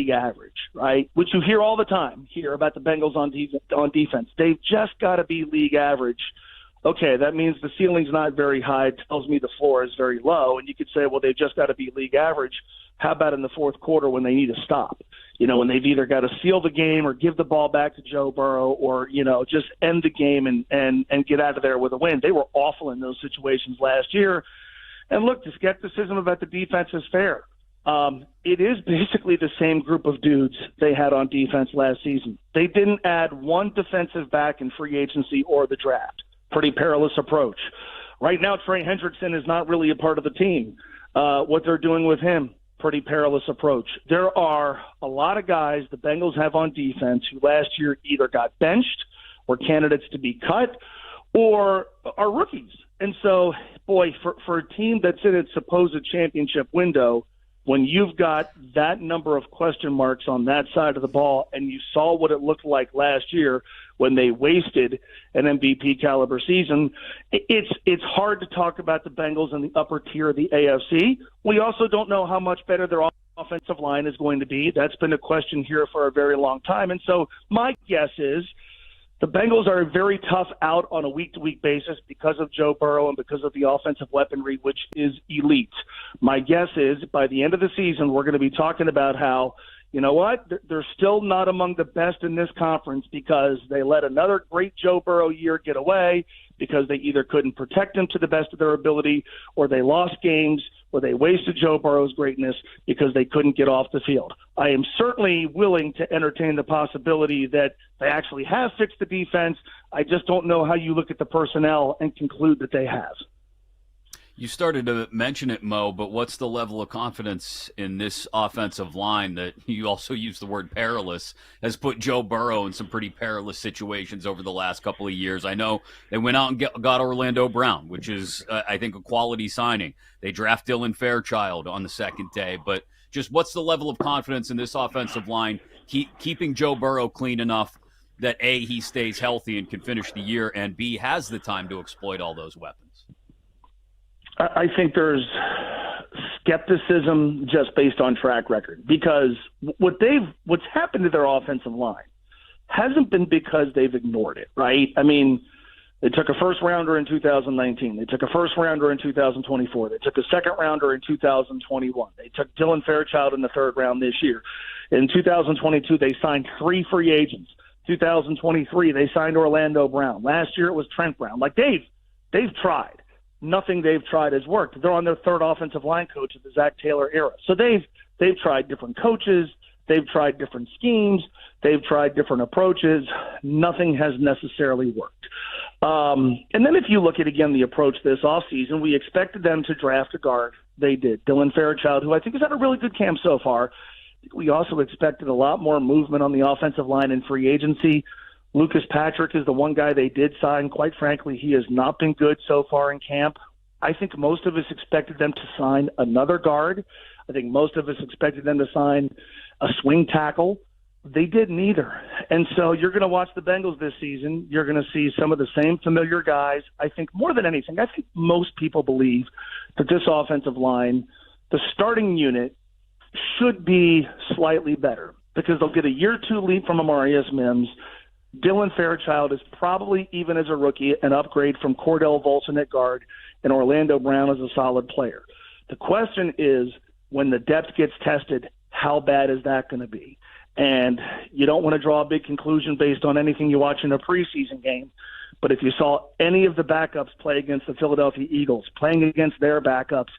league average, right? Which you hear all the time here about the Bengals on defense. They've just got to be league average. Okay, that means the ceiling's not very high. It tells me the floor is very low. And you could say, well, they've just got to be league average. How about in the fourth quarter when they need to stop? When they've either got to seal the game or give the ball back to Joe Burrow or, just end the game and get out of there with a win. They were awful in those situations last year. And look, the skepticism about the defense is fair. It is basically the same group of dudes they had on defense last season. They didn't add one defensive back in free agency or the draft. Pretty perilous approach. Right now, Trey Hendrickson is not really a part of the team. What they're doing with him, pretty perilous approach. There are a lot of guys the Bengals have on defense who last year either got benched or candidates to be cut or are rookies. And so, boy, for a team that's in its supposed championship window, when you've got that number of question marks on that side of the ball and you saw what it looked like last year when they wasted an MVP caliber season, it's hard to talk about the Bengals in the upper tier of the AFC. We also don't know how much better their offensive line is going to be. That's been a question here for a very long time. And so my guess is the Bengals are a very tough out on a week-to-week basis because of Joe Burrow and because of the offensive weaponry, which is elite. My guess is by the end of the season, we're going to be talking about how, you know what, they're still not among the best in this conference because they let another great Joe Burrow year get away because they either couldn't protect him to the best of their ability or they lost games or they wasted Joe Burrow's greatness because they couldn't get off the field. I am certainly willing to entertain the possibility that they actually have fixed the defense. I just don't know how you look at the personnel and conclude that they have. You started to mention it, Mo, but what's the level of confidence in this offensive line that you also used the word perilous has put Joe Burrow in some pretty perilous situations over the last couple of years? I know they went out and got Orlando Brown, which is, I think, a quality signing. They draft Dylan Fairchild on the second day, but just what's the level of confidence in this offensive line keeping Joe Burrow clean enough that A, he stays healthy and can finish the year, and B, has the time to exploit all those weapons? I think there's skepticism just based on track record because what's happened to their offensive line hasn't been because they've ignored it, right? I mean, they took a first rounder in 2019. They took a first rounder in 2024. They took a second rounder in 2021. They took Dylan Fairchild in the third round this year. In 2022, they signed 3 free agents. 2023, they signed Orlando Brown. Last year, it was Trent Brown. Like they've tried. Nothing they've tried has worked. They're on their third offensive line coach of the Zach Taylor era. So they've tried different coaches. They've tried different schemes. They've tried different approaches. Nothing has necessarily worked. And then if you look at, again, the approach this offseason, we expected them to draft a guard. They did. Dylan Fairchild, who I think has had a really good camp so far. We also expected a lot more movement on the offensive line in free agency. Lucas Patrick is the one guy they did sign. Quite frankly, he has not been good so far in camp. I think most of us expected them to sign another guard. I think most of us expected them to sign a swing tackle. They did neither. And so you're going to watch the Bengals this season. You're going to see some of the same familiar guys. I think more than anything, I think most people believe that this offensive line, the starting unit, should be slightly better because they'll get a year 2 leap from Amarius Mims. Dylan Fairchild is probably, even as a rookie, an upgrade from Cordell Volson at guard, and Orlando Brown is a solid player. The question is, when the depth gets tested, how bad is that going to be? And you don't want to draw a big conclusion based on anything you watch in a preseason game, but if you saw any of the backups play against the Philadelphia Eagles, playing against their backups,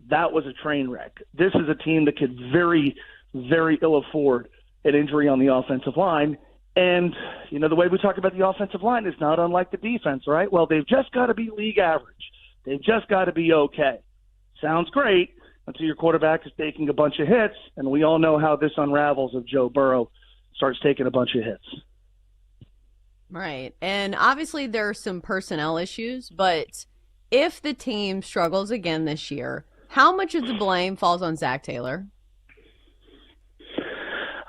that was a train wreck. This is a team that could very, very ill afford an injury on the offensive line. And, the way we talk about the offensive line is not unlike the defense, right? Well, they've just got to be league average. They've just got to be okay. Sounds great until your quarterback is taking a bunch of hits, and we all know how this unravels if Joe Burrow starts taking a bunch of hits. Right. And obviously there are some personnel issues, but if the team struggles again this year, how much of the blame falls on Zach Taylor?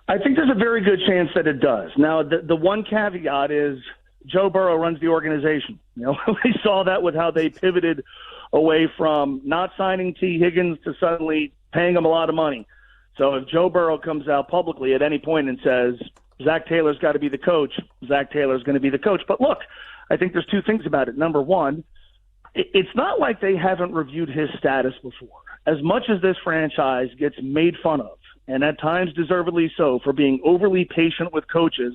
I think there's a very good chance that it does. Now, the one caveat is Joe Burrow runs the organization. We saw that with how they pivoted away from not signing T. Higgins to suddenly paying him a lot of money. So if Joe Burrow comes out publicly at any point and says, Zach Taylor's got to be the coach, Zach Taylor's going to be the coach. But look, I think there's two things about it. Number one, it's not like they haven't reviewed his status before. As much as this franchise gets made fun of, and at times deservedly so, for being overly patient with coaches,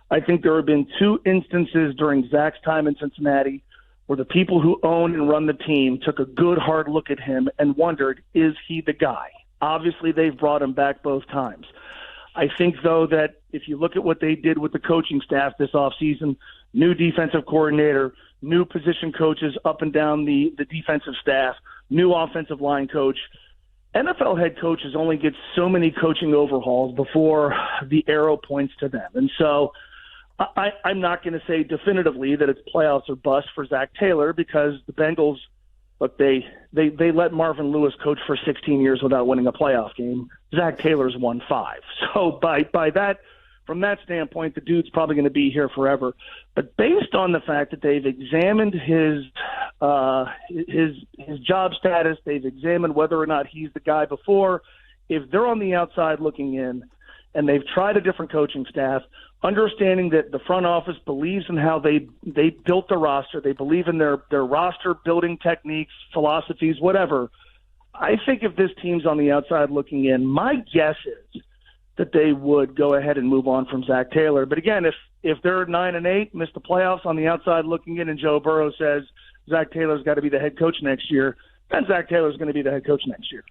I think there have been two instances during Zach's time in Cincinnati where the people who own and run the team took a good hard look at him and wondered, is he the guy? Obviously, they've brought him back both times. I think, though, that if you look at what they did with the coaching staff this offseason, new defensive coordinator, new position coaches up and down the defensive staff, new offensive line coach, NFL head coaches only get so many coaching overhauls before the arrow points to them. And so I'm not going to say definitively that it's playoffs or bust for Zach Taylor, because the Bengals, look, they let Marvin Lewis coach for 16 years without winning a playoff game. Zach Taylor's won 5. So by that, from that standpoint, the dude's probably going to be here forever. But based on the fact that they've examined his job status, they've examined whether or not he's the guy before, if they're on the outside looking in and they've tried a different coaching staff, understanding that the front office believes in how they built the roster, they believe in their roster building techniques, philosophies, whatever, I think if this team's on the outside looking in, my guess is that they would go ahead and move on from Zach Taylor. But again, if they're 9-8, miss the playoffs on the outside looking in, and Joe Burrow says Zach Taylor's got to be the head coach next year, then Zach Taylor's going to be the head coach next year.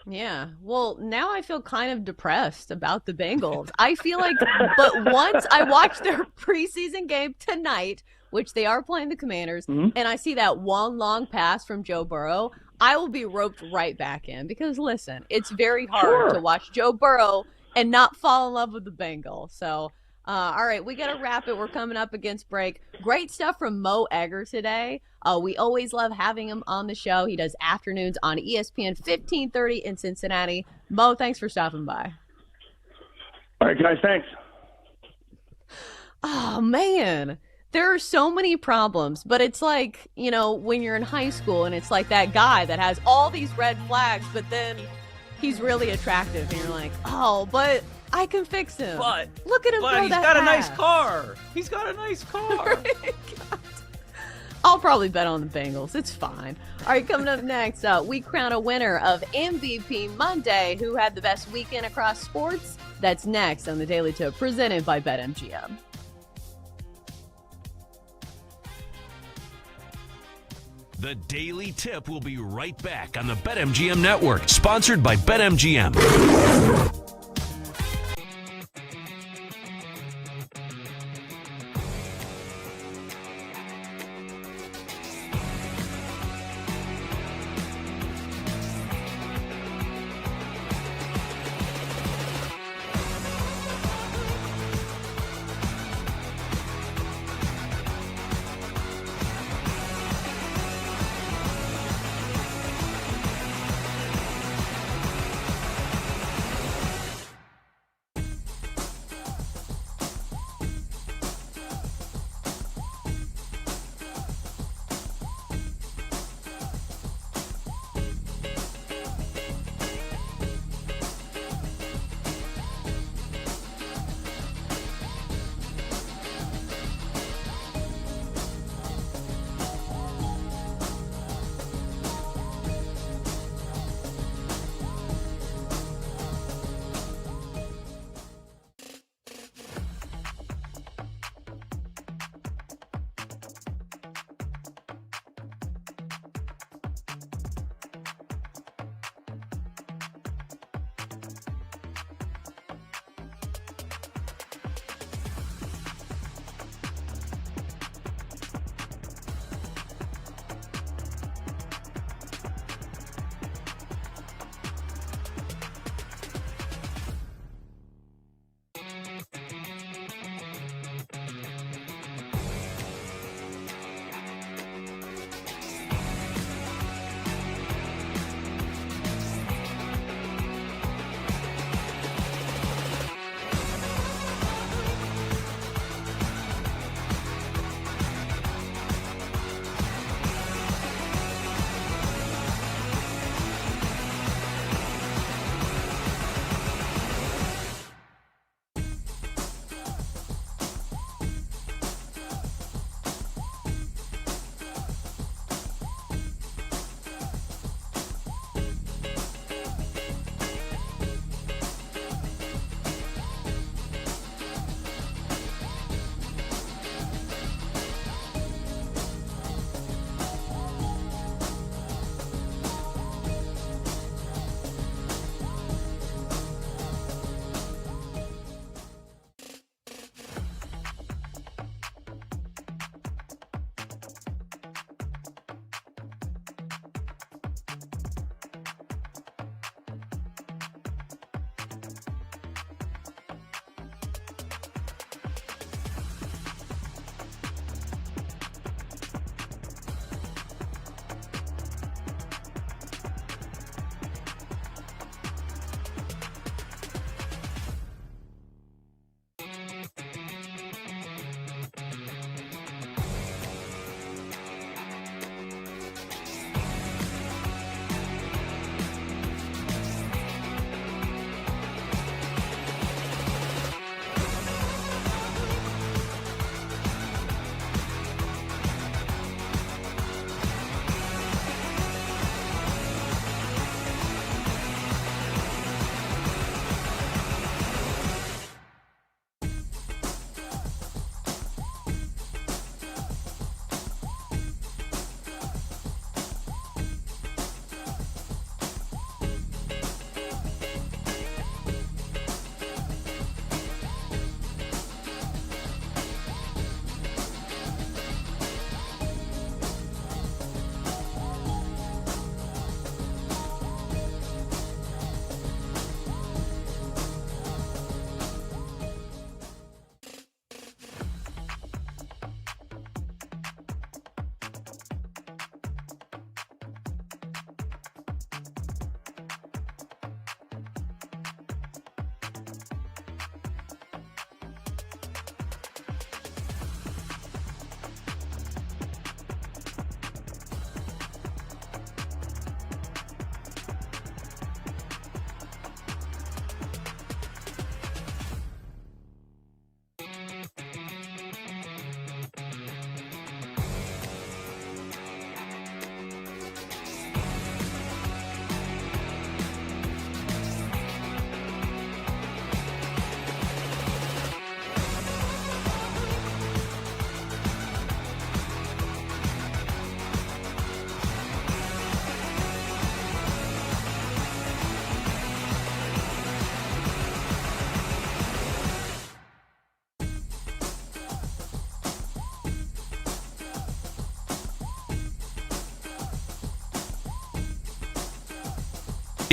Yeah. Well, now I feel kind of depressed about the Bengals. I feel like, but once I watch their preseason game tonight, which they are playing the Commanders, and I see that one long pass from Joe Burrow, I will be roped right back in, because listen, it's very hard to watch Joe Burrow and not fall in love with the Bengals. So, all right, we got to wrap it. We're coming up against break. Great stuff from Mo Egger today. We always love having him on the show. He does afternoons on ESPN 1530 in Cincinnati. Mo, thanks for stopping by. All right, guys, thanks. Oh, man. There are so many problems, but it's like, when you're in high school and it's like that guy that has all these red flags, but then he's really attractive and you're like, oh, but I can fix him. But look at him. But he's got a nice car. He's got a nice car. I'll probably bet on the Bengals. It's fine. All right, coming up next, we crown a winner of MVP Monday who had the best weekend across sports. That's next on the Daily Tip, presented by BetMGM. The Daily Tip will be right back on the BetMGM Network, sponsored by BetMGM.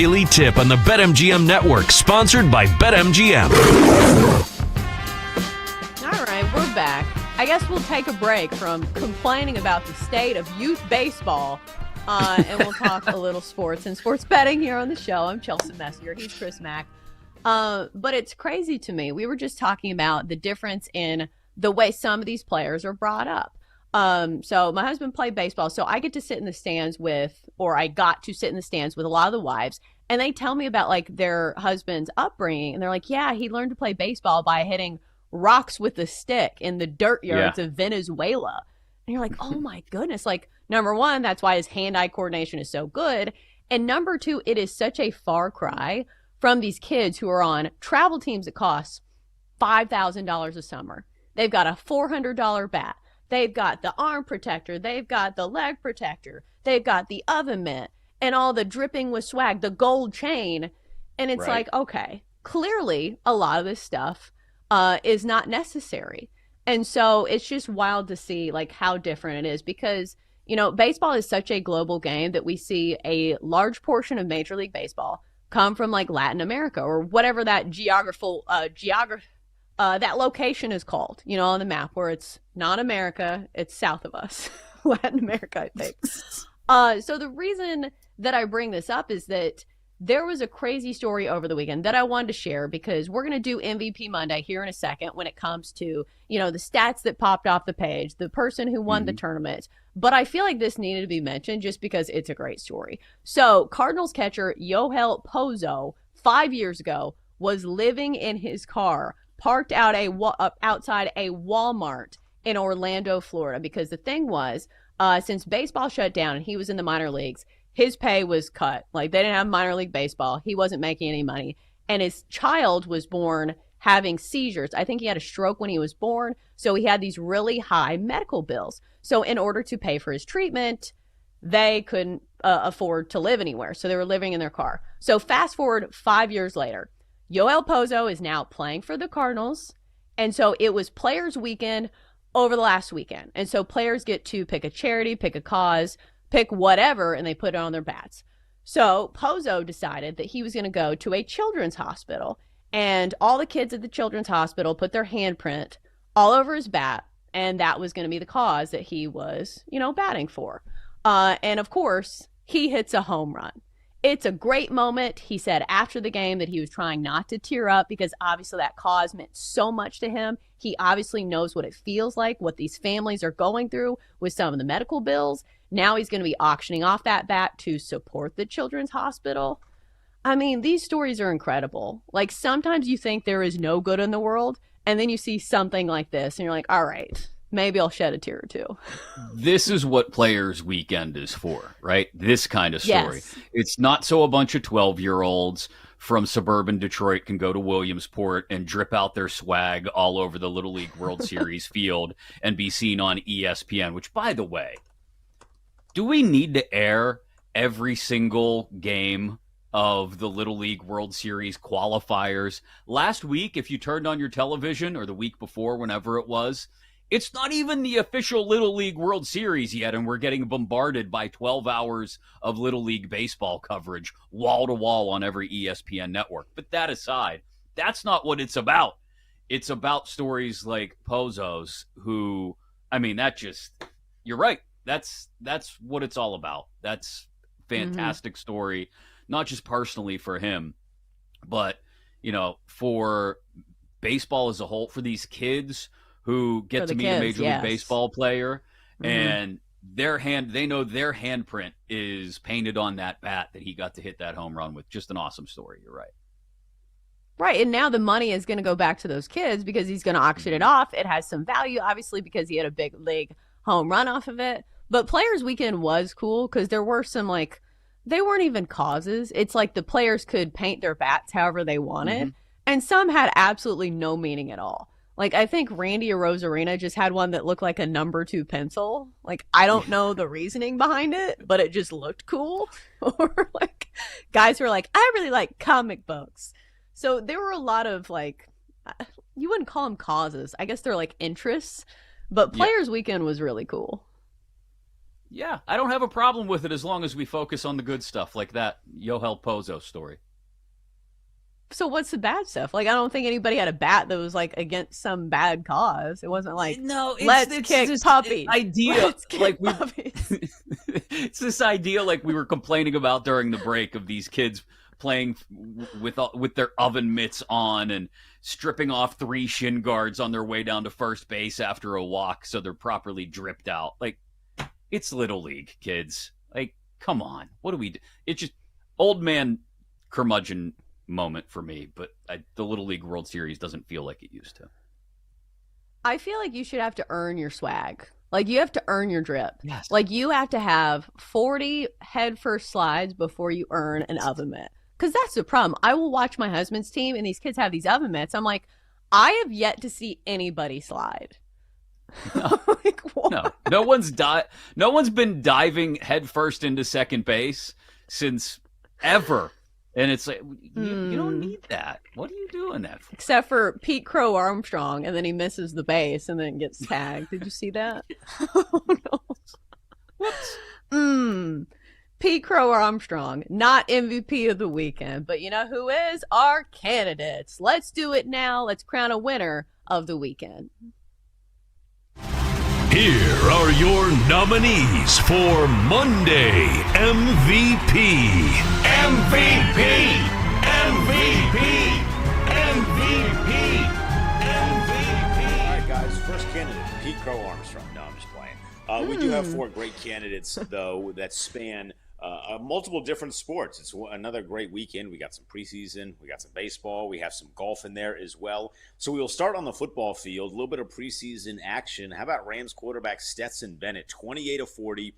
Daily Tip on the BetMGM Network, sponsored by BetMGM. All right, we're back. I guess we'll take a break from complaining about the state of youth baseball, and we'll talk a little sports and sports betting here on the show. I'm Chelsea Messier. He's Chris Mack. But it's crazy to me. We were just talking about the difference in the way some of these players are brought up. So my husband played baseball, so I get to sit in the stands I got to sit in the stands with a lot of the wives, and they tell me about like their husband's upbringing, and they're like, yeah, he learned to play baseball by hitting rocks with a stick in the dirt yards of Venezuela. And you're like, oh my goodness. Like, number one, that's why his hand-eye coordination is so good. And number two, it is such a far cry from these kids who are on travel teams that cost $5,000 a summer. They've got a $400 bat. They've got the arm protector. They've got the leg protector. They've got the oven mitt and all the dripping with swag, the gold chain. And it's like, okay, clearly a lot of this stuff is not necessary. And so it's just wild to see like how different it is because, you know, baseball is such a global game that we see a large portion of Major League Baseball come from like Latin America or whatever that that location is called, you know, on the map where it's not America, it's south of us, Latin America, I think. So the reason that I bring this up is that there was a crazy story over the weekend that I wanted to share because we're going to do MVP Monday here in a second when it comes to, you know, the stats that popped off the page, the person who won the tournament. But I feel like this needed to be mentioned just because it's a great story. So Cardinals catcher Yoel Pozo 5 years ago was living in his car parked out outside a Walmart in Orlando, Florida, because the thing was, since baseball shut down and he was in the minor leagues, his pay was cut. Like, they didn't have minor league baseball. He wasn't making any money. And his child was born having seizures. I think he had a stroke when he was born. So he had these really high medical bills. So in order to pay for his treatment, they couldn't afford to live anywhere. So they were living in their car. So fast forward 5 years later, Yoel Pozo is now playing for the Cardinals. And so it was Players Weekend over the last weekend. And so players get to pick a charity, pick a cause, pick whatever, and they put it on their bats. So Pozo decided that he was going to go to a children's hospital, and all the kids at the children's hospital put their handprint all over his bat, and that was going to be the cause that he was, you know, batting for. And of course, he hits a home run. It's a great moment. He said after the game that he was trying not to tear up because obviously that cause meant so much to him. He obviously knows what it feels like, what these families are going through with some of the medical bills. Now he's going to be auctioning off that bat to support the children's hospital. I mean, these stories are incredible. Like, sometimes you think there is no good in the world, and then you see something like this, and you're like, all right, maybe I'll shed a tear or two. This is what Players Weekend is for, right? This kind of story. Yes. It's not so a bunch of 12-year-olds from suburban Detroit can go to Williamsport and drip out their swag all over the Little League World Series field and be seen on ESPN, which, by the way, do we need to air every single game of the Little League World Series qualifiers? Last week, if you turned on your television, or the week before, whenever it was, it's not even the official Little League World Series yet, and we're getting bombarded by 12 hours of Little League baseball coverage, wall to wall on every ESPN network. But that aside, that's not what it's about. It's about stories like Pozo's, who, I mean, you're right. That's what it's all about. That's fantastic story, not just personally for him, but, you know, for baseball as a whole, for these kids who get to meet a Major League Baseball player, and they know their handprint is painted on that bat that he got to hit that home run with. Just an awesome story. You're right. Right. And now the money is going to go back to those kids because he's going to auction it off. It has some value, obviously, because he had a big league home run off of it. But Players Weekend was cool because there were some, like, they weren't even causes. It's like the players could paint their bats however they wanted. And some had absolutely no meaning at all. Like, I think Randy Arozarena just had one that looked like a number 2 pencil. Like, I don't know the reasoning behind it, but it just looked cool. Or, like, guys who were like, I really like comic books. So there were a lot of, like, you wouldn't call them causes. I guess they're, like, interests. But Players Weekend was really cool. Yeah, I don't have a problem with it as long as we focus on the good stuff, like that Yohel Pozo story. So what's the bad stuff? Like, I don't think anybody had a bat that was like against some bad cause. It wasn't like, no, let's kick puppies. Idea like puppies. It's this idea like we were complaining about during the break of these kids playing with their oven mitts on and stripping off 3 shin guards on their way down to first base after a walk so they're properly dripped out. Like, it's Little League, kids. Like, come on. What do we do? It's just old man curmudgeon moment for me, but the Little League World Series doesn't feel like it used to. I feel like you should have to earn your swag. Like, you have to earn your drip. Yes. Like, you have to have 40 headfirst slides before you earn an oven mitt. Because that's the problem. I will watch my husband's team, and these kids have these oven mitts. I'm like, I have yet to see anybody slide. No, like, no one's been diving headfirst into second base since ever. And it's like, you don't need that. What are you doing that for? Except for Pete Crow Armstrong, and then he misses the base and then gets tagged. Did you see that? Oh, no. Whoops. Pete Crow Armstrong, not MVP of the weekend, but you know who is? Our candidates. Let's do it now. Let's crown a winner of the weekend. Here are your nominees for Monday MVP. MVP! MVP! MVP! MVP! All right, guys. First candidate, Pete Crow Armstrong. No, I'm just playing. We do have 4 great candidates, though, that span multiple different sports. It's another great weekend. We got some preseason. We got some baseball. We have some golf in there as well. So we will start on the football field. A little bit of preseason action. How about Rams quarterback Stetson Bennett, 28 of 40,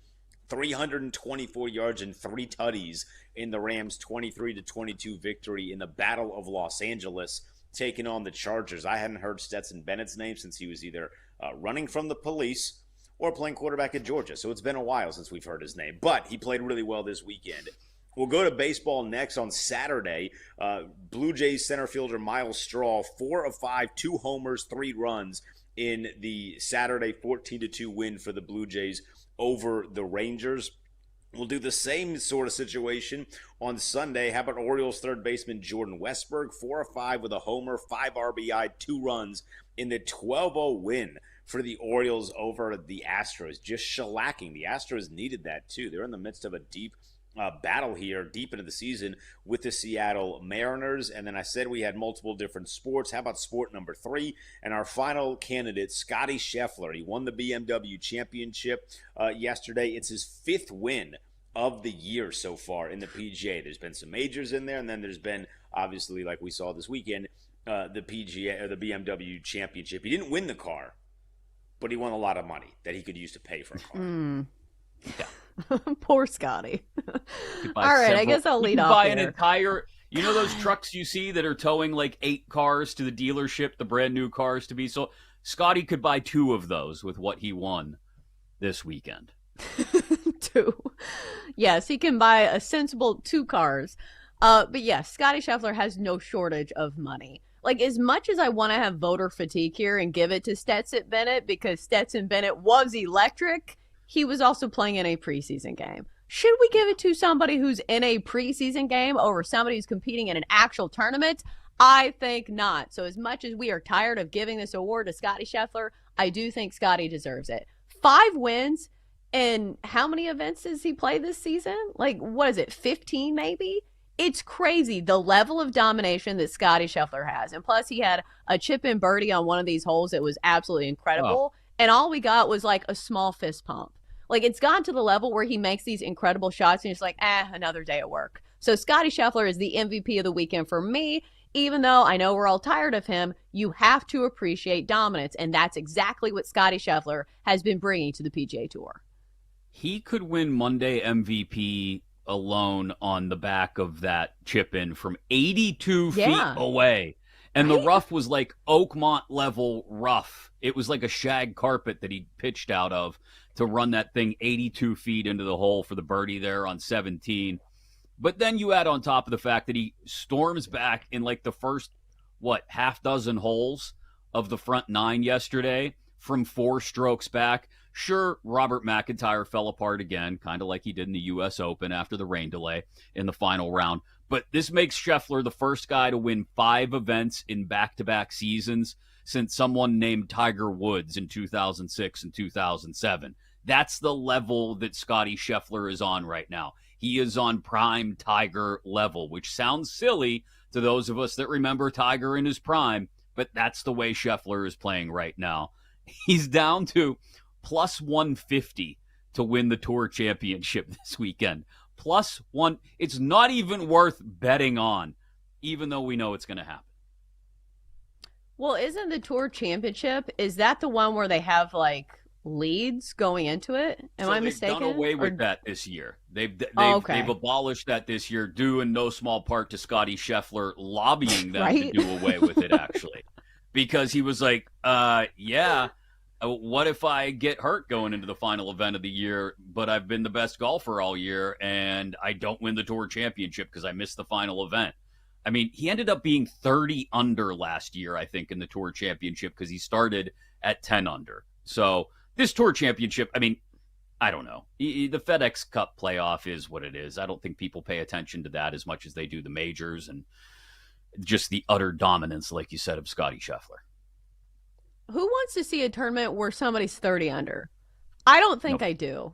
324 yards and 3 tutties in the Rams' 23-22 victory in the Battle of Los Angeles, taking on the Chargers. I hadn't heard Stetson Bennett's name since he was either running from the police or playing quarterback at Georgia. So it's been a while since we've heard his name. But he played really well this weekend. We'll go to baseball next on Saturday. Blue Jays center fielder Miles Straw, 4 of 5, 2 homers, 3 runs in the Saturday 14-2 win for the Blue Jays over the Rangers. We'll do the same sort of situation on Sunday. How about Orioles third baseman Jordan Westburg, 4 of 5 with a homer, 5 RBI, 2 runs in the 12-0 win for the Orioles over the Astros. Just shellacking. The Astros needed that too. They're in the midst of a deep battle here, deep into the season with the Seattle Mariners. And then I said we had multiple different sports. How about sport number 3? And our final candidate, Scotty Scheffler. He won the BMW championship yesterday. It's his 5th win of the year so far in the PGA. There's been some majors in there, and then there's been, obviously, like we saw this weekend, the PGA or the BMW championship. He didn't win the car, but he won a lot of money that he could use to pay for a car. Yeah. Poor Scotty. All right, I guess I'll lead off buy here. an entire, you know those trucks you see that are towing like 8 cars to the dealership, the brand new cars to be sold? Scotty could buy 2 of those with what he won this weekend. 2. Yes, he can buy a sensible 2 cars. But yes, Scotty Scheffler has no shortage of money. Like, as much as I want to have voter fatigue here and give it to Stetson Bennett because Stetson Bennett was electric, he was also playing in a preseason game. Should we give it to somebody who's in a preseason game over somebody who's competing in an actual tournament? I think not. So as much as we are tired of giving this award to Scotty Scheffler, I do think Scotty deserves it. 5 wins, and how many events does he play this season? Like, what is it, 15 maybe? It's crazy the level of domination that Scotty Scheffler has. And plus, he had a chip-in birdie on one of these holes that was absolutely incredible. Oh. And all we got was like a small fist pump. Like, it's gotten to the level where he makes these incredible shots and he's like, another day at work. So Scotty Scheffler is the MVP of the weekend for me. Even though I know we're all tired of him, you have to appreciate dominance. And that's exactly what Scotty Scheffler has been bringing to the PGA Tour. He could win Monday MVP alone on the back of that chip in from 82 feet away. And the rough was like Oakmont level rough. It was like a shag carpet that he pitched out of to run that thing 82 feet into the hole for the birdie there on 17. But then you add on top of the fact that he storms back in like the first, half dozen holes of the front 9 yesterday from 4 strokes back Sure, Robert McIntyre fell apart again, kind of like he did in the U.S. Open after the rain delay in the final round. But this makes Scheffler the first guy to win 5 events in back-to-back seasons since someone named Tiger Woods in 2006 and 2007. That's the level that Scottie Scheffler is on right now. He is on prime Tiger level, which sounds silly to those of us that remember Tiger in his prime, but that's the way Scheffler is playing right now. He's down to plus 150 to win the Tour Championship this weekend. Plus one. It's not even worth betting on, even though we know it's going to happen. Well, isn't the Tour Championship, is that the one where they have like leads going into it? Am I mistaken? They've done away with that this year. They've abolished that this year, due in no small part to Scottie Scheffler lobbying them to do away with it, actually. Because he was like, what if I get hurt going into the final event of the year, but I've been the best golfer all year and I don't win the Tour Championship because I missed the final event? I mean, he ended up being 30 under last year, I think, in the Tour Championship because he started at 10 under. So this Tour Championship, I mean, I don't know. The FedEx Cup playoff is what it is. I don't think people pay attention to that as much as they do the majors and just the utter dominance, like you said, of Scottie Scheffler. Who wants to see a tournament where somebody's 30 under? I don't think I do.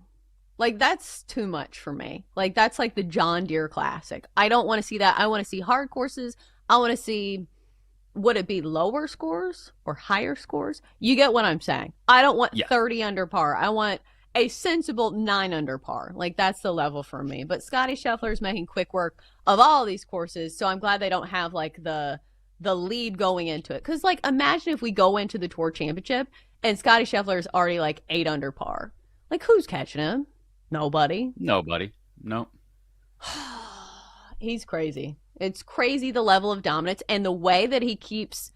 Like, that's too much for me. Like, that's like the John Deere Classic. I don't want to see that. I want to see hard courses. I want to see, would it be lower scores or higher scores? You get what I'm saying. I don't want 30 under par. I want a sensible 9 under par. Like, that's the level for me. But Scottie Scheffler is making quick work of all these courses, so I'm glad they don't have, like, the lead going into it. Because, like, imagine if we go into the Tour Championship and Scottie Scheffler is already, like, 8 under par. Like, who's catching him? Nobody. No. He's crazy. It's crazy, the level of dominance and the way that he keeps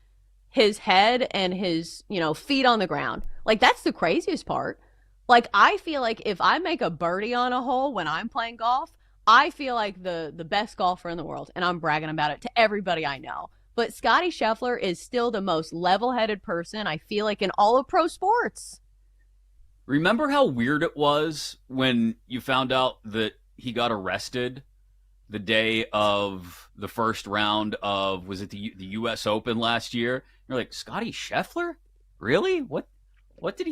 his head and his, feet on the ground. Like, that's the craziest part. Like, I feel like if I make a birdie on a hole when I'm playing golf, I feel like the best golfer in the world, and I'm bragging about it to everybody I know. But Scottie Scheffler is still the most level-headed person, I feel like, in all of pro sports. Remember how weird it was when you found out that he got arrested the day of the first round of, was it the U.S. Open last year? You're like, Scottie Scheffler? Really? What did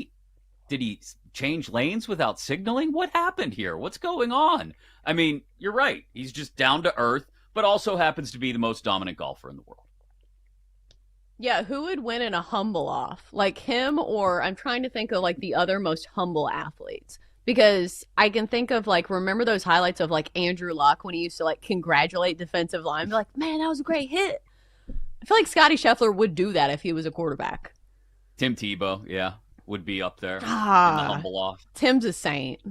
he change lanes without signaling? What happened here? What's going on? I mean, you're right. He's just down to earth, but also happens to be the most dominant golfer in the world. Yeah, who would win in a humble off? Like him, or I'm trying to think of like the other most humble athletes. Because I can think of like, remember those highlights of like Andrew Luck when he used to like congratulate defensive linemen? Be like, man, that was a great hit. I feel like Scottie Scheffler would do that if he was a quarterback. Tim Tebow, yeah, would be up there in the humble off. Tim's a saint.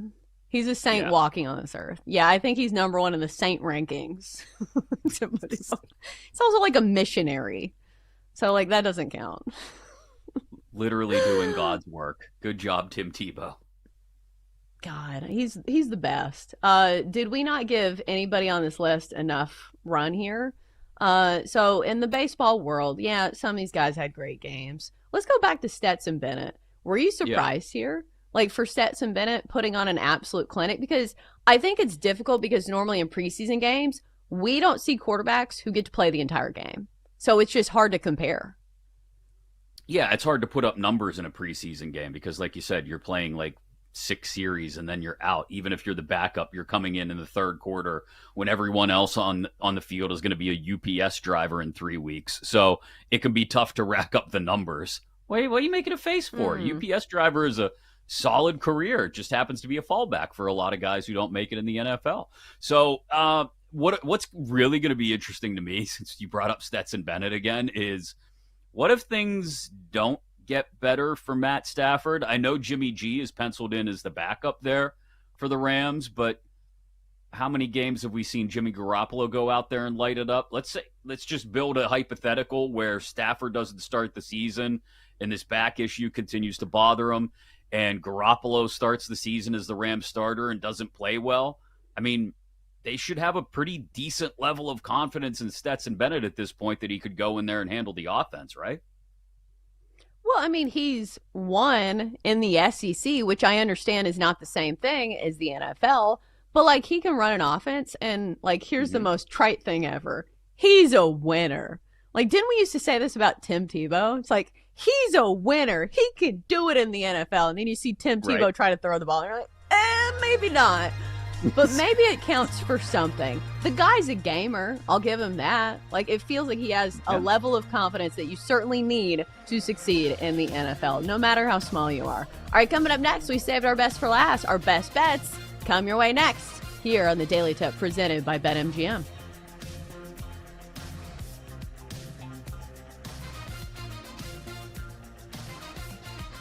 He's a saint walking on this earth. Yeah, I think he's number 1 in the saint rankings. It's also like a missionary. So, like, that doesn't count. Literally doing God's work. Good job, Tim Tebow. God, he's the best. Did we not give anybody on this list enough run here? So, in the baseball world, yeah, some of these guys had great games. Let's go back to Stetson Bennett. Were you surprised here? Like, for Stetson Bennett putting on an absolute clinic? Because I think it's difficult because normally in preseason games, we don't see quarterbacks who get to play the entire game. So it's just hard to compare. Yeah, it's hard to put up numbers in a preseason game because, like you said, you're playing like 6 series and then you're out. Even if you're the backup, you're coming in the third quarter when everyone else on the field is going to be a UPS driver in 3 weeks. So it can be tough to rack up the numbers. What are you making a face for? UPS driver is a solid career. It just happens to be a fallback for a lot of guys who don't make it in the NFL. So, what's really going to be interesting to me, since you brought up Stetson Bennett again, is what if things don't get better for Matt Stafford? I know Jimmy G is penciled in as the backup there for the Rams, but how many games have we seen Jimmy Garoppolo go out there and light it up? Let's just build a hypothetical where Stafford doesn't start the season and this back issue continues to bother him, and Garoppolo starts the season as the Rams starter and doesn't play well. I mean, they should have a pretty decent level of confidence in Stetson Bennett at this point that he could go in there and handle the offense, right? Well, I mean, he's won in the SEC, which I understand is not the same thing as the NFL, but like he can run an offense and like here's the most trite thing ever. He's a winner. Like, didn't we used to say this about Tim Tebow? It's like, he's a winner. He can do it in the NFL. And then you see Tim Tebow try to throw the ball and you're like, maybe not. But maybe it counts for something. The guy's a gamer. I'll give him that. Like, it feels like he has a level of confidence that you certainly need to succeed in the NFL, no matter how small you are. All right, coming up next, we saved our best for last. Our best bets come your way next here on the Daily Tip presented by BetMGM.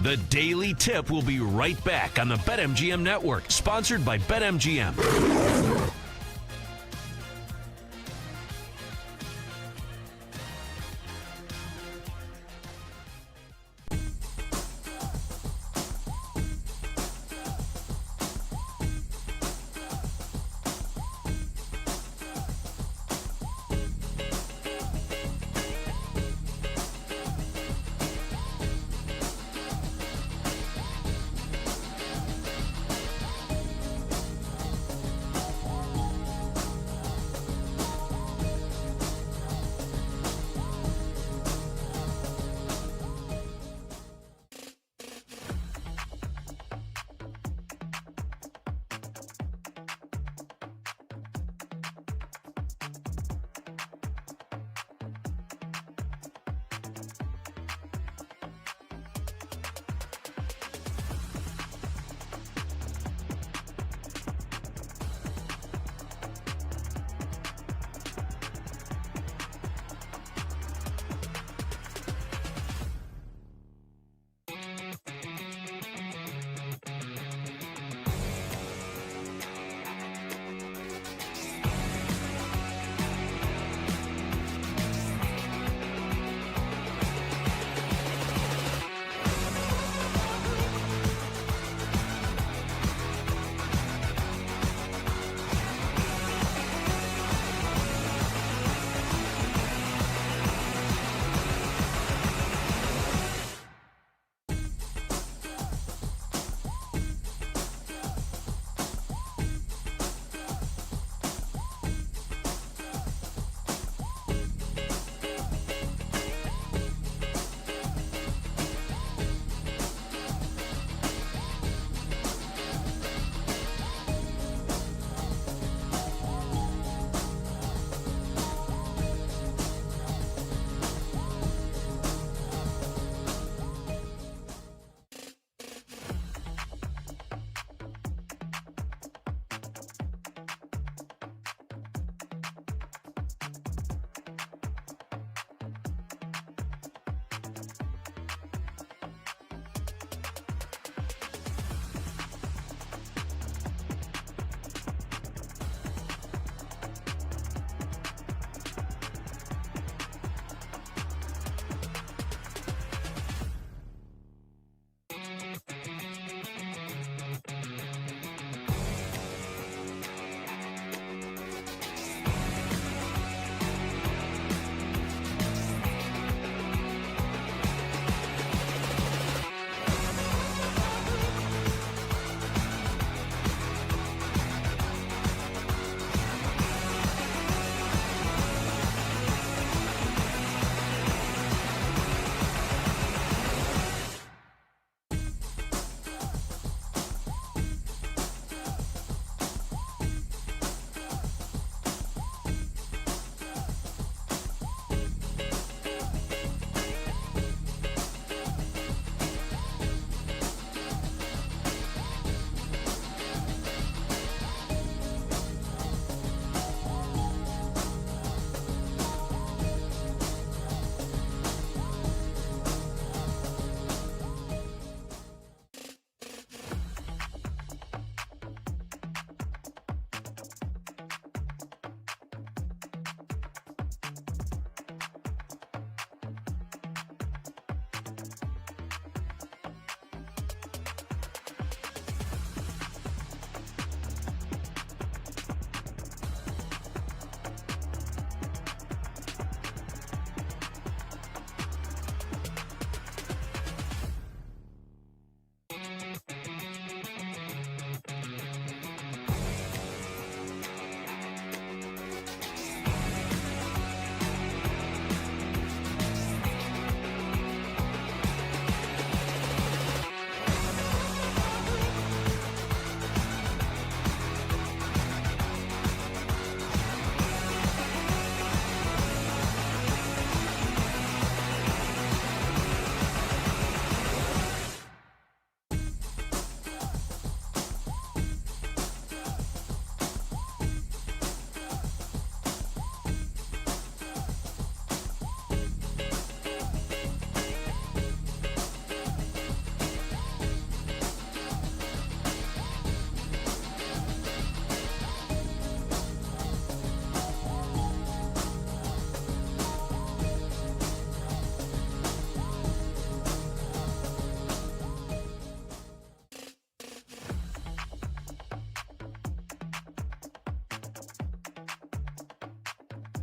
The Daily Tip will be right back on the BetMGM Network, sponsored by BetMGM.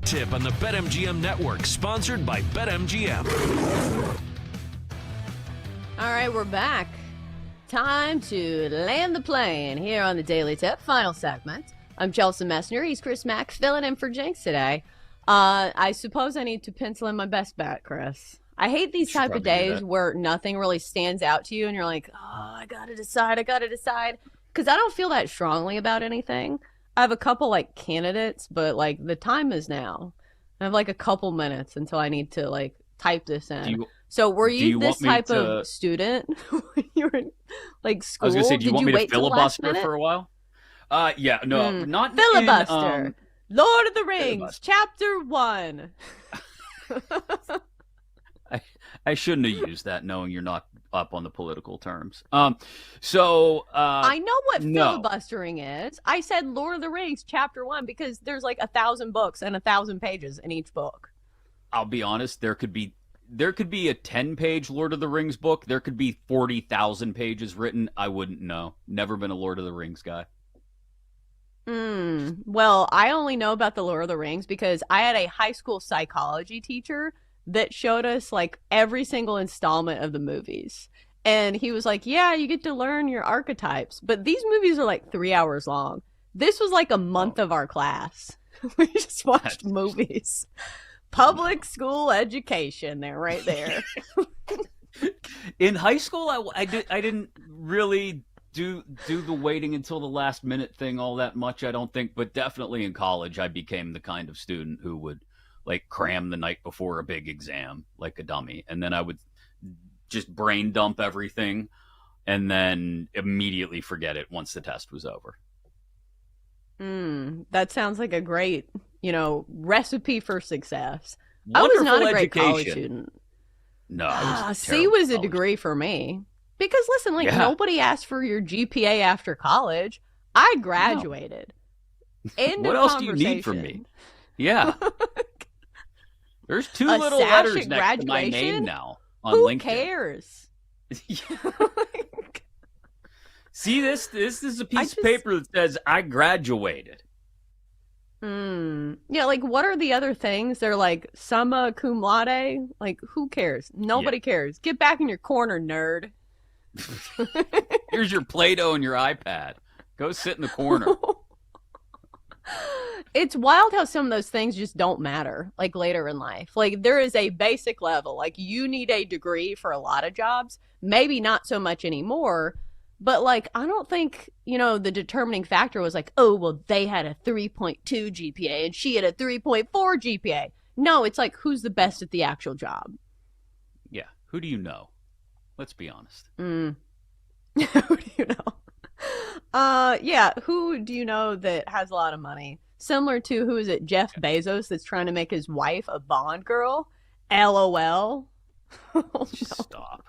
Tip on the BetMGM Network, sponsored by BetMGM. All right, we're back. Time to land the plane here on the Daily Tip, final segment. I'm Chelsea Messner. He's Chris Mack, filling in for Jinx today. I suppose I need to pencil in my best bet, Chris. I hate these type of days where nothing really stands out to you and you're like, oh, I gotta decide. Because I don't feel that strongly about anything. I have a couple like candidates, but like the time is now. I have like a couple minutes until I need to like type this in. So were you this type of student when you were in like school? I was going to say, do you want me to wait filibuster for a while? Yeah, no, not filibuster. Lord of the Rings, Chapter 1. I shouldn't have used that, knowing you're not up on the political terms. I know what filibustering is. I said Lord of the Rings, Chapter 1, because there's like 1,000 books and 1,000 pages in each book. I'll be honest, there could be a 10-page Lord of the Rings book. There could be 40,000 pages written. I wouldn't know. Never been a Lord of the Rings guy. Well, I only know about the Lord of the Rings because I had a high school psychology teacher that showed us like every single installment of the movies. And he was like, yeah, you get to learn your archetypes. But these movies are like 3 hours long. This was like a month of our class. We just watched movies. Public school education, they're right there. In high school, I didn't really do the waiting until the last minute thing all that much, I don't think. But definitely in college, I became the kind of student who would like cram the night before a big exam like a dummy. And then I would just brain dump everything and then immediately forget it once the test was over. That sounds like a great, recipe for success. Wonderful I was not a great education. college student. No, I was C was a degree for me. Because listen, nobody asked for your GPA after college. I graduated. End what of else do you need from me? Yeah. There's two little letters next to my name now on Who LinkedIn. cares? See this? This is a piece of paper that says I graduated. Yeah, like what are the other things? They're like summa cum laude. Like who cares? Nobody cares. Get back in your corner, nerd. Here's your Play-Doh and your iPad. Go sit in the corner. It's wild how some of those things just don't matter, like later in life. Like there is a basic level. Like you need a degree for a lot of jobs. Maybe not so much anymore. But like, I don't think, the determining factor was like, oh, well, they had a 3.2 GPA and she had a 3.4 GPA. No, it's like, who's the best at the actual job? Yeah. Who do you know? Let's be honest. Who do you know? Yeah. Who do you know that has a lot of money? Similar to, who is it? Jeff Bezos that's trying to make his wife a Bond girl? LOL. Stop.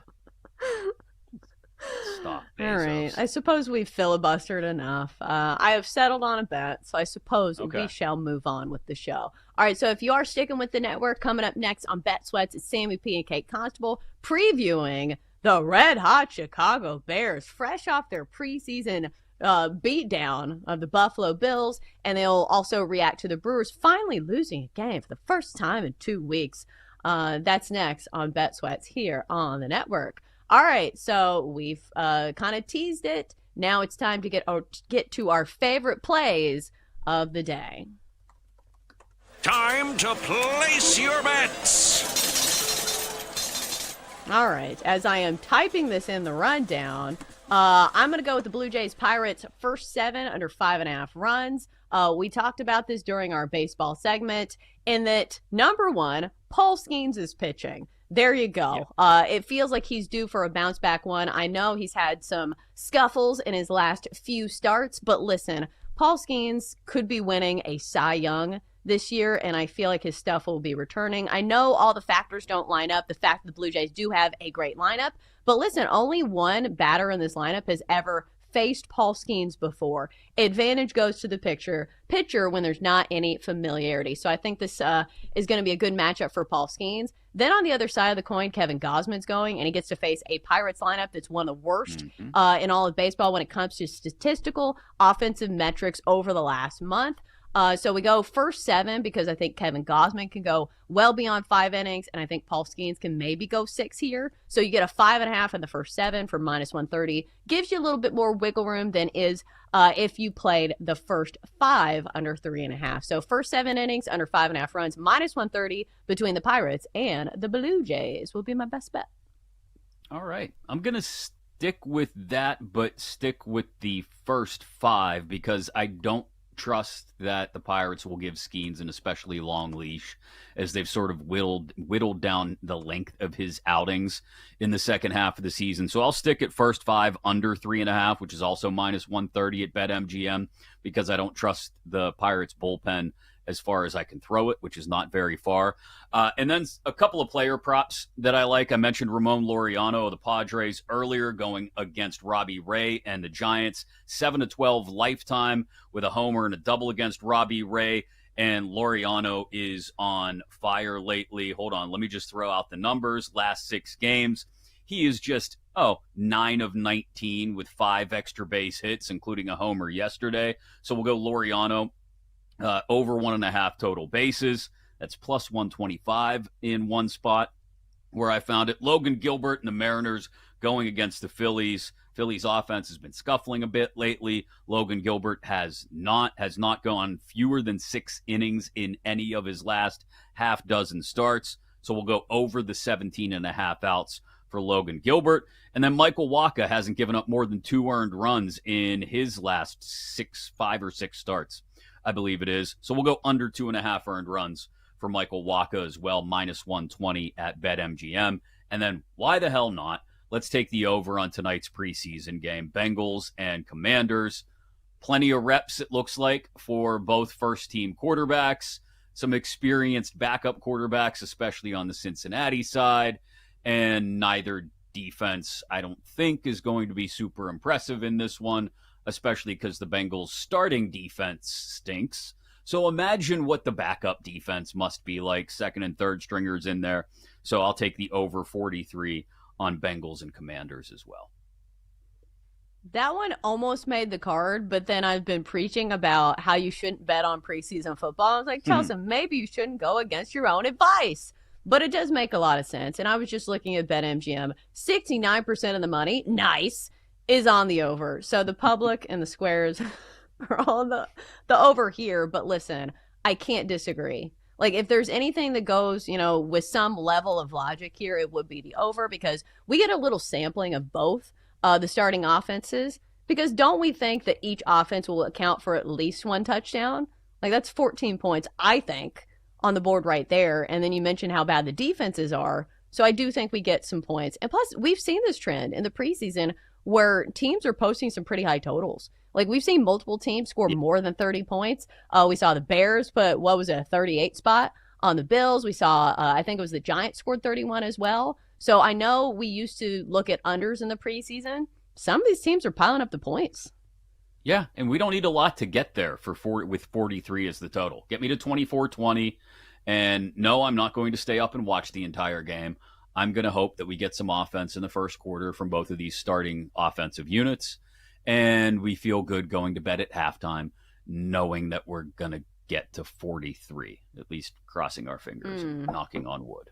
Stop, Bezos. All right. I suppose we've filibustered enough. I have settled on a bet, so I suppose we shall move on with the show. All right, so if you are sticking with the network, coming up next on Bet Sweats, it's Sammy P and Kate Constable previewing the red-hot Chicago Bears, fresh off their preseason beatdown of the Buffalo Bills, and they'll also react to the Brewers finally losing a game for the first time in 2 weeks. That's next on Bet Sweats here on the network. All right, so we've kind of teased it. Now it's time to get to our favorite plays of the day. Time to place your bets. All right, as I am typing this in the rundown, I'm going to go with the Blue Jays Pirates first 7 under 5.5 runs. We talked about this during our baseball segment in that, number one, Paul Skeens is pitching. There you go. Yeah. It feels like he's due for a bounce back one. I know he's had some scuffles in his last few starts, but listen, Paul Skeens could be winning a Cy Young this year, and I feel like his stuff will be returning. I know all the factors don't line up. The fact that the Blue Jays do have a great lineup, but listen, only one batter in this lineup has ever faced Paul Skeens before. Advantage goes to the pitcher when there's not any familiarity. So I think this is going to be a good matchup for Paul Skeens. Then on the other side of the coin, Kevin Gausman's going, and he gets to face a Pirates lineup that's one of the worst in all of baseball when it comes to statistical offensive metrics over the last month. So we go first 7 because I think Kevin Gosman can go well beyond 5 innings, and I think Paul Skeens can maybe go 6 here. So you get a 5.5 in the first 7 for -130. Gives you a little bit more wiggle room than is if you played the first 5 under 3.5. So first 7 innings under 5.5 runs, -130 between the Pirates and the Blue Jays will be my best bet. All right. I'm going to stick with that, but stick with the first 5 because I don't trust that the Pirates will give Skeens an especially long leash as they've sort of whittled down the length of his outings in the second half of the season. So I'll stick at first 5 under 3.5, which is also -130 at BetMGM because I don't trust the Pirates bullpen as far as I can throw it, which is not very far. And then a couple of player props that I like. I mentioned Ramon Laureano of the Padres earlier going against Robbie Ray and the Giants. 7-12 lifetime with a homer and a double against Robbie Ray. And Laureano is on fire lately. Hold on, let me just throw out the numbers. Last 6 games, he is just, 9 of 19 with 5 extra base hits, including a homer yesterday. So we'll go Laureano. Over 1.5 total bases. That's plus 125 in one spot where I found it. Logan Gilbert and the Mariners going against the Phillies. Phillies offense has been scuffling a bit lately. Logan Gilbert has not gone fewer than 6 innings in any of his last half dozen starts. So we'll go over the 17.5 outs for Logan Gilbert. And then Michael Wacha hasn't given up more than 2 earned runs in his last 5 or 6 starts, I believe it is. So we'll go under 2.5 earned runs for Michael Wacha as well, -120 at BetMGM. And then why the hell not? Let's take the over on tonight's preseason game. Bengals and Commanders. Plenty of reps, it looks like, for both first-team quarterbacks. Some experienced backup quarterbacks, especially on the Cincinnati side. And neither defense, I don't think, is going to be super impressive in this one, especially because the Bengals' starting defense stinks. So imagine what the backup defense must be like, second and third stringers in there. So I'll take the over 43 on Bengals and Commanders as well. That one almost made the card, but then I've been preaching about how you shouldn't bet on preseason football. I was like, Chelsea, maybe you shouldn't go against your own advice. But it does make a lot of sense. And I was just looking at BetMGM. 69% of the money, nice, is on the over. So the public and the squares are on the over here. But listen, I can't disagree. Like, if there's anything that goes, with some level of logic here, it would be the over, because we get a little sampling of both the starting offenses. Because don't we think that each offense will account for at least 1 touchdown? Like, that's 14 points, I think, on the board right there. And then you mentioned how bad the defenses are. So I do think we get some points. And plus, we've seen this trend in the preseason where teams are posting some pretty high totals. Like, we've seen multiple teams score more than 30 points. We saw the Bears put, a 38 spot on the Bills. We saw, I think it was the Giants scored 31 as well. So I know we used to look at unders in the preseason. Some of these teams are piling up the points. Yeah, and we don't need a lot to get there with 43 as the total. Get me to 24-20, and no, I'm not going to stay up and watch the entire game. I'm going to hope that we get some offense in the first quarter from both of these starting offensive units, and we feel good going to bed at halftime, knowing that we're going to get to 43, at least crossing our fingers and knocking on wood.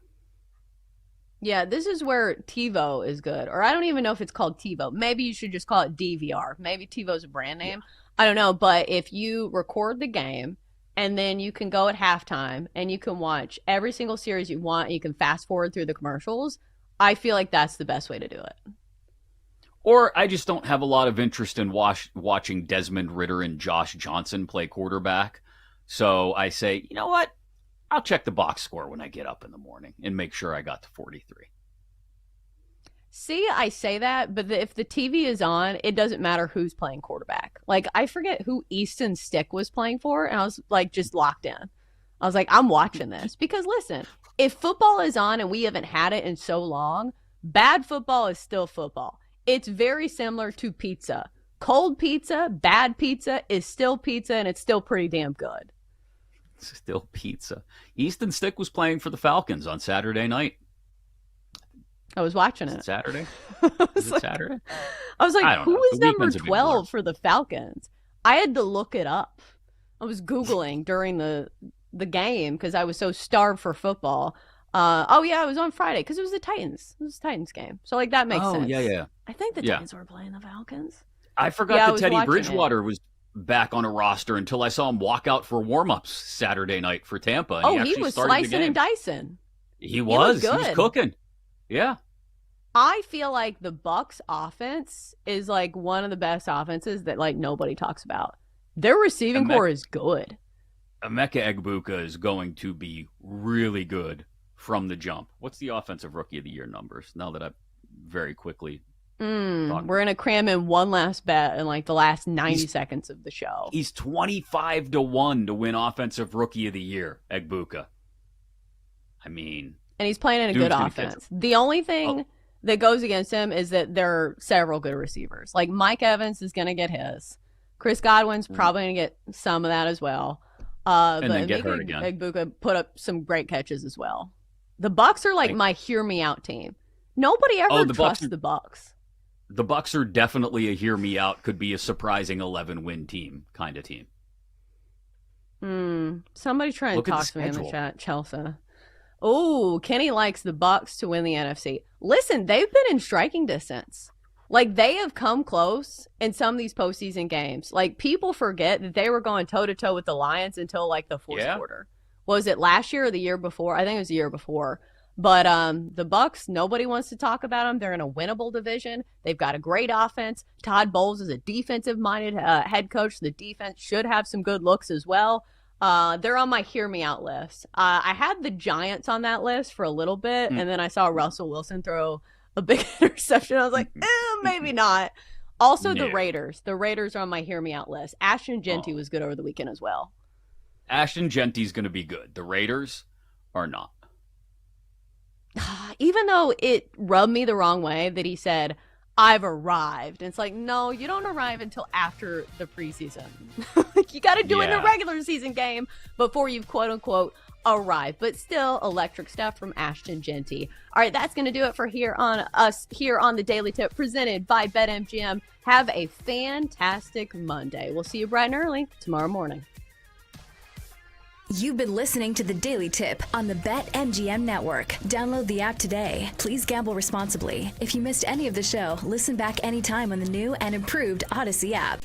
Yeah, this is where TiVo is good. Or I don't even know if it's called TiVo. Maybe you should just call it DVR. Maybe TiVo's a brand name. Yeah. I don't know. But if you record the game and then you can go at halftime and you can watch every single series you want, and you can fast forward through the commercials, I feel like that's the best way to do it. Or I just don't have a lot of interest in watching Desmond Ridder and Josh Johnson play quarterback. So I say, you know what? I'll check the box score when I get up in the morning and make sure I got to 43. See, I say that, but if the TV is on, it doesn't matter who's playing quarterback. Like, I forget who Easton Stick was playing for, and I was, just locked in. I was like, I'm watching this. Because, listen, if football is on and we haven't had it in so long, bad football is still football. It's very similar to pizza. Cold pizza, bad pizza is still pizza, and it's still pretty damn good. Still pizza. Easton Stick was playing for the Falcons on Saturday night. I was watching it. Saturday? Was it Saturday? I was like, who is number 12 for the Falcons? I had to look it up. I was Googling during the game because I was so starved for football. It was on Friday because it was the Titans. It was the Titans game. So, like, that makes sense. Yeah. I think the Titans were playing the Falcons. I forgot that Teddy Bridgewater was back on a roster until I saw him walk out for warm-ups Saturday night for Tampa. And he was slicing and dicing. He was cooking. Yeah. I feel like the Bucs offense is like one of the best offenses that like nobody talks about. Their receiving core is good. Emeka Egbuka is going to be really good from the jump. What's the offensive rookie of the year numbers? Now that I've very quickly we're going to cram in one last bet in like the last 90 seconds of the show. He's 25-1 to win offensive rookie of the year, Egbuka. I mean, and he's playing in a good offense. The only thing that goes against him is that there are several good receivers. Like Mike Evans is going to get his. Chris Godwin's probably going to get some of that as well. And then get hurt again. Egbuka put up some great catches as well. The Bucs are like my hear me out team. Nobody ever trusts the Bucs. The Bucs are definitely a hear me out, could be a surprising 11-win team kind of team. Somebody try and talk to me in the chat, Chelsea. Oh, Kenny likes the Bucs to win the NFC. Listen, they've been in striking distance. Like, they have come close in some of these postseason games. Like, people forget that they were going toe-to-toe with the Lions until, like, the fourth quarter. Was it last year or the year before? I think it was the year before. But the Bucs, nobody wants to talk about them. They're in a winnable division. They've got a great offense. Todd Bowles is a defensive-minded head coach. The defense should have some good looks as well. They're on my hear me out list. I had the Giants on that list for a little bit, and then I saw Russell Wilson throw a big interception. I was like, maybe not. Also, the Raiders. The Raiders are on my hear me out list. Ashton Genty was good over the weekend as well. Ashton Genty's going to be good. The Raiders are not. Even though it rubbed me the wrong way that he said, I've arrived. And it's like, no, you don't arrive until after the preseason. You got to do it in a regular season game before you've quote unquote arrived. But still, electric stuff from Ashton Genty. All right, that's going to do it for here on the Daily Tip presented by BetMGM. Have a fantastic Monday. We'll see you bright and early tomorrow morning. You've been listening to the Daily Tip on the BetMGM network. Download the app today. Please gamble responsibly. If you missed any of the show, listen back anytime on the new and improved Odyssey app.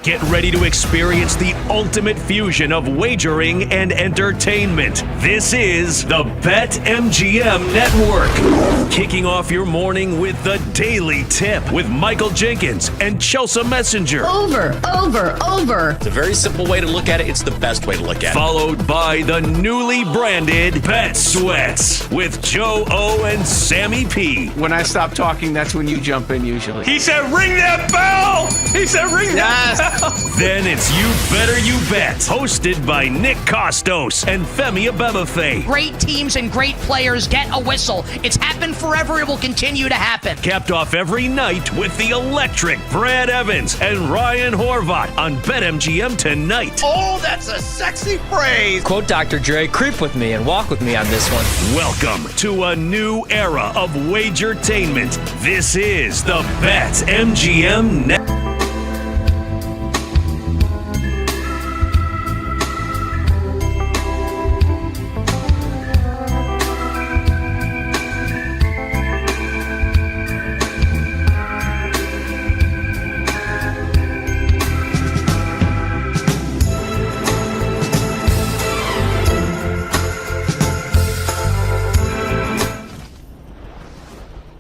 Get ready to experience the ultimate fusion of wagering and entertainment. This is the BetMGM Network. Kicking off your morning with the Daily Tip with Michael Jenkins and Chelsea Messenger. Over. It's a very simple way to look at it. It's the best way to look at it. Followed by the newly branded Bet Sweats with Joe O and Sammy P. When I stop talking, that's when you jump in usually. He said, ring that bell! He said, ring that bell! Then it's You Better You Bet, hosted by Nick Costos and Femi Abebefe. Great teams and great players get a whistle. It's happened forever. It will continue to happen. Capped off every night with the electric Brad Evans and Ryan Horvat on BetMGM tonight. Oh, that's a sexy phrase. Quote Dr. Dre, creep with me and walk with me on this one. Welcome to a new era of Wagertainment. This is the BetMGM Network.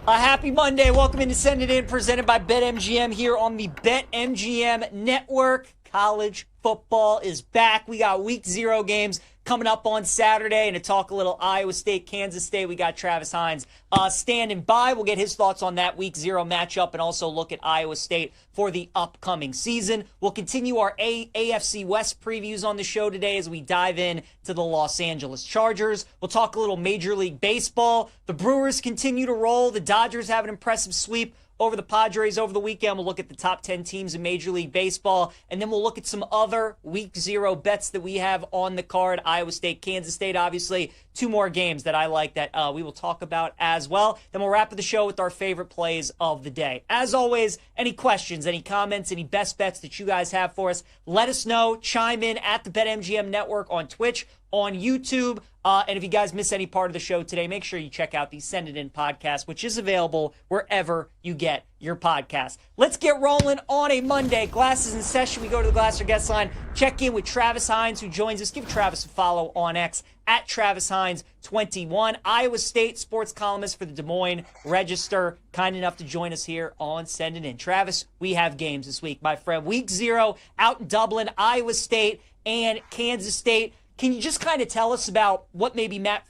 Happy Monday. Welcome into Send It In, presented by BetMGM here on the BetMGM Network. College football is back. We got week 0 games coming up on Saturday. And to talk a little Iowa State, Kansas State, we got Travis Hines standing by. We'll get his thoughts on that week 0 matchup and also look at Iowa State for the upcoming season. We'll continue our AFC West previews on the show today as we dive in to the Los Angeles Chargers. We'll talk a little Major League Baseball. The Brewers continue to roll. The Dodgers have an impressive sweep over the Padres over the weekend. We'll look at the top 10 teams in Major League Baseball, and then we'll look at some other week 0 bets that we have on the card. Iowa State, Kansas State, obviously 2 more games that I like that we will talk about as well. Then we'll wrap up the show with our favorite plays of the day. As always, any questions, any comments, any best bets that you guys have for us, let us know. Chime in at the BetMGM Network on Twitch, on YouTube. And if you guys miss any part of the show today, make sure you check out the Send It In podcast, which is available wherever you get your podcast. Let's get rolling on a Monday. Glasses in session. We go to the Glasser guest line, check in with Travis Hines, who joins us. Give Travis a follow on X at Travis Hines 21. Iowa State sports columnist for the Des Moines Register, kind enough to join us here on Send It In. Travis, we have games this week, my friend. Week 0 out in Dublin, Iowa State and Kansas State. Can you just kind of tell us about what maybe Matt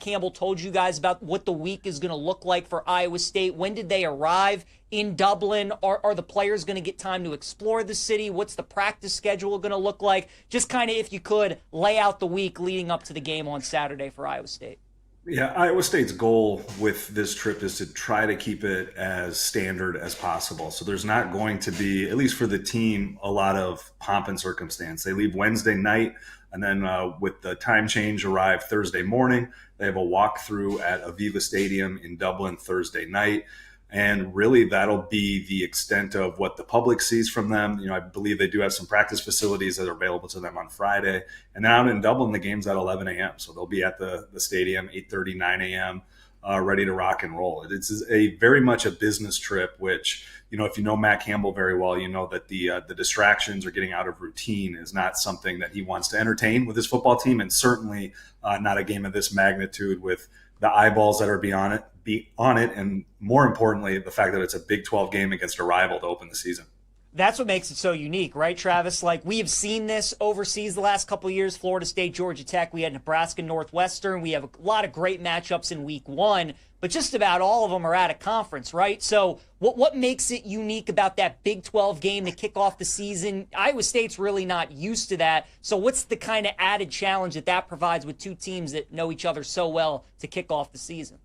Campbell told you guys about what the week is going to look like for Iowa State? When did they arrive in Dublin? Are the players going to get time to explore the city? What's the practice schedule going to look like? Just kind of, if you could, lay out the week leading up to the game on Saturday for Iowa State. Yeah, Iowa State's goal with this trip is to try to keep it as standard as possible. So there's not going to be, at least for the team, a lot of pomp and circumstance. They leave Wednesday night, and then with the time change, arrive Thursday morning. They have a walkthrough at Aviva Stadium in Dublin Thursday night. And really, that'll be the extent of what the public sees from them. I believe they do have some practice facilities that are available to them on Friday. And then out in Dublin, the game's at 11 a.m. So they'll be at the stadium 8:30, 9 a.m., ready to rock and roll. It's a very much a business trip, which, if you know Matt Campbell very well, you know that the distractions or getting out of routine is not something that he wants to entertain with his football team, and certainly not a game of this magnitude with the eyeballs that are be on it, and more importantly, the fact that it's a Big 12 game against a rival to open the season. That's what makes it so unique, right, Travis? Like, we have seen this overseas the last couple of years. Florida State, Georgia Tech. We had Nebraska, Northwestern. We have a lot of great matchups in week 1, but just about all of them are out of conference, right? So what makes it unique about that Big 12 game to kick off the season? Iowa State's really not used to that. So what's the kind of added challenge that provides with 2 teams that know each other so well to kick off the season?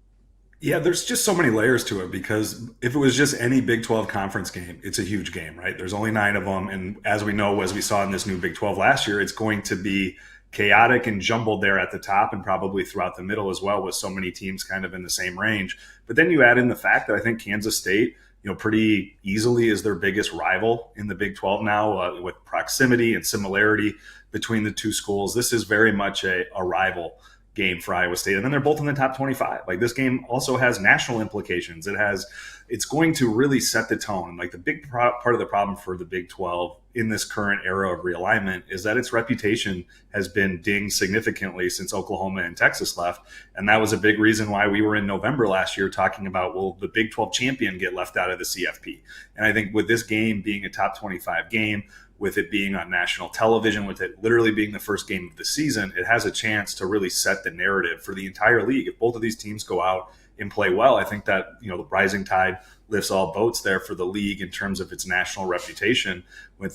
Yeah, there's just so many layers to it, because if it was just any Big 12 conference game, it's a huge game, right? There's only 9 of them. And as we know, as we saw in this new Big 12 last year, it's going to be chaotic and jumbled there at the top and probably throughout the middle as well, with so many teams kind of in the same range. But then you add in the fact that I think Kansas State, pretty easily is their biggest rival in the Big 12 now, with proximity and similarity between the 2 schools. This is very much a rival game for Iowa State. And then they're both in the top 25. Like, this game also has national implications. It has it's going to really set the tone. Like the big part of the problem for the Big 12 in this current era of realignment is that its reputation has been dinged significantly since Oklahoma and Texas left. And that was a big reason why we were in November last year talking about, will the Big 12 champion get left out of the CFP? And I think with this game being a top 25 game, with it being on national television, with it literally being the first game of the season, it has a chance to really set the narrative for the entire league. If both of these teams go out and play well, I think that, the rising tide lifts all boats there for the league in terms of its national reputation.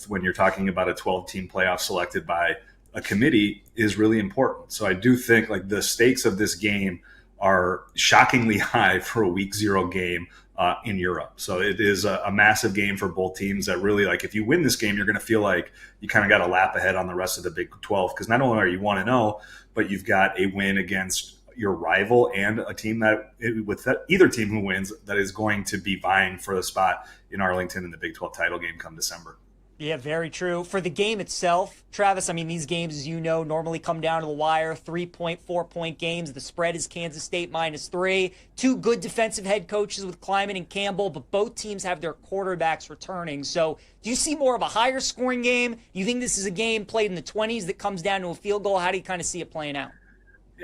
When you're talking about a 12-team playoff selected by a committee is really important. So I do think like the stakes of this game are shockingly high for a week 0 game in Europe. So it is a massive game for both teams that really, like, if you win this game, you're going to feel like you kind of got a lap ahead on the rest of the Big 12, because not only are you 1-0, but you've got a win against your rival and a team that, with either team who wins, that is going to be vying for the spot in Arlington in the Big 12 title game come December. Yeah, very true. For the game itself, Travis, I mean, these games, as you know, normally come down to the wire, 3-point, 4-point games. The spread is Kansas State -3. Two good defensive head coaches with Kleiman and Campbell, but both teams have their quarterbacks returning. So do you see more of a higher scoring game? Do you think this is a game played in the 20s that comes down to a field goal? How do you kind of see it playing out?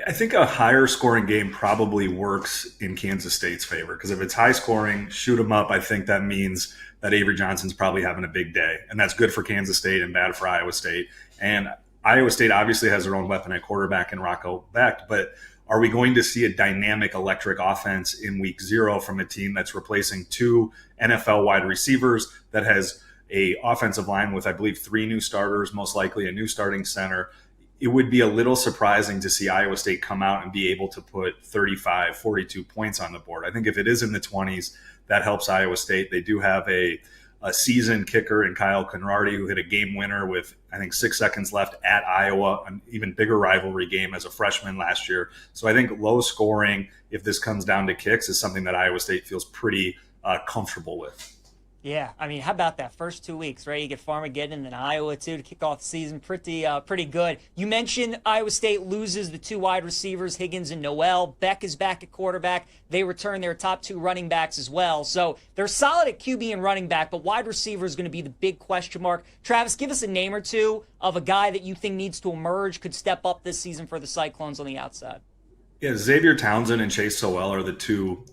I think a higher scoring game probably works in Kansas State's favor, because if it's high scoring, shoot 'em up, I think that means that Avery Johnson's probably having a big day. And that's good for Kansas State and bad for Iowa State. And Iowa State obviously has their own weapon at quarterback in Rocco Becht, but are we going to see a dynamic electric offense in week 0 from a team that's replacing 2 NFL wide receivers, that has a offensive line with, I believe, 3 new starters, most likely a new starting center? It would be a little surprising to see Iowa State come out and be able to put 35, 42 points on the board. I think if it is in the 20s, that helps Iowa State. They do have a seasoned kicker in Kyle Conradi, who hit a game winner with, I think, 6 seconds left at Iowa, an even bigger rivalry game as a freshman last year. So I think low scoring, if this comes down to kicks, is something that Iowa State feels pretty comfortable with. Yeah, I mean, how about that first 2 weeks, right? You get Farmageddon and then Iowa, too, to kick off the season. Pretty good. You mentioned Iowa State loses the 2 wide receivers, Higgins and Noel. Beck is back at quarterback. They return their top 2 running backs as well. So they're solid at QB and running back, but wide receiver is going to be the big question mark. Travis, give us a name or two of a guy that you think needs to emerge, could step up this season for the Cyclones on the outside. Yeah, Xavier Townsend and Chase Sowell are the 2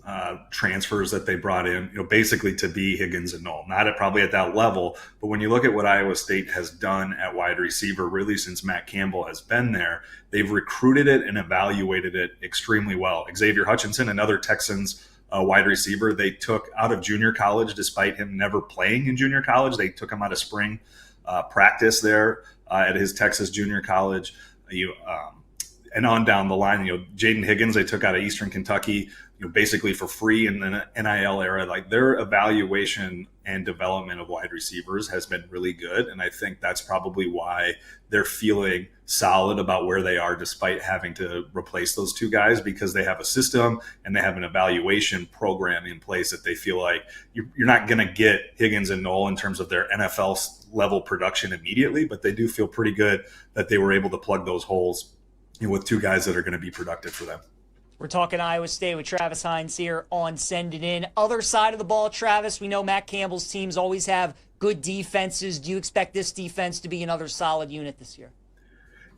transfers that they brought in, basically to be Higgins and Noel. Not probably at that level, but when you look at what Iowa State has done at wide receiver, really since Matt Campbell has been there, they've recruited it and evaluated it extremely well. Xavier Hutchinson, another Texans wide receiver, they took out of junior college, despite him never playing in junior college. They took him out of spring practice there at his Texas junior college. And on down the line, Jaden Higgins, they took out of Eastern Kentucky, basically for free in the NIL era. Like, their evaluation and development of wide receivers has been really good. And I think that's probably why they're feeling solid about where they are, despite having to replace those 2 guys, because they have a system and they have an evaluation program in place that they feel like you're not going to get Higgins and Noel in terms of their NFL level production immediately, but they do feel pretty good that they were able to plug those holes with 2 guys that are going to be productive for them. We're talking Iowa State with Travis Hines here on Send It In. Other side of the ball, Travis, we know Matt Campbell's teams always have good defenses. Do you expect this defense to be another solid unit this year?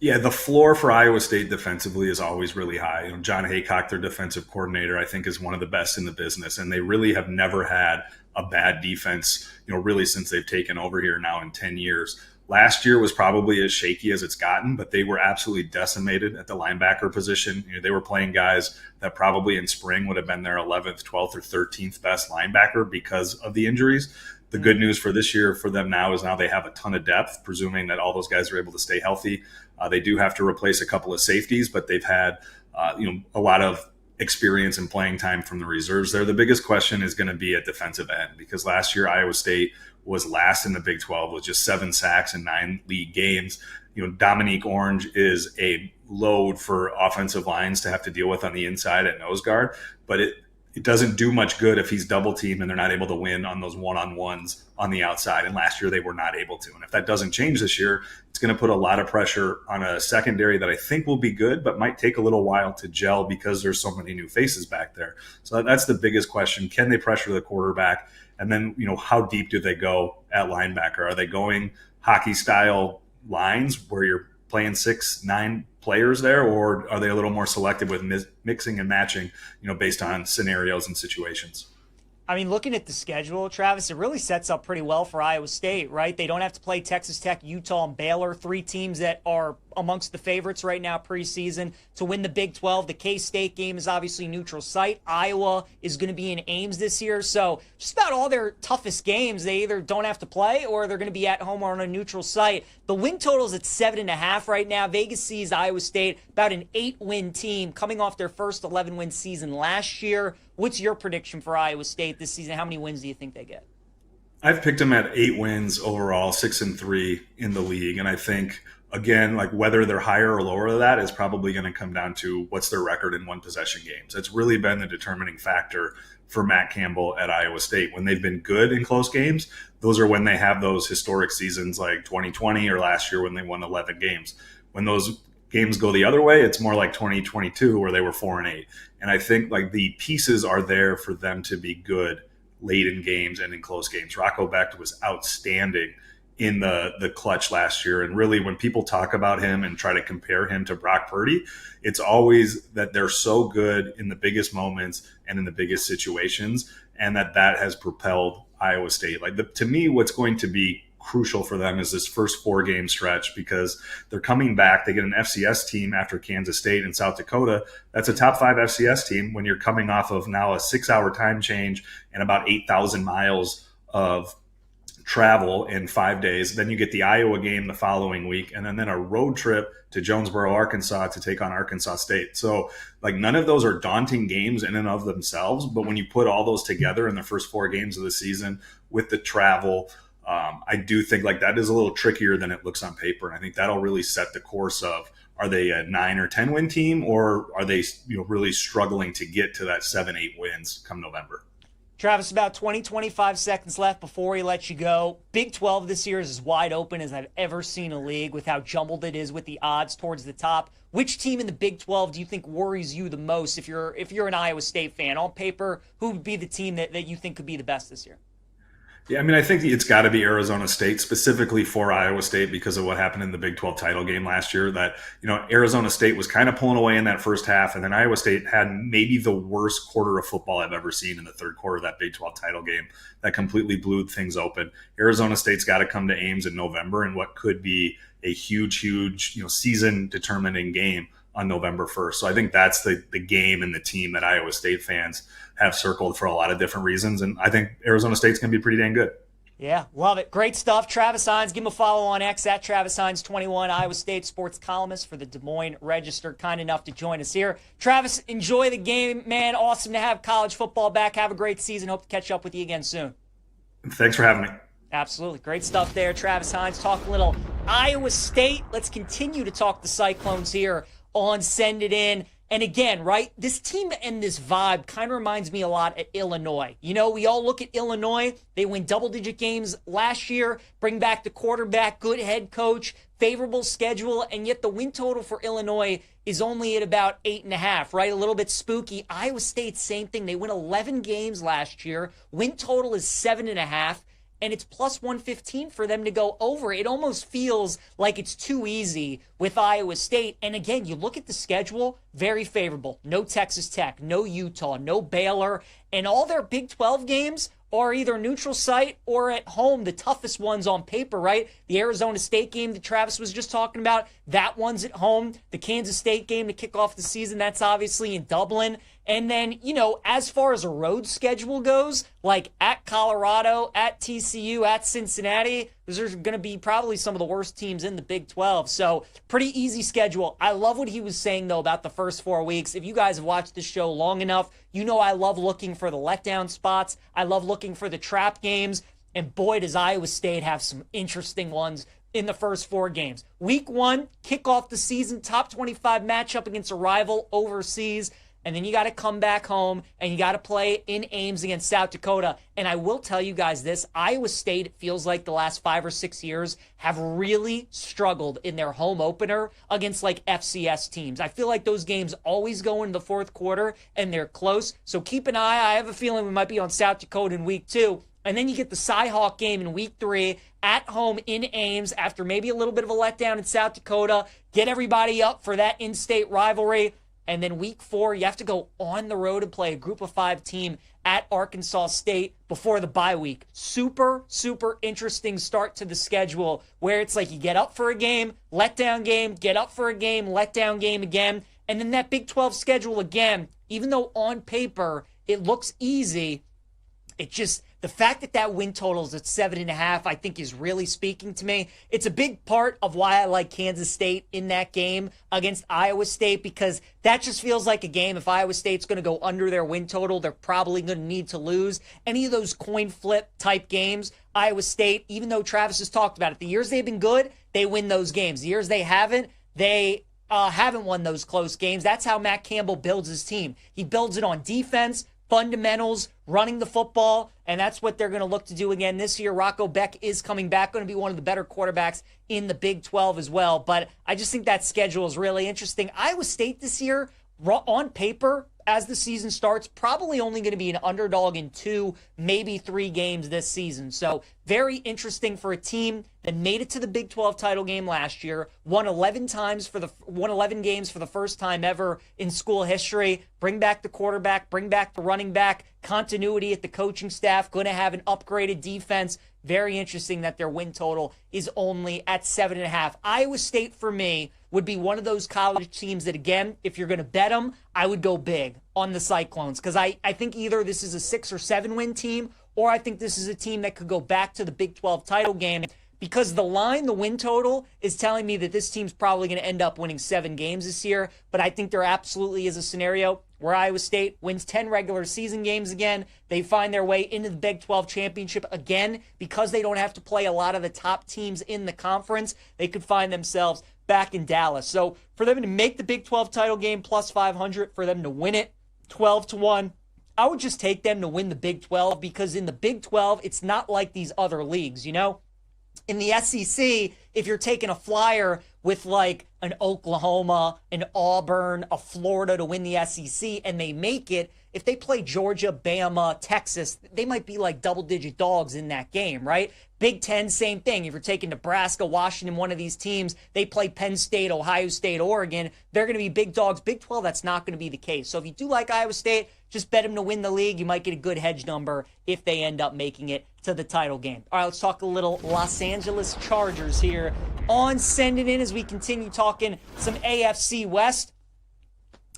Yeah, the floor for Iowa State defensively is always really high. John Haycock, their defensive coordinator, I think is one of the best in the business, and they really have never had a bad defense, really since they've taken over here now in 10 years. Last year was probably as shaky as it's gotten, but they were absolutely decimated at the linebacker position. They were playing guys that probably in spring would have been their 11th, 12th, or 13th best linebacker because of the injuries. The good news for this year for them now is now they have a ton of depth, presuming that all those guys are able to stay healthy. They do have to replace a couple of safeties, but they've had a lot of experience and playing time from the reserves there. The biggest question is going to be at defensive end, because last year Iowa State was last in the Big 12 with just 7 sacks in 9 league games. Dominique Orange is a load for offensive lines to have to deal with on the inside at nose guard, but it doesn't do much good if he's double teamed and they're not able to win on those one-on-ones on the outside. And last year they were not able to. And if that doesn't change this year, it's going to put a lot of pressure on a secondary that I think will be good, but might take a little while to gel because there's so many new faces back there. So that's the biggest question. Can they pressure the quarterback? And then, how deep do they go at linebacker? Are they going hockey style lines where you're playing 6-9 players there, or are they a little more selective with mixing and matching, based on scenarios and situations? I mean, looking at the schedule, Travis, it really sets up pretty well for Iowa State, right? They don't have to play Texas Tech, Utah, and Baylor, 3 teams that are amongst the favorites right now preseason to win the Big 12. The K-State game is obviously neutral site. Iowa is going to be in Ames this year. So just about all their toughest games, they either don't have to play or they're going to be at home or on a neutral site. The win total is at 7.5 right now. Vegas sees Iowa State about an 8-win team coming off their first 11-win season last year. What's your prediction for Iowa State this season? How many wins do you think they get? I've picked them at 8 wins overall, 6-3 in the league. And I think, again, like whether they're higher or lower than that is probably going to come down to what's their record in one possession games. It's really been the determining factor for Matt Campbell at Iowa State. When they've been good in close games, those are when they have those historic seasons like 2020 or last year when they won 11 games. When those games go the other way, it's more like 2022 where they were 4-8. And I think like the pieces are there for them to be good late in games and in close games. Rocco Becht was outstanding in the clutch last year. And really, when people talk about him and try to compare him to Brock Purdy, it's always that they're so good in the biggest moments and in the biggest situations, and that has propelled Iowa State. To me, what's going to be crucial for them is this first 4-game stretch, because they're coming back. They get an FCS team after Kansas State and South Dakota. That's a top 5 FCS team when you're coming off of now a 6-hour time change and about 8,000 miles of travel in 5 days. Then you get the Iowa game the following week, and then a road trip to Jonesboro, Arkansas to take on Arkansas State. So none of those are daunting games in and of themselves, but when you put all those together in the first 4 games of the season with the travel, I do think that is a little trickier than it looks on paper. And I think that'll really set the course of, are they a 9 or 10 win team, or are they really struggling to get to that 7-8 wins come November? Travis, about 20-25 seconds left before we let you go. Big 12 this year is as wide open as I've ever seen a league with how jumbled it is with the odds towards the top. Which team in the Big 12 do you think worries you the most if you're an Iowa State fan? On paper, who would be the team that you think could be the best this year? Yeah, I mean, I think it's got to be Arizona State, specifically for Iowa State because of what happened in the Big 12 title game last year. That, Arizona State was kind of pulling away in that first half, and then Iowa State had maybe the worst quarter of football I've ever seen in the third quarter of that Big 12 title game that completely blew things open. Arizona State's got to come to Ames in November in what could be a huge, season-determining game on November 1st. So I think that's the game and the team that Iowa State fans have circled for a lot of different reasons. And I think Arizona State's going to be pretty dang good. Yeah, love it. Great stuff. Travis Hines, give him a follow on X at Travis Hines21, Iowa State sports columnist for the Des Moines Register. Kind enough to join us here. Travis, enjoy the game, man. Awesome to have college football back. Have a great season. Hope to catch up with you again soon. Thanks for having me. Absolutely. Great stuff there. Travis Hines, talk a little Iowa State. Let's continue to talk the Cyclones here on Send It In. And again, right, this team and this vibe kind of reminds me a lot of Illinois. We all look at Illinois. They win double-digit games last year, bring back the quarterback, good head coach, favorable schedule, and yet the win total for Illinois is only at about 8.5, right? A little bit spooky. Iowa State, same thing. They win 11 games last year. Win total is 7.5. And it's plus 115 for them to go over. It almost feels like it's too easy with Iowa State. And again, you look at the schedule, very favorable. No Texas Tech, no Utah, no Baylor. And all their Big 12 games are either neutral site or at home, the toughest ones on paper, right? The Arizona State game that Travis was just talking about, that one's at home. The Kansas State game to kick off the season, that's obviously in Dublin. And then, as far as a road schedule goes, like at Colorado, at TCU, at Cincinnati, those are going to be probably some of the worst teams in the Big 12. So pretty easy schedule. I love what he was saying, though, about the first 4 weeks. If you guys have watched this show long enough, I love looking for the letdown spots. I love looking for the trap games. And boy, does Iowa State have some interesting ones in the first 4 games. Week 1, kick off the season, top 25 matchup against a rival overseas. and then you got to come back home, and you got to play in Ames against South Dakota. And I will tell you guys this, Iowa State, it feels like the last 5 or 6 years, have really struggled in their home opener against like FCS teams. I feel like those games always go into the fourth quarter, and they're close. So keep an eye. I have a feeling we might be on South Dakota in week 2. And then you get the Cy-Hawk game in week 3 at home in Ames after maybe a little bit of a letdown in South Dakota. Get everybody up for that in-state rivalry. And then week 4, you have to go on the road and play a group of 5 team at Arkansas State before the bye week. Super, super interesting start to the schedule where it's like you get up for a game, letdown game, get up for a game, letdown game again. And then that Big 12 schedule again, even though on paper it looks easy, it just, the fact that that win total is at 7.5, I think is really speaking to me. It's a big part of why I like Kansas State in that game against Iowa State, because that just feels like a game. If Iowa State's going to go under their win total, they're probably going to need to lose. Any of those coin flip type games, Iowa State, even though Travis has talked about it, the years they've been good, they win those games. The years they haven't won those close games. That's how Matt Campbell builds his team. He builds it on defense, fundamentals, running the football, and that's what they're going to look to do again this year. Rocco Beck is coming back, going to be one of the better quarterbacks in the Big 12 as well, but I just think that schedule is really interesting. Iowa State this year, on paper, as the season starts, probably only going to be an underdog in 2, maybe 3 games this season. So very interesting for a team that made it to the Big 12 title game last year, won 11 games for the first time ever in school history. Bring back the quarterback, bring back the running back, continuity at the coaching staff, going to have an upgraded defense. Very interesting that their win total is only at 7.5. Iowa State, for me, would be one of those college teams that, again, if you're going to bet them, I would go big on the Cyclones, because I think either this is a 6 or 7 win team, or I think this is a team that could go back to the Big 12 title game, because the line, the win total, is telling me that this team's probably going to end up winning 7 games this year. But I think there absolutely is a scenario where Iowa State wins 10 regular season games again. They find their way into the Big 12 championship again, because they don't have to play a lot of the top teams in the conference. They could find themselves back in Dallas. So for them to make the Big 12 title game plus 500, for them to win it 12-1, I would just take them to win the Big 12, because in the Big 12, it's not like these other leagues, you know? In the SEC, if you're taking a flyer with like an Oklahoma, an Auburn, a Florida to win the SEC, and they make it, if they play Georgia, Bama, Texas, they might be like double-digit dogs in that game, right? Big Ten, same thing. If you're taking Nebraska, Washington, one of these teams, they play Penn State, Ohio State, Oregon, they're going to be big dogs. Big 12, that's not going to be the case. So if you do like Iowa State, just bet them to win the league. You might get a good hedge number if they end up making it to the title game. All right, let's talk a little Los Angeles Chargers here on Send It In as we continue talking some AFC West.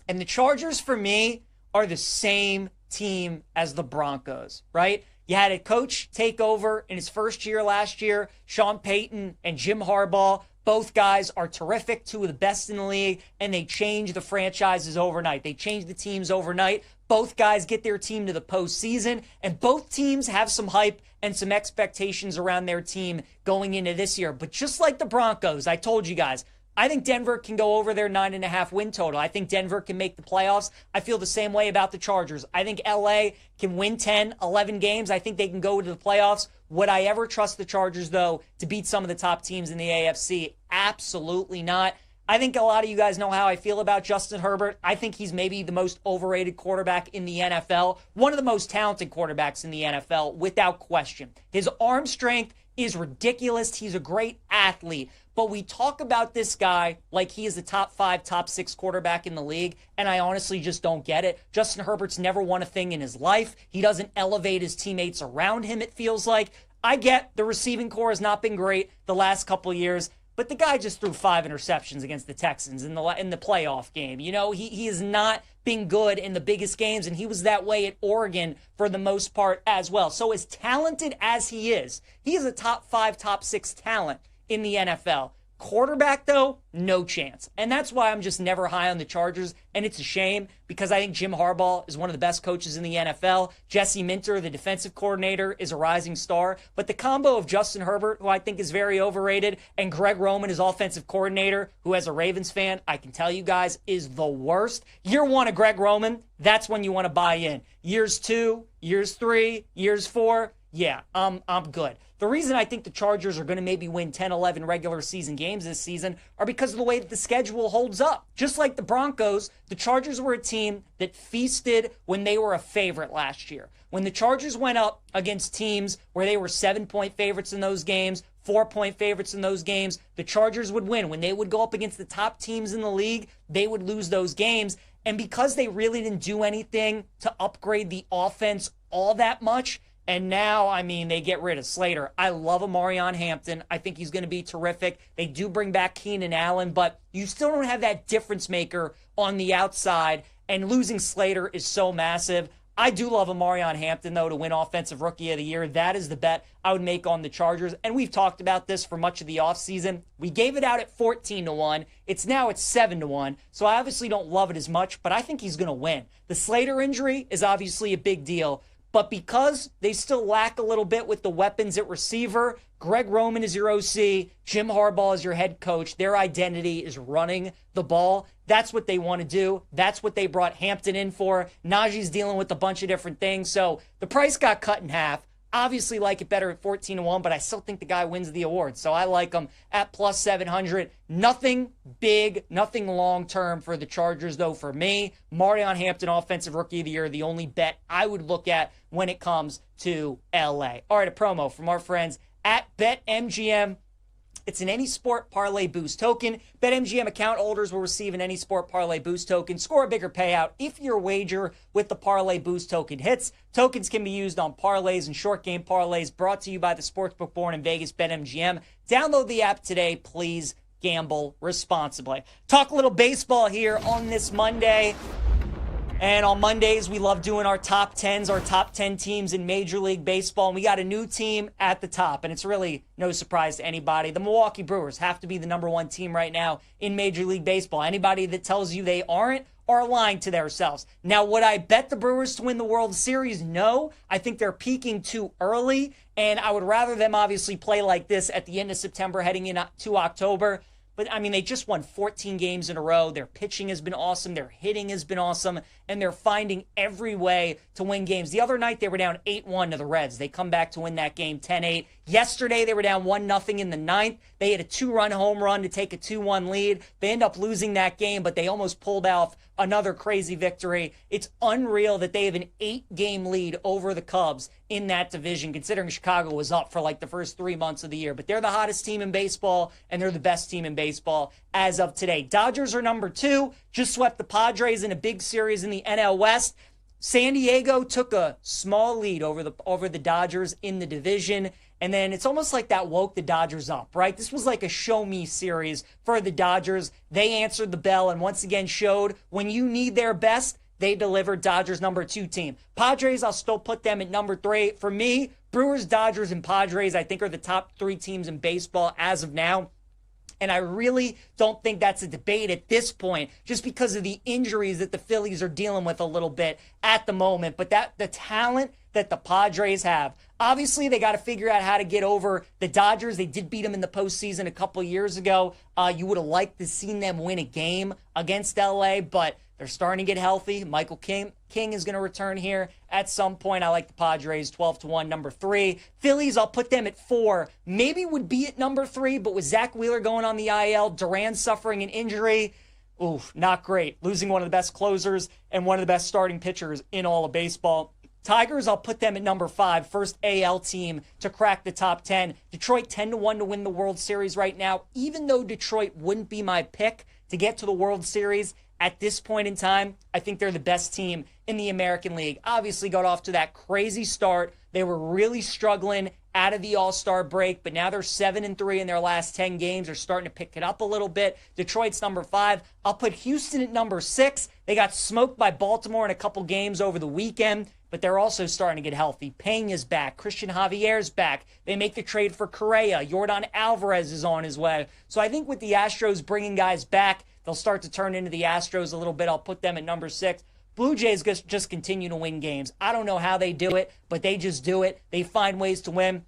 And the Chargers, for me, are the same team as the Broncos, right? You had a coach take over in his first year last year, Sean Payton and Jim Harbaugh. Both guys are terrific, 2 of the best in the league, and they change the franchises overnight. They change the teams overnight. Both guys get their team to the postseason, and both teams have some hype and some expectations around their team going into this year. But just like the Broncos, I told you guys, I think Denver can go over their 9.5 win total. I think Denver can make the playoffs. I feel the same way about the Chargers. I think LA can win 10, 11 games. I think they can go to the playoffs. Would I ever trust the Chargers, though, to beat some of the top teams in the AFC? Absolutely not. I think a lot of you guys know how I feel about Justin Herbert. I think he's maybe the most overrated quarterback in the NFL. One of the most talented quarterbacks in the NFL, without question. His arm strength is ridiculous. He's a great athlete. But we talk about this guy like he is the top 5, top 6 quarterback in the league, and I honestly just don't get it. Justin Herbert's never won a thing in his life. He doesn't elevate his teammates around him, it feels like. I get the receiving core has not been great the last couple of years, but the guy just threw 5 interceptions against the Texans in the playoff game. You know, he has not been good in the biggest games, and he was that way at Oregon for the most part as well. So as talented as he is a top 5, top 6 talent in the NFL. Quarterback, though, no chance. And that's why I'm just never high on the Chargers. And it's a shame because I think Jim Harbaugh is one of the best coaches in the NFL. Jesse Minter, the defensive coordinator, is a rising star. But the combo of Justin Herbert, who I think is very overrated, and Greg Roman, his offensive coordinator, who as a Ravens fan, I can tell you guys, is the worst. Year 1 of Greg Roman, that's when you want to buy in. Years 2, years 3, years 4, yeah, I'm good. The reason I think the Chargers are going to maybe win 10, 11 regular season games this season are because of the way that the schedule holds up. Just like the Broncos, the Chargers were a team that feasted when they were a favorite last year. When the Chargers went up against teams where they were 7-point favorites in those games, 4-point favorites in those games, the Chargers would win. When they would go up against the top teams in the league, they would lose those games. And because they really didn't do anything to upgrade the offense all that much, and now, I mean, they get rid of Slater. I love Amarion Hampton. I think he's going to be terrific. They do bring back Keenan Allen, but you still don't have that difference maker on the outside, and losing Slater is so massive. I do love Amarion Hampton, though, to win Offensive Rookie of the Year. That is the bet I would make on the Chargers, and we've talked about this for much of the offseason. We gave it out at 14-1. It's now at 7-1, so I obviously don't love it as much, but I think he's going to win. The Slater injury is obviously a big deal. But because they still lack a little bit with the weapons at receiver, Greg Roman is your OC, Jim Harbaugh is your head coach. Their identity is running the ball. That's what they want to do. That's what they brought Hampton in for. Najee's dealing with a bunch of different things. So the price got cut in half. Obviously like it better at 14-1, but I still think the guy wins the award. So I like him at plus 700. Nothing big, nothing long-term for the Chargers, though, for me. Amarion Hampton, Offensive Rookie of the Year, the only bet I would look at when it comes to LA. All right, a promo from our friends at BetMGM. It's an Any Sport Parlay Boost token. BetMGM account holders will receive an Any Sport Parlay Boost token. Score a bigger payout if your wager with the Parlay Boost token hits. Tokens can be used on parlays and short game parlays. Brought to you by the sportsbook born in Vegas, BetMGM. Download the app today. Please gamble responsibly. Talk a little baseball here on this Monday. And on Mondays, we love doing our top 10s, our top 10 teams in Major League Baseball. And we got a new team at the top, and it's really no surprise to anybody. The Milwaukee Brewers have to be the number 1 team right now in Major League Baseball. Anybody that tells you they aren't are lying to themselves. Now, would I bet the Brewers to win the World Series? No. I think they're peaking too early, and I would rather them obviously play like this at the end of September heading into October. But, I mean, they just won 14 games in a row. Their pitching has been awesome. Their hitting has been awesome. And they're finding every way to win games. The other night, they were down 8-1 to the Reds. They come back to win that game 10-8. Yesterday, they were down 1-0 in the ninth. They had a 2-run home run to take a 2-1 lead. They end up losing that game, but they almost pulled off another crazy victory. It's unreal that they have an 8-game lead over the Cubs in that division, considering Chicago was up for like the first 3 months of the year. But they're the hottest team in baseball, and they're the best team in baseball as of today. Dodgers are number 2, just swept the Padres in a big series in the NL West. San Diego took a small lead over the Dodgers in the division. And then it's almost like that woke the Dodgers up, right? This was like a show me series for the Dodgers. They answered the bell and once again showed when you need their best, they delivered. Dodgers number 2 team. Padres, I'll still put them at number 3. For me, Brewers, Dodgers, and Padres, I think are the top 3 teams in baseball as of now. And I really don't think that's a debate at this point, just because of the injuries that the Phillies are dealing with a little bit at the moment. But the talent that the Padres have, obviously they got to figure out how to get over the Dodgers. They did beat them in the postseason a couple years ago. You would have liked to seen them win a game against LA, but they're starting to get healthy. Michael King is going to return here at some point. I like the Padres 12-1, number 3. Phillies, I'll put them at 4. Maybe would be at number 3, but with Zach Wheeler going on the IL, Duran suffering an injury, oof, not great. Losing one of the best closers and one of the best starting pitchers in all of baseball. Tigers, I'll put them at number 5. First AL team to crack the top 10. Detroit 10-1 to win the World Series right now. Even though Detroit wouldn't be my pick to get to the World Series, at this point in time, I think they're the best team in the American League. Obviously got off to that crazy start. They were really struggling out of the All-Star break, but now they're 7-3 in their last 10 games. They're starting to pick it up a little bit. Detroit's number 5. I'll put Houston at number 6. They got smoked by Baltimore in a couple games over the weekend. but they're also starting to get healthy. Peña's back. Christian Javier's back. They make the trade for Correa. Jordan Alvarez is on his way. So I think with the Astros bringing guys back, they'll start to turn into the Astros a little bit. I'll put them at number 6. Blue Jays just continue to win games. I don't know how they do it, but they just do it. They find ways to win.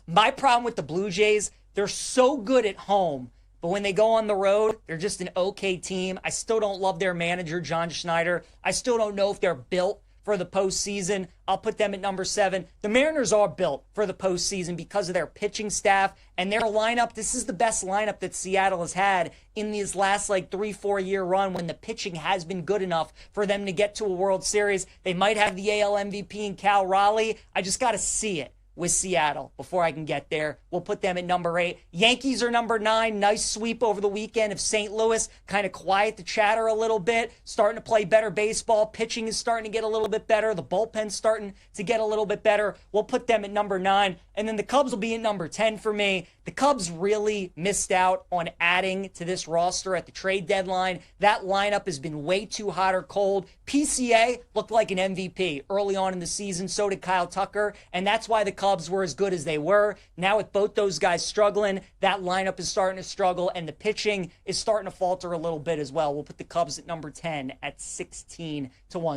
My problem with the Blue Jays, they're so good at home, but when they go on the road, they're just an okay team. I still don't love their manager, John Schneider. I still don't know if they're built for the postseason. I'll put them at number 7. The Mariners are built for the postseason because of their pitching staff and their lineup. This is the best lineup that Seattle has had in these last 3-4 year run when the pitching has been good enough for them to get to a World Series. They might have the AL MVP in Cal Raleigh. I just got to see it with Seattle before I can get there. We'll put them at number 8. Yankees are number 9. Nice sweep over the weekend of St. Louis. Kind of quiet the chatter a little bit. Starting to play better baseball. Pitching is starting to get a little bit better. The bullpen's starting to get a little bit better. We'll put them at number 9. And then the Cubs will be at number 10 for me. The Cubs really missed out on adding to this roster at the trade deadline. That lineup has been way too hot or cold. PCA looked like an MVP early on in the season. So did Kyle Tucker. And that's why the Cubs were as good as they were. Now with both those guys struggling, that lineup is starting to struggle. And the pitching is starting to falter a little bit as well. We'll put the Cubs at number 10 at 16-1.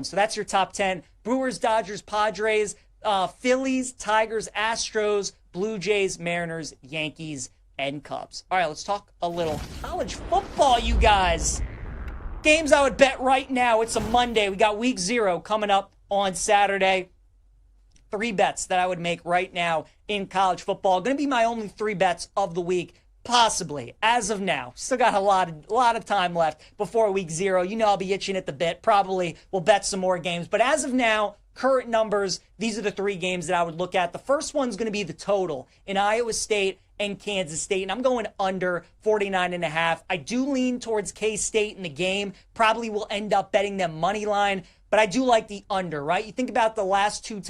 So that's your top 10. Brewers, Dodgers, Padres, Phillies, Tigers, Astros, Blue Jays, Mariners, Yankees, and Cubs. All right, let's talk a little college football, you guys. Games I would bet right now. It's a Monday. We got week 0 coming up on Saturday. 3 bets that I would make right now in college football. Going to be my only 3 bets of the week, possibly, as of now. Still got a lot of time left before week 0. You know I'll be itching at the bit. Probably will bet some more games. But as of now, current numbers, these are the 3 games that I would look at. The first one's going to be the total in Iowa State and Kansas State, and I'm going under 49.5. I do lean towards K-State in the game. Probably will end up betting them money line, but I do like the under, right? You think about the last 2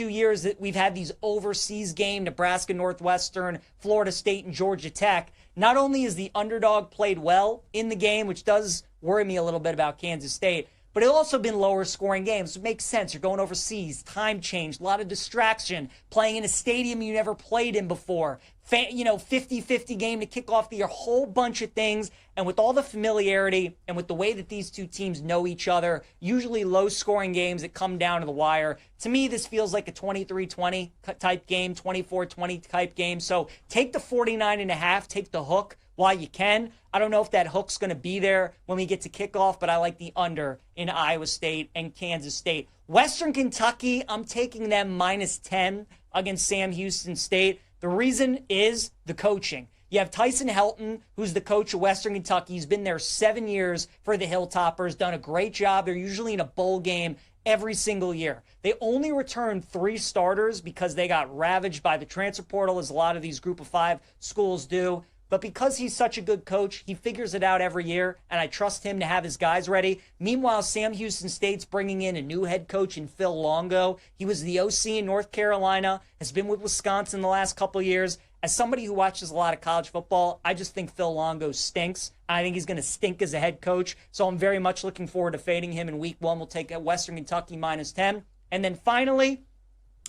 years that we've had these overseas games, Nebraska, Northwestern, Florida State, and Georgia Tech. Not only is the underdog played well in the game, which does worry me a little bit about Kansas State, but it's also been lower scoring games. It makes sense. You're going overseas, time change, a lot of distraction, playing in a stadium you never played in before, 50-50 game to kick off the year, a whole bunch of things. And with all the familiarity and with the way that these 2 teams know each other, usually low scoring games that come down to the wire. To me, this feels like a 23-20 type game, 24-20 type game. So take the 49.5, take the hook while you can. I don't know if that hook's going to be there when we get to kickoff, but I like the under in Iowa State and Kansas State. Western Kentucky, I'm taking them -10 against Sam Houston State. The reason is the coaching. You have Tyson Helton, who's the coach of Western Kentucky. He's been there 7 years for the Hilltoppers, done a great job. They're usually in a bowl game every single year. They only returned 3 starters because they got ravaged by the transfer portal, as a lot of these group of 5 schools do. But because he's such a good coach, he figures it out every year, and I trust him to have his guys ready. Meanwhile, Sam Houston State's bringing in a new head coach in Phil Longo. He was the OC in North Carolina, has been with Wisconsin the last couple of years. As somebody who watches a lot of college football, I just think Phil Longo stinks. I think he's going to stink as a head coach, so I'm very much looking forward to fading him in week 1. We'll take Western Kentucky -10. And then finally,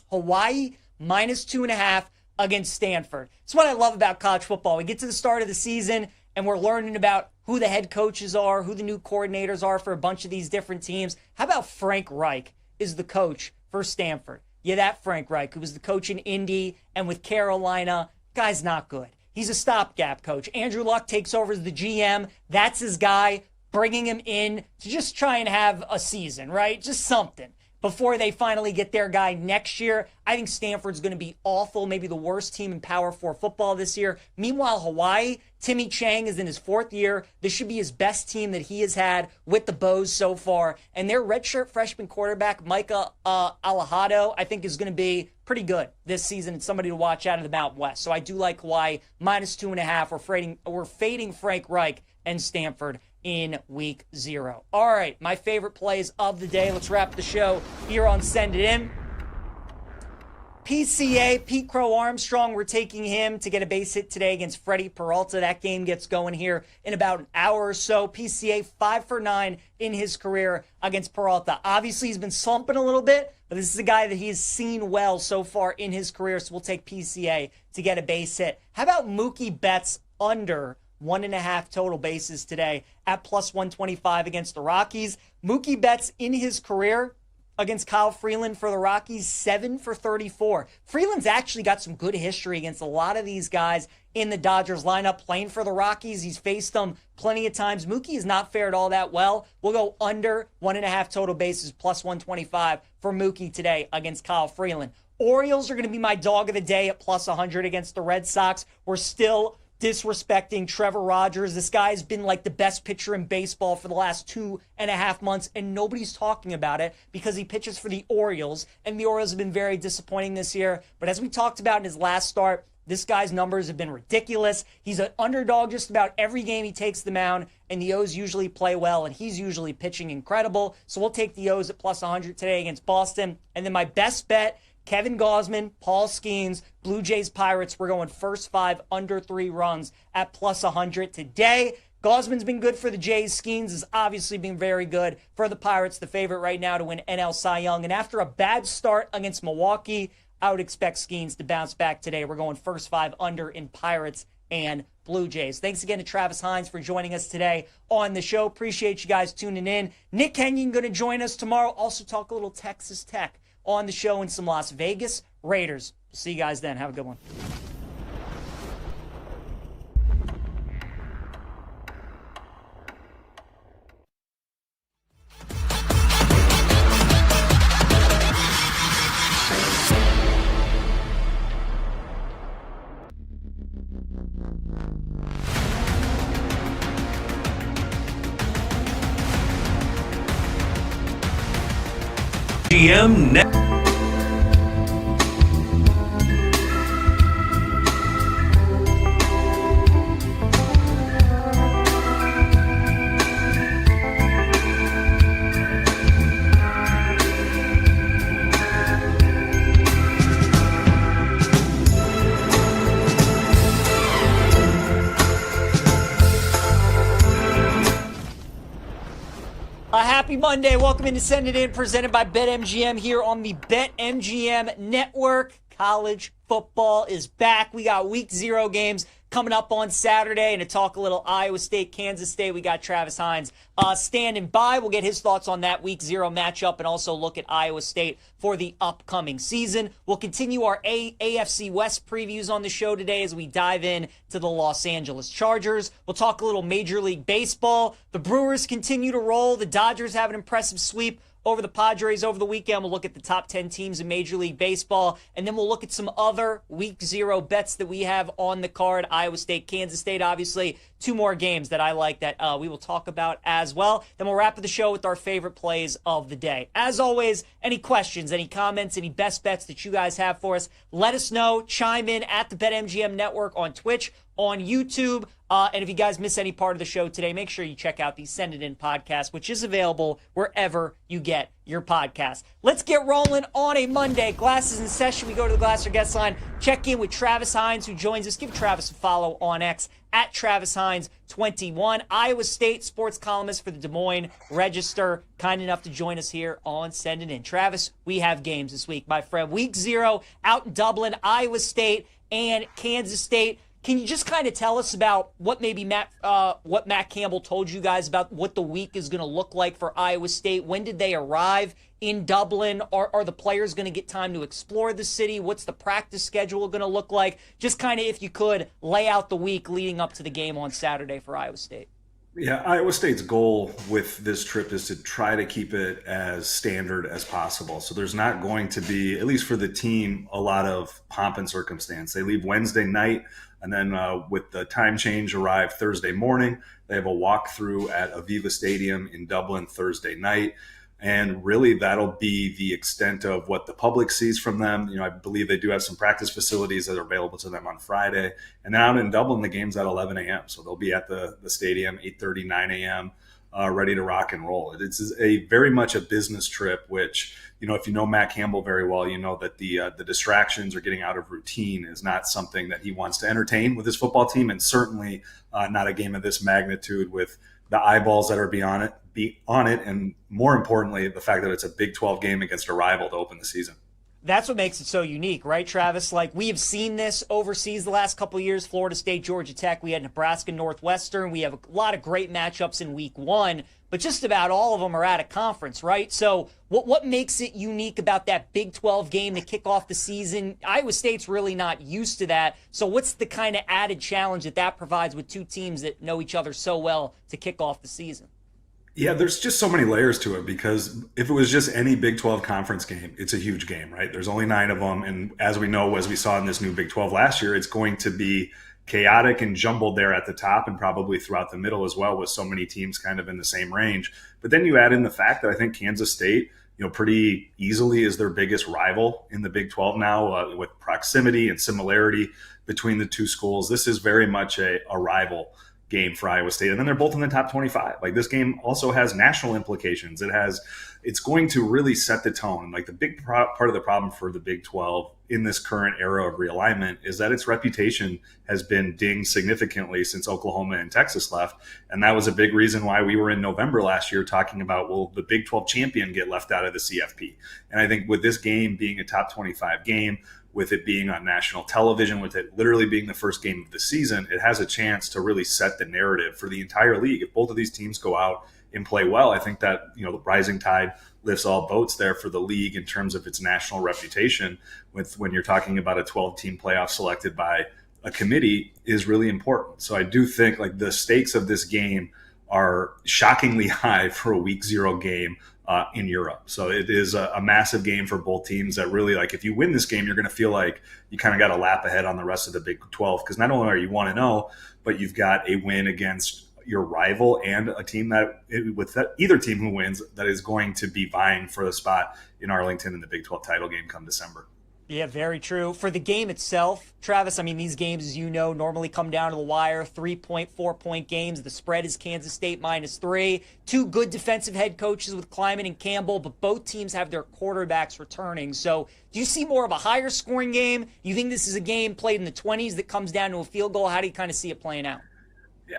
Hawaii -2.5. against Stanford. It's what I love about college football. We get to the start of the season and we're learning about who the head coaches are, who the new coordinators are for a bunch of these different teams. How about Frank Reich is the coach for Stanford? Yeah, that Frank Reich, who was the coach in Indy and with Carolina. Guy's not good. He's a stopgap coach. Andrew Luck takes over as the GM. That's his guy, bringing him in to just try and have a season, right? Just something before they finally get their guy next year. I think Stanford's going to be awful, maybe the worst team in Power 4 football this year. Meanwhile, Hawaii, Timmy Chang is in his 4th year. This should be his best team that he has had with the Bows so far. And their redshirt freshman quarterback, Micah Alahado, I think is going to be pretty good this season. It's somebody to watch out of the Mountain West. So I do like Hawaii -2.5. We're fading Frank Reich and Stanford in week 0. All right, my favorite plays of the day. Let's wrap the show here on Send It In. PCA, Pete Crow Armstrong, we're taking him to get a base hit today against Freddie Peralta. That game gets going here in about an hour or so. PCA 5 for 9 in his career against Peralta. Obviously, he's been slumping a little bit, but this is a guy that he's seen well so far in his career, so we'll take PCA to get a base hit. How about Mookie Betts under 1.5 total bases today at plus 125 against the Rockies? Mookie Betts in his career against Kyle Freeland for the Rockies, 7 for 34. Freeland's actually got some good history against a lot of these guys in the Dodgers lineup playing for the Rockies. He's faced them plenty of times. Mookie has not fared all that well. We'll go under 1.5 total bases, plus 125 for Mookie today against Kyle Freeland. Orioles are going to be my dog of the day at plus 100 against the Red Sox. We're still disrespecting Trevor Rogers. This guy has been like the best pitcher in baseball for the last 2.5 months, and nobody's talking about it because he pitches for the Orioles, and the Orioles have been very disappointing this year. But as we talked about in his last start, this guy's numbers have been ridiculous. He's an underdog just about every game he takes the mound, and the O's usually play well, and he's usually pitching incredible. So we'll take the O's at plus 100 today against Boston. And then my best bet, Kevin Gausman, Paul Skeens, Blue Jays Pirates. We're going first 5 under 3 runs at plus 100 today. Gausman's been good for the Jays. Skeens has obviously been very good for the Pirates, the favorite right now to win NL Cy Young. And after a bad start against Milwaukee, I would expect Skeens to bounce back today. We're going first 5 under in Pirates and Blue Jays. Thanks again to Travis Hines for joining us today on the show. Appreciate you guys tuning in. Nick Kenyon going to join us tomorrow. Also talk a little Texas Tech on the show and some Las Vegas Raiders. See you guys then. Have a good one. GM Net. Happy Monday. Welcome into Send It In, presented by BetMGM here on the BetMGM Network. College football is back. We got week 0 games coming up on Saturday. And to talk a little Iowa State, Kansas State, we got Travis Hines standing by. We'll get his thoughts on that week 0 matchup and also look at Iowa State for the upcoming season. We'll continue our AFC West previews on the show today as we dive in to the Los Angeles Chargers. We'll talk a little Major League Baseball. The Brewers continue to roll. The Dodgers have an impressive sweep over the Padres over the weekend. We'll look at the top 10 teams in Major League Baseball, and then we'll look at some other week 0 bets that we have on the card. Iowa State, Kansas State, obviously 2 more games that I like that we will talk about as well. Then we'll wrap up the show with our favorite plays of the day. As always, any questions, any comments, any best bets that you guys have for us, let us know. Chime in at the BetMGM Network on Twitch, on YouTube. And if you guys miss any part of the show today, make sure you check out the Send It In podcast, which is available wherever you get your podcast. Let's get rolling on a Monday. Glasses in session. We go to the Glasser guest line, check in with Travis Hines, who joins us. Give Travis a follow on X at Travis Hines 21. Iowa State sports columnist for the Des Moines Register, kind enough to join us here on Send It In. Travis, we have games this week, my friend. Week 0 out in Dublin, Iowa State and Kansas State. Can you just kind of tell us about what maybe Matt Campbell told you guys about what the week is going to look like for Iowa State? When did they arrive in Dublin? Are the players going to get time to explore the city? What's the practice schedule going to look like? Just kind of, if you could, lay out the week leading up to the game on Saturday for Iowa State. Yeah, Iowa State's goal with this trip is to try to keep it as standard as possible. So there's not going to be, at least for the team, a lot of pomp and circumstance. They leave Wednesday night, and then with the time change, arrive Thursday morning. They have a walkthrough at Aviva Stadium in Dublin Thursday night. And really, that'll be the extent of what the public sees from them. You know, I believe they do have some practice facilities that are available to them on Friday. And then out in Dublin, the game's at 11 a.m. So they'll be at the stadium, 8:30, 9 a.m. ready to rock and roll. It's a very much a business trip, which, if you know Matt Campbell very well, you know that the distractions or getting out of routine is not something that he wants to entertain with his football team, and certainly not a game of this magnitude with the eyeballs that are be on it, and more importantly, the fact that it's a Big 12 game against a rival to open the season. That's what makes it so unique, right, Travis? Like, we have seen this overseas the last couple of years. Florida State, Georgia Tech. We had Nebraska, Northwestern. We have a lot of great matchups in week 1, but just about all of them are out of conference, right? So what makes it unique about that Big 12 game to kick off the season? Iowa State's really not used to that. So what's the kind of added challenge that provides with two teams that know each other so well to kick off the season? Yeah, there's just so many layers to it, because if it was just any Big 12 conference game, it's a huge game, right? There's only 9 of them. And as we know, as we saw in this new Big 12 last year, it's going to be chaotic and jumbled there at the top and probably throughout the middle as well, with so many teams kind of in the same range. But then you add in the fact that I think Kansas State, pretty easily is their biggest rival in the Big 12 now, with proximity and similarity between the two schools. This is very much a rival game for Iowa State. And then they're both in the top 25. Like, this game also has national implications. It's going to really set the tone. Like, the big part of the problem for the Big 12 in this current era of realignment is that its reputation has been dinged significantly since Oklahoma and Texas left. And that was a big reason why we were in November last year talking about, will the Big 12 champion get left out of the CFP? And I think with this game being a top 25 game, with it being on national television, with it literally being the first game of the season, it has a chance to really set the narrative for the entire league. If both of these teams go out and play well, I think that, the rising tide lifts all boats there for the league in terms of its national reputation. When you're talking about a 12-team playoff selected by a committee is really important. So I do think, like, the stakes of this game are shockingly high for a week 0 game in Europe. So it is a massive game for both teams that really, like, if you win this game, you're going to feel like you kind of got a lap ahead on the rest of the Big 12, because not only are you 1-0, but you've got a win against your rival and a team either team who wins that is going to be vying for the spot in Arlington in the Big 12 title game come December. Yeah, very true. For the game itself, Travis, I mean, these games, as you know, normally come down to the wire, 3-point, 4-point games. The spread is Kansas State -3. 2 good defensive head coaches with Kleiman and Campbell, but both teams have their quarterbacks returning. So do you see more of a higher scoring game? Do you think this is a game played in the 20s that comes down to a field goal? How do you kind of see it playing out?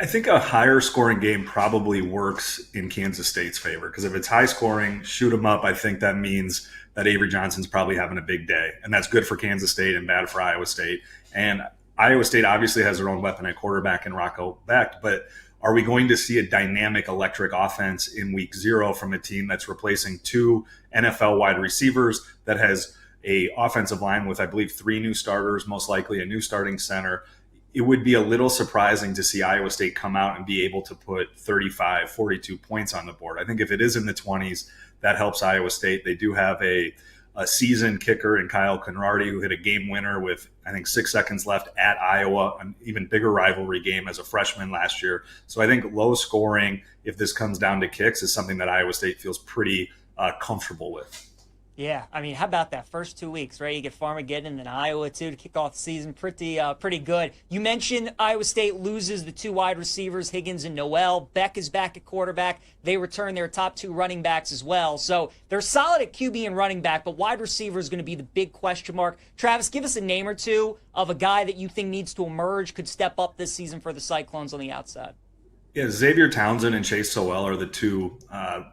I think a higher scoring game probably works in Kansas State's favor, because if it's high scoring, shoot 'em up, I think that means that Avery Johnson's probably having a big day. And that's good for Kansas State and bad for Iowa State. And Iowa State obviously has their own weapon at quarterback in Rocco Becht, but are we going to see a dynamic electric offense in week 0 from a team that's replacing 2 NFL wide receivers, that has a offensive line with, I believe, 3 new starters, most likely a new starting center? It would be a little surprising to see Iowa State come out and be able to put 35, 42 points on the board. I think if it is in the 20s, that helps Iowa State. They do have a seasoned kicker in Kyle Conradi, who hit a game winner with, I think, 6 seconds left at Iowa, an even bigger rivalry game as a freshman last year. So I think low scoring, if this comes down to kicks, is something that Iowa State feels pretty comfortable with. Yeah, I mean, how about that first 2 weeks, right? You get Farmageddon and then Iowa, too, to kick off the season. Pretty good. You mentioned Iowa State loses the 2 wide receivers, Higgins and Noel. Beck is back at quarterback. They return their top 2 running backs as well. So they're solid at QB and running back, but wide receiver is going to be the big question mark. Travis, give us a name or two of a guy that you think needs to emerge, could step up this season for the Cyclones on the outside. Yeah, Xavier Townsend and Chase Sowell are the 2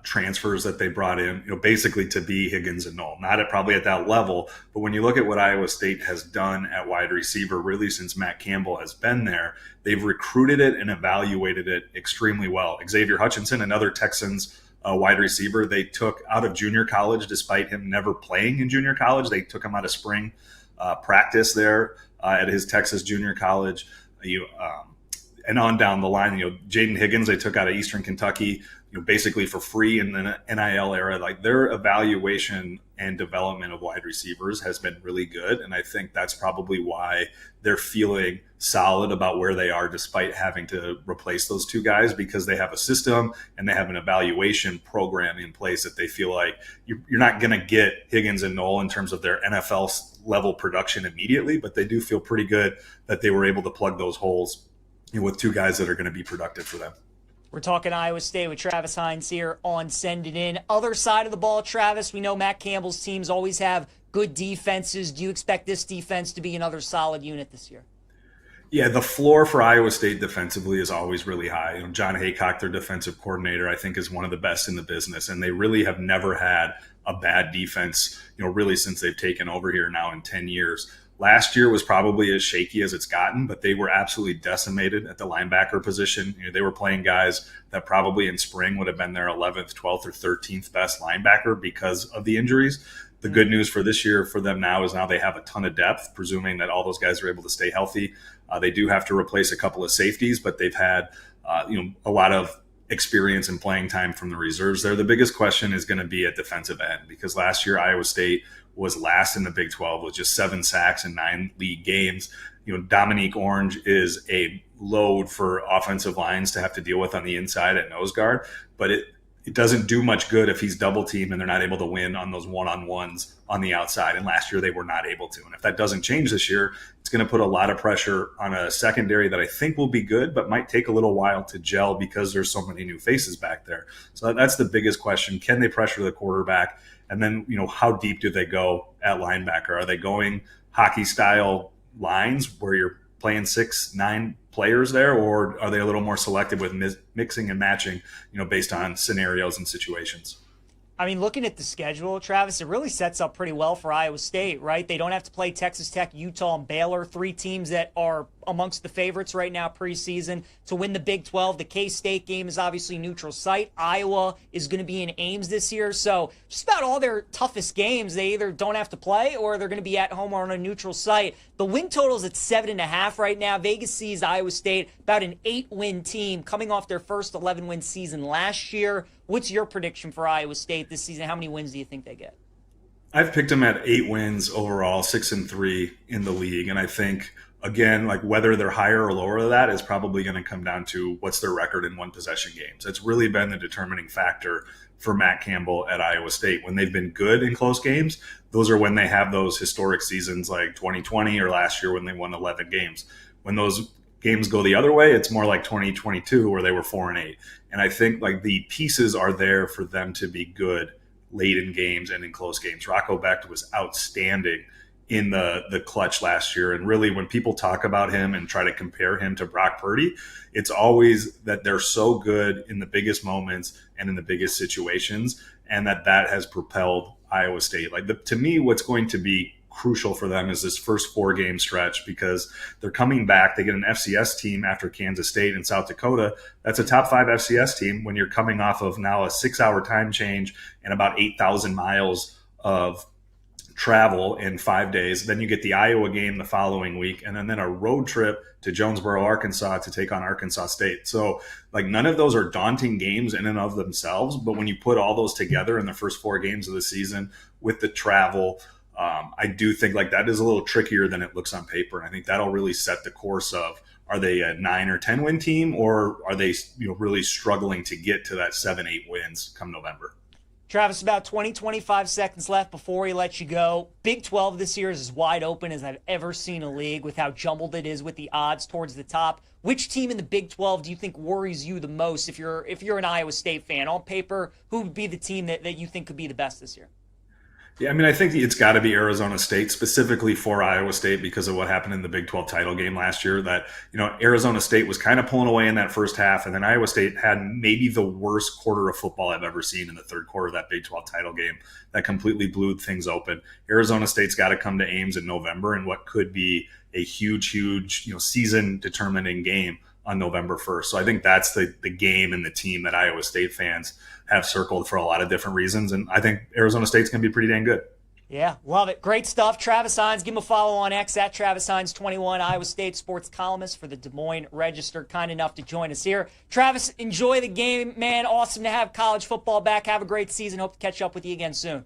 transfers that they brought in, basically to be Higgins and Noel. Not probably at that level, but when you look at what Iowa State has done at wide receiver, really since Matt Campbell has been there, they've recruited it and evaluated it extremely well. Xavier Hutchinson, another Texans wide receiver, they took out of junior college, despite him never playing in junior college. They took him out of spring practice there at his Texas junior college. And on down the line, Jaden Higgins, they took out of Eastern Kentucky, basically for free in the NIL era. Like, their evaluation and development of wide receivers has been really good. And I think that's probably why they're feeling solid about where they are, despite having to replace those 2 guys, because they have a system and they have an evaluation program in place that they feel like you're not going to get Higgins and Noel in terms of their NFL level production immediately, but they do feel pretty good that they were able to plug those holes with 2 guys that are going to be productive for them. We're talking Iowa State with Travis Hines here on Send It In. Other side of the ball, Travis, we know Matt Campbell's teams always have good defenses. Do you expect this defense to be another solid unit this year? Yeah, the floor for Iowa State defensively is always really high. John Haycock, their defensive coordinator, I think is one of the best in the business, and they really have never had a bad defense, really since they've taken over here now in 10 years. Last year was probably as shaky as it's gotten, but they were absolutely decimated at the linebacker position. They were playing guys that probably in spring would have been their 11th, 12th, or 13th best linebacker because of the injuries. The good news for this year for them now is now they have a ton of depth, presuming that all those guys are able to stay healthy. They do have to replace a couple of safeties, but they've had a lot of experience and playing time from the reserves there. The biggest question is going to be at defensive end, because last year Iowa State was last in the Big 12 with just 7 sacks in 9 league games. Dominique Orange is a load for offensive lines to have to deal with on the inside at nose guard, but it doesn't do much good if he's double teamed and they're not able to win on those one-on-ones on the outside. And last year they were not able to. And if that doesn't change this year, it's going to put a lot of pressure on a secondary that I think will be good, but might take a little while to gel because there's so many new faces back there. So that's the biggest question. Can they pressure the quarterback? And then, how deep do they go at linebacker? Are they going hockey style lines where you're playing 6-9 players there, or are they a little more selective with mixing and matching, based on scenarios and situations? I mean, looking at the schedule, Travis, it really sets up pretty well for Iowa State, right? They don't have to play Texas Tech, Utah, and Baylor, 3 teams that are amongst the favorites right now preseason to win the Big 12. The K-State game is obviously neutral site. Iowa is going to be in Ames this year. So just about all their toughest games, they either don't have to play or they're going to be at home or on a neutral site. The win total is at 7.5 right now. Vegas sees Iowa State about an 8-win team coming off their first 11-win season last year. What's your prediction for Iowa State this season? How many wins do you think they get? I've picked them at 8 wins overall, 6-3 in the league. And I think, again, whether they're higher or lower than that is probably going to come down to what's their record in one possession games. It's really been the determining factor for Matt Campbell at Iowa State. When they've been good in close games, those are when they have those historic seasons like 2020 or last year when they won 11 games. When those games go the other way, it's more like 2022 where they were 4-8. And I think the pieces are there for them to be good late in games and in close games. Rocco Becht was outstanding in the clutch last year. And really, when people talk about him and try to compare him to Brock Purdy, it's always that they're so good in the biggest moments and in the biggest situations, and that has propelled Iowa State. To me, what's going to be crucial for them is this first 4-game stretch, because they're coming back. They get an FCS team after Kansas State and South Dakota. That's a top 5 FCS team when you're coming off of now a 6-hour time change and about 8,000 miles of travel in 5 days. Then you get the Iowa game the following week, and then a road trip to Jonesboro, Arkansas to take on Arkansas State. So none of those are daunting games in and of themselves, but when you put all those together in the first 4 games of the season with the travel, I do think that is a little trickier than it looks on paper. And I think that'll really set the course of, are they a 9 or 10 win team, or are they really struggling to get to that 7-8 wins come November? Travis, about 20-25 seconds left before we let you go. Big 12 this year is as wide open as I've ever seen a league with how jumbled it is with the odds towards the top. Which team in the Big 12 do you think worries you the most if you're an Iowa State fan? On paper, who would be the team that you think could be the best this year? Yeah, I think it's got to be Arizona State, specifically for Iowa State because of what happened in the Big 12 title game last year. That, Arizona State was kind of pulling away in that first half, and then Iowa State had maybe the worst quarter of football I've ever seen in the third quarter of that Big 12 title game that completely blew things open. Arizona State's got to come to Ames in November in what could be a huge, season-determining game on November 1st. So I think that's the game and the team that Iowa State fans have circled for a lot of different reasons. And I think Arizona State's going to be pretty dang good. Yeah, love it. Great stuff. Travis Hines, give him a follow on X at Travis Hines21, Iowa State sports columnist for the Des Moines Register. Kind enough to join us here. Travis, enjoy the game, man. Awesome to have college football back. Have a great season. Hope to catch up with you again soon.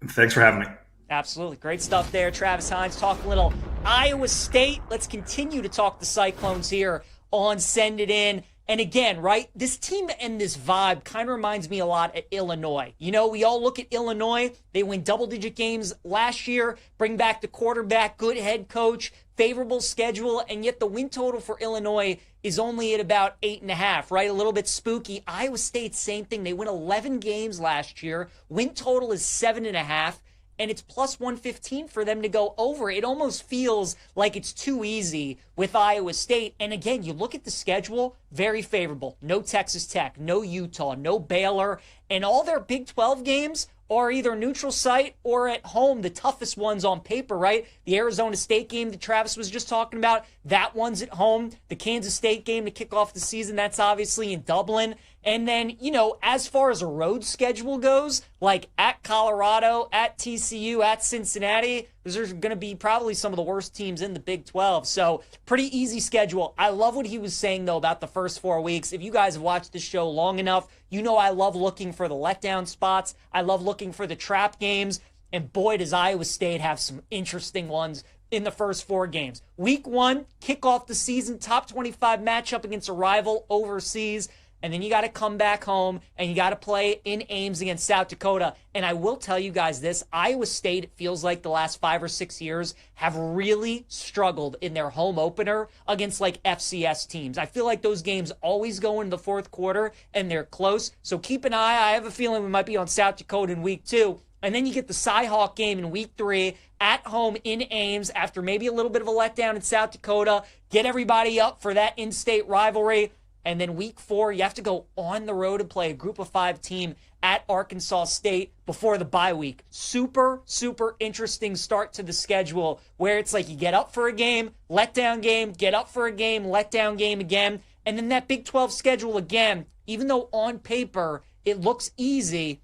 Thanks for having me. Absolutely. Great stuff there. Travis Hines talking a little Iowa State. Let's continue to talk the Cyclones here on Send It In. And again, right, this team and this vibe kind of reminds me a lot at Illinois. We all look at Illinois. They win double-digit games last year, bring back the quarterback, good head coach, favorable schedule, and yet the win total for Illinois is only at about 8.5, right? A little bit spooky. Iowa State, same thing. They win 11 games last year. Win total is 7.5, and it's plus 115 for them to go over. It almost feels like it's too easy with Iowa State. And again, you look at the schedule, very favorable. No Texas Tech, no Utah, no Baylor, and all their Big 12 games are either neutral site or at home, the toughest ones on paper, right? The Arizona State game that Travis was just talking about, that one's at home. The Kansas State game to kick off the season, that's obviously in Dublin. And then, as far as a road schedule goes, like at Colorado, at TCU, at Cincinnati, those are going to be probably some of the worst teams in the Big 12. So pretty easy schedule. I love what he was saying, though, about the first 4 weeks. If you guys have watched this show long enough, you know I love looking for the letdown spots. I love looking for the trap games. And boy, does Iowa State have some interesting ones in the first 4 games. Week 1, kick off the season, top 25 matchup against a rival overseas. And then you got to come back home and you got to play in Ames against South Dakota. And I will tell you guys this, Iowa State, it feels like the last 5 or 6 years, have really struggled in their home opener against like FCS teams. I feel like those games always go into the fourth quarter and they're close. So keep an eye. I have a feeling we might be on South Dakota in week 2. And then you get the Cy-Hawk game in week 3 at home in Ames after maybe a little bit of a letdown in South Dakota. Get everybody up for that in-state rivalry. And then week 4, you have to go on the road and play a group of 5 team at Arkansas State before the bye week. Super, super interesting start to the schedule where it's like you get up for a game, letdown game, get up for a game, letdown game again. And then that Big 12 schedule again, even though on paper it looks easy,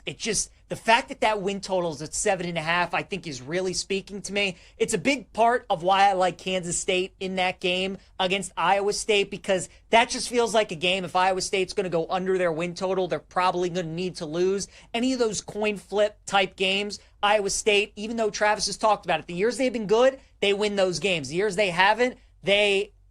it just, the fact that that win total is at 7.5, I think is really speaking to me. It's a big part of why I like Kansas State in that game against Iowa State, because that just feels like a game. If Iowa State's going to go under their win total, they're probably going to need to lose. Any of those coin flip type games, Iowa State, even though Travis has talked about it, the years they've been good, they win those games. The years they haven't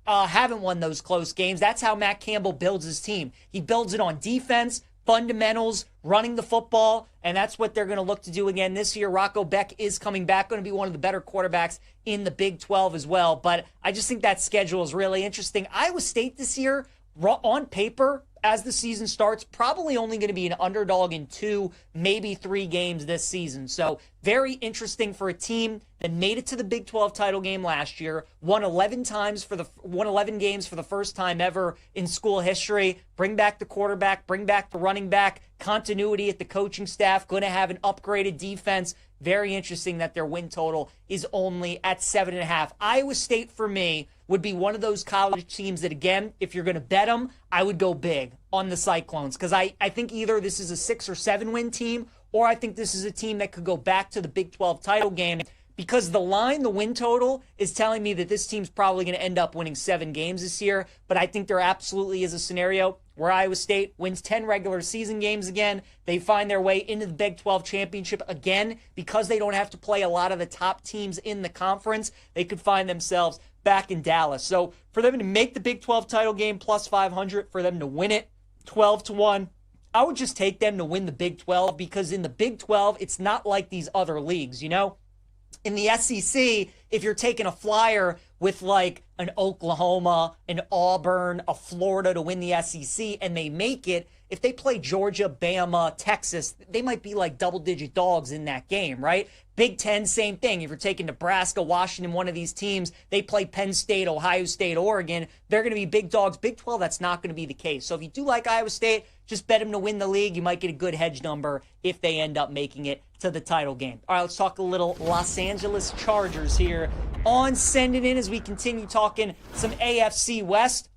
won those close games. That's how Matt Campbell builds his team. He builds it on defense, fundamentals, running the football, and that's what they're going to look to do again this year. Rocco Beck is coming back, going to be one of the better quarterbacks in the Big 12 as well, but I just think that schedule is really interesting. Iowa State this year, on paper, as the season starts, probably only going to be an underdog in 2, maybe 3 games this season. So very interesting for a team that made it to the Big 12 title game last year, won 11 games for the first time ever in school history. Bring back the quarterback, bring back the running back, continuity at the coaching staff, going to have an upgraded defense. Very interesting that their win total is only at 7.5. Iowa State, for me, would be one of those college teams that, again, if you're going to bet them, I would go big on the Cyclones, because I think either this is a 6 or 7 win team, or I think this is a team that could go back to the Big 12 title game, because the win total, is telling me that this team's probably going to end up winning 7 games this year. But I think there absolutely is a scenario where Iowa State wins 10 regular season games again. They find their way into the Big 12 championship again, because they don't have to play a lot of the top teams in the conference. They could find themselves back in Dallas. So for them to make the Big 12 title game plus 500, for them to win it 12-1, I would just take them to win the Big 12, because in the Big 12, it's not like these other leagues, In the SEC, if you're taking a flyer with like an Oklahoma, an Auburn, a Florida to win the SEC, and they make it, if they play Georgia, Bama, Texas, they might be like double-digit dogs in that game, right? Big Ten, same thing. If you're taking Nebraska, Washington, one of these teams, they play Penn State, Ohio State, Oregon, they're going to be big dogs. Big 12, that's not going to be the case. So if you do like Iowa State, just bet them to win the league. You might get a good hedge number if they end up making it to the title game. All right, let's talk a little Los Angeles Chargers here on Send It In as we continue talking some AFC West.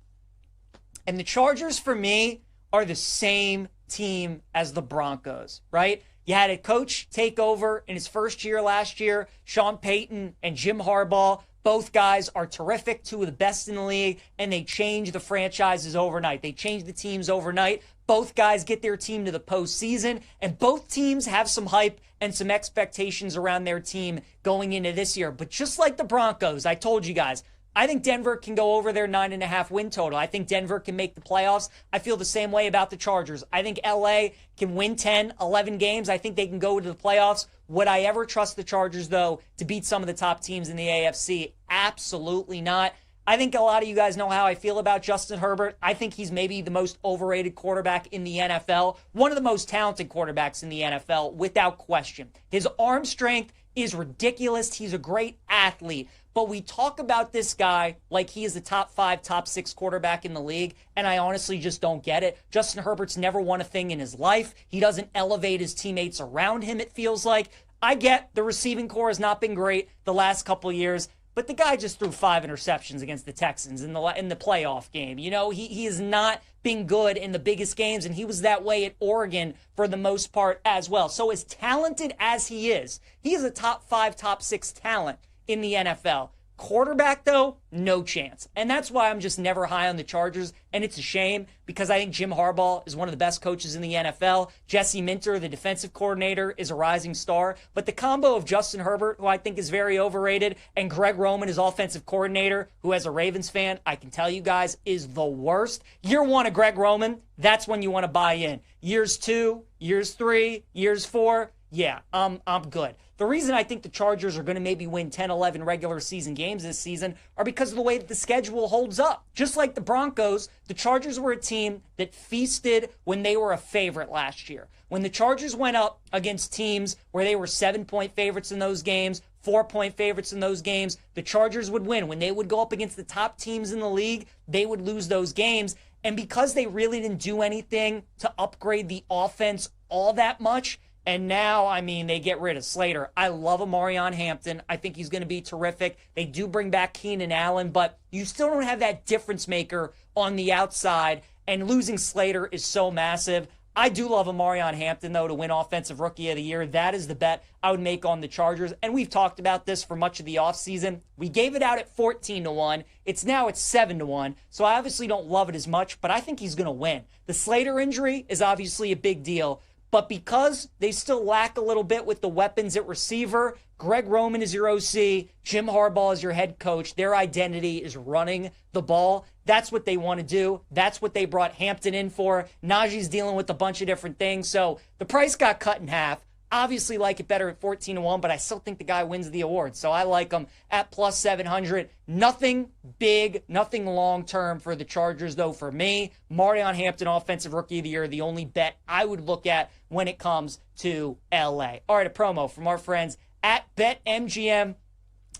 And the Chargers, for me, are the same team as the Broncos, right? You had a coach take over in his first year last year, Sean Payton and Jim Harbaugh. Both guys are terrific, 2 of the best in the league, and they change the franchises overnight. They change the teams overnight. Both guys get their team to the postseason, and both teams have some hype and some expectations around their team going into this year. But just like the Broncos, I told you guys, I think Denver can go over their 9.5 win total. I think Denver can make the playoffs. I feel the same way about the Chargers. I think LA can win 10, 11 games. I think they can go to the playoffs Would I ever trust the Chargers, though, to beat some of the top teams in the AFC? Absolutely not. I think a lot of you guys know how I feel about Justin Herbert. I think he's maybe the most overrated quarterback in the NFL, one of the most talented quarterbacks in the NFL, without question. His arm strength is ridiculous. He's a great athlete. But we talk about this guy like he is a top 5, top 6 quarterback in the league, and I honestly just don't get it. Justin Herbert's never won a thing in his life. He doesn't elevate his teammates around him, it feels like. I get the receiving core has not been great the last couple of years, but the guy just threw 5 interceptions against the Texans in the playoff game. You know, he has not been good in the biggest games, and he was that way at Oregon for the most part as well. So as talented as he is a top 5, top 6 talent in the NFL. Quarterback, though, no chance. And that's why I'm just never high on the Chargers. And it's a shame because I think Jim Harbaugh is one of the best coaches in the NFL. Jesse Minter, the defensive coordinator, is a rising star. But the combo of Justin Herbert, who I think is very overrated, and Greg Roman, his offensive coordinator, who as a Ravens fan, I can tell you guys, is the worst. Year 1 of Greg Roman, that's when you want to buy in. Years 2, years 3, years 4, yeah, I'm good. The reason I think the Chargers are going to maybe win 10, 11 regular season games this season are because of the way that the schedule holds up. Just like the Broncos, the Chargers were a team that feasted when they were a favorite last year. When the Chargers went up against teams where they were 7-point favorites in those games, 4-point favorites in those games, the Chargers would win. When they would go up against the top teams in the league, they would lose those games. And because they really didn't do anything to upgrade the offense all that much, and now, I mean, they get rid of Slater. I love Amarion Hampton. I think he's going to be terrific. They do bring back Keenan Allen, but you still don't have that difference maker on the outside, and losing Slater is so massive. I do love Amarion Hampton, though, to win Offensive Rookie of the Year. That is the bet I would make on the Chargers, and we've talked about this for much of the offseason. We gave it out at 14-1. It's now at 7-1, so I obviously don't love it as much, but I think he's going to win. The Slater injury is obviously a big deal. But because they still lack a little bit with the weapons at receiver, Greg Roman is your OC, Jim Harbaugh is your head coach. Their identity is running the ball. That's what they want to do. That's what they brought Hampton in for. Najee's dealing with a bunch of different things. So the price got cut in half. Obviously like it better at 14-1, but I still think the guy wins the award. So I like him at plus 700. Nothing big, nothing long-term for the Chargers, though, for me. Amarion Hampton, Offensive Rookie of the Year, the only bet I would look at when it comes to LA. All right, a promo from our friends at BetMGM.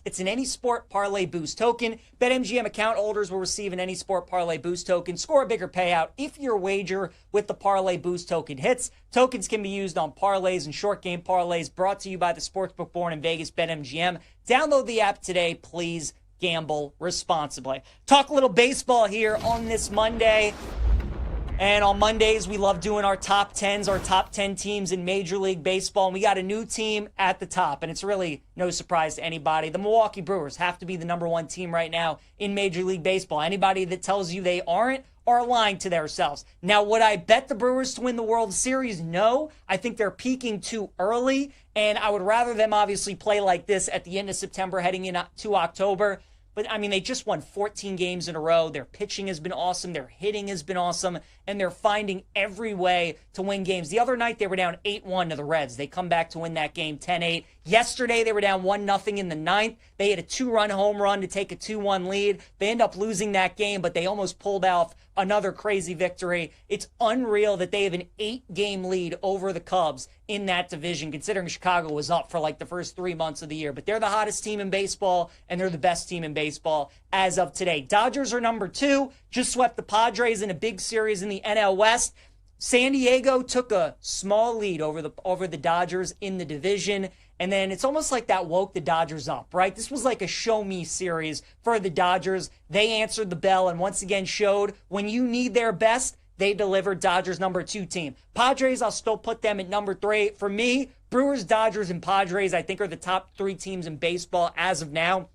It's an Any Sport Parlay Boost token. BetMGM account holders will receive an Any Sport Parlay Boost token. Score a bigger payout if your wager with the Parlay Boost token hits. Tokens can be used on parlays and short game parlays, brought to you by the sportsbook born in Vegas, BetMGM. Download the app today. Please gamble responsibly. Talk a little baseball here on this Monday. And on Mondays, we love doing our top 10s, our top 10 teams in Major League Baseball. And we got a new team at the top, and it's really no surprise to anybody. The Milwaukee Brewers have to be the number 1 team right now in Major League Baseball. Anybody that tells you they aren't are lying to themselves. Now, would I bet the Brewers to win the World Series? No. I think they're peaking too early, and I would rather them obviously play like this at the end of September heading into October. But, I mean, they just won 14 games in a row. Their pitching has been awesome. Their hitting has been awesome. And they're finding every way to win games. The other night, they were down 8-1 to the Reds. They come back to win that game 10-8. Yesterday, they were down 1-0 in the ninth. They had a 2-run home run to take a 2-1 lead. They end up losing that game, but they almost pulled off another crazy victory. It's unreal that they have an 8-game lead over the Cubs in that division, considering Chicago was up for like the first 3 months of the year. But they're the hottest team in baseball, and they're the best team in baseball as of today. Dodgers are number 2, just swept the Padres in a big series in the NL West. San Diego took a small lead over the Dodgers in the division. And then it's almost like that woke the Dodgers up, right? This was like a show-me series for the Dodgers. They answered the bell and once again showed when you need their best, they delivered. Dodgers number 2 team. Padres, I'll still put them at number 3. For me, Brewers, Dodgers, and Padres, I think are the top 3 teams in baseball as of now.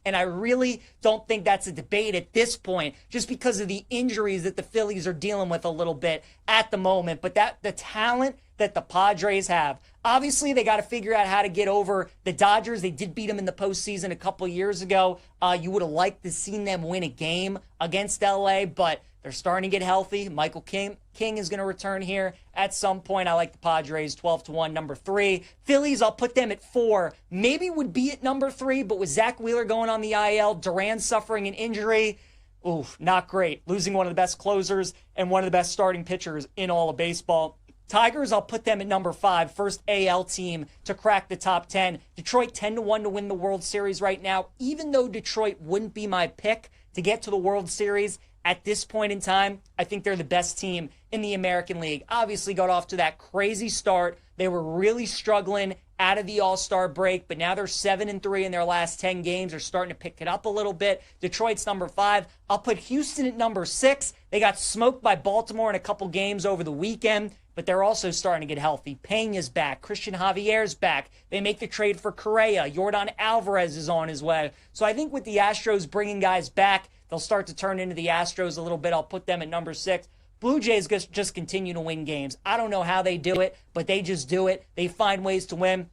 And I really don't think that's a debate at this point, just because of the injuries that the Phillies are dealing with a little bit at the moment. But the talent that the Padres have, obviously they got to figure out how to get over the Dodgers. They did beat them in the postseason a couple years ago. You would have liked to seen them win a game against LA, but They're starting to get healthy. Michael King is going to return here at some point. I like the Padres 12-1, number 3. Phillies, I'll put them at 4. Maybe would be at number 3, but with Zach Wheeler going on the IL, Duran suffering an injury, oof, not great. Losing one of the best closers and one of the best starting pitchers in all of baseball. Tigers, I'll put them at number 5. First AL team to crack the top 10. Detroit 10-1 to win the World Series right now. Even though Detroit wouldn't be my pick to get to the World Series, at this point in time, I think they're the best team in the American League. Obviously got off to that crazy start. They were really struggling out of the All-Star break, but now they're 7-3 in their last 10 games. They're starting to pick it up a little bit. Detroit's number 5. I'll put Houston at number 6. They got smoked by Baltimore in a couple games over the weekend, but they're also starting to get healthy. Peña's back. Christian Javier's back. They make the trade for Correa. Jordan Alvarez is on his way. So I think with the Astros bringing guys back, they'll start to turn into the Astros a little bit. I'll put them at number 6. Blue Jays just continue to win games. I don't know how they do it, but they just do it. They find ways to win.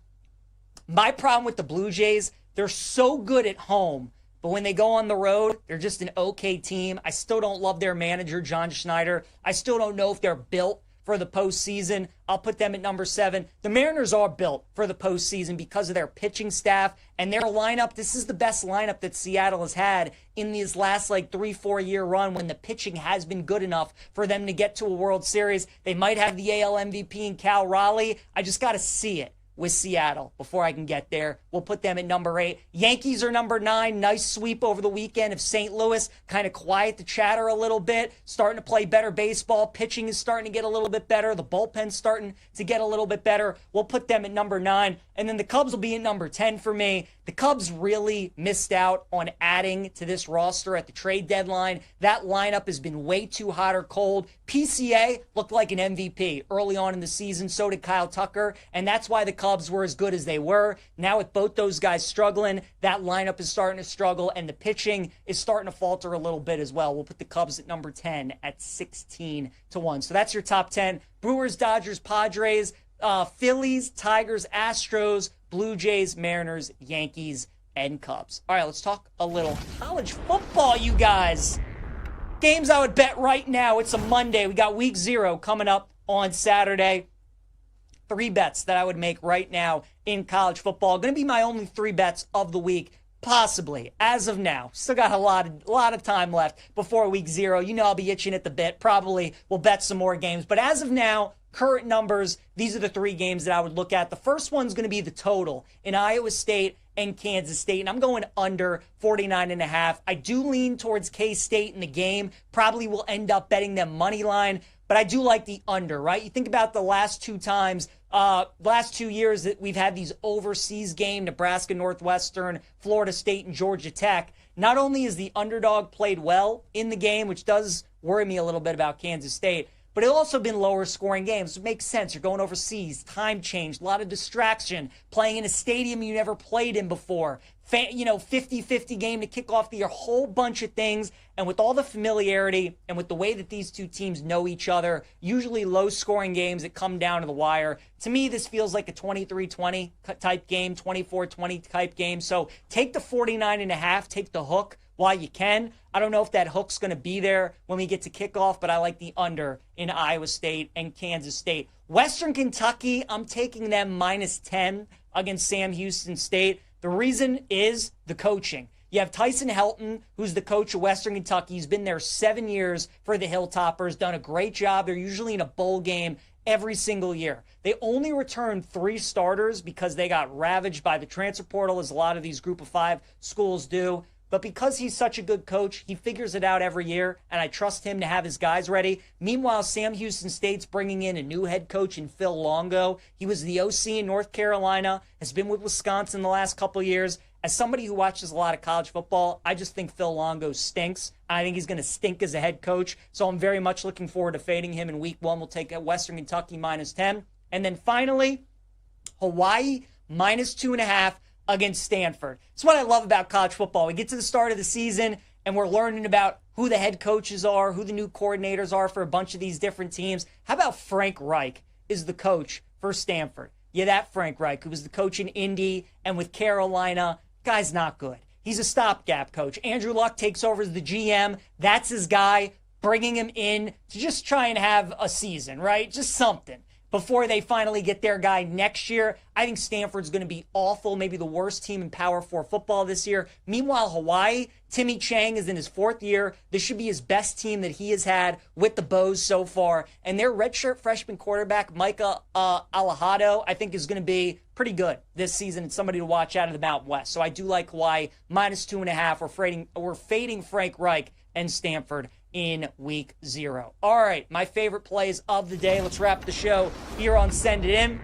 My problem with the Blue Jays, they're so good at home, but when they go on the road, they're just an okay team. I still don't love their manager, John Schneider. I still don't know if they're built for the postseason. I'll put them at number 7. The Mariners are built for the postseason because of their pitching staff and their lineup. This is the best lineup that Seattle has had in these last 3-4 year run when the pitching has been good enough for them to get to a World Series. They might have the AL MVP in Cal Raleigh. I just got to see it with Seattle before I can get there. We'll put them at number 8. Yankees are number 9. Nice sweep over the weekend of St. Louis. Kind of quiet the chatter a little bit. Starting to play better baseball. Pitching is starting to get a little bit better. The bullpen's starting to get a little bit better. We'll put them at number 9. And then the Cubs will be at number 10 for me. The Cubs really missed out on adding to this roster at the trade deadline. That lineup has been way too hot or cold. PCA looked like an MVP early on in the season. So did Kyle Tucker. And that's why the Cubs were as good as they were. Now with both those guys struggling, that lineup is starting to struggle. And the pitching is starting to falter a little bit as well. We'll put the Cubs at number 10 at 16-1. So that's your top 10. Brewers, Dodgers, Padres, Phillies, Tigers, Astros, Blue Jays, Mariners, Yankees, and Cubs. All right, let's talk a little college football, you guys. Games I would bet right now. It's a Monday. We got week 0 coming up on Saturday. 3 bets that I would make right now in college football. Going to be my only 3 bets of the week, possibly, as of now. Still got a lot of time left before week 0. You know I'll be itching at the bit. Probably will bet some more games. But as of now, current numbers, these are the 3 games that I would look at. The first one's going to be the total in Iowa State and Kansas State, and I'm going under 49.5. I do lean towards K-State in the game. Probably will end up betting them money line, but I do like the under, right? You think about the last 2 times, last 2 years that we've had these overseas game, Nebraska, Northwestern, Florida State, and Georgia Tech. Not only is the underdog played well in the game, which does worry me a little bit about Kansas State, but it's also been lower scoring games. It makes sense. You're going overseas, time change, a lot of distraction, playing in a stadium you never played in before. 50-50 game to kick off the year, a whole bunch of things. And with all the familiarity and with the way that these two teams know each other, usually low scoring games that come down to the wire. To me, this feels like a 23-20 type game, 24-20 type game. So take the 49.5, take the hook while you can. I don't know if that hook's going to be there when we get to kickoff, but I like the under in Iowa State and Kansas State. Western Kentucky, I'm taking them -10 against Sam Houston State. The reason is the coaching. You have Tyson Helton, who's the coach of Western Kentucky. He's been there 7 years for the Hilltoppers, done a great job. They're usually in a bowl game every single year. They only returned 3 starters because they got ravaged by the transfer portal, as a lot of these group of 5 schools do. But because he's such a good coach, he figures it out every year, and I trust him to have his guys ready. Meanwhile, Sam Houston State's bringing in a new head coach in Phil Longo. He was the OC in North Carolina, has been with Wisconsin the last couple years. As somebody who watches a lot of college football, I just think Phil Longo stinks. I think he's going to stink as a head coach, so I'm very much looking forward to fading him in week 1. We'll take Western Kentucky -10. And then finally, Hawaii -2.5 against Stanford. It's what I love about college football. We get to the start of the season and we're learning about who the head coaches are, who the new coordinators are for a bunch of these different teams. How about Frank Reich is the coach for Stanford? Yeah, that Frank Reich, who was the coach in Indy and with Carolina. Guy's not good. He's a stopgap coach. Andrew Luck takes over as the GM. That's his guy. bringing him in to just try and have a season, right? Just something before they finally get their guy next year. I think Stanford's going to be awful, maybe the worst team in Power 4 football this year. Meanwhile, Hawaii, Timmy Chang is in his 4th year. This should be his best team that he has had with the Bows so far. And their redshirt freshman quarterback, Micah Alejado, I think is going to be pretty good this season. It's somebody to watch out of the Mountain West. So I do like Hawaii, -2.5. We're fading Frank Reich and Stanford in week 0. All right, my favorite plays of the day. Let's wrap the show here on Send It In.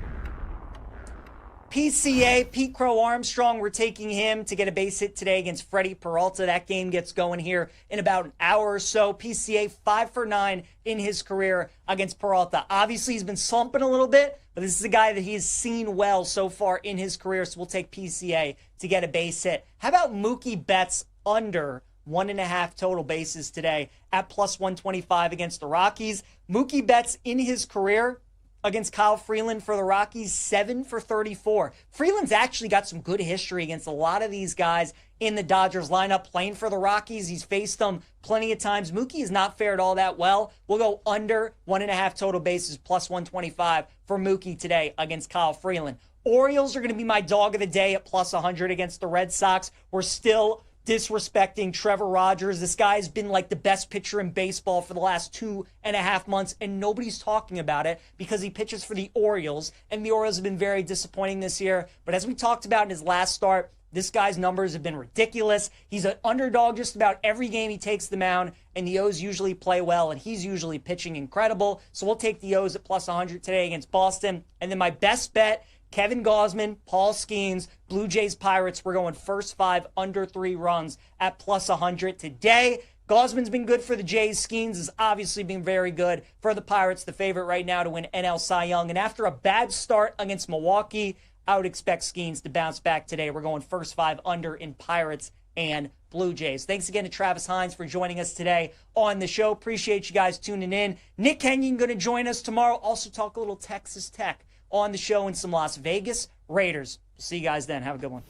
PCA, Pete Crow Armstrong, we're taking him to get a base hit today against Freddie Peralta. That game gets going here in about an hour or so. PCA 5 for 9 in his career against Peralta. Obviously, he's been slumping a little bit, but this is a guy that he's seen well so far in his career, so we'll take PCA to get a base hit. How about Mookie Betts under 1.5 total bases today at +125 against the Rockies? Mookie Betts in his career against Kyle Freeland for the Rockies, 7 for 34. Freeland's actually got some good history against a lot of these guys in the Dodgers lineup playing for the Rockies. He's faced them plenty of times. Mookie has not fared all that well. We'll go under 1.5 total bases, +125 for Mookie today against Kyle Freeland. Orioles are going to be my dog of the day at +100 against the Red Sox. We're still disrespecting Trevor Rogers. This guy's been like the best pitcher in baseball for the last 2.5 months, and nobody's talking about it because he pitches for the Orioles, and the Orioles have been very disappointing this year. But as we talked about in his last start, this guy's numbers have been ridiculous. He's an underdog just about every game he takes the mound, and the O's usually play well, and he's usually pitching incredible. So we'll take the O's at +100 today against Boston. And then my best bet, Kevin Gausman, Paul Skeens, Blue Jays Pirates. We're going first 5 under 3 runs at +100 today. Gausman's been good for the Jays. Skeens has obviously been very good for the Pirates, the favorite right now to win NL Cy Young. And after a bad start against Milwaukee, I would expect Skeens to bounce back today. We're going first 5 under in Pirates and Blue Jays. Thanks again to Travis Hines for joining us today on the show. Appreciate you guys tuning in. Nick Kenyon going to join us tomorrow. Also talk a little Texas Tech on the show and some Las Vegas Raiders. See you guys then. Have a good one.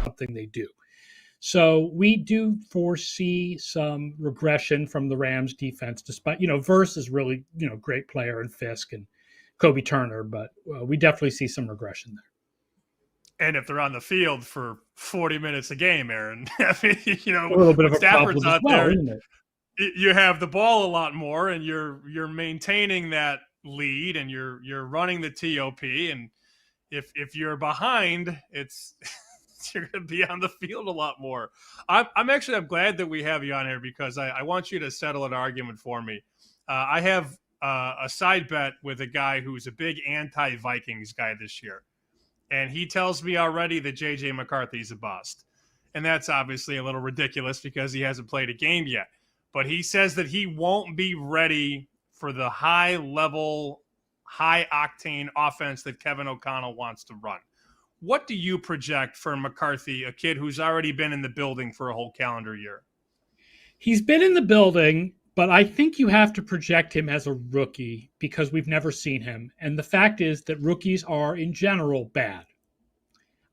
Something they do. So we do foresee some regression from the Rams defense, despite, Verse is really, great player, and Fisk and Kobe Turner, but we definitely see some regression there. And if they're on the field for 40 minutes a game, Aaron, I mean, a little bit of a Stafford's problem out as well, there, isn't it? You have the ball a lot more, and you're maintaining that lead, and you're running the TOP, and if you're behind, it's you're going to be on the field a lot more. I'm glad that we have you on here because I want you to settle an argument for me. I have a side bet with a guy who's a big anti-Vikings guy this year. And he tells me already that J.J. McCarthy's a bust. And that's obviously a little ridiculous because he hasn't played a game yet. But he says that he won't be ready for the high-level, high-octane offense that Kevin O'Connell wants to run. What do you project for McCarthy, a kid who's already been in the building for a whole calendar year? He's been in the building, but I think you have to project him as a rookie because we've never seen him. And the fact is that rookies are, in general, bad.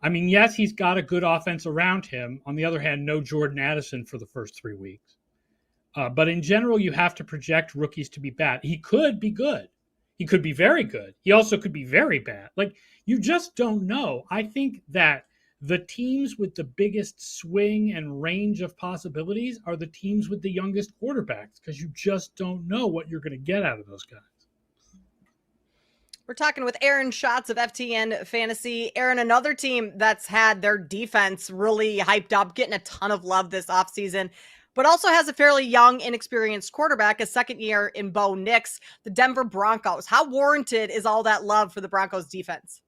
I mean, yes, he's got a good offense around him. On the other hand, no Jordan Addison for the first 3 weeks. But in general, you have to project rookies to be bad. He could be good. He could be very good. He also could be very bad. Like, you just don't know. I think that the teams with the biggest swing and range of possibilities are the teams with the youngest quarterbacks because you just don't know what you're going to get out of those guys. We're talking with Aaron Schatz of FTN Fantasy. Aaron, another team that's had their defense really hyped up, getting a ton of love this offseason, but also has a fairly young, inexperienced quarterback, a second year in Bo Nix, the Denver Broncos. How warranted is all that love for the Broncos defense?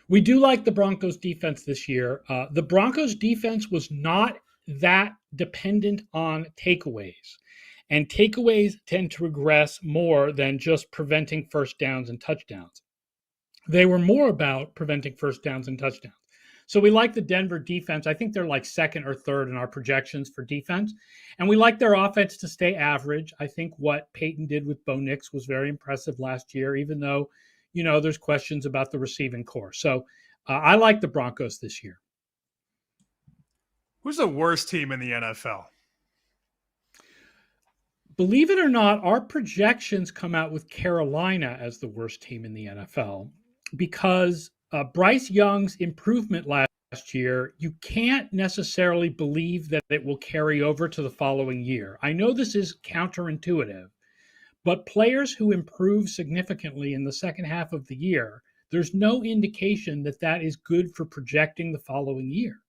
We do like the Broncos defense this year. The Broncos defense was not that dependent on takeaways. And takeaways tend to regress more than just preventing first downs and touchdowns. They were more about preventing first downs and touchdowns. So we like the Denver defense. I think they're like second or third in our projections for defense. And we like their offense to stay average. I think what Peyton did with Bo Nix was very impressive last year, even though, there's questions about the receiving core. So I like the Broncos this year. Who's the worst team in the NFL? Believe it or not, our projections come out with Carolina as the worst team in the NFL because Bryce Young's improvement last year, you can't necessarily believe that it will carry over to the following year. I know this is counterintuitive, but players who improve significantly in the second half of the year, there's no indication that that is good for projecting the following year.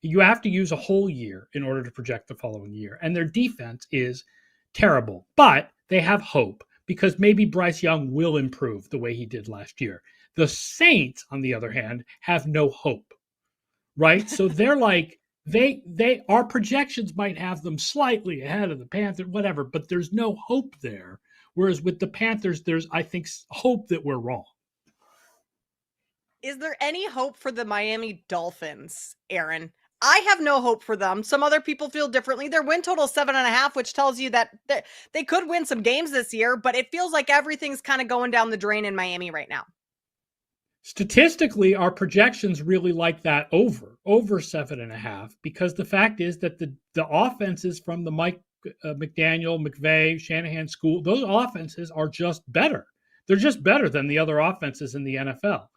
You have to use a whole year in order to project the following year. And their defense is terrible, but they have hope because maybe Bryce Young will improve the way he did last year. The Saints, on the other hand, have no hope, right? So they're like, our projections might have them slightly ahead of the Panthers, whatever, but there's no hope there. Whereas with the Panthers, there's, I think, hope that we're wrong. Is there any hope for the Miami Dolphins, Aaron? I have no hope for them. Some other people feel differently. Their win total is 7.5, which tells you that they could win some games this year, but it feels like everything's kind of going down the drain in Miami right now. Statistically, our projections really like that over 7.5, because the fact is that the offenses from the Mike McDaniel, McVay, Shanahan school, those offenses are just better. They're just better than the other offenses in the NFL.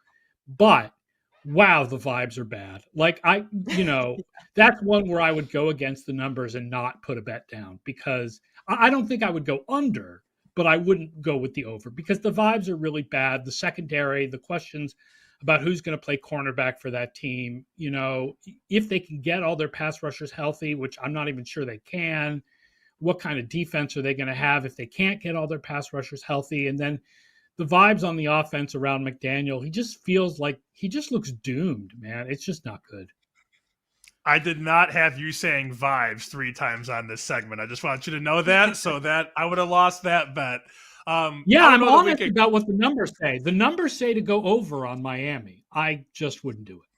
But wow, the vibes are bad. Like that's one where I would go against the numbers and not put a bet down, because I don't think I would go under, but I wouldn't go with the over because the vibes are really bad. The secondary, the questions about who's going to play cornerback for that team, if they can get all their pass rushers healthy, which I'm not even sure they can, what kind of defense are they going to have if they can't get all their pass rushers healthy? And then the vibes on the offense around McDaniel, he just feels like he just looks doomed, man. It's just not good. I did not have you saying vibes 3 times on this segment. I just want you to know that, so that I would have lost that bet. I'm honest about what the numbers say. The numbers say to go over on Miami. I just wouldn't do it.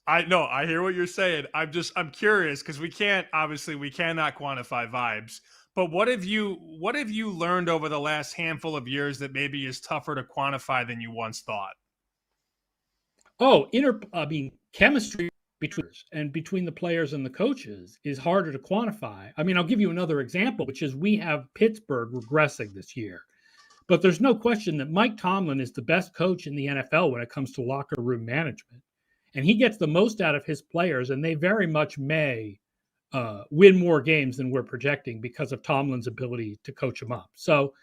I know. I hear what you're saying. I'm curious because we cannot quantify vibes. But what have you learned over the last handful of years that maybe is tougher to quantify than you once thought? Oh, chemistry between the players and the coaches is harder to quantify. I mean, I'll give you another example, which is we have Pittsburgh regressing this year. But there's no question that Mike Tomlin is the best coach in the NFL when it comes to locker room management. And he gets the most out of his players, and they very much may win more games than we're projecting because of Tomlin's ability to coach them up. So,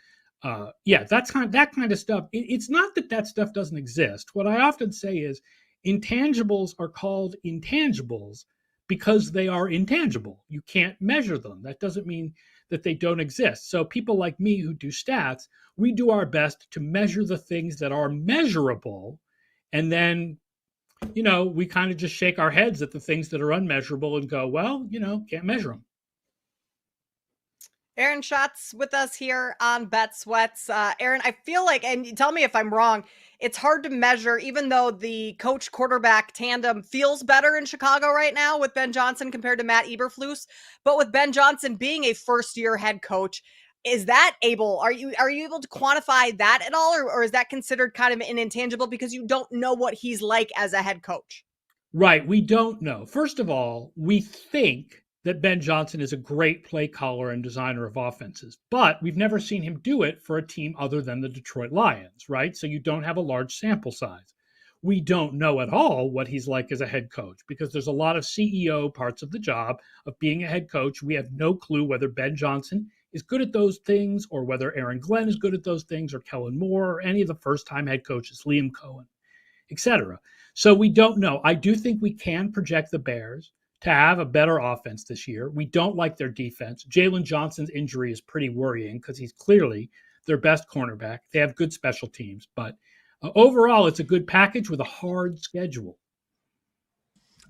that kind of stuff. It's not that stuff doesn't exist. What I often say is intangibles are called intangibles because they are intangible. You can't measure them. That doesn't mean that they don't exist. So people like me who do stats, we do our best to measure the things that are measurable, and then we kind of just shake our heads at the things that are unmeasurable and go, well, can't measure them. Aaron Schatz with us here on Bet Sweats. Aaron, I feel like, and tell me if I'm wrong, it's hard to measure, even though the coach quarterback tandem feels better in Chicago right now with Ben Johnson compared to Matt Eberflus. But with Ben Johnson being a first-year head coach, are you able to quantify that at all? Or is that considered kind of an intangible because you don't know what he's like as a head coach? Right. We don't know. First of all, we think that Ben Johnson is a great play caller and designer of offenses, but we've never seen him do it for a team other than the Detroit Lions, right? So you don't have a large sample size. We don't know at all what he's like as a head coach because there's a lot of CEO parts of the job of being a head coach. We have no clue whether Ben Johnson is good at those things or whether Aaron Glenn is good at those things or Kellen Moore or any of the first-time head coaches, Liam Cohen, etc. So we don't know. I do think we can project the Bears to have a better offense this year. We don't like their defense. Jalen Johnson's injury is pretty worrying because he's clearly their best cornerback. They have good special teams, but overall, it's a good package with a hard schedule.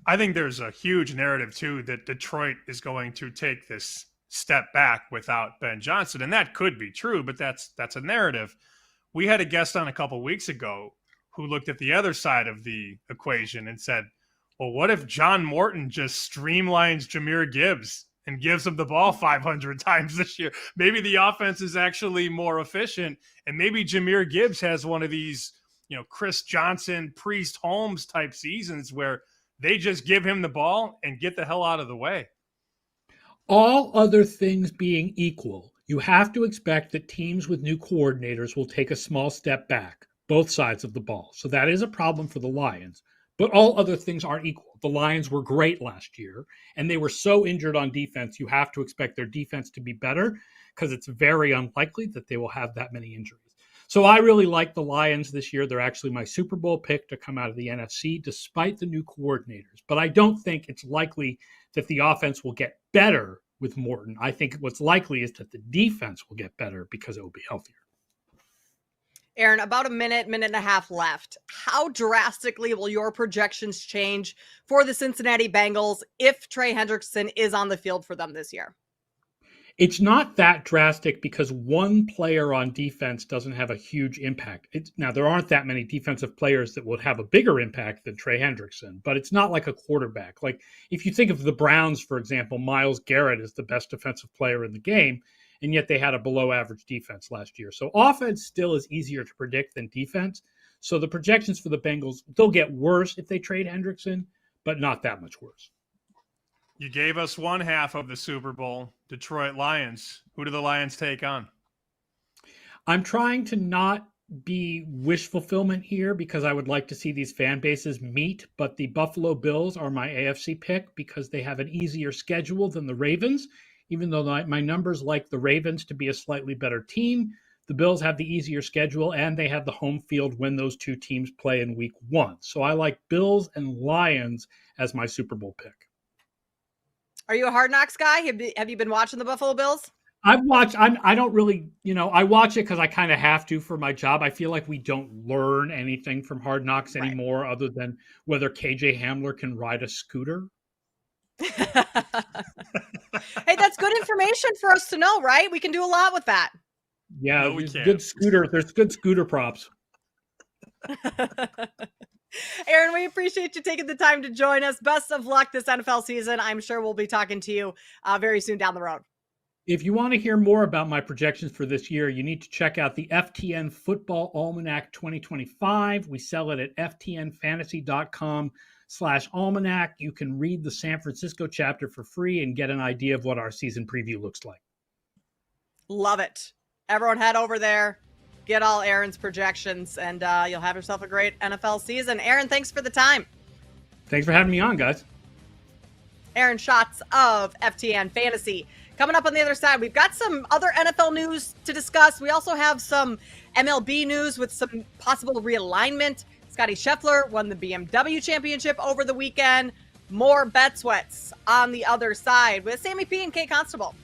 I think there's a huge narrative, too, that Detroit is going to take this step back without Ben Johnson. And that could be true, but that's a narrative. We had a guest on a couple weeks ago who looked at the other side of the equation and said, Well, what if John Morton just streamlines Jahmyr Gibbs and gives him the ball 500 times this year? Maybe the offense is actually more efficient, and maybe Jahmyr Gibbs has one of these, Chris Johnson, Priest Holmes type seasons where they just give him the ball and get the hell out of the way. All other things being equal, you have to expect that teams with new coordinators will take a small step back, both sides of the ball. So that is a problem for the Lions. But all other things aren't equal. The Lions were great last year, and they were so injured on defense, you have to expect their defense to be better because it's very unlikely that they will have that many injuries. So I really like the Lions this year. They're actually my Super Bowl pick to come out of the NFC, despite the new coordinators. But I don't think it's likely that the offense will get better with Morton. I think what's likely is that the defense will get better because it will be healthier. Aaron, about a minute and a half left. How drastically will your projections change for the Cincinnati Bengals if Trey Hendrickson is on the field for them this year? It's not that drastic because one player on defense doesn't have a huge impact. Now, there aren't that many defensive players that would have a bigger impact than Trey Hendrickson, but it's not like a quarterback. Like if you think of the Browns, for example, Myles Garrett is the best defensive player in the game, and yet they had a below-average defense last year. So offense still is easier to predict than defense. So the projections for the Bengals, they'll get worse if they trade Hendrickson, but not that much worse. You gave us one half of the Super Bowl, Detroit Lions. Who do the Lions take on? I'm trying to not be wish fulfillment here because I would like to see these fan bases meet, but the Buffalo Bills are my AFC pick because they have an easier schedule than the Ravens. Even though my numbers like the Ravens to be a slightly better team, the Bills have the easier schedule and they have the home field when those two teams play in week 1. So I like Bills and Lions as my Super Bowl pick. Are you a Hard Knocks guy? Have you been watching the Buffalo Bills? I don't really, I watch it because I kind of have to for my job. I feel like we don't learn anything from Hard Knocks anymore other than whether KJ Hamler can ride a scooter. Hey, that's good information for us to know, right? We can do a lot with that. Yeah, No, there's good scooter props. Aaron, we appreciate you taking the time to join us. Best of luck this NFL season. I'm sure we'll be talking to you very soon down the road. If you want to hear more about my projections for this year, you need to check out the FTN Football Almanac 2025. We sell it at ftnfantasy.com/almanac. You can read the San Francisco chapter for free and get an idea of what our season preview looks like. Love it. Everyone head over there, get all Aaron's projections, and you'll have yourself a great NFL season. Aaron, thanks for the time. Thanks for having me on, guys. Aaron Schatz of FTN Fantasy. Coming up on the other side, we've got some other NFL news to discuss. We also have some MLB news with some possible realignment. Scotty Scheffler won the BMW championship over the weekend. More bet sweats on the other side with Sammy P and Kate Constable.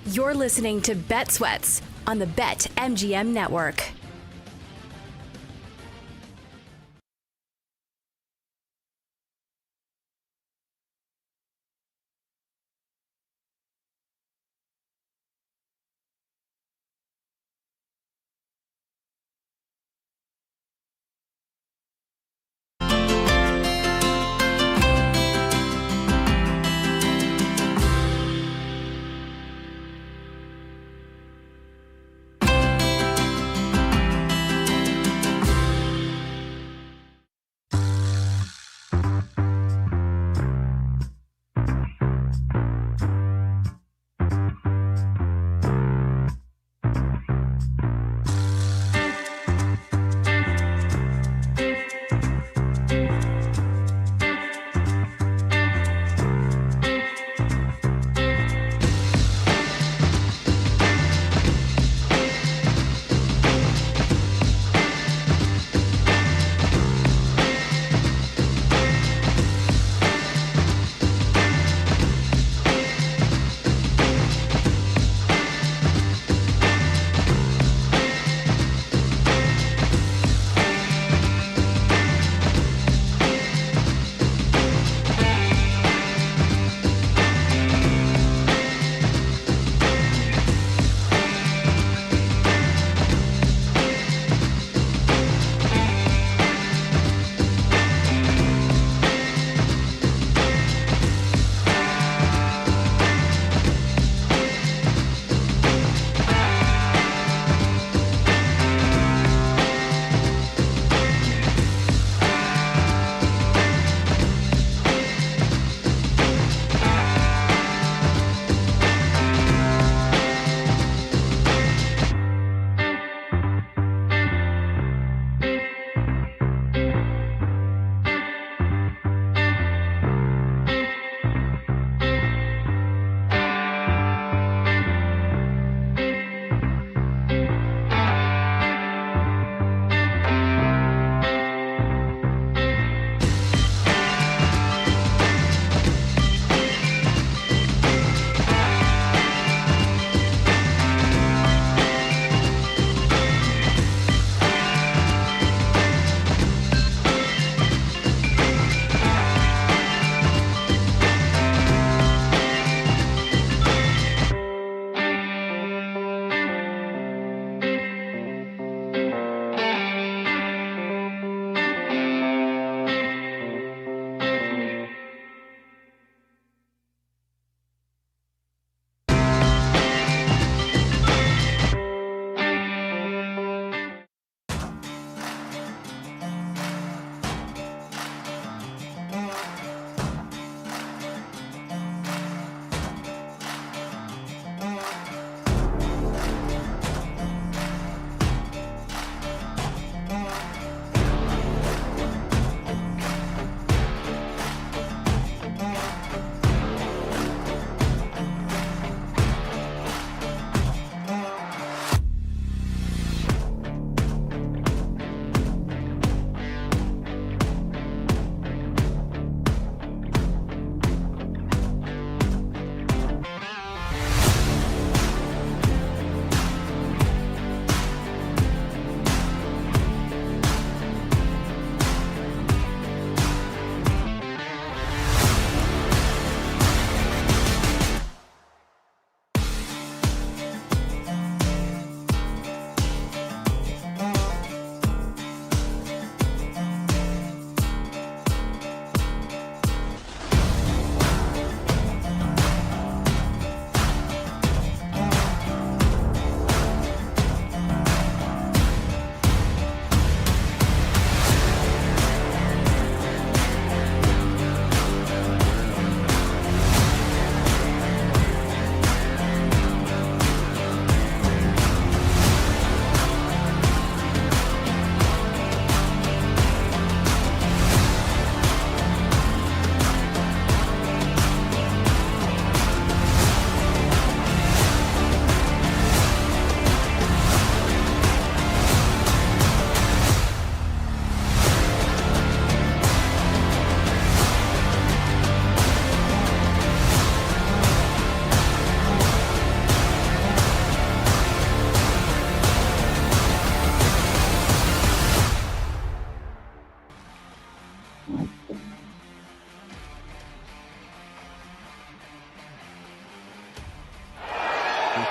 You're listening to Bet Sweats on the BetMGM Network.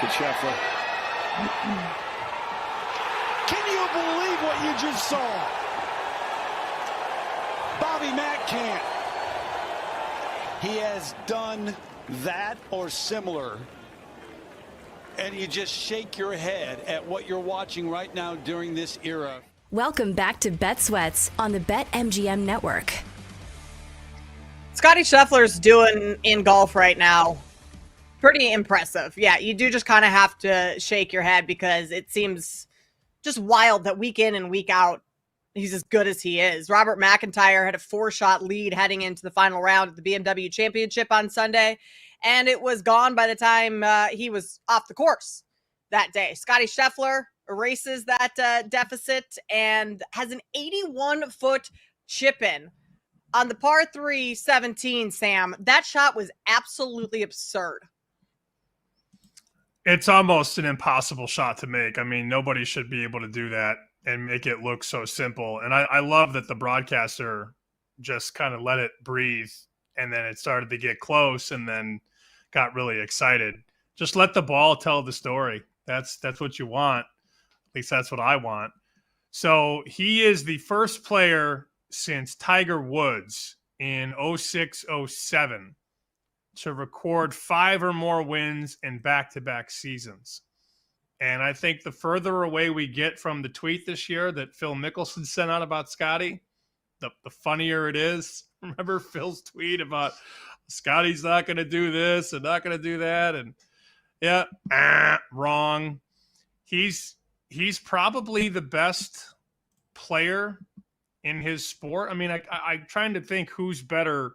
look at Scheffler. Can you believe what you just saw? Bobby Mack can't. He has done that or similar. And you just shake your head at what you're watching right now during this era. Welcome back to Bet Sweats on the BetMGM network. Scotty Scheffler's doing in golf right now pretty impressive. Yeah, you do just kind of have to shake your head because it seems just wild that week in and week out, he's as good as he is. Robert McIntyre had a 4-shot lead heading into the final round of the BMW Championship on Sunday, and it was gone by the time he was off the course that day. Scotty Scheffler erases that deficit and has an 81-foot chip-in on the par 3 17, Sam. That shot was absolutely absurd. It's almost an impossible shot to make. I mean, nobody should be able to do that and make it look so simple. And I love that the broadcaster just kind of let it breathe, and then it started to get close and then got really excited. Just let the ball tell the story. That's what you want. At least that's what I want. So he is the first player since Tiger Woods in 06-07 to record 5 or more wins in back-to-back seasons. And I think the further away we get from the tweet this year that Phil Mickelson sent out about Scotty, the funnier it is. Remember Phil's tweet about Scotty's not going to do this and not going to do that? And yeah, wrong. He's probably the best player in his sport. I mean, I'm trying to think who's better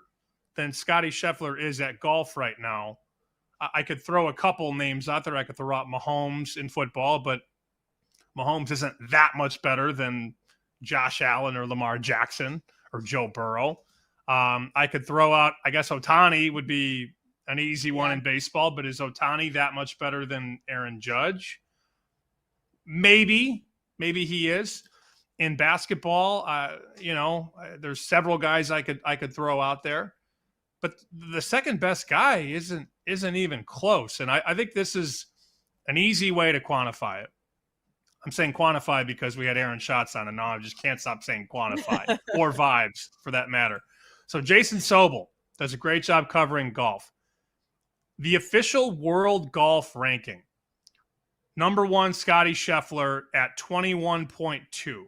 than Scotty Scheffler is at golf right now. I could throw a couple names out there. I could throw out Mahomes in football, but Mahomes isn't that much better than Josh Allen or Lamar Jackson or Joe Burrow. I could throw out, I guess Ohtani would be an easy one in baseball, but is Ohtani that much better than Aaron Judge? Maybe he is. In basketball, there's several guys I could throw out there, but the second best guy isn't even close. And I think this is an easy way to quantify it. I'm saying quantify because we had Aaron Schatz on, and now I just can't stop saying quantify or vibes for that matter. So Jason Sobel does a great job covering golf. The official world golf ranking. Number 1, Scotty Scheffler at 21.2.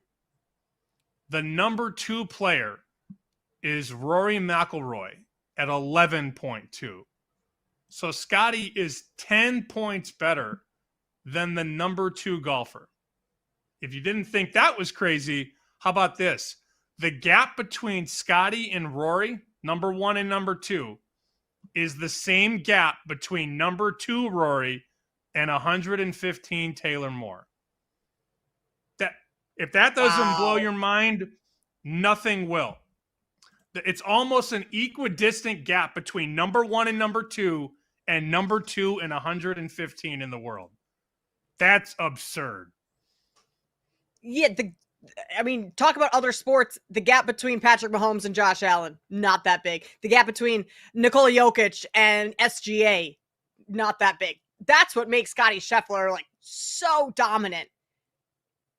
The number 2 player is Rory McIlroy at 11.2. So Scotty is 10 points better than the number 2 golfer. If you didn't think that was crazy, how about this? The gap between Scotty and Rory, number 1 and number 2, is the same gap between number 2 Rory and 115 Taylor Moore. If that doesn't blow your mind, nothing will. It's almost an equidistant gap between number 1 and number 2 and number 2 and 115 in the world. That's absurd. Yeah, talk about other sports. The gap between Patrick Mahomes and Josh Allen, not that big. The gap between Nikola Jokic and SGA, not that big. That's what makes Scotty Scheffler so dominant,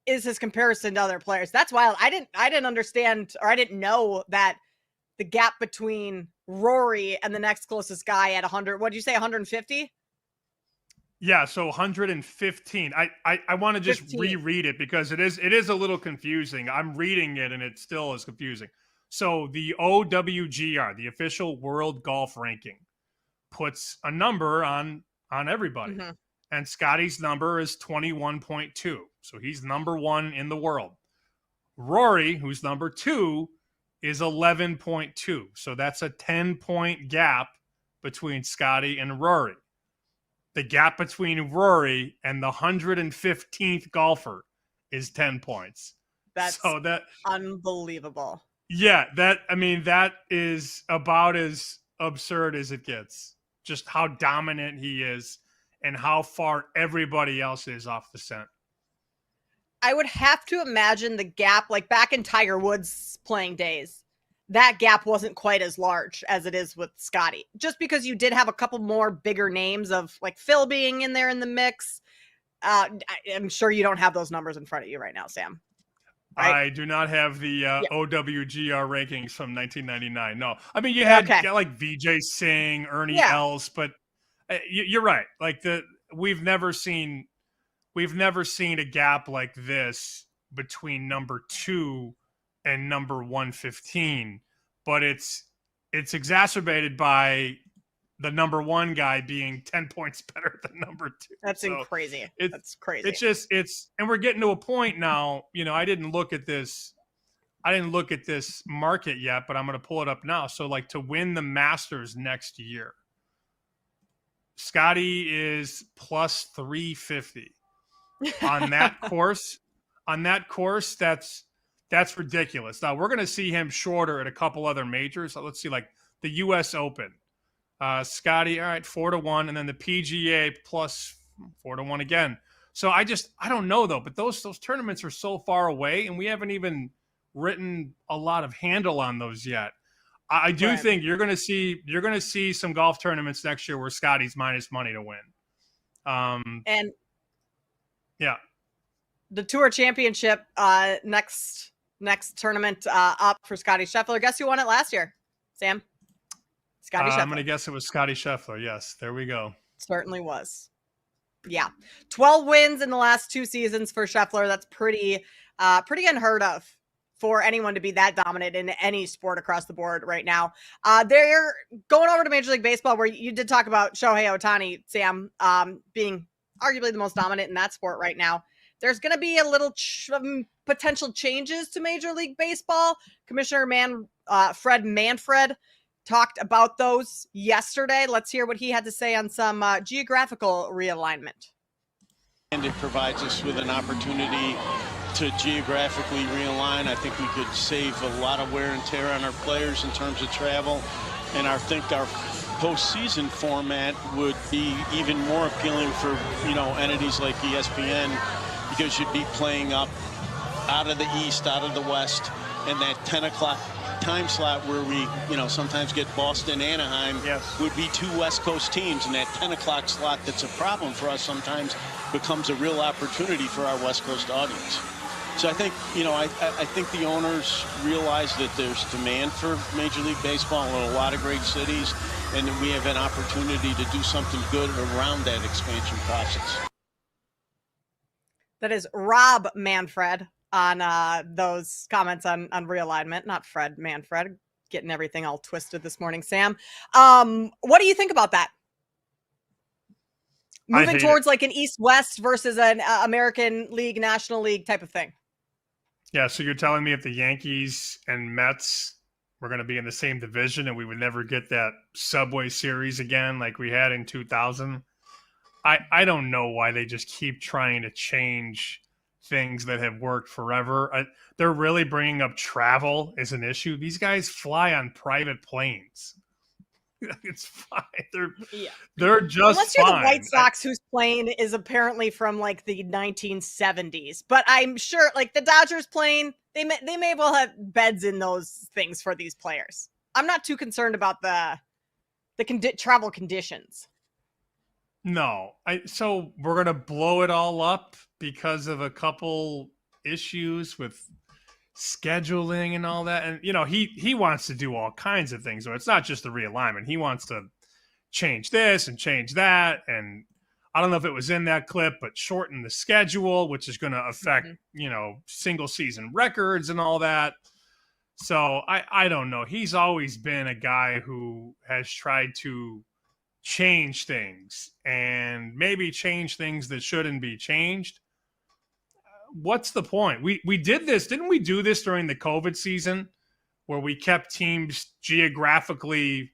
is his comparison to other players. That's wild. I didn't understand, or I didn't know that the gap between Rory and the next closest guy at 100, what did you say, 150? Yeah, so 115. I want to just 15. Reread it because it is a little confusing. I'm reading it and it still is confusing. So the OWGR, the official world golf ranking, puts a number on everybody. Mm-hmm. And Scotty's number is 21.2. So he's number 1 in the world. Rory, who's number 2, is 11.2. So that's a 10-point gap between Scotty and Rory. The gap between Rory and the 115th golfer is 10 points. That's unbelievable. Yeah, that is about as absurd as it gets. Just how dominant he is and how far everybody else is off the scent. I would have to imagine the gap, back in Tiger Woods' playing days, that gap wasn't quite as large as it is with Scotty, just because you did have a couple more bigger names of like Phil being in there in the mix. I'm sure you don't have those numbers in front of you right now, Sam. Right? I do not have the OWGR rankings from 1999. No, I mean you had like VJ Singh, Ernie Els, but you're right. Like we've never seen a gap like this between number 2 and number 115, but it's exacerbated by the number 1 guy being 10 points better than number 2. That's crazy. That's crazy. And we're getting to a point now, I didn't look at this market yet, but I'm going to pull it up now. So like to win the Masters next year, Scotty is plus 350 on that course. On that course, that's ridiculous. Now we're going to see him shorter at a couple other majors. So let's see, like the U.S. Open. Scotty, all right, 4-1, and then the PGA plus 4-1 again. So I don't know though, but those tournaments are so far away, and we haven't even written a lot of handle on those yet. I do think you're going to see some golf tournaments next year where Scotty's minus money to win. And yeah, the Tour Championship next tournament up for Scotty Scheffler. Guess who won it last year? Sam. Scotty Scheffler. I'm going to guess it was Scotty Scheffler. Yes, there we go. Certainly was. Yeah, 12 wins in the last 2 seasons for Scheffler. That's pretty unheard of for anyone to be that dominant in any sport across the board right now. They're going over to Major League Baseball, where you did talk about Shohei Ohtani, Sam, being arguably the most dominant in that sport right now. There's going to be a little potential changes to Major League Baseball. Commissioner Fred Manfred talked about those yesterday. Let's hear what he had to say on some geographical realignment. And it provides us with an opportunity to geographically realign. I think we could save a lot of wear and tear on our players in terms of travel. And I think our postseason format would be even more appealing for, entities like ESPN, because you'd be playing up out of the East, out of the West, and that 10 o'clock time slot where we, sometimes get Boston, Anaheim, would be 2 West Coast teams, and that 10 o'clock slot that's a problem for us sometimes becomes a real opportunity for our West Coast audience. So I think, I think the owners realize that there's demand for Major League Baseball in a lot of great cities, and that we have an opportunity to do something good around that expansion process. That is Rob Manfred on those comments on realignment, not Fred Manfred. Getting everything all twisted this morning, Sam. What do you think about that? Moving towards like an East-West versus an American League, National League type of thing. Yeah, so you're telling me if the Yankees and Mets were going to be in the same division and we would never get that Subway Series again like we had in 2000? I don't know why they just keep trying to change things that have worked forever. They're really bringing up travel as an issue. These guys fly on private planes. It's fine. They're just unless you're the White Sox, whose plane is apparently from like the 1970s. But I'm sure, like the Dodgers plane, they may well have beds in those things for these players. I'm not too concerned about the travel conditions. No, so we're gonna blow it all up because of a couple issues with scheduling and all that. And he wants to do all kinds of things. So it's not just the realignment. He wants to change this and change that. And I don't know if it was in that clip, but shorten the schedule, which is going to affect single season records and all that. So I don't know. He's always been a guy who has tried to change things and maybe change things that shouldn't be changed. What's the point? We did this. Didn't we do this during the COVID season where we kept teams geographically,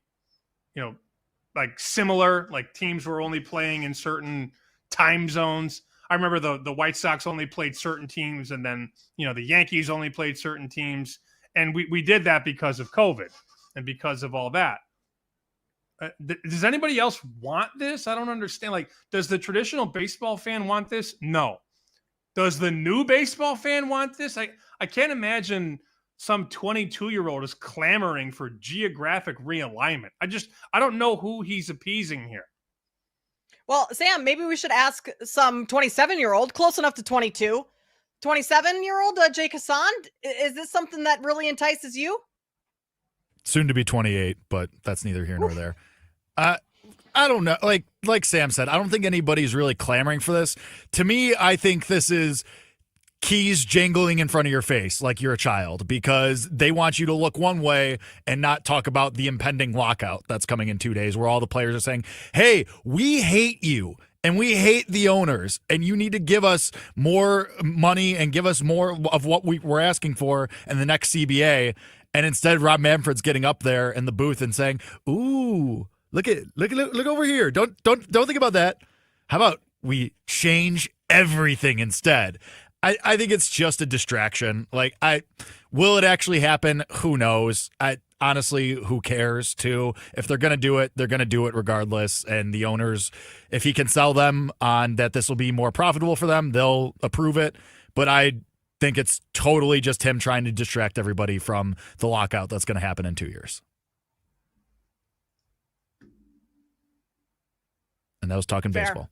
like similar, like teams were only playing in certain time zones? I remember the White Sox only played certain teams, and then, the Yankees only played certain teams. And we did that because of COVID and because of all that. Does anybody else want this? I don't understand. Like, does the traditional baseball fan want this? No. Does the new baseball fan want this? I can't imagine some 22-year-old is clamoring for geographic realignment. I don't know who he's appeasing here. Well, Sam, maybe we should ask some 27-year-old, close enough to 22, 27-year-old Jake Hassan. Is this something that really entices you? Soon to be 28, but that's neither here nor there. I don't know. Like Sam said, I don't think anybody's really clamoring for this. To me, I think this is keys jangling in front of your face like you're a child, because they want you to look one way and not talk about the impending lockout that's coming in 2 days, where all the players are saying, hey, we hate you and we hate the owners, and you need to give us more money and give us more of what we're asking for in the next CBA. And instead, Rob Manfred's getting up there in the booth and saying, ooh, look over here. Don't think about that. How about we change everything instead? I think it's just a distraction. Will it actually happen? Who knows? Honestly, who cares too? If they're going to do it, they're going to do it regardless. And the owners, if he can sell them on that this will be more profitable for them, they'll approve it. But I think it's totally just him trying to distract everybody from the lockout that's going to happen in 2 years. And that was talking baseball.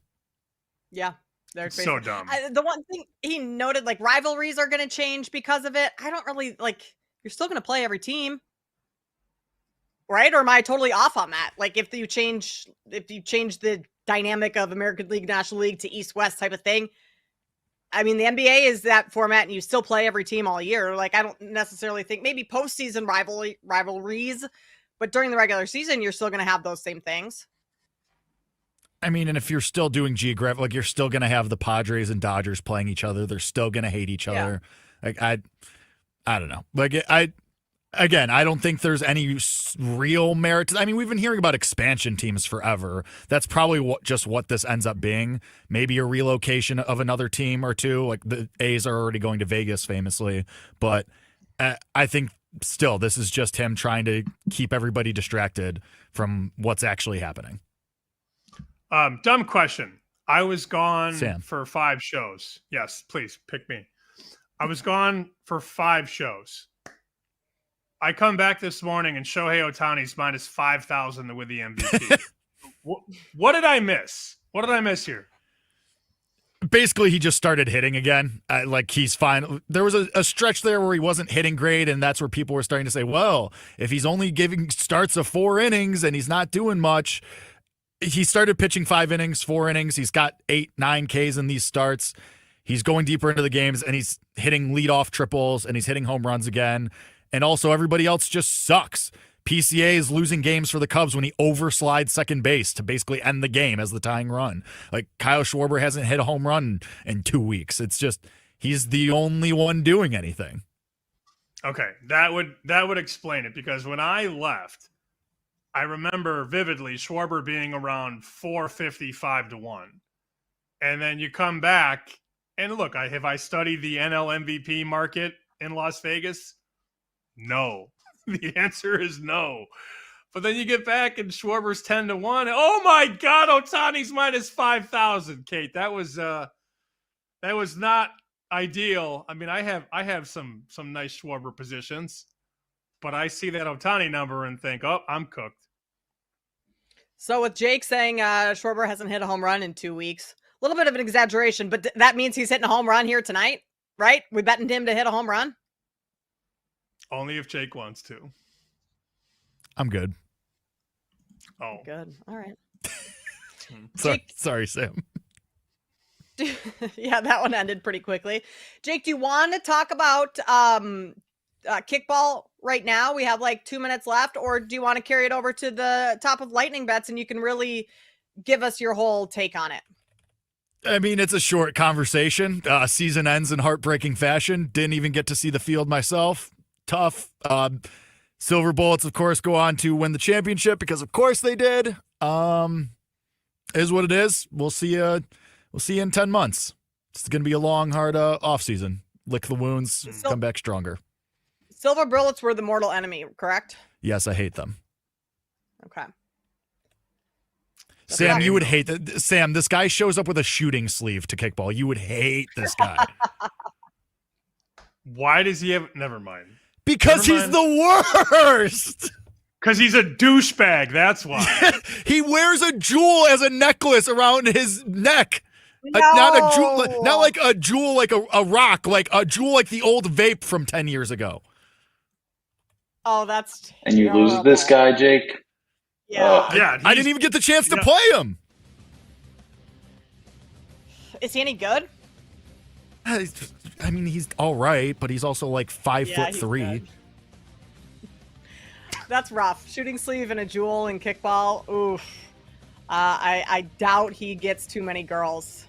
Yeah. They're crazy. So dumb. The one thing he noted, rivalries are going to change because of it. I don't really you're still going to play every team. Right? Or am I totally off on that? If you change the dynamic of American League, National League to East-West type of thing. I mean, the NBA is that format and you still play every team all year. I don't necessarily think maybe postseason rivalries, but during the regular season, you're still going to have those same things. I mean, and if you're still doing geographic, you're still going to have the Padres and Dodgers playing each other. They're still going to hate each other. I don't know. I don't think there's any real merit. I mean, we've been hearing about expansion teams forever. That's probably what this ends up being. Maybe a relocation of another team or two. The A's are already going to Vegas famously. But I think still this is just him trying to keep everybody distracted from what's actually happening. Dumb question. I was gone Sam. for 5 shows. Yes, please pick me. I was gone for 5 shows. I come back this morning and Shohei Ohtani's minus 5,000 to win the MVP. What did I miss? What did I miss here? Basically, he just started hitting again. He's fine. There was a stretch there where he wasn't hitting great, and that's where people were starting to say, well, if he's only giving starts of 4 innings and he's not doing much. He started pitching 5 innings, 4 innings. He's got 8, 9 Ks in these starts. He's going deeper into the games, and he's hitting leadoff triples, and he's hitting home runs again. And also, everybody else just sucks. PCA is losing games for the Cubs when he overslides second base to basically end the game as the tying run. Kyle Schwarber hasn't hit a home run in 2 weeks. It's just he's the only one doing anything. Okay, that would explain it, because when I left, I remember vividly Schwarber being around 455 to 1. And then you come back and look, have I studied the NL MVP market in Las Vegas? No. The answer is no. But then you get back and Schwarber's 10 to 1. Oh my God, Ohtani's minus 5,000. Kate, that was not ideal. I mean, I have some nice Schwarber positions, but I see that Ohtani number and think, oh, I'm cooked. So with Jake saying Schwarber hasn't hit a home run in 2 weeks, a little bit of an exaggeration, but that means he's hitting a home run here tonight, right? We betting him to hit a home run? Only if Jake wants to. I'm good. Oh. Good. All right. Sorry, Sam. Yeah, that one ended pretty quickly. Jake, do you want to talk about kickball right now? We have 2 minutes left, or do you want to carry it over to the top of lightning bets and you can really give us your whole take on it? I mean, it's a short conversation. Season ends in heartbreaking fashion. Didn't even get to see the field myself. Tough. Silver Bullets, of course, go on to win the championship because, of course, they did. Is what it is. We'll see you in 10 months. It's going to be a long, hard offseason. Lick the wounds, come back stronger. Silver Bullets were the mortal enemy, correct? Yes, I hate them. Okay. Sam, you would hate that. Sam, this guy shows up with a shooting sleeve to kickball. You would hate this guy. Why does he have? Never mind. Because he's the worst. Because he's a douchebag. That's why. He wears a jewel as a necklace around his neck. No. Not a jewel, not like a jewel, like a rock, like a jewel, like the old vape from 10 years ago. Oh, that's and you lose this guy, Jake. Yeah. Yeah. I didn't even get the chance to play him. Is he any good? I mean, he's all right, but he's also like 5'3". That's rough. Shooting sleeve and a jewel in kickball. Oof. I doubt he gets too many girls,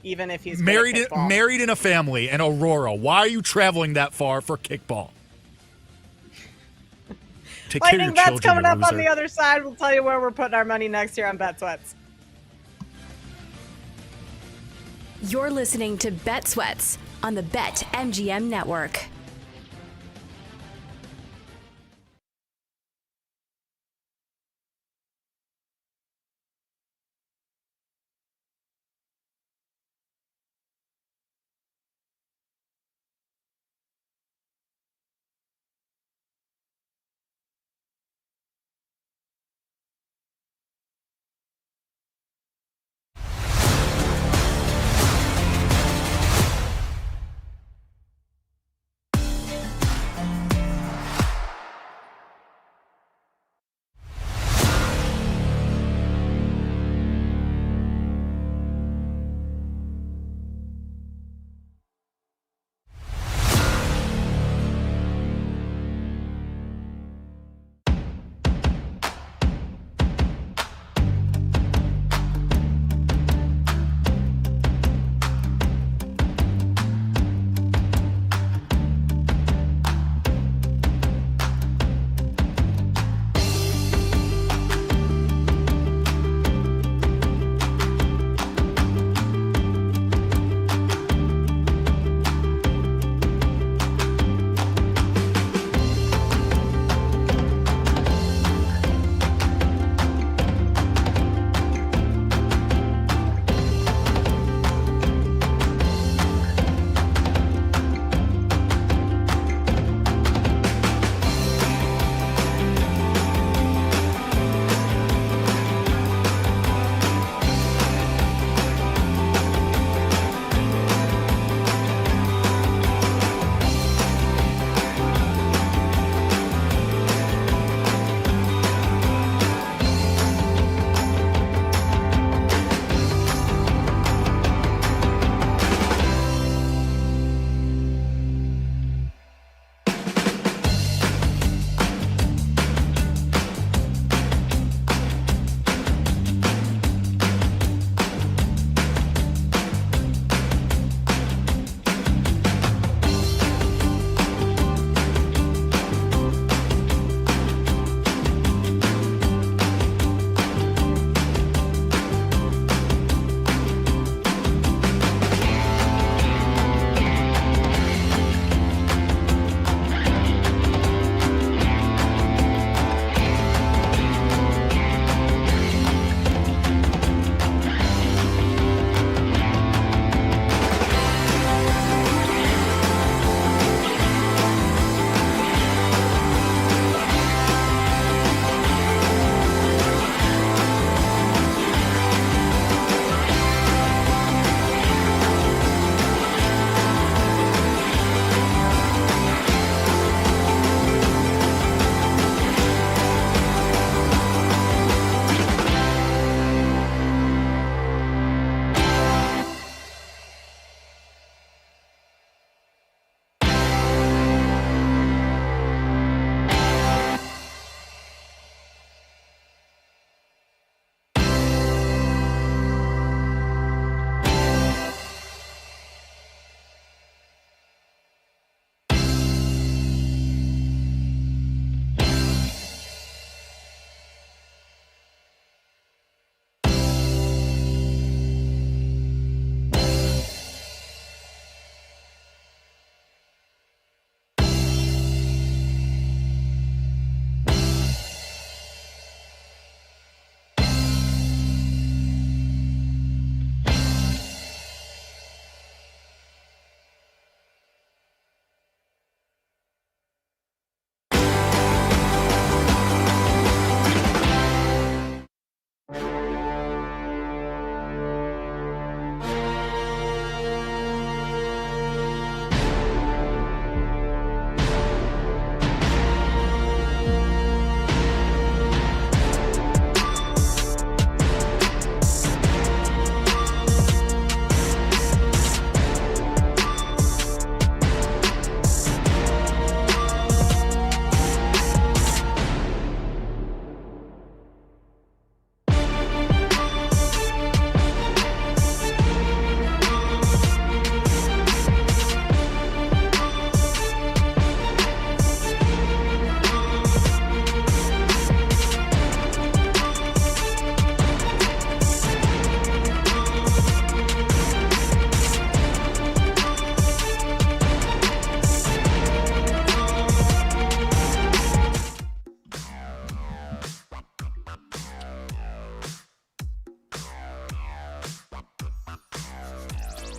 even if he's married kickball. in a family in Aurora. Why are you traveling that far for kickball? Take care of your Lightning bets children, coming up loser. on the other side. We'll tell you where we're putting our money next year on Bet Sweats. You're listening to Bet Sweats on the BetMGM Network.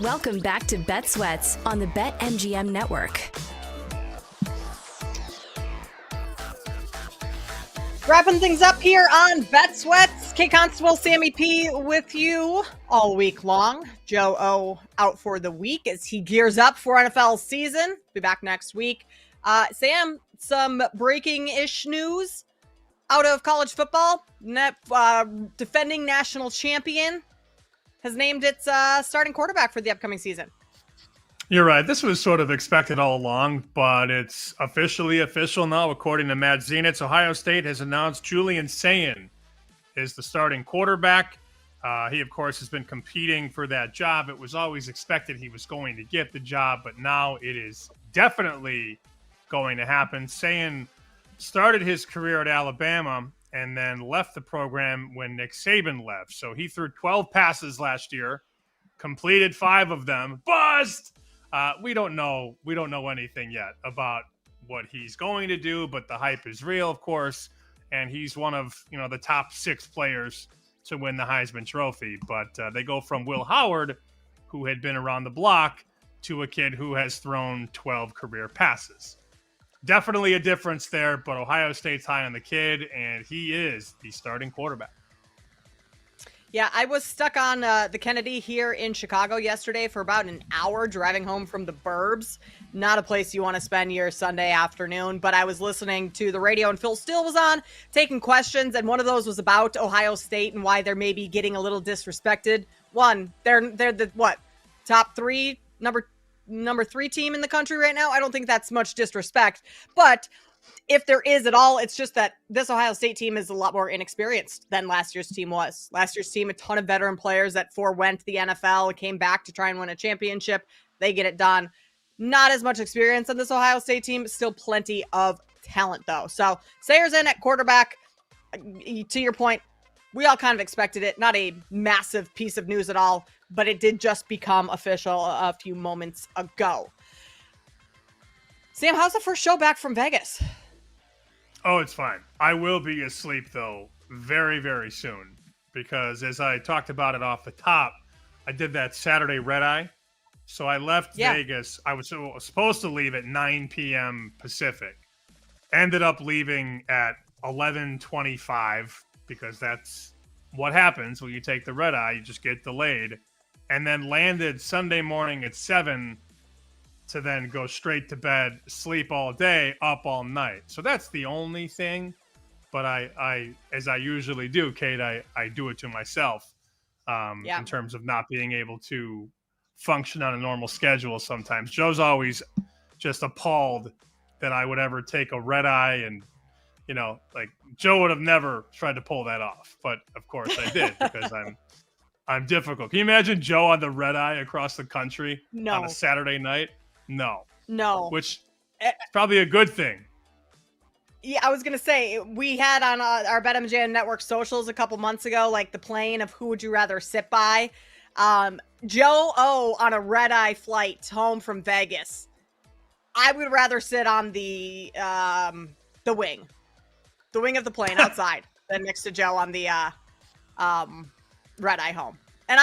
Welcome back to Bet Sweats on the BetMGM Network. Wrapping things up here on Bet Sweats. Kate Constable, Sammy P with you all week long. Joe O out for the week as he gears up for NFL season. Be back next week. Sam, some breaking-ish news out of college football. Defending national champion has named its starting quarterback for the upcoming season. You're right. This was sort of expected all along, but it's officially official now. According to Matt Zenitz, Ohio State has announced Julian Sayin is the starting quarterback. He, of course, has been competing for that job. It was always expected he was going to get the job, but now it is definitely going to happen. Sayin started his career at Alabama and then left the program when Nick Saban left. So he threw 12 passes last year, completed 5 of them. Bust! We don't know anything yet about what he's going to do, but the hype is real, of course, and he's one of the top 6 players to win the Heisman Trophy. But they go from Will Howard, who had been around the block, to a kid who has thrown 12 career passes. Definitely a difference there, but Ohio State's high on the kid, and he is the starting quarterback. Yeah, I was stuck on the Kennedy here in Chicago yesterday for about an hour driving home from the burbs. Not a place you want to spend your Sunday afternoon, but I was listening to the radio and Phil Steele was on taking questions, and one of those was about Ohio State and why they're maybe getting a little disrespected. One, they're the top 3, number 3 team in the country right now. I don't think that's much disrespect, but if there is at all, it's just that this Ohio State team is a lot more inexperienced than last year's team was. Last year's team, a ton of veteran players that forewent the NFL, came back to try and win a championship. They get it done. Not as much experience on this Ohio State team. Still plenty of talent, though. So Sayers in at quarterback. To your point, we all kind of expected it. Not a massive piece of news at all, but it did just become official a few moments ago. Sam, how's the first show back from Vegas? Oh, it's fine. I will be asleep, though, very, very soon. Because as I talked about it off the top, I did that Saturday red-eye. So I left Vegas. I was supposed to leave at 9 p.m. Pacific. Ended up leaving at 11:25 because that's what happens when you take the red-eye. You just get delayed. And then landed Sunday morning at 7 to then go straight to bed, sleep all day, up all night. So that's the only thing. But I as I usually do, Kate, I do it to myself in terms of not being able to function on a normal schedule sometimes. Joe's always just appalled that I would ever take a red eye, and Joe would have never tried to pull that off. But of course I did because I'm difficult. Can you imagine Joe on the red eye across the country on a Saturday night? No. Which is probably a good thing. Yeah, I was going to say, we had on our BetMGM Network socials a couple months ago, like the plane of who would you rather sit by. Joe O on a red-eye flight home from Vegas. I would rather sit on the wing. The wing of the plane outside than next to Joe on the red-eye home. And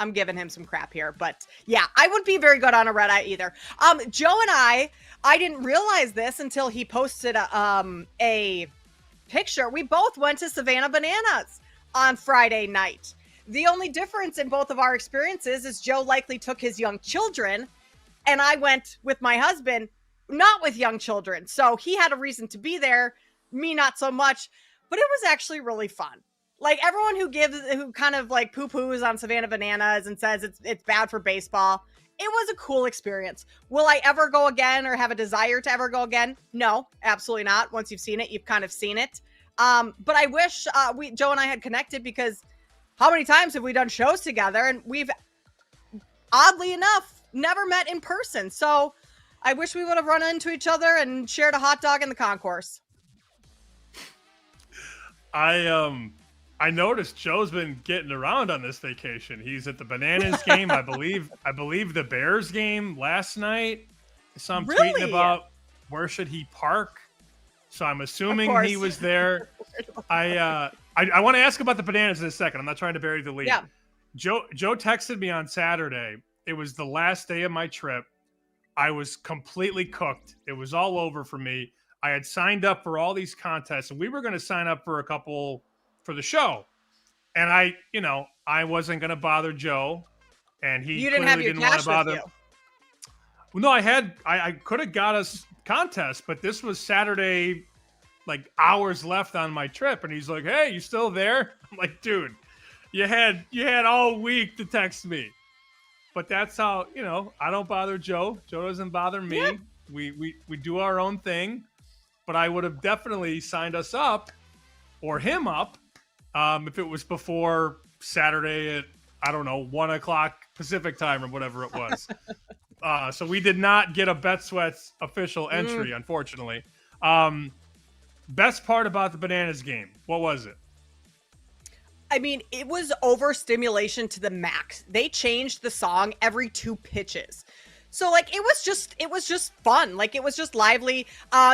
I'm giving him some crap here, but yeah, I wouldn't be very good on a red eye either. Joe and I didn't realize this until he posted a picture. We both went to Savannah Bananas on Friday night. The only difference in both of our experiences is Joe likely took his young children, and I went with my husband, not with young children. So he had a reason to be there, me not so much, but it was actually really fun. Like everyone who kind of like poo-poos on Savannah Bananas and says it's bad for baseball, it was a cool experience. Will I ever go again or have a desire to ever go again? No, absolutely not. Once you've seen it, you've kind of seen it. But I wish Joe and I had connected, because how many times have we done shows together and we've, oddly enough, never met in person. So I wish we would have run into each other and shared a hot dog in the concourse. I noticed Joe's been getting around on this vacation. He's at the Bananas game, I believe the Bears game last night. So I'm tweeting about where should he park. So I'm assuming he was there. I want to ask about the Bananas in a second. I'm not trying to bury the lead. Yeah. Joe texted me on Saturday. It was the last day of my trip. I was completely cooked. It was all over for me. I had signed up for all these contests, and we were going to sign up for a couple for the show. And I wasn't going to bother Joe, and he You didn't have your didn't want cash to bother. with you. Well, no, I could have got us contest, but this was Saturday, like hours left on my trip, and he's like, "Hey, you still there?" I'm like, "Dude, you had all week to text me." But that's how, I don't bother Joe. Joe doesn't bother me. Yeah. We do our own thing. But I would have definitely signed us up or him up if it was before Saturday at, 1 o'clock Pacific time or whatever it was. So we did not get a Bet Sweats official entry, unfortunately. Best part about the Bananas game, what was it? I mean, it was overstimulation to the max. They changed the song every 2 pitches. So, like, it was just fun. Like, it was just lively.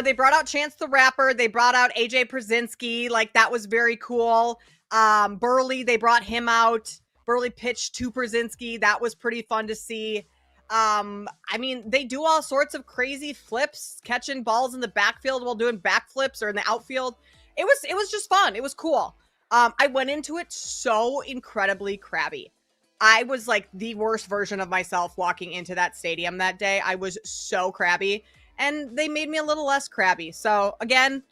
They brought out Chance the Rapper. They brought out AJ Przinsky. Like, that was very cool. Burley, they brought him out. Burley pitched to Przinsky. That was pretty fun to see. I mean, they do all sorts of crazy flips, catching balls in the backfield while doing backflips or in the outfield. It was just fun. It was cool. I went into it so incredibly crabby. I was like the worst version of myself walking into that stadium that day. I was so crabby, and they made me a little less crabby. So again,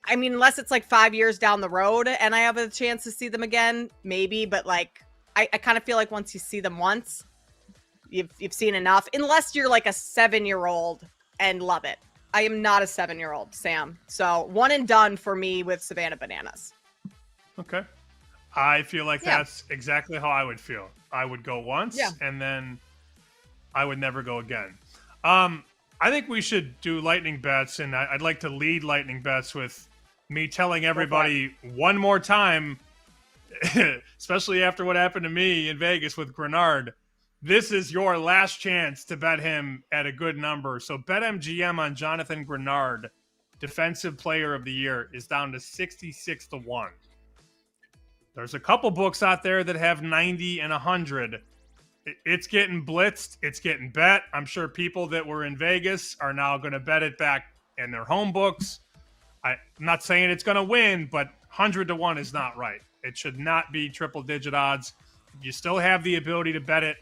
I mean, unless it's like 5 years down the road and I have a chance to see them again, maybe. But like, I kind of feel like once you see them once, you've seen enough. Unless you're like a 7-year-old and love it. I am not a 7-year-old, Sam. So one and done for me with Savannah Bananas. Okay. I feel like that's exactly how I would feel. I would go once and then I would never go again. I think we should do lightning bets, and I'd like to lead lightning bets with me telling everybody one more time, especially after what happened to me in Vegas with Grenard. This is your last chance to bet him at a good number. So BetMGM on Jonathan Grenard, Defensive Player of the Year, is down to 66-1. There's a couple books out there that have 90 and 100. It's getting blitzed. It's getting bet. I'm sure people that were in Vegas are now going to bet it back in their home books. I'm not saying it's going to win, but 100-1 is not right. It should not be triple-digit odds. If you still have the ability to bet it,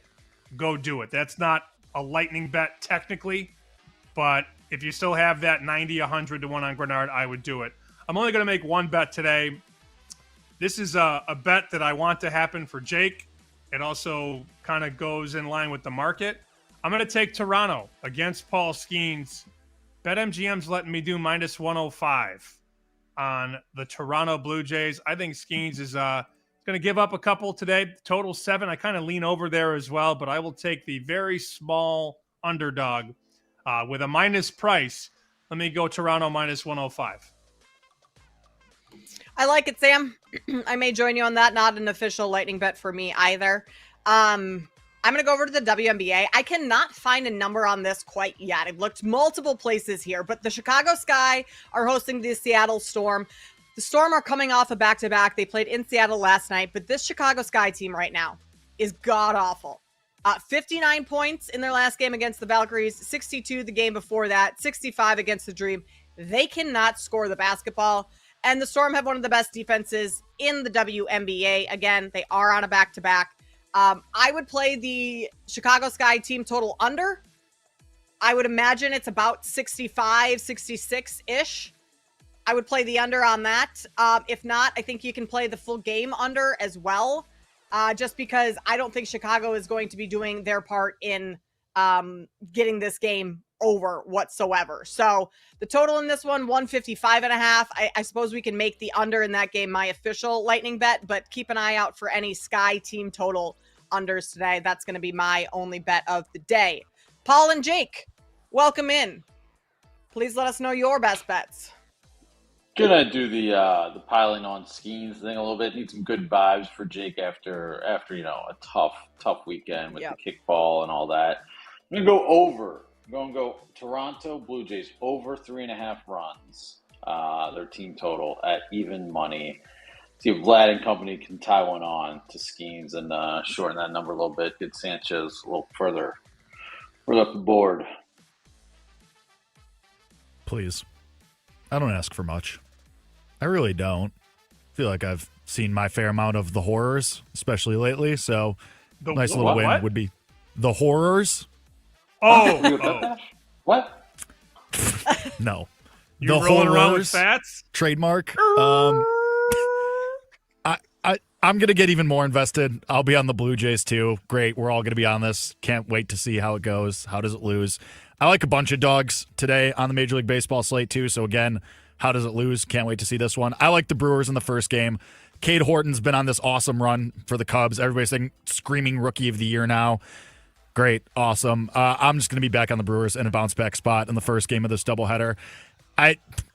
go do it. That's not a lightning bet technically, but if you still have that 90, 100-1 on Grenard, I would do it. I'm only going to make one bet today. This is a bet that I want to happen for Jake. It also kind of goes in line with the market. I'm going to take Toronto against Paul Skeens. BetMGM's letting me do minus 105 on the Toronto Blue Jays. I think Skeens is going to give up a couple today. Total 7. I kind of lean over there as well, but I will take the very small underdog with a minus price. Let me go Toronto minus 105. I like it, Sam. I may join you on that. Not an official lightning bet for me either. I'm going to go over to the WNBA. I cannot find a number on this quite yet. I've looked multiple places here, but the Chicago Sky are hosting the Seattle Storm. The Storm are coming off a back-to-back. They played in Seattle last night, but this Chicago Sky team right now is god-awful. 59 points in their last game against the Valkyries, 62 the game before that, 65 against the Dream. They cannot score the basketball. And the Storm have one of the best defenses in the WNBA. Again, they are on a back-to-back. I would play the Chicago Sky team total under. I would imagine it's about 65, 66-ish. I would play the under on that. If not, I think you can play the full game under as well. Just because I don't think Chicago is going to be doing their part in getting this game over whatsoever. So the total in this one, 155.5. I suppose we can make the under in that game my official lightning bet, but keep an eye out for any Sky team total unders today. That's going to be my only bet of the day. Paul and Jake, welcome in. Please let us know your best bets. Gonna do the piling on Skeens thing a little bit. Need some good vibes for Jake after a tough weekend with the kickball and all that. I'm gonna go over. I'm going to go Toronto Blue Jays over 3.5 runs. Their team total at even money. see if Vlad and company can tie one on to Skeens and shorten that number a little bit, get Sanchez a little further up the board. Please. I don't ask for much. I really don't. I feel like I've seen my fair amount of the horrors, especially lately, so nice little win would be the horrors. Oh. What? No. You the rolling horrors, around with fats? Trademark. I'm going to get even more invested. I'll be on the Blue Jays too. Great. We're all going to be on this. Can't wait to see how it goes. How does it lose? I like a bunch of dogs today on the Major League Baseball slate too. So again, how does it lose? Can't wait to see this one. I like the Brewers in the first game. Cade Horton's been on this awesome run for the Cubs. Everybody's saying screaming rookie of the year now. Great. Awesome. I'm just going to be back on the Brewers in a bounce back spot in the first game of this doubleheader.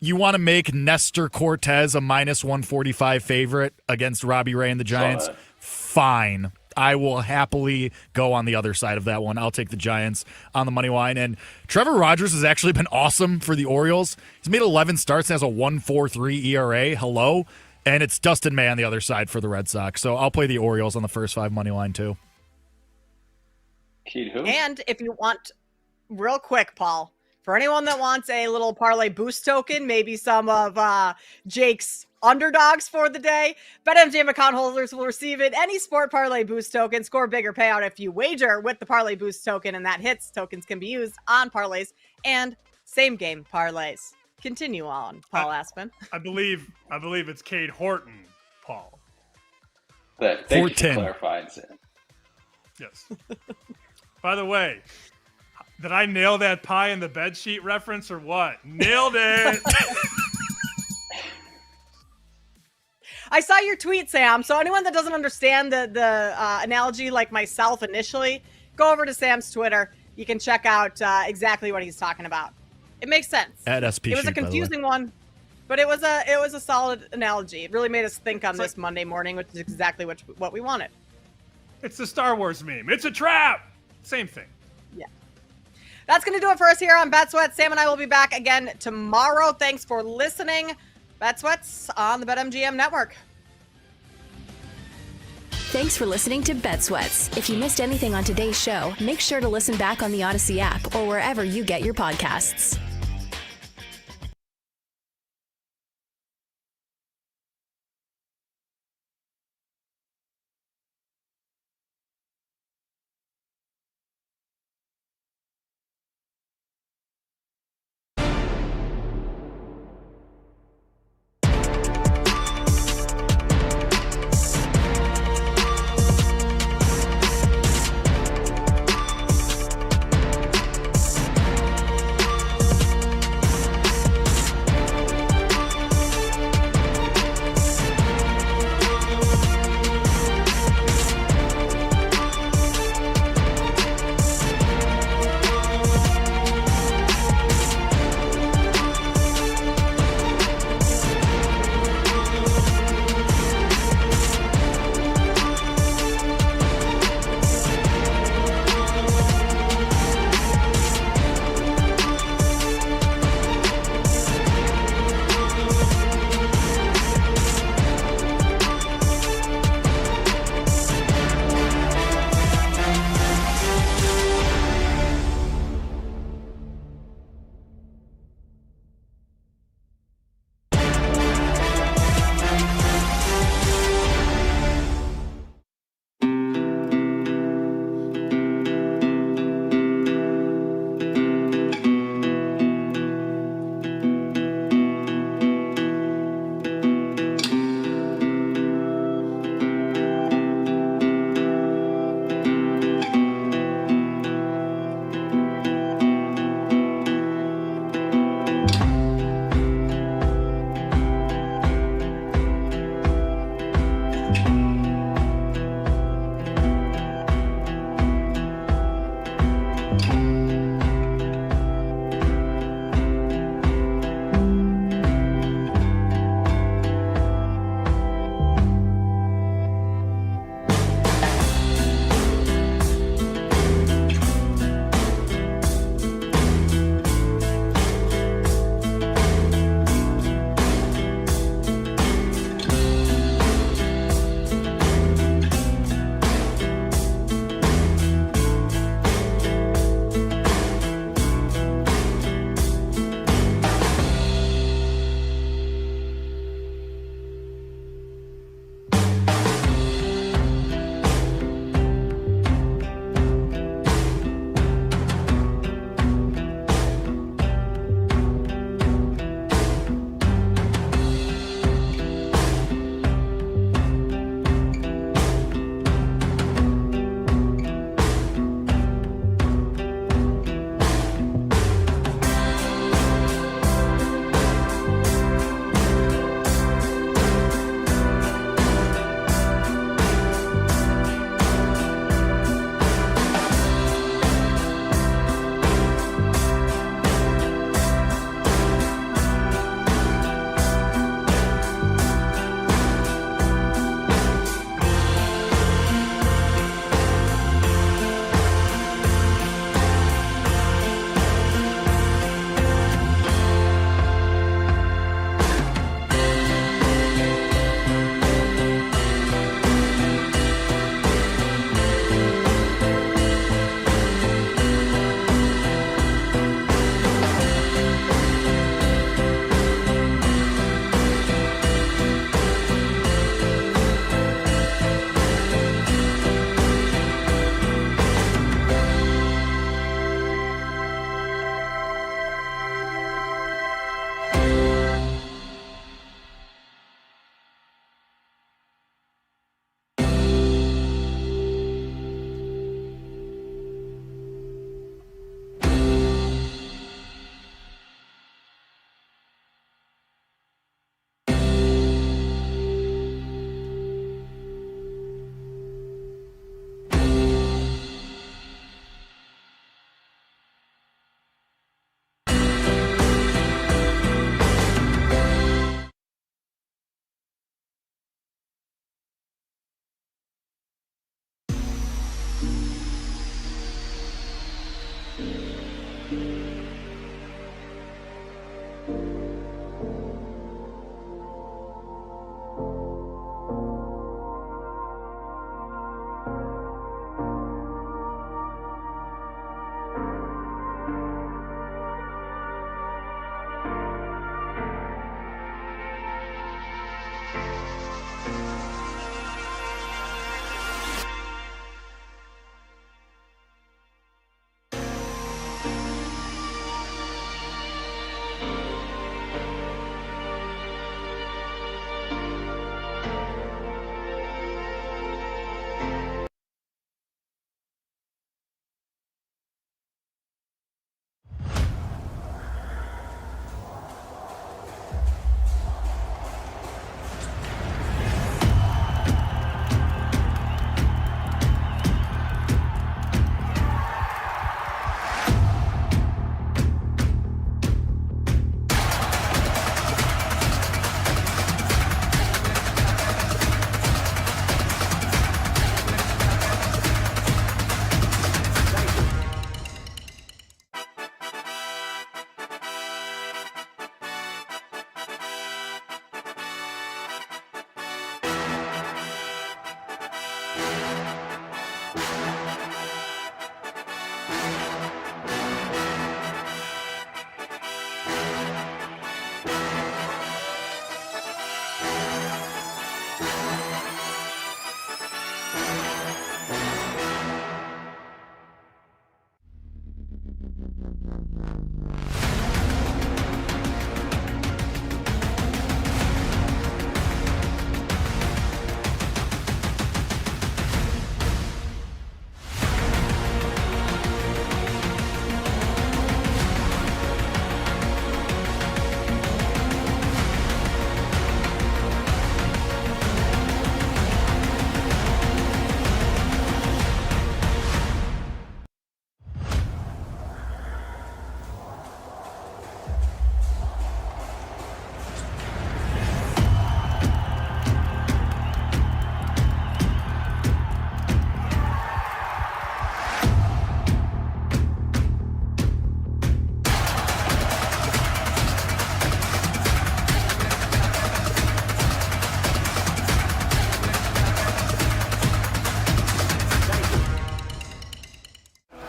You want to make Nestor Cortez a minus 145 favorite against Robbie Ray and the Giants? Fine. I will happily go on the other side of that one. I'll take the Giants on the money line. And Trevor Rogers has actually been awesome for the Orioles. He's made 11 starts and has a 1.43 ERA. Hello. And it's Dustin May on the other side for the Red Sox. So I'll play the Orioles on the first 5 money line too. And if you want, real quick, Paul, for anyone that wants a little parlay boost token, maybe some of Jake's underdogs for the day, BetMGM account holders will receive it. Any sport parlay boost token, score bigger payout if you wager with the parlay boost token, and that hits. Tokens can be used on parlays and same game parlays. Continue on, Paul Aspen. I believe it's Cade Horton, Paul. Thank you for clarifying, Sam. Yes. By the way, did I nail that pie in the bedsheet reference or what? Nailed it. I saw your tweet, Sam. So anyone that doesn't understand the analogy like myself initially, go over to Sam's Twitter. You can check out exactly what he's talking about. It makes sense. At SP It was a confusing one, but it was a solid analogy. It really made us think on this Monday morning, which is exactly what we wanted. It's the Star Wars meme. It's a trap. Same thing. Yeah. That's going to do it for us here on Bet Sweats. Sam and I will be back again tomorrow. Thanks for listening. Bet Sweats on the BetMGM network. Thanks for listening to Bet Sweats. If you missed anything on today's show, make sure to listen back on the Odyssey app or wherever you get your podcasts.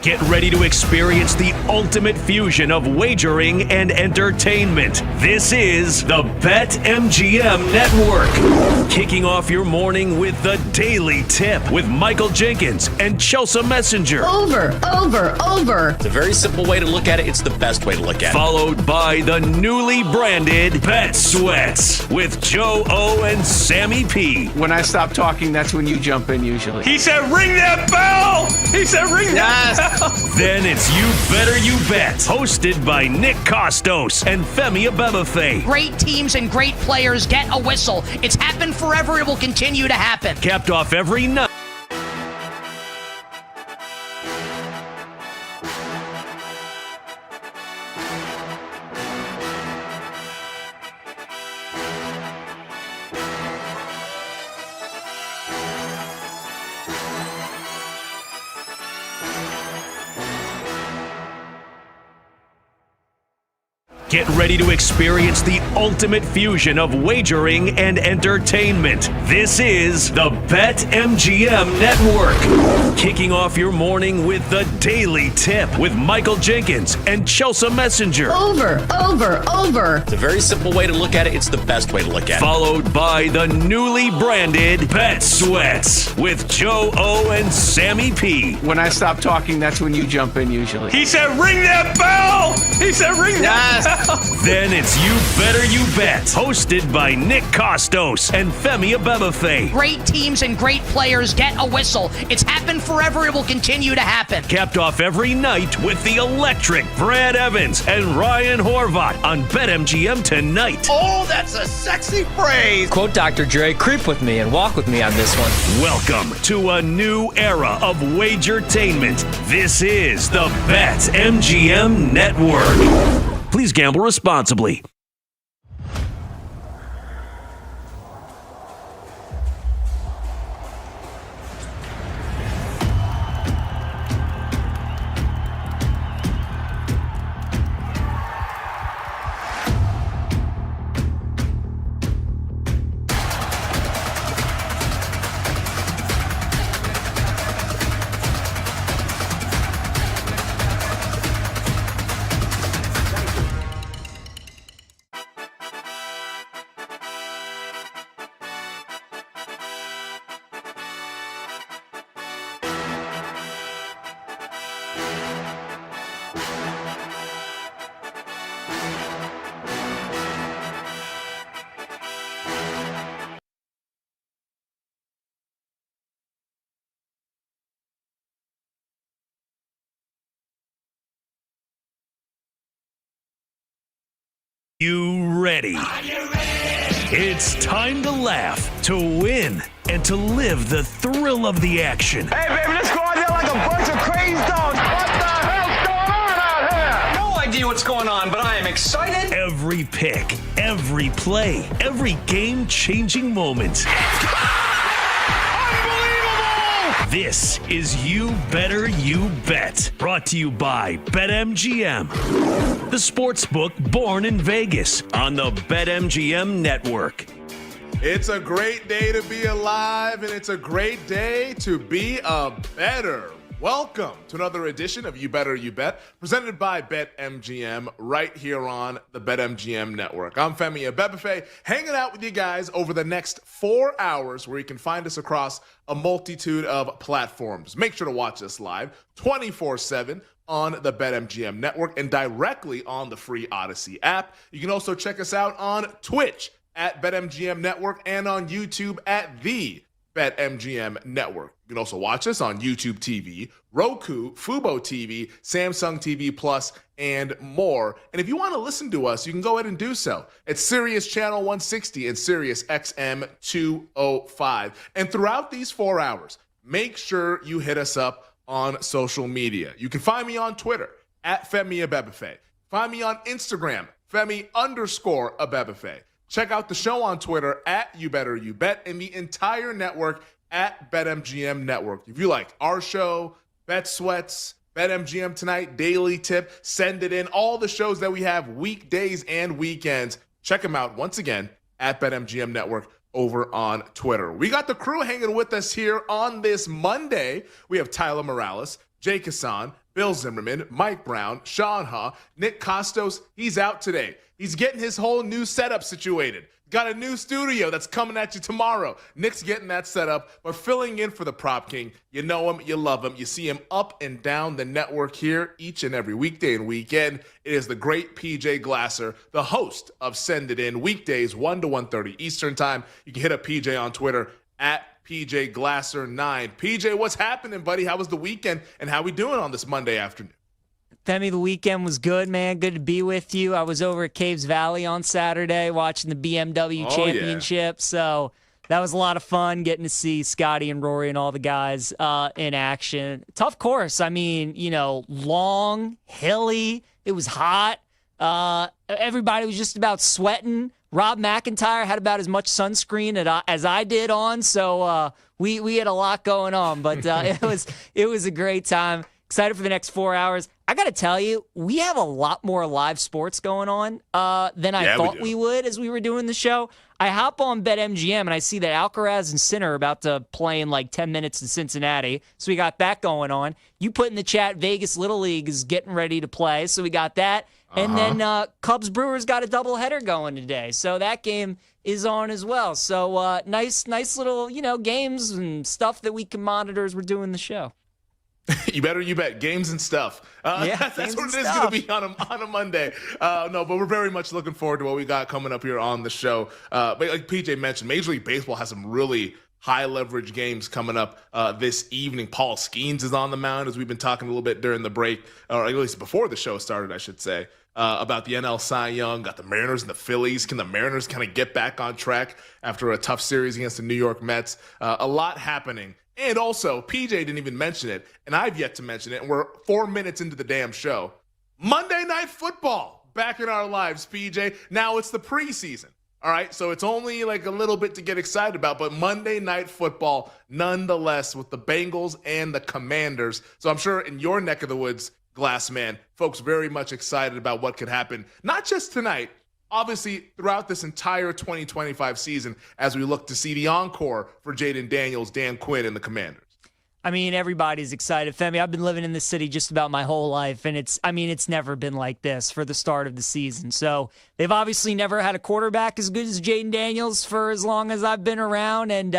Get ready to experience the ultimate fusion of wagering and entertainment. This is the BetMGM Network. Kicking off your morning with the Daily Tip with Michael Jenkins and Chelsea Messenger. Over. It's a very simple way to look at it. It's the best way to look at it. Followed by the newly branded Bet Sweats with Joe O and Sammy P. When I stop talking, that's when you jump in usually. He said, ring that bell! He said, ring that bell! Then it's You Better You Bet, hosted by Nick Costos and Femi Abebefe. Great teams and great players get a whistle. It's happened forever. It will continue to happen. Capped off every night. Get ready to experience the ultimate fusion of wagering and entertainment. This is the BetMGM Network. Kicking off your morning with the Daily Tip with Michael Jenkins and Chelsea Messenger. Over. It's a very simple way to look at it. It's the best way to look at it. Followed by the newly branded Bet Sweats with Joe O and Sammy P. When I stop talking, that's when you jump in usually. He said, ring that bell! He said, ring that bell! Then it's You Better You Bet, hosted by Nick Costos and Femi Abebefe. Great teams and great players get a whistle. It's happened forever. It will continue to happen. Capped off every night with the electric Brad Evans and Ryan Horvat on BetMGM tonight. Oh, that's a sexy phrase. Quote Dr. Dre, creep with me and walk with me on this one. Welcome to a new era of Wagertainment. This is the BetMGM Network. Please gamble responsibly. You ready? It's time to laugh, to win, and to live the thrill of the action. Hey, baby, let's go out there like a bunch of crazy dogs. What the hell's going on out here? No idea what's going on, but I am excited. Every pick, every play, every game-changing moment. This is You Better You Bet, brought to you by BetMGM, the sportsbook born in Vegas on the BetMGM Network. It's a great day to be alive, and it's a great day to be a better. Welcome to another edition of You Better You Bet, presented by BetMGM, right here on the BetMGM Network. I'm Femi Abebefe, hanging out with you guys over the next 4 hours, where you can find us across a multitude of platforms. Make sure to watch us live 24/7 on the BetMGM Network and directly on the free Odyssey app. You can also check us out on Twitch at BetMGM Network and on YouTube at the BetMGM Network. You can also watch us on YouTube TV, Roku, Fubo TV, Samsung TV Plus, and more. And if you want to listen to us, you can go ahead and do so at Sirius Channel 160 and Sirius XM 205. And throughout these 4 hours, make sure you hit us up on social media. You can find me on Twitter at Femi Abebefe. Find me on Instagram, Femi_Abebefe. Check out the show on Twitter at You Better You Bet, and the entire network at BetMGM Network. If you like our show, Bet Sweats, BetMGM Tonight, Daily Tip, Send It In, all the shows that we have weekdays and weekends, check them out once again at BetMGM Network over on Twitter. We got the crew hanging with us here on this Monday. We have Tyler Morales, Jake Hassan, Bill Zimmerman, Mike Brown, Sean Ha, Nick Costos. He's out today. He's getting his whole new setup situated. Got a new studio that's coming at you tomorrow. Nick's getting that set up, but filling in for the Prop King. You know him, you love him. You see him up and down the network here each and every weekday and weekend. It is the great PJ Glasser, the host of Send It In, weekdays 1 to 1:30 Eastern Time. You can hit up PJ on Twitter at PJ Glasser 9. PJ, what's happening, buddy? How was the weekend, and how we doing on this Monday afternoon? Femi, the weekend was good, man. Good to be with you. I was over at Caves Valley on Saturday watching the BMW Championship, so that was a lot of fun getting to see Scotty and Rory and all the guys in action. Tough course. I mean, long, hilly. It was hot. Everybody was just about sweating. Rob McIntyre had about as much sunscreen as I did on, so we had a lot going on. But it was a great time. Excited for the next 4 hours. I got to tell you, we have a lot more live sports going on than I thought we would as we were doing the show. I hop on BetMGM, and I see that Alcaraz and Sinner are about to play in like 10 minutes in Cincinnati. So we got that going on. You put in the chat, Vegas Little League is getting ready to play. So we got that. And then Cubs Brewers got a doubleheader going today. So that game is on as well. So nice little, games and stuff that we can monitor as we're doing the show. You bet. Games and stuff. That's what it is going to be on a Monday. But we're very much looking forward to what we got coming up here on the show. But like PJ mentioned, Major League Baseball has some really high leverage games coming up this evening. Paul Skeens is on the mound, as we've been talking a little bit during the break, or at least before the show started, I should say, about the NL Cy Young. Got the Mariners and the Phillies. Can the Mariners kind of get back on track after a tough series against the New York Mets? A lot happening. And also, PJ didn't even mention it, and I've yet to mention it, and we're 4 minutes into the damn show. Monday Night Football back in our lives, PJ. Now it's the preseason, all right? So it's only like a little bit to get excited about, but Monday Night Football nonetheless with the Bengals and the Commanders. So I'm sure in your neck of the woods, Glassman, folks very much excited about what could happen, not just tonight, obviously throughout this entire 2025 season as we look to see the encore for Jaden Daniels, Dan Quinn, and the Commanders. I mean, everybody's excited. Femi, I've been living in this city just about my whole life, and it's never been like this for the start of the season. So they've obviously never had a quarterback as good as Jaden Daniels for as long as I've been around, and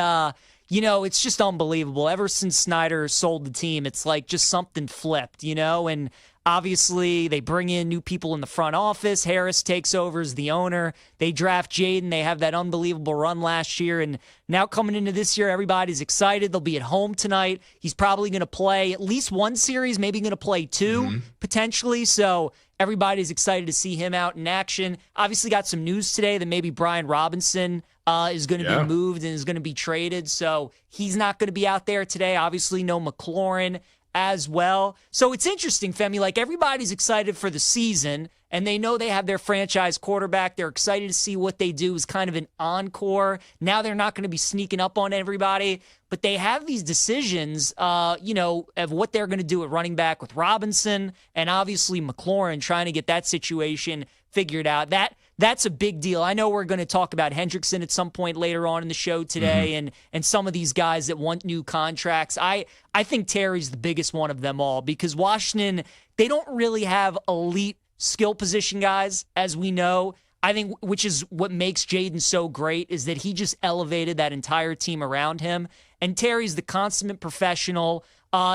it's just unbelievable. Ever since Snyder sold the team, it's like just something flipped, and obviously, they bring in new people in the front office. Harris takes over as the owner. They draft Jaden. They have that unbelievable run last year. And now coming into this year, everybody's excited. They'll be at home tonight. He's probably going to play at least one series, maybe going to play two, potentially. So everybody's excited to see him out in action. Obviously got some news today that maybe Brian Robinson is going to be moved and is going to be traded. So he's not going to be out there today. Obviously, no McLaurin as well. So it's interesting, Femi. Like, everybody's excited for the season, and they know they have their franchise quarterback. They're excited to see what they do as kind of an encore. Now they're not going to be sneaking up on everybody, but they have these decisions, of what they're going to do at running back with Robinson and obviously McLaurin, trying to get that situation figured out. That's a big deal. I know we're going to talk about Hendrickson at some point later on in the show today, and some of these guys that want new contracts. I think Terry's the biggest one of them all, because Washington, they don't really have elite skill position guys, as we know. I think, which is what makes Jaden so great, is that he just elevated that entire team around him. And Terry's the consummate professional.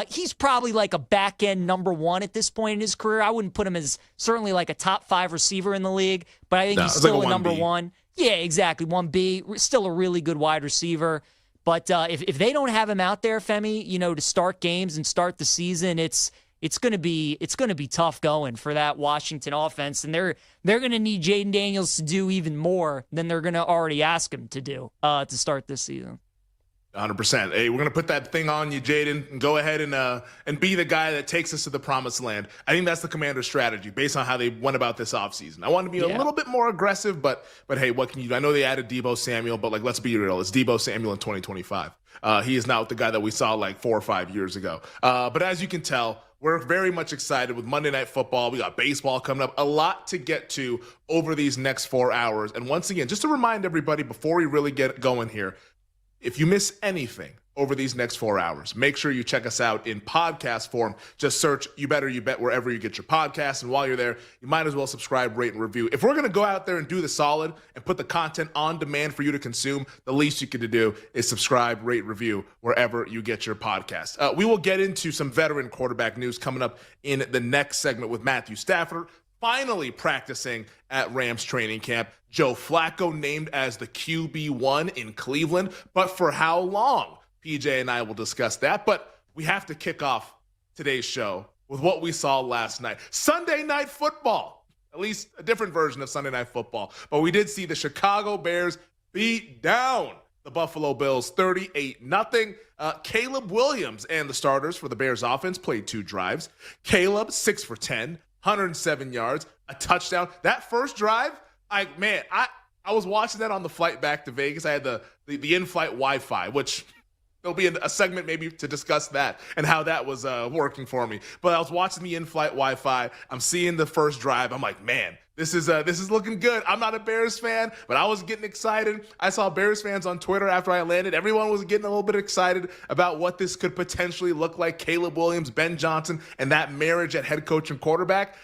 He's probably like a back-end number one at this point in his career. I wouldn't put him as certainly like a top 5 receiver in the league, but I think he's still like a number 1. Yeah, exactly. 1B, still a really good wide receiver. But if they don't have him out there, Femi, to start games and start the season, it's going to be tough going for that Washington offense, and they're going to need Jaden Daniels to do even more than they're going to already ask him to do to start this season. 100%. Hey, we're going to put that thing on you, Jaden, and go ahead and be the guy that takes us to the promised land. I think that's the Commander's strategy based on how they went about this offseason. I want to be a little bit more aggressive, but hey, what can you do? I know they added Deebo Samuel, but let's be real. It's Deebo Samuel in 2025. He is not the guy that we saw 4 or 5 years ago. But as you can tell, we're very much excited with Monday Night Football. We got baseball coming up. A lot to get to over these next 4 hours. And once again, just to remind everybody before we really get going here, if you miss anything, over these next 4 hours. Make sure you check us out in podcast form. Just search You Better You Bet wherever you get your podcasts. And while you're there, you might as well subscribe, rate, and review. If we're going to go out there and do the solid and put the content on demand for you to consume, the least you can do is subscribe, rate, review wherever you get your podcasts. We will get into some veteran quarterback news coming up in the next segment with Matthew Stafford finally practicing at Rams training camp. Joe Flacco named as the QB1 in Cleveland, but for how long? PJ and I will discuss that, but we have to kick off today's show with what we saw last night. Sunday Night Football, at least a different version of Sunday Night Football, but we did see the Chicago Bears beat down the Buffalo Bills 38-0. Caleb Williams and the starters for the Bears offense played 2 drives. Caleb, 6 for 10, 107 yards, a touchdown. That first drive, I was watching that on the flight back to Vegas. I had the in-flight Wi-Fi, which there'll be a segment maybe to discuss that and how that was working for me. But I was watching the in-flight Wi-Fi. I'm seeing the first drive. I'm like, man, this is looking good. I'm not a Bears fan, but I was getting excited. I saw Bears fans on Twitter after I landed. Everyone was getting a little bit excited about what this could potentially look like. Caleb Williams, Ben Johnson, and that marriage at head coach and quarterback.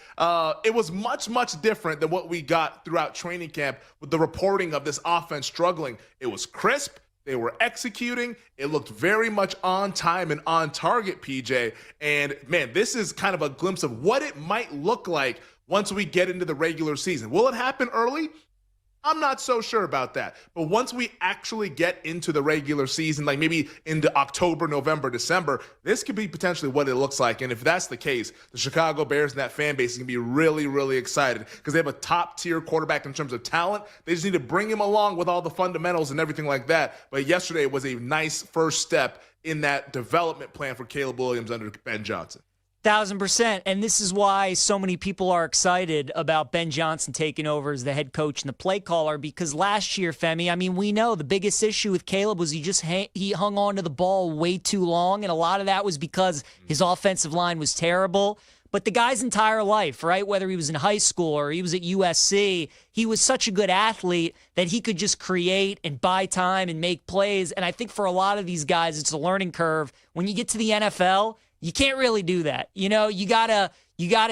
It was much, much different than what we got throughout training camp with the reporting of this offense struggling. It was crisp. They were executing. It looked very much on time and on target, PJ. And, man, this is kind of a glimpse of what it might look like once we get into the regular season. Will it happen early? I'm not so sure about that. But once we actually get into the regular season, like maybe into October, November, December, this could be potentially what it looks like. And if that's the case, the Chicago Bears and that fan base is going to be really, really excited because they have a top-tier quarterback in terms of talent. They just need to bring him along with all the fundamentals and everything like that. But yesterday was a nice first step in that development plan for Caleb Williams under Ben Johnson. 1,000%. And this is why so many people are excited about Ben Johnson taking over as the head coach and the play caller, because last year, Femi, I mean, we know the biggest issue with Caleb was he hung on to the ball way too long, and a lot of that was because his offensive line was terrible. But the guy's entire life, right, whether he was in high school or he was at USC, he was such a good athlete that he could just create and buy time and make plays. And I think for a lot of these guys, it's a learning curve. When you get to the NFL, you can't really do that. You know, you gotta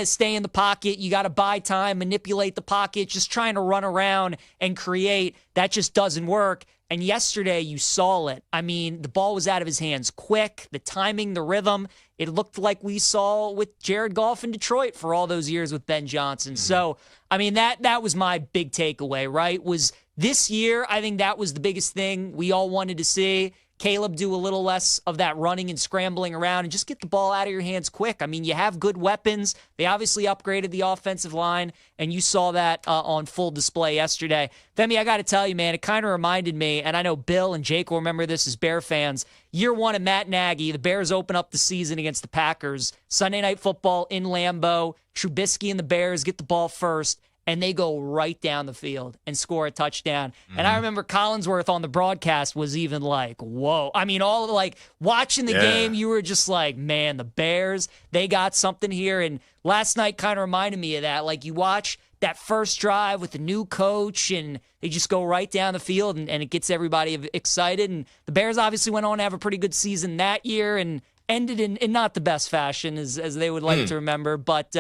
stay in the pocket. You gotta buy time, manipulate the pocket, just trying to run around and create. That just doesn't work. And yesterday you saw it. I mean, the ball was out of his hands quick, the timing, the rhythm. It looked like we saw with Jared Goff in Detroit for all those years with Ben Johnson. So, I mean, that was my big takeaway, right? Was this year, I think that was the biggest thing we all wanted to see. Caleb do a little less of that running and scrambling around and just get the ball out of your hands quick. I mean, you have good weapons. They obviously upgraded the offensive line, and you saw that on full display yesterday. Femi, I got to tell you, man, it kind of reminded me, and I know Bill and Jake will remember this as Bear fans, year one of Matt Nagy, the Bears open up the season against the Packers. Sunday Night Football in Lambeau. Trubisky and the Bears get the ball first, and they go right down the field and score a touchdown. And I remember Collinsworth on the broadcast was even like, whoa. I mean, all like watching the game, you were just like, man, the Bears, they got something here. And last night kind of reminded me of that. Like you watch that first drive with the new coach and they just go right down the field and it gets everybody excited. And the Bears obviously went on to have a pretty good season that year and ended in not the best fashion as they would like to remember. But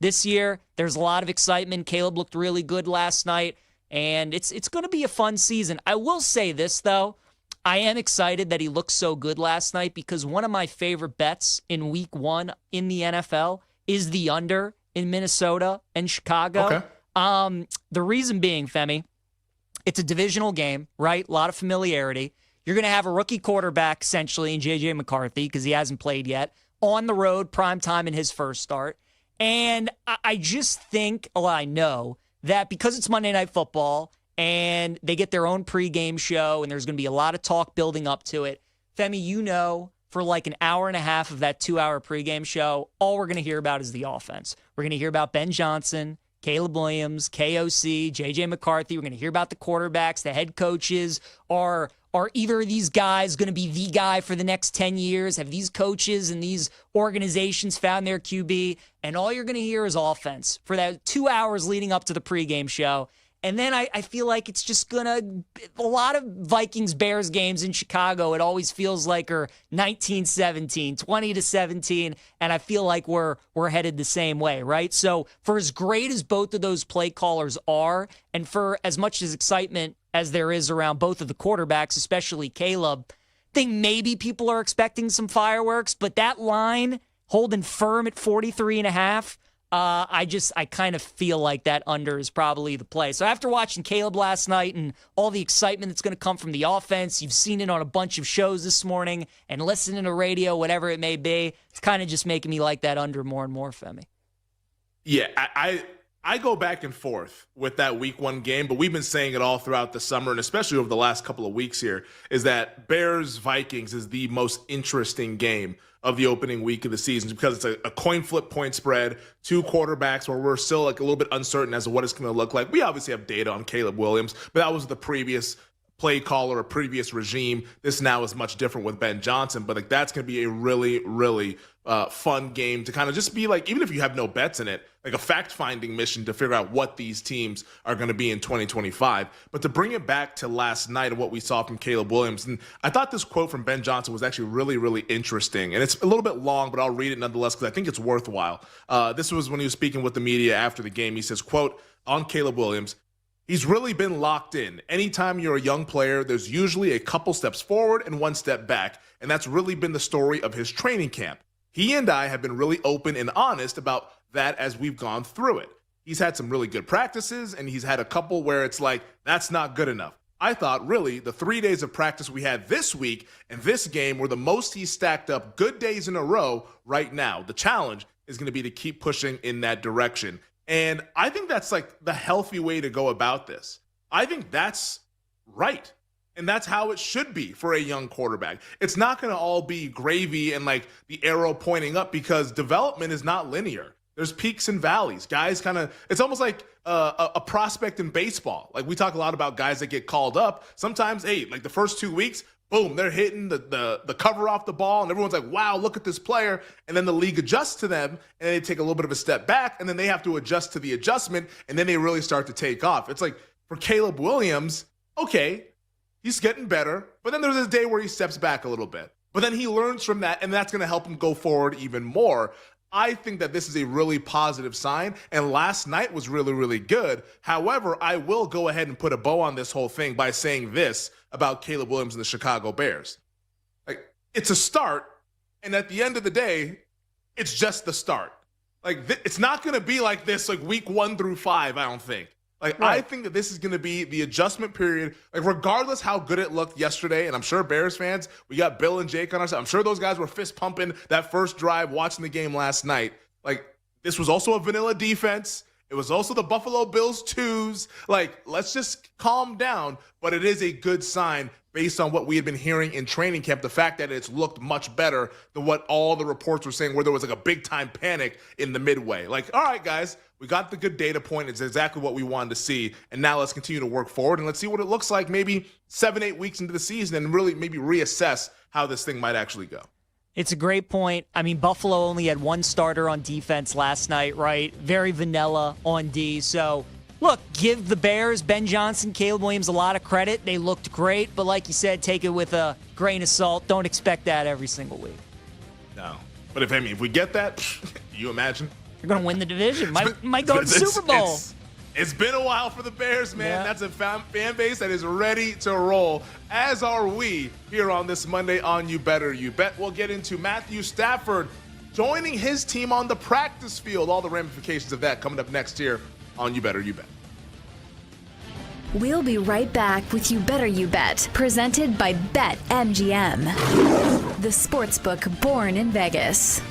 this year, there's a lot of excitement. Caleb looked really good last night, and it's going to be a fun season. I will say this, though. I am excited that he looked so good last night because one of my favorite bets in week one in the NFL is the under in Minnesota and Chicago. Okay. The reason being, Femi, it's a divisional game, right? A lot of familiarity. You're going to have a rookie quarterback, essentially, in J.J. McCarthy because he hasn't played yet, on the road, prime time in his first start. And I just think, well, I know that because it's Monday Night Football and they get their own pregame show and there's going to be a lot of talk building up to it, Femi, you know, for like an hour and a half of that 2-hour pregame show, all we're going to hear about is the offense. We're going to hear about Ben Johnson, Caleb Williams, KOC, J.J. McCarthy. We're going to hear about the quarterbacks, the head coaches. Are either of these guys going to be the guy for the next 10 years? Have these coaches and these organizations found their QB? And all you're going to hear is offense for that 2 hours leading up to the pregame show. And then I feel like it's just a lot of Vikings-Bears games in Chicago, it always feels like are 19-17, 20-17, and I feel like we're headed the same way, right? So for as great as both of those play callers are, and for as much as excitement as there is around both of the quarterbacks, especially Caleb, I think maybe people are expecting some fireworks, but that line holding firm at 43.5, I kind of feel like that under is probably the play. So after watching Caleb last night and all the excitement that's going to come from the offense, you've seen it on a bunch of shows this morning and listening to radio, whatever it may be, it's kind of just making me like that under more and more, Femi. Yeah, I go back and forth with that week 1 game, but we've been saying it all throughout the summer and especially over the last couple of weeks here, is that Bears-Vikings is the most interesting game of the opening week of the season because it's a coin flip point spread, 2 quarterbacks where we're still like a little bit uncertain as to what it's going to look like. We obviously have data on Caleb Williams, but that was the previous play caller or previous regime. This now is much different with Ben Johnson, but like that's going to be a really, really fun game to kind of just be like, even if you have no bets in it, like a fact-finding mission to figure out what these teams are going to be in 2025. But to bring it back to last night and what we saw from Caleb Williams, and I thought this quote from Ben Johnson was actually really, really interesting. And it's a little bit long, but I'll read it nonetheless because I think it's worthwhile. This was when he was speaking with the media after the game. He says, quote, on Caleb Williams, he's really been locked in. Anytime you're a young player, there's usually a couple steps forward and 1 step back. And that's really been the story of his training camp. He and I have been really open and honest about that as we've gone through it. He's had some really good practices, and he's had a couple where it's like, that's not good enough. I thought, really, the 3 days of practice we had this week and this game were the most he's stacked up good days in a row right now. The challenge is going to be to keep pushing in that direction. And I think that's like the healthy way to go about this. I think that's right. And that's how it should be for a young quarterback. It's not going to all be gravy and like the arrow pointing up because development is not linear. There's peaks and valleys. Guys it's almost like a prospect in baseball. Like we talk a lot about guys that get called up. Sometimes, like the first 2 weeks, boom, they're hitting the cover off the ball and everyone's like, wow, look at this player. And then the league adjusts to them and they take a little bit of a step back and then they have to adjust to the adjustment and then they really start to take off. It's like for Caleb Williams, okay, he's getting better, but then there's this day where he steps back a little bit. But then he learns from that, and that's going to help him go forward even more. I think that this is a really positive sign, and last night was really, really good. However, I will go ahead and put a bow on this whole thing by saying this about Caleb Williams and the Chicago Bears. Like, it's a start, and at the end of the day, it's just the start. Like, it's not going to be like this, like, week 1 through 5, I don't think. Like, right. I think that this is going to be the adjustment period. Like, regardless how good it looked yesterday, and I'm sure Bears fans, we got Bill and Jake on our side. I'm sure those guys were fist pumping that first drive watching the game last night. Like, this was also a vanilla defense. It was also the Buffalo Bills 2s. Like, let's just calm down. But it is a good sign based on what we had been hearing in training camp, the fact that it's looked much better than what all the reports were saying, where there was like a big-time panic in the midway. Like, all right, guys, we got the good data point. It's exactly what we wanted to see. And now let's continue to work forward and let's see what it looks like maybe 7-8 weeks into the season and really maybe reassess how this thing might actually go. It's a great point. I mean, Buffalo only had 1 starter on defense last night, right? Very vanilla on D. So, look, give the Bears, Ben Johnson, Caleb Williams a lot of credit. They looked great, but like you said, take it with a grain of salt. Don't expect that every single week. No. But if we get that, you imagine? You're going to win the division. Might go to the Super Bowl. It's been a while for the Bears, man. Yeah. That's a fan base that is ready to roll, as are we here on this Monday on You Better You Bet. We'll get into Matthew Stafford joining his team on the practice field. All the ramifications of that coming up next here on You Better You Bet. We'll be right back with You Better You Bet, presented by BetMGM, the sportsbook born in Vegas.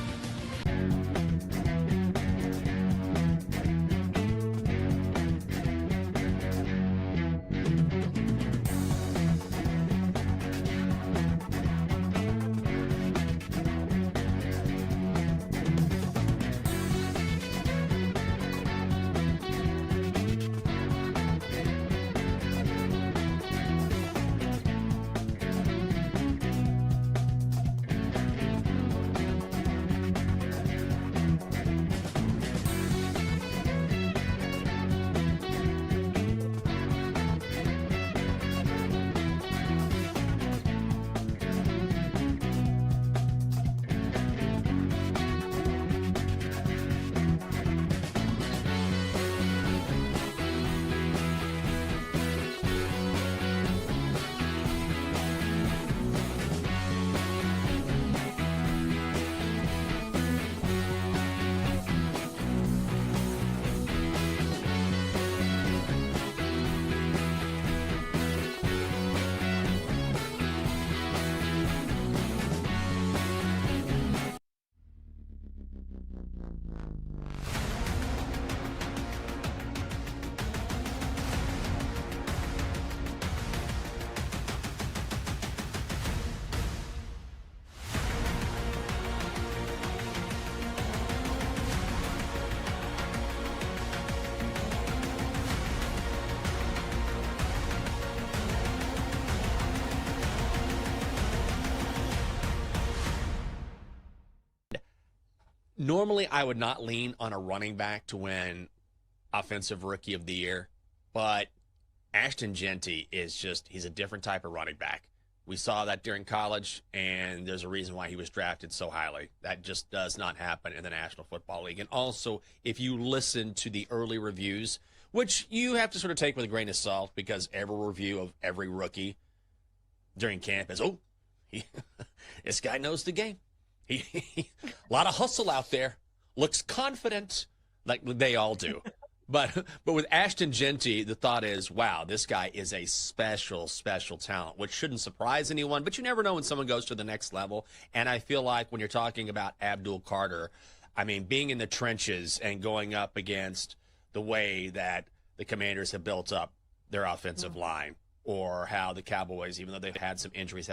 Normally, I would not lean on a running back to win Offensive Rookie of the Year, but Ashton Genty he's a different type of running back. We saw that during college, and there's a reason why he was drafted so highly. That just does not happen in the National Football League. And also, if you listen to the early reviews, which you have to sort of take with a grain of salt because every review of every rookie during camp is, this guy knows the game. A lot of hustle out there. Looks confident, like they all do. But with Ashton Genty, the thought is, wow, this guy is a special, special talent, which shouldn't surprise anyone. But you never know when someone goes to the next level. And I feel like when you're talking about Abdul Carter, I mean, being in the trenches and going up against the way that the Commanders have built up their offensive line, or how the Cowboys, even though they've had some injuries,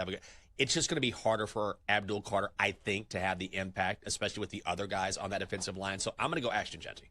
it's just going to be harder for Abdul Carter, I think, to have the impact, especially with the other guys on that defensive line. So I'm going to go Ashton Genty.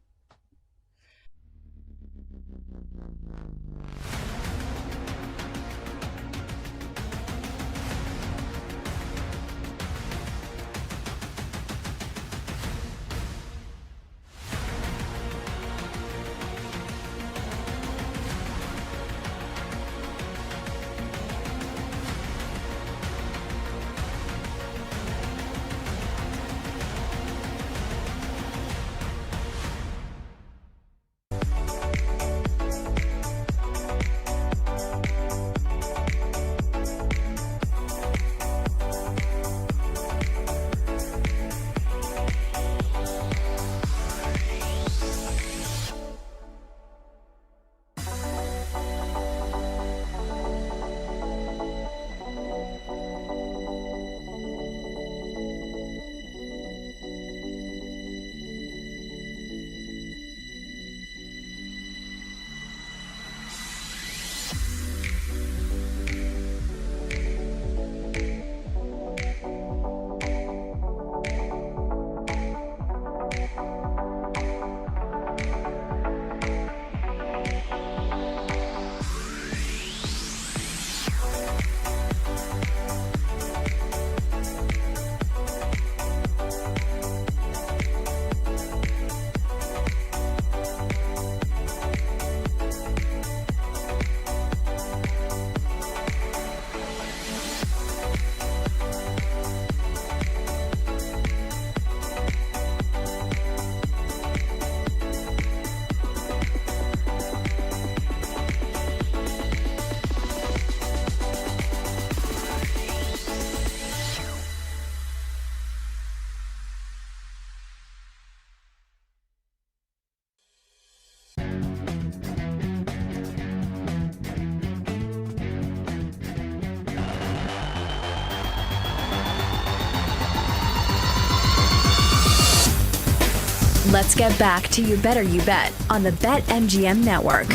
Let's get back to You Better You Bet on the BetMGM Network.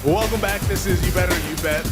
Welcome back. This is You Better You Bet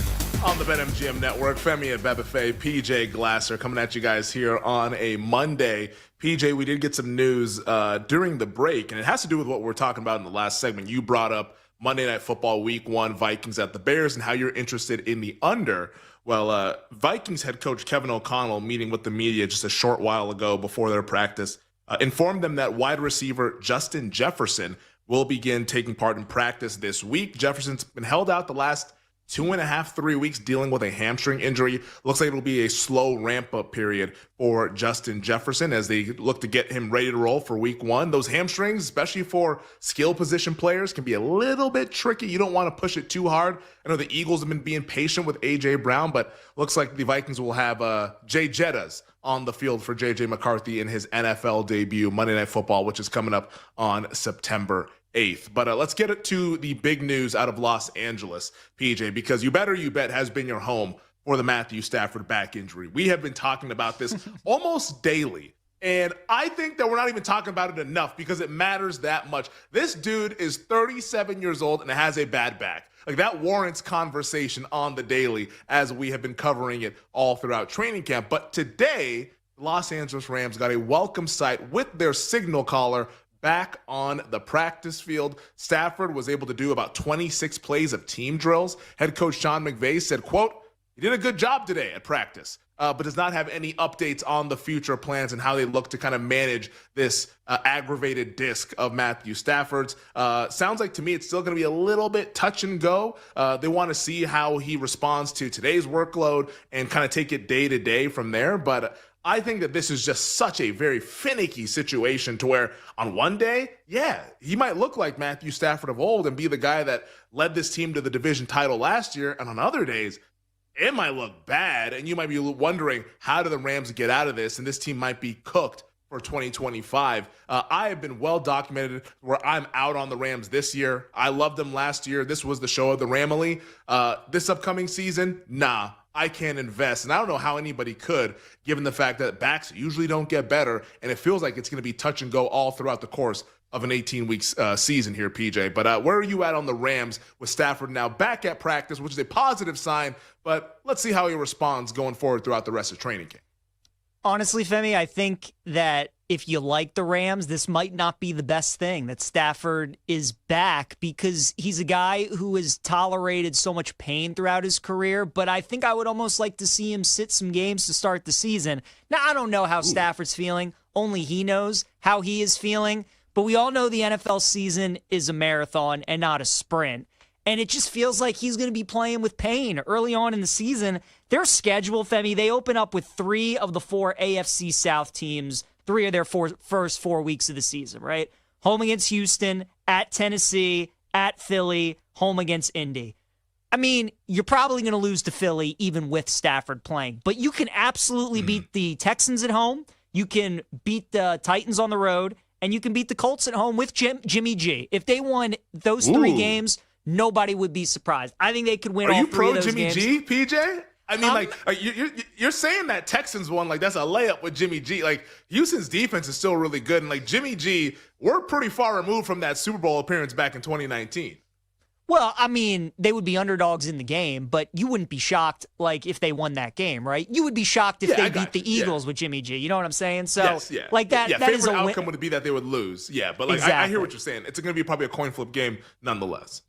on the BetMGM Network. Femi and Bebefe, PJ Glasser coming at you guys here on a Monday. PJ, we did get some news during the break, and it has to do with what we're talking about in the last segment. You brought up Monday Night Football Week 1, Vikings at the Bears, and how you're interested in the under. Well, Vikings head coach Kevin O'Connell, meeting with the media just a short while ago before their practice, informed them that wide receiver Justin Jefferson will begin taking part in practice this week. Jefferson's been held out the last 2.5, 3 weeks dealing with a hamstring injury. Looks like it'll be a slow ramp-up period for Justin Jefferson as they look to get him ready to roll for week 1. Those hamstrings, especially for skill position players, can be a little bit tricky. You don't want to push it too hard. I know the Eagles have been being patient with A.J. Brown, but looks like the Vikings will have Jay Jettas on the field for J.J. McCarthy in his NFL debut, Monday Night Football, which is coming up on September 8th. But let's get it to the big news out of Los Angeles, PJ, because You Better You Bet has been your home for the Matthew Stafford back injury. We have been talking about this almost daily, and I think that we're not even talking about it enough because it matters that much. This dude is 37 years old and has a bad back. Like, that warrants conversation on the daily as we have been covering it all throughout training camp. But today, Los Angeles Rams got a welcome sight with their signal caller back on the practice field. Stafford was able to do about 26 plays of team drills. Head coach Sean McVay said, quote, He did a good job today at practice, but does not have any updates on the future plans and how they look to kind of manage this aggravated disc of Matthew Stafford's. Sounds like to me it's still going to be a little bit touch and go. They want to see how he responds to today's workload and kind of take it day to day from there. But I think that this is just such a very finicky situation to where on one day, yeah, he might look like Matthew Stafford of old and be the guy that led this team to the division title last year. And on other days, it might look bad. And you might be wondering, how do the Rams get out of this? And this team might be cooked for 2025. I have been well documented where I'm out on the Rams this year. I loved them last year. This was the show of the Ramily. This upcoming season, nah. I can't invest. And I don't know how anybody could, given the fact that backs usually don't get better. And it feels like it's going to be touch and go all throughout the course of an 18-week season here, PJ. But where are you at on the Rams with Stafford now back at practice, which is a positive sign. But let's see how he responds going forward throughout the rest of training camp. Honestly, Femi, I think that if you like the Rams, this might not be the best thing that Stafford is back, because he's a guy who has tolerated so much pain throughout his career. But I think I would almost like to see him sit some games to start the season. Now, I don't know how Stafford's feeling. Only he knows how he is feeling. But we all know the NFL season is a marathon and not a sprint. And it just feels like he's going to be playing with pain early on in the season. Their schedule, Femi, they open up with 3 of the 4 AFC South teams, 3 of their first 4 weeks of the season, right? Home against Houston, at Tennessee, at Philly, home against Indy. I mean, you're probably going to lose to Philly even with Stafford playing. But you can absolutely beat the Texans at home. You can beat the Titans on the road. And you can beat the Colts at home with Jimmy G. If they won those 3 games, nobody would be surprised. I think they could win all 3 of those games. Are you pro Jimmy G, PJ? I mean, you're saying that Texans one, like that's a layup with Jimmy G. Like Houston's defense is still really good. And like Jimmy G, we're pretty far removed from that Super Bowl appearance back in 2019. Well, I mean, they would be underdogs in the game, but you wouldn't be shocked like if they won that game, right? You would be shocked if they beat the Eagles with Jimmy G. You know what I'm saying? So, like that. Yeah, that favorite is a outcome would be that they would lose. Yeah, but like exactly. I hear what you're saying. It's going to be probably a coin flip game nonetheless.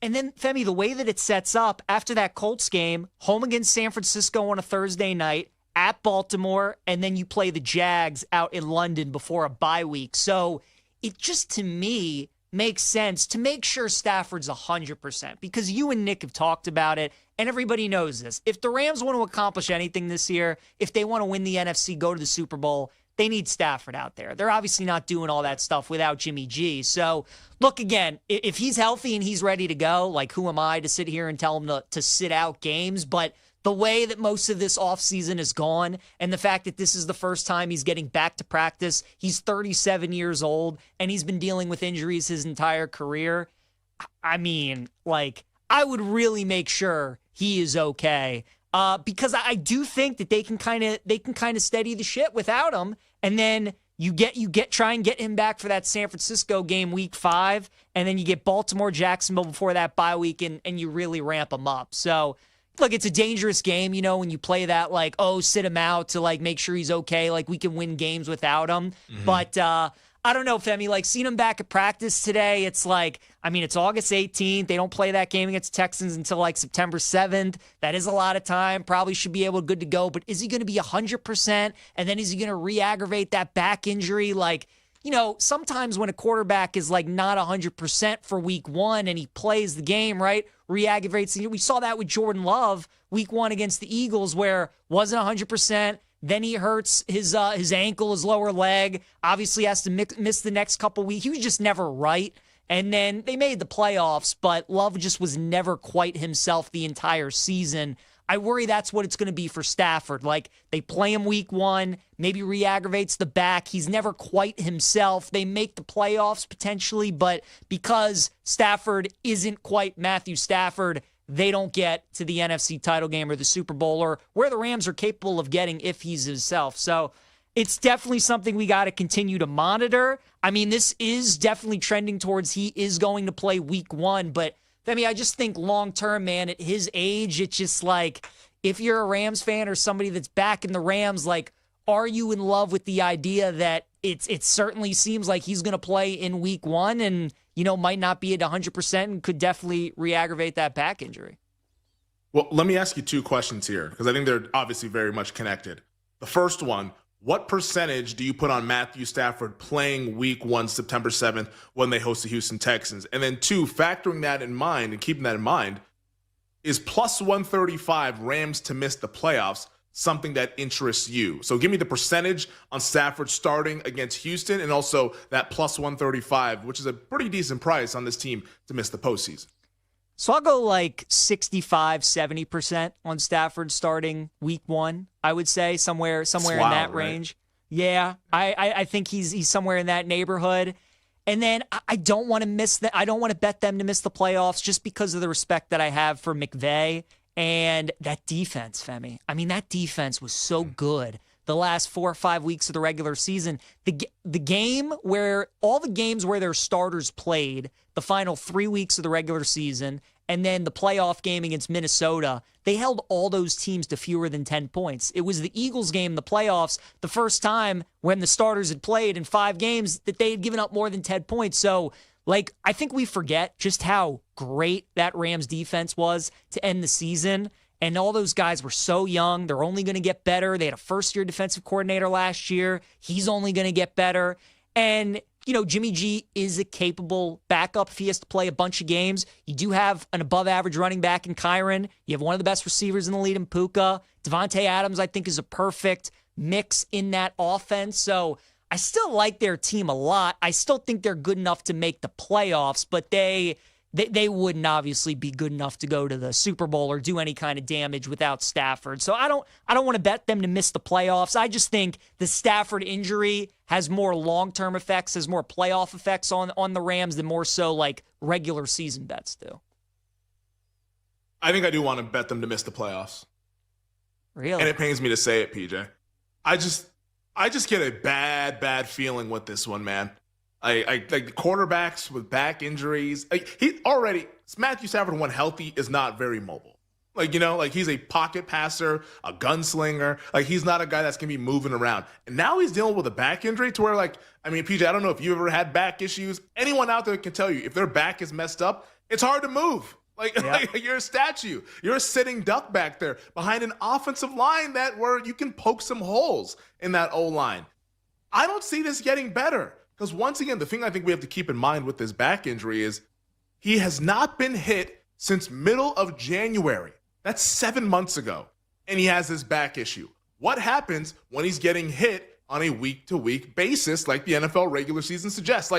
And then, Femi, the way that it sets up after that Colts game, home against San Francisco on a Thursday night, at Baltimore, and then you play the Jags out in London before a bye week. So it just, to me, makes sense to make sure Stafford's 100%, because you and Nick have talked about it, and everybody knows this. If the Rams want to accomplish anything this year, if they want to win the NFC, go to the Super Bowl, they need Stafford out there. They're obviously not doing all that stuff without Jimmy G. So, look, again, if he's healthy and he's ready to go, like, who am I to sit here and tell him to sit out games? But the way that most of this offseason is gone, and the fact that this is the first time he's getting back to practice, he's 37 years old, and he's been dealing with injuries his entire career. I mean, like, I would really make sure he is okay, because I do think that they can kind of steady the shit without him, and then you try and get him back for that San Francisco game week 5, and then you get Baltimore, Jacksonville before that bye week, and you really ramp him up. So, look, it's a dangerous game, you know, when you play that, like, oh, sit him out to, like, make sure he's okay. Like, we can win games without him. Mm-hmm. But I don't know, Femi, like, seeing him back at practice today, it's like, I mean, it's August 18th. They don't play that game against Texans until, like, September 7th. That is a lot of time. Probably should be able to good to go. But is he going to be 100%? And then is he going to re-aggravate that back injury? Like, you know, sometimes when a quarterback is like not 100% for week 1 and he plays the game, right, re-aggravates. We saw that with Jordan Love week 1 against the Eagles, where wasn't 100%. Then he hurts his ankle, his lower leg. Obviously has to miss the next couple weeks. He was just never right. And then they made the playoffs, but Love just was never quite himself the entire season. I worry that's what it's going to be for Stafford. Like, they play him week 1, maybe re-aggravates the back. He's never quite himself. They make the playoffs potentially, but because Stafford isn't quite Matthew Stafford, they don't get to the NFC title game or the Super Bowl, or where the Rams are capable of getting if he's himself. So it's definitely something we got to continue to monitor. I mean, this is definitely trending towards he is going to play week 1, but I mean, I just think long-term, man, at his age, it's just like, if you're a Rams fan or somebody that's back in the Rams, like, are you in love with the idea that it certainly seems like he's going to play in week 1 and, you know, might not be at 100% and could definitely re-aggravate that back injury? Well, let me ask you two questions here, because I think they're obviously very much connected. The first one, what percentage do you put on Matthew Stafford playing week 1, September 7th, when they host the Houston Texans? And then two, factoring that in mind and keeping that in mind, is plus 135 Rams to miss the playoffs something that interests you? So give me the percentage on Stafford starting against Houston, and also that plus 135, which is a pretty decent price on this team to miss the postseason. So I'll go like 65, 70% on Stafford starting week 1, I would say, somewhere in that range. Yeah, I think he's somewhere in that neighborhood. And then I don't want to miss that. I don't want to bet them to miss the playoffs just because of the respect that I have for McVay and that defense, Femi. I mean, that defense was so good the last 4 or 5 weeks of the regular season. The game where all the games where their starters played, the final 3 weeks of the regular season, and then the playoff game against Minnesota, they held all those teams to fewer than 10 points. It was the Eagles game in the playoffs, the first time when the starters had played in 5 games that they had given up more than 10 points. So, I think we forget just how great that Rams defense was to end the season. And all those guys were so young. They're only going to get better. They had a first-year defensive coordinator last year. He's only going to get better. And Jimmy G is a capable backup if he has to play a bunch of games. You do have an above-average running back in Kyron. You have one of the best receivers in the league in Puka. Devontae Adams, I think, is a perfect mix in that offense. So I still like their team a lot. I still think they're good enough to make the playoffs, but they wouldn't obviously be good enough to go to the Super Bowl or do any kind of damage without Stafford. So I don't want to bet them to miss the playoffs. I just think the Stafford injury has more long-term effects, has more playoff effects on the Rams than more so regular season bets do. I think I do want to bet them to miss the playoffs. Really? And it pains me to say it, PJ. I just get a bad feeling with this one, man. I like quarterbacks with back injuries. Matthew Stafford, when healthy, is not very mobile. He's a pocket passer, a gunslinger. He's not a guy that's going to be moving around. And now he's dealing with a back injury to where, PJ, I don't know if you've ever had back issues. Anyone out there can tell you if their back is messed up, it's hard to move. You're a statue. You're a sitting duck back there behind an offensive line where you can poke some holes in that O-line. I don't see this getting better. Because once again, the thing I think we have to keep in mind with this back injury is he has not been hit since middle of January. That's 7 months ago. And he has this back issue. What happens when he's getting hit on a week-to-week basis like the NFL regular season suggests?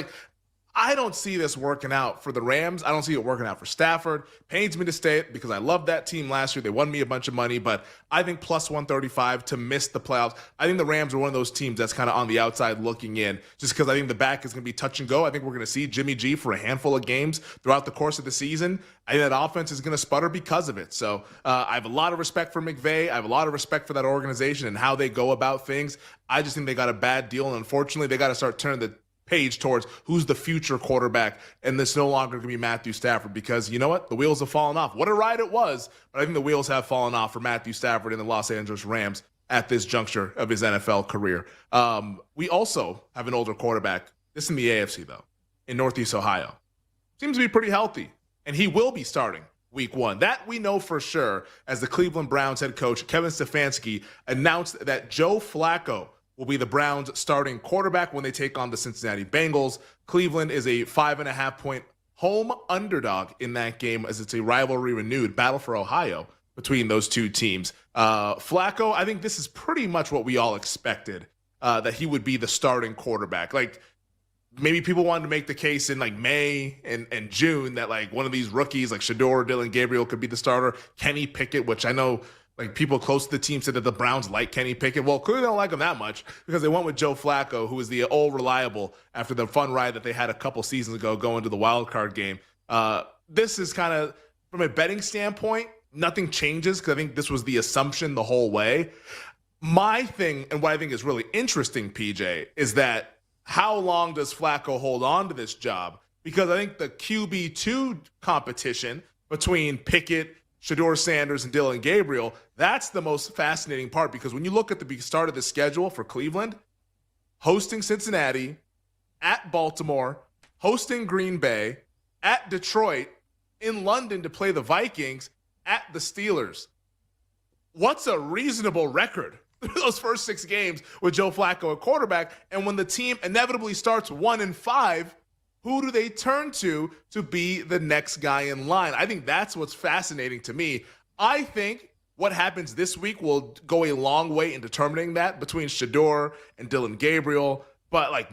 I don't see this working out for the Rams. I don't see it working out for Stafford. Pains me to say it because I loved that team last year. They won me a bunch of money, but I think plus 135 to miss the playoffs. I think the Rams are one of those teams that's kind of on the outside looking in just because I think the back is going to be touch and go. I think we're going to see Jimmy G for a handful of games throughout the course of the season. I think that offense is going to sputter because of it. So I have a lot of respect for McVay. I have a lot of respect for that organization and how they go about things. I just think they got a bad deal, and unfortunately, they got to start turning the page towards who's the future quarterback, and it's no longer going to be Matthew Stafford because you know what? The wheels have fallen off. What a ride it was, but I think the wheels have fallen off for Matthew Stafford and the Los Angeles Rams at this juncture of his NFL career. We also have an older quarterback, this in the AFC though, in Northeast Ohio. Seems to be pretty healthy, and he will be starting week 1. That we know for sure, as the Cleveland Browns head coach Kevin Stefanski announced that Joe Flacco will be the Browns' starting quarterback when they take on the Cincinnati Bengals. Cleveland is a 5.5-point home underdog in that game as it's a rivalry renewed battle for Ohio between those two teams. Flacco, I think this is pretty much what we all expected, that he would be the starting quarterback. Maybe people wanted to make the case in May and June that one of these rookies like Shador, Dylan Gabriel could be the starter. Kenny Pickett, which I know people close to the team said that the Browns like Kenny Pickett. Well, clearly they don't like him that much because they went with Joe Flacco, who was the old reliable after the fun ride that they had a couple seasons ago going to the wild card game. This is kind of, from a betting standpoint, nothing changes because I think this was the assumption the whole way. My thing, and what I think is really interesting, PJ, is that how long does Flacco hold on to this job? Because I think the QB2 competition between Pickett, Shador Sanders, and Dylan Gabriel, that's the most fascinating part because when you look at the start of the schedule for Cleveland, hosting Cincinnati, at Baltimore, hosting Green Bay, at Detroit, in London to play the Vikings, at the Steelers. What's a reasonable record those first 6 games with Joe Flacco at quarterback? And when the team inevitably starts 1-5, who do they turn to be the next guy in line? I think that's what's fascinating to me. I think what happens this week will go a long way in determining that between Shedeur and Dylan Gabriel. But,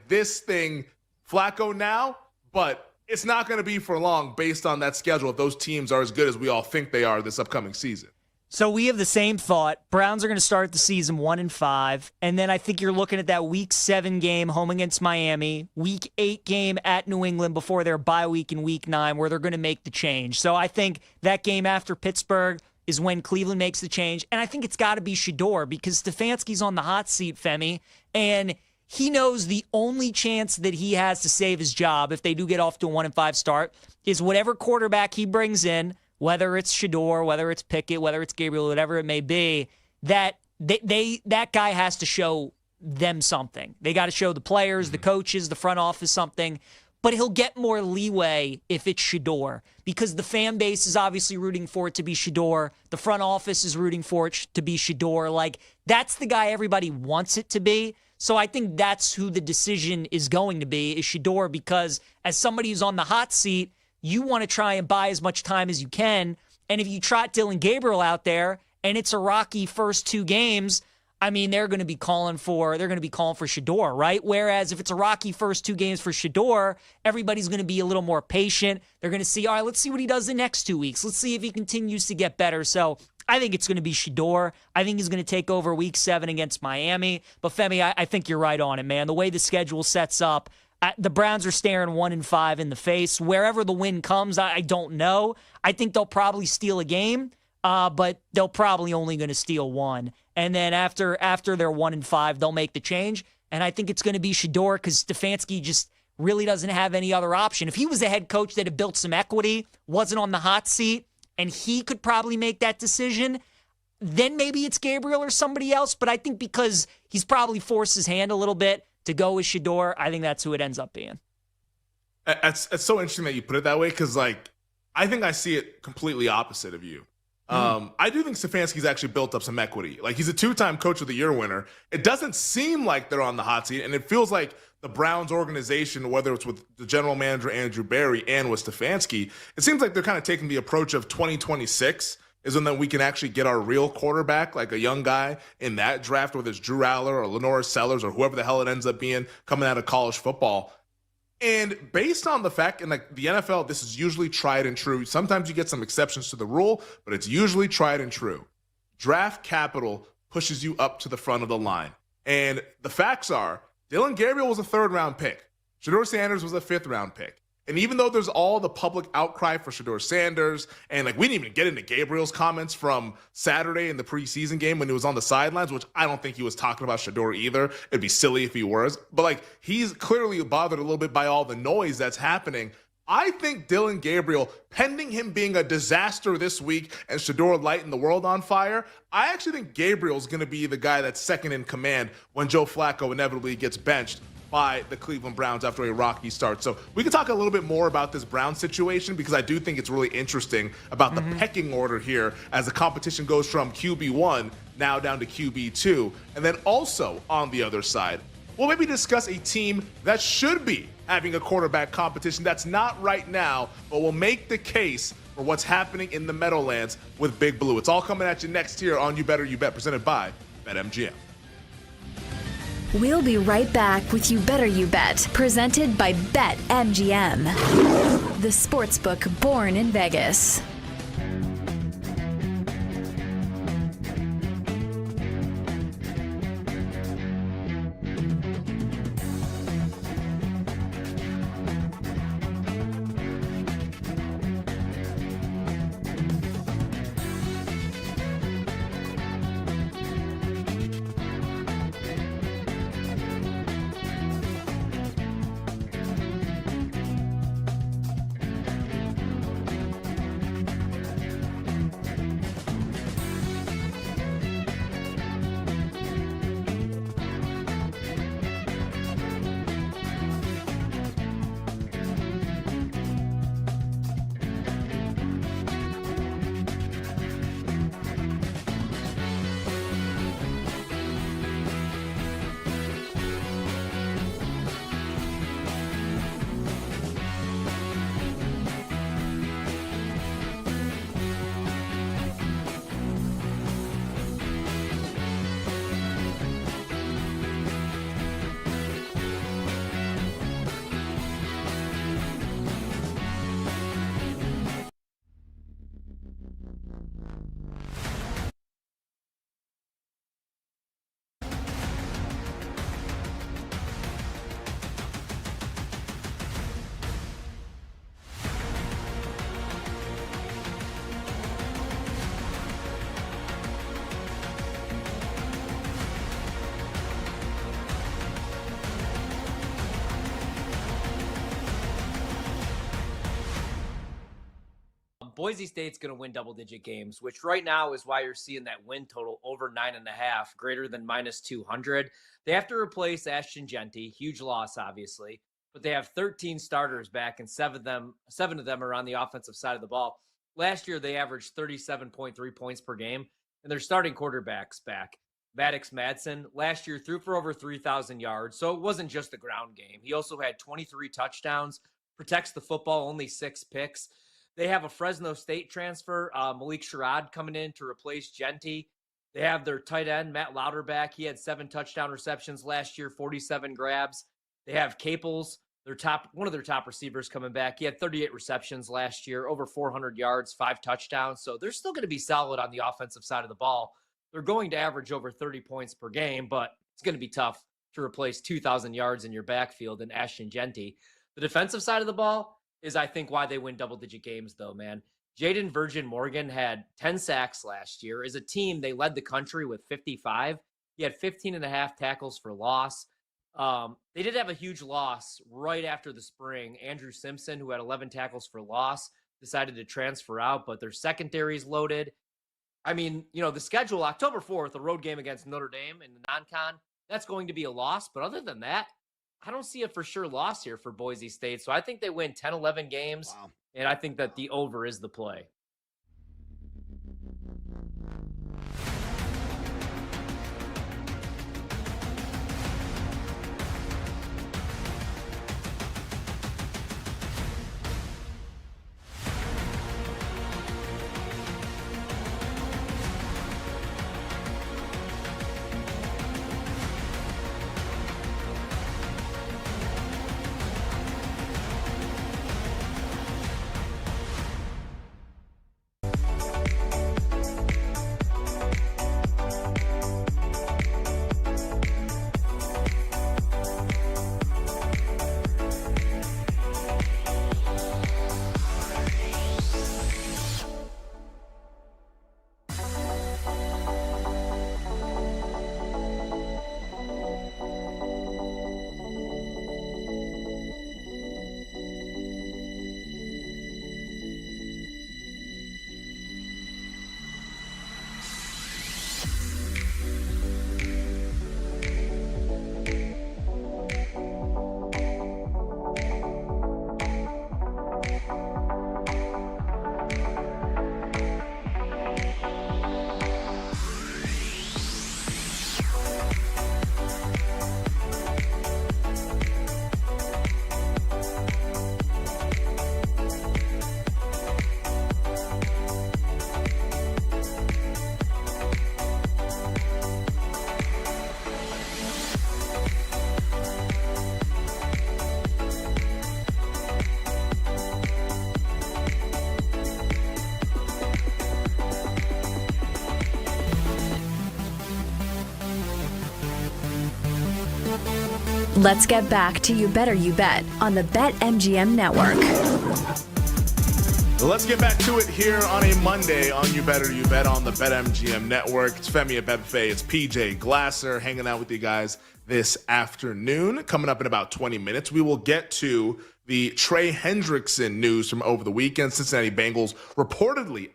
this thing, Flacco now, but it's not going to be for long based on that schedule if those teams are as good as we all think they are this upcoming season. So we have the same thought. Browns are going to start the season 1-5, and then I think you're looking at that Week 7 game home against Miami, Week 8 game at New England before their bye week in Week 9 where they're going to make the change. So I think that game after Pittsburgh is when Cleveland makes the change, and I think it's got to be Shedeur because Stefanski's on the hot seat, Femi, and he knows the only chance that he has to save his job if they do get off to a 1-5 start is whatever quarterback he brings in, whether it's Shedeur, whether it's Pickett, whether it's Gabriel, whatever it may be, that that guy has to show them something. They got to show the players, the coaches, the front office something. But he'll get more leeway if it's Shedeur because the fan base is obviously rooting for it to be Shedeur. The front office is rooting for it to be Shedeur. That's the guy everybody wants it to be. So I think that's who the decision is going to be, is Shedeur, because as somebody who's on the hot seat, you want to try and buy as much time as you can. And if you trot Dylan Gabriel out there and it's a rocky first 2 games, I mean, they're going to be calling for Shedeur, right? Whereas if it's a rocky first 2 games for Shedeur, everybody's going to be a little more patient. They're going to see, all right, let's see what he does the next 2 weeks. Let's see if he continues to get better. So I think it's going to be Shedeur. I think he's going to take over Week 7 against Miami. But Femi, I think you're right on it, man. The way the schedule sets up, the Browns are staring 1-5 in the face. Wherever the win comes, I don't know. I think they'll probably steal a game, but they'll probably only going to steal 1. And then after they're 1-5, they'll make the change. And I think it's going to be Shedeur because Stefanski just really doesn't have any other option. If he was a head coach that had built some equity, wasn't on the hot seat, and he could probably make that decision, then maybe it's Gabriel or somebody else. But I think because he's probably forced his hand a little bit to go with Shedeur, I think that's who it ends up being. It's so interesting that you put it that way because, I think I see it completely opposite of you. I do think Stefanski's actually built up some equity. He's a 2-time Coach of the Year winner. It doesn't seem like they're on the hot seat, and it feels like the Browns organization, whether it's with the general manager, Andrew Berry, and with Stefanski, it seems like they're kind of taking the approach of 2026 is when then we can actually get our real quarterback, like a young guy in that draft, whether it's Drew Aller or Lenore Sellers or whoever the hell it ends up being coming out of college football. And based on the fact, and the NFL, this is usually tried and true. Sometimes you get some exceptions to the rule, but it's usually tried and true. Draft capital pushes you up to the front of the line. And the facts are, Dylan Gabriel was a 3rd-round pick. Shedeur Sanders was a 5th-round pick. And even though there's all the public outcry for Shedeur Sanders, and we didn't even get into Gabriel's comments from Saturday in the preseason game when he was on the sidelines, which I don't think he was talking about Shedeur either. It'd be silly if he was. But he's clearly bothered a little bit by all the noise that's happening. I think Dylan Gabriel, pending him being a disaster this week and Shedeur lighting the world on fire, I actually think Gabriel's going to be the guy that's second in command when Joe Flacco inevitably gets benched by the Cleveland Browns after a rocky start. So we can talk a little bit more about this Browns situation because I do think it's really interesting about the pecking order here as the competition goes from QB1 now down to QB2. And then also on the other side, we'll maybe discuss a team that should be having a quarterback competition that's not right now, but will make the case for what's happening in the Meadowlands with Big Blue. It's all coming at you next here on You Better You Bet, presented by BetMGM. We'll be right back with You Better You Bet, presented by BetMGM, the sportsbook born in Vegas. Boise State's going to win double-digit games, which right now is why you're seeing that win total over 9.5, greater than minus 200. They have to replace Ashton Genty, huge loss, obviously, but they have 13 starters back, and seven of them are on the offensive side of the ball. Last year, they averaged 37.3 points per game, and their starting quarterback's back. Maddox Madsen last year threw for over 3,000 yards, so it wasn't just the ground game. He also had 23 touchdowns, protects the football, only 6 picks. They have a Fresno State transfer, Malik Sherrod, coming in to replace Genty. They have their tight end, Matt Louderback. He had 7 touchdown receptions last year, 47 grabs. They have Caples, one of their top receivers, coming back. He had 38 receptions last year, over 400 yards, 5 touchdowns. So they're still going to be solid on the offensive side of the ball. They're going to average over 30 points per game, but it's going to be tough to replace 2,000 yards in your backfield and Ashton Genty. The defensive side of the ball is, I think, why they win double-digit games, though, man. Jaden Virgin Morgan had 10 sacks last year. As a team, they led the country with 55. He had 15.5 tackles for loss. They did have a huge loss right after the spring. Andrew Simpson, who had 11 tackles for loss, decided to transfer out, but their secondary is loaded. I mean, the schedule, October 4th, a road game against Notre Dame in the non-con, that's going to be a loss. But other than that, I don't see a for sure loss here for Boise State. So I think they win 10, 11 games, and I think that the over is the play. Let's get back to You Better You Bet on the BetMGM Network. Let's get back to it here on a Monday on You Better You Bet on the BetMGM Network. It's Femi Abebefe, it's PJ Glasser hanging out with you guys this afternoon. Coming up in about 20 minutes, we will get to the Trey Hendrickson news from over the weekend. Cincinnati Bengals reportedly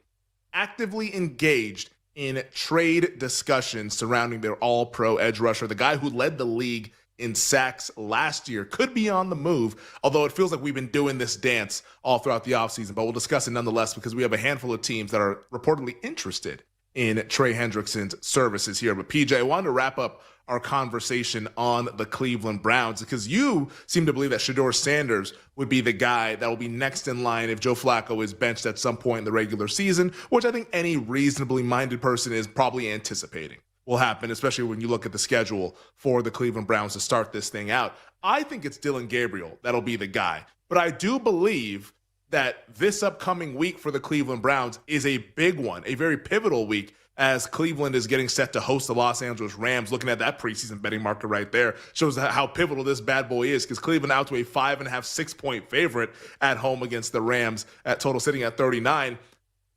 actively engaged in trade discussions surrounding their all-pro edge rusher, the guy who led the league in sacks last year, could be on the move, although it feels like we've been doing this dance all throughout the offseason. But we'll discuss it nonetheless because we have a handful of teams that are reportedly interested in Trey Hendrickson's services here. But PJ, I wanted to wrap up our conversation on the Cleveland Browns because you seem to believe that Shedeur Sanders would be the guy that will be next in line if Joe Flacco is benched at some point in the regular season, which I think any reasonably minded person is probably anticipating will happen, especially when you look at the schedule for the Cleveland Browns to start this thing out. I think it's Dylan Gabriel that'll be the guy. But I do believe that this upcoming week for the Cleveland Browns is a big one, a very pivotal week, as Cleveland is getting set to host the Los Angeles Rams. Looking at that preseason betting market right there shows how pivotal this bad boy is, because Cleveland out to a 5.5, 6-point favorite at home against the Rams, at total sitting at 39.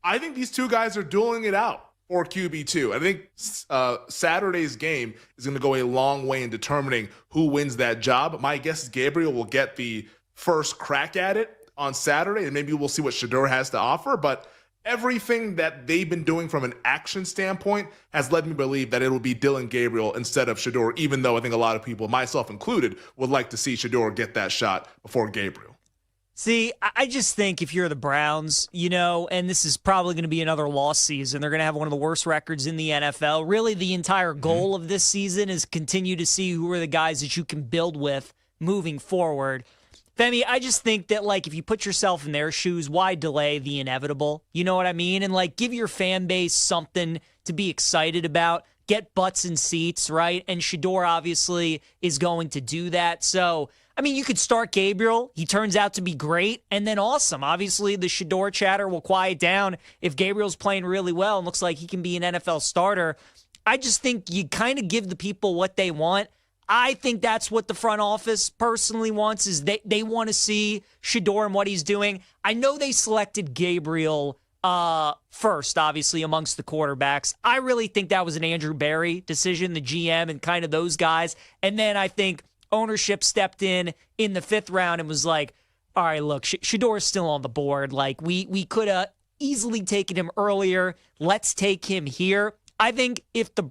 I think these two guys are dueling it out for QB2. I think Saturday's game is going to go a long way in determining who wins that job. My guess is Gabriel will get the first crack at it on Saturday, and maybe we'll see what Shedeur has to offer. But everything that they've been doing from an action standpoint has led me to believe that it'll be Dillon Gabriel instead of Shedeur, even though I think a lot of people, myself included, would like to see Shedeur get that shot before Gabriel. See, I just think if you're the Browns, and this is probably going to be another loss season, they're going to have one of the worst records in the NFL. Really, the entire goal of this season is continue to see who are the guys that you can build with moving forward. Femi, I just think that, if you put yourself in their shoes, why delay the inevitable? You know what I mean? And, give your fan base something to be excited about. Get butts in seats, right? And Shedeur obviously is going to do that. So, you could start Gabriel. He turns out to be great, and then awesome. Obviously, the Shedeur chatter will quiet down if Gabriel's playing really well and looks like he can be an NFL starter. I just think you kind of give the people what they want. I think that's what the front office personally wants, is they want to see Shedeur and what he's doing. I know they selected Gabriel first, obviously, amongst the quarterbacks. I really think that was an Andrew Berry decision, the GM and kind of those guys. And then I think ownership stepped in the 5th round and was like, all right, look, Shedeur's still on the board. We could have easily taken him earlier. Let's take him here. I think if the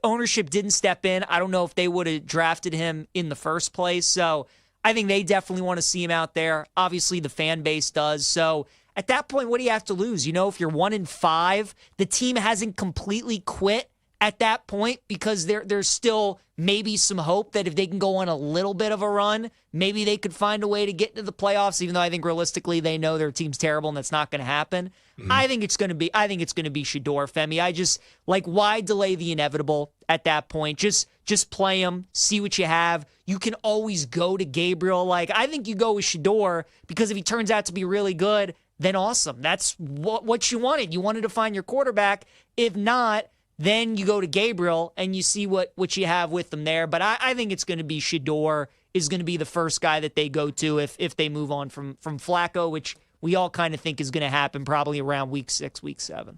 ownership didn't step in, I don't know if they would have drafted him in the first place. So I think they definitely want to see him out there. Obviously, the fan base does. So at that point, what do you have to lose? If you're 1-5, the team hasn't completely quit at that point, because there's still maybe some hope that if they can go on a little bit of a run, maybe they could find a way to get into the playoffs, even though I think realistically they know their team's terrible and that's not going to happen. Mm-hmm. I think it's going to be Shedeur, Femi. I just why delay the inevitable at that point? Just play him, see what you have. You can always go to Gabriel. I think you go with Shedeur, because if he turns out to be really good, then awesome. That's what you wanted. You wanted to find your quarterback. If not, then you go to Gabriel and you see what you have with them there. But I think it's going to be Shedeur is going to be the first guy that they go to if they move on from Flacco, which we all kind of think is going to happen probably around week 6, week 7.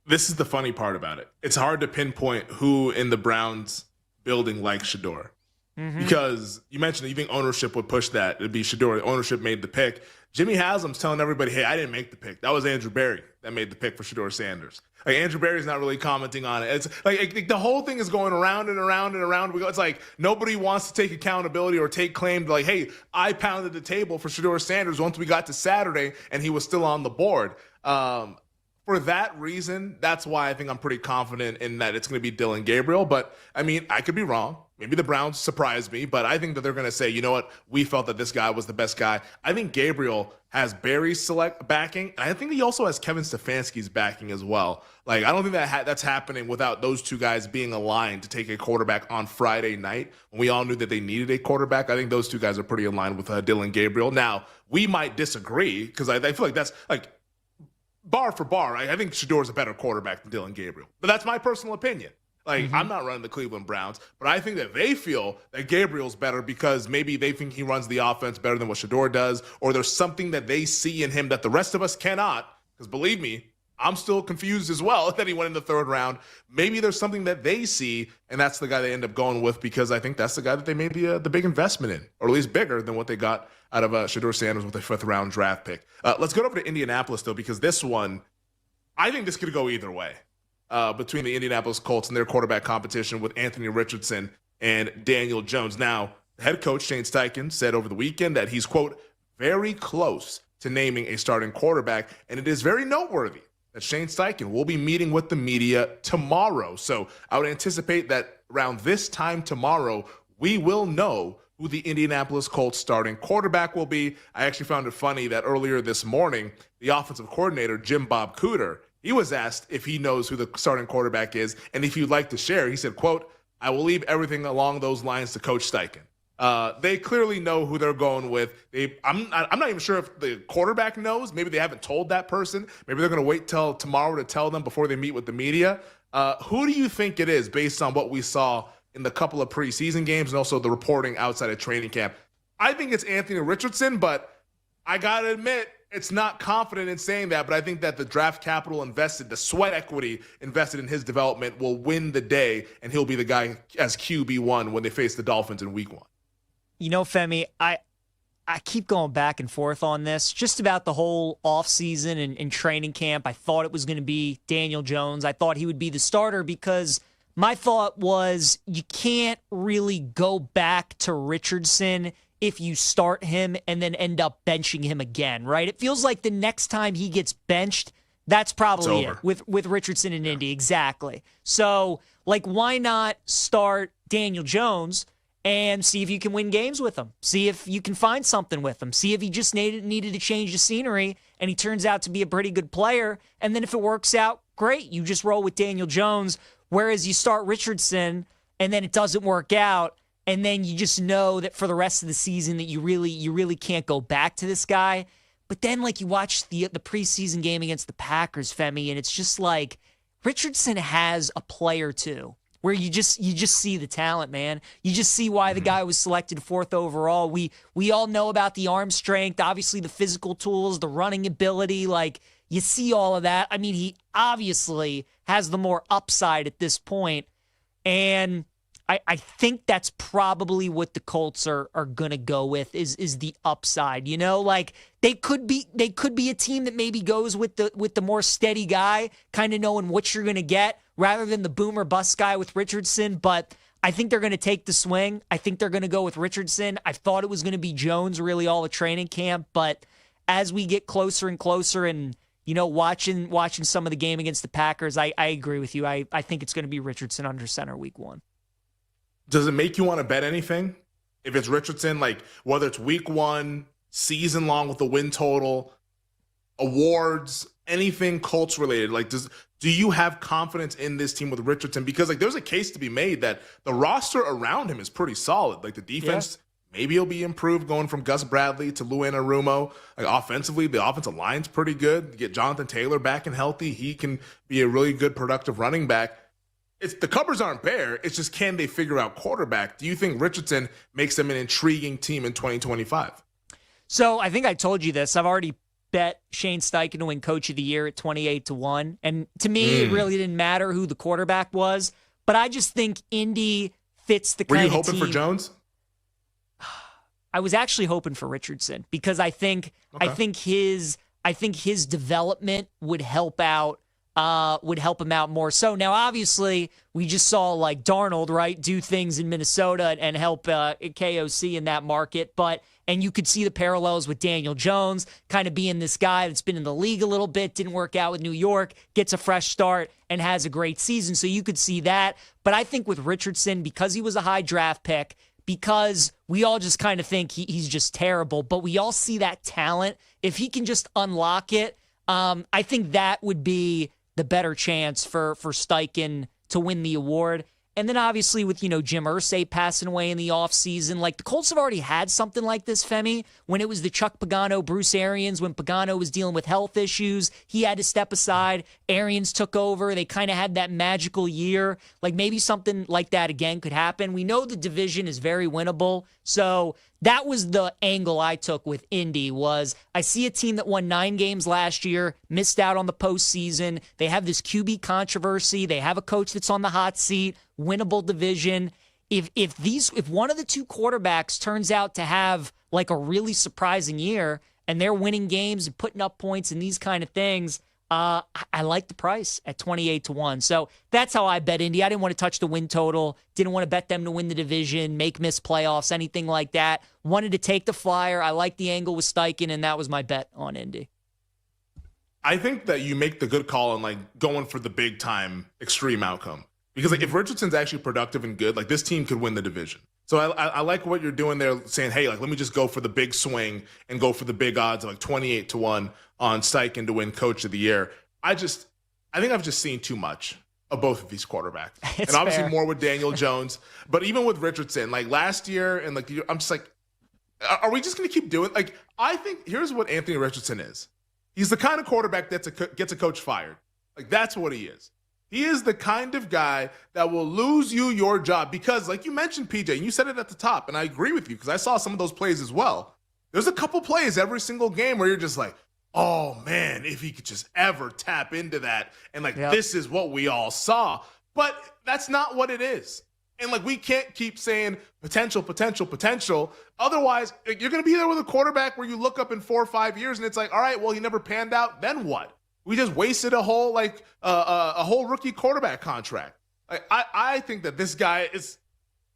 This is the funny part about it. It's hard to pinpoint who in the Browns building likes Shedeur. Mm-hmm. Because you mentioned that you think ownership would push that. It'd be Shedeur. Ownership made the pick. Jimmy Haslam's telling everybody, hey, I didn't make the pick. That was Andrew Berry that made the pick for Shedeur Sanders. Andrew Berry's not really commenting on it. It's the whole thing is going around and around and around. It's nobody wants to take accountability or take claim to hey, I pounded the table for Shedeur Sanders once we got to Saturday and he was still on the board. For that reason, that's why I think I'm pretty confident in that it's going to be Dillon Gabriel. But, I could be wrong. Maybe the Browns surprised me, but I think that they're going to say, you know what, we felt that this guy was the best guy. I think Gabriel has Barry's select backing, and I think he also has Kevin Stefanski's backing as well. I don't think that's happening without those two guys being aligned to take a quarterback on Friday night when we all knew that they needed a quarterback. I think those two guys are pretty aligned with Dillon Gabriel. Now, we might disagree because I feel like that's bar for bar. I think Shedeur is a better quarterback than Dillon Gabriel, but that's my personal opinion. I'm not running the Cleveland Browns, but I think that they feel that Gabriel's better because maybe they think he runs the offense better than what Shedeur does, or there's something that they see in him that the rest of us cannot, because believe me, I'm still confused as well that he went in the 3rd round. Maybe there's something that they see, and that's the guy they end up going with, because I think that's the guy that they made the big investment in, or at least bigger than what they got out of Shedeur Sanders with a 5th round draft pick. Let's go over to Indianapolis, though, because this one, I think this could go either way. Between the Indianapolis Colts and their quarterback competition with Anthony Richardson and Daniel Jones. Now, head coach Shane Steichen said over the weekend that he's, quote, very close to naming a starting quarterback, and it is very noteworthy that Shane Steichen will be meeting with the media tomorrow. So I would anticipate that around this time tomorrow, we will know who the Indianapolis Colts starting quarterback will be. I actually found it funny that earlier this morning, the offensive coordinator, Jim Bob Cooter, he was asked if he knows who the starting quarterback is, and if he'd like to share. He said, quote, I will leave everything along those lines to Coach Steichen. They clearly know who they're going with. I'm not even sure if the quarterback knows. Maybe they haven't told that person. Maybe they're going to wait till tomorrow to tell them before they meet with the media. Who do you think it is based on what we saw in the couple of preseason games and also the reporting outside of training camp? I think it's Anthony Richardson, but I got to admit, it's not confident in saying that, but I think that the draft capital invested, the sweat equity invested in his development will win the day, and he'll be the guy as QB1 when they face the Dolphins in week 1. Femi, I keep going back and forth on this, just about the whole offseason and training camp. I thought it was going to be Daniel Jones. I thought he would be the starter because my thought was you can't really go back to Richardson if you start him and then end up benching him again, right? It feels like the next time he gets benched, that's probably it with Richardson and Indy. Exactly. So, like, why not start Daniel Jones and see if you can win games with him? See if you can find something with him. See if he just needed to change the scenery and he turns out to be a pretty good player. And then if it works out, great. You just roll with Daniel Jones. Whereas you start Richardson and then it doesn't work out. And then you just know that for the rest of the season that you really can't go back to this guy. But then, like, you watch the preseason game against the Packers, Femi, and it's just like Richardson has a play or two where you just see the talent, man. You just see why the guy was selected 4th overall. We all know about the arm strength, obviously the physical tools, the running ability. Like, you see all of that. I mean, he obviously has the more upside at this point, and I think that's probably what the Colts are gonna go with is the upside. You know, like they could be a team that maybe goes with the more steady guy, kind of knowing what you're gonna get, rather than the boom or bust guy with Richardson. But I think they're gonna take the swing. I think they're gonna go with Richardson. I thought it was gonna be Jones really all the training camp, but as we get closer and closer, and you know, watching some of the game against the Packers, I agree with you. I think it's gonna be Richardson under center week 1. Does it make you want to bet anything? If it's Richardson, like whether it's week 1, season long with the win total, awards, anything Colts related, like do you have confidence in this team with Richardson? Because like there's a case to be made that the roster around him is pretty solid. Like the defense, maybe it'll be improved going from Gus Bradley to Lou Anarumo. Like offensively, the offensive line's pretty good. You get Jonathan Taylor back and healthy, he can be a really good productive running back. It's the cupboards aren't bare. It's just, can they figure out quarterback? Do you think Richardson makes them an intriguing team in 2025? So I think I told you this. I've already bet Shane Steichen to win Coach of the Year at 28-1. And to me, it really didn't matter who the quarterback was. But I just think Indy fits the kind of team. Were you hoping for Jones? I was actually hoping for Richardson because I think his development would help him out more so. Now, obviously, we just saw like Darnold, right, do things in Minnesota and help KOC in that market. And you could see the parallels with Daniel Jones, kind of being this guy that's been in the league a little bit, didn't work out with New York, gets a fresh start, and has a great season. So you could see that. But I think with Richardson, because he was a high draft pick, because we all just kind of think he's just terrible, but we all see that talent. If he can just unlock it, I think that would be the better chance for Steichen to win the award. And then obviously with, Jim Irsay passing away in the offseason, like the Colts have already had something like this, Femi, when it was the Chuck Pagano, Bruce Arians, when Pagano was dealing with health issues, he had to step aside. Arians took over. They kind of had that magical year. Like maybe something like that again could happen. We know the division is very winnable. So that was the angle I took with Indy was I see a team that won 9 games last year, missed out on the postseason. They have this QB controversy. They have a coach that's on the hot seat, winnable division. If one of the two quarterbacks turns out to have like a really surprising year and they're winning games and putting up points and these kind of things, I like the price at 28-1. So that's how I bet Indy. I didn't want to touch the win total. Didn't want to bet them to win the division, miss playoffs, anything like that. Wanted to take the flyer. I like the angle with Steichen, and that was my bet on Indy. I think that you make the good call on like going for the big time extreme outcome. Because like if Richardson's actually productive and good, like this team could win the division. So I like what you're doing there, saying, hey, like let me just go for the big swing and go for the big odds of like 28-1 on Steichen to win Coach of the Year. I think I've just seen too much of both of these quarterbacks. And obviously more with Daniel Jones. But even with Richardson, like last year and like I'm just like, are we just going to keep doing like I think here's what Anthony Richardson is. He's the kind of quarterback that gets a coach fired. Like that's what he is. He is the kind of guy that will lose you your job because, like you mentioned, PJ, and you said it at the top, and I agree with you because I saw some of those plays as well. There's a couple plays every single game where you're just like, oh, man, if he could just ever tap into that. And, this is what we all saw. But that's not what it is. And like, we can't keep saying potential. Otherwise, you're going to be there with a quarterback where you look up in 4 or 5 years and it's like, all right, well, he never panned out. Then what? We just wasted a whole rookie quarterback contract. I think that this guy is,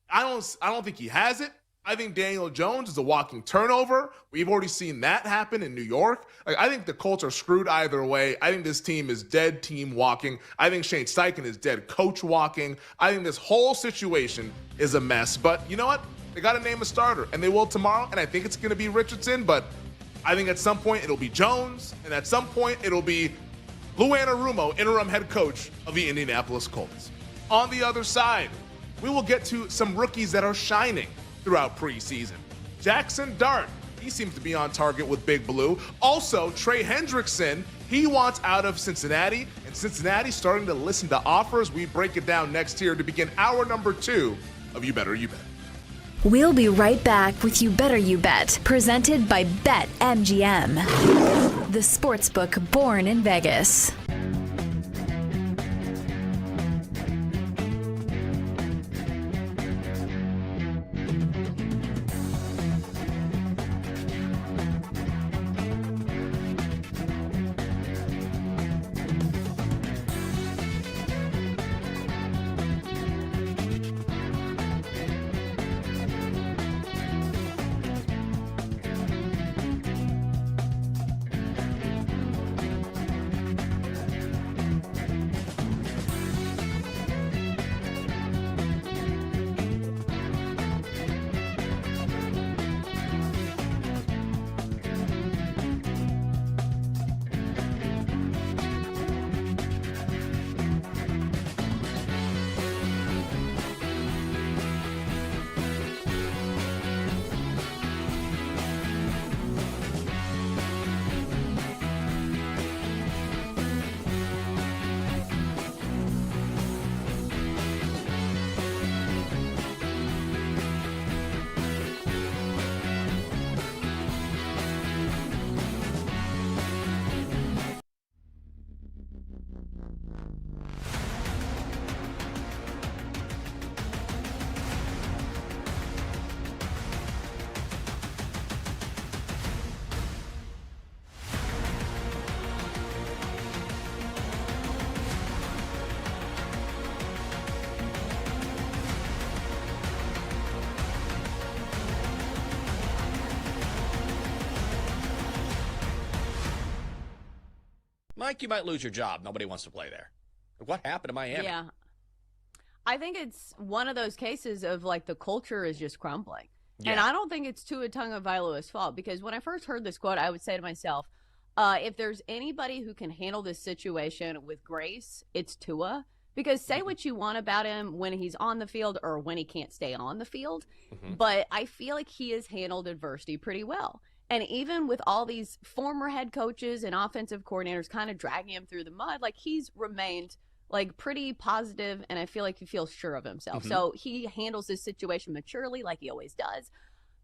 I don't think he has it. I think Daniel Jones is a walking turnover. We've already seen that happen in New York. Like, I think the Colts are screwed either way. I think this team is dead team walking. I think Shane Steichen is dead coach walking. I think this whole situation is a mess. But you know what? They got to name a starter, and they will tomorrow, and I think it's going to be Richardson, but I think at some point it'll be Jones, and at some point it'll be Lou Anarumo, interim head coach of the Indianapolis Colts. On the other side, we will get to some rookies that are shining throughout preseason. Jackson Dart, he seems to be on target with Big Blue. Also, Trey Hendrickson, he wants out of Cincinnati, and Cincinnati's starting to listen to offers. We break it down next here to begin hour number 2 of You Better You Bet. We'll be right back with You Better You Bet, presented by BetMGM, the sportsbook born in Vegas. Mike, you might lose your job. Nobody wants to play there. What happened to Miami? Yeah. I think it's one of those cases of like the culture is just crumbling. Yeah. And I don't think it's Tua Tagovailoa's fault, because when I first heard this quote, I would say to myself, if there's anybody who can handle this situation with grace, it's Tua. Because say what you want about him when he's on the field or when he can't stay on the field, but I feel like he has handled adversity pretty well. And even with all these former head coaches and offensive coordinators kind of dragging him through the mud, like he's remained like pretty positive, and I feel like he feels sure of himself. So he handles this situation maturely like he always does.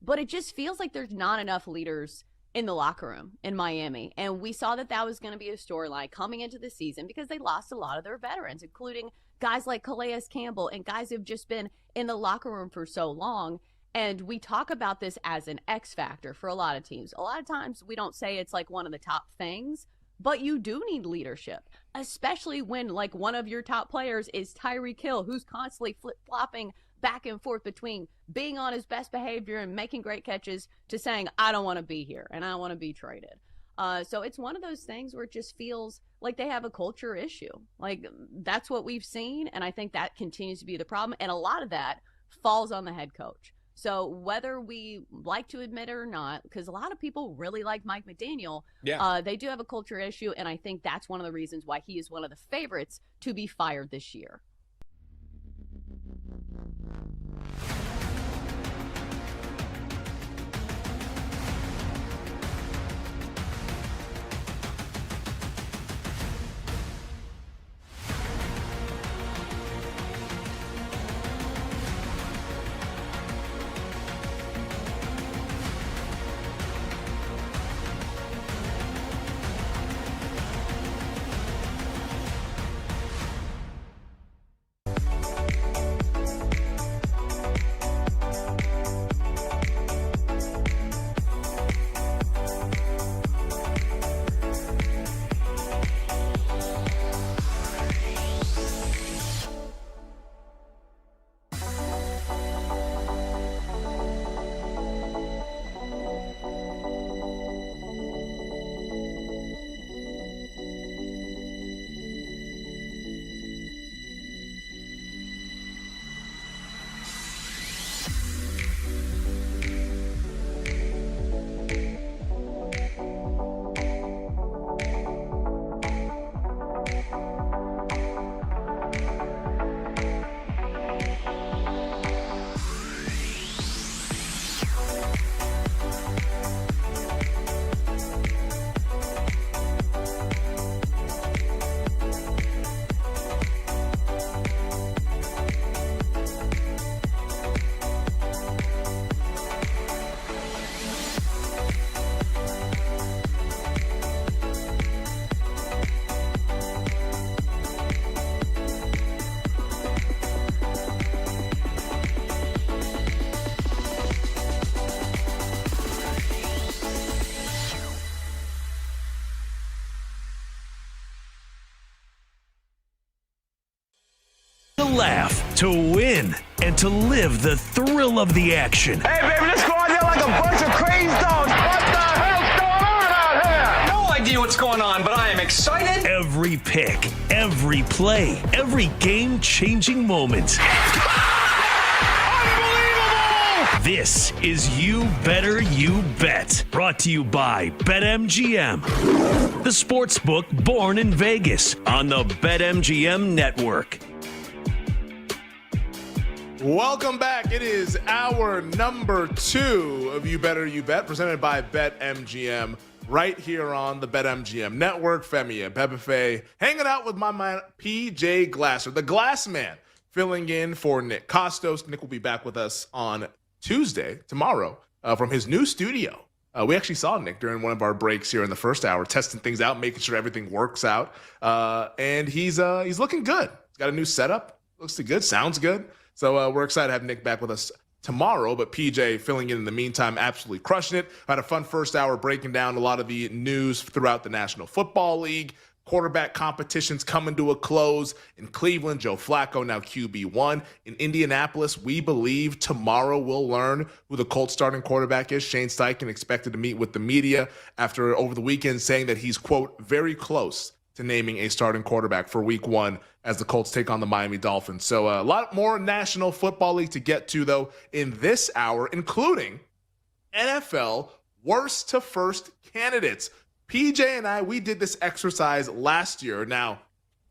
But it just feels like there's not enough leaders in the locker room in Miami. And we saw that that was going to be a storyline coming into the season because they lost a lot of their veterans, including guys like Calais Campbell and guys who've just been in the locker room for so long. And we talk about this as an X factor for a lot of teams. A lot of times we don't say it's like one of the top things, but you do need leadership, especially when like one of your top players is Tyreek Hill, who's constantly flip-flopping back and forth between being on his best behavior and making great catches to saying, I don't want to be here and I want to be traded. So it's one of those things where it just feels like they have a culture issue. Like that's what we've seen. And I think that continues to be the problem. And a lot of that falls on the head coach. So whether we like to admit it or not, because a lot of people really like Mike McDaniel, they do have a culture issue. And I think that's one of the reasons why he is one of the favorites to be fired this year. laugh, to win, and to live the thrill of the action. Hey, baby, let's go out there like a bunch of crazy dogs. What the hell's going on out here? No idea what's going on, but I am excited. Every pick, every play, every game-changing moment. This is You Better You Bet, brought to you by BetMGM, the sportsbook born in Vegas on the BetMGM network. Welcome back. It is hour number 2 of You Better You Bet, presented by BetMGM, right here on the BetMGM network. Femi Abebefe, hanging out with my man PJ Glasser, the Glass Man, filling in for Nick Costos. Nick will be back with us on Tuesday, tomorrow, from his new studio. We actually saw Nick during one of our breaks here in the first hour, testing things out, making sure everything works out. And he's looking good. He's got a new setup. Looks good. Sounds good. So we're excited to have Nick back with us tomorrow. But PJ filling in the meantime, absolutely crushing it. Had a fun first hour breaking down a lot of the news throughout the National Football League. Quarterback competitions coming to a close. In Cleveland, Joe Flacco now QB1. In Indianapolis, we believe tomorrow we'll learn who the Colts starting quarterback is. Shane Steichen expected to meet with the media after over the weekend saying that he's, quote, very close to naming a starting quarterback for week 1 as the Colts take on the Miami Dolphins. So a lot more National Football League to get to, though, in this hour, including NFL worst to first candidates. PJ and I, we did this exercise last year. Now,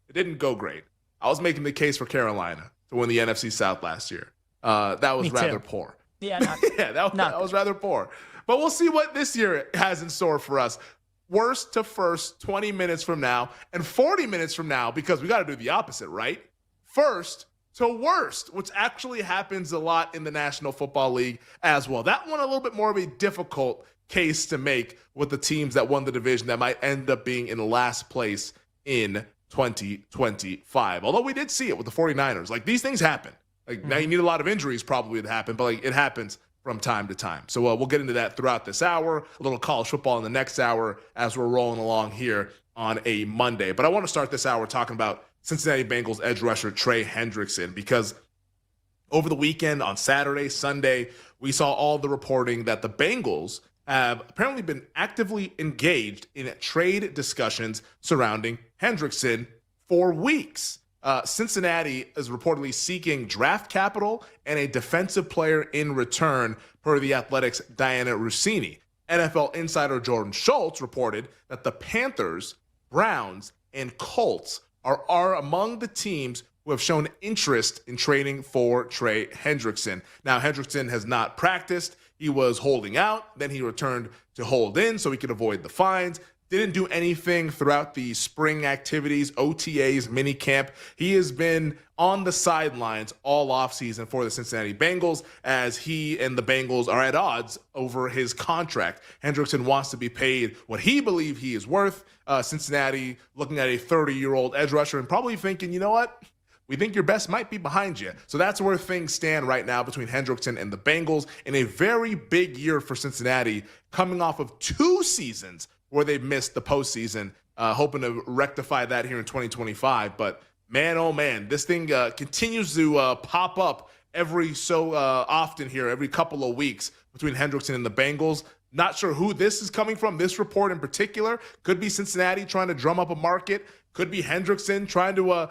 it didn't go great. I was making the case for Carolina to win the NFC South last year. That was rather poor. Yeah, that was rather poor. But we'll see what this year has in store for us. Worst to first, 20 minutes from now, and 40 minutes from now, because we got to do the opposite, right? First to worst, which actually happens a lot in the National Football League as well. That one a little bit more of a difficult case to make with the teams that won the division that might end up being in last place in 2025. Although we did see it with the 49ers. Like, these things happen. Like, now you need a lot of injuries probably to happen, but like, it happens from time to time. So we'll get into that throughout this hour, a little college football in the next hour as we're rolling along here on a Monday. But I want to start this hour talking about Cincinnati Bengals edge rusher Trey Hendrickson, because over the weekend on Saturday, Sunday, we saw all the reporting that the Bengals have apparently been actively engaged in trade discussions surrounding Hendrickson for weeks. Cincinnati is reportedly seeking draft capital and a defensive player in return, per The Athletic's Diana Rossini. NFL insider Jordan Schultz reported that the Panthers, Browns, and Colts are among the teams who have shown interest in trading for Trey Hendrickson. Now, Hendrickson has not practiced. He was holding out. Then he returned to hold in so he could avoid the fines. Didn't do anything throughout the spring activities, OTAs, minicamp. He has been on the sidelines all offseason for the Cincinnati Bengals, as he and the Bengals are at odds over his contract. Hendrickson wants to be paid what he believes he is worth. Cincinnati looking at a 30-year-old edge rusher and probably thinking, you know what? We think your best might be behind you. So that's where things stand right now between Hendrickson and the Bengals in a very big year for Cincinnati, coming off of 2 seasons where they've missed the postseason, hoping to rectify that here in 2025. But man, oh man, this thing continues to pop up every so often here, every couple of weeks between Hendrickson and the Bengals. Not sure who this is coming from, this report in particular. Could be Cincinnati trying to drum up a market. Could be Hendrickson trying to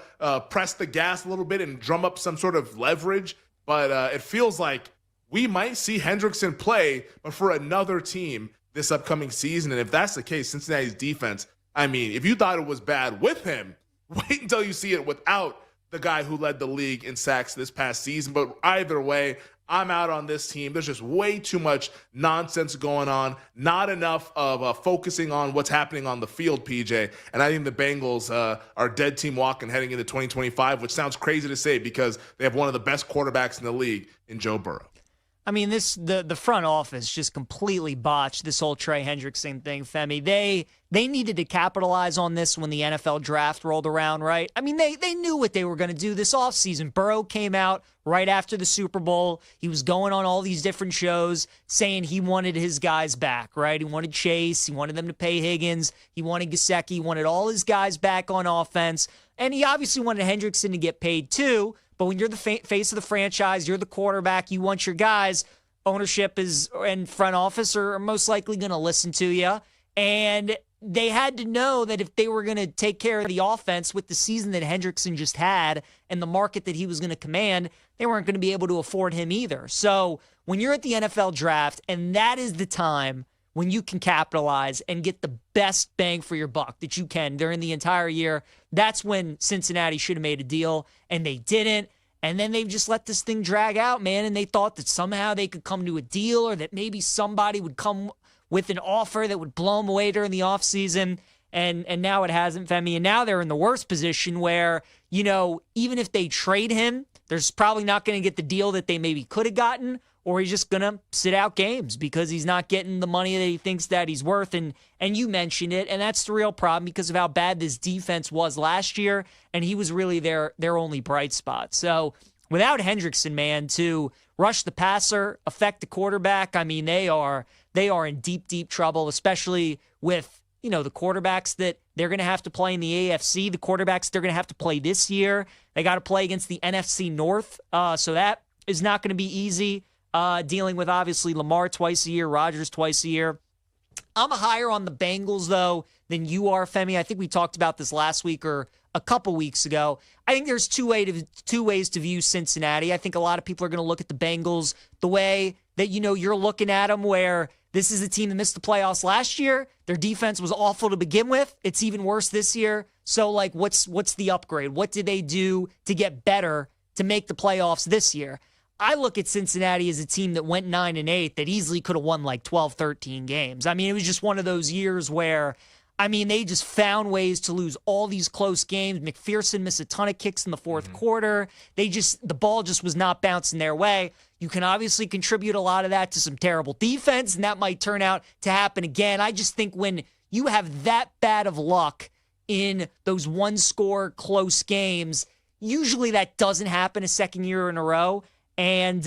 press the gas a little bit and drum up some sort of leverage. But it feels like we might see Hendrickson play, but for another team this upcoming season. And if that's the case, Cincinnati's defense, I mean, if you thought it was bad with him, wait until you see it without the guy who led the league in sacks this past season. But either way, I'm out on this team. There's just way too much nonsense going on, not enough of focusing on what's happening on the field, PJ. And I think the Bengals are dead team walking heading into 2025, which sounds crazy to say because they have one of the best quarterbacks in the league in Joe Burrow. I mean, the front office just completely botched this whole Trey Hendrickson thing, Femi. They needed to capitalize on this when the NFL draft rolled around, right? I mean, they knew what they were going to do this offseason. Burrow came out right after the Super Bowl. He was going on all these different shows saying he wanted his guys back, right? He wanted Chase. He wanted them to pay Higgins. He wanted Gesicki. He wanted all his guys back on offense. And he obviously wanted Hendrickson to get paid too. But when you're the face of the franchise, you're the quarterback, you want your guys, ownership and front office are most likely going to listen to you. And they had to know that if they were going to take care of the offense with the season that Hendrickson just had and the market that he was going to command, they weren't going to be able to afford him either. So when you're at the NFL draft, and that is the time when you can capitalize and get the best bang for your buck that you can during the entire year, that's when Cincinnati should have made a deal, and they didn't. And then they've just let this thing drag out, man, and they thought that somehow they could come to a deal or that maybe somebody would come with an offer that would blow them away during the offseason, and now it hasn't, Femi. And now they're in the worst position where, even if they trade him, there's probably not going to get the deal that they maybe could have gotten, or he's just going to sit out games because he's not getting the money that he thinks that he's worth. And you mentioned it, and that's the real problem because of how bad this defense was last year, and he was really their only bright spot. So without Hendrickson, man, to rush the passer, affect the quarterback, I mean, they are in deep, deep trouble, especially with, the quarterbacks that they're going to have to play in the AFC, the quarterbacks they're going to have to play this year. They got to play against the NFC North, so that is not going to be easy, dealing with, obviously, Lamar twice a year, Rodgers twice a year. I'm higher on the Bengals, though, than you are, Femi. I think we talked about this last week or a couple weeks ago. I think there's two ways to view Cincinnati. I think a lot of people are going to look at the Bengals the way that, you're looking at them, where this is a team that missed the playoffs last year. Their defense was awful to begin with. It's even worse this year. So, what's the upgrade? What did they do to get better to make the playoffs this year? I look at Cincinnati as a team that went 9-8 that easily could have won 12, 13 games. I mean, it was just one of those years where, they just found ways to lose all these close games. McPherson missed a ton of kicks in the fourth quarter. The ball just was not bouncing their way. You can obviously contribute a lot of that to some terrible defense, and that might turn out to happen again. I just think when you have that bad of luck in those one-score close games, usually that doesn't happen a second year in a row. And,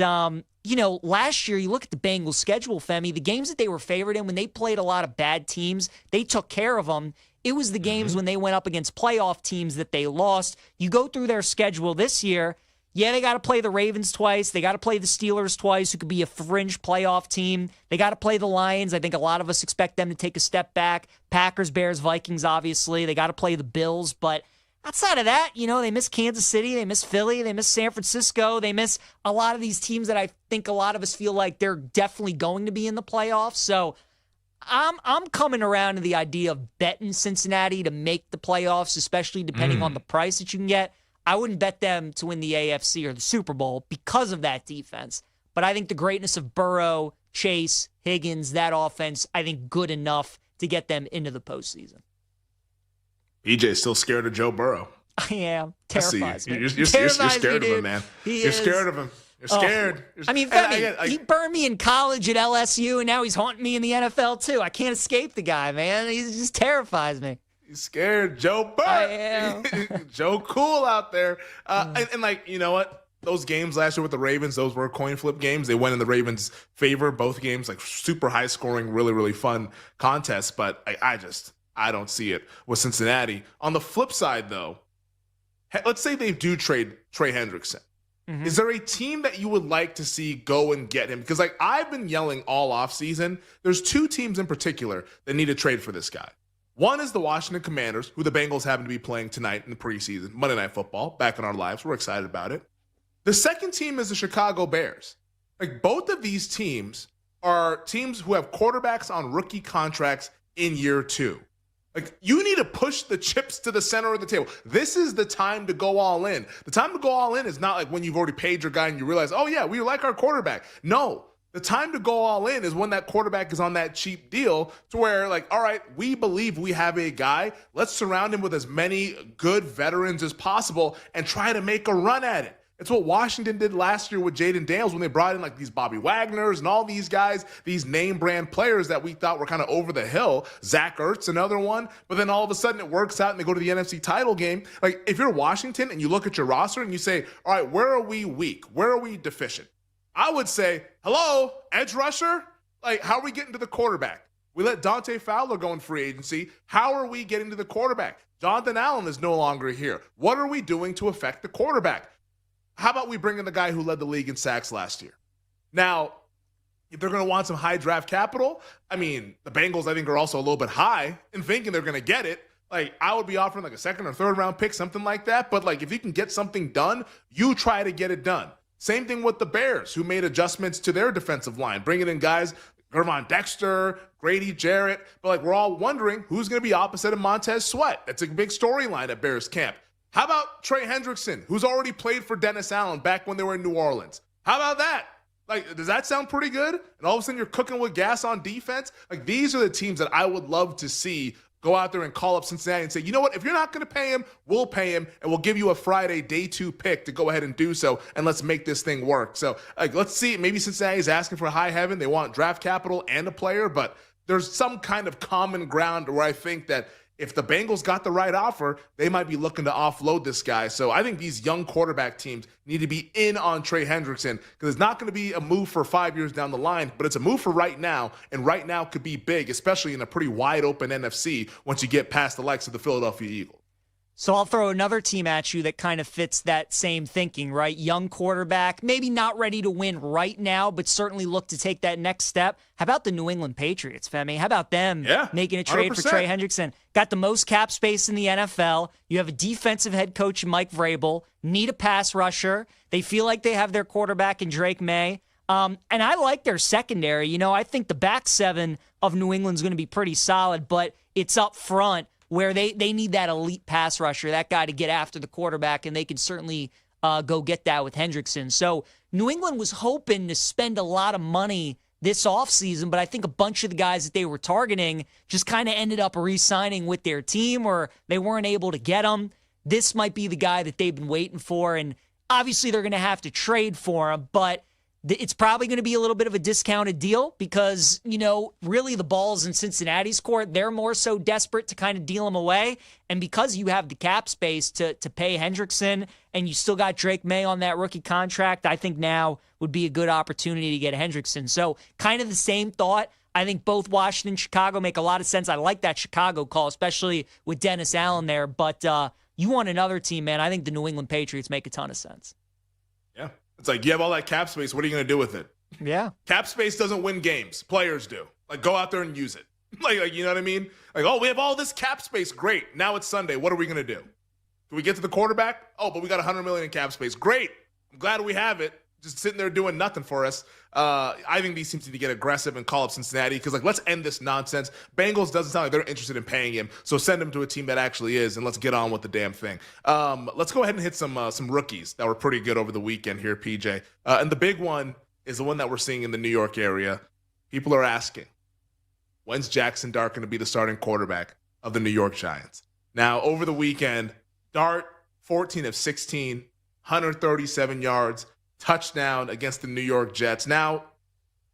last year, you look at the Bengals' schedule, Femi, the games that they were favored in, when they played a lot of bad teams, they took care of them. It was the games when they went up against playoff teams that they lost. You go through their schedule this year, they got to play the Ravens twice. They got to play the Steelers twice, who could be a fringe playoff team. They got to play the Lions. I think a lot of us expect them to take a step back. Packers, Bears, Vikings, obviously. They got to play the Bills, but outside of that, they miss Kansas City, they miss Philly, they miss San Francisco, they miss a lot of these teams that I think a lot of us feel like they're definitely going to be in the playoffs. So I'm coming around to the idea of betting Cincinnati to make the playoffs, especially depending on the price that you can get. I wouldn't bet them to win the AFC or the Super Bowl because of that defense. But I think the greatness of Burrow, Chase, Higgins, that offense, I think good enough to get them into the postseason. EJ's still scared of Joe Burrow. I am. Terrifies me. You're scared of him, man. You're scared of him. You're scared. Femi, he burned me in college at LSU, and now he's haunting me in the NFL, too. I can't escape the guy, man. He just terrifies me. He's scared. Joe Burrow. I am. Joe Cool out there. And you know what? Those games last year with the Ravens, those were coin flip games. They went in the Ravens' favor. Both games, super high scoring, really, really fun contests. But I don't see it with Cincinnati. On the flip side, though, let's say they do trade Trey Hendrickson. Mm-hmm. Is there a team that you would like to see go and get him? Because I've been yelling all offseason. There's two teams in particular that need to trade for this guy. One is the Washington Commanders, who the Bengals happen to be playing tonight in the preseason, Monday Night Football, back in our lives. We're excited about it. The second team is the Chicago Bears. Both of these teams are teams who have quarterbacks on rookie contracts in year two. You need to push the chips to the center of the table. This is the time to go all in. The time to go all in is not when you've already paid your guy and you realize, oh yeah, we like our quarterback. No, the time to go all in is when that quarterback is on that cheap deal to where all right, we believe we have a guy. Let's surround him with as many good veterans as possible and try to make a run at it. It's what Washington did last year with Jaden Daniels when they brought in these Bobby Wagners and all these guys, these name brand players that we thought were kind of over the hill. Zach Ertz, another one. But then all of a sudden it works out and they go to the NFC title game. If you're Washington and you look at your roster and you say, all right, where are we weak? Where are we deficient? I would say, hello, edge rusher? How are we getting to the quarterback? We let Dante Fowler go in free agency. How are we getting to the quarterback? Jonathan Allen is no longer here. What are we doing to affect the quarterback? how about we bring in the guy who led the league in sacks last year? Now, if they're going to want some high draft capital, I mean, the Bengals, I think, are also a little bit high in thinking they're going to get it. Like, I would be offering like a second or third round pick, something like that. But like, if you can get something done, you try to get it done. Same thing with the Bears, who made adjustments to their defensive line, bringing in guys, Gervon Dexter, Grady Jarrett. But like, we're all wondering who's going to be opposite of Montez Sweat. That's a big storyline at Bears camp. How about Trey Hendrickson, who's already played for Dennis Allen back when they were in New Orleans? How about that? Like, does that sound pretty good? And all of a sudden you're cooking with gas on defense? Like, these are the teams that I would love to see go out there and call up Cincinnati and say, you know what, if you're not going to pay him, we'll pay him, and we'll give you a Friday day 2 pick to go ahead and do so, and let's make this thing work. So, like, let's see. Maybe Cincinnati's asking for high heaven. They want draft capital and a player, but there's some kind of common ground where I think that if the Bengals got the right offer, they might be looking to offload this guy. So I think these young quarterback teams need to be in on Trey Hendrickson, because it's not going to be a move for 5 years down the line, but it's a move for right now, and right now could be big, especially in a pretty wide open NFC once you get past the likes of the Philadelphia Eagles. So I'll throw another team at you that kind of fits that same thinking, right? Young quarterback, maybe not ready to win right now, but certainly look to take that next step. How about the New England Patriots, Femi? How about them making a trade 100%. for Trey Hendrickson? Got the most cap space in the NFL. You have a defensive head coach in Mike Vrabel. Need a pass rusher. They feel like they have their quarterback in Drake May. And I like their secondary. You know, I think the back seven of New England's going to be pretty solid, but it's up front where they need that elite pass rusher, that guy to get after the quarterback, and they can certainly go get that with Hendrickson. So New England was hoping to spend a lot of money this offseason, but I think a bunch of the guys that they were targeting just kind of ended up re-signing with their team, or they weren't able to get them. This might be the guy that they've been waiting for, and obviously they're going to have to trade for him, but it's probably going to be a little bit of a discounted deal because, you know, really the ball's in Cincinnati's court. They're more so desperate to kind of deal him away. And because you have the cap space to pay Hendrickson and you still got Drake May on that rookie contract, I think now would be a good opportunity to get Hendrickson. So kind of the same thought. I think both Washington and Chicago make a lot of sense. I like that Chicago call, especially with Dennis Allen there. But you want another team, man. I think the New England Patriots make a ton of sense. Yeah. It's like, you have all that cap space. What are you going to do with it? Yeah. Cap space doesn't win games. Players do. Like, go out there and use it. like, you know what I mean? Like, oh, we have all this cap space. Great. Now it's Sunday. What are we going to do? Do we get to the quarterback? Oh, but we got $100 million in cap space. Great. I'm glad we have it. Just sitting there doing nothing for us. I think these teams need to get aggressive and call up Cincinnati because, like, let's end this nonsense. Bengals doesn't sound like they're interested in paying him, so send him to a team that actually is, and let's get on with the damn thing. Let's go ahead and hit some rookies that were pretty good over the weekend here, PJ. And the big one is the one that we're seeing in the New York area. People are asking, when's Jackson Dart going to be the starting quarterback of the New York Giants? Now, over the weekend, Dart, 14 of 16, 137 yards, touchdown against the New York Jets. Now,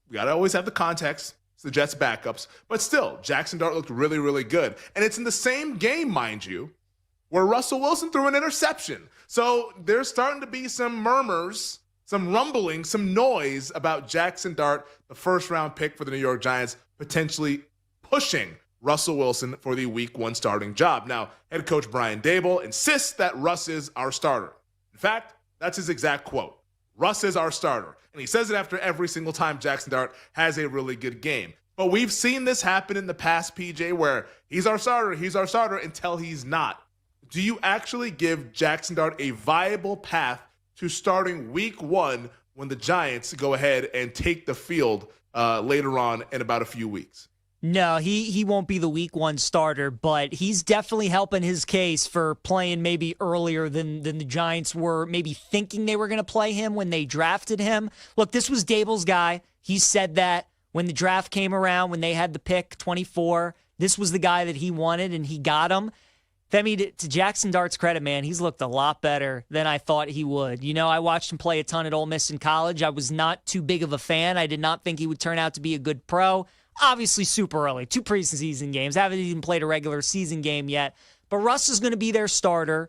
we got to always have the context. It's the Jets' backups. But still, Jackson Dart looked really, really good. And it's in the same game, mind you, where Russell Wilson threw an interception. So there's starting to be some murmurs, some rumbling, some noise about Jackson Dart, the first-round pick for the New York Giants, potentially pushing Russell Wilson for the Week 1 starting job. Now, head coach Brian Daboll insists that Russ is our starter. In fact, that's his exact quote. Russ is our starter. And he says it after every single time Jackson Dart has a really good game. But we've seen this happen in the past, PJ, where he's our starter until he's not. Do you actually give Jackson Dart a viable path to starting Week 1 when the Giants go ahead and take the field later on in about a few weeks? No, he won't be the Week 1 starter, but he's definitely helping his case for playing maybe earlier than the Giants were maybe thinking they were going to play him when they drafted him. Look, this was Daboll's guy. He said that when the draft came around, when they had the pick 24, this was the guy that he wanted, and he got him. Femi, to Jackson Dart's credit, man, he's looked a lot better than I thought he would. You know, I watched him play a ton at Ole Miss in college. I was not too big of a fan. I did not think he would turn out to be a good pro. Obviously super early, 2 preseason games. Haven't even played a regular season game yet. But Russ is going to be their starter.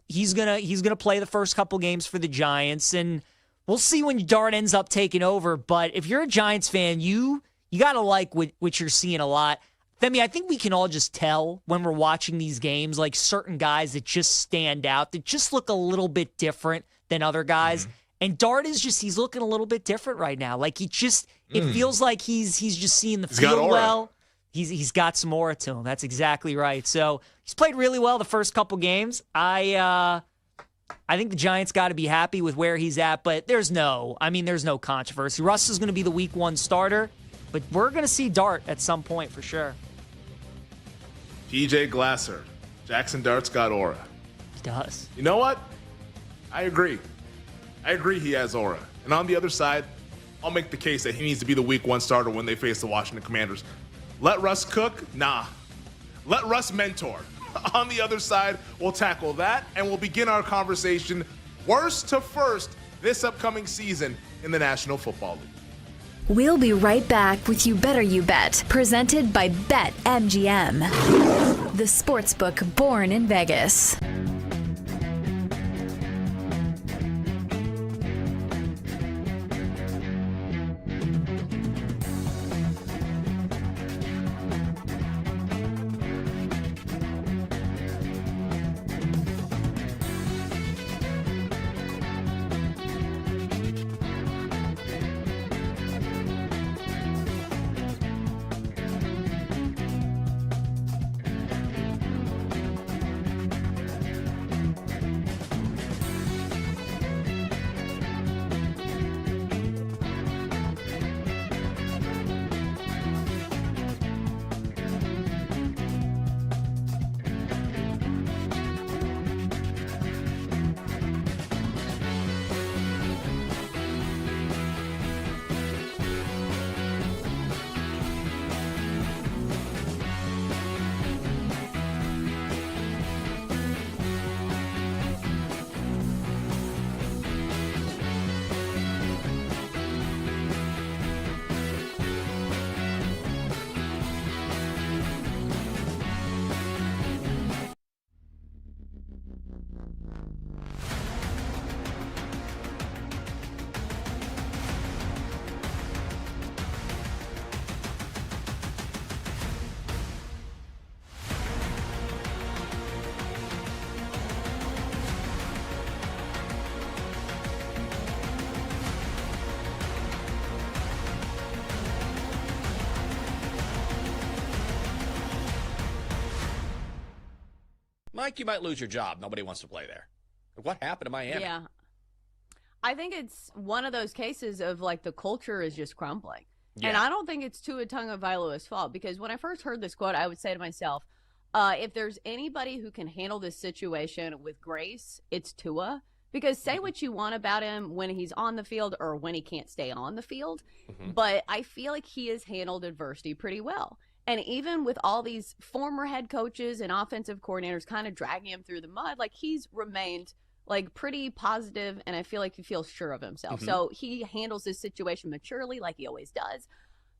He's gonna play the first couple games for the Giants, and we'll see when Dart ends up taking over. But if you're a Giants fan, you gotta like what you're seeing a lot. Femi, I think we can all just tell when we're watching these games, like certain guys that just stand out, that just look a little bit different than other guys. And Dart is he's looking a little bit different right now. Like it feels like he's just seeing the field well. He's got some aura to him. That's exactly right. So he's played really well the first couple games. I think the Giants got to be happy with where he's at, but there's no controversy. Russ is going to be the week 1 starter, but we're going to see Dart at some point for sure. PJ Glasser, Jackson Dart's got aura. He does. You know what? I agree he has aura. And on the other side, I'll make the case that he needs to be the week 1 starter when they face the Washington Commanders. Let Russ cook? Nah. Let Russ mentor. On the other side, we'll tackle that, and we'll begin our conversation worst to first this upcoming season in the National Football League. We'll be right back with You Better You Bet, presented by BetMGM, the sportsbook born in Vegas. Mike, you might lose your job. Nobody wants to play there. What happened to Miami? Yeah. I think it's one of those cases of like the culture is just crumbling. Yeah. And I don't think it's Tua Tagovailoa's fault, because when I first heard this quote, I would say to myself, if there's anybody who can handle this situation with grace, it's Tua. Because say what you want about him when he's on the field or when he can't stay on the field, but I feel like he has handled adversity pretty well. And even with all these former head coaches and offensive coordinators kind of dragging him through the mud, like he's remained like pretty positive, and I feel like he feels sure of himself. So he handles this situation maturely like he always does.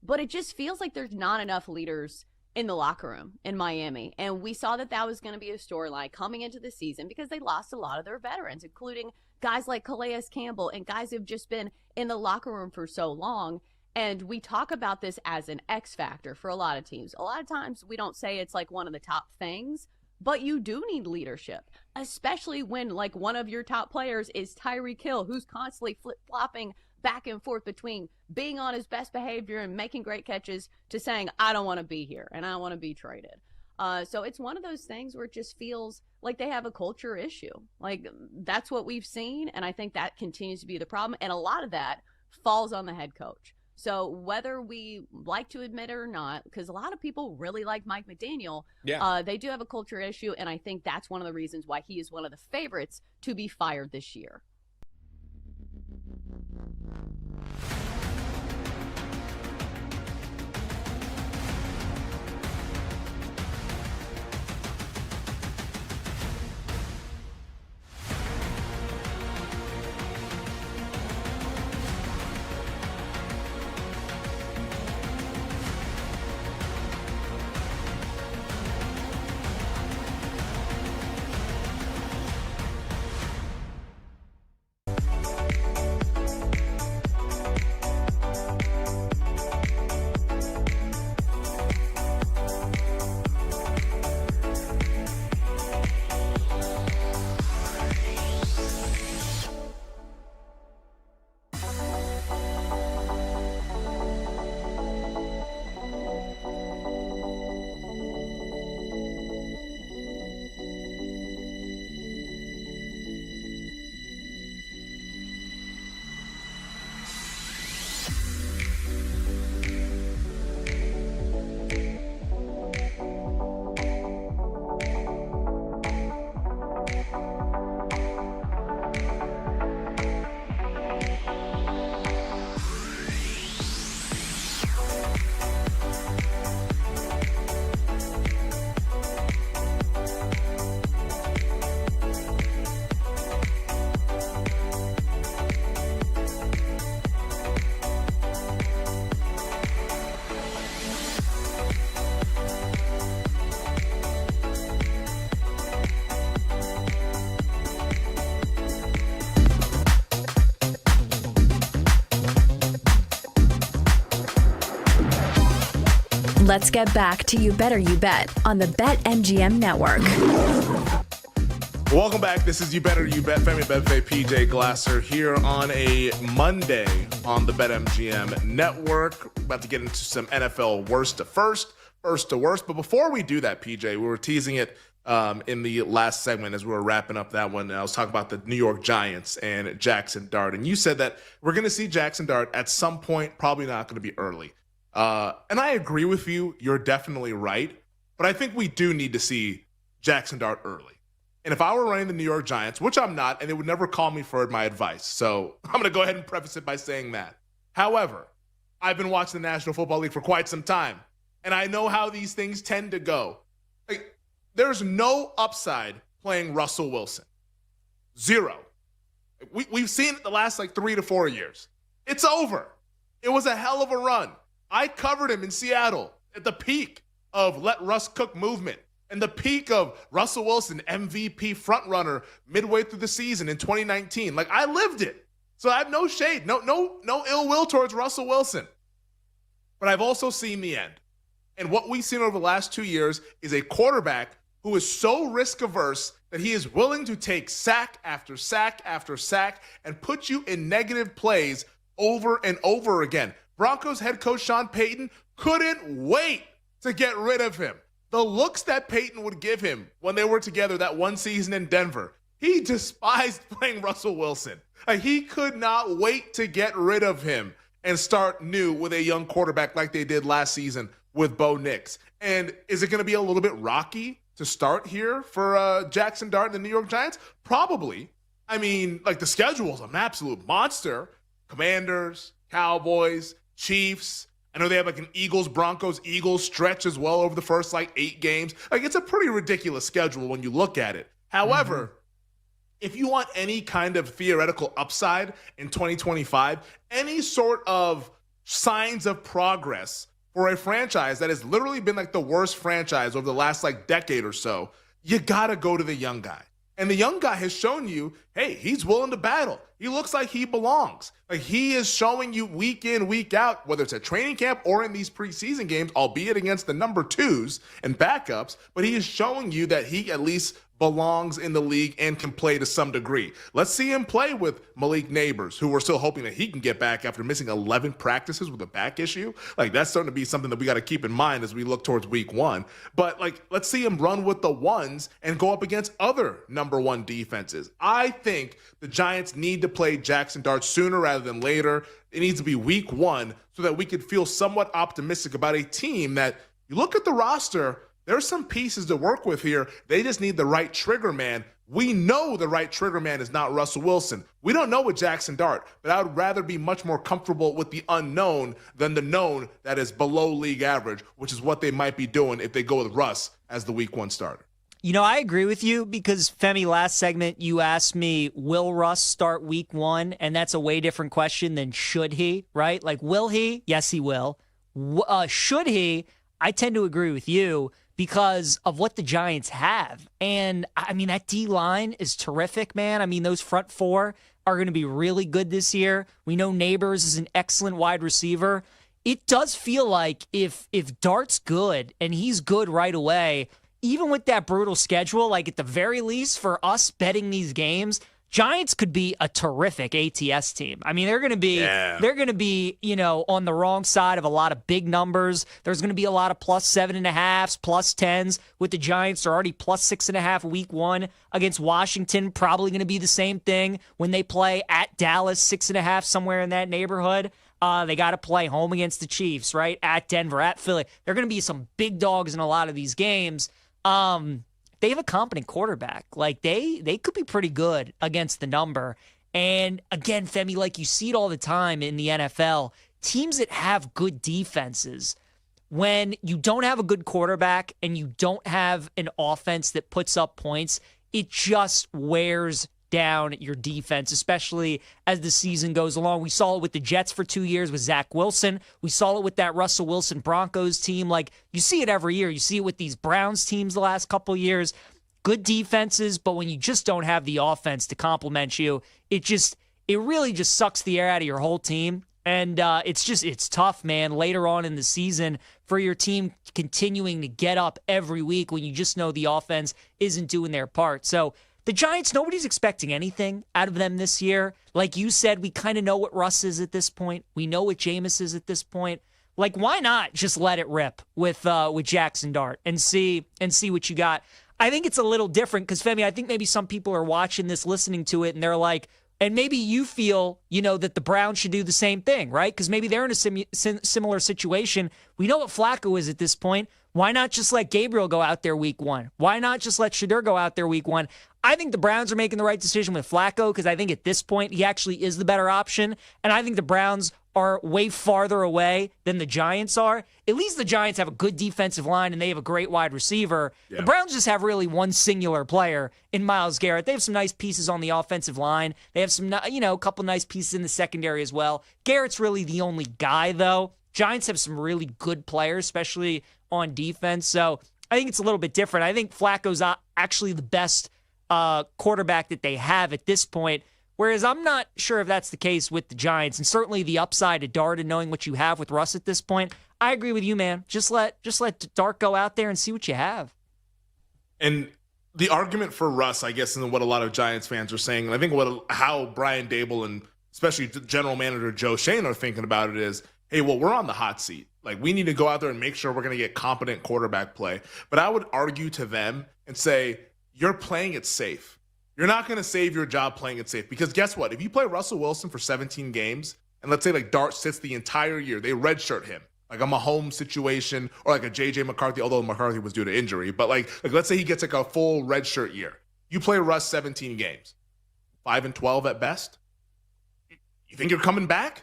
But it just feels like there's not enough leaders in the locker room in Miami. And we saw that that was going to be a storyline coming into the season because they lost a lot of their veterans, including guys like Calais Campbell and guys who've just been in the locker room for so long. And we talk about this as an X factor for a lot of teams. A lot of times we don't say it's like one of the top things, but you do need leadership, especially when like one of your top players is Tyreek Hill, who's constantly flip-flopping back and forth between being on his best behavior and making great catches to saying, I don't want to be here and I want to be traded. So it's one of those things where it just feels like they have a culture issue. Like that's what we've seen. And I think that continues to be the problem. And a lot of that falls on the head coach. So whether we like to admit it or not, because a lot of people really like Mike McDaniel, they do have a culture issue. And I think that's one of the reasons why he is one of the favorites to be fired this year. Let's get back to You Better You Bet on the BetMGM Network. Welcome back. This is You Better You Bet. Femi Betfair, PJ Glasser here on a Monday on the BetMGM Network. About to get into some NFL worst to first to worst. But before we do that, PJ, we were teasing it in the last segment as we were wrapping up that one. And I was talking about the New York Giants and Jackson Dart. And you said that we're going to see Jackson Dart at some point, probably not going to be early. And I agree with you. You're definitely right. But I think we do need to see Jackson Dart early. And if I were running the New York Giants, which I'm not, and they would never call me for my advice. So I'm going to go ahead and preface it by saying that. However, I've been watching the National Football League for quite some time. And I know how these things tend to go. Like, there's no upside playing Russell Wilson. Zero. We've seen it the last 3 to 4 years. It's over. It was a hell of a run. I covered him in Seattle at the peak of let Russ cook movement and the peak of Russell Wilson MVP frontrunner midway through the season in 2019. I lived it. So I have no shade, no ill will towards Russell Wilson. But I've also seen the end. And what we've seen over the last 2 years is a quarterback who is so risk averse that he is willing to take sack after sack after sack and put you in negative plays over and over again. Broncos head coach Sean Payton couldn't wait to get rid of him. The looks that Payton would give him when they were together that one season in Denver, he despised playing Russell Wilson. He could not wait to get rid of him and start new with a young quarterback like they did last season with Bo Nix. And is it going to be a little bit rocky to start here for Jackson Dart and the New York Giants? Probably. I mean, the schedule's an absolute monster. Commanders, Cowboys, Chiefs. I know they have an Eagles stretch as well over the first 8 games. It's a pretty ridiculous schedule when you look at it. However, if you want any kind of theoretical upside in 2025, any sort of signs of progress for a franchise that has literally been the worst franchise over the last decade or so, you got to go to the young guy. And the young guy has shown you, hey, he's willing to battle. He looks like he belongs. He is showing you week in, week out, whether it's at training camp or in these preseason games, albeit against the number 2s and backups, but he is showing you that he at least belongs in the league and can play to some degree. Let's see him play with Malik Neighbors, who we're still hoping that he can get back after missing 11 practices with a back issue. That's starting to be something that we got to keep in mind as we look towards week 1. But let's see him run with the ones and go up against other number 1 defenses. I think the Giants need to play Jackson Dart sooner rather than later. It needs to be week 1 so that we could feel somewhat optimistic about a team that, you look at the roster, there's some pieces to work with here. They just need the right trigger man. We know the right trigger man is not Russell Wilson. We don't know with Jackson Dart, but I would rather be much more comfortable with the unknown than the known that is below league average, which is what they might be doing if they go with Russ as the week 1 starter. I agree with you because, Femi, last segment you asked me, will Russ start week 1? And that's a way different question than should he, right? Will he? Yes, he will. Should he? I tend to agree with you, because of what the Giants have. And, that D-line is terrific, man. Those front 4 are going to be really good this year. We know Neighbors is an excellent wide receiver. It does feel like if Dart's good, and he's good right away, even with that brutal schedule, at the very least for us betting these games, Giants could be a terrific ATS team. They're going to be, on the wrong side of a lot of big numbers. There's going to be a lot of +7.5s, +10s with the Giants. They're already +6.5 week 1 against Washington. Probably going to be the same thing when they play at Dallas, 6.5, somewhere in that neighborhood. They got to play home against the Chiefs, right? At Denver, at Philly. They're going to be some big dogs in a lot of these games. They have a competent quarterback. They could be pretty good against the number. And again, Femi, you see it all the time in the NFL, teams that have good defenses, when you don't have a good quarterback and you don't have an offense that puts up points, it just wears down your defense, especially as the season goes along. We saw it with the Jets for 2 years with Zach Wilson. We saw it with that Russell Wilson Broncos team. You see it every year. You see it with these Browns teams the last couple of years. Good defenses, but when you just don't have the offense to complement you, it really just sucks the air out of your whole team. And it's tough, man, later on in the season for your team continuing to get up every week when you just know the offense isn't doing their part. So the Giants, nobody's expecting anything out of them this year. Like you said, we kind of know what Russ is at this point. We know what Jameis is at this point. Like, why not just let it rip with Jackson Dart and see what you got? I think it's a little different because, Femi, I think maybe some people are watching this, listening to it, and they're like, and maybe you feel, that the Browns should do the same thing, right? Because maybe they're in a similar situation. We know what Flacco is at this point. Why not just let Gabriel go out there week 1? Why not just let Shedeur go out there week 1? I think the Browns are making the right decision with Flacco because I think at this point he actually is the better option. And I think the Browns are way farther away than the Giants are. At least the Giants have a good defensive line and they have a great wide receiver. Yeah. The Browns just have really one singular player in Myles Garrett. They have some nice pieces on the offensive line. They have some, a couple nice pieces in the secondary as well. Garrett's really the only guy, though. Giants have some really good players, especially on defense. So I think it's a little bit different. I think Flacco's actually the best quarterback that they have at this point. Whereas I'm not sure if that's the case with the Giants, and certainly the upside to Dart and knowing what you have with Russ at this point. I agree with you, man. Just let Dart go out there and see what you have. And the argument for Russ, I guess, and what a lot of Giants fans are saying, and I think how Brian Dable and especially general manager Joe Schoen are thinking about it is, hey, well, we're on the hot seat. Like, we need to go out there and make sure we're going to get competent quarterback play. But I would argue to them and say, you're playing it safe. You're not going to save your job playing it safe because guess what? If you play Russell Wilson for 17 games and let's say like Dart sits the entire year, they redshirt him like a Mahomes situation or like a J.J. McCarthy, although McCarthy was due to injury. But like let's say he gets like a full redshirt year. You play Russ 17 games, 5-12 at best. You think you're coming back?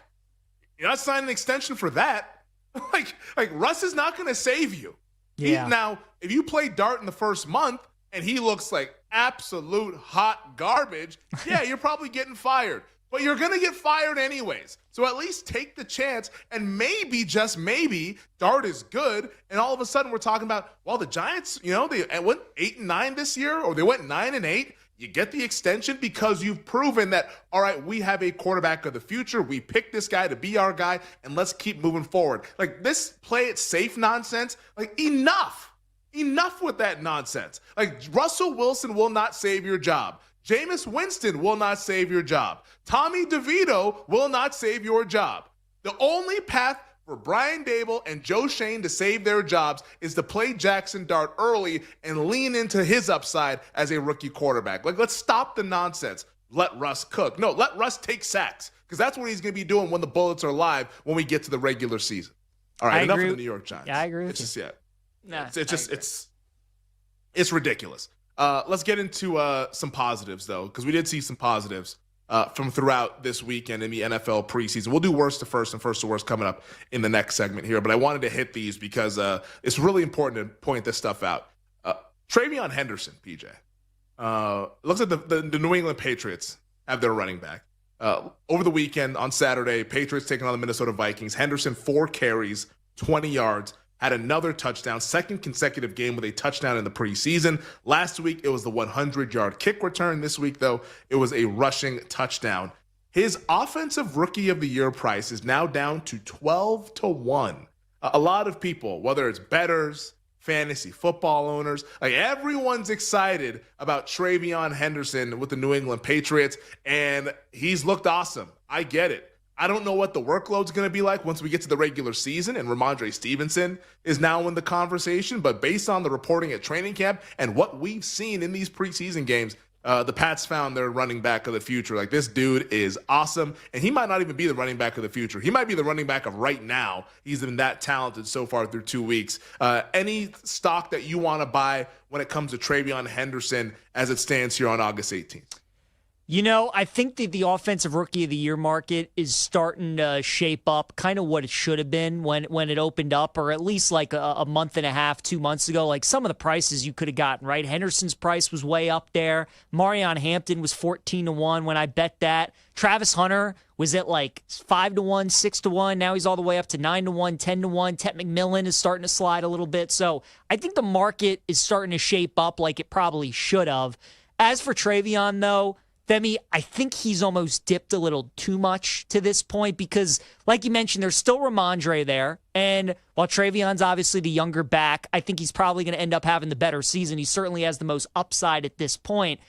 You're not signing an extension for that. like Russ is not going to save you. Yeah. Now, if you play Dart in the first month and he looks like absolute hot garbage, yeah, you're probably getting fired. But you're going to get fired anyways. So at least take the chance and maybe, just maybe, Dart is good. And all of a sudden we're talking about, well, the Giants, they went 8-9 this year or they went 9-8. You get the extension because you've proven that, all right, we have a quarterback of the future. We picked this guy to be our guy and let's keep moving forward. Like this play it safe nonsense, like enough. Enough with that nonsense. Like, Russell Wilson will not save your job. Jameis Winston will not save your job. Tommy DeVito will not save your job. The only path for Brian Dable and Joe Schoen to save their jobs is to play Jackson Dart early and lean into his upside as a rookie quarterback. Like, let's stop the nonsense. Let Russ cook. No, let Russ take sacks because that's what he's going to be doing when the Bullets are live when we get to the regular season. All right, enough of the New York Giants. Yeah, I agree with it's just, you. yeah. Nah, It's ridiculous. Let's get into some positives, though, because we did see some positives from throughout this weekend in the NFL preseason. We'll do worst to first and first to worst coming up in the next segment here, but I wanted to hit these because it's really important to point this stuff out. Travion Henderson, PJ. Looks like the New England Patriots have their running back. Over the weekend on Saturday, Patriots taking on the Minnesota Vikings. Henderson, 4 carries, 20 yards. Had another touchdown, second consecutive game with a touchdown in the preseason. Last week, it was the 100-yard kick return. This week, though, it was a rushing touchdown. His offensive rookie of the year price is now down to 12-1. A lot of people, whether it's bettors, fantasy football owners, like everyone's excited about Travion Henderson with the New England Patriots, and he's looked awesome. I get it. I don't know what the workload's going to be like once we get to the regular season, and Ramondre Stevenson is now in the conversation. But based on the reporting at training camp and what we've seen in these preseason games, the Pats found their running back of the future. Like, this dude is awesome, and he might not even be the running back of the future. He might be the running back of right now. He's been that talented so far through 2 weeks. Any stock that you want to buy when it comes to Travion Henderson as it stands here on August 18th? I think that the offensive rookie of the year market is starting to shape up kind of what it should have been when it opened up, or at least like a month and a half, 2 months ago. Like some of the prices you could have gotten, right? Henderson's price was way up there. Marion Hampton was 14-1 when I bet that. Travis Hunter was at like 5-1, 6-1. Now he's all the way up to 9-1, 10-1. Ted McMillan is starting to slide a little bit. So I think the market is starting to shape up like it probably should have. As for Travion, though, Femi, I think he's almost dipped a little too much to this point because, like you mentioned, there's still Ramondre there. And while Travion's obviously the younger back, I think he's probably going to end up having the better season. He certainly has the most upside at this point.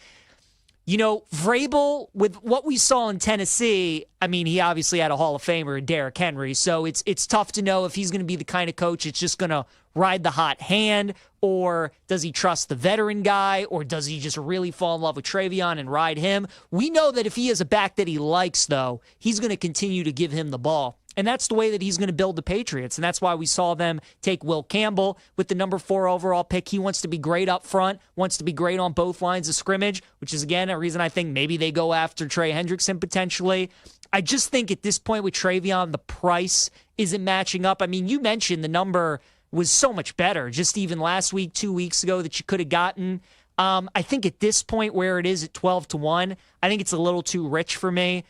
You know, Vrabel, with what we saw in Tennessee, I mean, he obviously had a Hall of Famer in Derrick Henry, so it's tough to know if he's going to be the kind of coach that's just going to ride the hot hand, or does he trust the veteran guy, or does he just really fall in love with Travion and ride him? We know that if he has a back that he likes, though, he's going to continue to give him the ball. And that's the way that he's going to build the Patriots. And that's why we saw them take Will Campbell with the number 4 overall pick. He wants to be great up front, wants to be great on both lines of scrimmage, which is, again, a reason I think maybe they go after Trey Hendrickson potentially. I just think at this point with Travion, the price isn't matching up. I mean, you mentioned the number was so much better just even last week, 2 weeks ago that you could have gotten. I think at this point where it is at 12-1, I think it's a little too rich for me.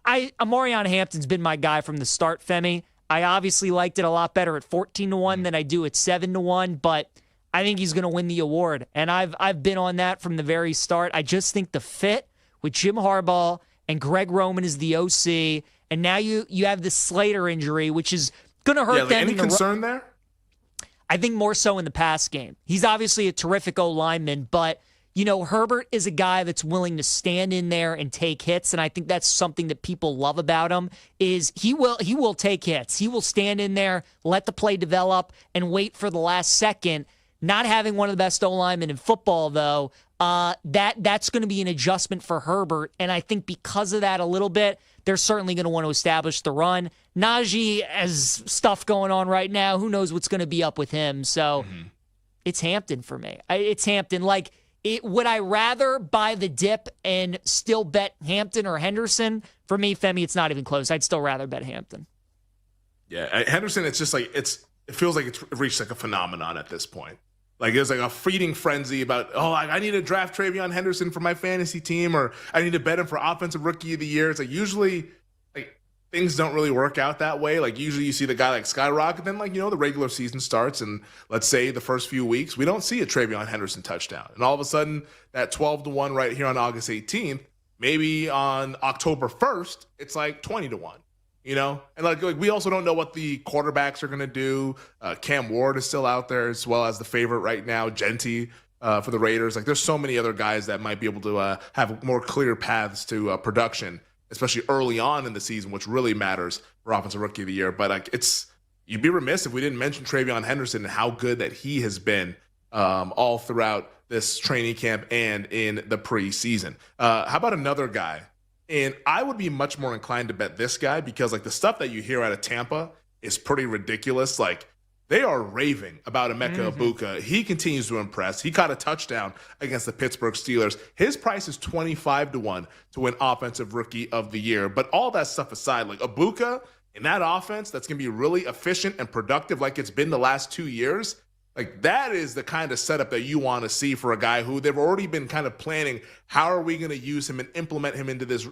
Amarion Hampton's been my guy from the start, Femi. I obviously liked it a lot better at 14-1 than I do at 7-1, but I think he's going to win the award. And I've been on that from the very start. I just think the fit with Jim Harbaugh and Greg Roman is the OC, and now you have the Slater injury, which is going to hurt them. Any concern there? I think more so in the pass game. He's obviously a terrific O-lineman, but you know, Herbert is a guy that's willing to stand in there and take hits, and I think that's something that people love about him is he will take hits. He will stand in there, let the play develop, and wait for the last second. Not having one of the best O-linemen in football, though, that's going to be an adjustment for Herbert, and I think because of that a little bit, they're certainly going to want to establish the run. Najee has stuff going on right now. Who knows what's going to be up with him? So it's Hampton for me. It's Hampton. Would I rather buy the dip and still bet Hampton or Henderson? For me, Femi, it's not even close. I'd still rather bet Hampton. Yeah, Henderson, it's just it feels like it's reached like a phenomenon at this point. Like there's like a feeding frenzy about, I need to draft Travion Henderson for my fantasy team, or I need to bet him for offensive rookie of the year. It's like usually things don't really work out that way. Like usually you see the guy like skyrocket, then the regular season starts, and let's say the first few weeks we don't see a Travion Henderson touchdown, and all of a sudden that 12-1 right here on August 18th, maybe on October 1st it's like 20-1. And like we also don't know what the quarterbacks are going to do. Cam Ward is still out there as well as the favorite right now, Genty for the Raiders. Like there's so many other guys that might be able to have more clear paths to production, especially early on in the season, which really matters for Offensive Rookie of the Year. But you'd be remiss if we didn't mention Travion Henderson and how good that he has been all throughout this training camp and in the preseason. How about another guy? And I would be much more inclined to bet this guy because the stuff that you hear out of Tampa is pretty ridiculous. They are raving about Emeka Ibuka. He continues to impress. He caught a touchdown against the Pittsburgh Steelers. His price is 25-1 to win Offensive Rookie of the Year. But all that stuff aside, Ibuka in that offense that's going to be really efficient and productive like it's been the last 2 years, that is the kind of setup that you want to see for a guy who they've already been kind of planning, how are we going to use him and implement him into this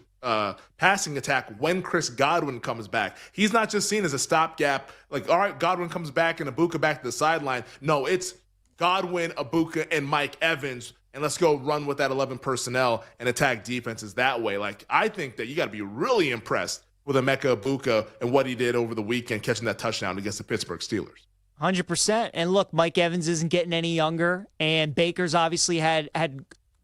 passing attack when Chris Godwin comes back. He's not just seen as a stopgap, all right, Godwin comes back and Ibuka back to the sideline. No, it's Godwin, Ibuka, and Mike Evans, and let's go run with that 11 personnel and attack defenses that way. I think that you got to be really impressed with Emeka Ibuka and what he did over the weekend, catching that touchdown against the Pittsburgh Steelers. 100%. And look, Mike Evans isn't getting any younger, and Baker's obviously had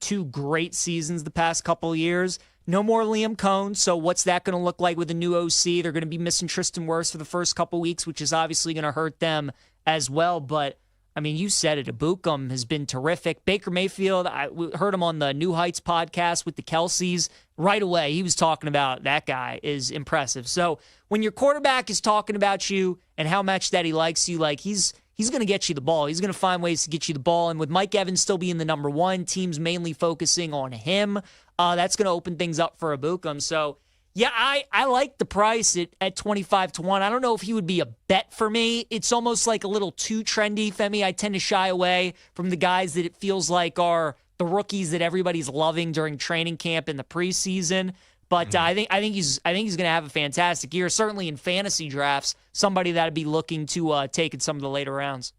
2 great seasons the past couple of years. No more Liam Cohn, so what's that going to look like with a new OC? They're going to be missing Tristan Wirfs for the first couple weeks, which is obviously going to hurt them as well. But, I mean, you said it. Ibuka has been terrific. Baker Mayfield, I heard him on the New Heights podcast with the Kelseys. Right away, he was talking about that guy is impressive. So when your quarterback is talking about you and how much that he likes you, he's going to get you the ball. He's going to find ways to get you the ball. And with Mike Evans still being the number 1, teams mainly focusing on him, that's going to open things up for Ibuka. So, yeah, I like the price at 25-1. I don't know if he would be a bet for me. It's almost like a little too trendy, Femi. I tend to shy away from the guys that it feels like are the rookies that everybody's loving during training camp in the preseason. But I think he's going to have a fantastic year. Certainly in fantasy drafts, somebody that I'd be looking to take in some of the later rounds.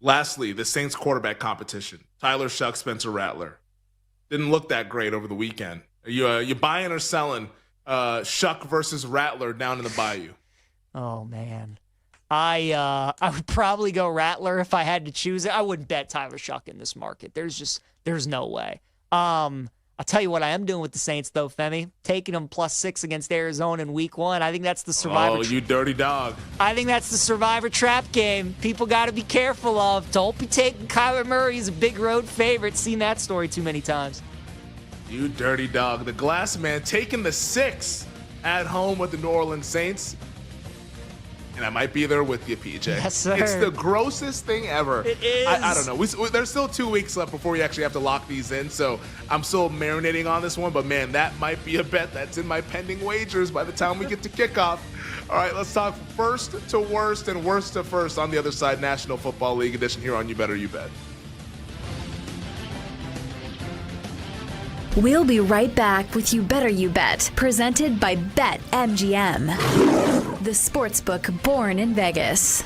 Lastly, the Saints quarterback competition. Tyler Shuck, Spencer Rattler. didn't look that great over the weekend. Are you buying or selling Shuck versus Rattler down in the Bayou? Oh, man. I would probably go Rattler if I had to choose it. I wouldn't bet Tyler Shuck in this market. There's no way. I'll tell you what I am doing with the Saints, though, Femi. Taking them +6 against Arizona in Week 1. I think that's the survivor. Oh, you dirty dog. I think that's the survivor trap game. People got to be careful of. Don't be taking Kyler Murray as a big road favorite. Seen that story too many times. You dirty dog. The Glass Man taking the 6 at home with the New Orleans Saints. And I might be there with you, PJ. Yes, sir. It's the grossest thing ever. It is. I don't know. There's still 2 weeks left before we actually have to lock these in, so I'm still marinating on this one. But, man, that might be a bet that's in my pending wagers by the time we get to kickoff. All right, let's talk first to worst and worst to first on the other side, National Football League edition here on You Better You Bet. We'll be right back with You Better You Bet, presented by BetMGM, the sportsbook born in Vegas.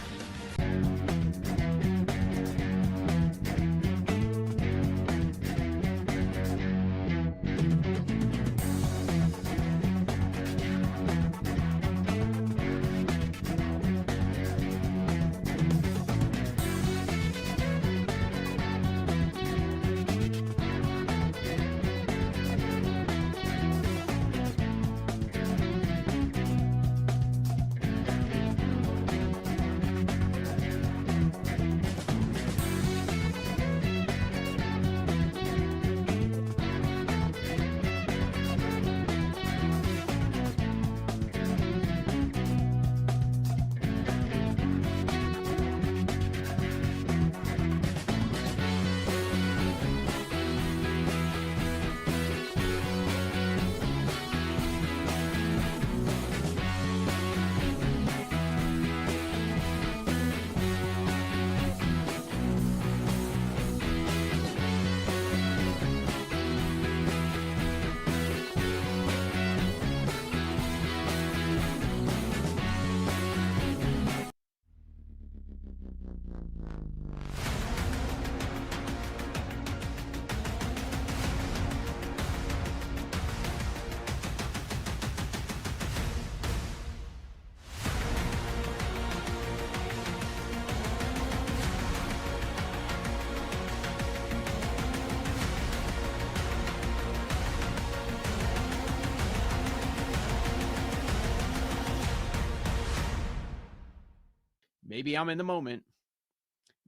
Maybe I'm in the moment.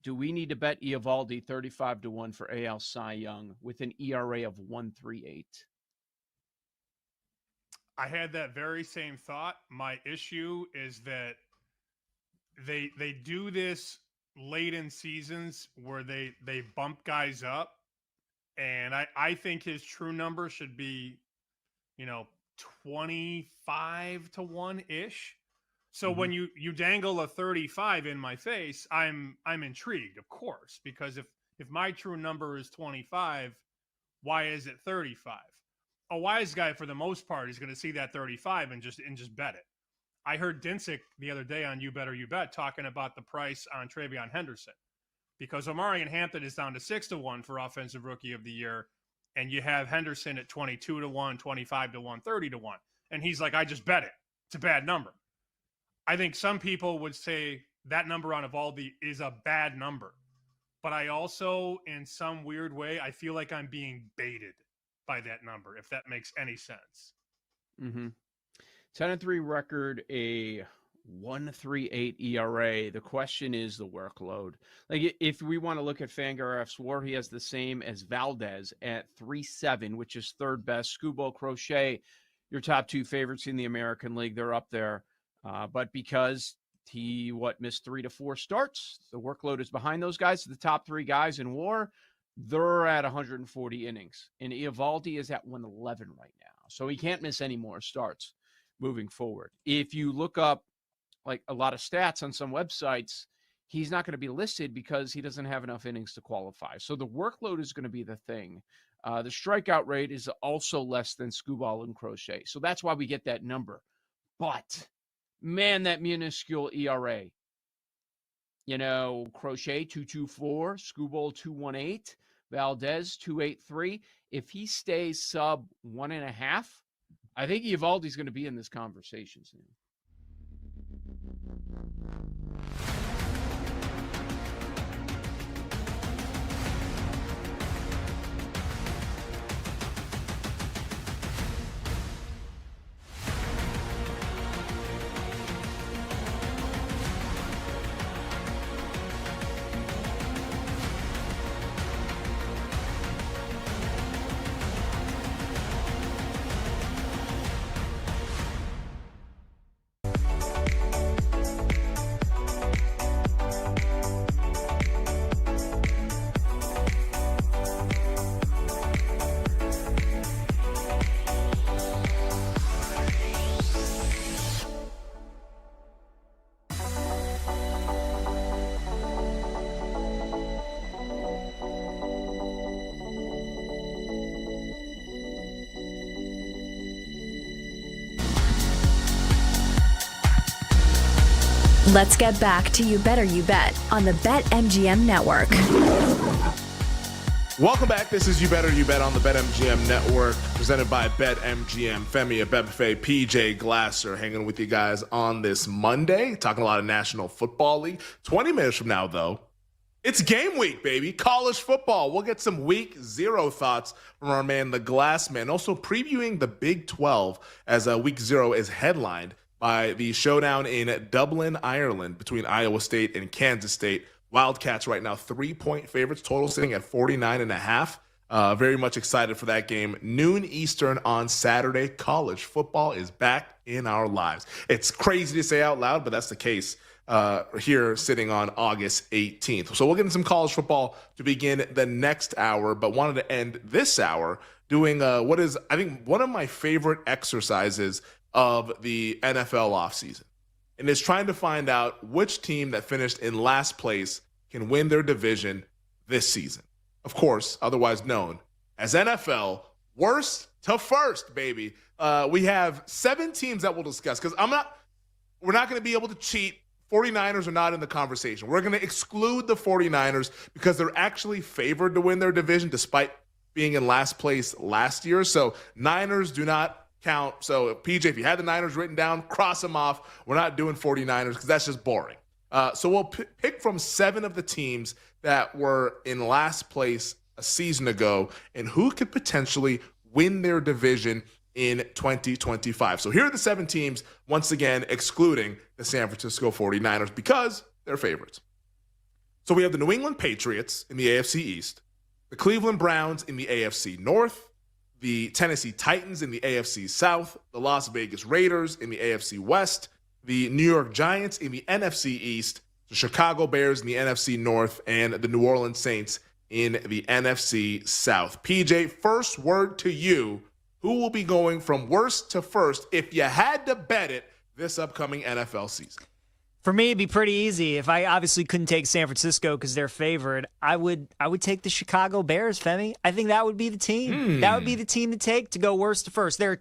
Do we need to bet Eovaldi 35-1 for AL Cy Young with an ERA of 1.38? I had that very same thought. My issue is that they do this late in seasons where they bump guys up, and I think his true number should be, 25-1 ish. So when you dangle a 35 in my face, I'm intrigued, of course, because if my true number is 25, why is it 35? A wise guy, for the most part, is going to see that 35 and just bet it. I heard Dinsick the other day on You Better You Bet talking about the price on Travion Henderson, because Omarion Hampton is down to 6-1 for Offensive Rookie of the Year, and you have Henderson at 22-1, 25-1, 30-1, and he's like, I just bet it. It's a bad number. I think some people would say that number on Eovaldi is a bad number. But I also, in some weird way, I feel like I'm being baited by that number, if that makes any sense. 10-3 record, a 1.38 ERA. The question is the workload. Like, if we want to look at Fangraphs WAR, he has the same as Valdez at 3.7, which is third best. Skubal, Crochet, your top two favorites in the American League, they're up there. But because he missed 3 to 4 starts, the workload is behind those guys. The top three guys in WAR, they're at 140 innings. And Eovaldi is at 111 right now. So he can't miss any more starts moving forward. If you look up like a lot of stats on some websites, he's not going to be listed because he doesn't have enough innings to qualify. So the workload is going to be the thing. The strikeout rate is also less than Skubal and Crochet. So that's why we get that number. But man, that minuscule ERA. Crochet 2.24, Skubal 2.18, Valdez 2.83. if he stays sub 1.5, I think Eovaldi's going to be in this conversation soon. Let's get back to You Better You Bet on the BetMGM Network. Welcome back. This is You Better You Bet on the BetMGM Network, presented by BetMGM. Femi Abebefe, PJ Glasser, hanging with you guys on this Monday, talking a lot of National Football League. 20 minutes from now, though, it's game week, baby. College football. We'll get some week 0 thoughts from our man, the Glass Man. Also previewing the Big 12 as week 0 is headlined by the showdown in Dublin, Ireland, between Iowa State and Kansas State. Wildcats right now 3-point favorites, total sitting at 49.5. Very much excited for that game. Noon Eastern on Saturday. College football is back in our lives. It's crazy to say out loud, but that's the case here sitting on August 18th. So we'll get into some college football to begin the next hour, but wanted to end this hour doing what is, I think, one of my favorite exercises of the NFL offseason. And it's trying to find out which team that finished in last place can win their division this season. Of course, otherwise known as NFL worst to first, baby. We have 7 teams that we'll discuss because we're not going to be able to cheat. 49ers are not in the conversation. We're going to exclude the 49ers because they're actually favored to win their division despite being in last place last year. So Niners do not count. So PJ, if you had the Niners written down, cross them off. We're not doing 49ers because that's just boring. So we'll pick from 7 of the teams that were in last place a season ago and who could potentially win their division in 2025. So here are the 7 teams, once again, excluding the San Francisco 49ers because they're favorites. So we have the New England Patriots in the AFC East, the Cleveland Browns in the AFC North, the Tennessee Titans in the AFC South, the Las Vegas Raiders in the AFC West, the New York Giants in the NFC East, the Chicago Bears in the NFC North, and the New Orleans Saints in the NFC South. PJ, first word to you. Who will be going from worst to first if you had to bet it this upcoming NFL season? For me, it'd be pretty easy. If I obviously couldn't take San Francisco because they're favored, I would take the Chicago Bears, Femi. I think that would be the team. That would be the team to take to go worst to first. There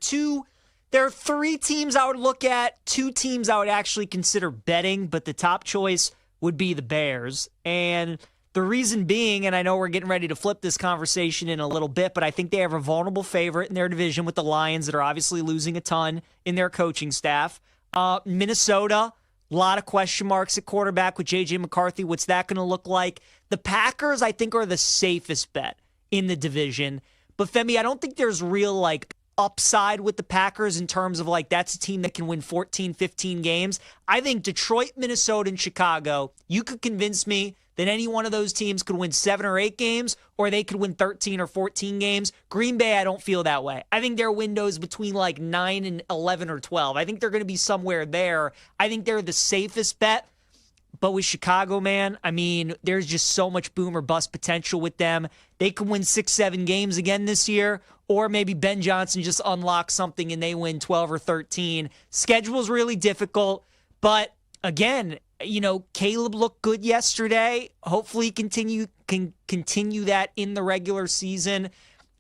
are 3 teams I would look at, 2 teams I would actually consider betting, but the top choice would be the Bears. And the reason being, and I know we're getting ready to flip this conversation in a little bit, but I think they have a vulnerable favorite in their division with the Lions that are obviously losing a ton in their coaching staff. Minnesota, a lot of question marks at quarterback with J.J. McCarthy. What's that going to look like? The Packers, I think, are the safest bet in the division. But, Femi, I don't think there's real, upside with the Packers in terms of, that's a team that can win 14, 15 games. I think Detroit, Minnesota, and Chicago, you could convince me that any one of those teams could win 7 or 8 games, or they could win 13 or 14 games. Green Bay, I don't feel that way. I think their window's between 9 and 11 or 12. I think they're going to be somewhere there. I think they're the safest bet. But with Chicago, man, I mean, there's just so much boom or bust potential with them. They could win 6, 7 games again this year, or maybe Ben Johnson just unlocks something and they win 12 or 13. Schedule's really difficult, but again, Caleb looked good yesterday. Hopefully he can continue that in the regular season.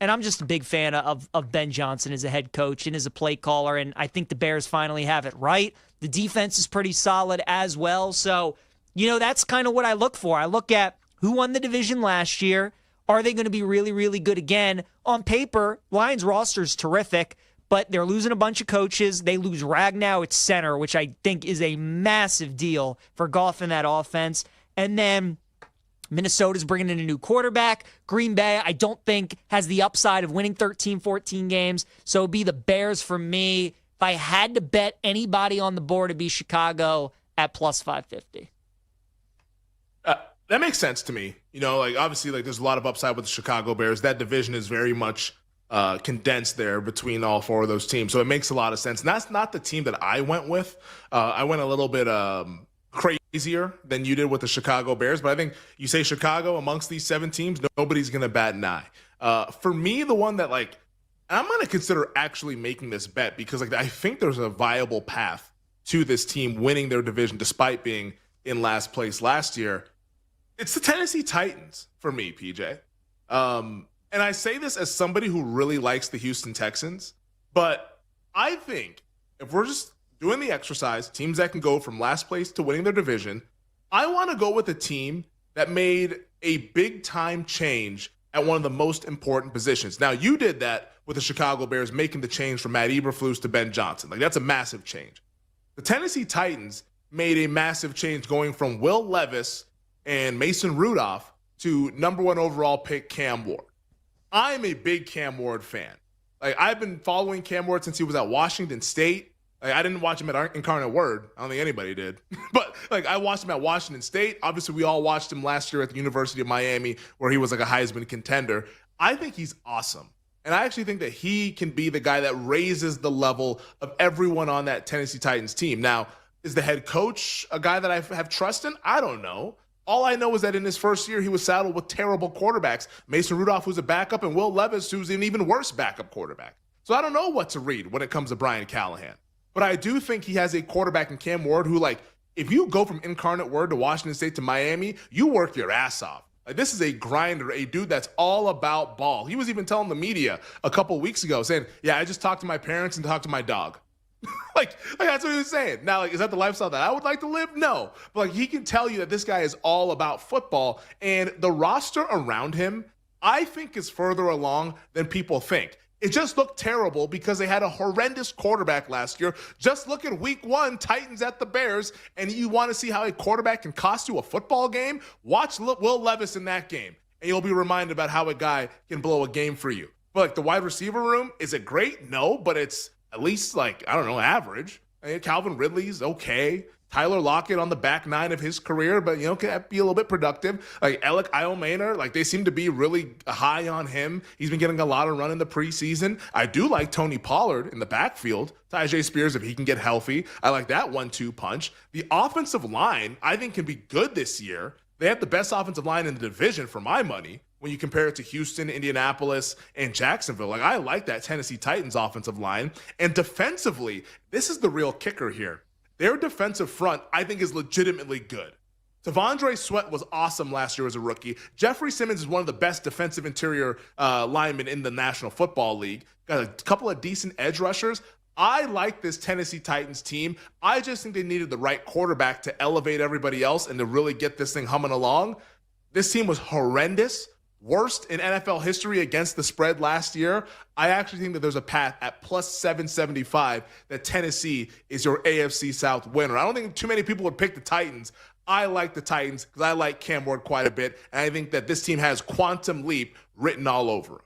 And I'm just a big fan of Ben Johnson as a head coach and as a play caller, and I think the Bears finally have it right. The defense is pretty solid as well. So, that's kind of what I look for. I look at who won the division last year. Are they going to be really, really good again? on paper, Lions roster's terrific, but they're losing a bunch of coaches. They lose Ragnow at center, which I think is a massive deal for Goff in that offense. And then Minnesota's bringing in a new quarterback. Green Bay, I don't think, has the upside of winning 13, 14 games. So it'd be the Bears for me. If I had to bet anybody on the board, it'd be Chicago at plus 550. That makes sense to me. Obviously, there's a lot of upside with the Chicago Bears. That division is very much condensed there between all four of those teams. So it makes a lot of sense. And that's not the team that I went with. I went a little bit crazier than you did with the Chicago Bears. But I think you say Chicago amongst these 7 teams, nobody's going to bat an eye. For me, the one that I'm going to consider actually making this bet because I think there's a viable path to this team winning their division despite being in last place last year. It's the Tennessee Titans for me, PJ. And I say this as somebody who really likes the Houston Texans, but I think if we're just doing the exercise, teams that can go from last place to winning their division, I want to go with a team that made a big-time change at one of the most important positions. Now, you did that with the Chicago Bears, making the change from Matt Eberflus to Ben Johnson. That's a massive change. The Tennessee Titans made a massive change going from Will Levis and Mason Rudolph to number 1 overall pick Cam Ward. I'm a big Cam Ward fan. I've been following Cam Ward since he was at Washington State. I didn't watch him at Incarnate Word. I don't think anybody did. But I watched him at Washington State. Obviously, we all watched him last year at the University of Miami where he was a Heisman contender. I think he's awesome. And I actually think that he can be the guy that raises the level of everyone on that Tennessee Titans team. Now, is the head coach a guy that I have trust in? I don't know. All I know is that in his first year, he was saddled with terrible quarterbacks. Mason Rudolph, who's a backup, and Will Levis, who's an even worse backup quarterback. So I don't know what to read when it comes to Brian Callahan. But I do think he has a quarterback in Cam Ward who, if you go from Incarnate Word to Washington State to Miami, you work your ass off. This is a grinder, a dude that's all about ball. He was even telling the media a couple weeks ago, saying, yeah, I just talked to my parents and talked to my dog. That's what he was saying. Now, is that the lifestyle that I would like to live? No. But he can tell you that this guy is all about football. And the roster around him, I think, is further along than people think. It just looked terrible because they had a horrendous quarterback last year. Just look at week 1, Titans at the Bears, and you want to see how a quarterback can cost you a football game? Watch Will Levis in that game, and you'll be reminded about how a guy can blow a game for you. But the wide receiver room, is it great? No, but it's at least average. Calvin Ridley's okay. Tyler Lockett on the back 9 of his career, but, can be a little bit productive. Alec Eilmaner, they seem to be really high on him. He's been getting a lot of run in the preseason. I do like Tony Pollard in the backfield. Tyjae Spears, if he can get healthy. I like that 1-2 punch. The offensive line, I think, can be good this year. They have the best offensive line in the division for my money when you compare it to Houston, Indianapolis, and Jacksonville. I like that Tennessee Titans offensive line. And defensively, this is the real kicker here. Their defensive front, I think, is legitimately good. Tavondre Sweat was awesome last year as a rookie. Jeffrey Simmons is one of the best defensive interior linemen in the National Football League. Got a couple of decent edge rushers. I like this Tennessee Titans team. I just think they needed the right quarterback to elevate everybody else and to really get this thing humming along. This team was horrendous. Worst in NFL history against the spread last year. I actually think that there's a path at plus 775 that Tennessee is your AFC South winner. I don't think too many people would pick the Titans. I like the Titans because I like Cam Ward quite a bit, and I think that this team has quantum leap written all over it.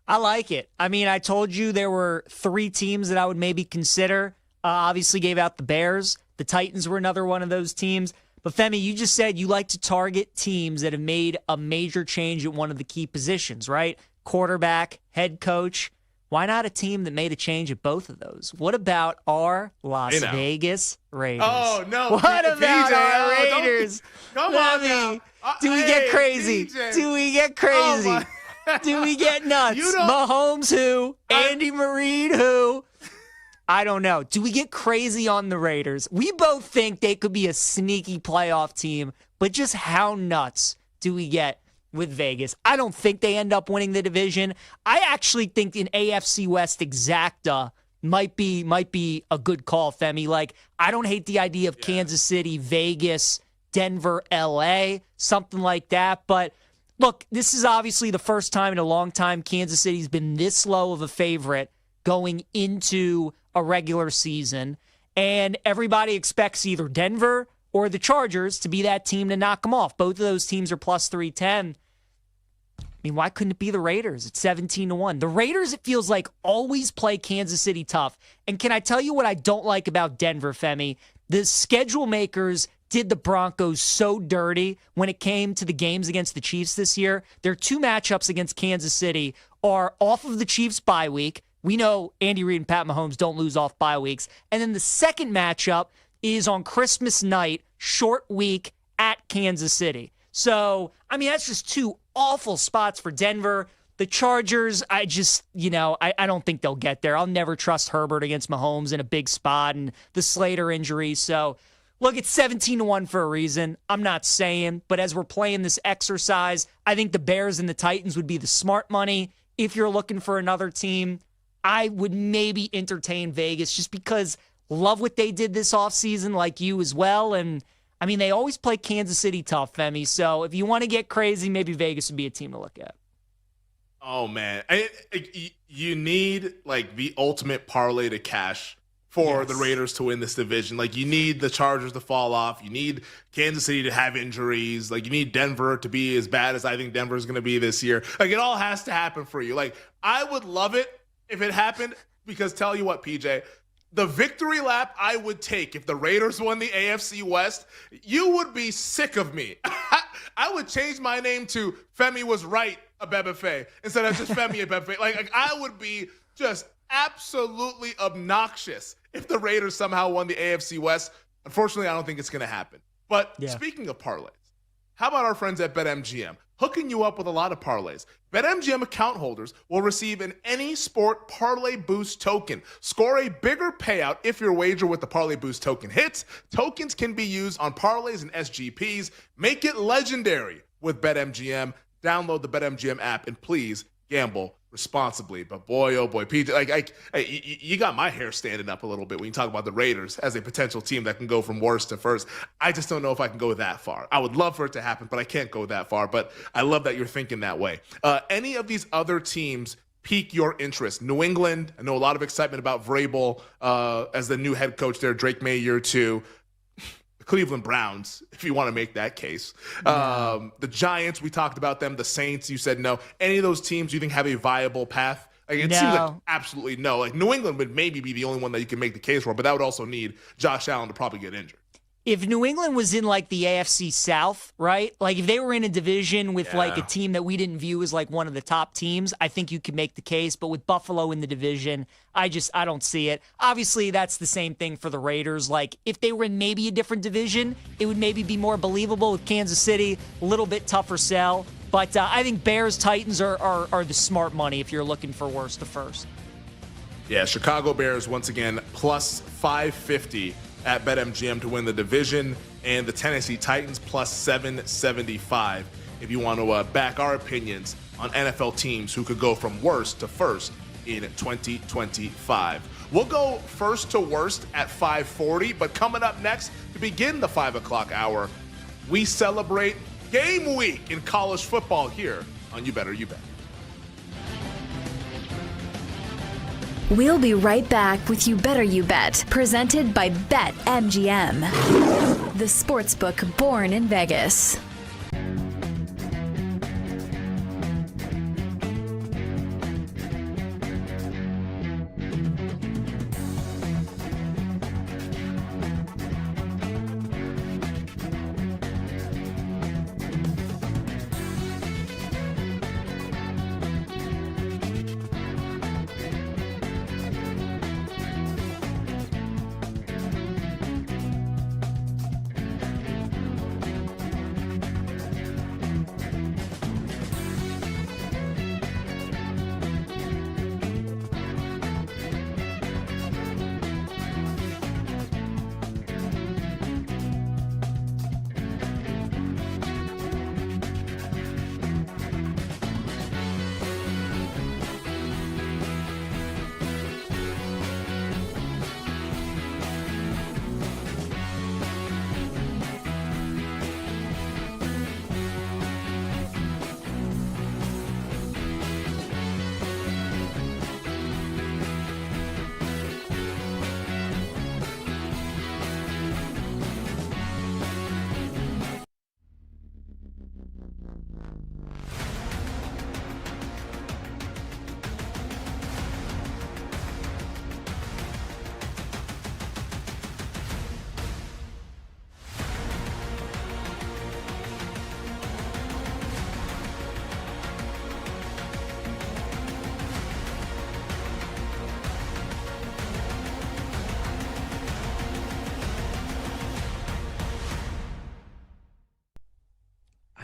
I like it. I told you there were 3 teams that I would maybe consider. Obviously gave out the Bears. The Titans were another one of those teams. But Femi, you just said you like to target teams that have made a major change at one of the key positions, right? Quarterback, head coach. Why not a team that made a change at both of those? What about our Las Vegas Raiders? Oh, no. What about our Raiders? Come on now. Do we get crazy? Do we get crazy? Do we get nuts? Mahomes who? Andy Reid who? I don't know. Do we get crazy on the Raiders? We both think they could be a sneaky playoff team, but just how nuts do we get with Vegas? I don't think they end up winning the division. I actually think an AFC West exacta might be a good call, Femi. I don't hate the idea of Kansas City, Vegas, Denver, LA, something like that, but look, this is obviously the first time in a long time Kansas City's been this low of a favorite going into a regular season. And everybody expects either Denver or the Chargers to be that team to knock them off. Both of those teams are plus 310. I mean, why couldn't it be the Raiders? It's 17-1. The Raiders, it feels like, always play Kansas City tough. And can I tell you what I don't like about Denver, Femi? The schedule makers did the Broncos so dirty when it came to the games against the Chiefs this year. Their two matchups against Kansas City are off of the Chiefs bye week. We know Andy Reid and Pat Mahomes don't lose off bye weeks. And then the second matchup is on Christmas night, short week at Kansas City. So, I mean, that's just two awful spots for Denver. The Chargers, I don't think they'll get there. I'll never trust Herbert against Mahomes in a big spot and the Slater injury. So, look, it's 17-1 for a reason. I'm not saying, but as we're playing this exercise, I think the Bears and the Titans would be the smart money. If you're looking for another team, I would maybe entertain Vegas just because love what they did this offseason, like you as well. And, I mean, they always play Kansas City tough, Femi. So if you want to get crazy, maybe Vegas would be a team to look at. Oh, man. You need, like, the ultimate parlay to cash for the Raiders to win this division. Like, you need the Chargers to fall off. You need Kansas City to have injuries. Like, you need Denver to be as bad as I think Denver is going to be this year. Like, it all has to happen for you. Like, I would love it if it happened, because tell you what, PJ, the victory lap I would take if the Raiders won the AFC West, you would be sick of me. I would change my name to Femi was right, Abebefe, instead of just Femi Abebefe. Like, I would be just absolutely obnoxious if the Raiders somehow won the AFC West. Unfortunately, I don't think it's going to happen. But speaking of parlays, how about our friends at BetMGM? Hooking you up with a lot of parlays. BetMGM account holders will receive an Any Sport Parlay Boost token. Score a bigger payout if your wager with the Parlay Boost token hits. Tokens can be used on parlays and SGPs. Make it legendary with BetMGM. Download the BetMGM app and please gamble responsibly. But boy, oh boy, PJ, you got my hair standing up a little bit when you talk about the Raiders as a potential team that can go from worst to first. I just don't know if I can go that far. I would love for it to happen, but I can't go that far. But I love that you're thinking that way. Any of these other teams pique your interest? New England, I know a lot of excitement about Vrabel as the new head coach there. Drake May year 2. The Cleveland Browns, if you want to make that case. The Giants, we talked about them. The Saints, you said no. Any of those teams you think have a viable path? Like, it seems like absolutely no. Like, New England would maybe be the only one that you can make the case for, but that would also need Josh Allen to probably get injured. If New England was in, like, the AFC South, right? Like, if they were in a division with, like, a team that we didn't view as, like, one of the top teams, I think you could make the case. But with Buffalo in the division, I don't see it. Obviously, that's the same thing for the Raiders. Like, if they were in maybe a different division, it would maybe be more believable. With Kansas City, a little bit tougher sell. But I think Bears, Titans are the smart money if you're looking for worst to first. Yeah, Chicago Bears, once again, plus 550 at BetMGM to win the division, and the Tennessee Titans plus 775 if you want to back our opinions on NFL teams who could go from worst to first in 2025. We'll go first to worst at 5:40, but coming up next to begin the 5 o'clock hour, we celebrate game week in college football here on You Better You Bet. We'll be right back with You Better You Bet, presented by BetMGM, the sportsbook born in Vegas.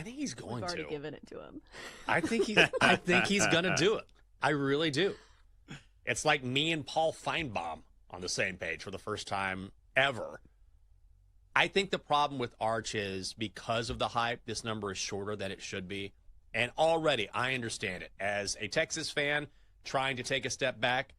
think he's going We've already to. given it to him. I think he's going to do it. I really do. It's like me and Paul Feinbaum on the same page for the first time ever. I think the problem with Arch is because of the hype, this number is shorter than it should be. And already, I understand it. As a Texas fan trying to take a step back,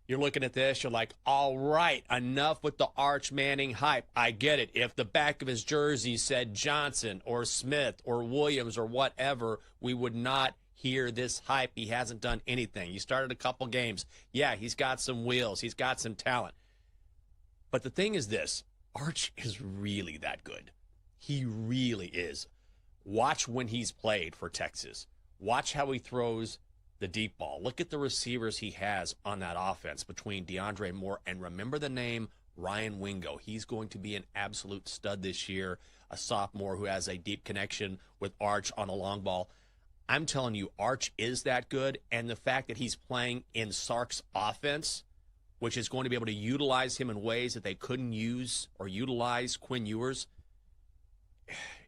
you're looking at this, you're like, all right, enough with the Arch Manning hype. I get it. If the back of his jersey said Johnson or Smith or Williams or whatever, we would not hear this hype. He hasn't done anything. He started a couple games. Yeah, he's got some wheels. He's got some talent. But the thing is this, Arch is really that good. He really is. Watch when he's played for Texas. Watch how he throws the deep ball. Look at the receivers he has on that offense between DeAndre Moore and remember the name Ryan Wingo. He's going to be an absolute stud this year, a sophomore who has a deep connection with Arch on the long ball. I'm telling you, Arch is that good, and the fact that he's playing in Sark's offense, which is going to be able to utilize him in ways that they couldn't use or utilize Quinn Ewers,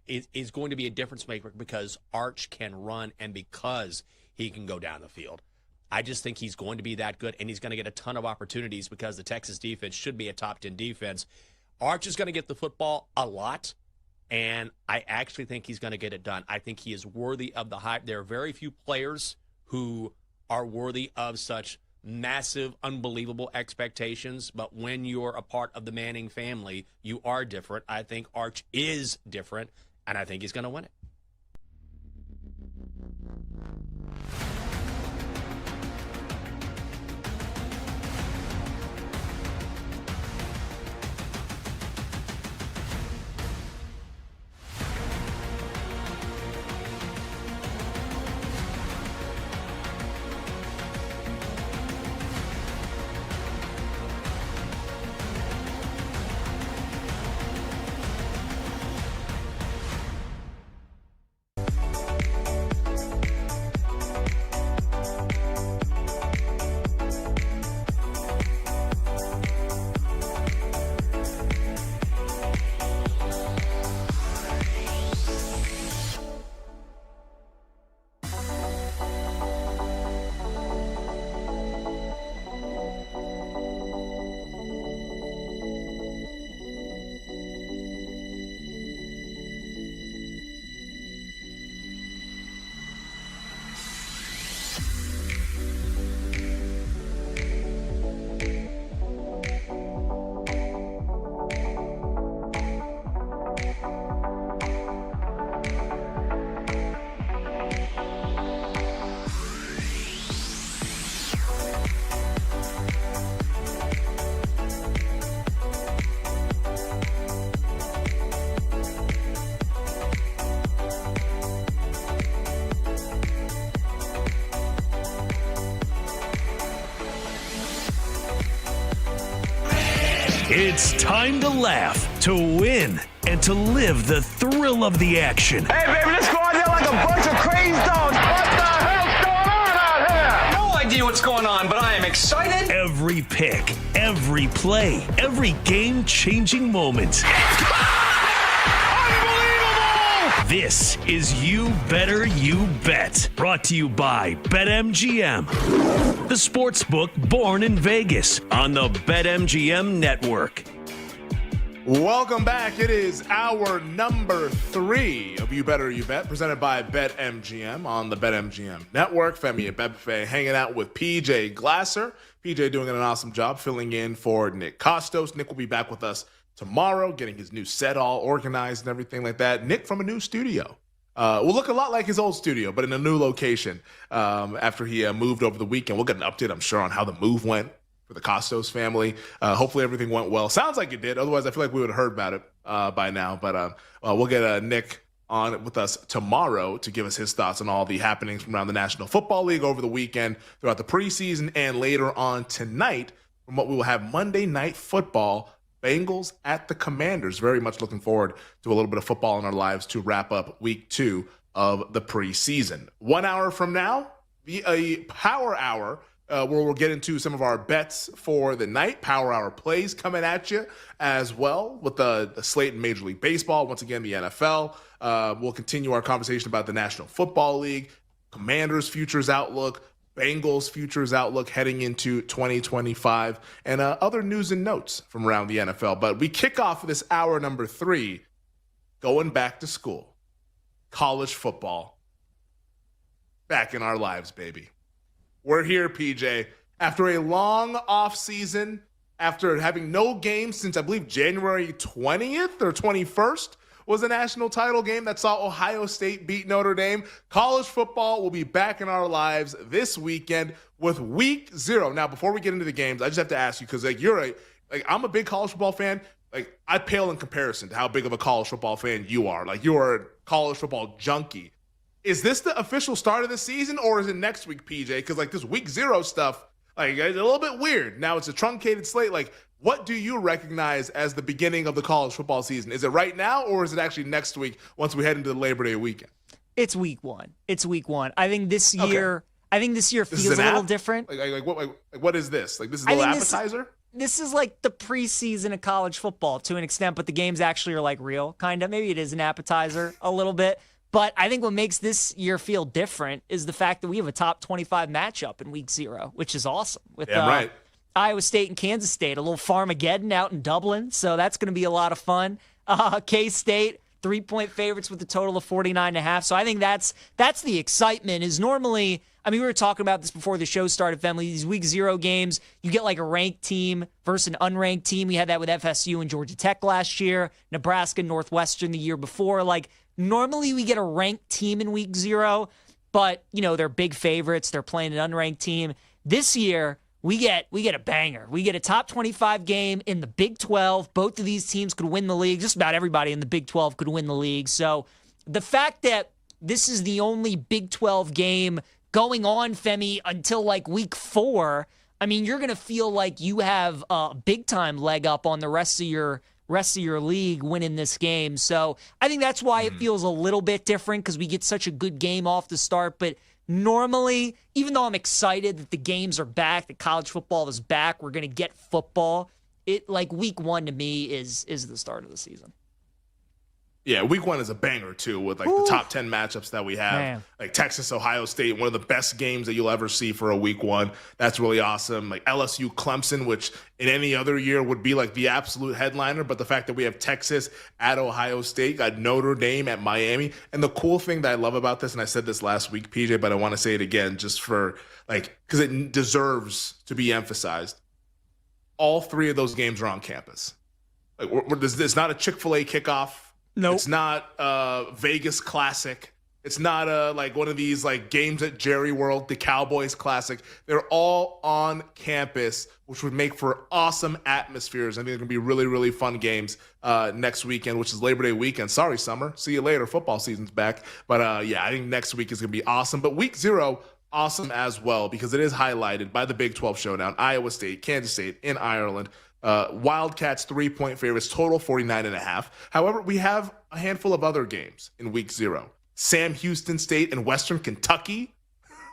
is going to be a difference maker because Arch can run and because he can go down the field. I just think he's going to be that good, and he's going to get a ton of opportunities because the Texas defense should be a top 10 defense. Arch is going to get the football a lot, and I actually think he's going to get it done. I think he is worthy of the hype. There are very few players who are worthy of such massive, unbelievable expectations, but when you're a part of the Manning family, you are different. I think Arch is different, and I think he's going to win it. It's time to laugh, to win, and to live the thrill of the action. Hey, baby, let's go out there like a bunch of crazy dogs. What the hell's going on out here? No idea what's going on, but I am excited. Every pick, every play, every game-changing moment. This is You Better You Bet, brought to you by BetMGM, the sportsbook born in Vegas on the BetMGM network. Welcome back. It is hour number 3 of You Better You Bet, presented by BetMGM on the BetMGM network. Femi Abebefe hanging out with PJ Glasser. PJ doing an awesome job filling in for Nick Costos. Nick will be back with us tomorrow, getting his new set all organized and everything like that. Nick from a new studio. Will look a lot like his old studio, but in a new location after he moved over the weekend. We'll get an update, I'm sure, on how the move went for the Costos family. Hopefully everything went well. Sounds like it did. Otherwise, I feel like we would have heard about it by now. But we'll get Nick on with us tomorrow to give us his thoughts on all the happenings from around the National Football League over the weekend, throughout the preseason, and later on tonight from what we will have Monday Night Football, Bengals at the Commanders. Very much looking forward to a little bit of football in our lives to wrap up week 2 of the preseason. 1 hour from now, a power hour where we'll get into some of our bets for the night. Power Hour plays coming at you as well with the slate in Major League Baseball. Once again, the NFL. We'll continue our conversation about the National Football League, Commanders futures outlook, Bengals futures outlook heading into 2025, and other news and notes from around the NFL. But we kick off this hour number 3 going back to school. College football back in our lives, baby. We're here, PJ. After a long off season, after having no games since I believe January 20th or 21st was a national title game that saw Ohio State beat Notre Dame, college football will be back in our lives this weekend with week 0. Now, before we get into the games, I just have to ask you, because I'm a big college football fan. Like, I pale in comparison to how big of a college football fan you are. Like, you are a college football junkie. Is this the official start of the season, or is it next week, PJ? Because, like, this week 0 stuff, like, it's a little bit weird. Now it's a truncated slate. Like, what do you recognize as the beginning of the college football season? Is it right now, or is it actually next week once we head into the Labor Day weekend? It's week 1. It's week 1. I think this year feels a little different. What is this? Like, this is a little appetizer? This is like the preseason of college football to an extent, but the games actually are like real, kind of. Maybe it is an appetizer a little bit. But I think what makes this year feel different is the fact that we have a top 25 matchup in week 0, which is awesome. With right. Iowa State and Kansas State, a little Farmageddon out in Dublin. So that's going to be a lot of fun. K-State, 3-point favorites with a total of 49.5. So I think that's the excitement. Is normally, I mean, we were talking about this before the show started, Family. These week 0 games, you get like a ranked team versus an unranked team. We had that with FSU and Georgia Tech last year, Nebraska, Northwestern the year before. Like, normally we get a ranked team in week 0, but, you know, they're big favorites. They're playing an unranked team. This year, we get a banger. We get a top 25 game in the Big 12. Both of these teams could win the league. Just about everybody in the Big 12 could win the league. So the fact that this is the only Big 12 game going on, Femi, until like week 4, I mean, you're going to feel like you have a big-time leg up on the rest of your league winning this game. So I think that's why it feels a little bit different, because we get such a good game off the start. But normally, even though I'm excited that the games are back, that college football is back, we're going to get football, it like week 1 to me is the start of the season. Yeah, week 1 is a banger, too, with like the top 10 matchups that we have. Man. Like Texas, Ohio State, one of the best games that you'll ever see for a week 1. That's really awesome. Like LSU, Clemson, which in any other year would be like the absolute headliner. But the fact that we have Texas at Ohio State, got Notre Dame at Miami. And the cool thing that I love about this, and I said this last week, PJ, but I want to say it again just for like, because it deserves to be emphasized. All 3 of those games are on campus. Like, it's not a Chick-fil-A kickoff. Nope. It's not Vegas Classic. It's not like one of these like games at Jerry World, the Cowboys Classic. They're all on campus, which would make for awesome atmospheres. I think they're going to be really, really fun games next weekend, which is Labor Day weekend. Sorry, summer. See you later. Football season's back. But yeah, I think next week is going to be awesome. But week 0, awesome as well, because it is highlighted by the Big 12 showdown. Iowa State, Kansas State in Ireland. Wildcats 3-point favorites, total 49.5. However, we have a handful of other games in week 0. Sam Houston State and Western Kentucky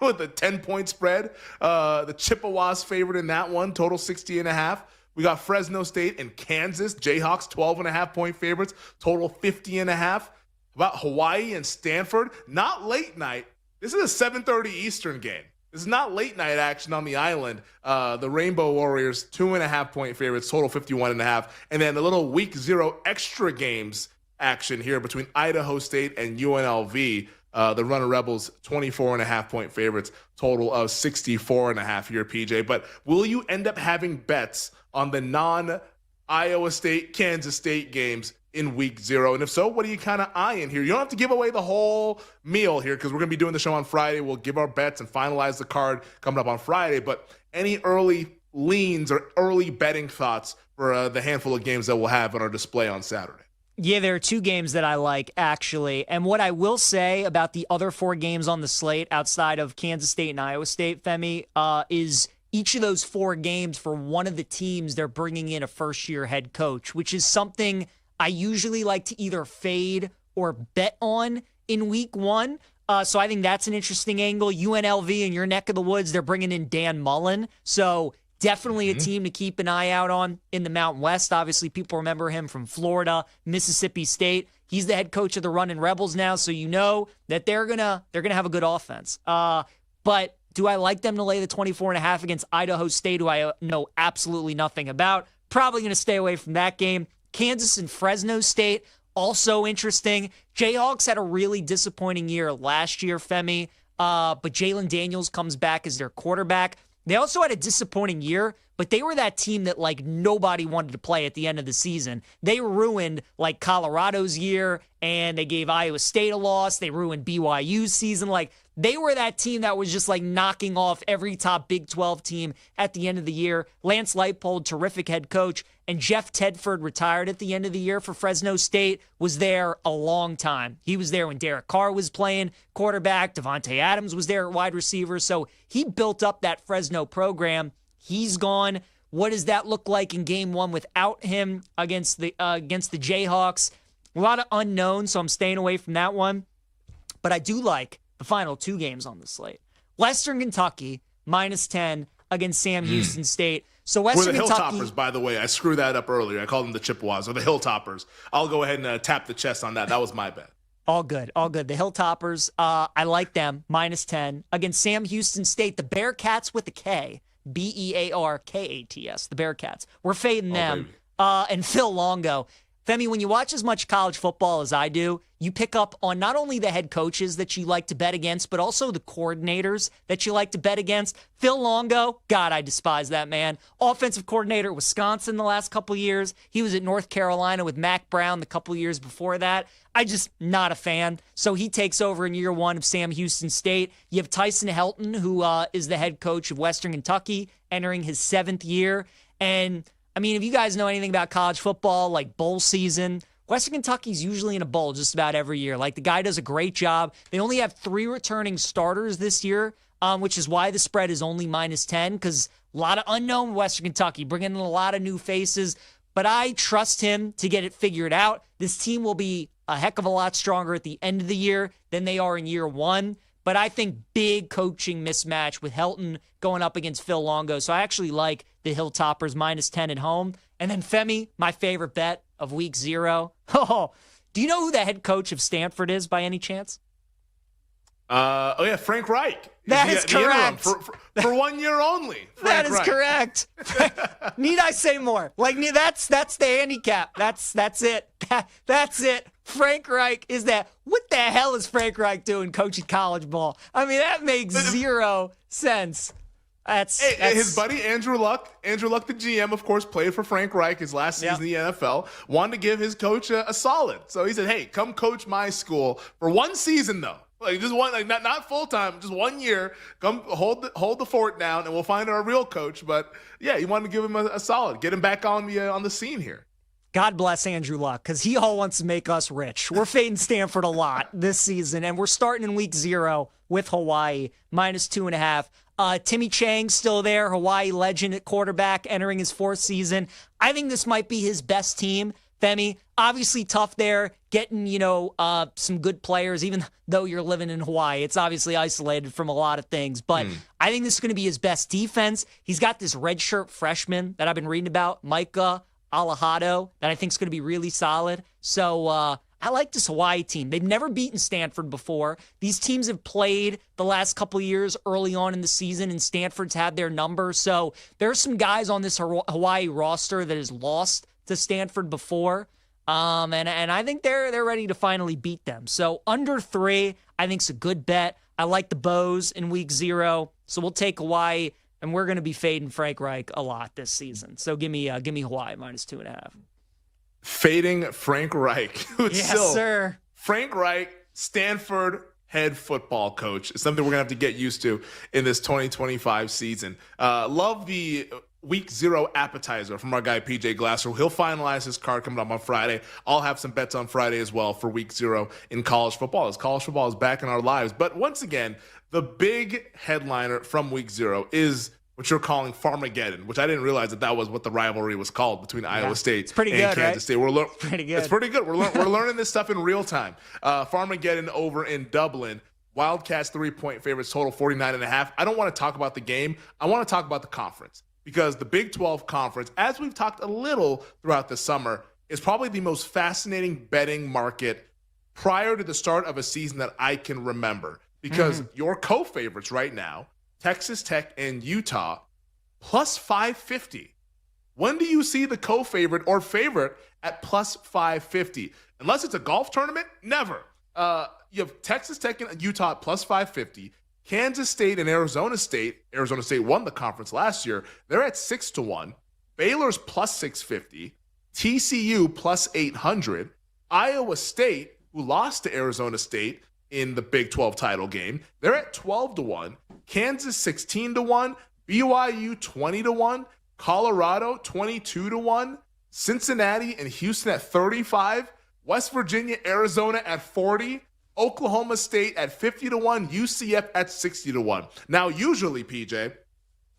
with a 10-point spread. The Chippewas favorite in that one, total 60.5. We got Fresno State and Kansas, Jayhawks 12.5-point favorites, total 50.5. About Hawaii and Stanford, not late night. This is a 7:30 Eastern game. This is not late night action on the island. The Rainbow Warriors, 2.5-point favorites, total 51.5. And then a little week 0 extra games action here between Idaho State and UNLV. The Runner Rebels, 24.5-point favorites, total of 64.5 here, PJ. But will you end up having bets on the non-Iowa State, Kansas State games in week 0? And if so, what are you kind of eyeing here? You don't have to give away the whole meal here, because we're going to be doing the show on Friday. We'll give our bets and finalize the card coming up on Friday. But any early leans or early betting thoughts for the handful of games that we'll have on our display on Saturday? Yeah, there are 2 games that I like, actually. And what I will say about the other 4 games on the slate outside of Kansas State and Iowa State, Femi, is each of those 4 games for one of the teams, they're bringing in a first-year head coach, which is something I usually like to either fade or bet on in week 1. So I think that's an interesting angle. UNLV in your neck of the woods, they're bringing in Dan Mullen. So definitely a team to keep an eye out on in the Mountain West. Obviously, people remember him from Florida, Mississippi State. He's the head coach of the Runnin' Rebels now, so you know that they're gonna have a good offense. But do I like them to lay the 24.5 against Idaho State, who I know absolutely nothing about? Probably going to stay away from that game. Kansas and Fresno State, also interesting. Jayhawks had a really disappointing year last year, Femi, but Jalen Daniels comes back as their quarterback. They also had a disappointing year, but they were that team that like nobody wanted to play at the end of the season. They ruined like Colorado's year, and they gave Iowa State a loss. They ruined BYU's season. Like they were that team that was just like knocking off every top Big 12 team at the end of the year. Lance Leipold, terrific head coach, and Jeff Tedford retired at the end of the year for Fresno State, was there a long time. He was there when Derek Carr was playing quarterback. Devontae Adams was there at wide receiver. So he built up that Fresno program. He's gone. What does that look like in game one without him against the Jayhawks? A lot of unknowns, so I'm staying away from that one. But I do like the final two games on the slate. Western Kentucky, -10 against Sam Houston State. So Western We're the Kentucky, Hilltoppers, by the way. I screwed that up earlier. I called them the Chippewas, or the Hilltoppers. I'll go ahead and tap the chest on that. That was my bet. all good. The Hilltoppers, I like them, -10 against Sam Houston State. The Bearcats with the K, Bearkats, the Bearcats. We're fading them. And Phil Longo. Femi, when you watch as much college football as I do, you pick up on not only the head coaches that you like to bet against, but also the coordinators that you like to bet against. Phil Longo, God, I despise that man. Offensive coordinator at Wisconsin the last couple years. He was at North Carolina with Mac Brown the couple years before that. I just not a fan. So he takes over in year one of Sam Houston State. You have Tyson Helton, who is the head coach of Western Kentucky, entering his 7th year. And I mean, if you guys know anything about college football, like bowl season, Western Kentucky's usually in a bowl just about every year. Like, the guy does a great job. They only have 3 returning starters this year, which is why the spread is only -10, because a lot of unknown Western Kentucky, bringing in a lot of new faces. But I trust him to get it figured out. This team will be a heck of a lot stronger at the end of the year than they are in year one. But I think big coaching mismatch with Helton going up against Phil Longo. So I actually like the Hilltoppers -10 at home. And then Femi, my favorite bet of week 0. Oh, do you know who the head coach of Stanford is by any chance? Frank Reich. That is correct. For 1 year only. That is correct. Need I say more? Like, that's the handicap. That's it. That's it. Frank Reich is that. What the hell is Frank Reich doing coaching college ball? I mean, that makes 0 sense. That's his buddy Andrew Luck. Andrew Luck, the GM, of course, played for Frank Reich his last season in the NFL. Wanted to give his coach a solid. So he said, hey, come coach my school for 1 season, though. Like, just one, like not full time, just 1 year. Come hold the fort down, and we'll find our real coach. But yeah, he wanted to give him a solid, get him back on the scene here. God bless Andrew Luck, because he all wants to make us rich. We're fading Stanford a lot this season, and we're starting in week 0 with Hawaii -2.5. Timmy Chang's still there, Hawaii legend at quarterback, entering his 4th season. I think this might be his best team. Femi, obviously tough there, getting, some good players, even though you're living in Hawaii. It's obviously isolated from a lot of things, but I think this is going to be his best defense. He's got this redshirt freshman that I've been reading about, Micah Alejado, that I think is going to be really solid. So I like this Hawaii team. They've never beaten Stanford before. These teams have played the last couple of years early on in the season, and Stanford's had their number. So there's some guys on this Hawaii roster that has lost to Stanford before, and I think they're ready to finally beat them. So under 3, I think it's a good bet. I like the Bows in week 0, so we'll take Hawaii, and we're going to be fading Frank Reich a lot this season. So give me Hawaii -2.5. Fading Frank Reich. Yes, sir. Frank Reich, Stanford head football coach. It's something we're going to have to get used to in this 2025 season. Love the week 0 appetizer from our guy PJ Glasser. He'll finalize his card coming up on Friday. I'll have some bets on Friday as well for week 0 in college football, as college football is back in our lives. But once again, the big headliner from week 0 is what you're calling Farmageddon, which I didn't realize that was what the rivalry was called between Iowa State and Kansas State. Pretty good. It's pretty good. We're learning this stuff in real time. Farmageddon over in Dublin. Wildcats 3-point favorites, total 49.5. I don't want to talk about the game. I want to talk about the conference, because the Big 12 conference, as we've talked a little throughout the summer, is probably the most fascinating betting market prior to the start of a season that I can remember. Because your co-favorites right now, Texas Tech and Utah, plus 550. When do you see the co-favorite or favorite at plus 550? Unless it's a golf tournament, never. You have Texas Tech and Utah at plus 550. Kansas State and Arizona State. Arizona State won the conference last year. They're at 6-1. Baylor's plus 650. TCU plus 800. Iowa State, who lost to Arizona State in the Big 12 title game, they're at 12-1. Kansas 16-1. BYU 20-1. Colorado 22-1. Cincinnati and Houston at 35. West Virginia, Arizona at 40. Oklahoma State at 50-1. UCF at 60-1. Now, usually, PJ,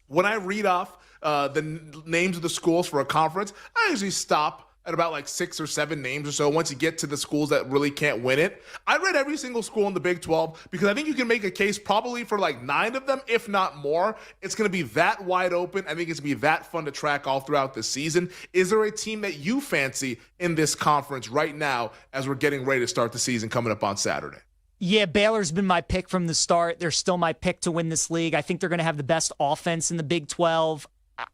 when I read off the names of the schools for a conference, I usually stop at about like 6 or 7 names or so once you get to the schools that really can't win it. I read every single school in the Big 12 because I think you can make a case probably for like 9 of them, if not more. It's going to be that wide open. I think it's going to be that fun to track all throughout the season. Is there a team that you fancy in this conference right now as we're getting ready to start the season coming up on Saturday? Yeah, Baylor's been my pick from the start. They're still my pick to win this league. I think they're going to have the best offense in the Big 12.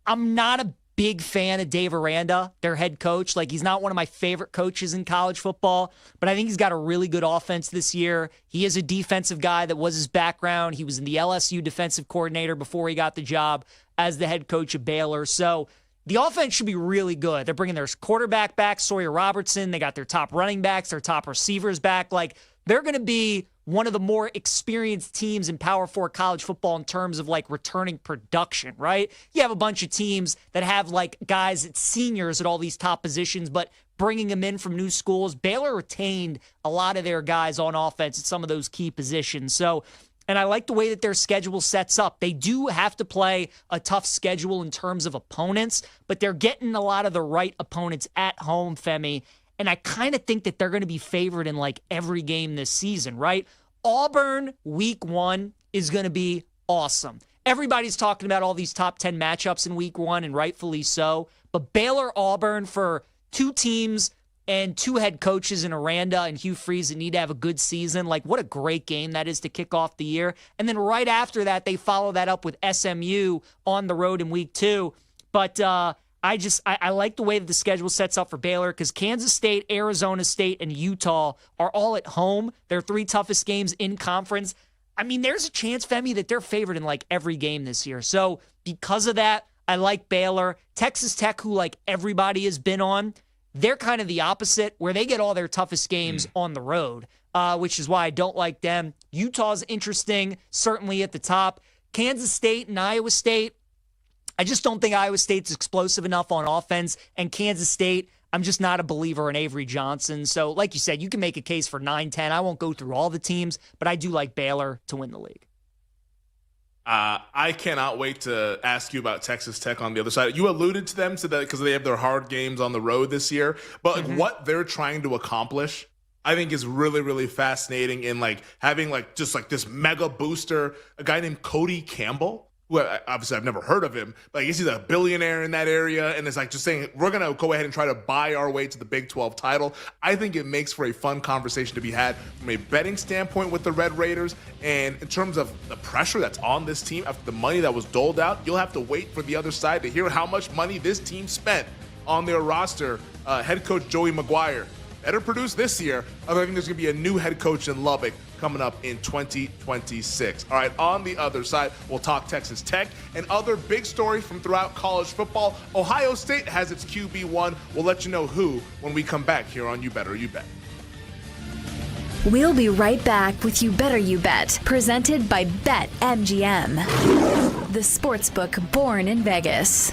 I'm not a big fan of Dave Aranda, their head coach. Like, he's not one of my favorite coaches in college football, but I think he's got a really good offense this year. He is a defensive guy. That was his background. He was in the LSU defensive coordinator before he got the job as the head coach of Baylor. So the offense should be really good. They're bringing their quarterback back, Sawyer Robertson. They got their top running backs, their top receivers back. Like, they're going to be one of the more experienced teams in Power 4 college football in terms of like returning production, right? You have a bunch of teams that have like guys at seniors at all these top positions, but bringing them in from new schools. Baylor retained a lot of their guys on offense at some of those key positions. So, and I like the way that their schedule sets up. They do have to play a tough schedule in terms of opponents, but they're getting a lot of the right opponents at home, Femi. And I kind of think that they're going to be favored in like every game this season, right? Auburn week 1 is going to be awesome. Everybody's talking about all these top 10 matchups in week 1, and rightfully so. But Baylor-Auburn, for 2 teams and 2 head coaches in Aranda and Hugh Freeze that need to have a good season, like what a great game that is to kick off the year. And then right after that, they follow that up with SMU on the road in week 2. But I like the way that the schedule sets up for Baylor, because Kansas State, Arizona State, and Utah are all at home. Their 3 toughest games in conference. I mean, there's a chance, Femi, that they're favored in like every game this year. So because of that, I like Baylor. Texas Tech, who like everybody has been on, they're kind of the opposite, where they get all their toughest games on the road, which is why I don't like them. Utah's interesting, certainly at the top. Kansas State and Iowa State, I just don't think Iowa State's explosive enough on offense, and Kansas State, I'm just not a believer in Avery Johnson. So, like you said, you can make a case for 9-10. I won't go through all the teams, but I do like Baylor to win the league. I cannot wait to ask you about Texas Tech on the other side. You alluded to them to that because they have their hard games on the road this year, but like what they're trying to accomplish, I think is really, really fascinating in like having like just like this mega booster, a guy named Cody Campbell. Well, obviously I've never heard of him, but I guess he's a billionaire in that area, and it's like just saying we're going to go ahead and try to buy our way to the Big 12 title. I think it makes for a fun conversation to be had from a betting standpoint with the Red Raiders, and in terms of the pressure that's on this team after the money that was doled out, you'll have to wait for the other side to hear how much money this team spent on their roster. Head coach Joey McGuire better produce this year. I think there's going to be a new head coach in Lubbock coming up in 2026. All right, on the other side, we'll talk Texas Tech and other big stories from throughout college football. Ohio State has its QB1. We'll let you know who when we come back here on You Better You Bet. We'll be right back with You Better You Bet, presented by BetMGM, the sportsbook born in Vegas.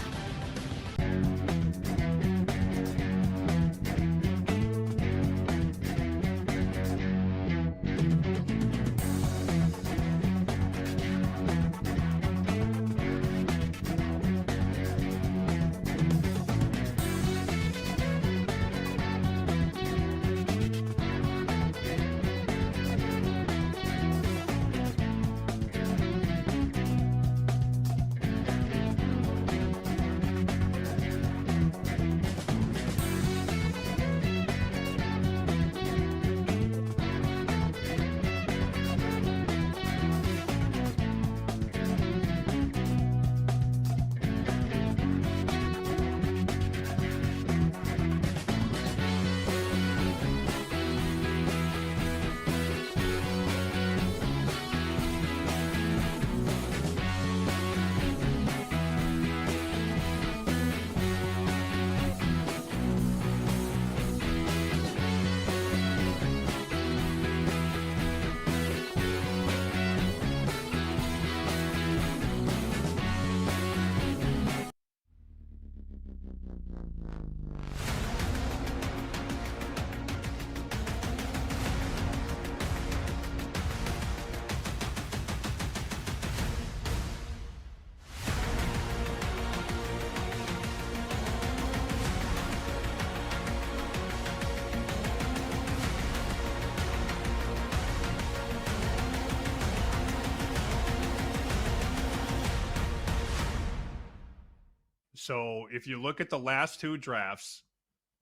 So if you look at the last 2 drafts,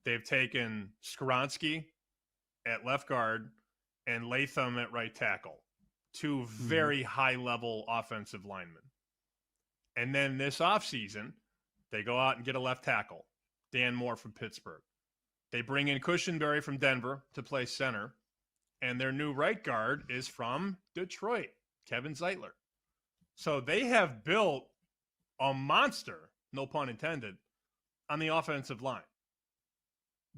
they've taken Skoronski at left guard and Latham at right tackle, 2 very high-level offensive linemen. And then this offseason, they go out and get a left tackle, Dan Moore from Pittsburgh. They bring in Cushenberry from Denver to play center, and their new right guard is from Detroit, Kevin Zeitler. So they have built a monster, no pun intended, on the offensive line.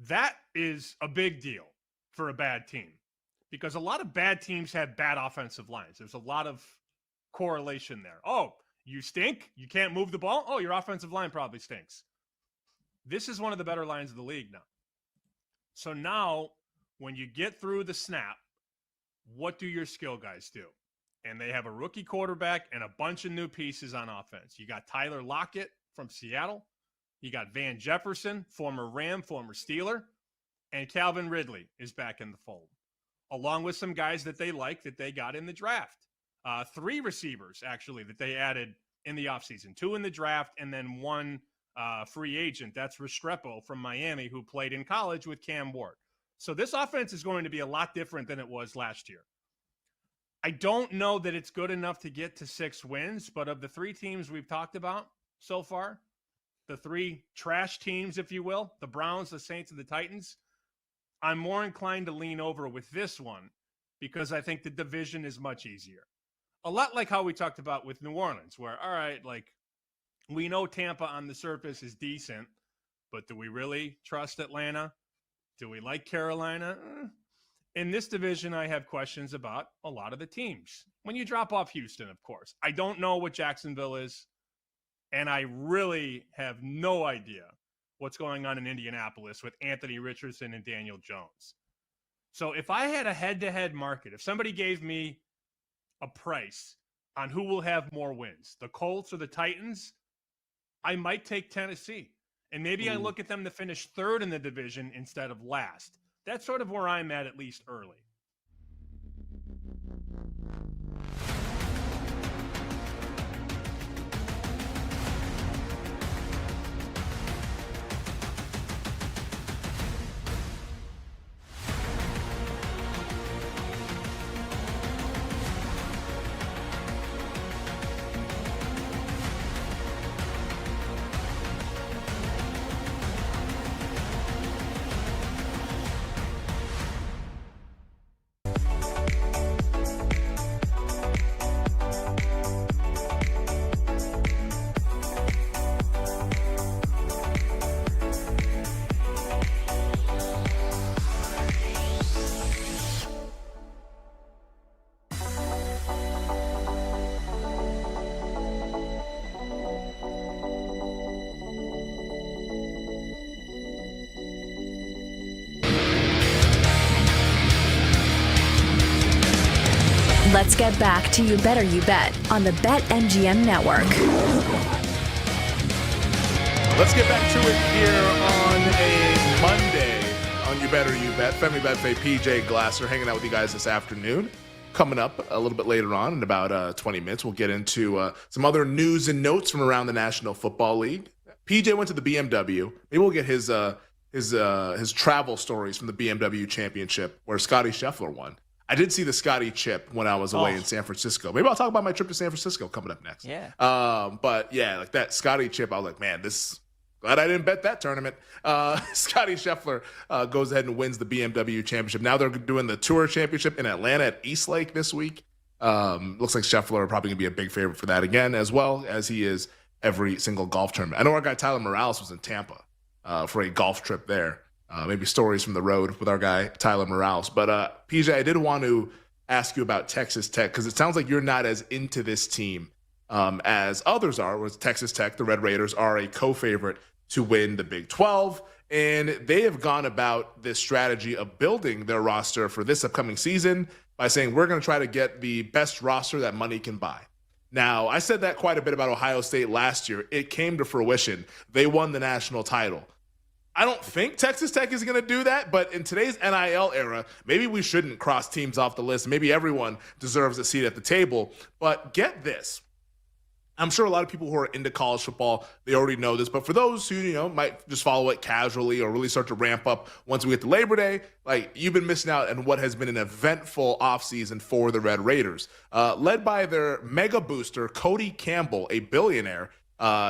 That is a big deal for a bad team because a lot of bad teams have bad offensive lines. There's a lot of correlation there. Oh, you stink? You can't move the ball? Oh, your offensive line probably stinks. This is one of the better lines of the league now. So now, when you get through the snap, what do your skill guys do? And they have a rookie quarterback and a bunch of new pieces on offense. You got Tyler Lockett from Seattle. You got Van Jefferson, former Ram, former Steeler. And Calvin Ridley is back in the fold, along with some guys that they like that they got in the draft. 3 receivers, actually, that they added in the offseason. 2 in the draft and then 1 free agent. That's Restrepo from Miami, who played in college with Cam Ward. So this offense is going to be a lot different than it was last year. I don't know that it's good enough to get to 6 wins, but of the 3 teams we've talked about so far, the 3 trash teams, if you will, the Browns, the Saints, and the Titans, I'm more inclined to lean over with this one because I think the division is much easier. A lot like how we talked about with New Orleans, where, all right, like, we know Tampa on the surface is decent, but do we really trust Atlanta? Do we like Carolina? In this division, I have questions about a lot of the teams. When you drop off Houston, of course. I don't know what Jacksonville is, and I really have no idea what's going on in Indianapolis with Anthony Richardson and Daniel Jones. So if I had a head-to-head market, if somebody gave me a price on who will have more wins, the Colts or the Titans, I might take Tennessee. And maybe I look at them to finish 3rd in the division instead of last. That's sort of where I'm at least early. Let's get back to You Better You Bet on the BetMGM Network. Let's get back to it here on a Monday on You Better You Bet. Femi Betfae, PJ Glasser hanging out with you guys this afternoon. Coming up a little bit later on in about 20 minutes, we'll get into some other news and notes from around the National Football League. PJ went to the BMW. Maybe we'll get his travel stories from the BMW Championship where Scotty Scheffler won. I did see the Scotty chip when I was away in San Francisco. Maybe I'll talk about my trip to San Francisco coming up next. Yeah. But yeah, like that Scotty chip, I was like, man, glad I didn't bet that tournament. Scotty Scheffler goes ahead and wins the BMW Championship. Now they're doing the Tour Championship in Atlanta at East Lake this week. Looks like Scheffler are probably going to be a big favorite for that again, as well as he is every single golf tournament. I know our guy Tyler Morales was in Tampa for a golf trip there. Maybe stories from the road with our guy, Tyler Morales. But PJ, I did want to ask you about Texas Tech because it sounds like you're not as into this team as others are. Whereas Texas Tech, the Red Raiders, are a co-favorite to win the Big 12. And they have gone about this strategy of building their roster for this upcoming season by saying, we're going to try to get the best roster that money can buy. Now, I said that quite a bit about Ohio State last year. It came to fruition. They won the national title. I don't think Texas Tech is going to do that, but in today's NIL era, maybe we shouldn't cross teams off the list. Maybe everyone deserves a seat at the table. But get this. I'm sure a lot of people who are into college football, they already know this, but for those who, might just follow it casually or really start to ramp up once we get to Labor Day, like, you've been missing out on what has been an eventful offseason for the Red Raiders. Led by their mega booster, Cody Campbell, a billionaire,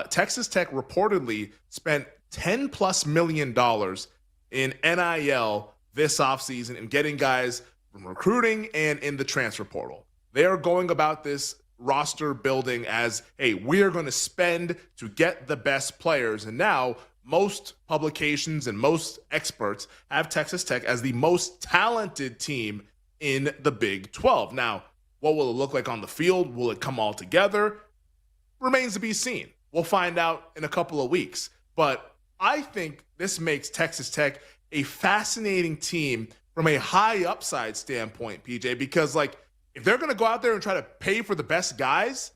Texas Tech reportedly spent $10+ million in NIL this offseason and getting guys from recruiting and in the transfer portal. They are going about this roster building as, hey, we are going to spend to get the best players. And now most publications and most experts have Texas Tech as the most talented team in the Big 12. Now, what will it look like on the field? Will it come all together? Remains to be seen. We'll find out in a couple of weeks. But I think this makes Texas Tech a fascinating team from a high upside standpoint, PJ, because, like, if they're going to go out there and try to pay for the best guys,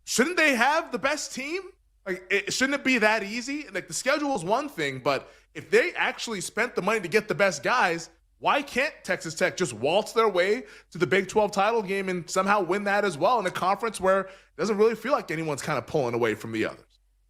shouldn't they have the best team? Like, shouldn't it be that easy? Like, the schedule is one thing, but if they actually spent the money to get the best guys, why can't Texas Tech just waltz their way to the Big 12 title game and somehow win that as well in a conference where it doesn't really feel like anyone's kind of pulling away from the others?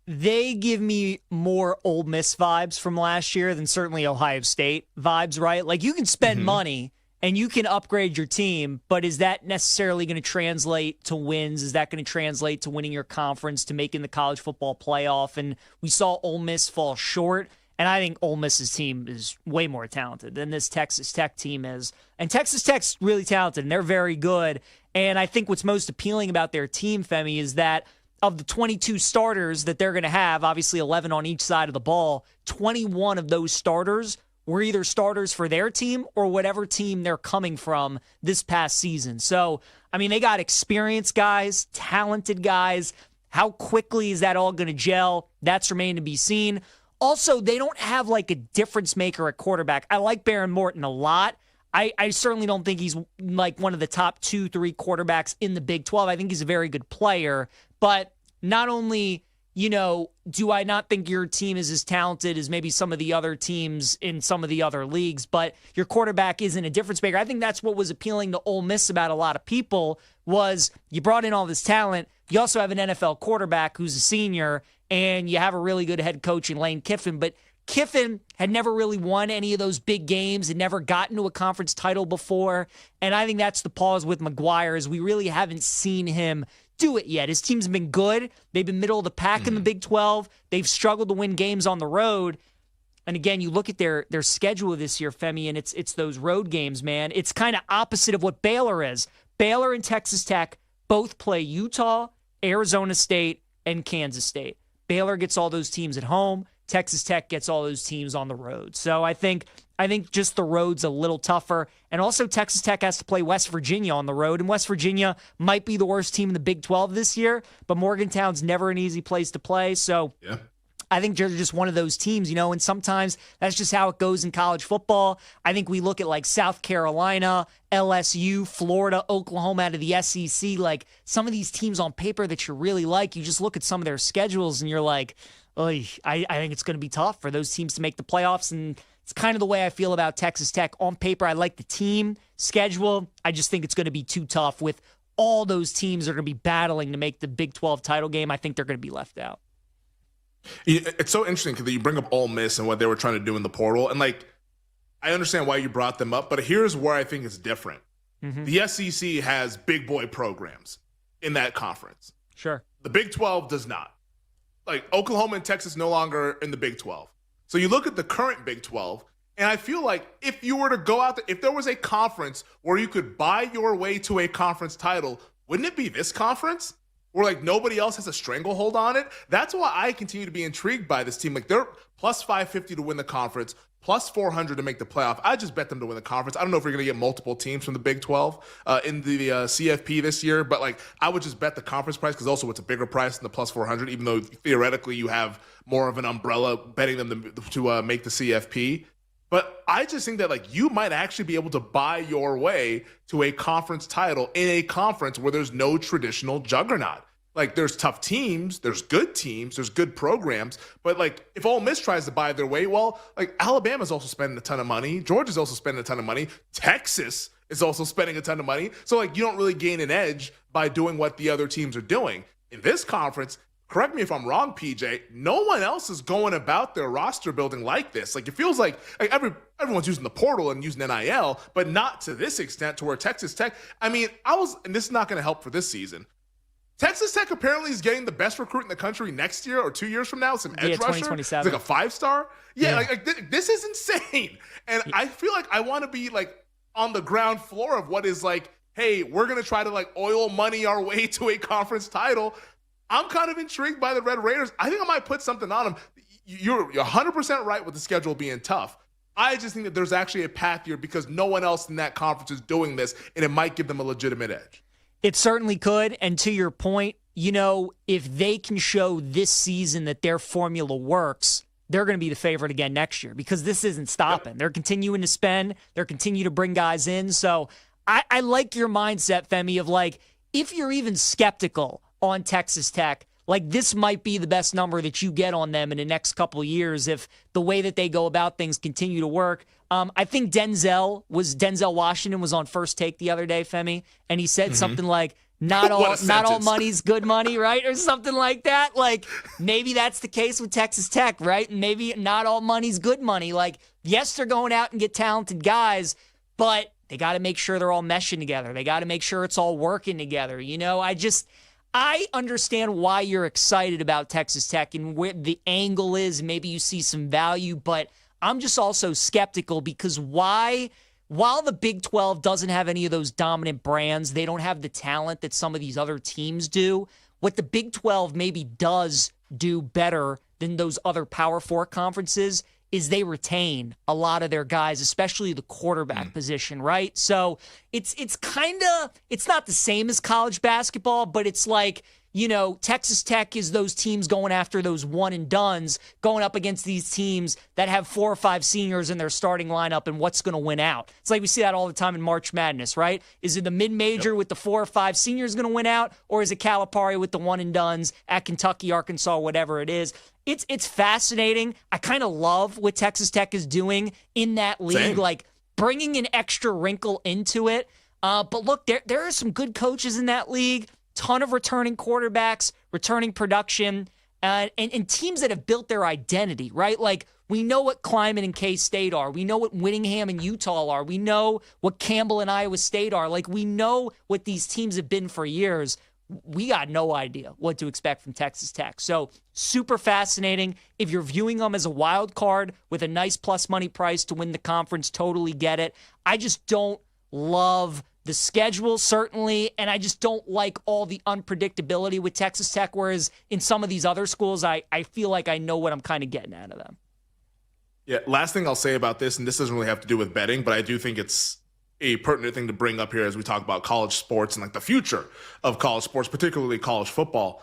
They give me more Ole Miss vibes from last year than certainly Ohio State vibes, right? Like, you can spend money and you can upgrade your team, but is that necessarily going to translate to wins? Is that going to translate to winning your conference, to making the college football playoff? And we saw Ole Miss fall short, and I think Ole Miss's team is way more talented than this Texas Tech team is. And Texas Tech's really talented, and they're very good. And I think what's most appealing about their team, Femi, is that of the 22 starters that they're going to have, obviously 11 on each side of the ball, 21 of those starters were either starters for their team or whatever team they're coming from this past season. So, I mean, they got experienced guys, talented guys. How quickly is that all going to gel? That's remaining to be seen. Also, they don't have like a difference maker at quarterback. I like Baron Morton a lot. I certainly don't think he's like one of the top 2-3 quarterbacks in the Big 12. I think he's a very good player. But not only, do I not think your team is as talented as maybe some of the other teams in some of the other leagues, but your quarterback isn't a difference maker. I think that's what was appealing to Ole Miss about a lot of people was you brought in all this talent. You also have an NFL quarterback who's a senior, and you have a really good head coach in Lane Kiffin. But Kiffin had never really won any of those big games and never gotten to a conference title before. And I think that's the pause with McGuire is we really haven't seen him do it yet. His team's been good. They've been middle of the pack in the Big 12. They've struggled to win games on the road. And again, you look at their schedule this year, Femi, and it's those road games, man. It's kind of opposite of what Baylor is. Baylor and Texas Tech both play Utah, Arizona State, and Kansas State. Baylor gets all those teams at home. Texas Tech gets all those teams on the road. So I think just the road's a little tougher. And also Texas Tech has to play West Virginia on the road. And West Virginia might be the worst team in the Big 12 this year, but Morgantown's never an easy place to play. So yeah. I think they're just one of those teams, and sometimes that's just how it goes in college football. I think we look at like South Carolina, LSU, Florida, Oklahoma out of the SEC, like some of these teams on paper that you really like, you just look at some of their schedules and you're like, I think it's going to be tough for those teams to make the playoffs. And it's kind of the way I feel about Texas Tech. On paper, I like the team schedule. I just think it's going to be too tough with all those teams that are going to be battling to make the Big 12 title game. I think they're going to be left out. It's so interesting because you bring up Ole Miss and what they were trying to do in the portal. And, like, I understand why you brought them up, but here's where I think it's different. Mm-hmm. The SEC has big boy programs in that conference. Sure. The Big 12 does not. Like, Oklahoma and Texas no longer in the Big 12. So you look at the current Big 12, and I feel like if you were to go out there, if there was a conference where you could buy your way to a conference title, wouldn't it be this conference? Where, like, nobody else has a stranglehold on it? That's why I continue to be intrigued by this team. Like, they're plus 550 to win the conference, plus 400 to make the playoff. I just bet them to win the conference. I don't know if we're going to get multiple teams from the Big 12 in the CFP this year, but, like, I would just bet the conference price because also it's a bigger price than the plus 400, even though theoretically you have more of an umbrella betting them to make the CFP. But I just think that, like, you might actually be able to buy your way to a conference title in a conference where there's no traditional juggernaut. Like, there's tough teams, there's good programs, but, like, if Ole Miss tries to buy their way, well, like, Alabama's also spending a ton of money, Georgia's also spending a ton of money, Texas is also spending a ton of money, so, like, you don't really gain an edge by doing what the other teams are doing. in this conference, correct me if I'm wrong, PJ, no one else is going about their roster building like this. Like, it feels like everyone's using the portal and using NIL, but not to this extent to where Texas Tech, and this is not going to help for this season. Texas Tech apparently is getting the best recruit in the country next year or 2 years from now. Some edge rusher. 2027. It's like a 5-star. Yeah. This is insane. And I feel like I want to be like on the ground floor of what is like, hey, we're going to try to like oil money our way to a conference title. I'm kind of intrigued by the Red Raiders. I think I might put something on them. You're 100% right with the schedule being tough. I just think that there's actually a path here because no one else in that conference is doing this, and it might give them a legitimate edge. It certainly could. And to your point, if they can show this season that their formula works, they're going to be the favorite again next year because this isn't stopping. Yep. They're continuing to spend. They're continuing to bring guys in. So I like your mindset, Femi, of like, if you're even skeptical on Texas Tech, like this might be the best number that you get on them in the next couple of years if the way that they go about things continue to work. I think Denzel Washington was on First Take the other day, Femi, and he said something like, not all money's good money, right? Or something like that. Like, maybe that's the case with Texas Tech, right? And maybe not all money's good money. Like, yes, they're going out and get talented guys, but they got to make sure they're all meshing together. They got to make sure it's all working together. I understand why you're excited about Texas Tech and where the angle is. Maybe you see some value, but I'm just also skeptical because while the Big 12 doesn't have any of those dominant brands, they don't have the talent that some of these other teams do. What the Big 12 maybe does do better than those other Power 4 conferences is they retain a lot of their guys, especially the quarterback position, right? So it's not the same as college basketball, but it's like, Texas Tech is those teams going after those one and dones, going up against these teams that have 4 or 5 seniors in their starting lineup and what's going to win out. It's like we see that all the time in March Madness, right? Is it the mid-major with the 4 or 5 seniors going to win out, or is it Calipari with the one and dones at Kentucky, Arkansas, whatever it is? It's fascinating. I kind of love what Texas Tech is doing in that league, Same. like bringing an extra wrinkle into it. But look, there are some good coaches in that league. Ton of returning quarterbacks, returning production, and teams that have built their identity, right? Like, we know what Kleiman and K-State are. We know what Whittingham and Utah are. We know what Campbell and Iowa State are. Like, we know what these teams have been for years. We got no idea what to expect from Texas Tech. So, super fascinating. If you're viewing them as a wild card with a nice plus money price to win the conference, totally get it. I just don't love the schedule, certainly, and I just don't like all the unpredictability with Texas Tech, whereas in some of these other schools, I feel like I know what I'm kind of getting out of them. Yeah, last thing I'll say about this, and this doesn't really have to do with betting, but I do think it's a pertinent thing to bring up here as we talk about college sports and like the future of college sports, particularly college football.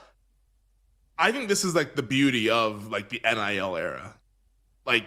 I think this is like the beauty of like the NIL era. Like,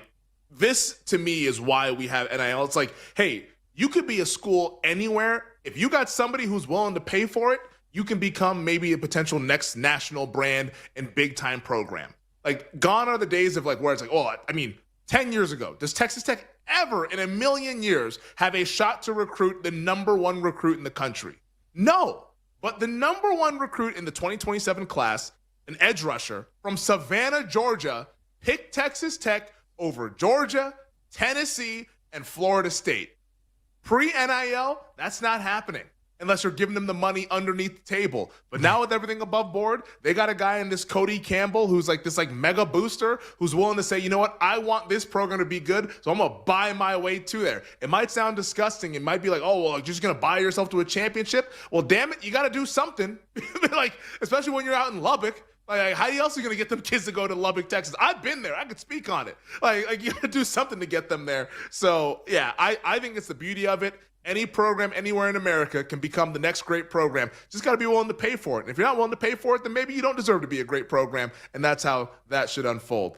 this to me is why we have NIL. It's like, hey, you could be a school anywhere. If you got somebody who's willing to pay for it, you can become maybe a potential next national brand and big time program. Like, gone are the days of like where it's like, 10 years ago, does Texas Tech ever in a million years have a shot to recruit the number 1 recruit in the country? No. But the number 1 recruit in the 2027 class, an edge rusher from Savannah, Georgia, picked Texas Tech over Georgia, Tennessee, and Florida State. Pre-NIL, that's not happening unless you're giving them the money underneath the table. But now with everything above board, they got a guy in this Cody Campbell who's like this like mega booster who's willing to say, you know what, I want this program to be good, so I'm going to buy my way to there. It might sound disgusting. It might be like, oh, well, you're just going to buy yourself to a championship? Well, damn it, you got to do something. Like, especially when you're out in Lubbock. Like, how else are you going to get them kids to go to Lubbock, Texas? I've been there. I could speak on it. Like you got to do something to get them there. So, yeah, I think it's the beauty of it. Any program anywhere in America can become the next great program. Just got to be willing to pay for it. And if you're not willing to pay for it, then maybe you don't deserve to be a great program. And that's how that should unfold.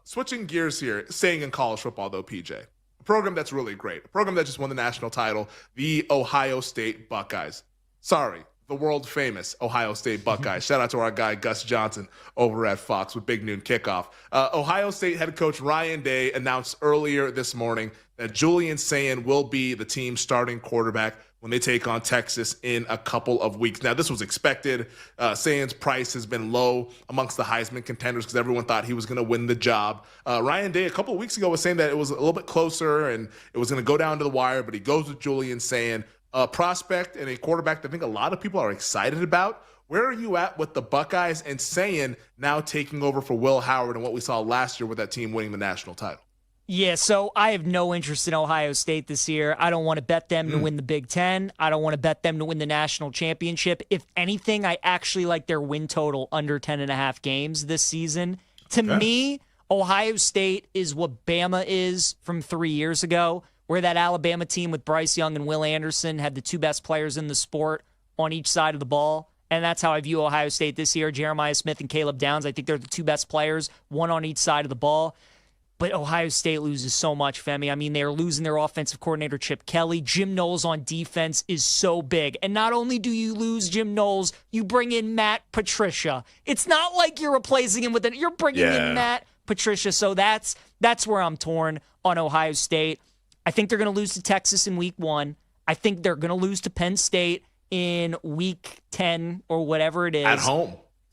Switching gears here, staying in college football, though, PJ. A program that's really great. A program that just won the national title, the Ohio State Buckeyes. Sorry. The world famous Ohio State Buckeyes. Shout out to our guy Gus Johnson over at Fox with Big Noon Kickoff. Ohio State head coach Ryan Day announced earlier this morning that Julian Sayin will be the team's starting quarterback when they take on Texas in a couple of weeks. Now, this was expected. Sayin's price has been low amongst the Heisman contenders because everyone thought he was going to win the job. Ryan Day, a couple of weeks ago, was saying that it was a little bit closer and it was going to go down to the wire, but he goes with Julian Sayin, a prospect and a quarterback that I think a lot of people are excited about. Where are you at with the Buckeyes and Sayin now taking over for Will Howard and what we saw last year with that team winning the national title? Yeah, so I have no interest in Ohio State this year. I don't want to bet them to win the Big Ten. I don't want to bet them to win the national championship. If anything, I actually like their win total under 10.5 games this season. To me, Ohio State is what Bama is from 3 years ago, where that Alabama team with Bryce Young and Will Anderson had the two best players in the sport on each side of the ball. And that's how I view Ohio State this year. Jeremiah Smith and Caleb Downs, I think they're the two best players, one on each side of the ball. But Ohio State loses so much, Femi. I mean, they're losing their offensive coordinator, Chip Kelly. Jim Knowles on defense is so big. And not only do you lose Jim Knowles, you bring in Matt Patricia. It's not like you're replacing him with you're bringing in Matt Patricia. So that's where I'm torn on Ohio State. I think they're going to lose to Texas in week 1. I think they're going to lose to Penn State in week 10 or whatever it is.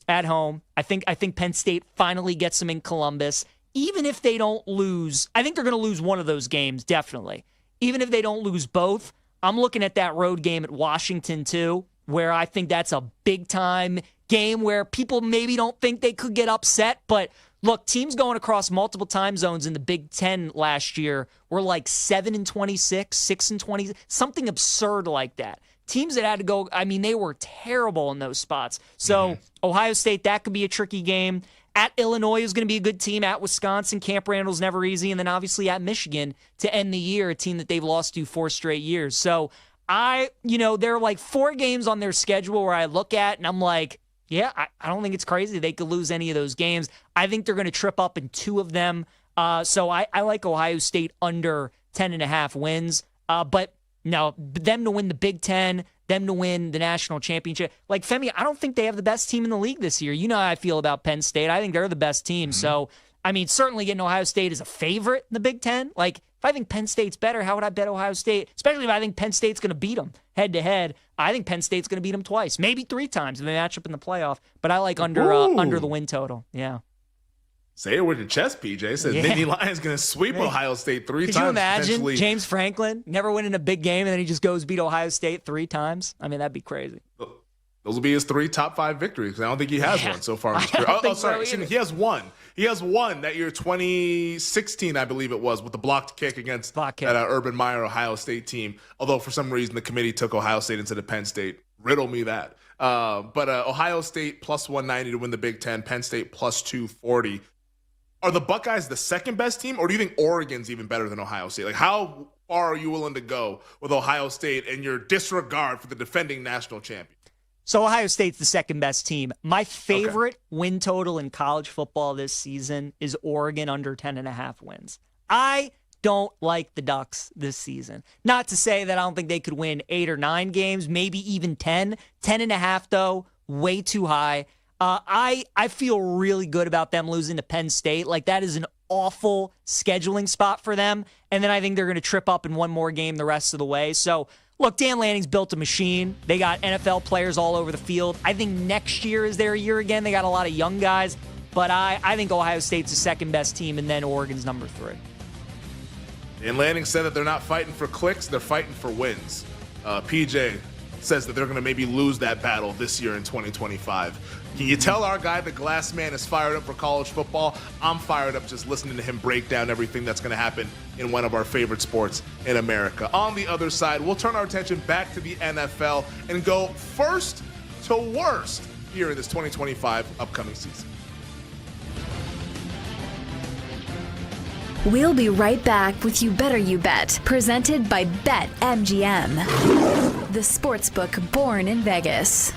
At home. I think Penn State finally gets them in Columbus. Even if they don't lose, I think they're going to lose one of those games, definitely. Even if they don't lose both, I'm looking at that road game at Washington, too, where I think that's a big-time game where people maybe don't think they could get upset. But, look, teams going across multiple time zones in the Big Ten last year were like 7-26, 6-20, something absurd like that. Teams that had to go, I mean, they were terrible in those spots. So, Ohio State, that could be a tricky game. At Illinois is going to be a good team. At Wisconsin, Camp Randall's never easy. And then obviously at Michigan to end the year, a team that they've lost to 4 straight years. So there are like 4 games on their schedule where I look at and I'm like, yeah, I don't think it's crazy they could lose any of those games. I think they're going to trip up in 2 of them. So I like Ohio State under 10.5 wins. But no, them to win the Big Ten, them to win the national championship. Like, Femi, I don't think they have the best team in the league this year. You know how I feel about Penn State. I think they're the best team. So, I mean, certainly getting Ohio State as a favorite in the Big Ten. Like, if I think Penn State's better, how would I bet Ohio State? Especially if I think Penn State's going to beat them head-to-head. I think Penn State's going to beat them twice, maybe 3 times if they match up in the playoff. But I like under the win total. Yeah. Say it with your chest, PJ. Says Nittany Lions going to sweep Ohio State 3 times. Could you imagine James Franklin never winning a big game and then he just goes beat Ohio State 3 times? I mean, that'd be crazy. Those will be his 3 top 5 victories. I don't think he has one so far in his career. Sorry. He has one. He has one that year, 2016, I believe it was, with the blocked kick against that Urban Meyer Ohio State team. Although for some reason the committee took Ohio State instead of Penn State. Riddle me that. But Ohio State plus 190 to win the Big Ten. Penn State plus 240. Are the Buckeyes the second best team, or do you think Oregon's even better than Ohio State? Like, how far are you willing to go with Ohio State and your disregard for the defending national champion? So Ohio State's the second best team. My favorite win total in college football this season is Oregon under 10.5 wins. I don't like the Ducks this season. Not to say that I don't think they could win 8 or 9 games, maybe even 10. 10.5, though, way too high. I feel really good about them losing to Penn State. Like, that is an awful scheduling spot for them. And then I think they're going to trip up in one more game the rest of the way. So, look, Dan Lanning's built a machine. They got NFL players all over the field. I think next year is their year again. They got a lot of young guys. But I think Ohio State's the second best team, and then Oregon's number 3. Dan Lanning said that they're not fighting for clicks, they're fighting for wins. PJ says that they're going to maybe lose that battle this year in 2025. Can you tell our guy, the Glass Man, is fired up for college football? I'm fired up just listening to him break down everything that's going to happen in one of our favorite sports in America. On the other side, we'll turn our attention back to the NFL and go first to worst here in this 2025 upcoming season. We'll be right back with You Better You Bet, presented by BetMGM, the sportsbook born in Vegas.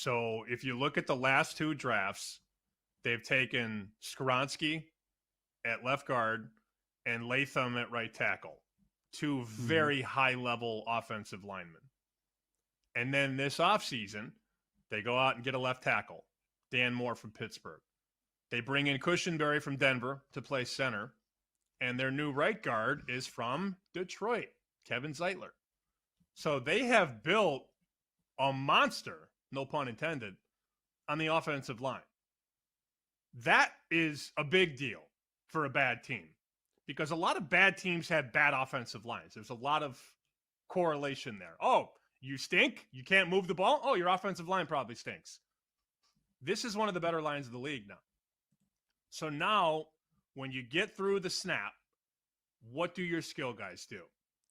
So if you look at the last 2 drafts, they've taken Skoronski at left guard and Latham at right tackle, 2 very high-level offensive linemen. And then this offseason, they go out and get a left tackle, Dan Moore from Pittsburgh. They bring in Cushenberry from Denver to play center, and their new right guard is from Detroit, Kevin Zeitler. So they have built a monster, no pun intended, on the offensive line. That is a big deal for a bad team because a lot of bad teams have bad offensive lines. There's a lot of correlation there. Oh, you stink? You can't move the ball? Oh, your offensive line probably stinks. This is one of the better lines of the league now. So now, when you get through the snap, what do your skill guys do?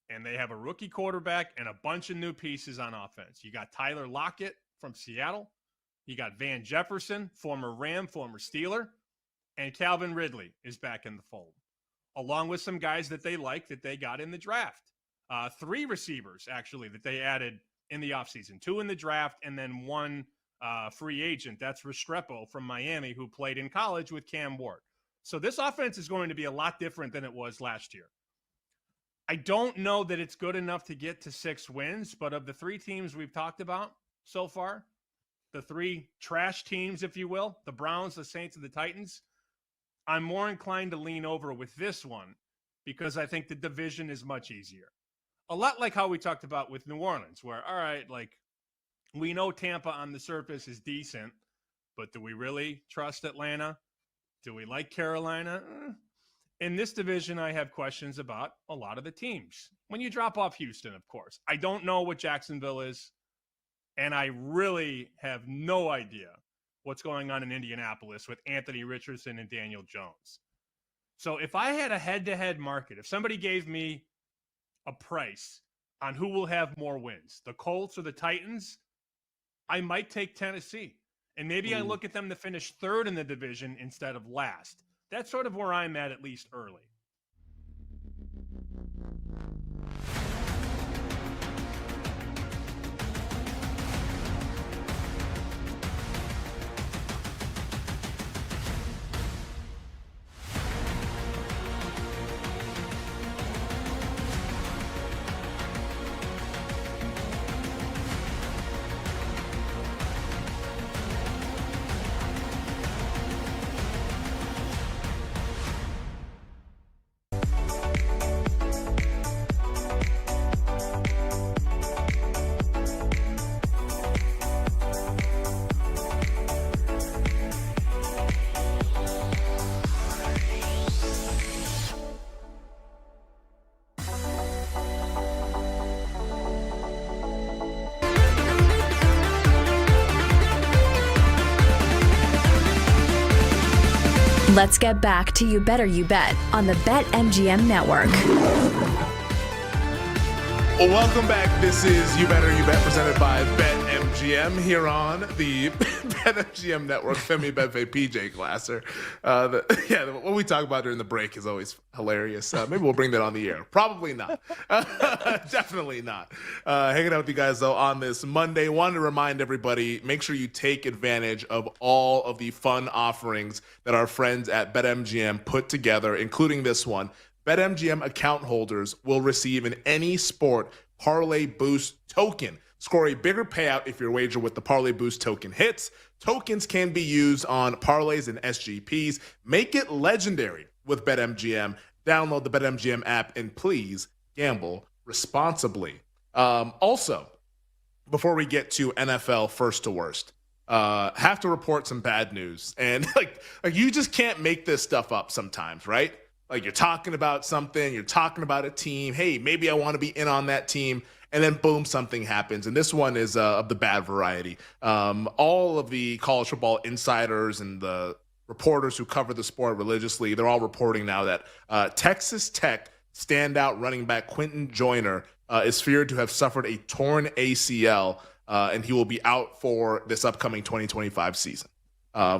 And they have a rookie quarterback and a bunch of new pieces on offense. You got Tyler Lockett from Seattle. You got Van Jefferson, former Ram, former Steeler. And Calvin Ridley is back in the fold, along with some guys that they like that they got in the draft. 3 receivers, actually, that they added in the offseason. 2 in the draft and then 1 free agent. That's Restrepo from Miami, who played in college with Cam Ward. So this offense is going to be a lot different than it was last year. I don't know that it's good enough to get to 6 wins, but of the 3 teams we've talked about so far, the 3 trash teams, if you will, the Browns, the Saints, and the Titans, I'm more inclined to lean over with this one because I think the division is much easier. A lot like how we talked about with New Orleans, where, all right, like, we know Tampa on the surface is decent, but do we really trust Atlanta? Do we like Carolina? In this division, I have questions about a lot of the teams. When you drop off Houston, of course. I don't know what Jacksonville is, and I really have no idea what's going on in Indianapolis with Anthony Richardson and Daniel Jones. So if I had a head-to-head market, if somebody gave me a price on who will have more wins, the Colts or the Titans, I might take Tennessee. And maybe I look at them to finish 3rd in the division instead of last. That's sort of where I'm at least early. Let's get back to You Better You Bet on the BetMGM Network. Well, welcome back. This is You Better You Bet, presented by BetMGM here on the BetMGM Network. Femi Betfae, PJ Glasser. What we talk about during the break is always hilarious. Maybe we'll bring that on the air. Probably not. Definitely not. Hanging out with you guys, though, on this Monday. Wanted to remind everybody, make sure you take advantage of all of the fun offerings that our friends at BetMGM put together, including this one. BetMGM account holders will receive an any sport Parlay Boost token. Score a bigger payout if your wager with the Parlay Boost token hits. Tokens can be used on parlays and SGPs. Make it legendary with BetMGM. Download the BetMGM app and please gamble responsibly. Also, before we get to NFL first to worst, have to report some bad news. And like you just can't make this stuff up sometimes, right? Like you're talking about something, you're talking about a team. Hey, maybe I want to be in on that team. And then boom, something happens. And this one is of the bad variety. All of the college football insiders and the reporters who cover the sport religiously, they're all reporting now that Texas Tech standout running back Quentin Joyner is feared to have suffered a torn ACL, and he will be out for this upcoming 2025 season.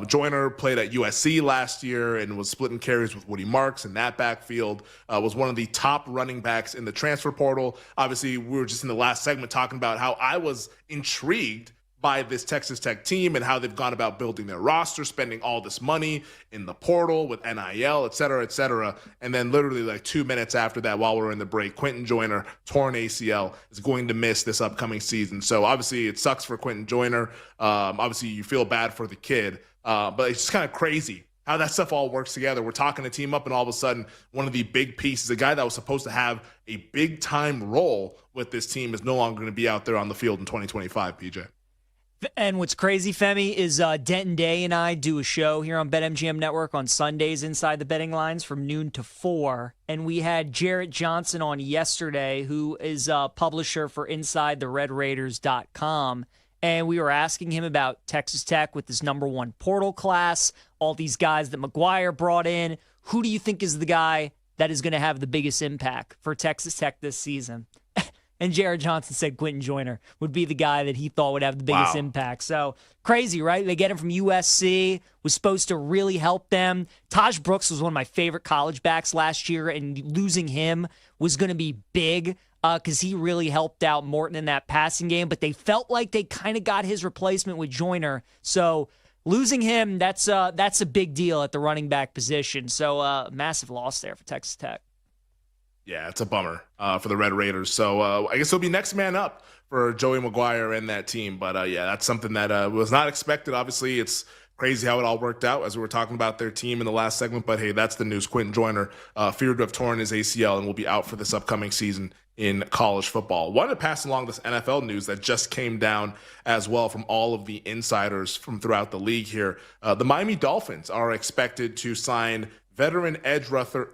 Joyner played at USC last year and was splitting carries with Woody Marks in that backfield, was one of the top running backs in the transfer portal. Obviously, we were just in the last segment talking about how I was intrigued by this Texas Tech team and how they've gone about building their roster, spending all this money in the portal with NIL, et cetera, et cetera. And then literally like 2 minutes after that, while we're in the break, Quentin Joyner, torn ACL, is going to miss this upcoming season. So obviously it sucks for Quentin Joyner. Obviously you feel bad for the kid, but it's just kind of crazy how that stuff all works together. We're talking a team up, and all of a sudden, one of the big pieces, a guy that was supposed to have a big-time role with this team, is no longer going to be out there on the field in 2025, PJ. And what's crazy, Femi, is Denton Day and I do a show here on BetMGM Network on Sundays inside the betting lines from noon to 4. And we had Jarrett Johnson on yesterday, who is a publisher for InsideTheRedRaiders.com. And we were asking him about Texas Tech with this number 1 portal class, all these guys that McGuire brought in. Who do you think is the guy that is going to have the biggest impact for Texas Tech this season? And Jared Johnson said Quentin Joyner would be the guy that he thought would have the biggest impact. So crazy, right? They get him from USC, was supposed to really help them. Taj Brooks was one of my favorite college backs last year, and losing him was going to be big because he really helped out Morton in that passing game. But they felt like they kind of got his replacement with Joyner. So losing him, that's a big deal at the running back position. So massive loss there for Texas Tech. Yeah, it's a bummer for the Red Raiders. So I guess it'll be next man up for Joey McGuire and that team. But yeah, that's something that was not expected. Obviously, it's crazy how it all worked out as we were talking about their team in the last segment. But hey, that's the news. Quentin Joyner feared to have torn his ACL and will be out for this upcoming season in college football. Wanted to pass along this NFL news that just came down as well from all of the insiders from throughout the league here. The Miami Dolphins are expected to sign veteran edge rusher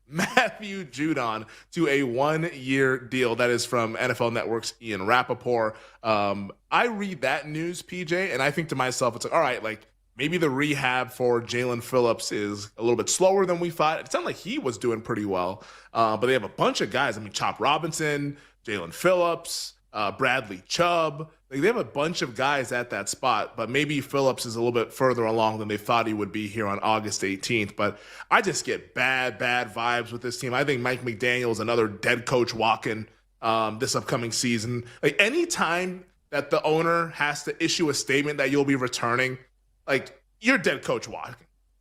Matthew Judon to a 1-year deal. That is from NFL Network's Ian Rappaport. I read that news, PJ, and I think to myself, it's like, all right, like maybe the rehab for Jalen Phillips is a little bit slower than we thought. It sounded like he was doing pretty well, but they have a bunch of guys. I mean, Chop Robinson, Jalen Phillips, Bradley Chubb. Like, they have a bunch of guys at that spot, but maybe Phillips is a little bit further along than they thought he would be here on August 18th. But I just get bad vibes with this team. I think Mike McDaniel is another dead coach walking this upcoming season. Like, anytime that the owner has to issue a statement that you'll be returning, like, you're dead coach walking.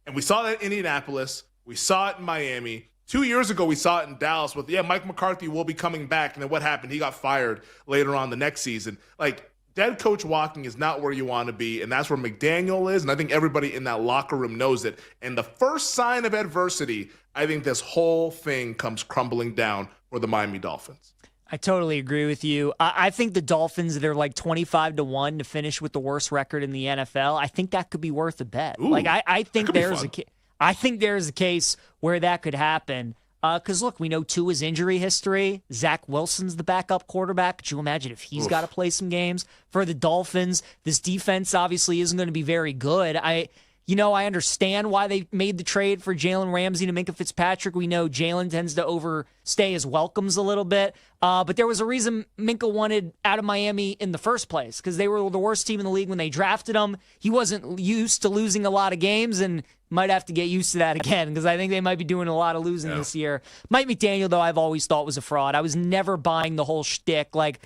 And we saw that in Indianapolis. We saw it in Miami. 2 years ago, we saw it in Dallas with, Mike McCarthy will be coming back. And then what happened? He got fired later on the next season. Like, dead coach walking is not where you want to be, and that's where McDaniel is, and I think everybody in that locker room knows it. And the first sign of adversity, I think this whole thing comes crumbling down for the Miami Dolphins. I totally agree with you. I think the Dolphins, they're like 25-1 to finish with the worst record in the NFL. I think that could be worth a bet. Ooh, like I think there's a case where that could happen. Because, look, we know Tua's injury history. Zach Wilson's the backup quarterback. Could you imagine if he's got to play some games for the Dolphins? This defense obviously isn't going to be very good. I understand why they made the trade for Jalen Ramsey to Minkah Fitzpatrick. We know Jalen tends to overstay his welcomes a little bit. But there was a reason Minkah wanted out of Miami in the first place, because they were the worst team in the league when they drafted him. He wasn't used to losing a lot of games and might have to get used to that again, because I think they might be doing a lot of losing this year. Mike McDaniel, though, I've always thought was a fraud. I was never buying the whole shtick, like,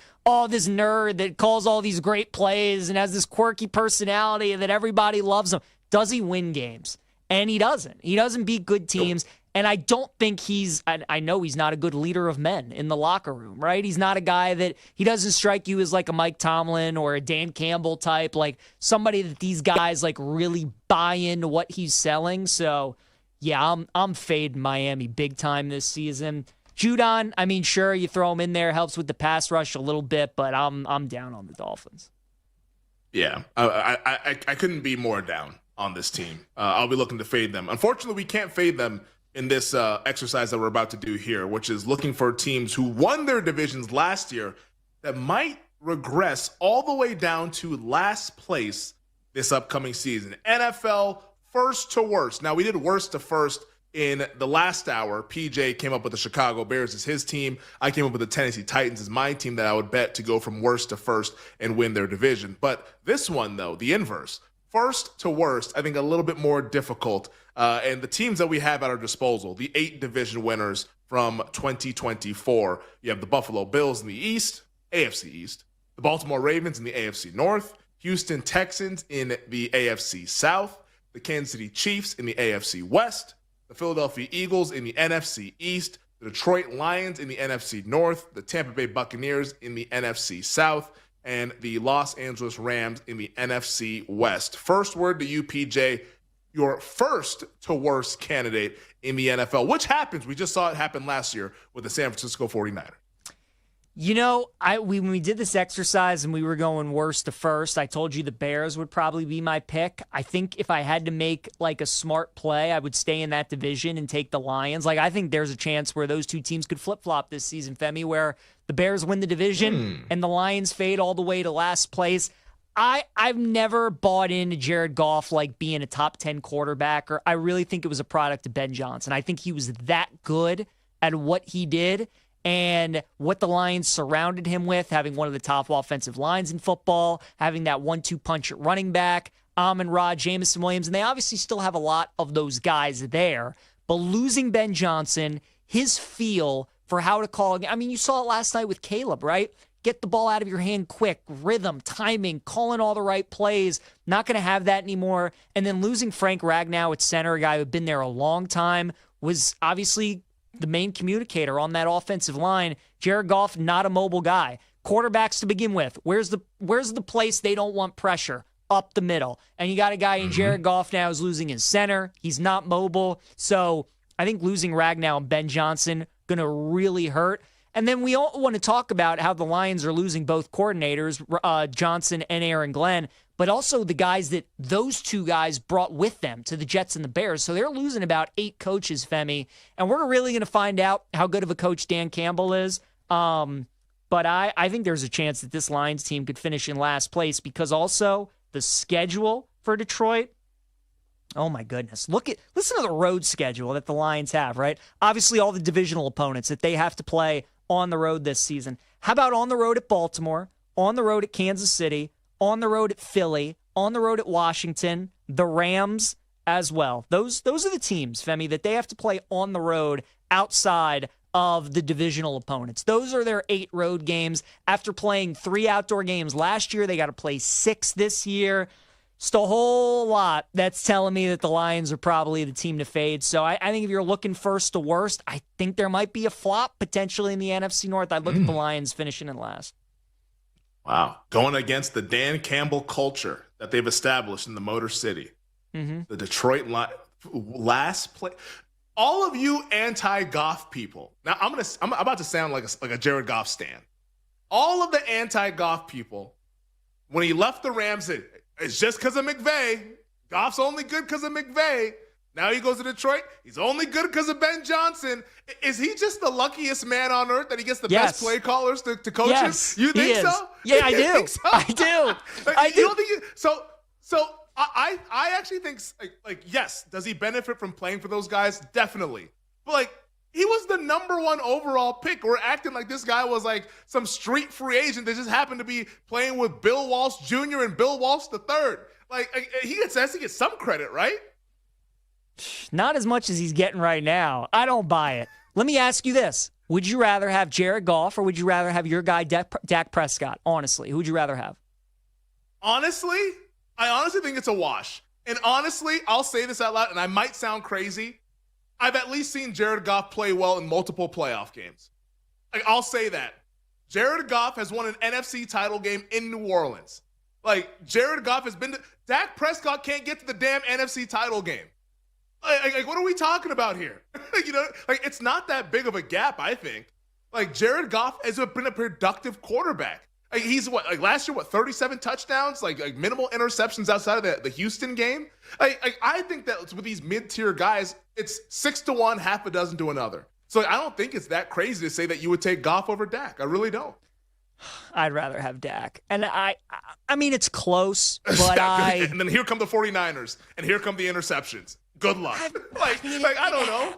this nerd that calls all these great plays and has this quirky personality and that everybody loves him. Does he win games? And he doesn't. He doesn't beat good teams. And I don't think I know he's not a good leader of men in the locker room, right? He's not a guy he doesn't strike you as like a Mike Tomlin or a Dan Campbell type, like somebody that these guys like really buy into what he's selling. So yeah, I'm fading Miami big time this season. Judon, I mean, sure, you throw him in there, helps with the pass rush a little bit, but I'm down on the Dolphins. Yeah, I couldn't be more down on this team. I'll be looking to fade them. Unfortunately, we can't fade them in this exercise that we're about to do here, which is looking for teams who won their divisions last year that might regress all the way down to last place this upcoming season. NFL first to worst. Now, we did worst to first in the last hour. PJ came up with the Chicago Bears as his team. I came up with the Tennessee Titans as my team that I would bet to go from worst to first and win their division. But this one, though, the inverse. First to worst, I think a little bit more difficult. And the teams that we have at our disposal, the 8 division winners from 2024, you have the Buffalo Bills in the East, AFC East. The Baltimore Ravens in the AFC North. Houston Texans in the AFC South. The Kansas City Chiefs in the AFC West. The Philadelphia Eagles in the NFC East. The Detroit Lions in the NFC North. The Tampa Bay Buccaneers in the NFC South. And the Los Angeles Rams in the NFC West. First word to you, PJ, your first to worst candidate in the NFL, which happens. We just saw it happen last year with the San Francisco 49ers. You know, when we did this exercise and we were going worst to first, I told you the Bears would probably be my pick. I think if I had to make like a smart play, I would stay in that division and take the Lions. Like, I think there's a chance where those two teams could flip-flop this season, Femi, where the Bears win the division and the Lions fade all the way to last place. I've never bought into Jared Goff like being a top 10 quarterback. Or I really think it was a product of Ben Johnson. I think he was that good at what he did. And what the Lions surrounded him with, having one of the top offensive lines in football, having that 1-2 punch at running back, Amon-Ra, Jameson Williams, and they obviously still have a lot of those guys there. But losing Ben Johnson, his feel for how to call, I mean, you saw it last night with Caleb, right? Get the ball out of your hand quick, rhythm, timing, calling all the right plays. Not going to have that anymore. And then losing Frank Ragnow at center, a guy who had been there a long time, was obviously the main communicator on that offensive line. Jared Goff, not a mobile guy. Quarterbacks to begin with. Where's the place they don't want pressure? Up the middle. And you got a guy in Jared Goff now who's losing his center. He's not mobile. So I think losing Ragnow and Ben Johnson going to really hurt. And then we all want to talk about how the Lions are losing both coordinators, Johnson and Aaron Glenn, but also the guys that those two guys brought with them to the Jets and the Bears. So they're losing about 8 coaches, Femi. And we're really going to find out how good of a coach Dan Campbell is. But I think there's a chance that this Lions team could finish in last place because also the schedule for Detroit, oh my goodness. Listen to the road schedule that the Lions have, right? Obviously all the divisional opponents that they have to play on the road this season. How about on the road at Baltimore, on the road at Kansas City, on the road at Philly, on the road at Washington, the Rams as well. Those are the teams, Femi, that they have to play on the road outside of the divisional opponents. Those are their 8 road games. After playing 3 outdoor games last year, they got to play 6 this year. Just a whole lot that's telling me that the Lions are probably the team to fade. So I think if you're looking first to worst, I think there might be a flop potentially in the NFC North. I'd look at the Lions finishing in last. Wow. Going against the Dan Campbell culture that they've established in the Motor City. The Detroit last play. All of you anti-Goff people. Now, I'm about to sound like a Jared Goff stan. All of the anti-Goff people, when he left the Rams, it's just because of McVay. Goff's only good because of McVay. Now he goes to Detroit. He's only good because of Ben Johnson. Is he just the luckiest man on earth that he gets the best play callers to coach him? You think so? Yeah, I do. So? I do. I do. Don't think so I actually think, yes, does he benefit from playing for those guys? Definitely. But, he was the number 1 overall pick. We're acting like this guy was some street free agent that just happened to be playing with Bill Walsh Jr. and Bill Walsh III. He gets some credit, right? Not as much as he's getting right now. I don't buy it. Let me ask you this. Would you rather have Jared Goff or would you rather have your guy Dak Prescott? Honestly, who would you rather have? Honestly, I honestly think it's a wash. And honestly, I'll say this out loud, and I might sound crazy. I've at least seen Jared Goff play well in multiple playoff games. I'll say that. Jared Goff has won an NFC title game in New Orleans. Jared Goff has been to... Dak Prescott can't get to the damn NFC title game. What are we talking about here? It's not that big of a gap, I think. Jared Goff has been a productive quarterback. He's last year, 37 touchdowns, minimal interceptions outside of the Houston game. I think that with these mid-tier guys, it's 6 to 1, half a dozen to another. So I don't think it's that crazy to say that you would take Goff over Dak. I really don't. I'd rather have Dak. And I mean, it's close, but And then here come the 49ers, and here come the interceptions. Good luck. I don't know.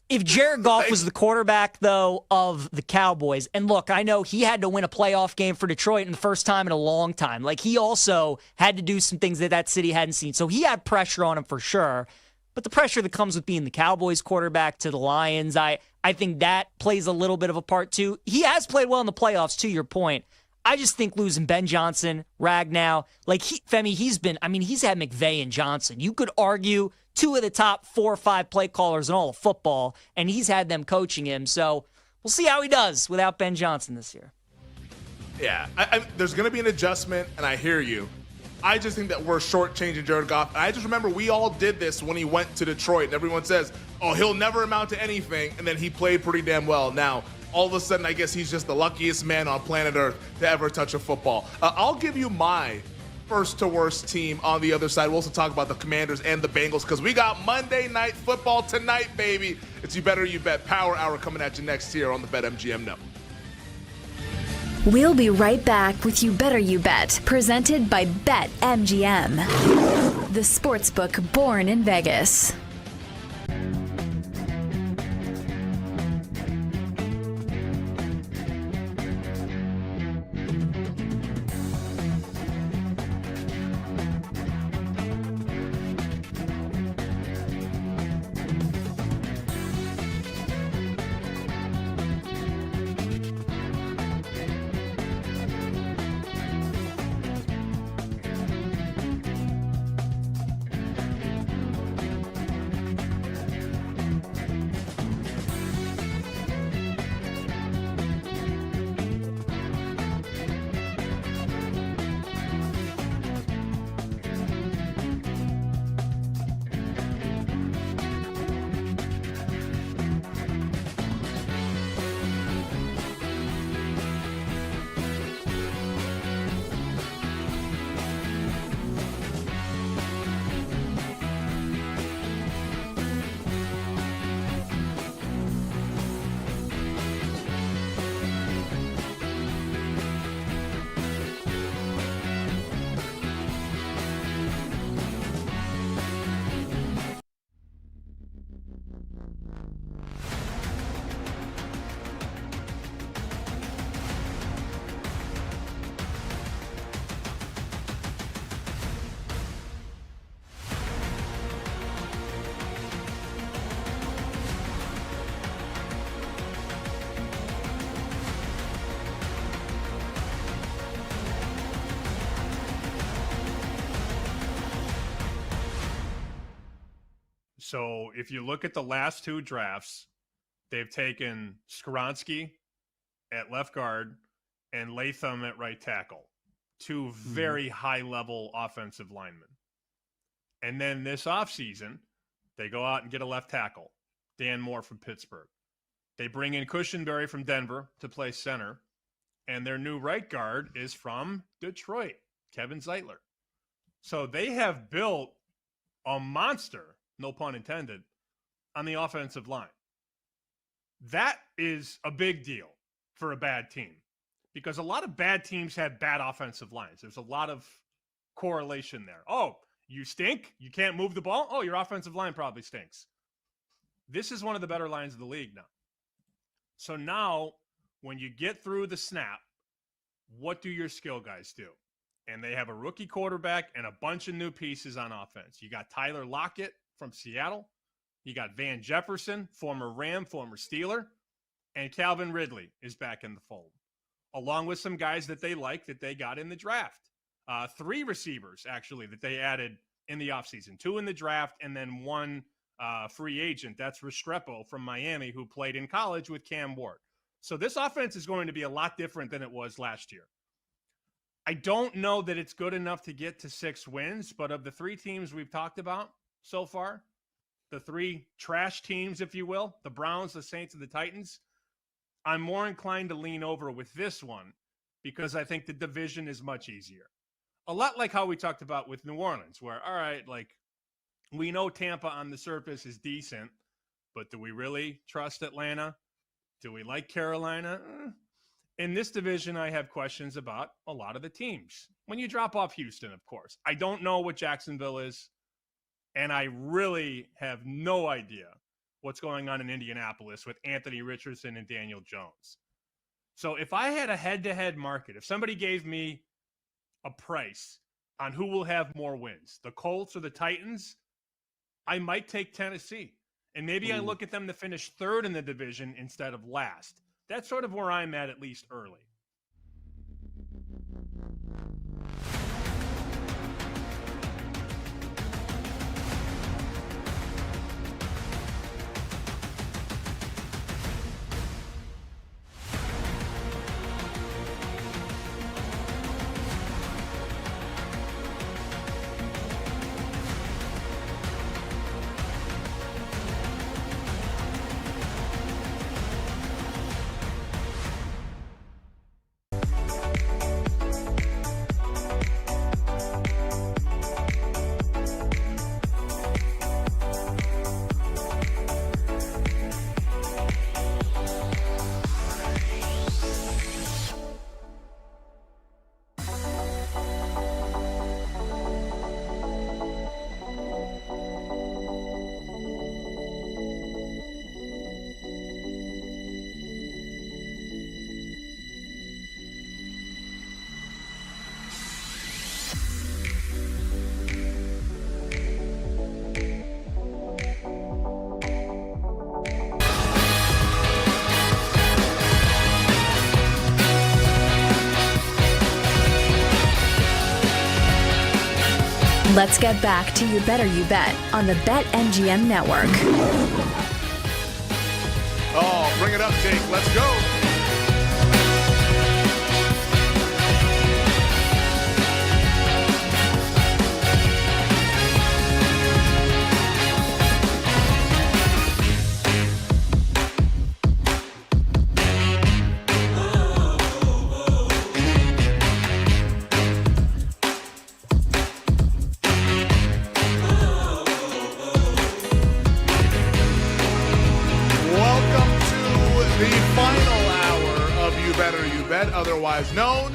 If Jared Goff was the quarterback, though, of the Cowboys, and look, I know he had to win a playoff game for Detroit in the first time in a long time. He also had to do some things that city hadn't seen. So he had pressure on him for sure. but the pressure that comes with being the Cowboys quarterback to the Lions, I think that plays a little bit of a part too. He has played well in the playoffs, to your point. I just think losing Ben Johnson, Ragnow, Femi, he's had McVay and Johnson. You could argue two of the top 4 or 5 play callers in all of football, and he's had them coaching him. So we'll see how he does without Ben Johnson this year. Yeah, there's going to be an adjustment, and I hear you. I just think that we're shortchanging Jared Goff. And I just remember we all did this when he went to Detroit, and everyone says, oh, he'll never amount to anything, and then he played pretty damn well. Now, all of a sudden, I guess he's just the luckiest man on planet Earth to ever touch a football. I'll give you my first to worst team on the other side. We'll also talk about the Commanders and the Bengals because we got Monday Night Football tonight, baby. It's You Better You Bet Power Hour coming at you next here on the BetMGM Network. We'll be right back with You Better You Bet, presented by BetMGM, the sportsbook born in Vegas. So if you look at the last 2 drafts, they've taken Skoronski at left guard and Latham at right tackle, 2 very high-level offensive linemen. And then this offseason, they go out and get a left tackle, Dan Moore from Pittsburgh. They bring in Cushenberry from Denver to play center, and their new right guard is from Detroit, Kevin Zeitler. So they have built a monster, no pun intended, on the offensive line. That is a big deal for a bad team because a lot of bad teams have bad offensive lines. There's a lot of correlation there. Oh, you stink? You can't move the ball? Oh, your offensive line probably stinks. This is one of the better lines of the league now. So now, when you get through the snap, what do your skill guys do? And they have a rookie quarterback and a bunch of new pieces on offense. You got Tyler Lockett from Seattle. You got Van Jefferson, former Ram, former Steeler. And Calvin Ridley is back in the fold, along with some guys that they like that they got in the draft. 3 receivers, actually, that they added in the offseason. 2 in the draft and then 1 free agent. That's Restrepo from Miami, who played in college with Cam Ward. So this offense is going to be a lot different than it was last year. I don't know that it's good enough to get to 6 wins, but of the 3 teams we've talked about so far, the 3 trash teams, if you will, the Browns, the Saints, and the Titans, I'm more inclined to lean over with this one because I think the division is much easier. A lot like how we talked about with New Orleans, where, all right, like, we know Tampa on the surface is decent, but do we really trust Atlanta? Do we like Carolina? In this division, I have questions about a lot of the teams. When you drop off Houston, of course. I don't know what Jacksonville is, and I really have no idea what's going on in Indianapolis with Anthony Richardson and Daniel Jones. So if I had a head-to-head market, if somebody gave me a price on who will have more wins, the Colts or the Titans, I might take Tennessee. And maybe I look at them to finish third in the division instead of last. That's sort of where I'm at least early. Let's get back to You Better You Bet on the BetMGM Network. Oh, bring it up, Jake. Let's go. Otherwise known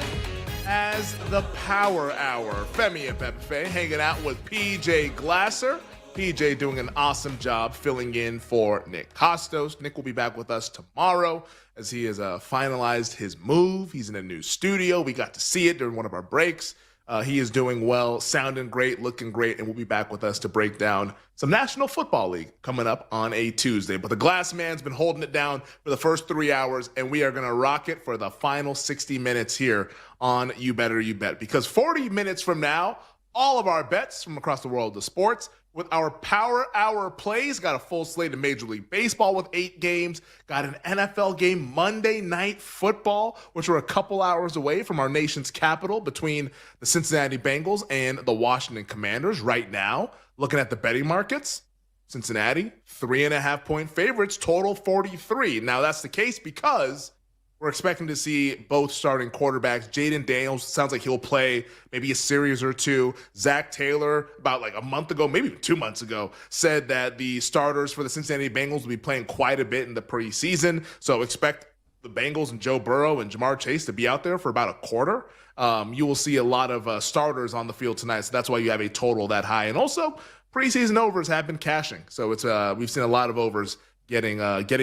as the Power Hour. Femi and Pepe hanging out with PJ Glasser. PJ doing an awesome job filling in for Nick Costos. Nick will be back with us tomorrow as he has finalized his move. He's in a new studio. We got to see it during one of our breaks. He is doing well, sounding great, looking great, and will be back with us to break down some National Football League coming up on a Tuesday. But the Glass Man's been holding it down for the first 3 hours, and we are going to rock it for the final 60 minutes here on You Better You Bet. Because 40 minutes from now, all of our bets from across the world of sports with our Power Hour plays. Got a full slate of Major League Baseball with 8 games. Got an NFL game, Monday Night Football, which we're a couple hours away from our nation's capital between the Cincinnati Bengals and the Washington Commanders. Right now, looking at the betting markets, Cincinnati, 3.5-point favorites, total 43. Now, that's the case because we're expecting to see both starting quarterbacks. Jaden Daniels sounds like he'll play maybe a series or two. Zach Taylor, about like a month ago, maybe even 2 months ago, said that the starters for the Cincinnati Bengals will be playing quite a bit in the preseason. So expect the Bengals and Joe Burrow and Jamar Chase to be out there for about a quarter. You will see a lot of starters on the field tonight. So that's why you have a total that high. And also, preseason overs have been cashing. So it's we've seen a lot of overs getting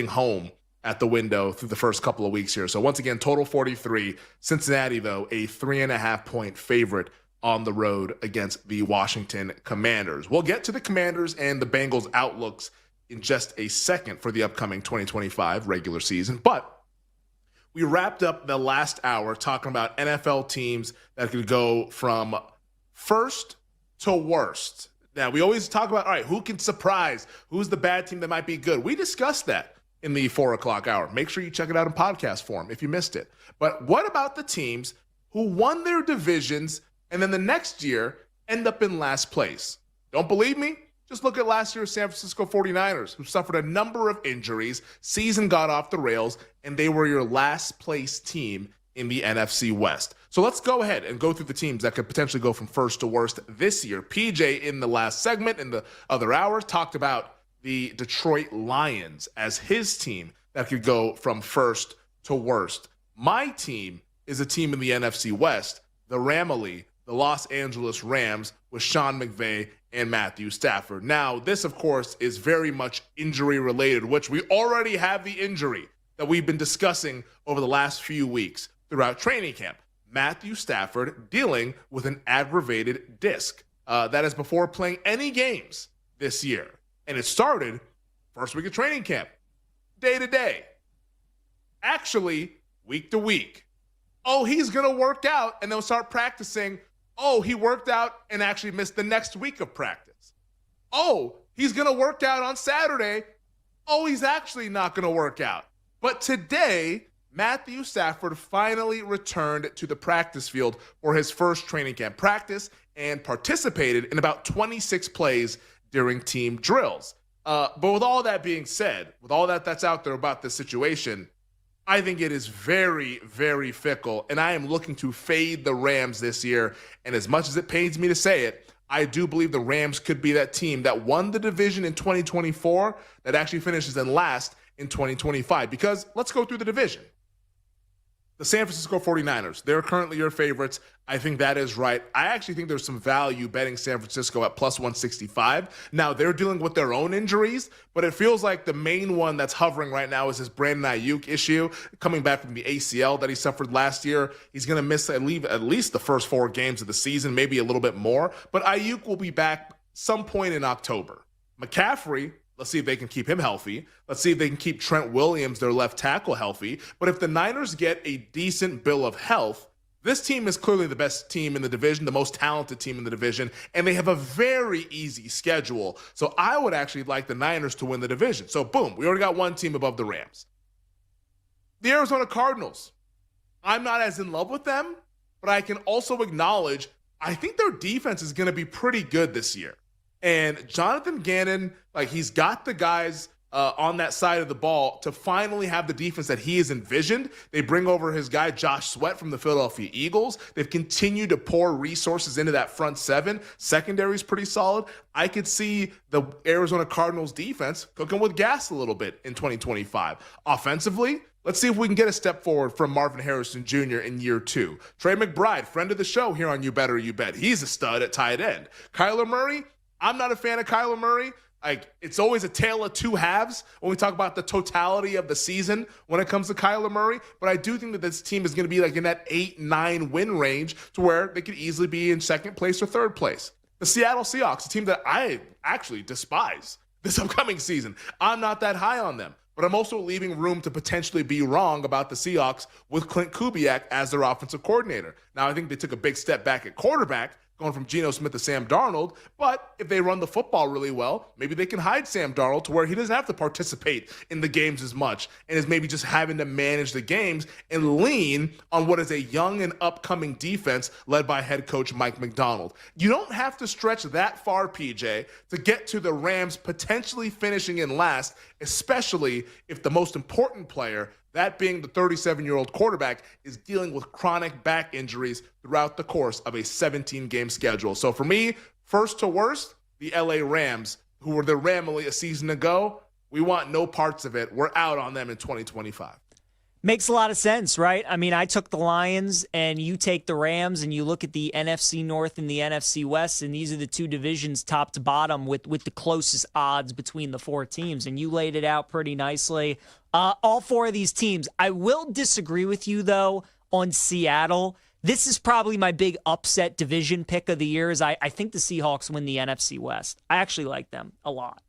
home at the window through the first couple of weeks here. So once again, total 43. Cincinnati, though, a 3.5-point favorite on the road against the Washington Commanders. We'll get to the Commanders and the Bengals outlooks in just a second for the upcoming 2025 regular season. But we wrapped up the last hour talking about NFL teams that could go from first to worst. Now, we always talk about, all right, who can surprise? Who's the bad team that might be good? We discussed that in the 4 o'clock hour. Make sure you check it out in podcast form if you missed it. But what about the teams who won their divisions and then the next year end up in last place? Don't believe me? Just look at last year's San Francisco 49ers, who suffered a number of injuries, season got off the rails, and they were your last place team in the NFC West. So let's go ahead and go through the teams that could potentially go from first to worst this year. PJ, in the last segment, in the other hours, talked about the Detroit Lions as his team that could go from first to worst. My team is a team in the NFC West, the Ramily, the Los Angeles Rams, with Sean McVay and Matthew Stafford. Now, this, of course, is very much injury-related, which we already have the injury that we've been discussing over the last few weeks throughout training camp. Matthew Stafford dealing with an aggravated disc. That is before playing any games this year. And it started first week of training camp, day to day. Actually, week to week. Oh, he's going to work out, and they'll start practicing. Oh, he worked out and actually missed the next week of practice. Oh, he's going to work out on Saturday. Oh, he's actually not going to work out. But today, Matthew Stafford finally returned to the practice field for his first training camp practice and participated in about 26 plays during team drills. But with all that being said, with all that's out there about this situation, I think it is very, very fickle, and I am looking to fade the Rams this year. And as much as it pains me to say it, I do believe the Rams could be that team that won the division in 2024 that actually finishes in last in 2025. Because let's go through the division. The San Francisco 49ers, they're currently your favorites. I think that is right. I actually think there's some value betting San Francisco at plus 165. Now, they're dealing with their own injuries, but it feels like the main one that's hovering right now is this Brandon Ayuk issue, coming back from the ACL that he suffered last year. He's going to miss at least the first 4 games of the season, maybe a little bit more. But Ayuk will be back some point in October. McCaffrey, let's see if they can keep him healthy. Let's see if they can keep Trent Williams, their left tackle, healthy. But if the Niners get a decent bill of health, this team is clearly the best team in the division, the most talented team in the division, and they have a very easy schedule. So I would actually like the Niners to win the division. So boom, we already got one team above the Rams. The Arizona Cardinals. I'm not as in love with them, but I can also acknowledge I think their defense is going to be pretty good this year. And Jonathan Gannon, he's got the guys on that side of the ball to finally have the defense that he has envisioned. They bring over his guy, Josh Sweat from the Philadelphia Eagles. They've continued to pour resources into that front seven. Secondary is pretty solid. I could see the Arizona Cardinals defense cooking with gas a little bit in 2025. Offensively, let's see if we can get a step forward from Marvin Harrison Jr. in year 2. Trey McBride, friend of the show here on You Better You Bet. He's a stud at tight end. Kyler Murray, I'm not a fan of Kyler Murray. It's always a tale of two halves when we talk about the totality of the season when it comes to Kyler Murray. But I do think that this team is going to be in that 8-9 win range to where they could easily be in second place or third place. The Seattle Seahawks, a team that I actually despise this upcoming season. I'm not that high on them. But I'm also leaving room to potentially be wrong about the Seahawks with Clint Kubiak as their offensive coordinator. Now, I think they took a big step back at quarterback, going from Geno Smith to Sam Darnold. But if they run the football really well, maybe they can hide Sam Darnold to where he doesn't have to participate in the games as much and is maybe just having to manage the games and lean on what is a young and upcoming defense led by head coach Mike Macdonald. You don't have to stretch that far, PJ, to get to the Rams potentially finishing in last, especially if the most important player, that being the 37-year-old quarterback, is dealing with chronic back injuries throughout the course of a 17-game schedule. So for me, first to worst, the LA Rams, who were the Ramily a season ago, we want no parts of it. We're out on them in 2025. Makes a lot of sense, right? I mean, I took the Lions and you take the Rams and you look at the NFC North and the NFC West, and these are the two divisions top to bottom with the closest odds between the 4 teams. And you laid it out pretty nicely. All 4 of these teams. I will disagree with you, though, on Seattle. This is probably my big upset division pick of the year. I think the Seahawks win the NFC West. I actually like them a lot.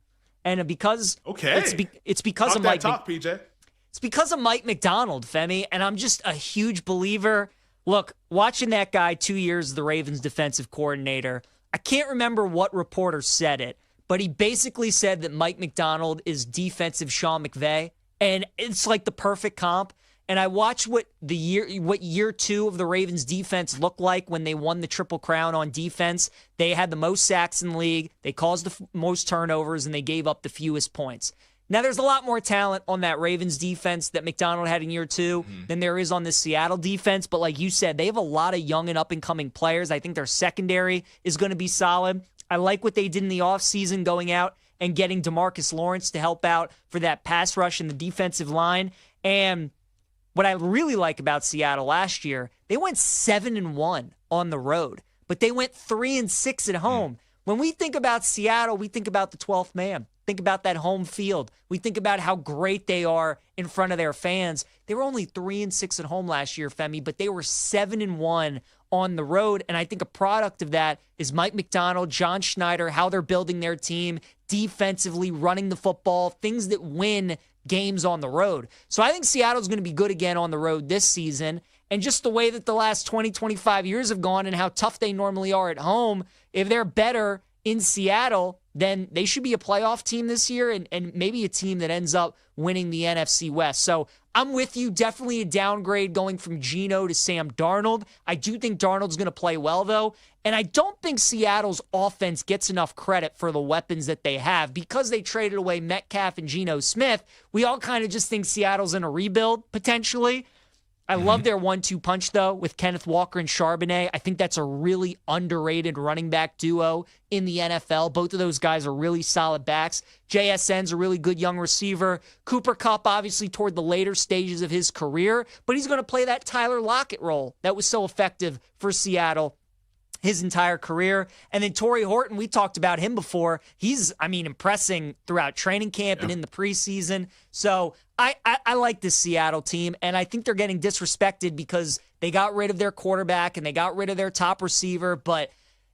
And because it's because of Mike PJ. It's because of Mike Macdonald, Femi, and I'm just a huge believer. Look, watching that guy 2 years as the Ravens defensive coordinator, I can't remember what reporter said it, but he basically said that Mike Macdonald is defensive Sean McVay, and it's like the perfect comp. And I watched what year 2 of the Ravens defense looked like when they won the Triple Crown on defense. They had the most sacks in the league, they caused the most turnovers, and they gave up the fewest points. Now, there's a lot more talent on that Ravens defense that Macdonald had in year 2 than there is on the Seattle defense. But like you said, they have a lot of young and up-and-coming players. I think their secondary is going to be solid. I like what they did in the offseason going out and getting DeMarcus Lawrence to help out for that pass rush in the defensive line. And what I really like about Seattle last year, they went 7-1 on the road, but they went 3-6 at home. When we think about Seattle, we think about the 12th man. Think about that home field. We think about how great they are in front of their fans. They were only 3-6 at home last year, Femi, but they were 7-1 on the road. And I think a product of that is Mike Macdonald, John Schneider, how they're building their team defensively, running the football, things that win games on the road. So I think Seattle's going to be good again on the road this season. And just the way that the last 20, 25 years have gone and how tough they normally are at home, if they're better in Seattle, then they should be a playoff team this year and maybe a team that ends up winning the NFC West. So I'm with you. Definitely a downgrade going from Geno to Sam Darnold. I do think Darnold's going to play well, though. And I don't think Seattle's offense gets enough credit for the weapons that they have. Because they traded away Metcalf and Geno Smith, we all kind of just think Seattle's in a rebuild, potentially. I love their 1-2 punch, though, with Kenneth Walker and Charbonnet. I think that's a really underrated running back duo in the NFL. Both of those guys are really solid backs. JSN's a really good young receiver. Cooper Kupp, obviously, toward the later stages of his career, but he's going to play that Tyler Lockett role that was so effective for Seattle his entire career. And then Torrey Horton, we talked about him before. He's, impressing throughout training camp and in the preseason. So I like this Seattle team, and I think they're getting disrespected because they got rid of their quarterback and they got rid of their top receiver. But,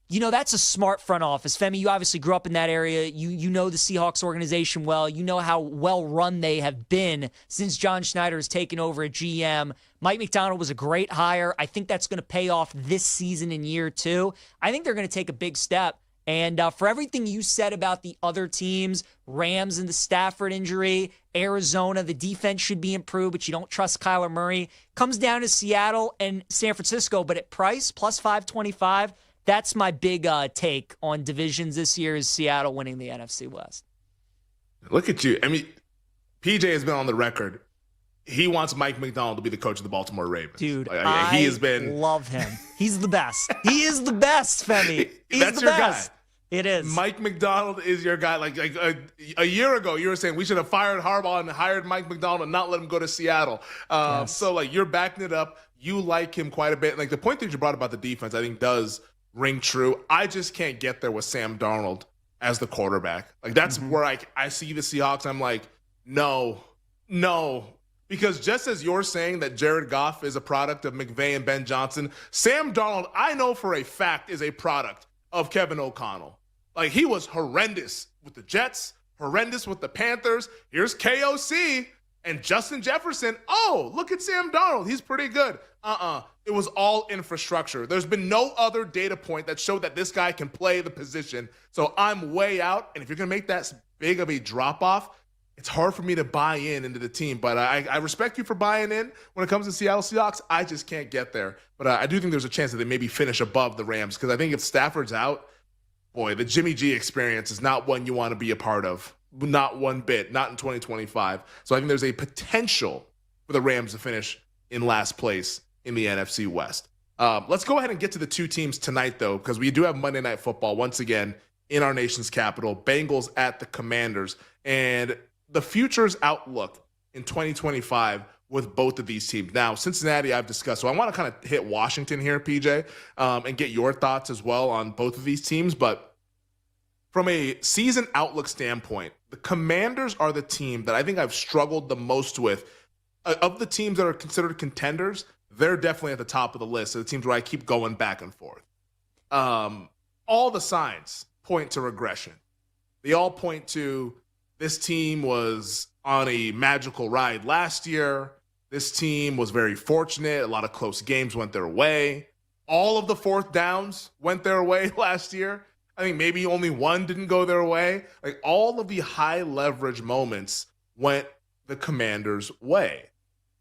that's a smart front office. Femi, you obviously grew up in that area. You know the Seahawks organization well. You know how well run they have been since John Schneider has taken over at GM. Mike Macdonald was a great hire. I think that's going to pay off this season in year 2. I think they're going to take a big step. And for everything you said about the other teams, Rams and the Stafford injury, Arizona, the defense should be improved, but you don't trust Kyler Murray. Comes down to Seattle and San Francisco, but at price, plus 525, that's my big take on divisions this year is Seattle winning the NFC West. Look at you. PJ has been on the record. He wants Mike Macdonald to be the coach of the Baltimore Ravens. Dude, he has been love him. He's the best. He is the best, Femi. He's That's the your best. guy. It is. Mike Macdonald is your guy. Like a year ago, you were saying we should have fired Harbaugh and hired Mike Macdonald and not let him go to Seattle. Yes. So you're backing it up. You like him quite a bit. Like the point that you brought about the defense, I think does ring true. I just can't get there with Sam Darnold as the quarterback. Like that's where I see the Seahawks. I'm like, no. Because just as you're saying that Jared Goff is a product of McVay and Ben Johnson, Sam Darnold, I know for a fact, is a product of Kevin O'Connell. Like, he was horrendous with the Jets, horrendous with the Panthers. Here's KOC and Justin Jefferson. Oh, look at Sam Darnold. He's pretty good. It was all infrastructure. There's been no other data point that showed that this guy can play the position. So I'm way out. And if you're going to make that big of a drop-off, it's hard for me to buy into the team. But I respect you for buying in when it comes to Seattle Seahawks. I just can't get there. But I do think there's a chance that they maybe finish above the Rams because I think if Stafford's out, boy, the Jimmy G experience is not one you want to be a part of. Not one bit. Not in 2025. So I think there's a potential for the Rams to finish in last place in the NFC West. Let's go ahead and get to the two teams tonight, though, because we do have Monday Night Football once again in our nation's capital. Bengals at the Commanders. And the future's outlook in 2025 with both of these teams. Now, Cincinnati I've discussed, so I want to kind of hit Washington here, PJ, and get your thoughts as well on both of these teams. But from a season outlook standpoint, the Commanders are the team that I think I've struggled the most with. Of the teams that are considered contenders, they're definitely at the top of the list. Of the teams where I keep going back and forth. All the signs point to regression. They all point to this team was on a magical ride last year. This team was very fortunate. A lot of close games went their way. All of the fourth downs went their way last year. I think maybe only one didn't go their way. Like all of the high leverage moments went the Commanders' way.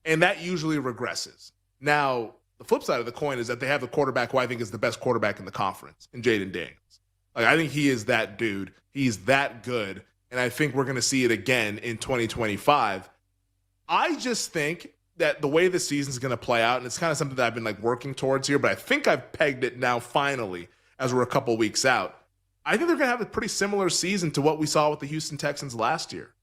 And that usually regresses. Now, the flip side of the coin is that they have the quarterback who I think is the best quarterback in the conference, in Jaden Daniels. Like I think he is that dude. He's that good. And I think we're going to see it again in 2025. I just think that the way the season's going to play out, and it's kind of something that I've been working towards here, but I think I've pegged it now finally as we're a couple weeks out. I think they're going to have a pretty similar season to what we saw with the Houston Texans last year,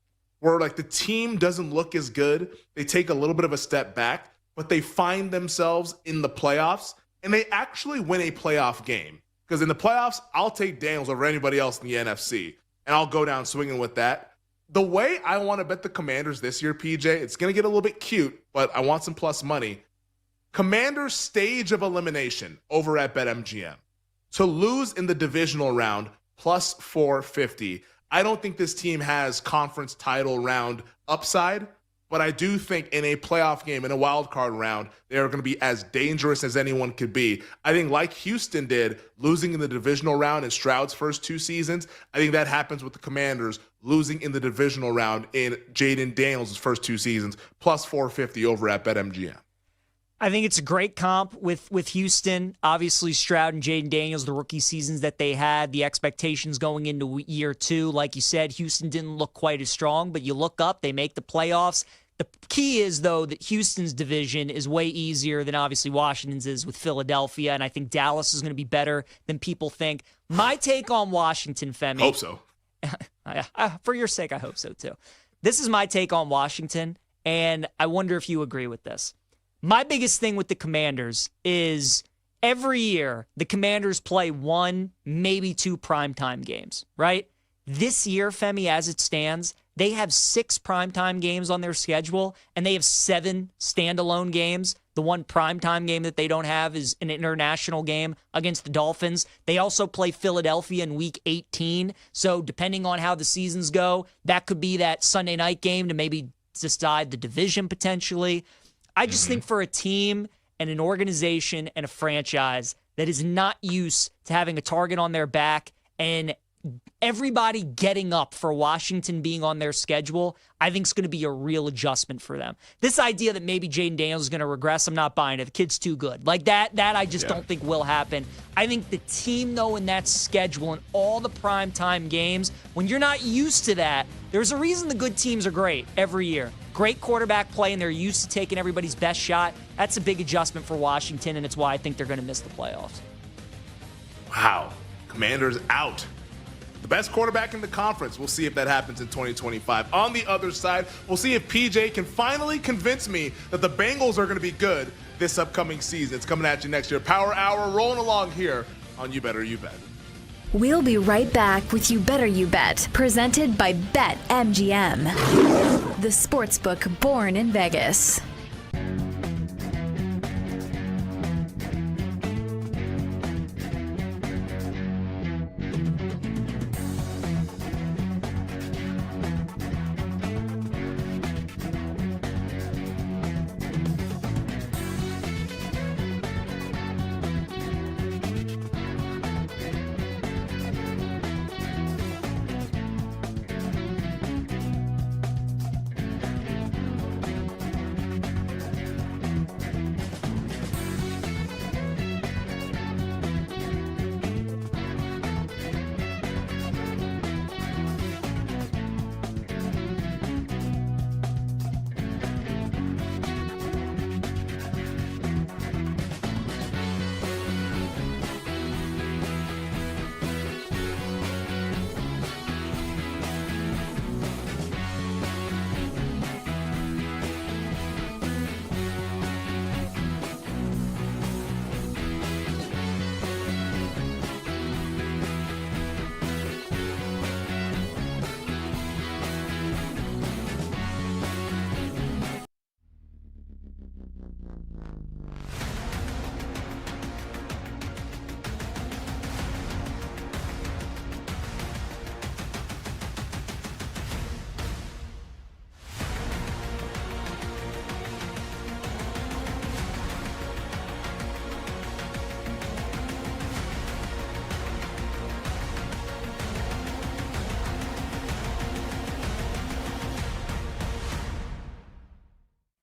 where the team doesn't look as good. They take a little bit of a step back, but they find themselves in the playoffs, and they actually win a playoff game. Because in the playoffs, I'll take Daniels over anybody else in the NFC, and I'll go down swinging with that. The way I want to bet the Commanders this year, PJ, it's going to get a little bit cute, but I want some plus money. Commanders stage of elimination over at BetMGM. To lose in the divisional round, plus 450. I don't think this team has conference title round upside, but I do think in a playoff game, in a wild card round, they are going to be as dangerous as anyone could be. I think like Houston did, losing in the divisional round in Stroud's first 2 seasons, I think that happens with the Commanders losing in the divisional round in Jaden Daniels' first 2 seasons, plus 450 over at BetMGM. I think it's a great comp with Houston. Obviously, Stroud and Jaden Daniels, the rookie seasons that they had, the expectations going into year 2. Like you said, Houston didn't look quite as strong, but you look up, they make the playoffs. The key is, though, that Houston's division is way easier than obviously Washington's is with Philadelphia, and I think Dallas is going to be better than people think. My take on Washington, Femi. Hope so. For your sake, I hope so, too. This is my take on Washington, and I wonder if you agree with this. My biggest thing with the Commanders is every year the Commanders play 1, maybe 2 primetime games, right? This year, Femi, as it stands, they have 6 primetime games on their schedule, and they have 7 standalone games. The one primetime game that they don't have is an international game against the Dolphins. They also play Philadelphia in Week 18. So depending on how the seasons go, that could be that Sunday night game to maybe decide the division potentially. I just think for a team and an organization and a franchise that is not used to having a target on their back and everybody getting up for Washington being on their schedule, I think is going to be a real adjustment for them. This idea that maybe Jaden Daniels is going to regress, I'm not buying it. The kid's too good. Like that I just don't think will happen. I think the team, though, in that schedule and all the primetime games, when you're not used to that, there's a reason the good teams are great every year. Great quarterback play, and they're used to taking everybody's best shot. That's a big adjustment for Washington, and it's why I think they're going to miss the playoffs. Wow. Commanders out. The best quarterback in the conference. We'll see if that happens in 2025. On the other side, we'll see if PJ can finally convince me that the Bengals are going to be good this upcoming season. It's coming at you next year. Power Hour rolling along here on You Better You Bet. We'll be right back with You Better You Bet, presented by BetMGM, the sportsbook born in Vegas.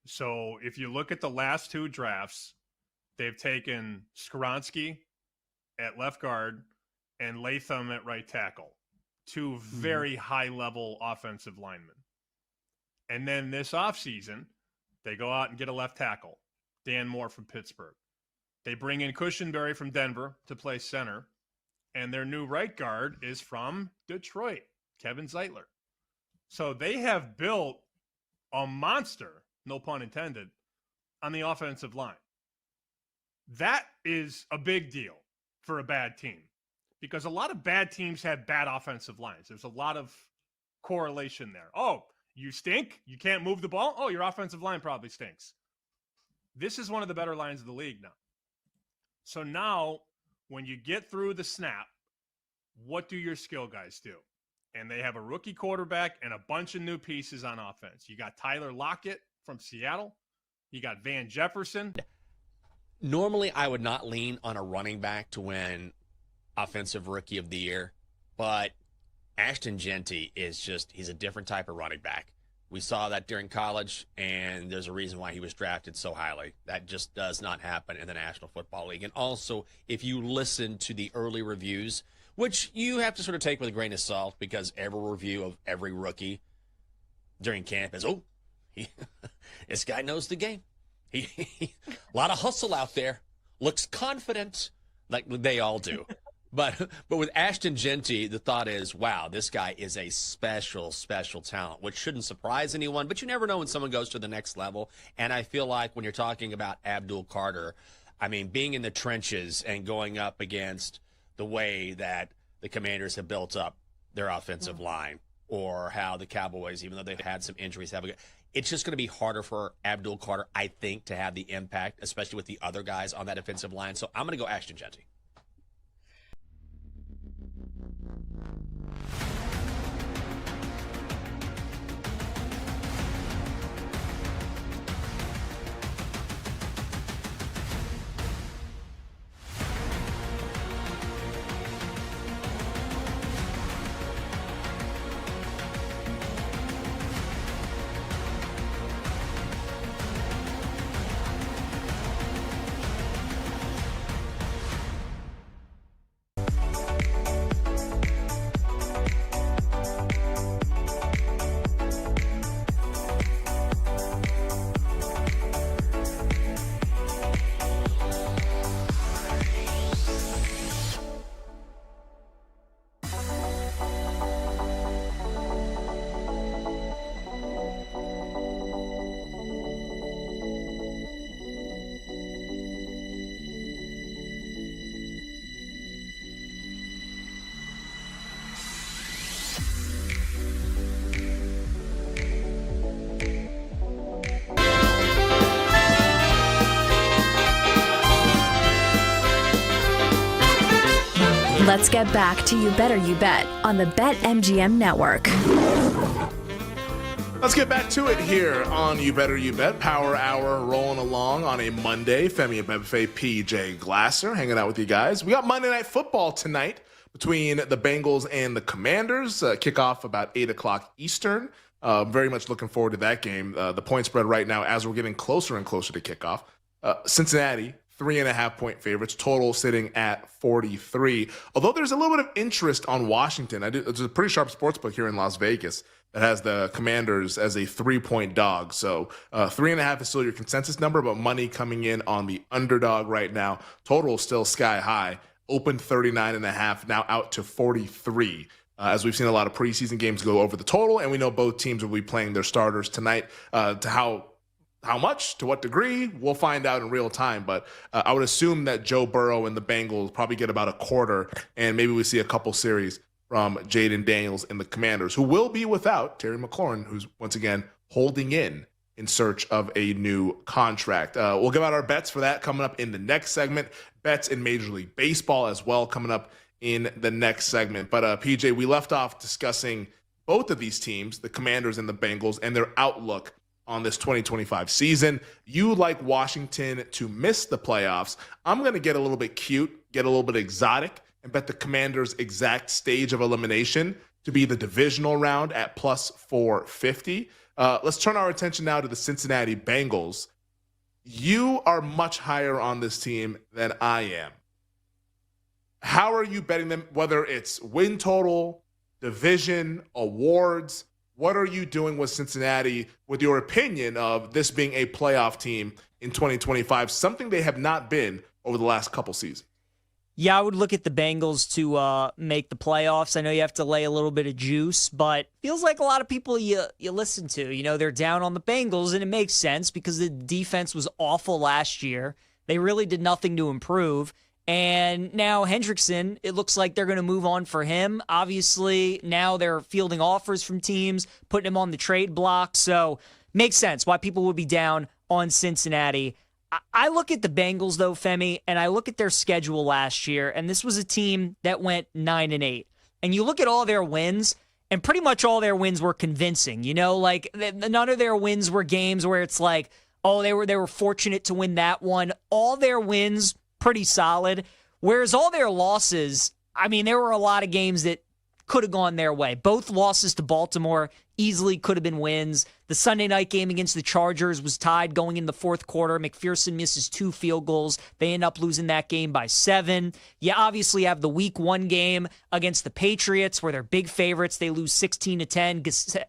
So if you look at the last 2 drafts, they've taken Skoronski at left guard and Latham at right tackle, 2 very high-level offensive linemen. And then this offseason, they go out and get a left tackle, Dan Moore from Pittsburgh. They bring in Cushenberry from Denver to play center, and their new right guard is from Detroit, Kevin Zeitler. So they have built a monster, no pun intended, on the offensive line. That is a big deal for a bad team. because a lot of bad teams have bad offensive lines. There's a lot of correlation there. Oh, you stink? You can't move the ball? Oh, your offensive line probably stinks. This is one of the better lines of the league now. So now, when you get through the snap, what do your skill guys do? And they have a rookie quarterback and a bunch of new pieces on offense. You got Tyler Lockett from Seattle. You got Van Jefferson. Normally, I would not lean on a running back to win Offensive Rookie of the Year, but Ashton Genty is just, he's a different type of running back. We saw that during college, and there's a reason why he was drafted so highly. That just does not happen in the National Football League. And also, if you listen to the early reviews, which you have to sort of take with a grain of salt, because every review of every rookie during camp is, this guy knows the game. A lot of hustle out there. Looks confident, like they all do. But with Ashton Genty, the thought is, wow, this guy is a special, special talent, which shouldn't surprise anyone. But you never know when someone goes to the next level. And I feel like when you're talking about Abdul Carter, I mean, being in the trenches and going up against the way that the Commanders have built up their offensive line, or how the Cowboys, even though they've had some injuries, it's just going to be harder for Abdul Carter, I think, to have the impact, especially with the other guys on that offensive line. So I'm going to go Ashton Genty. Let's get back to You Better You Bet on the BetMGM Network. Let's get back to it here on You Better You Bet. Power Hour rolling along on a Monday. Femi Abebefe, PJ Glasser hanging out with you guys. We got Monday Night Football tonight between the Bengals and the Commanders. Kickoff about 8 o'clock Eastern. Very much looking forward to that game. The point spread right now, as we're getting closer and closer to kickoff, Cincinnati, 3.5-point favorites, total sitting at 43. Although there's a little bit of interest on Washington. There's a pretty sharp sports book here in Las Vegas that has the Commanders as a 3-point dog. So 3.5 is still your consensus number, but money coming in on the underdog right now. Total still sky high. Opened 39.5, now out to 43. As we've seen a lot of preseason games go over the total, and we know both teams will be playing their starters tonight. To how much, to what degree, we'll find out in real time. But I would assume that Joe Burrow and the Bengals probably get about a quarter, and maybe we see a couple series from Jaden Daniels and the Commanders, who will be without Terry McLaurin, who's once again holding in search of a new contract. We'll give out our bets for that coming up in the next segment. Bets in Major League Baseball as well coming up in the next segment. But PJ, we left off discussing both of these teams, the Commanders and the Bengals, and their outlook on this 2025 season. You like Washington to miss the playoffs. I'm going to get a little bit cute, get a little bit exotic, and bet the Commanders' exact stage of elimination to be the divisional round at plus 450. Let's turn our attention now to the Cincinnati Bengals. You are much higher on this team than I am. How are you betting them, whether it's win total, division, awards? What are you doing with Cincinnati with your opinion of this being a playoff team in 2025, something they have not been over the last couple seasons? Yeah, I would look at the Bengals to make the playoffs. I know you have to lay a little bit of juice, but feels like a lot of people you listen to, you know, they're down on the Bengals, and it makes sense because the defense was awful last year. They really did nothing to improve. And now Hendrickson, it looks like they're going to move on for him. Obviously, now they're fielding offers from teams, putting him on the trade block. So makes sense why people would be down on Cincinnati. I look at the Bengals, though, Femi, and I look at their schedule last year, and this was a team that went 9-8. And you look at all their wins, and pretty much all their wins were convincing. You know, like none of their wins were games where it's like, oh, they were fortunate to win that one. All their wins pretty solid, whereas all their losses, I mean, there were a lot of games that could have gone their way. Both losses to Baltimore easily could have been wins. The Sunday night game against the Chargers was tied going in the fourth quarter. McPherson misses 2 field goals. They end up losing that game by 7. You obviously have the week 1 game against the Patriots where they're big favorites. They lose 16-10.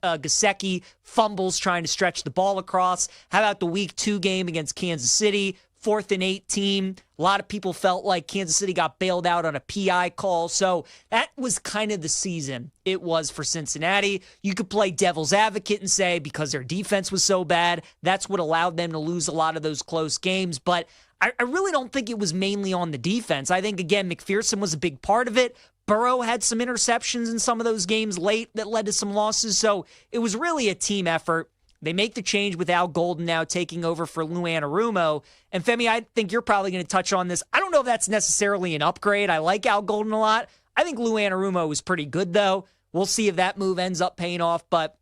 Gesicki fumbles trying to stretch the ball across. How about the week 2 game against Kansas City? 4th and 18. A lot of people felt like Kansas City got bailed out on a PI call. So that was kind of the season it was for Cincinnati. You could play devil's advocate and say because their defense was so bad, that's what allowed them to lose a lot of those close games. But I really don't think it was mainly on the defense. I think, again, McPherson was a big part of it. Burrow had some interceptions in some of those games late that led to some losses. So it was really a team effort. They make the change with Al Golden now taking over for Lou Anarumo. And Femi, I think you're probably going to touch on this. I don't know if that's necessarily an upgrade. I like Al Golden a lot. I think Lou Anarumo was pretty good, though. We'll see if that move ends up paying off. But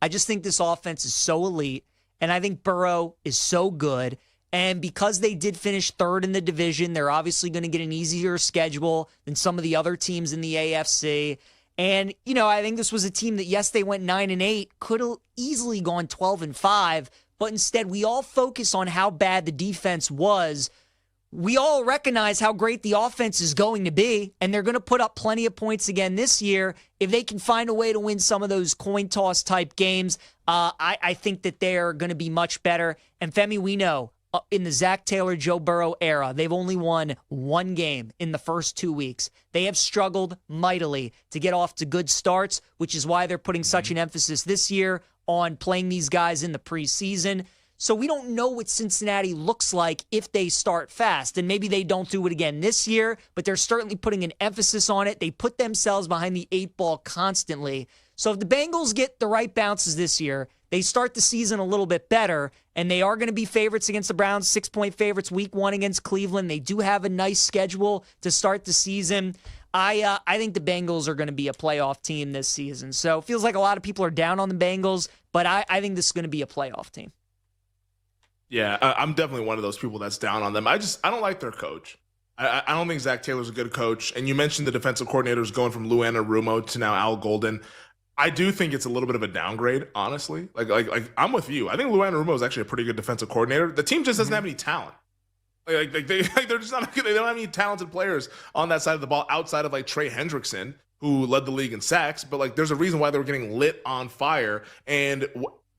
I just think this offense is so elite. And I think Burrow is so good. And because they did finish 3rd in the division, they're obviously going to get an easier schedule than some of the other teams in the AFC. And, you know, I think this was a team that, yes, they went 9-8, could have easily gone 12-5, but instead we all focus on how bad the defense was. We all recognize how great the offense is going to be, and they're going to put up plenty of points again this year. If they can find a way to win some of those coin toss type games, I think that they're going to be much better. And Femi, we know in the Zach Taylor, Joe Burrow era, they've only won 1 game in the first 2 weeks. They have struggled mightily to get off to good starts, which is why they're putting such an emphasis this year on playing these guys in the preseason. So we don't know what Cincinnati looks like if they start fast. And maybe they don't do it again this year, but they're certainly putting an emphasis on it. They put themselves behind the 8 ball constantly. So if the Bengals get the right bounces this year, they start the season a little bit better, and they are going to be favorites against the Browns, 6-point favorites week 1 against Cleveland. They do have a nice schedule to start the season. I think the Bengals are going to be a playoff team this season. So it feels like a lot of people are down on the Bengals, but I think this is going to be a playoff team. Yeah, I'm definitely one of those people that's down on them. I don't like their coach. I don't think Zach Taylor's a good coach. And you mentioned the defensive coordinators going from Lou Anarumo to now Al Golden. I do think it's a little bit of a downgrade, honestly. Like I'm with you. I think Lou Anarumo is actually a pretty good defensive coordinator. The team just doesn't have any talent. They're just not good. They don't have any talented players on that side of the ball outside of like Trey Hendrickson, who led the league in sacks. But like, there's a reason why they were getting lit on fire. And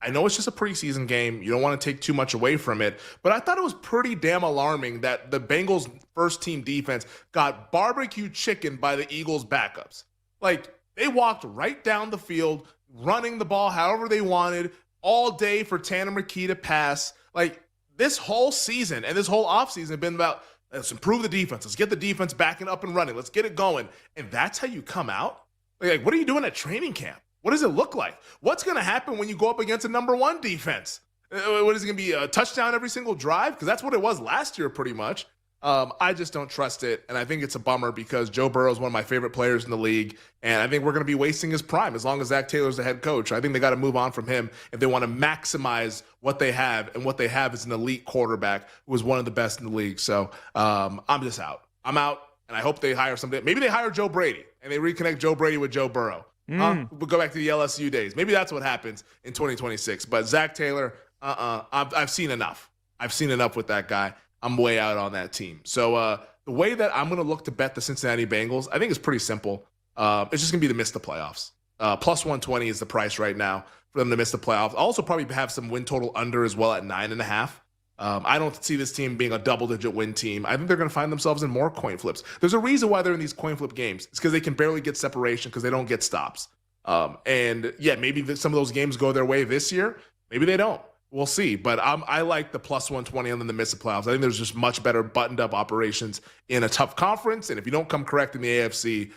I know it's just a preseason game. You don't want to take too much away from it. But I thought it was pretty damn alarming that the Bengals' first team defense got barbecue chicken by the Eagles' backups. Like, they walked right down the field, running the ball however they wanted, all day for Tanner McKee to pass. Like, this whole season and this whole offseason have been about, let's improve the defense. Let's get the defense back and up and running. Let's get it going. And that's how you come out? Like, what are you doing at training camp? What does it look like? What's going to happen when you go up against a number 1 defense? What is it going to be, a touchdown every single drive? Because that's what it was last year pretty much. I just don't trust it, and I think it's a bummer because Joe Burrow is one of my favorite players in the league, and I think we're going to be wasting his prime as long as Zach Taylor's the head coach. I think they got to move on from him if they want to maximize what they have, and what they have is an elite quarterback who is one of the best in the league. So I'm just out. I'm out, and I hope they hire somebody. Maybe they hire Joe Brady, and they reconnect Joe Brady with Joe Burrow. We'll go back to the LSU days. Maybe that's what happens in 2026. But Zach Taylor, I've seen enough. I've seen enough with that guy. I'm way out on that team. So the way that I'm going to look to bet the Cincinnati Bengals, I think is pretty simple. It's just going to be to miss the playoffs. Plus 120 is the price right now for them to miss the playoffs. I'll also probably have some win total under as well at 9.5. I don't see this team being a double-digit win team. I think they're going to find themselves in more coin flips. There's a reason why they're in these coin flip games. It's because they can barely get separation because they don't get stops. And yeah, maybe some of those games go their way this year. Maybe they don't. we'll see. But I like the plus 120 on the miss of playoffs. I think there's just much better buttoned up operations in a tough conference. And if you don't come correct in the AFC,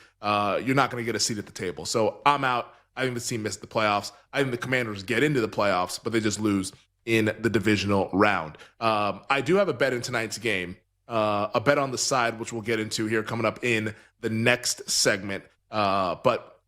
you're not going to get a seat at the table. So I'm out. I think the team missed the playoffs. I think the Commanders get into the playoffs, but they just lose in the divisional round. I do have a bet in tonight's game, a bet on the side, which we'll get into here coming up in the next segment. But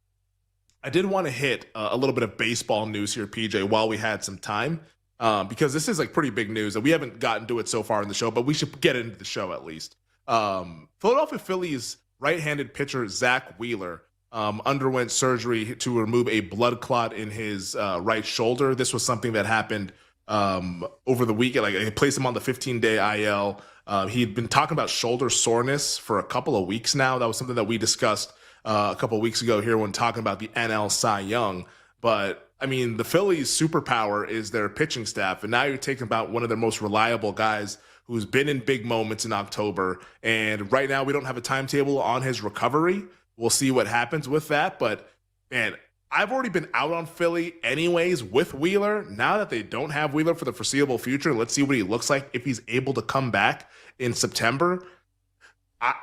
I did want to hit a little bit of baseball news here, PJ, while we had some time, because this is like pretty big news, and we haven't gotten to it so far in the show, but we should get into the show at least. Philadelphia Phillies right-handed pitcher Zach Wheeler underwent surgery to remove a blood clot in his right shoulder. This was something that happened over the weekend. Like, they placed him on the 15-day IL. He'd been talking about shoulder soreness for a couple of weeks now. That was something that we discussed a couple of weeks ago here when talking about the NL Cy Young. But, I mean, the Phillies' superpower is their pitching staff, and now you're taking about one of their most reliable guys who's been in big moments in October. And right now we don't have a timetable on his recovery. We'll see what happens with that. But, man, I've already been out on Philly anyways with Wheeler. Now that they don't have Wheeler for the foreseeable future, let's see what he looks like if he's able to come back in September. I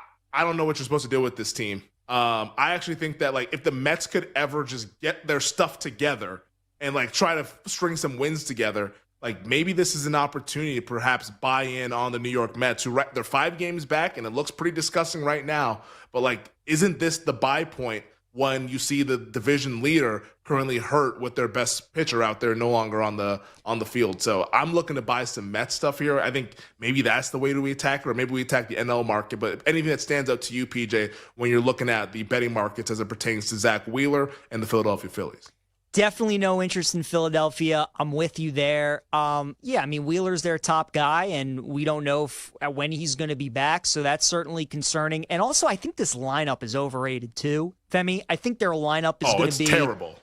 don't know what you're supposed to do with this team. I actually think that, like, if the Mets could ever just get their stuff together and, like, try to string some wins together, like, maybe this is an opportunity to perhaps buy in on the New York Mets, who they're 5 games back, and it looks pretty disgusting right now. But, like, isn't this the buy point when you see the division leader currently hurt with their best pitcher out there no longer on the field? So I'm looking to buy some Mets stuff here. I think maybe that's the way we attack it, or maybe we attack the NL market. But anything that stands out to you, PJ, when you're looking at the betting markets as it pertains to Zach Wheeler and the Philadelphia Phillies? Definitely no interest in Philadelphia. I'm with you there. Yeah, I mean, Wheeler's their top guy, and we don't know when he's going to be back, so that's certainly concerning. And also, I think this lineup is overrated too, Femi. I think their lineup is going to be terrible.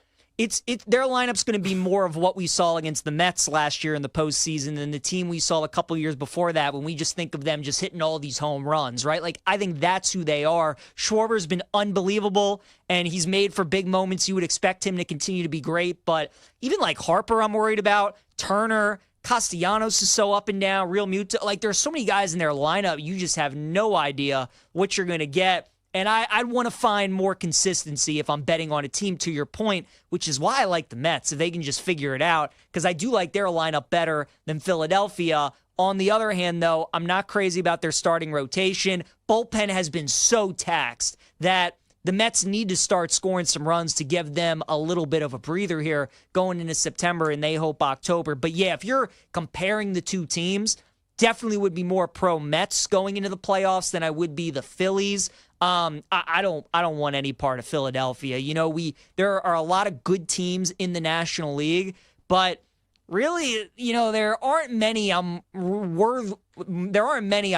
Their lineup's going to be more of what we saw against the Mets last year in the postseason than the team we saw a couple years before that, when we just think of them just hitting all these home runs, right? Like, I think that's who they are. Schwarber's been unbelievable, and he's made for big moments. You would expect him to continue to be great, but even like Harper, I'm worried about. Turner, Castellanos is so up and down. Real Muto. Like, there's so many guys in their lineup, you just have no idea what you're going to get. And I'd want to find more consistency if I'm betting on a team, to your point, which is why I like the Mets, if they can just figure it out, because I do like their lineup better than Philadelphia. On the other hand, though, I'm not crazy about their starting rotation. Bullpen has been so taxed that the Mets need to start scoring some runs to give them a little bit of a breather here going into September, and they hope October. But yeah, if you're comparing the two teams, definitely would be more pro Mets going into the playoffs than I would be the Phillies. I don't want any part of Philadelphia. You know, there are a lot of good teams in the National League, but really, you know, there aren't many I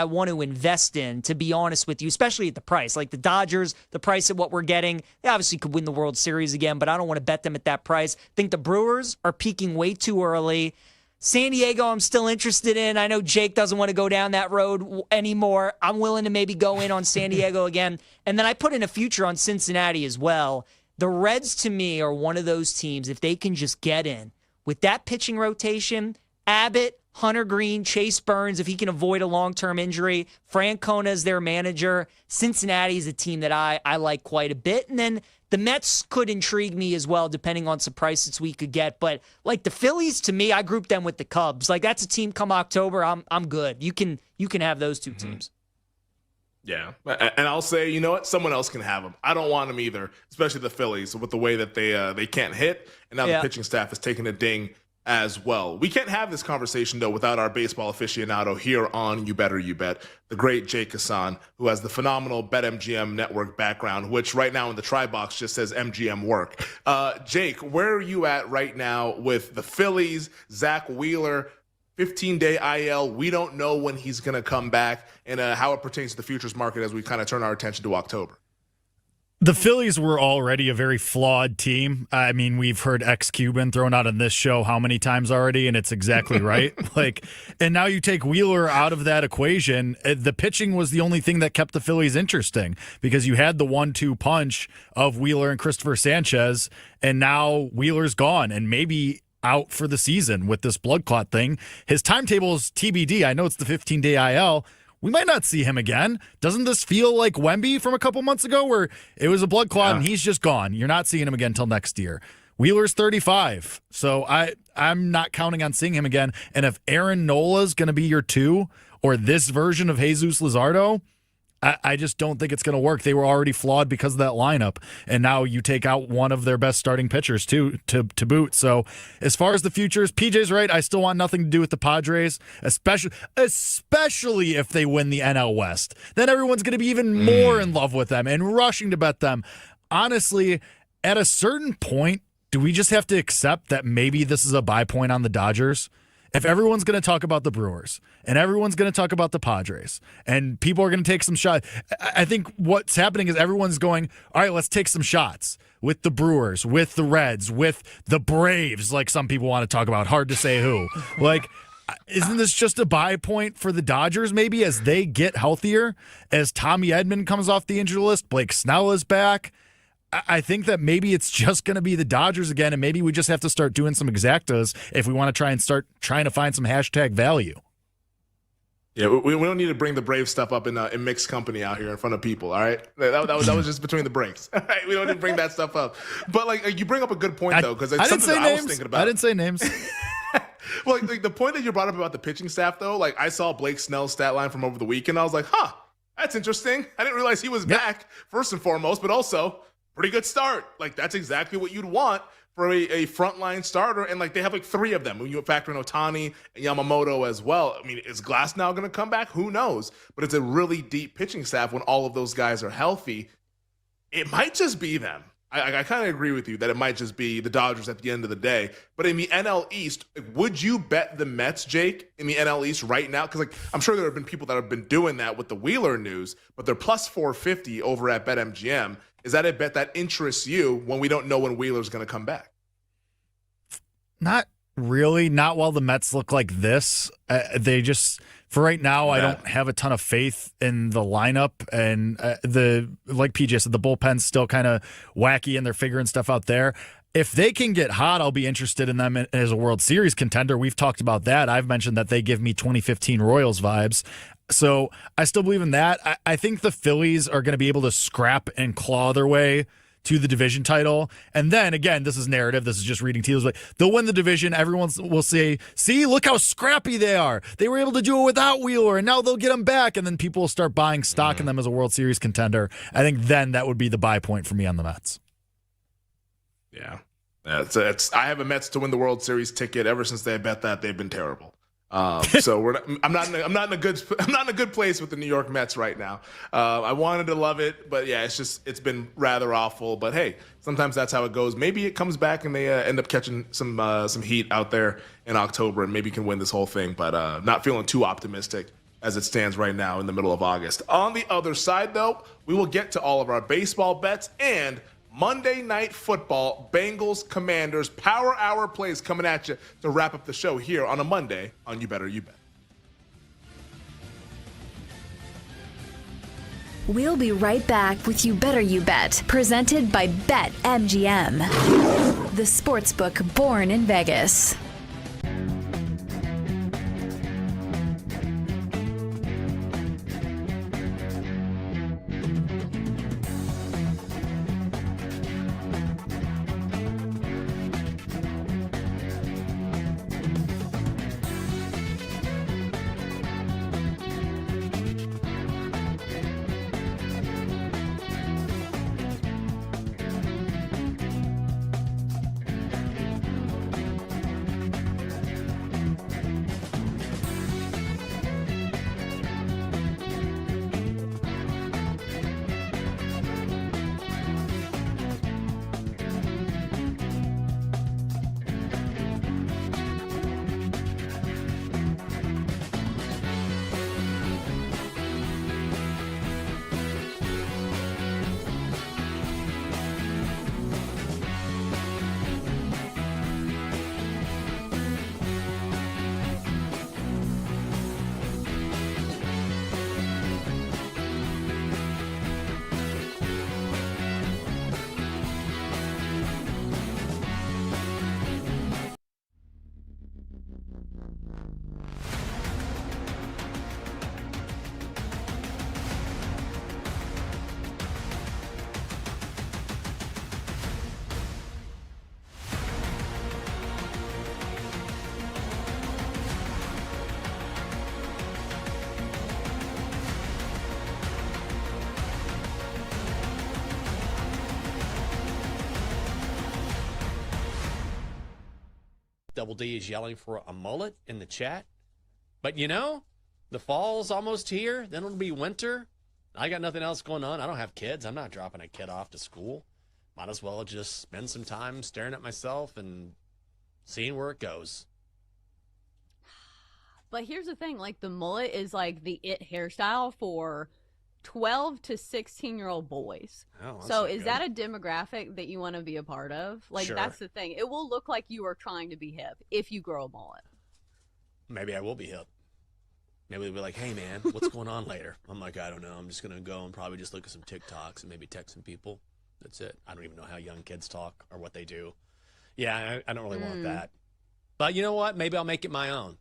want to invest in, to be honest with you, especially at the price. Like the Dodgers, the price at what we're getting, they obviously could win the World Series again, but I don't want to bet them at that price. I think the Brewers are peaking way too early. San Diego, I'm still interested in. I know Jake doesn't want to go down that road anymore. I'm willing to maybe go in on San Diego again. And then I put in a future on Cincinnati as well. The Reds, to me, are one of those teams, if they can just get in with that pitching rotation, Abbott, Hunter Green, Chase Burns, if he can avoid a long-term injury, Francona is their manager. Cincinnati is a team that I like quite a bit. And then the Mets could intrigue me as well, depending on some prices we could get. But like the Phillies, to me, I group them with the Cubs. Like, that's a team come October, I'm good. You can have those two teams. Yeah, and I'll say, you know what? Someone else can have them. I don't want them either, especially the Phillies, with the way that they can't hit, and now the pitching staff is taking a ding as well. We can't have this conversation, though, without our baseball aficionado here on You Better You Bet, the great Jake Hassan, who has the phenomenal BetMGM network background, which right now in the try box just says MGM work. Jake, where are you at right now with the Phillies, Zach Wheeler, 15-day IL? We don't know when he's going to come back, and how it pertains to the futures market as we kind of turn our attention to October. The Phillies were already a very flawed team. I mean, we've heard ex-Cuban thrown out on this show how many times already, and it's exactly right. And now you take Wheeler out of that equation. The pitching was the only thing that kept the Phillies interesting, because you had the 1-2 punch of Wheeler and Christopher Sanchez, and now Wheeler's gone. And maybe out for the season with this blood clot thing. His timetable is TBD. I know it's the 15-day IL. We might not see him again. Doesn't this feel like Wemby from a couple months ago where it was a blood clot and he's just gone? You're not seeing him again until next year. Wheeler's 35, so I'm not counting on seeing him again. And if Aaron Nola's going to be your 2 or this version of Jesus Luzardo, I just don't think it's going to work. They were already flawed because of that lineup, and now you take out one of their best starting pitchers too to boot. So as far as the futures, PJ's right. I still want nothing to do with the Padres, especially if they win the NL West. Then everyone's going to be even more in love with them and rushing to bet them. Honestly, at a certain point, do we just have to accept that maybe this is a buy point on the Dodgers? If everyone's going to talk about the Brewers and everyone's going to talk about the Padres and people are going to take some shots, I think what's happening is everyone's going, all right, let's take some shots with the Brewers, with the Reds, with the Braves, like some people want to talk about. Hard to say who. Like, isn't this just a buy point for the Dodgers maybe as they get healthier? As Tommy Edman comes off the injury list, Blake Snell is back. I think that maybe it's just going to be the Dodgers again, and maybe we just have to start doing some exactas if we want to try and start trying to find some hashtag value. Yeah, we don't need to bring the Brave stuff up in mixed company out here in front of people, all right? That was just between the breaks. All right? We don't need to bring that stuff up. But, like, you bring up a good point, though, because it's something that I was thinking about. I didn't say names. Well, like, the point that you brought up about the pitching staff, though, like, I saw Blake Snell's stat line from over the weekend. I was like, that's interesting. I didn't realize he was back, first and foremost, but also pretty good start. Like, that's exactly what you'd want for a frontline starter. And, like, they have, like, 3 of them. When you factor in Ohtani and Yamamoto as well. I mean, is Glasnow going to come back? Who knows? But it's a really deep pitching staff when all of those guys are healthy. It might just be them. I kind of agree with you that it might just be the Dodgers at the end of the day. But in the NL East, would you bet the Mets, Jake, in the NL East right now? Because, like, I'm sure there have been people that have been doing that with the Wheeler news, but they're plus 450 over at BetMGM. Is that a bet that interests you when we don't know when Wheeler's going to come back? Not really. Not while the Mets look like this. They just, for right now, I don't have a ton of faith in the lineup. And like PJ said, the bullpen's still kind of wacky and they're figuring stuff out there. If they can get hot, I'll be interested in them as a World Series contender. We've talked about that. I've mentioned that they give me 2015 Royals vibes. So I still believe in that. I think the Phillies are going to be able to scrap and claw their way to the division title. And then, again, this is narrative. This is just reading tea leaves. But they'll win the division. Everyone will say, see, look how scrappy they are. They were able to do it without Wheeler, and now they'll get him back. And then people will start buying stock in them as a World Series contender. I think then that would be the buy point for me on the Mets. Yeah. I have a Mets to win the World Series ticket. Ever since they bet that, they've been terrible. So I'm not in a good place with the New York Mets right now. I wanted to love it, but yeah, it's been rather awful. But hey, sometimes that's how it goes. Maybe it comes back and they end up catching some heat out there in October, and maybe can win this whole thing. But not feeling too optimistic as it stands right now in the middle of August. On the other side, though, we will get to all of our baseball bets and Monday Night Football, Bengals, Commanders, Power Hour plays coming at you to wrap up the show here on a Monday on You Better You Bet. We'll be right back with You Better You Bet, presented by BetMGM, the sportsbook born in Vegas. Double D is yelling for a mullet in the chat. But the fall's almost here. Then it'll be winter. I got nothing else going on. I don't have kids. I'm not dropping a kid off to school. Might as well just spend some time staring at myself and seeing where it goes. But here's the thing, like the mullet is like the it hairstyle for 12 to 16-year-old boys. Oh, so is that a demographic that you want to be a part of? Like, Sure. That's the thing. It will look like you are trying to be hip if you grow a mullet. Maybe I will be hip. Maybe they'll be like, hey, man, what's going on later? I'm like, I don't know. I'm just going to go and probably just look at some TikToks and maybe text some people. That's it. I don't even know how young kids talk or what they do. Yeah, I don't really want that. But you know what? Maybe I'll make it my own.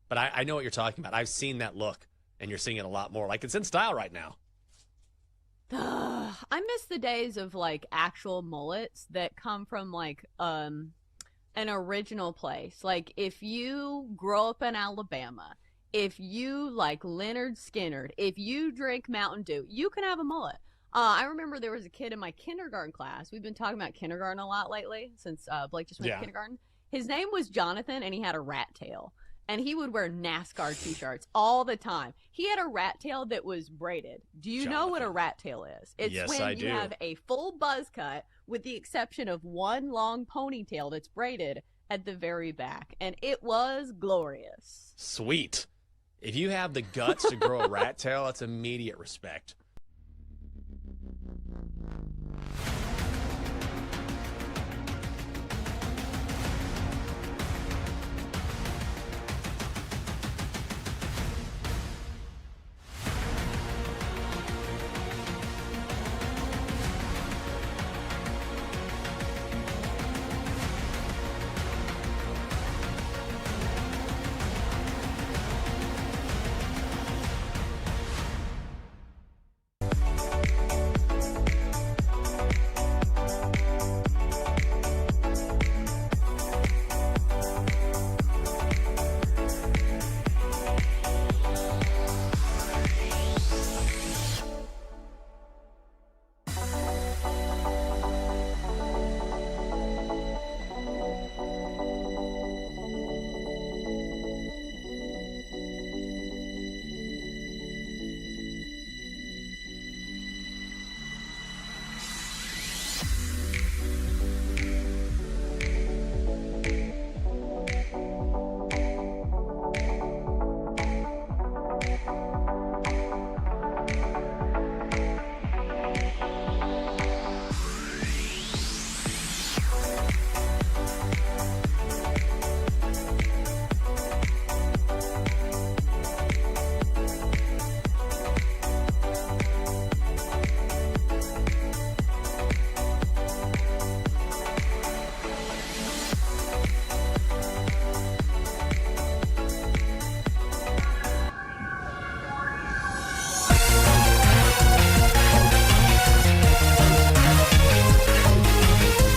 But I know what you're talking about. I've seen that look, and you're seeing it a lot more. Like, it's in style right now. I miss the days of like actual mullets that come from like an original place. Like if you grow up in Alabama, if you like Leonard Skinner, if you drink Mountain Dew, you can have a mullet. I remember there was a kid in my kindergarten class. We've been talking about kindergarten a lot lately since Blake just went to kindergarten. His name was Jonathan, and he had a rat tail. And he would wear NASCAR t-shirts all the time. He had a rat tail that was braided. Do you know what a rat tail is? It's Yes, when I you do. have a full buzz cut with the exception of one long ponytail that's braided at the very back. And it was glorious. Sweet. If you have the guts to grow a rat tail, that's immediate respect.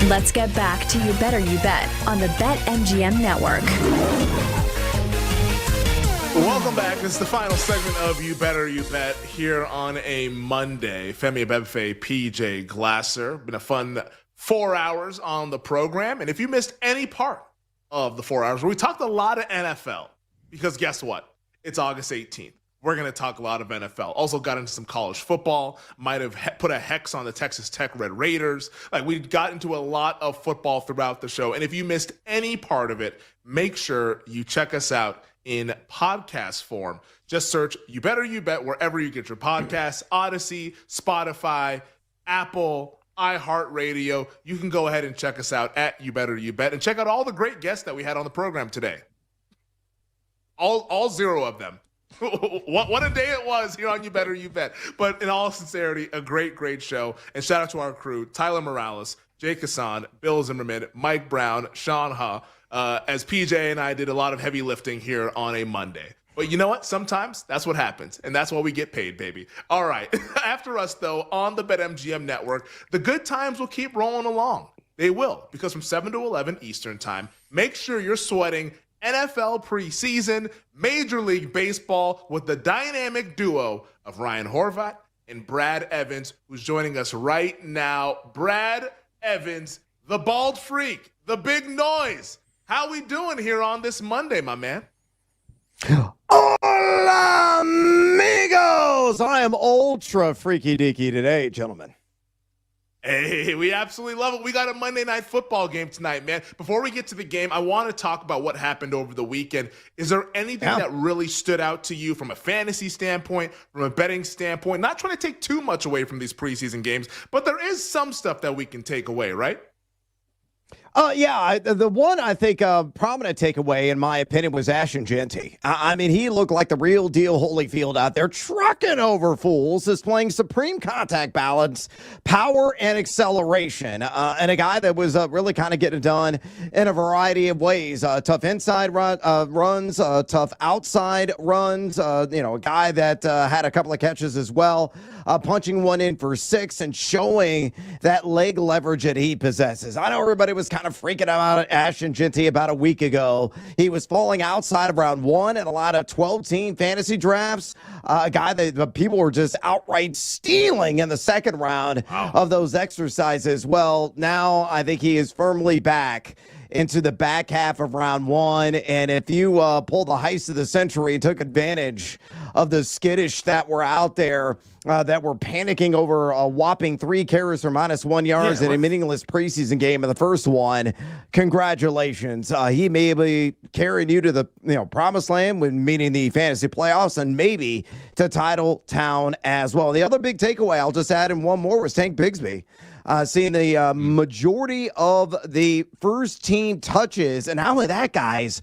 Let's get back to You Better You Bet on the BetMGM Network. Welcome back. This is the final segment of You Better You Bet here on a Monday. Femi Abebefe, PJ Glasser. Been a fun 4 hours on the program. And if you missed any part of the 4 hours, we talked a lot of NFL because guess what? It's August 18th. We're going to talk a lot of NFL. Also got into some college football. Might have put a hex on the Texas Tech Red Raiders. Like, we got into a lot of football throughout the show. And if you missed any part of it, make sure you check us out in podcast form. Just search You Better You Bet wherever you get your podcasts. Odyssey, Spotify, Apple, iHeartRadio. You can go ahead and check us out at You Better You Bet and check out all the great guests that we had on the program today. All zero of them. What a day it was here on You Better You Bet. But in all sincerity, a great, great show. And shout out to our crew, Tyler Morales, Jake Hassan, Bill Zimmerman, Mike Brown, Sean Ha, as PJ and I did a lot of heavy lifting here on a Monday. But you know what? Sometimes that's what happens, and that's why we get paid, baby. All right. After us, though, on the BetMGM Network, the good times will keep rolling along. They will, because from 7 to 11 Eastern Time, make sure you're sweating NFL preseason, Major League Baseball with the dynamic duo of Ryan Horvat and Brad Evans, who's joining us right now. Brad Evans, the bald freak, the big noise. How we doing here on this Monday, my man? Hola, amigos! I am ultra freaky deaky today, gentlemen. Hey, we absolutely love it. We got a Monday Night Football game tonight, man. Before we get to the game, I want to talk about what happened over the weekend. Is there anything that really stood out to you from a fantasy standpoint, from a betting standpoint? Not trying to take too much away from these preseason games, but there is some stuff that we can take away, right? The one I think prominent takeaway, in my opinion, was Ashton Genty. I mean, he looked like the real deal Holyfield out there, trucking over fools, displaying supreme contact balance, power, and acceleration. And a guy that was really kind of getting it done in a variety of ways. Tough inside runs, tough outside runs. A guy that had a couple of catches as well, punching one in for 6 and showing that leg leverage that he possesses. I know everybody was kind of freaking out Ashton Genty about a week ago. He was falling outside of round 1 in a lot of 12-team fantasy drafts. A guy that people were just outright stealing in the second round of those exercises. Well, now I think he is firmly back into the back half of round 1. And if you pull the heist of the century and took advantage of the skittish that were out there, that were panicking over a whopping 3 carries for -1 yards in a meaningless preseason game in the first one, congratulations. He may be carrying you to the promised land, meaning the fantasy playoffs, and maybe to title town as well. The other big takeaway, I'll just add in one more, was Tank Bigsby. Seeing the majority of the first team touches, and not only that, guys,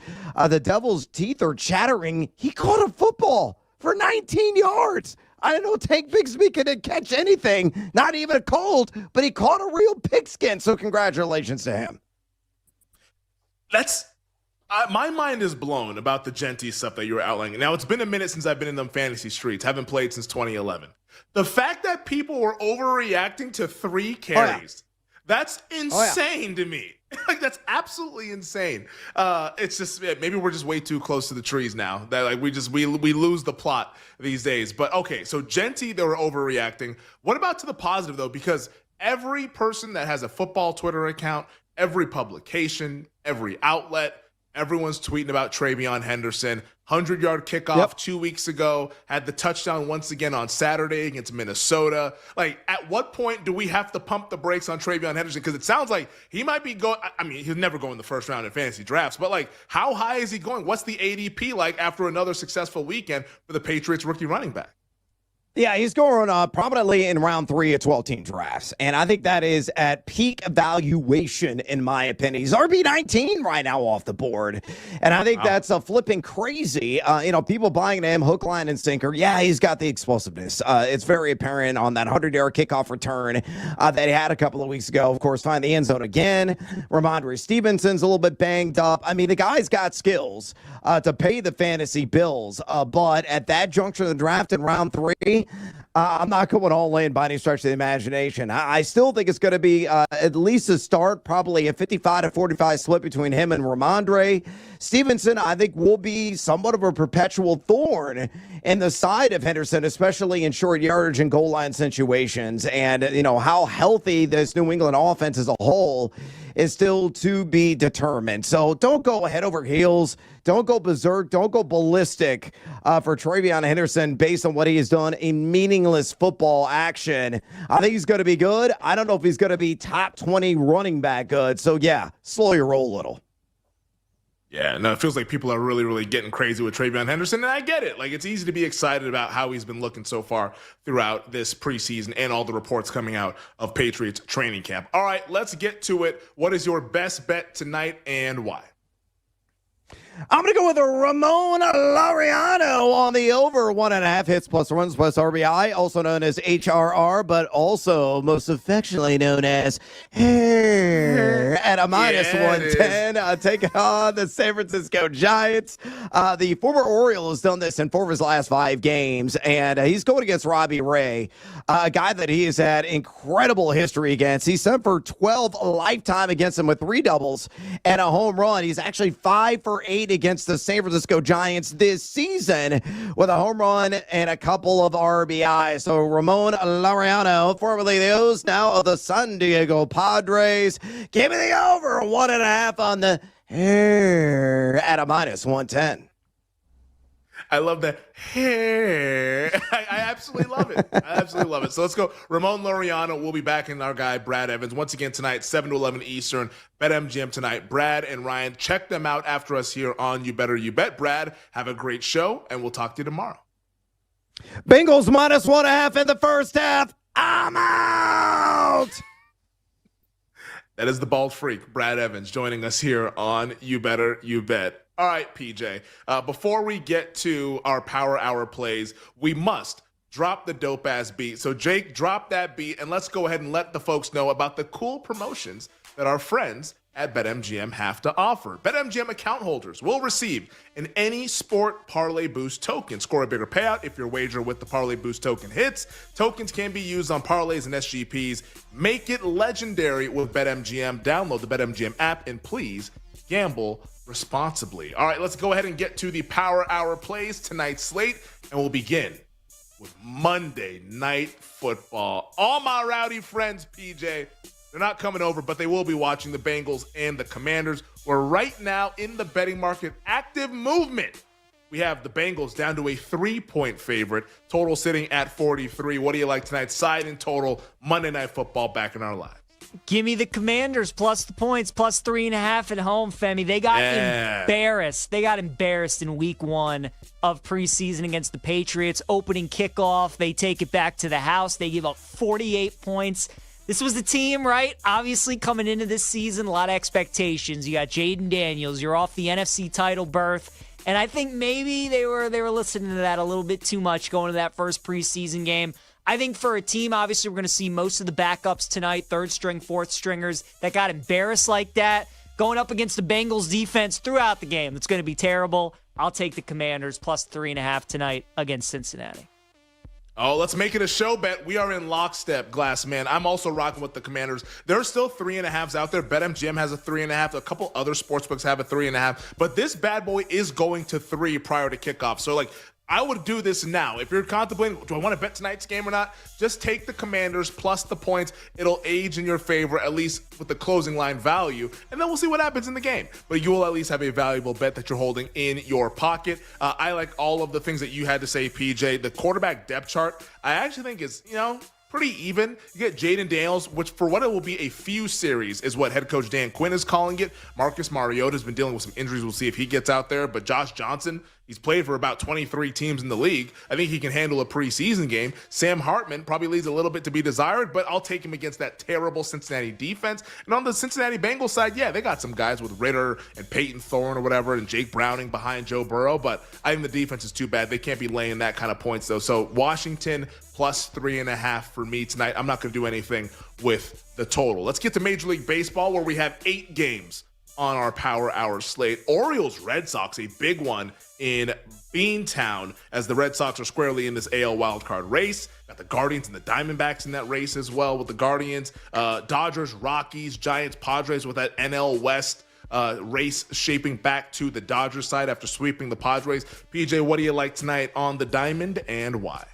the Devils' teeth are chattering. He caught a football for 19 yards. I didn't know Tank Bigsby could catch anything, not even a cold, but he caught a real pigskin, so congratulations to him. My mind is blown about the Genty stuff that you were outlining. Now, it's been a minute since I've been in them fantasy streets. Haven't played since 2011. The fact that people were overreacting to 3 carries, that's insane to me. Like, that's absolutely insane. It's just maybe we're just way too close to the trees now. That we lose the plot these days. But okay, so Genty, they were overreacting. What about to the positive though? Because every person that has a football Twitter account, every publication, every outlet, everyone's tweeting about TreVeyon Henderson. 100-yard kickoff 2 weeks ago, had the touchdown once again on Saturday against Minnesota. Like, at what point do we have to pump the brakes on TreVeyon Henderson? Because it sounds like he might be going, I mean, he'll never go in the first round in fantasy drafts, but like, how high is he going? What's the ADP like after another successful weekend for the Patriots rookie running back? Yeah, he's going prominently in round 3 of 12-team drafts, and I think that is at peak evaluation, in my opinion. He's RB19 right now off the board, and I think that's flipping crazy. People buying him hook, line, and sinker. Yeah, he's got the explosiveness. It's very apparent on that 100-yard kickoff return that he had a couple of weeks ago. Of course, find the end zone again. Ramondre Stevenson's a little bit banged up. I mean, the guy's got skills to pay the fantasy bills, but at that juncture of the draft in round 3, I'm not going all in by any stretch of the imagination. I still think it's going to be at least a start, probably a 55-45 split between him and Ramondre. Stevenson, I think, will be somewhat of a perpetual thorn in the side of Henderson, especially in short yardage and goal line situations. And, how healthy this New England offense as a whole is still to be determined. So don't go head over heels. Don't go berserk. Don't go ballistic for TreVeyon Henderson based on what he has done in meaningless football action. I think he's going to be good. I don't know if he's going to be top 20 running back good. So, yeah, slow your roll a little. Yeah, no, it feels like people are really, really getting crazy with TreVeyon Henderson, and I get it. Like, it's easy to be excited about how he's been looking so far throughout this preseason and all the reports coming out of Patriots training camp. All right, let's get to it. What is your best bet tonight and why? I'm going to go with a Ramon Laureano on the over 1.5 hits plus runs plus RBI, also known as HRR, but also most affectionately known as Hair, at a -110. Taking on the San Francisco Giants. The former Oriole has done this in 4 of his last 5 games, and he's going against Robbie Ray, a guy that he has had incredible history against. He's sent for 12 lifetime against him with 3 doubles and a home run. He's actually 5 for 8 against the San Francisco Giants this season with a home run and a couple of RBI. So Ramon Laureano, formerly the O's, now of the San Diego Padres. Give me the over 1.5 on the at a -110. I love that. I absolutely love it. I absolutely love it. So let's go. Ramon Laureano will be back, and our guy, Brad Evans. Once again tonight, 7 to 11 Eastern, BetMGM tonight. Brad and Ryan, check them out after us here on You Better You Bet. Brad, have a great show, and we'll talk to you tomorrow. Bengals -1.5 in the first half. I'm out. That is the bald freak, Brad Evans, joining us here on You Better You Bet. All right, PJ, before we get to our Power Hour plays, we must drop the dope-ass beat. So, Jake, drop that beat, and let's go ahead and let the folks know about the cool promotions that our friends at BetMGM have to offer. BetMGM account holders will receive an any sport Parlay Boost token. Score a bigger payout if your wager with the Parlay Boost token hits. Tokens can be used on parlays and SGPs. Make it legendary with BetMGM. Download the BetMGM app, and please gamble responsibly. All right, let's go ahead and get to the Power Hour plays, tonight's slate, and we'll begin with Monday Night Football. All my rowdy friends, PJ, they're not coming over, but they will be watching the Bengals and the Commanders. We're right now in the betting market active movement. We have the Bengals down to a 3-point favorite, total sitting at 43. What do you like tonight? Side and total, Monday Night Football back in our lives. Give me the Commanders plus the points, plus 3.5 at home, Femi. They got embarrassed. They got embarrassed in week 1 of preseason against the Patriots. Opening kickoff, they take it back to the house. They give up 48 points. This was the team, right? Obviously, coming into this season, a lot of expectations. You got Jaden Daniels. You're off the NFC title berth. And I think maybe they were listening to that a little bit too much going to that first preseason game. I think for a team, obviously, we're going to see most of the backups tonight, third string, fourth stringers that got embarrassed like that, going up against the Bengals defense throughout the game. It's going to be terrible. I'll take the Commanders plus 3.5 tonight against Cincinnati. Oh, let's make it a show bet. We are in lockstep, Glass Man. I'm also rocking with the Commanders. There are still 3.5s out there. BetMGM has a 3.5. A couple other sportsbooks have a 3.5. But this bad boy is going to 3 prior to kickoff. So, I would do this now. If you're contemplating, do I want to bet tonight's game or not? Just take the Commanders plus the points. It'll age in your favor, at least with the closing line value, and then we'll see what happens in the game. But you will at least have a valuable bet that you're holding in your pocket. I like all of the things that you had to say, PJ. The quarterback depth chart, I actually think is, pretty even. You get Jaden Daniels, which for what it will be a few series is what head coach Dan Quinn is calling it. Marcus Mariota has been dealing with some injuries. We'll see if he gets out there. But Josh Johnson, he's played for about 23 teams in the league. I think he can handle a preseason game. Sam Hartman probably leaves a little bit to be desired, but I'll take him against that terrible Cincinnati defense. And on the Cincinnati Bengals side, yeah, they got some guys with Ritter and Peyton Thorne or whatever and Jake Browning behind Joe Burrow, but I think the defense is too bad. They can't be laying that kind of points, though. So Washington plus 3.5 for me tonight. I'm not going to do anything with the total. Let's get to Major League Baseball, where we have 8 games on our Power Hour slate. Orioles Red Sox, a big one in Beantown, as the Red Sox are squarely in this AL wildcard race. Got the Guardians and the Diamondbacks in that race as well, with the Guardians, Dodgers, Rockies, Giants, Padres, with that NL West race shaping back to the Dodgers side after sweeping the Padres. PJ, what do you like tonight on the Diamond, and why?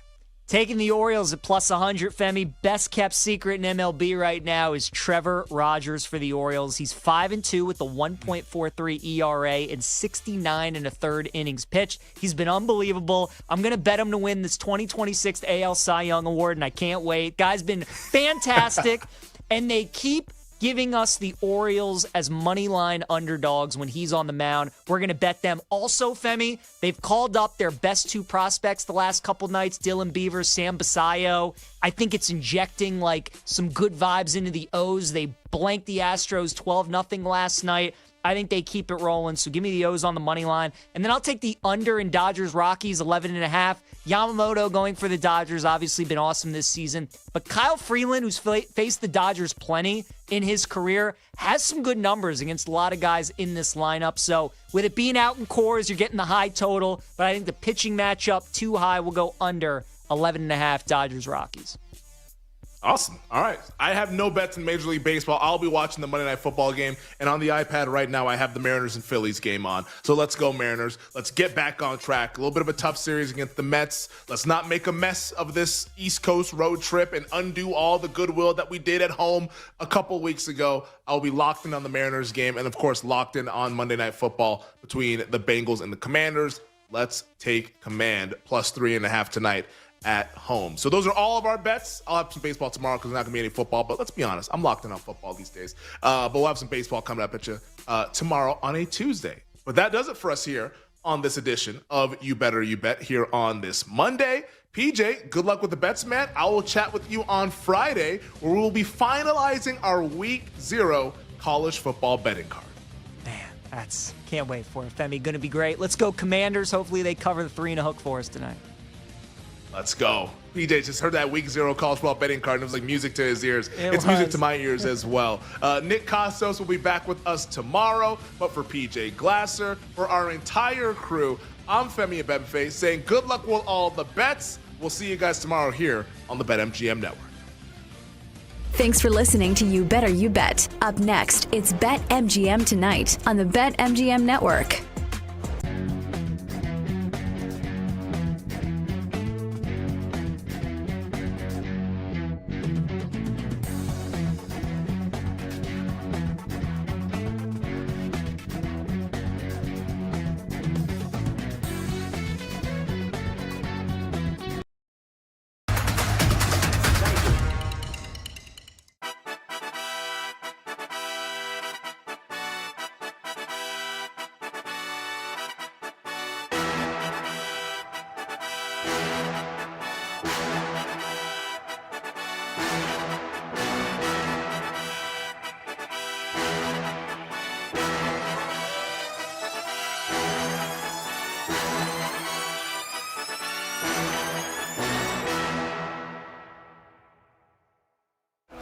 Taking the Orioles at plus 100, Femi. Best kept secret in MLB right now is Trevor Rogers for the Orioles. He's 5-2 with a 1.43 ERA and 69 1/3 innings pitched. He's been unbelievable. I'm going to bet him to win this 2026 AL Cy Young Award, and I can't wait. Guy's been fantastic, and they keep giving us the Orioles as money line underdogs when he's on the mound. We're going to bet them. Also, Femi, they've called up their best 2 prospects the last couple nights, Dylan Beavers, Sam Basayo. I think it's injecting some good vibes into the O's. They blanked the Astros 12-0 last night. I think they keep it rolling, so give me the O's on the money line. And then I'll take the under in Dodgers-Rockies, 11.5. Yamamoto going for the Dodgers, obviously been awesome this season. But Kyle Freeland, who's faced the Dodgers plenty in his career, has some good numbers against a lot of guys in this lineup. So with it being out in cores, you're getting the high total. But I think the pitching matchup, too high, will go under 11.5 Dodgers-Rockies. Awesome. All right. I have no bets in Major League Baseball. I'll be watching the Monday Night Football game. And on the iPad right now, I have the Mariners and Phillies game on. So let's go, Mariners. Let's get back on track. A little bit of a tough series against the Mets. Let's not make a mess of this East Coast road trip and undo all the goodwill that we did at home a couple weeks ago. I'll be locked in on the Mariners game and, of course, locked in on Monday Night Football between the Bengals and the Commanders. Let's take command. +3.5 tonight at home. So those are all of our bets. I'll have some baseball tomorrow because there's not going to be any football. But let's be honest, I'm locked in on football these days. But we'll have some baseball coming up at you tomorrow on a Tuesday. But that does it for us here on this edition of You Better You Bet here on this Monday. PJ, good luck with the bets, man. I will chat with you on Friday where we will be finalizing our Week 0 college football betting card. Can't wait for it, Femi. Going to be great. Let's go Commanders. Hopefully they cover the 3 and a hook for us tonight. Let's go. PJ just heard that Week 0 college football betting card, and it was like music to his ears. It's music to my ears as well. Nick Costos will be back with us tomorrow. But for PJ Glasser, for our entire crew, I'm Femi Abebefe saying good luck with all the bets. We'll see you guys tomorrow here on the BetMGM Network. Thanks for listening to You Better You Bet. Up next, it's BetMGM Tonight on the BetMGM Network.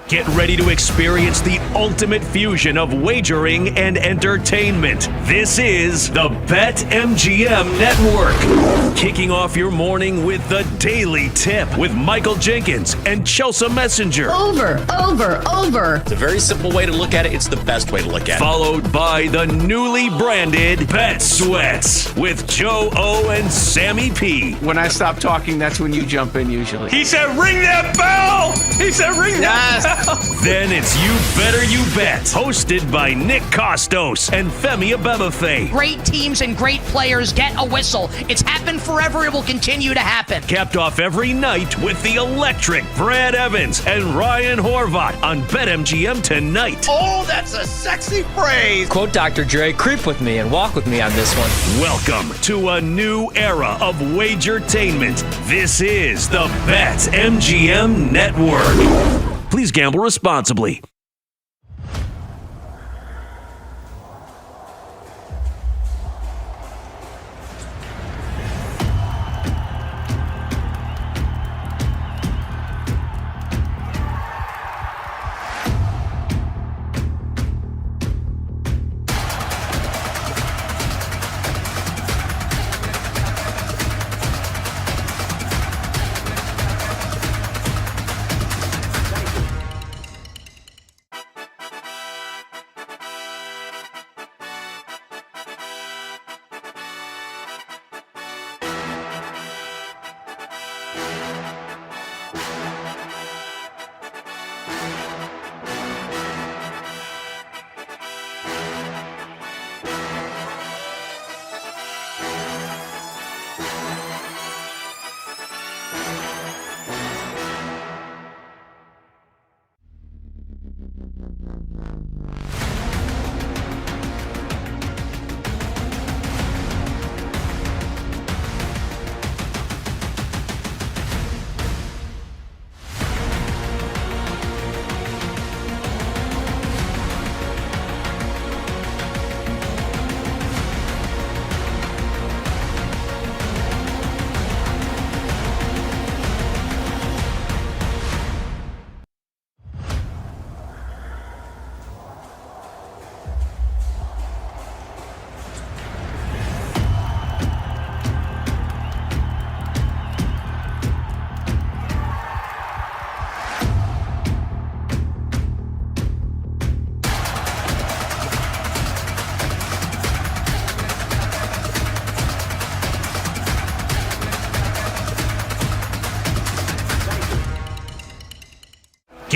Get ready to experience the ultimate fusion of wagering and entertainment. This is the BetMGM Network. Kicking off your morning with the Daily Tip with Michael Jenkins and Chelsea Messenger. Over. It's a very simple way to look at it. It's the best way to look at it. Followed by the newly branded Bet Sweats with Joe O and Sammy P. When I stop talking, that's when you jump in usually. He said, ring that bell! He said, ring that bell! Then it's You Better You Bet, hosted by Nick Costos and Femi Abebefe. Great teams and great players get a whistle. It's happened forever. It will continue to happen. Capped off every night with the electric Brad Evans and Ryan Horvat on BetMGM Tonight. Oh, that's a sexy phrase. Quote Dr. Dre, creep with me and walk with me on this one. Welcome to a new era of Wagertainment. This is the BetMGM Network. Please gamble responsibly.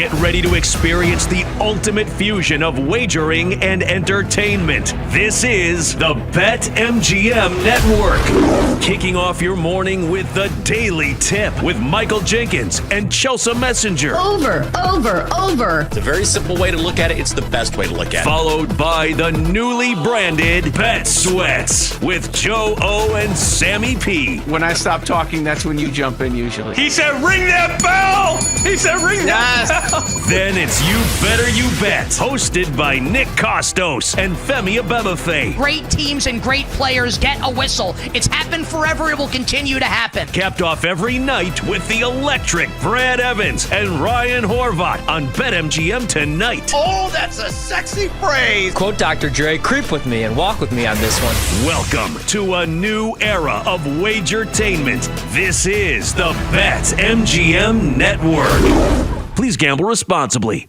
Get ready to experience the ultimate fusion of wagering and entertainment. This is the BetMGM Network. Kicking off your morning with the Daily Tip with Michael Jenkins and Chelsea Messenger. Over. It's a very simple way to look at it. It's the best way to look at it. Followed by the newly branded Bet Sweats with Joe O and Sammy P. When I stop talking, that's when you jump in usually. He said, ring that bell! He said, ring that bell! Then it's You Better You Bet, hosted by Nick Costos and Femi Abebefe. Great teams and great players get a whistle. It's happened forever. It will continue to happen. Capped off every night with the electric Brad Evans and Ryan Horvat on BetMGM Tonight. Oh, that's a sexy phrase. Quote Dr. Dre, creep with me and walk with me on this one. Welcome to a new era of Wagertainment. This is the BetMGM Network. Please gamble responsibly.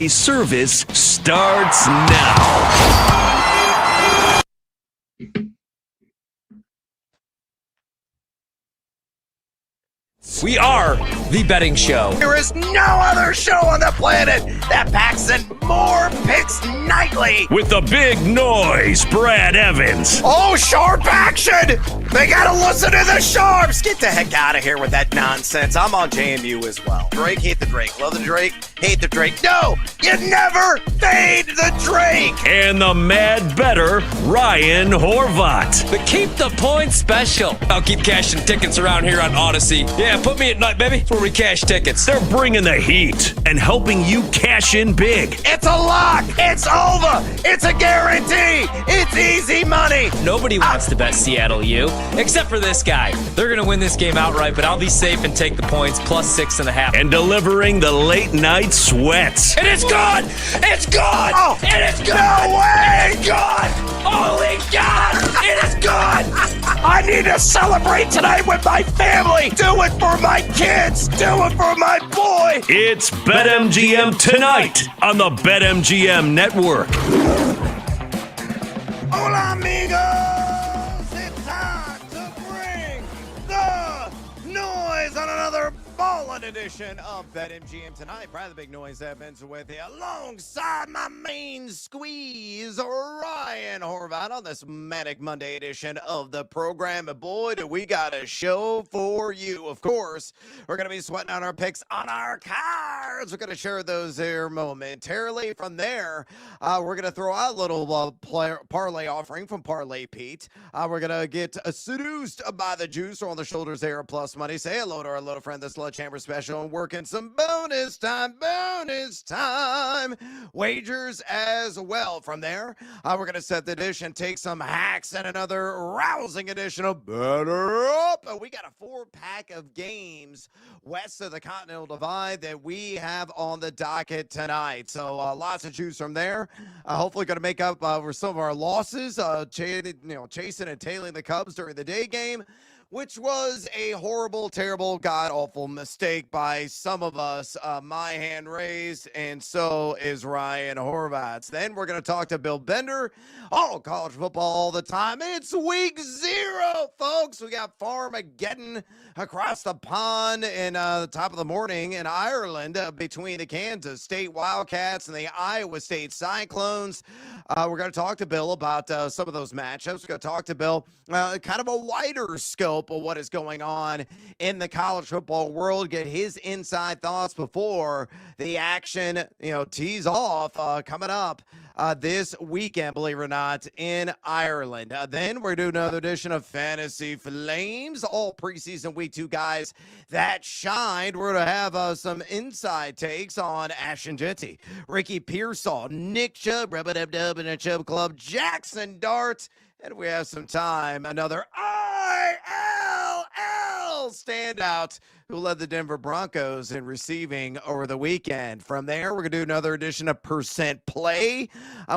Service starts now. We are the betting show. There is no other show on the planet that packs in more picks nightly. With the big noise, Brad Evans. Oh, sharp action! They gotta listen to the sharps! Get the heck out of here with that nonsense. I'm on JMU as well. Drake, hate the Drake. Love the Drake, hate the Drake. No! You never fade the Drake! And the mad better, Ryan Horvat. The Keep the Points special. I'll keep cashing tickets around here on Odyssey. Yeah, put me at night, baby. That's where we cash tickets. They're bringing the heat and helping you cash in big. It's a lock! It's over! It's a guarantee! It's easy money! Nobody wants to bet Seattle U, except for this guy. They're going to win this game outright, but I'll be safe and take the points plus 6.5. And delivering the late night sweats. And it's gone! It's gone! Oh, and it's gone! No way! It's gone! Holy God! It is gone! I need to celebrate tonight with my family! Do it for my kids! Do it for my boy! It's BetMGM Tonight on the BetMGM Network. Hola, amigos! It's time to bring the noise on another ballin' edition of BetMGM Tonight. Brad the Big Noise Evans with you alongside my main squeeze, Ryan Horvat, on this Manic Monday edition of the program. And boy, do we got a show for you. Of course, we're going to be sweating on our picks on our cards. We're going to share those here momentarily. From there, we're going to throw out a little parlay offering from Parlay Pete. We're going to get seduced by the juice on the shoulders there of Plus Money. Say hello to our little friend, the Sledgehammer Special, and working some bonus time wagers as well. From there, we're going to set the dish and take some hacks and another rousing edition of Better Up. We got a 4-pack of games west of the Continental Divide that we have on the docket tonight. So lots of juice from there. Hopefully going to make up for some of our losses, chasing and tailing the Cubs during the day game, which was a horrible, terrible, god-awful mistake by some of us. My hand raised, and so is Ryan Horvat's. Then we're going to talk to Bill Bender. All college football all the time. It's week 0, folks. We got Farmageddon across the pond in the top of the morning in Ireland between the Kansas State Wildcats and the Iowa State Cyclones. We're going to talk to Bill about some of those matchups. We're going to talk to Bill kind of a wider scope of what is going on in the college football world, get his inside thoughts before the action, tees off coming up this weekend, believe it or not, in Ireland. Then we're doing another edition of Fantasy Flames, all preseason week 2 guys that shined. We're going to have some inside takes on Ashton Jeanty, Ricky Pearsall, Nick Chubb, Rub-a-dub-dub in a Chubb Club, Jackson Dart, and we have some time, another ILL standout who led the Denver Broncos in receiving over the weekend. From there, we're going to do another edition of Percent Play.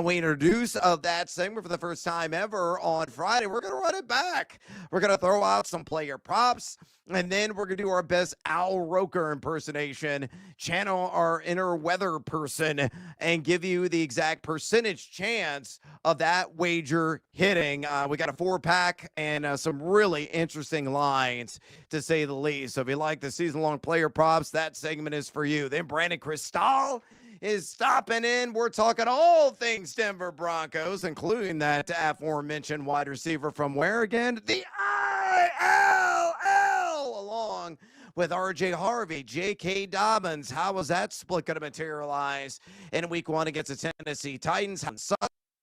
We introduce that segment for the first time ever on Friday. We're going to run it back. We're going to throw out some player props, and then we're going to do our best Al Roker impersonation, channel our inner weather person, and give you the exact percentage chance of that wager hitting. We got a 4-pack and some really interesting lines, to say the least. So if you like the season-long player props, that segment is for you. Then Brandon Cristal is stopping in. We're talking all things Denver Broncos, including that aforementioned wide receiver from where again? The ILL, along with RJ Harvey, J.K. Dobbins. How was that split going to materialize in week 1 against the Tennessee Titans?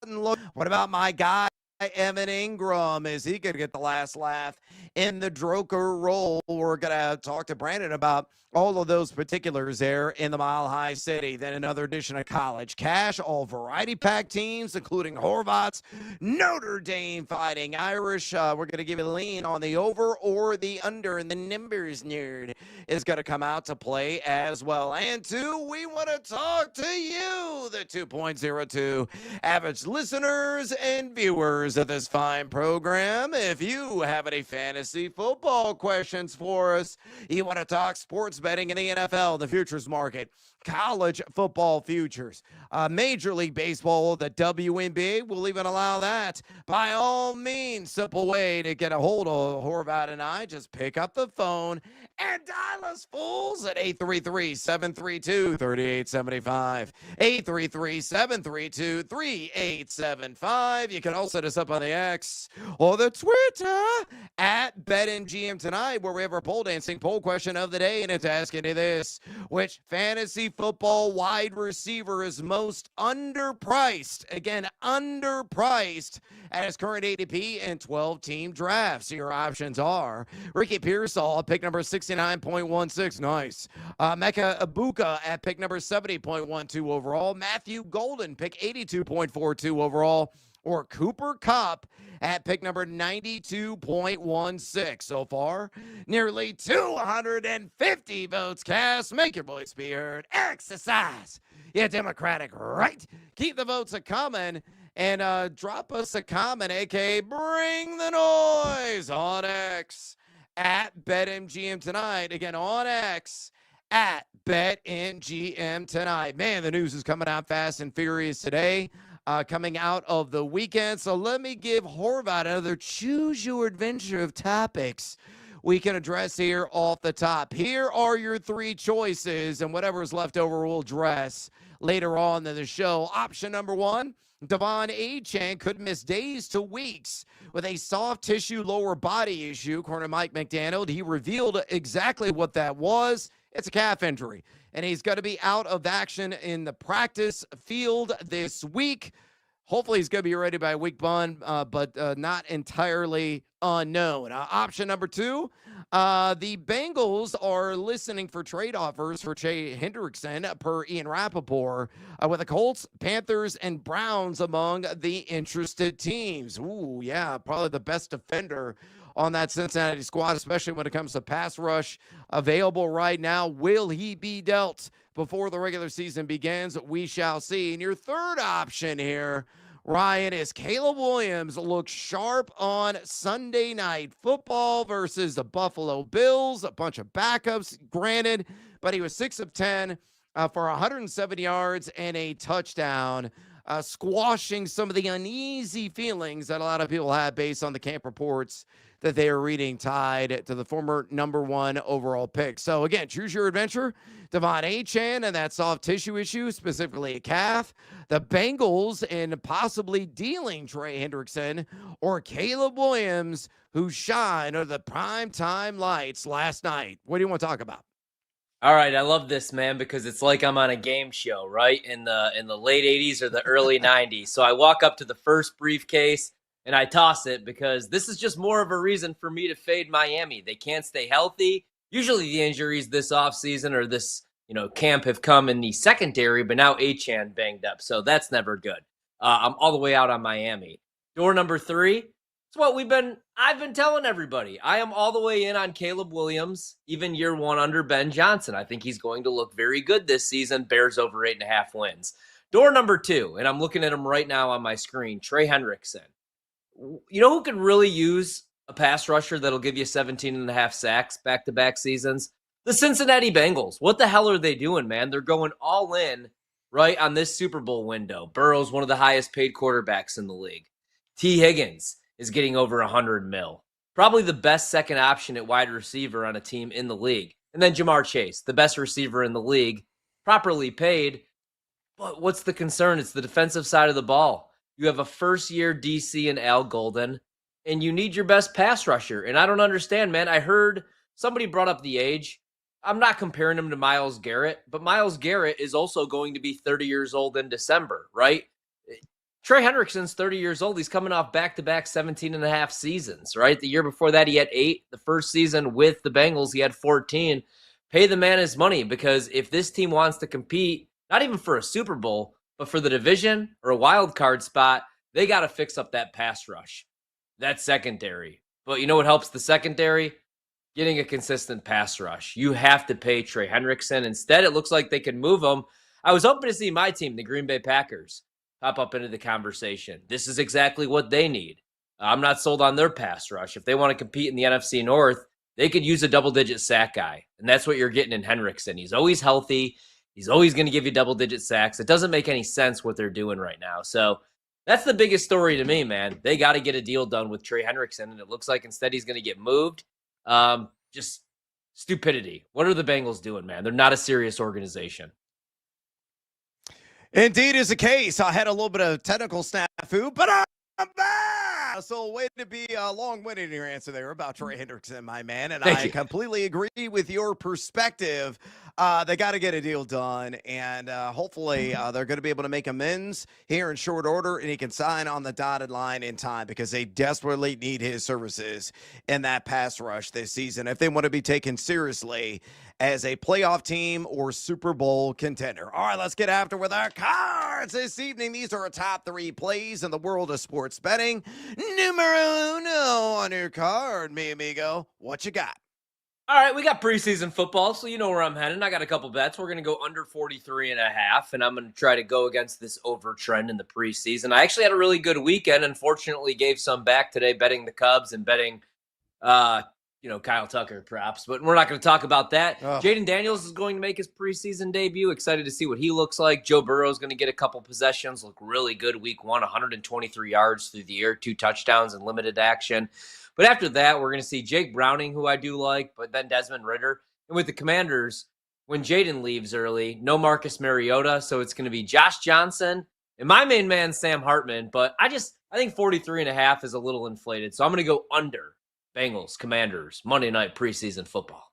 Look, what about my guy Evan Ingram? Is he going to get the last laugh in the Droker role? We're going to talk to Brandon about all of those particulars there in the Mile High City. Then another edition of College Cash, all variety pack teams, including Horvat's Notre Dame Fighting Irish. We're going to give you a lean on the over or the under, and the Nimbers nerd is going to come out to play as well. And two, we want to talk to you, the 2.02 average listeners and viewers of this fine program. If you have any fantasy football questions for us, you want to talk sports betting in the NFL, the futures market, college football futures, Major League Baseball, the WNBA, we'll even allow that. By all means, simple way to get a hold of Horvat and I, just pick up the phone and dial us fools at 833-732-3875. 833-732-3875. You can also hit us up on the X or the Twitter at BetMGM Tonight, where we have our pole dancing poll question of the day, and it's asking you this: which fantasy football wide receiver is most underpriced? Again, underpriced at his current ADP in 12-team drafts. Your options are Ricky Pearsall at pick number 69.16. Nice. Mecca Ibuka at pick number 70.12 overall. Matthew Golden, pick 82.42 overall. Or Cooper Kupp at pick number 92.16. So far, nearly 250 votes cast. Make your voice be heard. Exercise your democratic right. Keep the votes a-coming. And drop us a comment, a.k.a. bring the noise on X at BetMGM Tonight. Again, on X at BetMGM Tonight. Man, the news is coming out fast and furious today. Coming out of the weekend. So let me give Horvat another choose your adventure of topics we can address here off the top. Here are your 3 choices, and whatever's left over we'll address later on in the show. Option number 1, Devon Achane could miss days to weeks with a soft tissue lower body issue. According to Mike McDaniel, he revealed exactly what that was. It's a calf injury, and he's going to be out of action in the practice field this week. Hopefully he's going to be ready by week 1, but not entirely unknown. Option number 2, the Bengals are listening for trade offers for Jay Hendrickson, per Ian Rappaport, with the Colts, Panthers, and Browns among the interested teams. Ooh, yeah, probably the best defender on that Cincinnati squad, especially when it comes to pass rush available right now. Will he be dealt before the regular season begins? We shall see. And your third option here, Ryan, is Caleb Williams looks sharp on Sunday Night Football versus the Buffalo Bills. A bunch of backups, granted, but he was 6 of 10 for 170 yards and a touchdown, squashing some of the uneasy feelings that a lot of people have based on the camp reports that they are reading tied to the former number 1 overall pick. So again, choose your adventure. Devon Achane and that soft tissue issue, specifically a calf. The Bengals and possibly dealing Trey Hendrickson, or Caleb Williams, who shined under the primetime lights last night. What do you want to talk about? All right, I love this, man, because it's like I'm on a game show, right? In the late 80s or the early 90s. So I walk up to the first briefcase and I toss it because this is just more of a reason for me to fade Miami. They can't stay healthy. Usually the injuries this offseason or this, camp have come in the secondary, but now Achane banged up. So that's never good. I'm all the way out on Miami. Door number 3, It's what I've been telling everybody. I am all the way in on Caleb Williams, even year one under Ben Johnson. I think he's going to look very good this season. Bears over 8.5 wins. Door number 2, and I'm looking at him right now on my screen, Trey Hendrickson. You know who could really use a pass rusher that'll give you 17.5 sacks back-to-back seasons? The Cincinnati Bengals. What the hell are they doing, man? They're going all in right on this Super Bowl window. Burrow's one of the highest paid quarterbacks in the league. T. Higgins is getting over $100 million. Probably the best second option at wide receiver on a team in the league. And then Jamar Chase, the best receiver in the league, properly paid. But what's the concern? It's the defensive side of the ball. You have a first-year DC in Al Golden, and you need your best pass rusher. And I don't understand, man. I heard somebody brought up the age. I'm not comparing him to Myles Garrett, but Myles Garrett is also going to be 30 years old in December, right? Trey Hendrickson's 30 years old. He's coming off back-to-back 17.5 seasons, right? The year before that, he had 8. The first season with the Bengals, he had 14. Pay the man his money, because if this team wants to compete, not even for a Super Bowl, but for the division or a wild card spot, they got to fix up that pass rush, that secondary. But you know what helps the secondary? Getting a consistent pass rush. You have to pay Trey Hendrickson. Instead, it looks like they can move him. I was hoping to see my team, the Green Bay Packers, pop up into the conversation. This is exactly what they need. I'm not sold on their pass rush. If they want to compete in the NFC North, they could use a double-digit sack guy, and that's what you're getting in Hendrickson. He's always healthy. He's always going to give you double-digit sacks. It doesn't make any sense what they're doing right now. So that's the biggest story to me, man. They got to get a deal done with Trey Hendrickson, and it looks like instead he's going to get moved. Just stupidity. What are the Bengals doing, man? They're not a serious organization. Indeed is the case. I had a little bit of technical snafu, but I'm back. So way to be long-winded in your answer there about Trey Hendrickson, my man. And I completely agree with your perspective. They got to get a deal done, and hopefully they're going to be able to make amends here in short order, and he can sign on the dotted line in time, because they desperately need his services in that pass rush this season if they want to be taken seriously as a playoff team or Super Bowl contender. All right, let's get after with our cards this evening. These are our top 3 plays in the world of sports betting. Numero uno on your card, mi amigo. What you got? All right, we got preseason football, so you know where I'm heading. I got a couple bets. We're going to go under 43.5, and I'm going to try to go against this over trend in the preseason. I actually had a really good weekend. Unfortunately, gave some back today betting the Cubs and betting Kyle Tucker props, but we're not going to talk about that. Jaden Daniels is going to make his preseason debut. Excited to see what he looks like. Joe Burrow is going to get a couple possessions, look really good week 1, 123 yards through the air, 2 touchdowns and limited action. But after that, we're going to see Jake Browning, who I do like, but then Desmond Ridder. And with the Commanders, when Jaden leaves early, no Marcus Mariota, so it's going to be Josh Johnson and my main man, Sam Hartman. But I think 43.5 is a little inflated, so I'm going to go under. Bengals, Commanders, Monday night preseason football.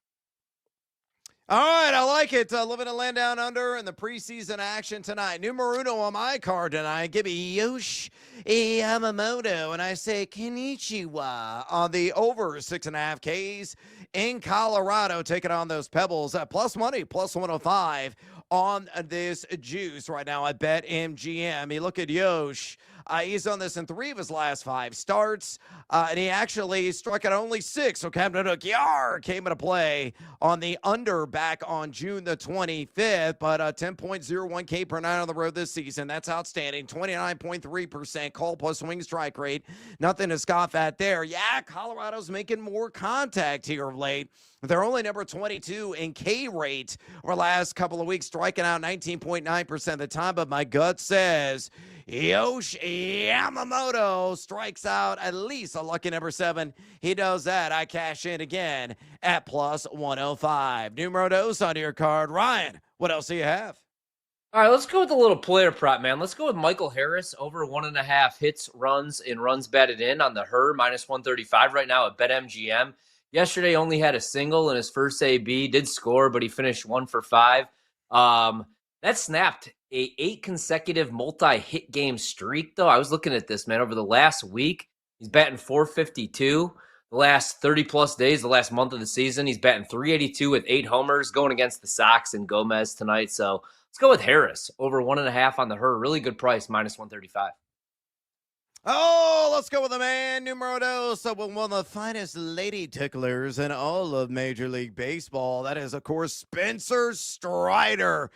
All right, I like it. Living and land down under in the preseason action tonight. Numero uno on my card tonight. Give me Yosh Yamamoto, and I say Konnichiwa on the over 6.5 Ks in Colorado, taking on those Pebbles. Plus money, plus 105 on this juice right now at BetMGM. You look at Yosh. He's done this in 3 of his last 5 starts, and he actually struck out only 6. So Captain Hook Yar came into play on the under back on June the 25th, but 10.01 K per night on the road this season. That's outstanding. 29.3% call plus swing strike rate. Nothing to scoff at there. Yeah, Colorado's making more contact here of late. They're only number 22 in K rate over the last couple of weeks, striking out 19.9% of the time. But my gut says Yoshi Yamamoto strikes out at least a lucky number 7. He does that. I cash in again at plus 105. Numero dos on your card. Ryan, what else do you have? All right, let's go with a little player prop, man. Let's go with Michael Harris over 1.5 hits, runs, and runs batted in on the Her, minus 135 right now at BetMGM. Yesterday only had a single in his first AB, did score, but he finished 1 for 5. That snapped a 8 consecutive multi-hit game streak, though. I was looking at this, man, over the last week. He's batting 452. The last 30-plus days, the last month of the season, he's batting 382 with 8 homers, going against the Sox and Gomez tonight. So let's go with Harris over 1.5 on the Her. Really good price, minus 135. Oh, let's go with the man numero dos, one of the finest lady ticklers in all of Major League Baseball. That is, of course, Spencer Strider.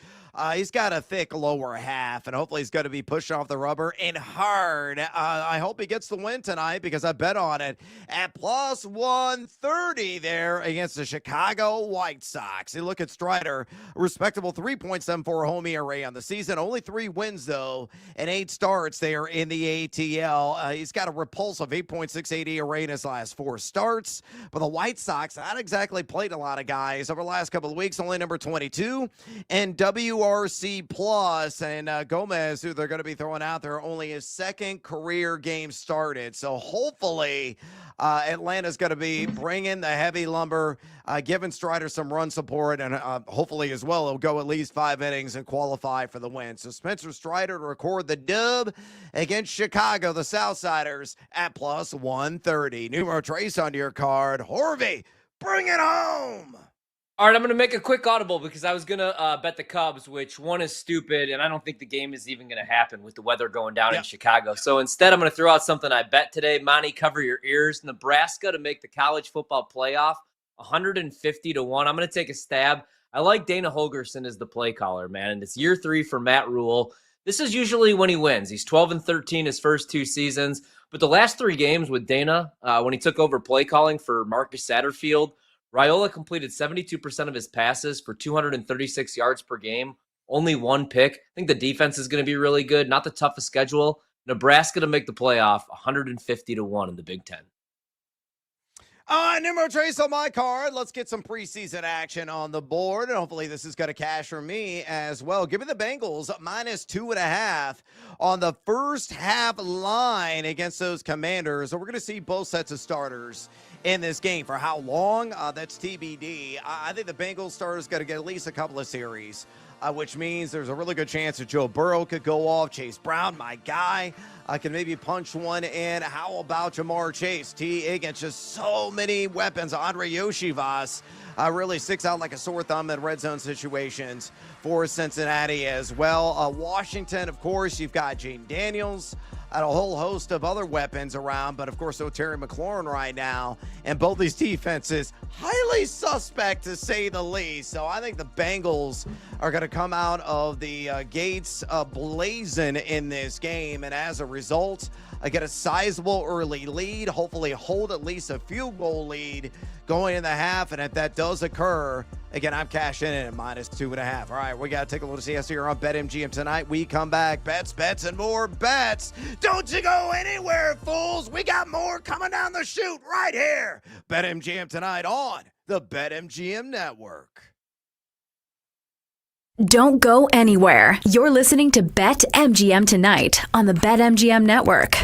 He's got a thick lower half, and hopefully he's going to be pushing off the rubber and hard. I hope he gets the win tonight because I bet on it at plus 130 there against the Chicago White Sox. You look at Strider, a respectable 3.74 home ERA on the season. Only 3 wins, though, and 8 starts there in the ATL. He's got a repulsive 8.68 ERA in his last 4 starts. But the White Sox not exactly played a lot of guys over the last couple of weeks, only number 22. And WRC plus, and Gomez, who they're going to be throwing out there, only his 2nd career game started. So hopefully Atlanta's going to be bringing the heavy lumber, giving Strider some run support, and hopefully as well he'll go at least 5 innings and qualify for the win. So Spencer Strider to record the dub against Chicago, the Southsiders, at plus 130. Numero Trace on your card. Horvey, bring it home. All right, I'm going to make a quick audible because I was going to bet the Cubs, which one is stupid, and I don't think the game is even going to happen with the weather going down in Chicago. So instead, I'm going to throw out something I bet today. Monty, cover your ears. Nebraska to make the college football playoff, 150 to 1. I'm going to take a stab. I like Dana Holgerson as the play caller, man, and it's year 3 for Matt Rule. This is usually when he wins. He's 12-13 his first 2 seasons, but the last 3 games with Dana, when he took over play calling for Marcus Satterfield, Raiola completed 72% of his passes for 236 yards per game, only 1 pick. I think the defense is going to be really good, not the toughest schedule. Nebraska to make the playoff, 150 to 1 in the Big Ten. Numero Trace on my card. Let's get some preseason action on the board, and hopefully this is going to cash for me as well. Give me the Bengals minus 2.5 on the first half line against those Commanders. So we're going to see both sets of starters in this game. For how long? That's TBD. I think the Bengals starters got to get at least a couple of series, which means there's a really good chance that Joe Burrow could go off. Chase Brown, my guy, can maybe punch one in. How about Jamar Chase? T. Higgins, just so many weapons. Andre Yoshivas really sticks out like a sore thumb in red zone situations for Cincinnati as well. Washington, of course, you've got Jaden Daniels, and a whole host of other weapons around, but of course, so Terry McLaurin right now, and both these defenses highly suspect to say the least. So I think the Bengals are going to come out of the gates blazing in this game, and as a result, I get a sizable early lead, hopefully hold at least a field goal lead going in the half, and if that does occur, again, I'm cashing in at minus 2.5. All right, we got to take a little CS here on BetMGM tonight. We come back, bets, and more bets. Don't you go anywhere, fools. We got more coming down the chute right here. BetMGM tonight on the BetMGM Network. Don't go anywhere. You're listening to BetMGM tonight on the BetMGM Network.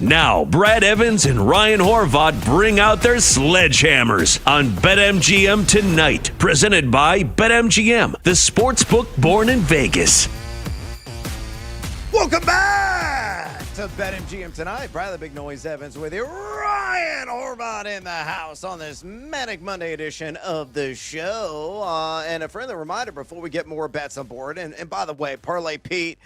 Now, Brad Evans and Ryan Horvath bring out their sledgehammers on BetMGM Tonight, presented by BetMGM, the sportsbook born in Vegas. Welcome back to BetMGM Tonight. Brad the Big Noise Evans with you. Ryan Horvath in the house on this Manic Monday edition of the show. And a friendly reminder before we get more bets on board. And by the way, Parlay Pete,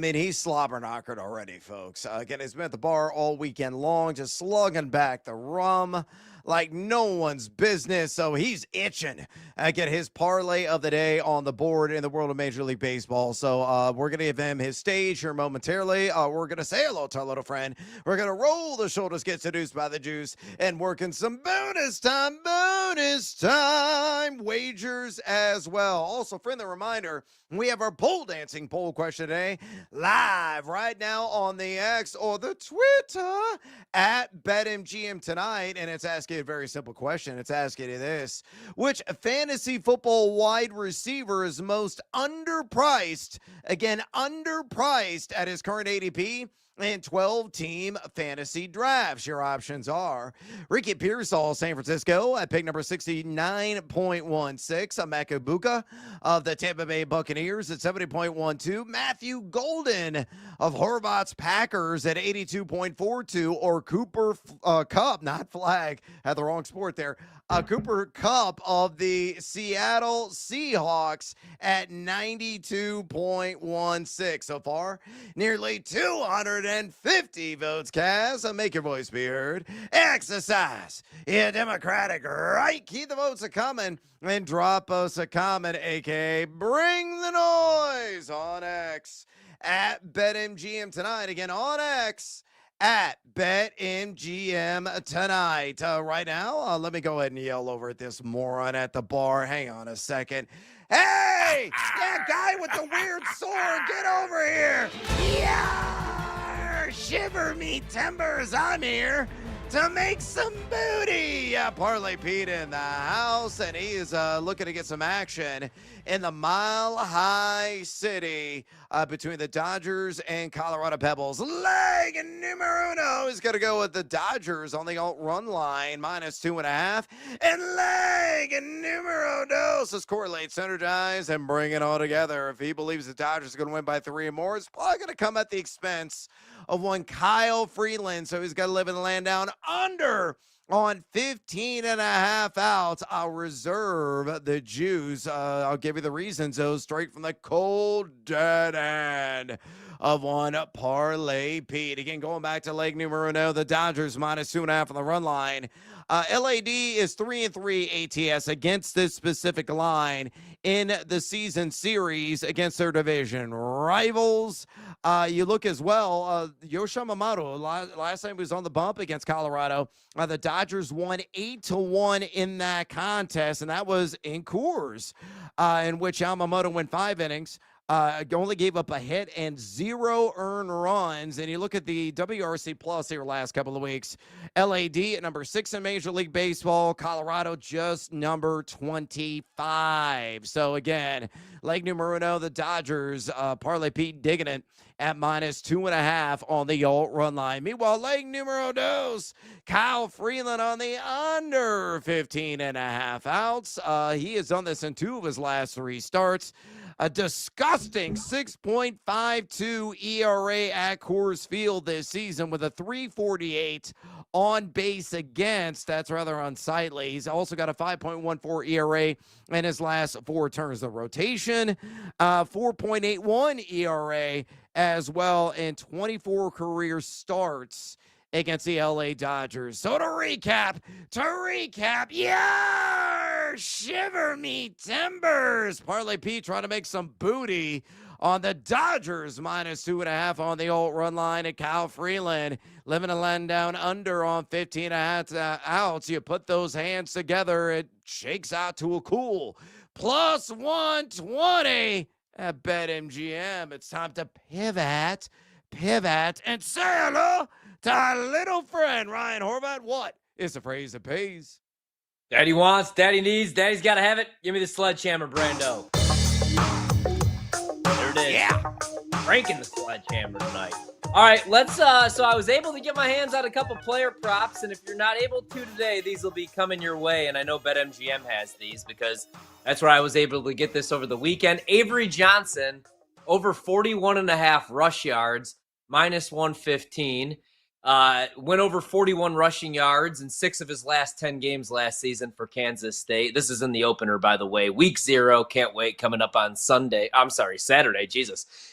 he's slobber knockered already, folks. Again, he's been at the bar all weekend long, just slugging back the rum like no one's business. So he's itching. Get his parlay of the day on the board in the world of Major League Baseball. So we're going to give him his stage here momentarily. We're going to say hello to our little friend. We're going to roll the shoulders, get seduced by the juice, and work in some bonus time wagers as well. Also, friendly reminder, we have our pole dancing poll question today live right now on the X or the Twitter at BetMGM Tonight. And it's asking a very simple question. It's asking you this: which fantasy football wide receiver is most underpriced? Again, underpriced at his current ADP in 12-team fantasy drafts. Your options are Ricky Pearsall, San Francisco, at pick number 69.16. Emeka Egbuka of the Tampa Bay Buccaneers at 70.12. Matthew Golden of Horvath's Packers at 82.42. Or Cooper Kupp, not Flag, had the wrong sport there. Cooper Kupp of the Seattle Seahawks at 92.16. So far, nearly 250 votes cast. So make your voice be heard. Exercise your democratic right. Keep the votes a coming and drop us a comment, aka bring the noise on X at BetMGM Tonight. Again, on X at BetMGM Tonight. Right now, let me go ahead and yell over at this moron at the bar. Hang on a second. Hey, that guy with the weird sword, get over here. Yeah, shiver me timbers. I'm here to make some booty. Parlay Pete in the house, and he is looking to get some action in the Mile High City between the Dodgers and Colorado Pebbles. Leg numero uno is going to go with the Dodgers on the alt-run line, -2.5. And leg numero dos is correlate, synergize, and bring it all together. If he believes the Dodgers are going to win by 3 or more, it's probably going to come at the expense of one Kyle Freeland. So he's got to live in the land down under on 15.5 outs. I'll reserve the juice. I'll give you the reasons, though, straight from the cold dead end of one Parlay Pete. Again, going back to leg numero uno, the Dodgers -2.5 on the run line. LAD is 3-3 ATS against this specific line in the season series against their division rivals. You look as well, Yoshi Yamamoto, last time he was on the bump against Colorado. The Dodgers won 8-1 in that contest, and that was in Coors, in which Yamamoto went 5 innings. Only gave up a hit and 0 earned runs. And you look at the WRC Plus here last couple of weeks. LAD at number 6 in Major League Baseball. Colorado just number 25. So again, leg numero uno, the Dodgers, Parlay Pete digging it at -2.5 on the alt run line. Meanwhile, leg numero dos, Kyle Freeland on the under 15.5 outs. He has done this in 2 of his last 3 starts. A disgusting 6.52 ERA at Coors Field this season with a 3.48 on base against. That's rather unsightly. He's also got a 5.14 ERA in his last 4 turns of rotation. 4.81 ERA as well in 24 career starts against the LA Dodgers. So to recap, yeah, shiver me timbers. Parlay Pete trying to make some booty on the Dodgers -2.5 on the alt run line. And Kyle Freeland living a land down under on 15.5 outs. You put those hands together, it shakes out to a cool +120 at BetMGM. It's time to pivot, and say hello to our little friend, Ryan Horvath. What is the phrase that pays? Daddy wants, daddy needs, daddy's got to have it. Give me the sledgehammer, Brando. There it it is. Yeah. Cranking the sledgehammer tonight. All right, let's so I was able to get my hands on a couple player props, and if you're not able to today, these will be coming your way. And I know BetMGM has these because that's where I was able to get this over the weekend. Avery Johnson over 41.5 rush yards, minus 115. Went over 41 rushing yards in 6 of his last 10 games last season for Kansas State. This is in the opener, by the way. Week 0, can't wait, coming up on Saturday,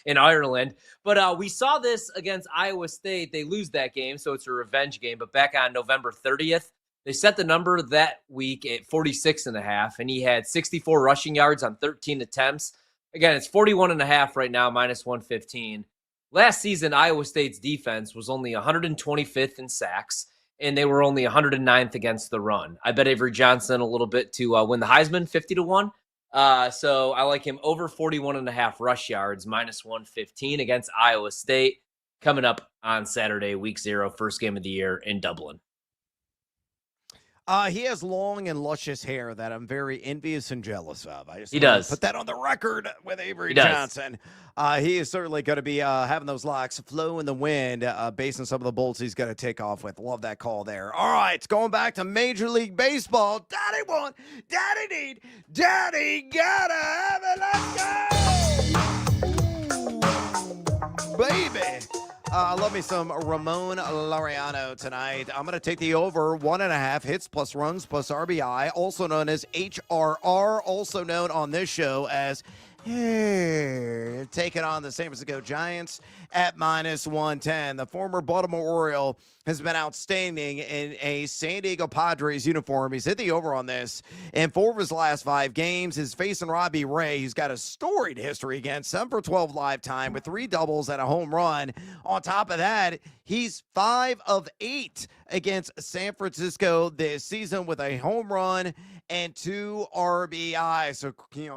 in Ireland. But we saw this against Iowa State. They lose that game, so it's a revenge game. But back on November 30th, they set the number that week at 46.5, and he had 64 rushing yards on 13 attempts. Again, it's 41.5 right now, minus 115. Last season, Iowa State's defense was only 125th in sacks, and they were only 109th against the run. I bet Avery Johnson a little bit to win the Heisman, 50-1. So I like him over 41.5 rush yards, minus 115 against Iowa State, coming up on Saturday, week 0, first game of the year in Dublin. He has long and luscious hair that I'm very envious and jealous of. He does. Put that on the record with Avery He does. Johnson. He is certainly going to be having those locks flow in the wind based on some of the bolts he's going to take off with. Love that call there. All right, going back to Major League Baseball. Daddy want, daddy need, daddy gotta have it. Let's go. Baby. Love me some Ramon Laureano tonight. I'm going to take the over 1.5 hits plus runs plus RBI, also known as HRR, also known on this show as taking on the San Francisco Giants at minus 110. The former Baltimore Oriole has been outstanding in a San Diego Padres uniform. He's hit the over on this in 4 of his last 5 games. He's facing Robbie Ray. He's got a storied history against 7 for 12 lifetime with 3 doubles and a home run. On top of that, he's 5 of 8 against San Francisco this season with a home run and 2 RBI. So,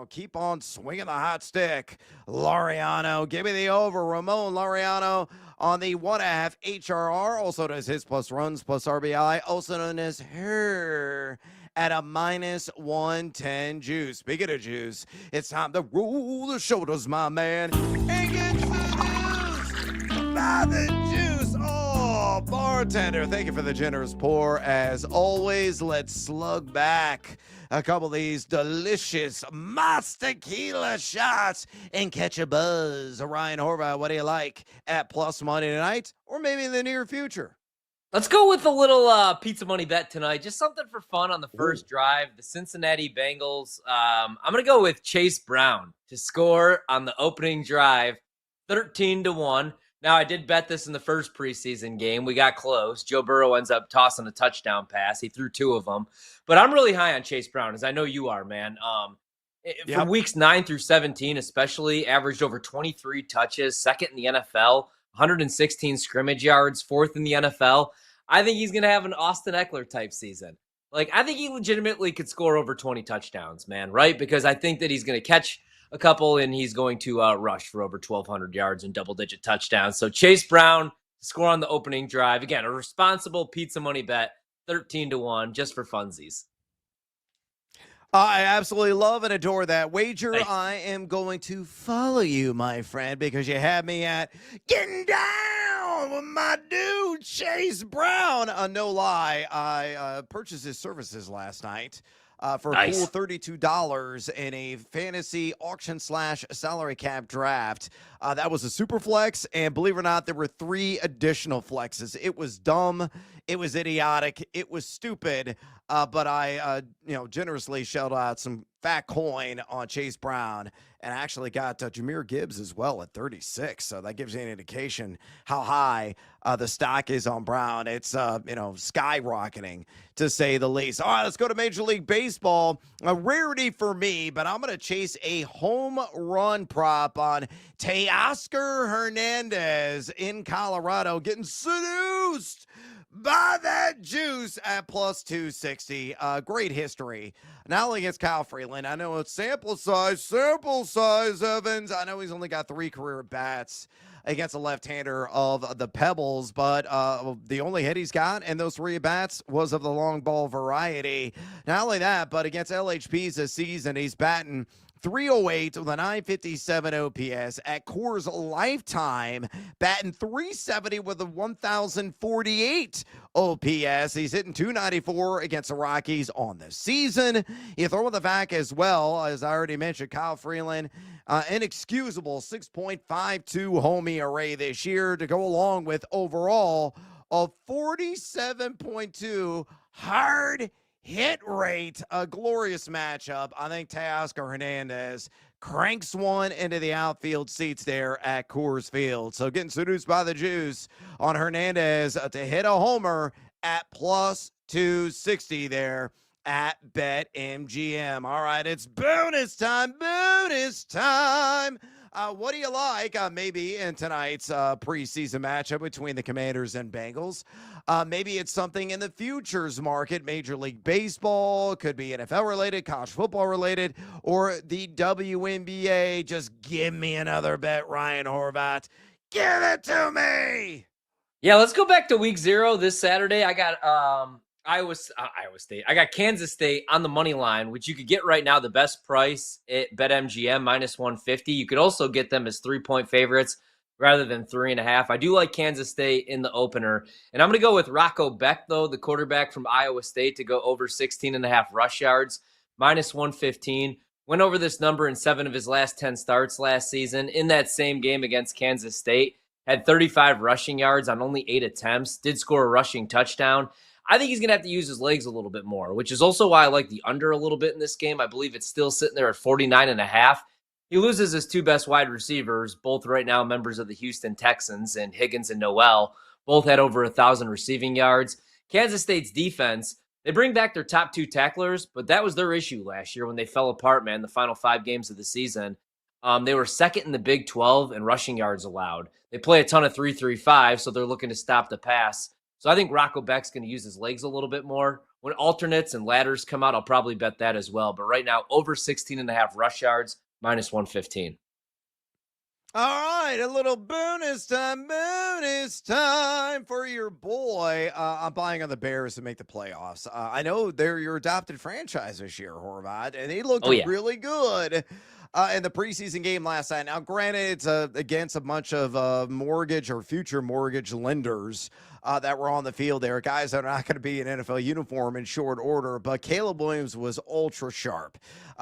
keep on swinging the hot stick. Laureano, give me the over. Ramon Laureano on the 1.5 HRR, also known as his plus runs plus RBI, also known as her, at a minus 110 juice. Speaking of juice, it's time to roll the shoulders, my man, and get seduced by the juice. Oh, bartender, thank you for the generous pour. As always, let's slug back a couple of these delicious Mas Tequila shots and catch a buzz. Ryan Horvath, what do you like at plus money tonight or maybe in the near future? Let's go with a little pizza money bet tonight. Just something for fun on the first drive. The Cincinnati Bengals. I'm going to go with Chase Brown to score on the opening drive, 13-1. Now, I did bet this in the first preseason game. We got close. Joe Burrow ends up tossing a touchdown pass. He threw 2 of them. But I'm really high on Chase Brown, as I know you are, man. From weeks 9 through 17 especially, averaged over 23 touches, second in the NFL, 116 scrimmage yards, 4th in the NFL. I think he's going to have an Austin Eckler type season. I think he legitimately could score over 20 touchdowns, man, right? Because I think that he's going to catch a couple, and he's going to rush for over 1,200 yards and double-digit touchdowns. So Chase Brown, score on the opening drive. Again, a responsible pizza money bet, 13-1, just for funsies. I absolutely love and adore that wager. I am going to follow you, my friend, because you had me at getting down with my dude, Chase Brown. No lie, I purchased his services last night. For a cool $32 in a fantasy auction / salary cap draft. That was a super flex, and believe it or not, there were 3 additional flexes. It was dumb, it was idiotic, it was stupid, but I generously shelled out some fat coin on Chase Brown, and I actually got Jahmyr Gibbs as well at 36. So that gives you an indication how high the stock is on Brown. It's skyrocketing, to say the least. All right, let's go to Major League Baseball. A rarity for me, but I'm going to chase a home run prop on Teoscar Hernandez in Colorado, getting seduced by that juice at plus 260. Great history. Not only against Kyle Freeland. I know it's sample size, Evans. I know he's only got 3 career bats against a left-hander of the Pebbles, but the only hit he's got in those 3 bats was of the long ball variety. Not only that, but against LHPs this season, he's batting .308 with a .957 OPS. At Coors Lifetime, batting .370 with a .1048 OPS. He's hitting .294 against the Rockies on the season. You throw in the fact as well, as I already mentioned, Kyle Freeland, inexcusable 6.52 home ERA this year to go along with overall a 47.2 hard hit rate. A glorious matchup. I think Teoscar Hernandez cranks one into the outfield seats there at Coors Field. So getting seduced by the juice on Hernandez to hit a homer at plus 260 there at BetMGM. All right, it's bonus time. Bonus time. What do you like maybe in tonight's preseason matchup between the Commanders and Bengals? Maybe it's something in the futures market, Major League Baseball, could be NFL related, college football related, or the WNBA. Just give me another bet, Ryan Horvat. Give it to me. Yeah, let's go back to week 0 this Saturday. I got Iowa State. I got Kansas State on the money line, which you could get right now the best price at BetMGM -150. You could also get them as 3-point favorites rather than 3.5. I do like Kansas State in the opener, and I'm going to go with Rocco Beck, though, the quarterback from Iowa State, to go over 16.5 rush yards, -115. Went over this number in 7 of his last 10 starts last season. In that same game against Kansas State, had 35 rushing yards on only 8 attempts, did score a rushing touchdown. I think he's going to have to use his legs a little bit more, which is also why I like the under a little bit in this game. I believe it's still sitting there at 49.5. He loses his 2 best wide receivers, both right now members of the Houston Texans, and Higgins and Noel. Both had over 1,000 receiving yards. Kansas State's defense, they bring back their top 2 tacklers, but that was their issue last year when they fell apart, man, the final 5 games of the season. They were second in the Big 12 in rushing yards allowed. They play a ton of 3-3-5, so they're looking to stop the pass. So I think Rocco Beck's going to use his legs a little bit more. When alternates and ladders come out, I'll probably bet that as well. But right now, over 16.5 rush yards, -115. All right, a little bonus time for your boy. I'm buying on the Bears to make the playoffs. I know they're your adopted franchise this year, Horvat, and they looked really good in the preseason game last night. Now, granted, it's against a bunch of mortgage or future mortgage lenders that were on the field there. Guys that are not going to be in NFL uniform in short order, but Caleb Williams was ultra sharp.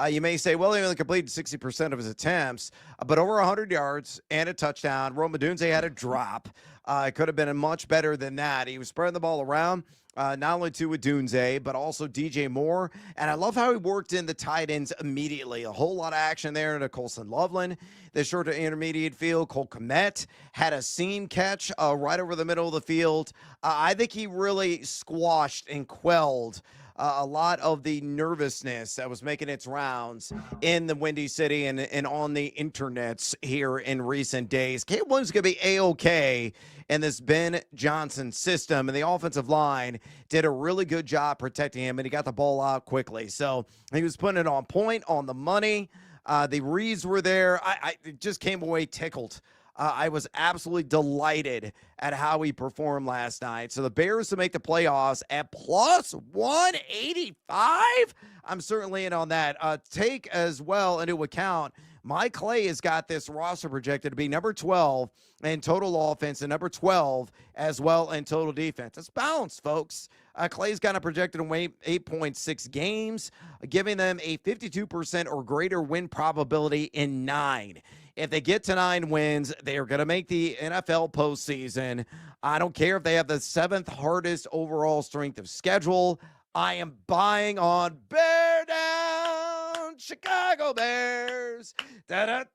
You may say, well, he only completed 60% of his attempts, but over 100 yards and a touchdown. Rome Odunze had a drop. It could have been much better than that. He was spreading the ball around. Not only to Odunze, but also DJ Moore. And I love how he worked in the tight ends immediately. A whole lot of action there to Colson Loveland. The short to intermediate field, Cole Kmet had a seam catch right over the middle of the field. I think he really squashed and quelled a lot of the nervousness that was making its rounds in the Windy City and on the internets here in recent days. Caleb Williams is going to be A-OK in this Ben Johnson system, and the offensive line did a really good job protecting him, and he got the ball out quickly. So he was putting it on point, on the money. The reads were there. I just came away tickled. I was absolutely delighted at how he performed last night. So the Bears to make the playoffs at plus 185. I'm certainly in on that. Take as well into account, Mike Clay has got this roster projected to be number 12 in total offense and number 12 as well in total defense. It's balanced, folks. Clay's got a projected to win 8.6 games, giving them a 52% or greater win probability in 9. If they get to 9 wins, they are going to make the NFL postseason. I don't care if they have the 7th hardest overall strength of schedule. I am buying on Bear Down Chicago Bears. Yeah, maybe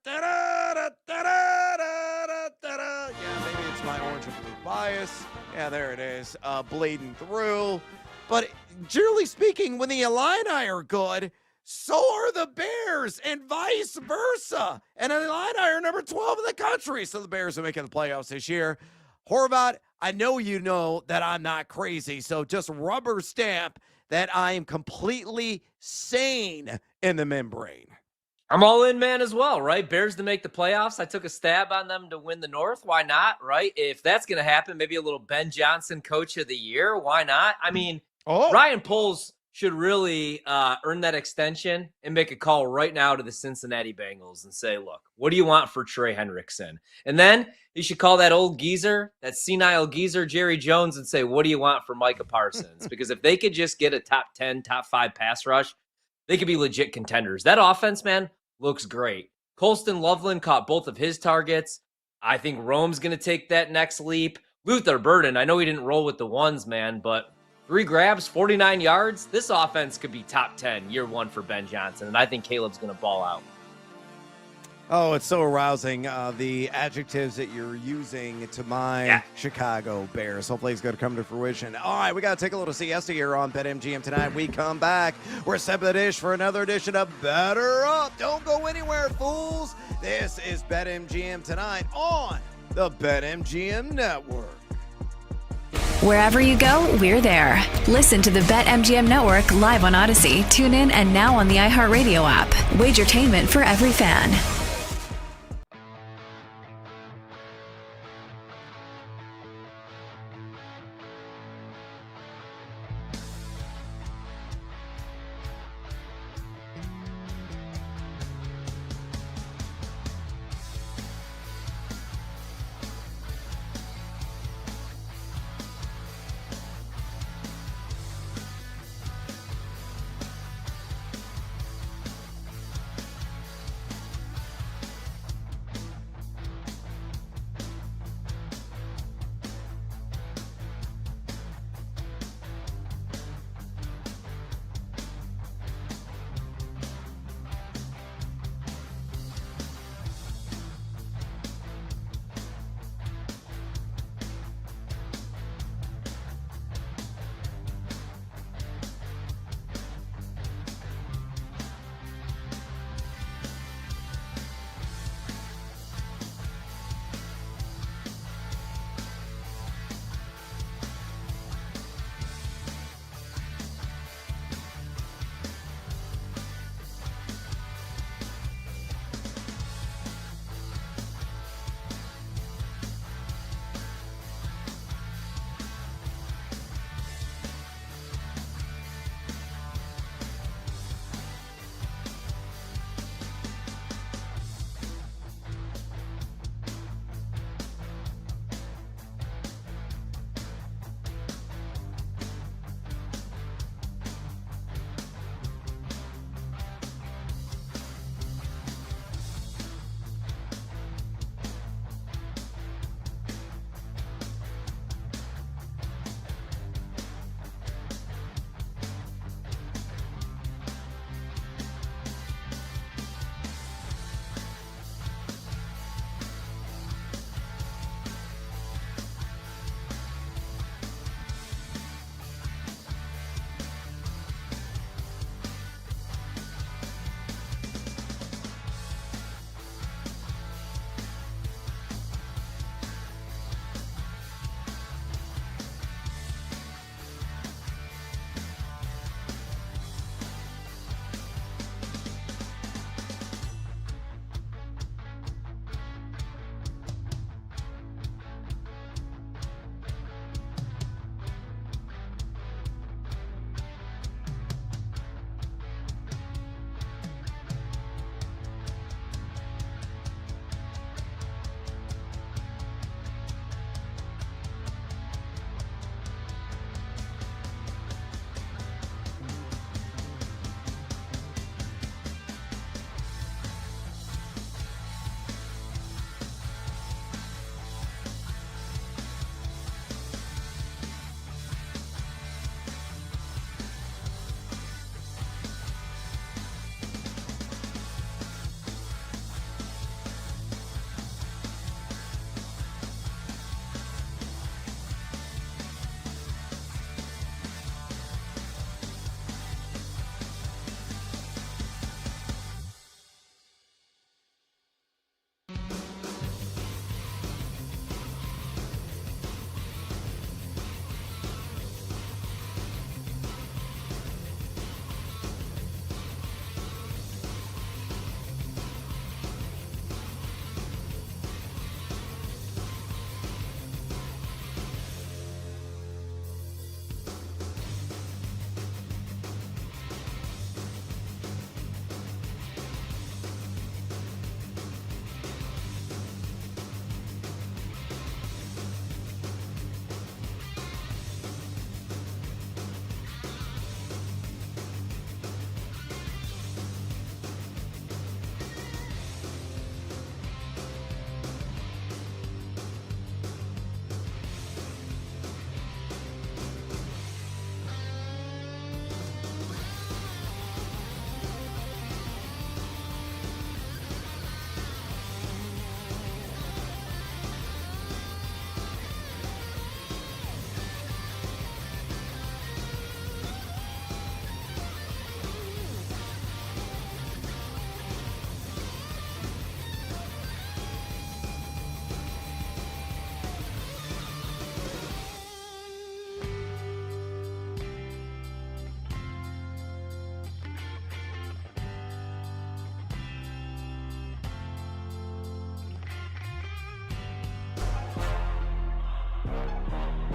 it's my orange and blue bias. Yeah, there it is, bleeding through. But generally speaking, when the Illini are good, so are the Bears, and vice versa. And the Illini are number 12 in the country, so the Bears are making the playoffs this year. Horvat, I know you know that I'm not crazy, so just rubber stamp that I am completely sane in the membrane. I'm all in, man, as well, right? Bears to make the playoffs. I took a stab on them to win the North. Why not, right? If that's going to happen, maybe a little Ben Johnson Coach of the Year. Why not? I mean, Ryan Poles should really earn that extension and make a call right now to the Cincinnati Bengals and say, look, what do you want for Trey Hendrickson? And then he should call that old geezer, that senile geezer, Jerry Jones, and say, what do you want for Micah Parsons? Because if they could just get a top 10, top 5 pass rush, they could be legit contenders. That offense, man, looks great. Colston Loveland caught both of his targets. I think Rome's going to take that next leap. Luther Burden, I know he didn't roll with the ones, man, but 3 grabs, 49 yards. This offense could be top 10 year 1 for Ben Johnson, and I think Caleb's going to ball out. Oh, it's so arousing, the adjectives that you're using to my Chicago Bears. Hopefully it's going to come to fruition. All right, we got to take a little siesta here on BetMGM tonight. We come back. We're set the dish for another edition of Better Up. Don't go anywhere, fools. This is BetMGM tonight on the BetMGM Network. Wherever you go, we're there. Listen to the BetMGM Network live on Odyssey, TuneIn, and now on the iHeartRadio app. Wagertainment for every fan.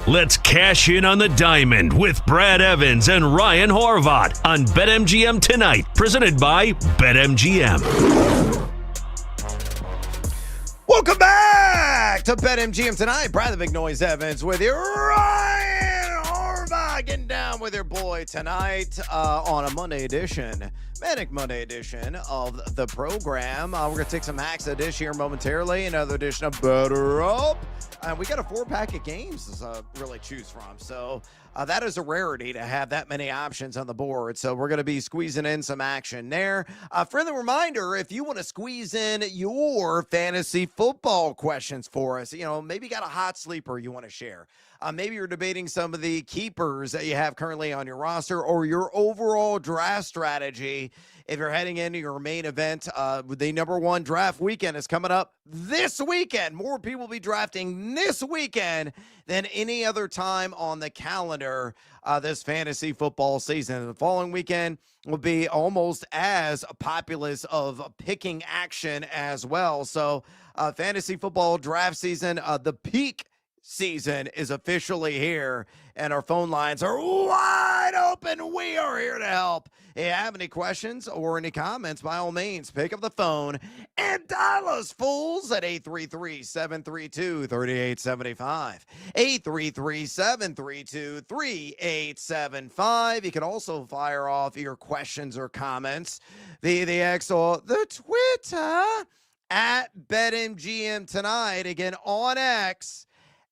Let's cash in on the diamond with Brad Evans and Ryan Horvat on BetMGM Tonight, presented by BetMGM. Welcome back to BetMGM Tonight. Brad the Big Noise Evans with you. Ryan Horvat getting down with your boy tonight on a Monday edition, Manic Monday edition of the program. We're going to take some hacks of dish here momentarily. Another edition of Better Up. We got a 4-pack of games to really choose from. So that is a rarity to have that many options on the board. So we're going to be squeezing in some action there. Friendly reminder, if you want to squeeze in your fantasy football questions for us, maybe you got a hot sleeper you want to share. Maybe you're debating some of the keepers that you have currently on your roster or your overall draft strategy. If you're heading into your main event, the number one draft weekend is coming up this weekend. More people will be drafting this weekend than any other time on the calendar this fantasy football season. The following weekend will be almost as populous of picking action as well. So fantasy football draft season, the peak season is officially here, and our phone lines are wide open. We are here to help. If you have any questions or any comments, by all means, pick up the phone and dial us fools at 833-732-3875. 833-732-3875. You can also fire off your questions or comments via the X or the Twitter at BetMGM Tonight. Again, on X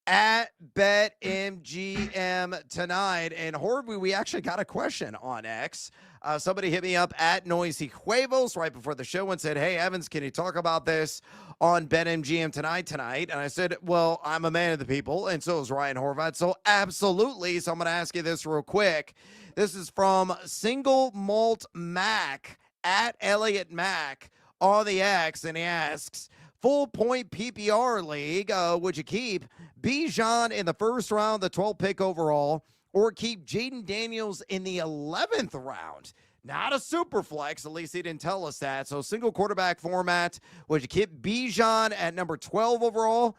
at BetMGM Tonight. And Horby, we actually got a question on X. Somebody hit me up at Noisy Huevos right before the show and said, hey, Evans, can you talk about this on BetMGM Tonight? And I said, well, I'm a man of the people, and so is Ryan Horvat. So absolutely. So I'm going to ask you this real quick. This is from Single Malt Mac at Elliot Mac on the X, and he asks, full point PPR league, would you keep Bijan in the first round, the 12th pick overall, or keep Jaden Daniels in the 11th round? Not a super flex, at least he didn't tell us that. So single quarterback format, would you keep Bijan at number 12 overall,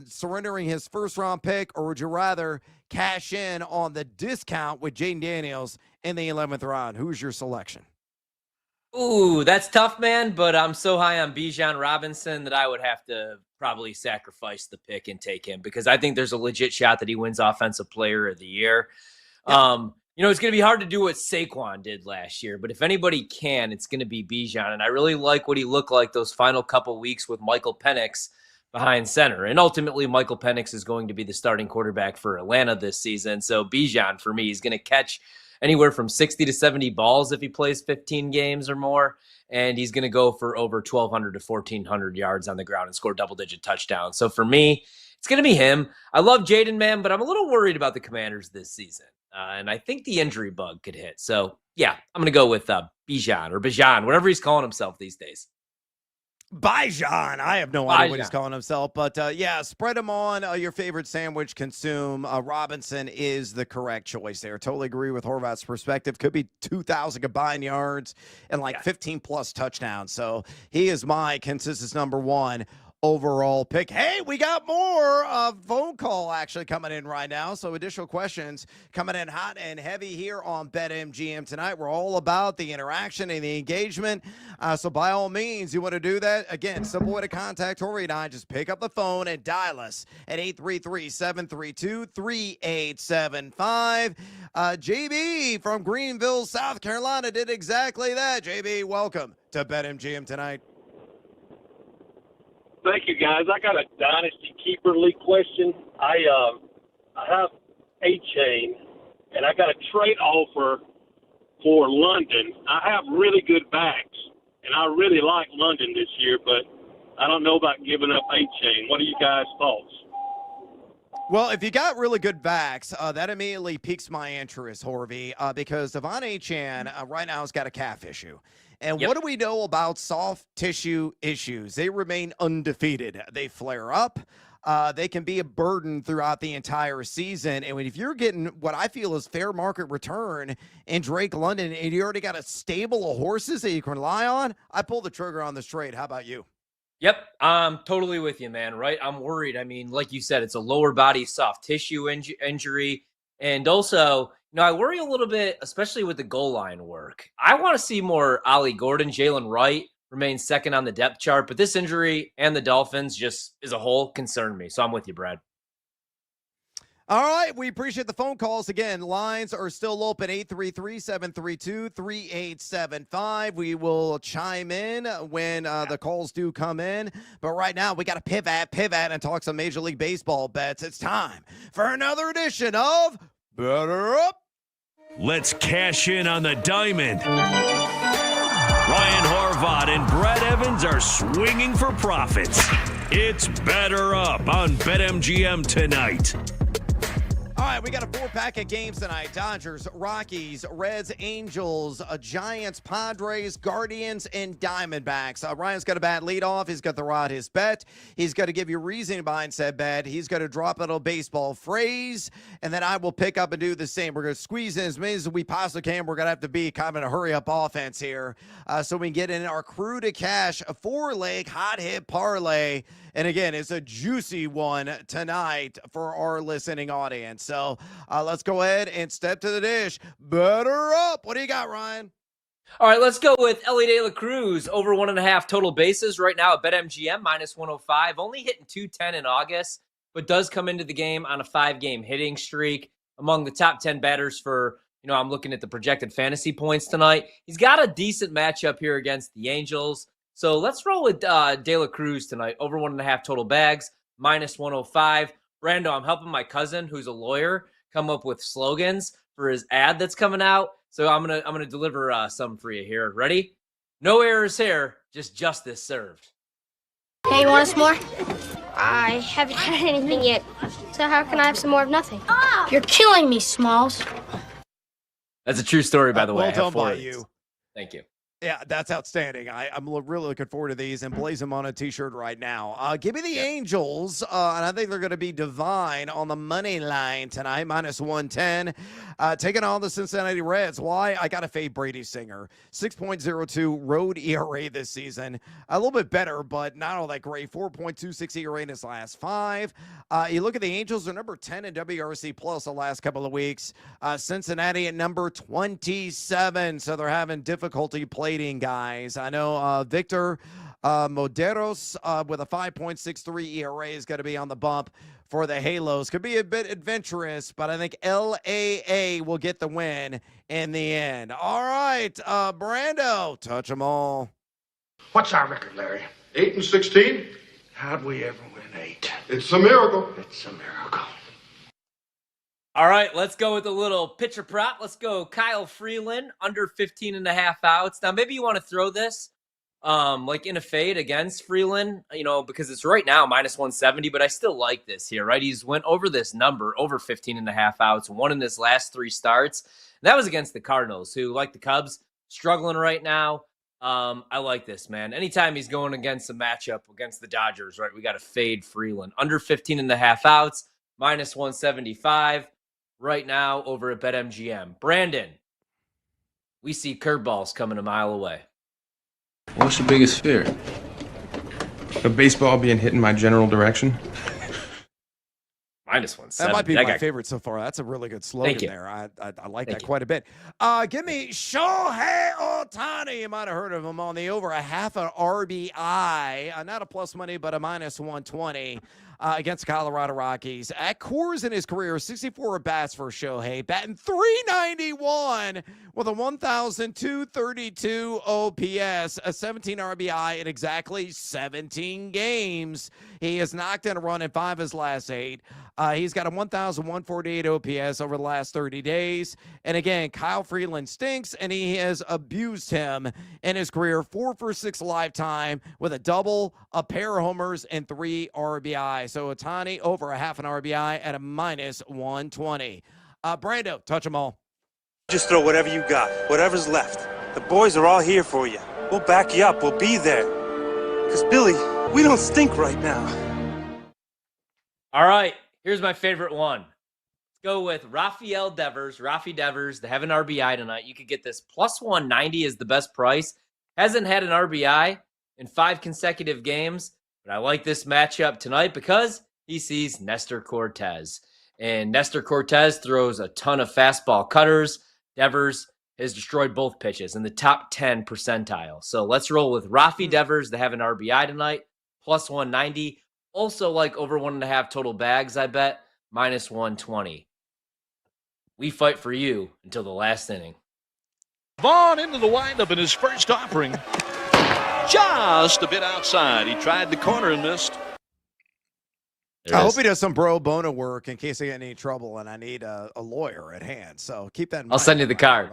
surrendering his first round pick, or would you rather cash in on the discount with Jaden Daniels in the 11th round? Who's your selection? Ooh, that's tough, man, but I'm so high on Bijan Robinson that I would have to probably sacrifice the pick and take him, because I think there's a legit shot that he wins Offensive Player of the Year. Yep. It's going to be hard to do what Saquon did last year, but if anybody can, it's going to be Bijan, and I really like what he looked like those final couple weeks with Michael Penix behind center, and ultimately Michael Penix is going to be the starting quarterback for Atlanta this season, so Bijan, for me, is going to catch anywhere from 60 to 70 balls if he plays 15 games or more. And he's going to go for over 1,200 to 1,400 yards on the ground and score double-digit touchdowns. So for me, it's going to be him. I love Jaden, man, but I'm a little worried about the Commanders this season. And I think the injury bug could hit. So, yeah, I'm going to go with Bijan or Bijan, whatever he's calling himself these days. Bijan. I have no idea what he's calling himself, but yeah, spread him on your favorite sandwich. Consume. Robinson is the correct choice there. Totally agree with Horvat's perspective. Could be 2,000 combined yards and 15 plus touchdowns. So he is my consensus number one overall pick. Hey, we got more phone call actually coming in right now. So additional questions coming in hot and heavy here on BetMGM Tonight. We're all about the interaction and the engagement. So by all means, you want to do that. Again, simple way to contact Tori and I. Just pick up the phone and dial us at 833-732-3875. JB from Greenville, South Carolina did exactly that. JB, welcome to BetMGM Tonight. Thank you, guys. I got a Dynasty Keeper League question. I have A-Chain, and I got a trade offer for London. I have really good backs, and I really like London this year, but I don't know about giving up A-Chain. What are you guys' thoughts? Well, if you got really good backs, that immediately piques my interest, Horvey, because Devon Achane right now has got a calf issue. And what do we know about soft tissue issues? They remain undefeated. They flare up. They can be a burden throughout the entire season. And if you're getting what I feel is fair market return in Drake London, and you already got a stable of horses that you can rely on, I pull the trigger on this trade. How about you? Yep, I'm totally with you, man. Right? I'm worried. I mean, like you said, it's a lower body soft tissue injury. And also, I worry a little bit, especially with the goal line work. I want to see more Ollie Gordon. Jalen Wright remains second on the depth chart, but this injury and the Dolphins just as a whole concern me. So I'm with you, Brad. All right, we appreciate the phone calls. Again, lines are still open, 833-732-3875. We will chime in when the calls do come in. But right now, we got to pivot, and talk some Major League Baseball bets. It's time for another edition of Better Up. Let's cash in on the diamond. Ryan Horvath and Brad Evans are swinging for profits. It's Better Up on BetMGM tonight. All right, we got a 4-pack of games tonight. Dodgers, Rockies, Reds, Angels, Giants, Padres, Guardians, and Diamondbacks. Ryan's got a bat lead off. He's got to rod his bet. He's got to give you reasoning behind said bet. He's going to drop a little baseball phrase, and then I will pick up and do the same. We're going to squeeze in as many as we possibly can. We're going to have to be kind of in a hurry-up offense here so we can get in our crew to cash a 4-leg hot hit parlay. And again, it's a juicy one tonight for our listening audience. So let's go ahead and step to the dish. Better Up. What do you got, Ryan? All right, let's go with Ellie De La Cruz over 1.5 total bases right now at BetMGM -105. Only hitting .210 in August, but does come into the game on a 5-game hitting streak. Among the top 10 batters for, I'm looking at the projected fantasy points tonight. He's got a decent matchup here against the Angels. So let's roll with De La Cruz tonight, over 1.5 total bags, -105. Brando, I'm helping my cousin, who's a lawyer, come up with slogans for his ad that's coming out. So I'm gonna deliver some for you here. Ready? No errors here, just justice served. Hey, you want us more? I haven't had anything yet, so how can I have some more of nothing? You're killing me, Smalls. That's a true story, by the way. Well I have done 4 by of these. you. Thank you. Yeah, that's outstanding. I'm really looking forward to these and blaze them on a T-shirt right now. Give me the Angels, and I think they're going to be divine on the money line tonight, -110. Taking on the Cincinnati Reds. Why? I got to fade Brady Singer. 6.02 road ERA this season. A little bit better, but not all that great. 4.26 ERA in his last 5. You look at the Angels, they're number 10 in WRC plus the last couple of weeks. Cincinnati at number 27, so they're having difficulty plating guys. I know Victor Moderos with a 5.63 ERA is going to be on the bump for the Halos. Could be a bit adventurous, but I think LAA will get the win in the end. All right, Brando, touch them all. What's our record, Larry? 8-16? How'd we ever win 8? It's a miracle. It's a miracle. All right, let's go with a little pitcher prop. Let's go Kyle Freeland, under 15.5 outs. Now, maybe you want to throw this like in a fade against Freeland, because it's right now -170, but I still like this here, right? He's went over this number, over 15.5 outs, won in his last 3 starts. And that was against the Cardinals, who, like the Cubs, struggling right now. I like this, man. Anytime he's going against a matchup against the Dodgers, right, we got to fade Freeland. Under 15.5 outs, -175. Right now over at BetMGM. Brandon, we see curveballs coming a mile away. What's your biggest fear? A baseball being hit in my general direction. -170. That might be my favorite so far. That's a really good slogan there. I like that quite a bit. Give me Shohei Ohtani. You might have heard of him on the over 0.5 RBI. Not a plus money, but a -120. Against the Colorado Rockies. At Coors in his career, 64 at-bats for Shohei, batting .391 with a 1,232 OPS, a 17 RBI in exactly 17 games. He has knocked in a run in 5 of his last 8. He's got a 1,148 OPS over the last 30 days. And again, Kyle Freeland stinks, and he has abused him in his career. 4 for 6 lifetime with a double, a pair of homers, and 3 RBI. So Ohtani over 0.5 RBI at a -120. Brando, touch them all. Just throw whatever you got, whatever's left. The boys are all here for you. We'll back you up. We'll be there. Because, Billy, we don't stink right now. All right, here's my favorite one. Let's go with Rafael Devers. Rafi Devers, the having RBI tonight. You could get this +190 is the best price. Hasn't had an RBI in 5 consecutive games. But I like this matchup tonight because he sees Nestor Cortez. And Nestor Cortez throws a ton of fastball cutters. Devers has destroyed both pitches in the top 10 percentile. So let's roll with Rafi Devers to have an RBI tonight, plus 190. Also like over 1.5 total bags, I bet, minus 120. We fight for you until the last inning. Vaughn into the windup in his first offering. Just a bit outside. He tried the corner and missed. I hope he does some pro bono work in case I get in any trouble and I need a lawyer at hand. So keep that in mind. I'll send you the card.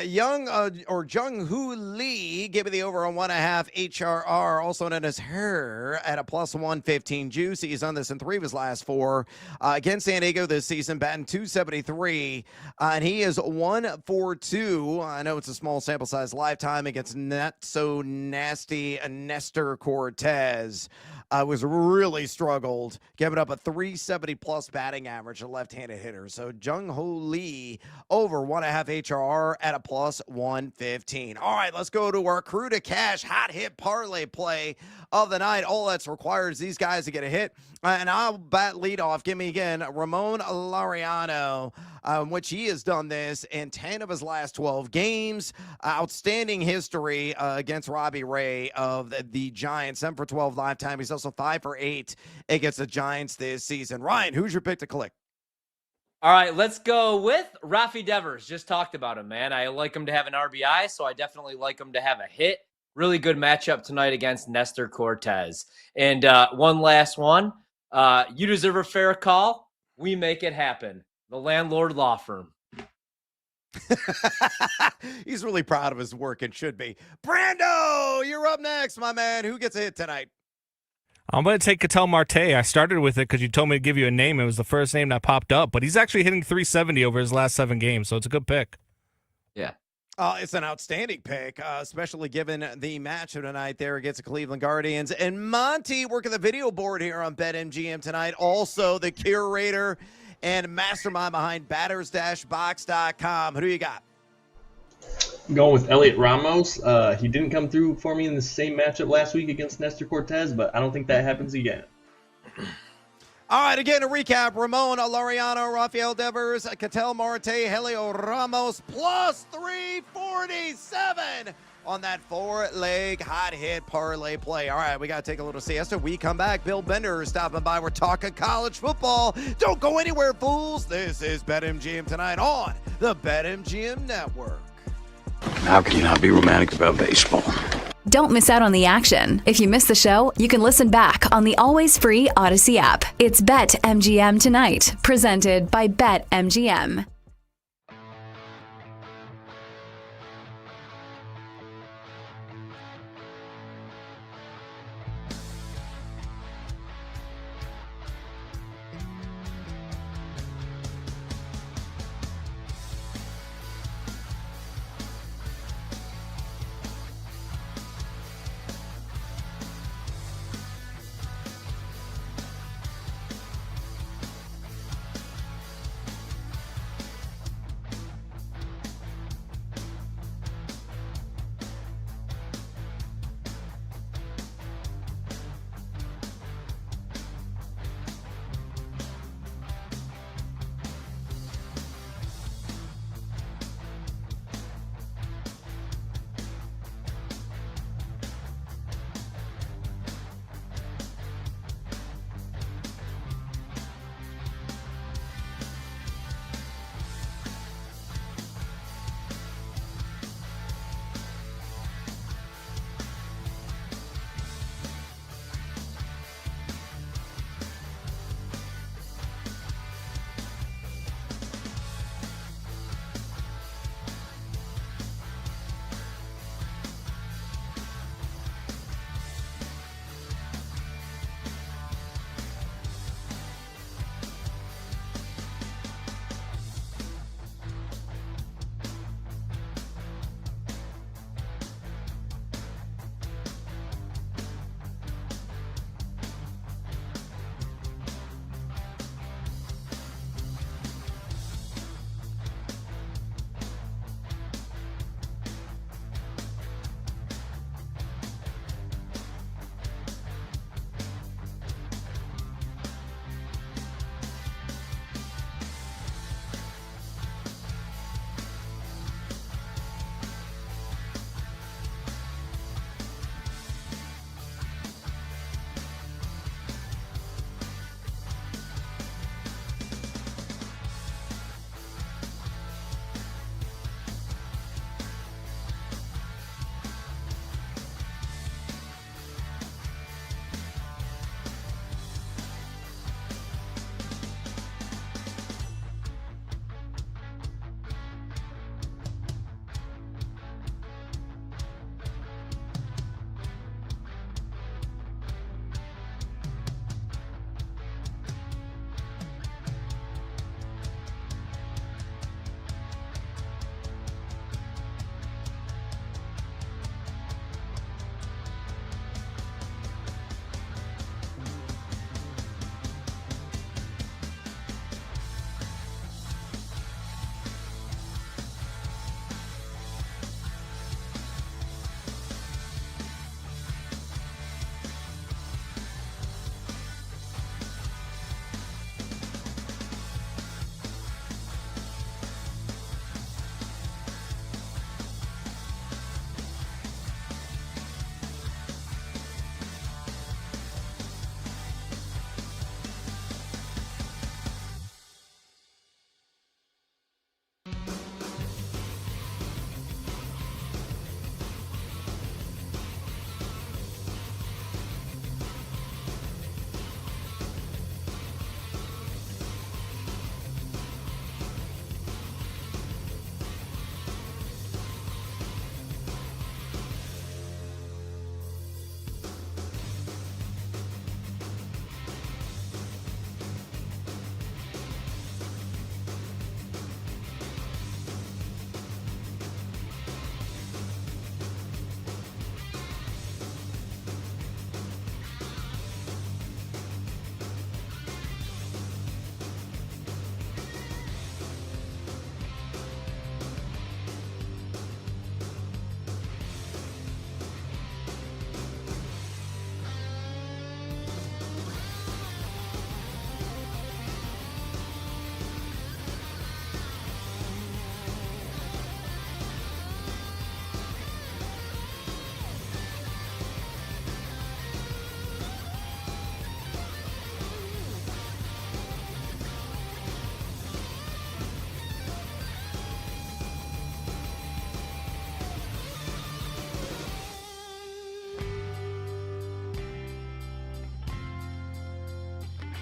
Jung Hoo Lee gave me the over on 1.5 HRR, also known as her, at a plus 115 juice. He's done this in 3 of his last 4 against San Diego this season, batting .273, and he is 1-for-2. I know it's a small sample size lifetime against not so nasty Nestor Cortez. Was really struggled, giving up a 370 plus batting average, a left-handed hitter. So Jung Ho Lee over 1.5 HRR at a plus 115. All right, let's go to our crew to cash hot hit parlay play of the night. All that's required is these guys to get a hit. And I'll bat lead off. Give me again Ramon Laureano, which he has done this in 10 of his last 12 games. Outstanding history against Robbie Ray of the Giants. 7 for 12 lifetime. He's also 5 for 8 against the Giants this season. Ryan, who's your pick to click? All right, let's go with Rafi Devers. Just talked about him, man. I like him to have an RBI, so I definitely like him to have a hit. Really good matchup tonight against Nestor Cortez. And one last one. You deserve a fair call. We make it happen. The Landlord Law Firm. He's really proud of his work and should be. Brando, you're up next, my man. Who gets a hit tonight? I'm going to take Ketel Marte. I started with it because you told me to give you a name. It was the first name that popped up, but he's actually hitting 370 over his last 7 games, so it's a good pick. Yeah. It's an outstanding pick, especially given the matchup tonight there against the Cleveland Guardians. And Monty working the video board here on BetMGM tonight. Also the curator and mastermind behind batters-box.com. Who do you got? I'm going with Elliot Ramos. He didn't come through for me in the same matchup last week against Nestor Cortez, but I don't think that happens again. All right, again, to recap, Ramon Laureano, Rafael Devers, Ketel Marte, Helio Ramos, plus 347 on that 4-leg hot hit parlay play. All right, we got to take a little siesta. We come back. Bill Bender is stopping by. We're talking college football. Don't go anywhere, fools. This is BetMGM tonight on the BetMGM Network. How can you not be romantic about baseball? Don't miss out on the action. If you missed the show, you can listen back on the always free Odyssey app. It's BetMGM Tonight, presented by BetMGM.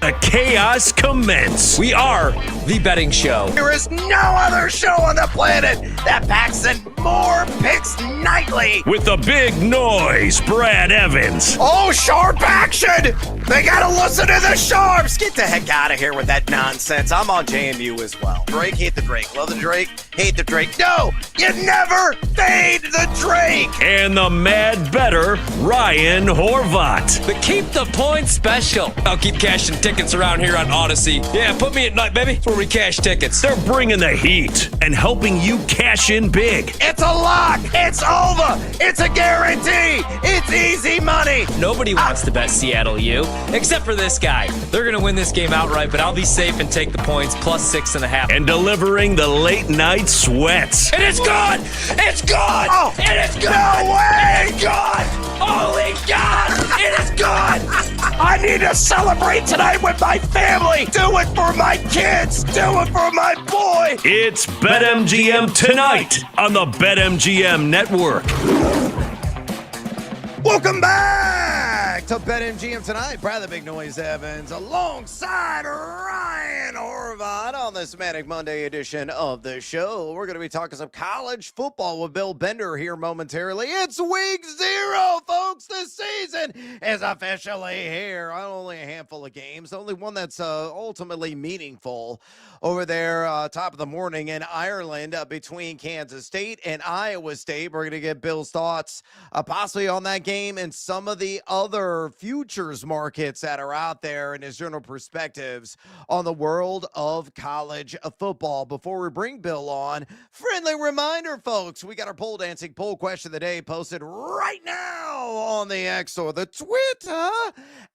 The chaos commence. We are the betting show. There is no other show on the planet that packs in more picks nightly. With the big noise, Brad Evans. Oh, sharp action! They gotta listen to the sharps! Get the heck out of here with that nonsense. I'm on JMU as well. Drake, hate the Drake. Love the Drake, hate the Drake. No, you never fade the Drake! And the mad better, Ryan Horvat. The Keep the Points special. I'll keep cashing tickets around here on Odyssey. Yeah, put me at night, baby. That's where we cash tickets. They're bringing the heat and helping you cash in big. It's a lock! It's over! It's a guarantee! It's easy money! Nobody wants to bet Seattle U, except for this guy. They're going to win this game outright, but I'll be safe and take the points plus 6.5. And delivering the late night sweats. And it's gone! It's gone! Oh, it is gone! No way! It's gone! Holy God! It is gone! I need to celebrate tonight with my family! Do it for my kids! Do it for my boy! It's BetMGM tonight on the BetMGM Network. Welcome back to BetMGM tonight. Brad the Big Noise Evans alongside Ryan Horvat on this Manic Monday edition of the show. We're going to be talking some college football with Bill Bender here momentarily. It's week 0, folks. This season is officially here. Only a handful of games. The only one that's ultimately meaningful over there, top of the morning in Ireland between Kansas State and Iowa State. We're going to get Bill's thoughts possibly on that game and some of the other futures markets that are out there and his general perspectives on the world of college football. Before we bring Bill on, friendly reminder, folks, we got our pole dancing poll question of the day posted right now on the X or the Twitter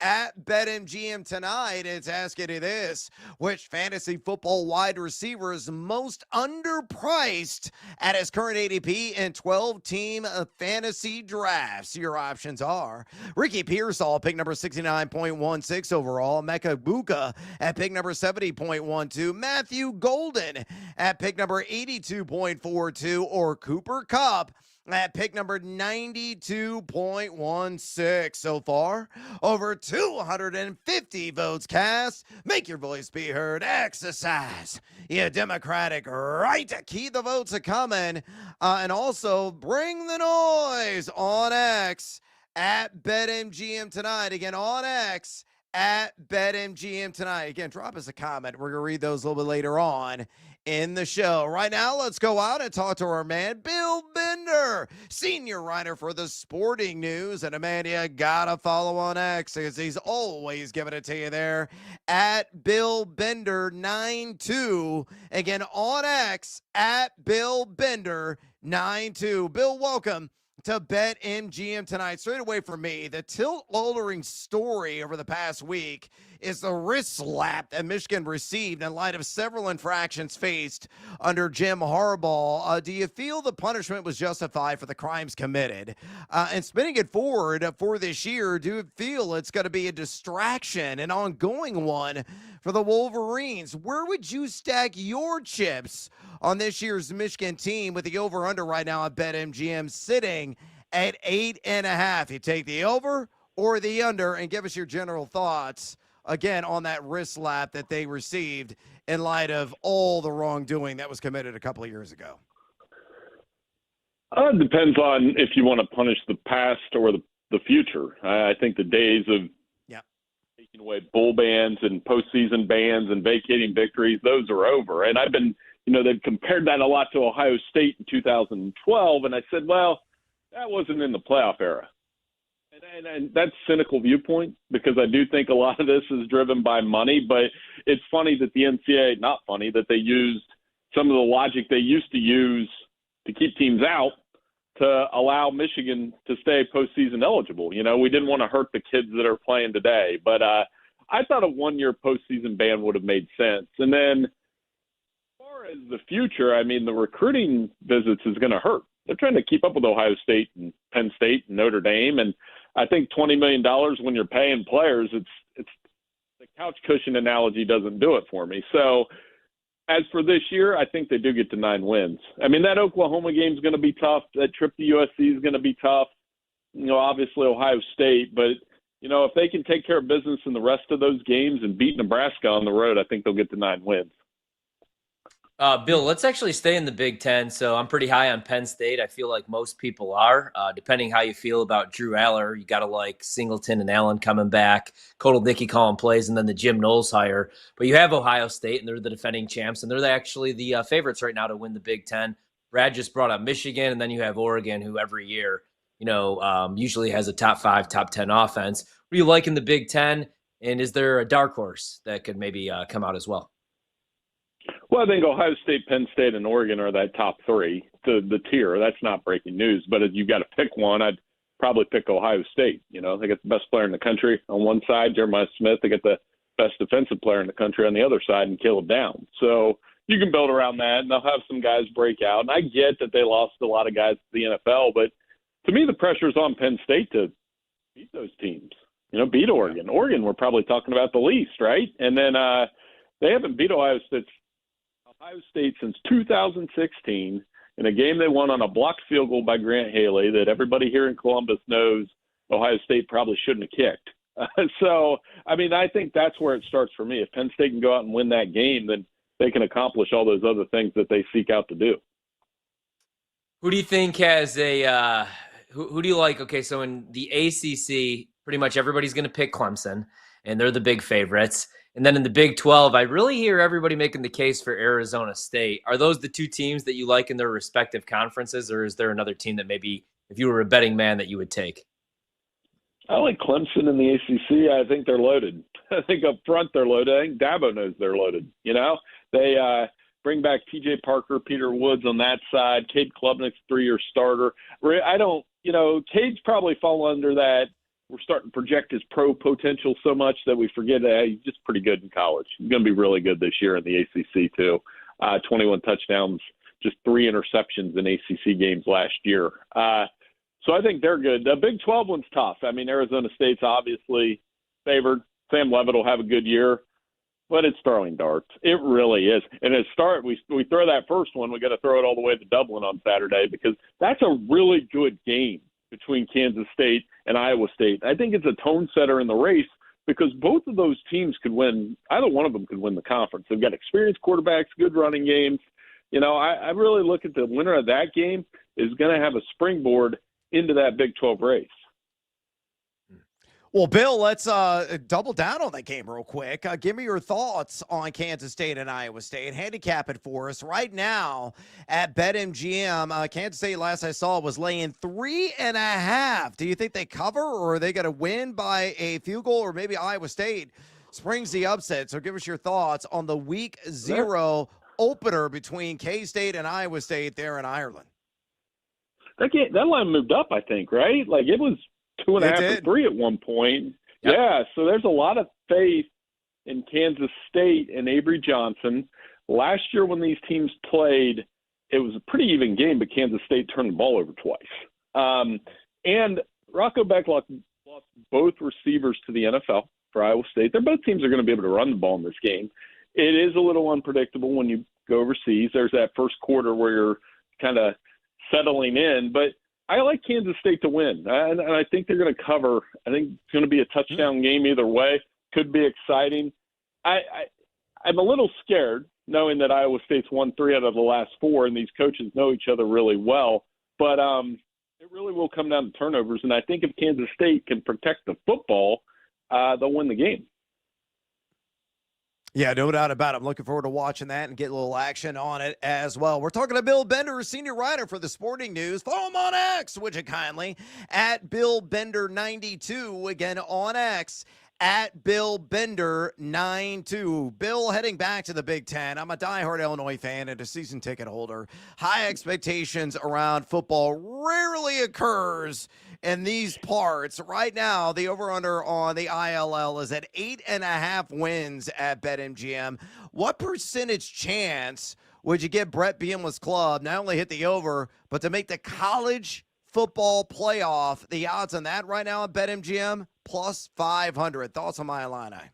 at BetMGM tonight. It's asking you this: which fantasy football wide receiver is most underpriced at his current ADP in 12-team fantasy drafts? Your options are Ricky Pearsall, pick number 69.16 overall, Mecca Buka at pick number 70.12, Matthew Golden at pick number 82.42, or Cooper Kupp at pick number 92.16. So far, over 250 votes cast. Make your voice be heard. Exercise your democratic right. Keep the votes a-coming. And also bring the noise on X at BetMGM tonight. Again, on X at BetMGM tonight. Again, drop us a comment. We're going to read those a little bit later on in the show. Right now, let's go out and talk to our man, Bill Bender, senior writer for the Sporting News, and a man you gotta follow on X because he's always giving it to you there at Bill Bender 92. Again, on X at Bill Bender 92. Bill, welcome to BetMGM tonight. Straight away from me, the tilt-altering story over the past week is the wrist slap that Michigan received in light of several infractions faced under Jim Harbaugh. Do you feel the punishment was justified for the crimes committed? And spinning it forward for this year, do you feel it's going to be a distraction, an ongoing one for the Wolverines? Where would you stack your chips on this year's Michigan team with the over-under right now at BetMGM sitting at 8.5? You take the over or the under, and give us your general thoughts again on that wrist slap that they received in light of all the wrongdoing that was committed a couple of years ago. It depends on if you want to punish the past or the future. I think the days of taking away bowl bans and postseason bans and vacating victories, those are over. And I've been, they've compared that a lot to Ohio State in 2012, and I said, well, that wasn't in the playoff era. And that's cynical viewpoint, because I do think a lot of this is driven by money, but it's funny that the NCAA, not funny, that they used some of the logic they used to use to keep teams out to allow Michigan to stay postseason eligible. We didn't want to hurt the kids that are playing today, but I thought a one-year postseason ban would have made sense. And then as far as the future, the recruiting visits is going to hurt. They're trying to keep up with Ohio State and Penn State and Notre Dame, and I think $20 million when you're paying players, it's the couch cushion analogy doesn't do it for me. So as for this year, I think they do get to 9 wins. That Oklahoma game is going to be tough. That trip to USC is going to be tough. Obviously Ohio State, but if they can take care of business in the rest of those games and beat Nebraska on the road, I think they'll get to 9 wins. Bill, let's actually stay in the Big Ten. So I'm pretty high on Penn State. I feel like most people are. Depending how you feel about Drew Aller, you got to like Singleton and Allen coming back, Kotelnicki calling plays, and then the Jim Knowles hire. But you have Ohio State, and they're the defending champs, and they're actually the favorites right now to win the Big Ten. Brad just brought up Michigan, and then you have Oregon, who every year, usually has a top 5, top 10 offense. What do you like in the Big Ten? And is there a dark horse that could maybe come out as well? Well, I think Ohio State, Penn State, and Oregon are that top 3, the tier. That's not breaking news. But if you got to pick one, I'd probably pick Ohio State. They got the best player in the country on one side, Jeremiah Smith. They got the best defensive player in the country on the other side, and Caleb Downs. So you can build around that, and they'll have some guys break out. And I get that they lost a lot of guys to the NFL, but to me, the pressure's on Penn State to beat those teams. Beat Oregon. Oregon, we're probably talking about the least, right? And then they haven't beat Ohio State since 2016 in a game they won on a blocked field goal by Grant Haley that everybody here in Columbus knows Ohio State probably shouldn't have kicked. I think that's where it starts for me. If Penn State can go out and win that game, then they can accomplish all those other things that they seek out to do. Who do you think has who do you like? Okay, so in the ACC, pretty much everybody's going to pick Clemson, and they're the big favorites. And then in the Big 12, I really hear everybody making the case for Arizona State. Are those the 2 teams that you like in their respective conferences, or is there another team that maybe, if you were a betting man, that you would take? I like Clemson in the ACC. I think they're loaded. I think up front they're loaded. I think Dabo knows they're loaded. They bring back T.J. Parker, Peter Woods on that side. Cade Klubnik's 3-year starter. Cade's probably fall under that. We're starting to project his pro potential so much that we forget that he's just pretty good in college. He's going to be really good this year in the ACC too. 21 touchdowns, just 3 interceptions in ACC games last year. So I think they're good. The Big 12 one's tough. Arizona State's obviously favored. Sam Levitt will have a good year, but it's throwing darts. It really is. And we throw that first one, we got to throw it all the way to Dublin on Saturday because that's a really good game between Kansas State and Iowa State. I think it's a tone setter in the race because both of those teams could win. Either one of them could win the conference. They've got experienced quarterbacks, good running games. I really look at the winner of that game is going to have a springboard into that Big 12 race. Well, Bill, let's double down on that game real quick. Give me your thoughts on Kansas State and Iowa State. Handicap it for us right now at BetMGM. Kansas State, last I saw, was laying 3.5. Do you think they cover, or are they going to win by a field goal, or maybe Iowa State springs the upset? So give us your thoughts on the Week 0 opener between K-State and Iowa State there in Ireland. That line moved up, I think, right? Like it was 2.5 or 3 at one point. Yep. Yeah, so there's a lot of faith in Kansas State and Avery Johnson. Last year when these teams played, it was a pretty even game, but Kansas State turned the ball over twice. And Rocco Beck lost both receivers to the NFL for Iowa State. Both teams are going to be able to run the ball in this game. It is a little unpredictable when you go overseas. There's that first quarter where you're kind of settling in, but I like Kansas State to win, and I think they're going to cover. I think it's going to be a touchdown game either way. Could be exciting. I'm a little scared knowing that Iowa State's won 3 out of the last 4, and these coaches know each other really well. But it really will come down to turnovers, and I think if Kansas State can protect the football, they'll win the game. Yeah, no doubt about it. I'm looking forward to watching that and get a little action on it as well. We're talking to Bill Bender, senior writer for the Sporting News. Follow him on X, would you kindly, at Bill Bender 92. Again, on X, at Bill Bender 92. Bill, heading back to the Big Ten. I'm a diehard Illinois fan and a season ticket holder. High expectations around football rarely occurs in these parts. Right now, the over-under on the ILL is at 8.5 wins at BetMGM. What percentage chance would you give Brett Bielema's club not only hit the over, but to make the college football playoff? The odds on that right now at BetMGM, plus 500. Thoughts on my Illini?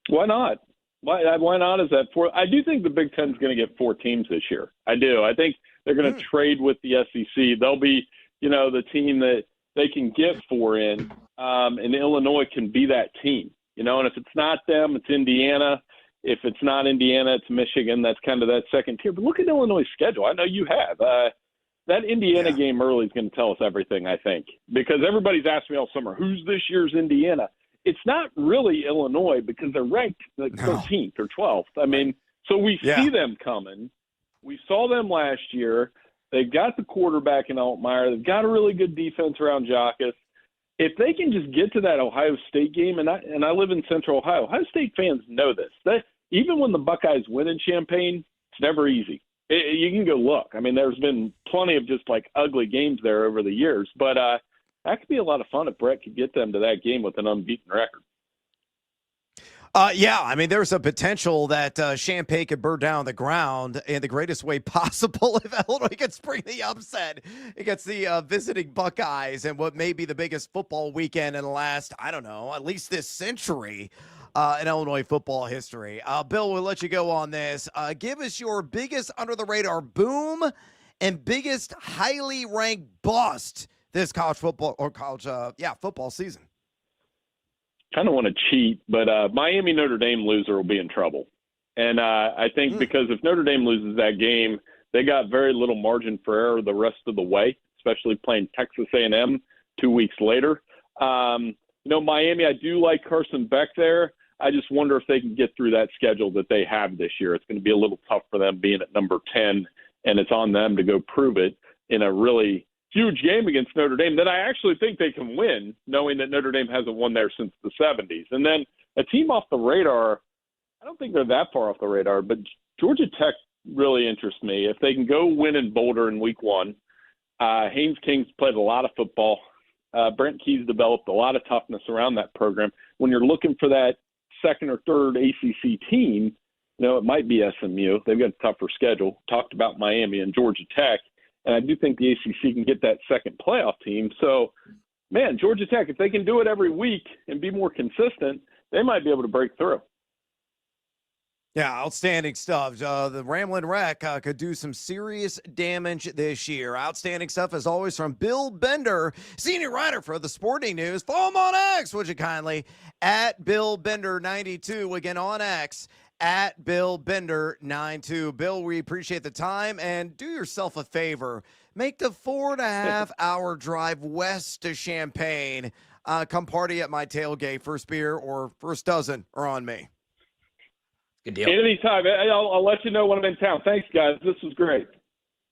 Why not? Why not is that 4? I do think the Big Ten is going to get 4 teams this year. I do. I think they're going to trade with the SEC. They'll be, the team that they can get 4 in, and Illinois can be that team. And if it's not them, it's Indiana. If it's not Indiana, it's Michigan. That's kind of that second tier. But look at Illinois' schedule. I know you have. That Indiana game early is going to tell us everything, I think, because everybody's asked me all summer, who's this year's Indiana? It's not really Illinois because they're ranked like 13th or 12th. I mean, so we see them coming. We saw them last year. They've got the quarterback in Altmaier. They've got a really good defense around Jacques. If they can just get to that Ohio State game, and I live in Central Ohio, Ohio State fans know this. Even when the Buckeyes win in Champaign, it's never easy. You can go look. I mean, there's been plenty of just like ugly games there over the years, but that could be a lot of fun if Brett could get them to that game with an unbeaten record. Yeah, I mean, there's a potential that Champaign could burn down the ground in the greatest way possible if Illinois can spring the upset against the visiting Buckeyes and what may be the biggest football weekend in the last, I don't know, at least this century in Illinois football history. Bill, we'll let you go on this. Give us your biggest under-the-radar boom and biggest highly ranked bust this college football football season. Kind of want to cheat, but Miami Notre Dame loser will be in trouble. And I think because if Notre Dame loses that game, they got very little margin for error the rest of the way, especially playing Texas A&M 2 weeks later. Miami, I do like Carson Beck there. I just wonder if they can get through that schedule that they have this year. It's going to be a little tough for them being at number 10, and it's on them to go prove it in a really huge game against Notre Dame that I actually think they can win, knowing that Notre Dame hasn't won there since the 70s. And then a team off the radar, I don't think they're that far off the radar, but Georgia Tech really interests me. If they can go win in Boulder in week 1, Haynes King's played a lot of football. Brent Key's developed a lot of toughness around that program. When you're looking for that second or third ACC team, it might be SMU. They've got a tougher schedule. Talked about Miami and Georgia Tech. And I do think the ACC can get that second playoff team. So, man, Georgia Tech, if they can do it every week and be more consistent, they might be able to break through. Yeah, outstanding stuff. The Ramblin' Wreck could do some serious damage this year. Outstanding stuff, as always, from Bill Bender, senior writer for the Sporting News. Follow him on X, would you kindly, at Bill Bender92. Again, on X, at Bill Bender92. Bill, we appreciate the time, and do yourself a favor. Make the 4.5-hour drive west to Champaign. Come party at my tailgate. First beer or first dozen are on me. Good deal. Anytime. I'll let you know when I'm in town. Thanks, guys. This was great.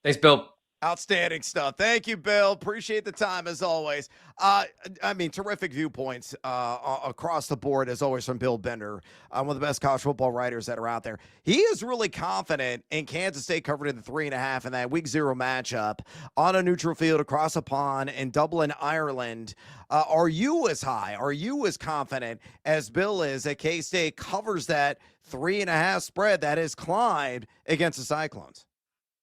Thanks, Bill. Outstanding stuff. Thank you, Bill. Appreciate the time as always. Terrific viewpoints across the board as always from Bill Bender, one of the best college football writers that are out there. He is really confident in Kansas State covering the 3.5 in that week 0 matchup on a neutral field across a pond in Dublin, Ireland. Are you as high? Are you as confident as Bill is that K-State covers that 3.5 spread that is climbed against the Cyclones?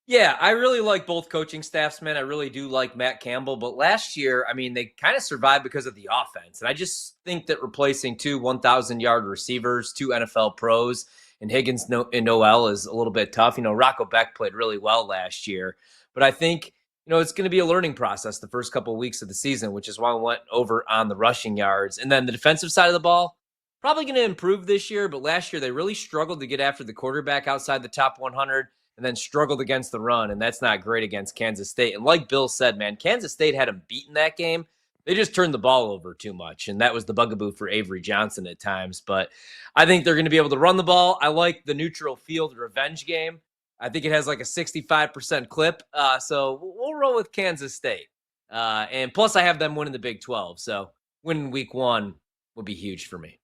Yeah, I really like both coaching staffs, man. I really do like Matt Campbell. But last year, they kind of survived because of the offense. And I just think that replacing 2 1,000-yard receivers, 2 NFL pros, and Higgins and Noel is a little bit tough. Rocco Beck played really well last year. But I think, it's going to be a learning process the first couple of weeks of the season, which is why I went over on the rushing yards. And then the defensive side of the ball, probably going to improve this year. But last year, they really struggled to get after the quarterback outside the top 100. And then struggled against the run, and that's not great against Kansas State. And like Bill said, man, Kansas State had them beaten that game. They just turned the ball over too much, and that was the bugaboo for Avery Johnson at times. But I think they're going to be able to run the ball. I like the neutral field revenge game. I think it has like a 65% clip. So we'll roll with Kansas State. And plus, I have them winning the Big 12. So winning week 1 would be huge for me.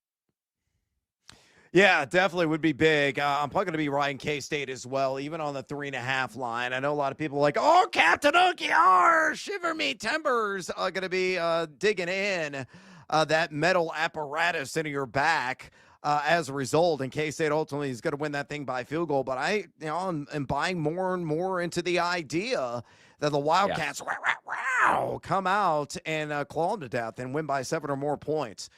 Yeah, definitely would be big. I'm probably going to be riding K-State as well, even on the 3.5 line. I know a lot of people are like, oh, Captain Okiar, shiver me timbers, are going to be digging in that metal apparatus into your back as a result. And K-State ultimately is going to win that thing by field goal. But I'm buying more and more into the idea that the Wildcats come out and claw them to death and win by 7 or more points.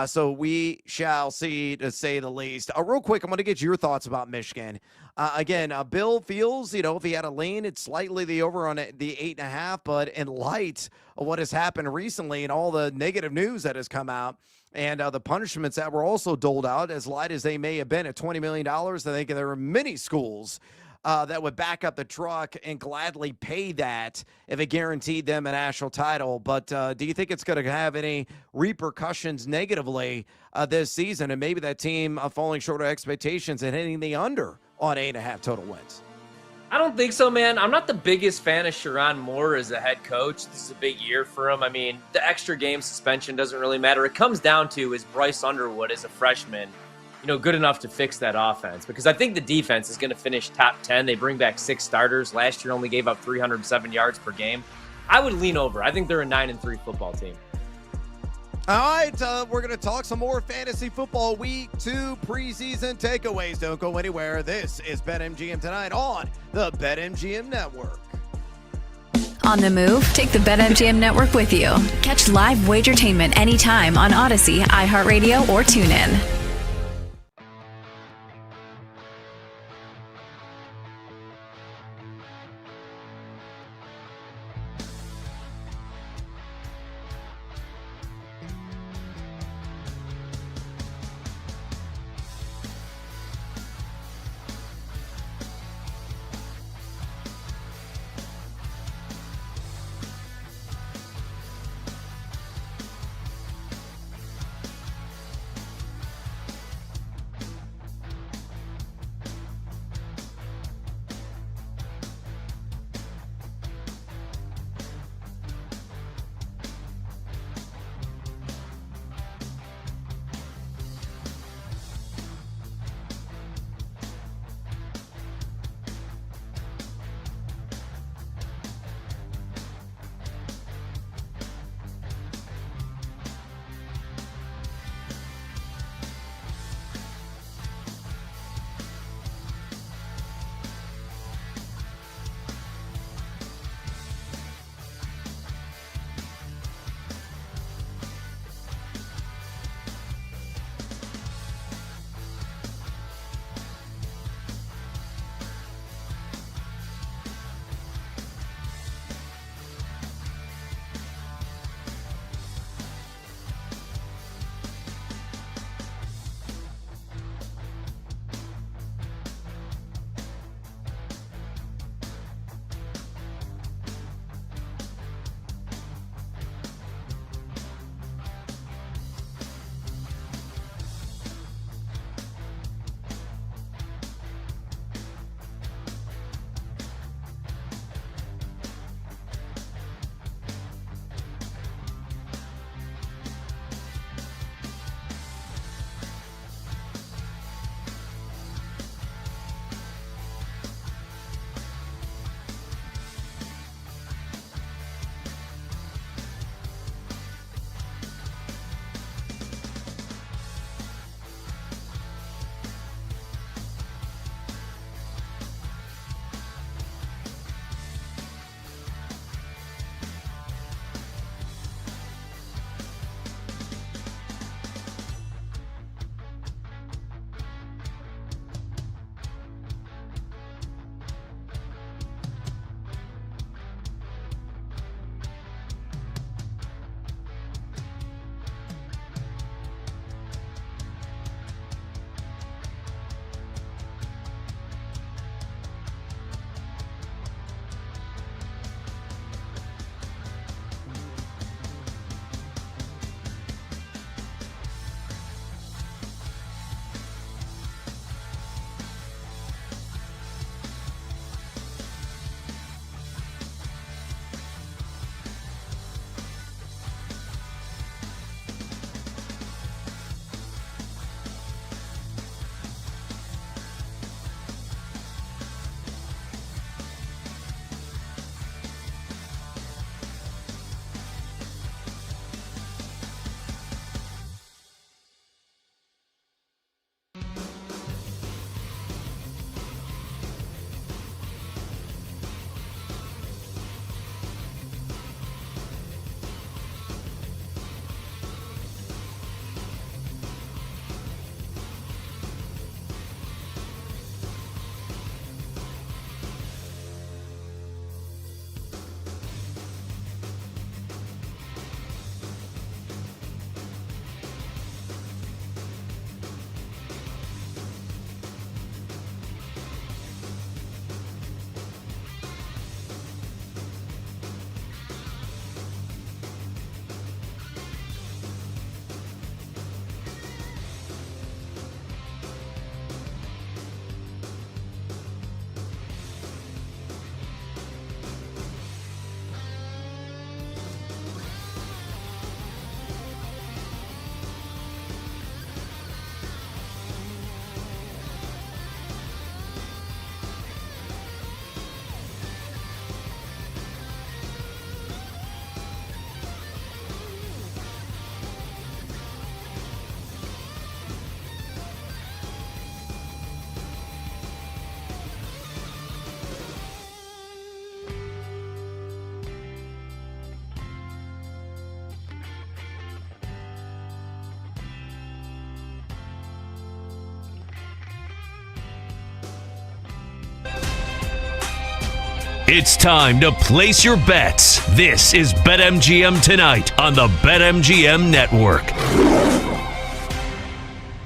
So we shall see, to say the least. Real quick, I'm going to get your thoughts about Michigan. Again, Bill feels, if he had a lean, it's slightly the over on the 8.5. But in light of what has happened recently and all the negative news that has come out, and the punishments that were also doled out, as light as they may have been at $20 million, I think there were many schools that would back up the truck and gladly pay that if it guaranteed them a national title. But do you think it's going to have any repercussions negatively this season, and maybe that team falling short of expectations and hitting the under on 8.5 total wins? I don't think so, man. I'm not the biggest fan of Sharon Moore as a head coach. This is a big year for him. I mean, the extra game suspension doesn't really matter. It comes down to, is Bryce Underwood as a freshman, good enough to fix that offense? Because I think the defense is going to finish top 10. They bring back 6 starters. Last year only gave up 307 yards per game. I would lean over. I think they're a 9-3 football team. All right, we're going to talk some more fantasy football week 2 preseason takeaways. Don't go anywhere. This is BetMGM Tonight on the BetMGM Network. On the move? Take the BetMGM Network with you. Catch live Wagertainment anytime on Odyssey, iHeartRadio, or TuneIn. It's time to place your bets. This is BetMGM Tonight on the BetMGM Network.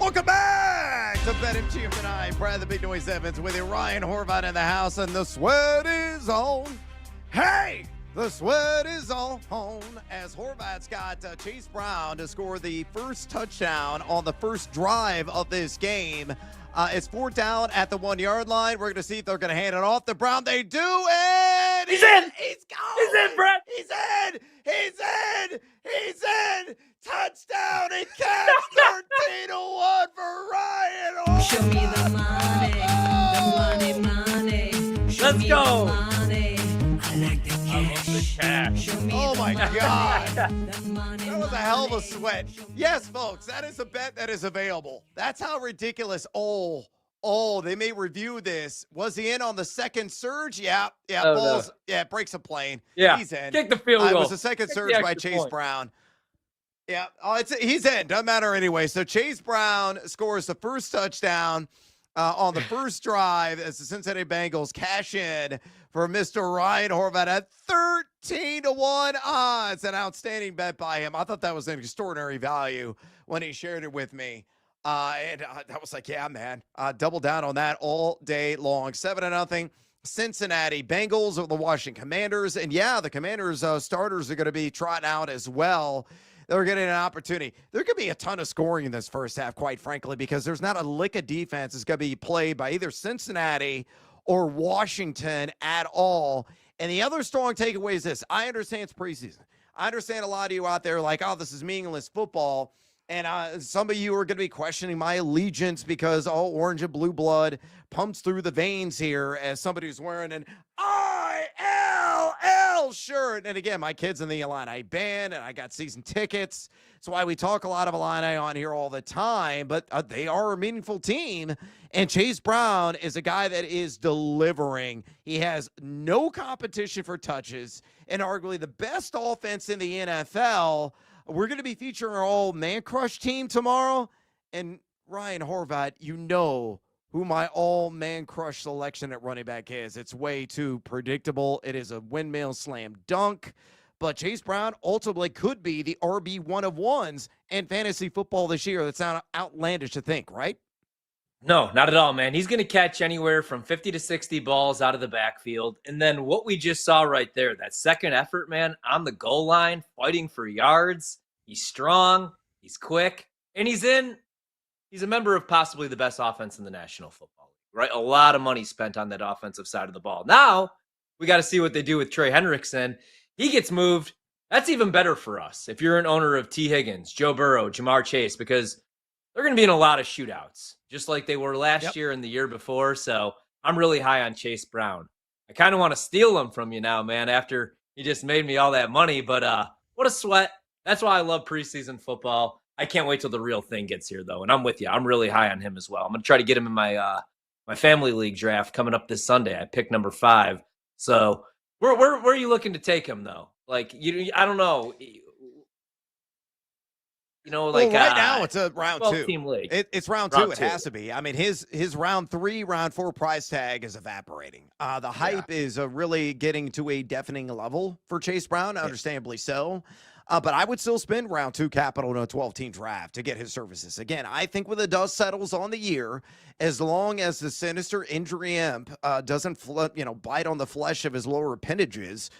Welcome back to BetMGM Tonight. Brad the Big Noise Evans with you. Ryan Horvath in the house, and the sweat is on. Hey, the sweat is on as Horvath's got Chase Brown to score the first touchdown on the first drive of this game. It's 4th down at the 1-yard line. We're going to see if they're going to hand it off to Brown. They do, and he's in. He's gone. He's in, Brett. He's in. He's in. He's in. Touchdown and catch. 13-1 for Ryan Horvath. Show me the money, money. Show Let's me go. The money. I like the cash. Oh my God. That was a hell of a sweat. Yes, folks, that is a bet that is available. That's how ridiculous. They may review this. Was he in on the second surge? Yeah. Oh, balls. no. Yeah, breaks a plane. Yeah. He's in. Kick the field goal. It was the second surge by Chase Brown. Yeah. He's in. Doesn't matter anyway. So Chase Brown scores the first touchdown on the first drive as the Cincinnati Bengals cash in for Mr. Ryan Horvath at 13-1 odds. An outstanding bet by him. I thought that was an extraordinary value when he shared it with me. I was like, yeah, man. Double down on that all day long. 7-0. Cincinnati Bengals or the Washington Commanders. And yeah, the Commanders starters are going to be trotting out as well. They're getting an opportunity. There could be a ton of scoring in this first half, quite frankly, because there's not a lick of defense that's going to be played by either Cincinnati or Washington at all. And the other strong takeaway is this. I understand it's preseason. I understand a lot of you out there are like, oh, this is meaningless football. And some of you are going to be questioning my allegiance because orange and blue blood pumps through the veins here as somebody who's wearing an ILL shirt. And again, my kid's in the Illini band, and I got season tickets. That's why we talk a lot of Illini on here all the time. But they are a meaningful team. And Chase Brown is a guy that is delivering. He has no competition for touches and arguably the best offense in the NFL. We're going to be featuring our old man crush team tomorrow. And Ryan Horvath, you know who my all man crush selection at running back is. It's way too predictable. It is a windmill slam dunk. But Chase Brown ultimately could be the RB1 of ones in fantasy football this year. That's not outlandish to think, right? No, not at all, man. He's going to catch anywhere from 50 to 60 balls out of the backfield. And then what we just saw right there, that second effort, man, on the goal line, fighting for yards. He's strong, he's quick, and he's a member of possibly the best offense in the National Football League, right? A lot of money spent on that offensive side of the ball. Now, we got to see what they do with Trey Hendrickson. He gets moved. That's even better for us if you're an owner of T. Higgins, Joe Burrow, Jamar Chase, because they're going to be in a lot of shootouts, just like they were last year and the year before. So I'm really high on Chase Brown. I kind of want to steal him from you now, man, after you just made me all that money. But what a sweat. That's why I love preseason football. I can't wait till the real thing gets here, though. And I'm with you. I'm really high on him as well. I'm going to try to get him in my my family league draft coming up this Sunday. I picked number 5. So where are you looking to take him, though? Like, I don't know. You know, like right now it's a round 2 team league. It's round 2. It has to be. I mean, his round 3, round 4 price tag is evaporating. The hype is really getting to a deafening level for Chase Brown, understandably so. But I would still spend round 2 capital in a 12-team draft to get his services. Again, I think when the dust settles on the year, as long as the sinister injury imp doesn't bite on the flesh of his lower appendages,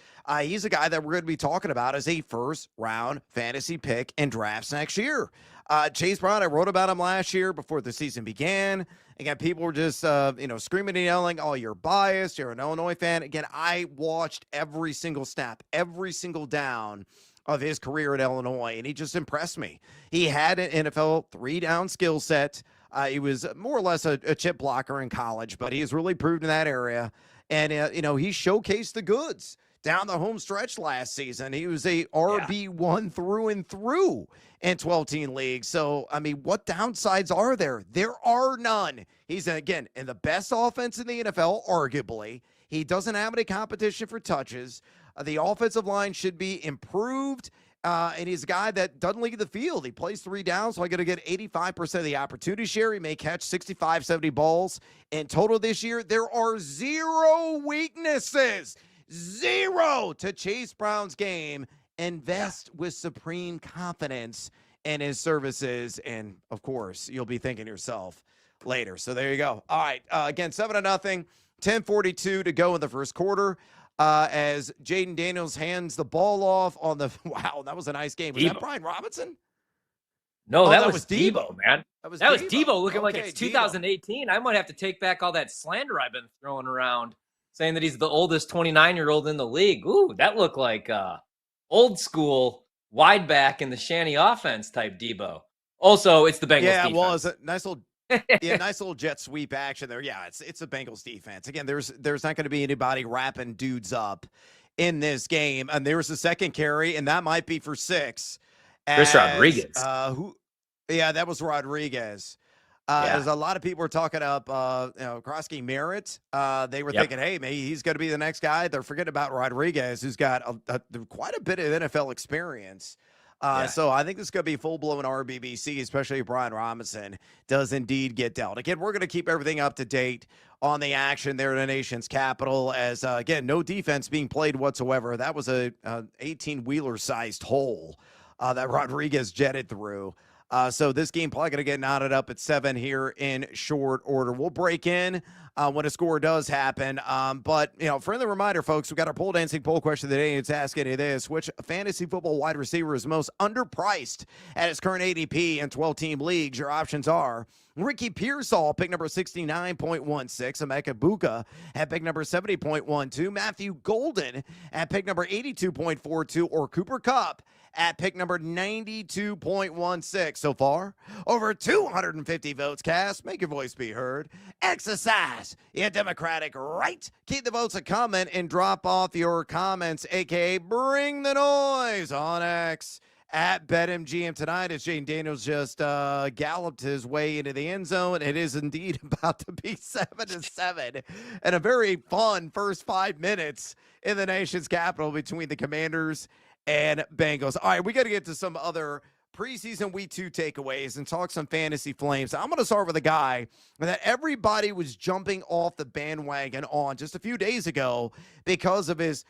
he's a guy that we're going to be talking about as a first-round fantasy pick in drafts next year. Chase Brown, I wrote about him last year before the season began. Again, people were just, screaming and yelling, oh, you're biased, you're an Illinois fan. Again, I watched every single snap, every single down of his career at Illinois, and he just impressed me. He had an NFL 3-down skill set. He was more or less a chip blocker in college, but he has really proved in that area. And, he showcased the goods down the home stretch last season. He was a RB1 through and through in 12-team leagues. So, I mean, what downsides are there? There are none. He's, again, in the best offense in the NFL, arguably. He doesn't have any competition for touches. The offensive line should be improved, and he's a guy that doesn't leave the field. He plays 3 downs, so I got to get 85% of the opportunity share. He may catch 65, 70 balls in total this year. There are 0 weaknesses. 0 to Chase Brown's game. Invest with supreme confidence in his services. And, of course, you'll be thinking to yourself later. So there you go. All right. Again, 7-0. 10:42 to go in the first quarter. As Jaden Daniels hands the ball off on the – wow, that was a nice game. Was that Brian Robinson? No, that was Debo, man. That was Debo looking like it's Debo. 2018. I might have to take back all that slander I've been throwing around, saying that he's the oldest 29-year-old in the league. Ooh, that looked like old school wide back in the Shanny offense type Debo. Also, it's the Bengals defense. Yeah, well, it's a nice little nice little jet sweep action there. Yeah, it's a Bengals defense. Again, there's not going to be anybody wrapping dudes up in this game. And there was a second carry, and that might be for 6. Chris Rodriguez. That was Rodriguez. As a lot of people were talking up, Krosky Merritt. They were thinking, hey, maybe he's going to be the next guy. They're forgetting about Rodriguez, who's got quite a bit of NFL experience. So I think this is going to be full-blown RBBC, especially if Brian Robinson does indeed get dealt. Again, we're going to keep everything up to date on the action there in the nation's capital as, again, no defense being played whatsoever. That was a 18-wheeler-sized hole that Rodriguez jetted through. So this game probably going to get knotted up at 7 here in short order. We'll break in when a score does happen. But, friendly reminder, folks, we've got our pole dancing poll question of the day. It's asking you this: which fantasy football wide receiver is most underpriced at his current ADP in 12-team leagues? Your options are Ricky Pearsall, pick number 69.16. Emeka Buka at pick number 70.12. Matthew Golden at pick number 82.42. Or Cooper Kupp at pick number 92.16. So far, over 250 votes cast. Make your voice be heard. Exercise your democratic right. Keep the votes a comment and drop off your comments, a.k.a. bring the noise on X at BetMGM tonight as Jaden Daniels just galloped his way into the end zone. It is indeed about to be 7-7 and a very fun first 5 minutes in the nation's capital between the Commanders and Bengals. All right, we got to get to some other preseason week 2 takeaways and talk some fantasy flames. I'm going to start with a guy that everybody was jumping off the bandwagon on just a few days ago because of his,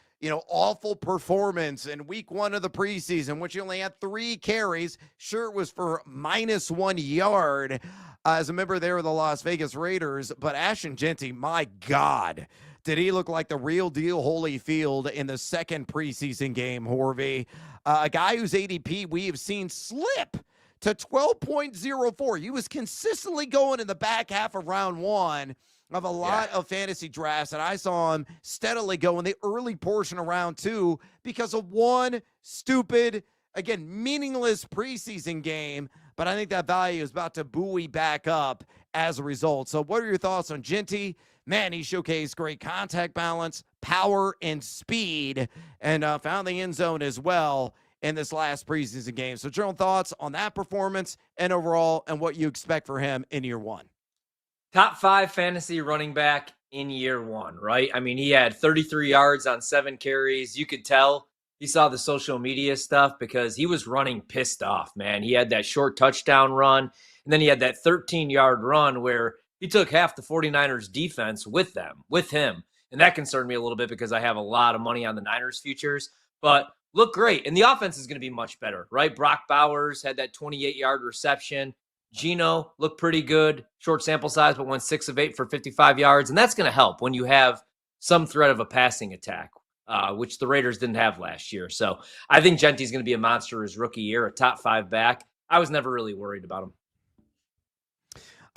awful performance in week 1 of the preseason, which he only had 3 carries. Sure, it was for -1 yard as a member there of the Las Vegas Raiders, but Ashton Jeanty, my God, did he look like the real deal Holyfield in the second preseason game, Horvey? A guy whose ADP we have seen slip to 12.04. He was consistently going in the back half of round 1 of a lot of fantasy drafts, and I saw him steadily go in the early portion of round 2 because of one stupid, again, meaningless preseason game. But I think that value is about to buoy back up as a result. So what are your thoughts on Jeanty? Man, he showcased great contact balance, power, and speed, and found the end zone as well in this last preseason game. So general thoughts on that performance and overall and what you expect for him in year 1. Top 5 fantasy running back in year 1, right? I mean, he had 33 yards on 7 carries. You could tell he saw the social media stuff because he was running pissed off, man. He had that short touchdown run, and then he had that 13-yard run where he took half the 49ers defense with him. And that concerned me a little bit because I have a lot of money on the Niners futures, but look great. And the offense is going to be much better, right? Brock Bowers had that 28-yard reception. Geno looked pretty good, short sample size, but went 6 of 8 for 55 yards. And that's going to help when you have some threat of a passing attack, which the Raiders didn't have last year. So I think Jeanty's going to be a monster his rookie year, a top 5 back. I was never really worried about him.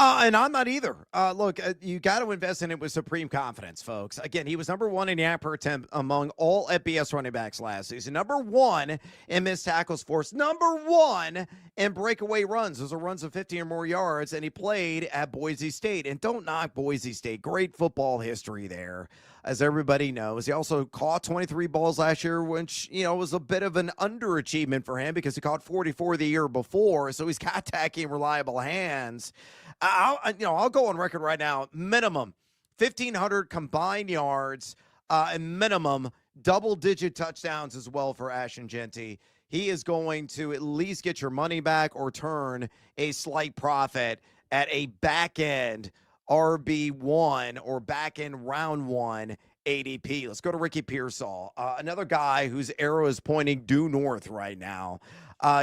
And I'm not either. Look, you got to invest in it with supreme confidence, folks. Again, he was number 1 in yard per attempt among all FBS running backs last season. Number 1 in missed tackles forced. Number 1 in breakaway runs. Those are runs of 50 or more yards. And he played at Boise State. And don't knock Boise State. Great football history there, as everybody knows. He also caught 23 balls last year, which, was a bit of an underachievement for him because he caught 44 the year before. So he's got tacky and reliable hands. I'll go on record right now, minimum 1,500 combined yards and minimum double-digit touchdowns as well for Ashton Jeanty. He is going to at least get your money back or turn a slight profit at a back-end RB1 or back-end round 1 ADP. Let's go to Ricky Pearsall, another guy whose arrow is pointing due north right now.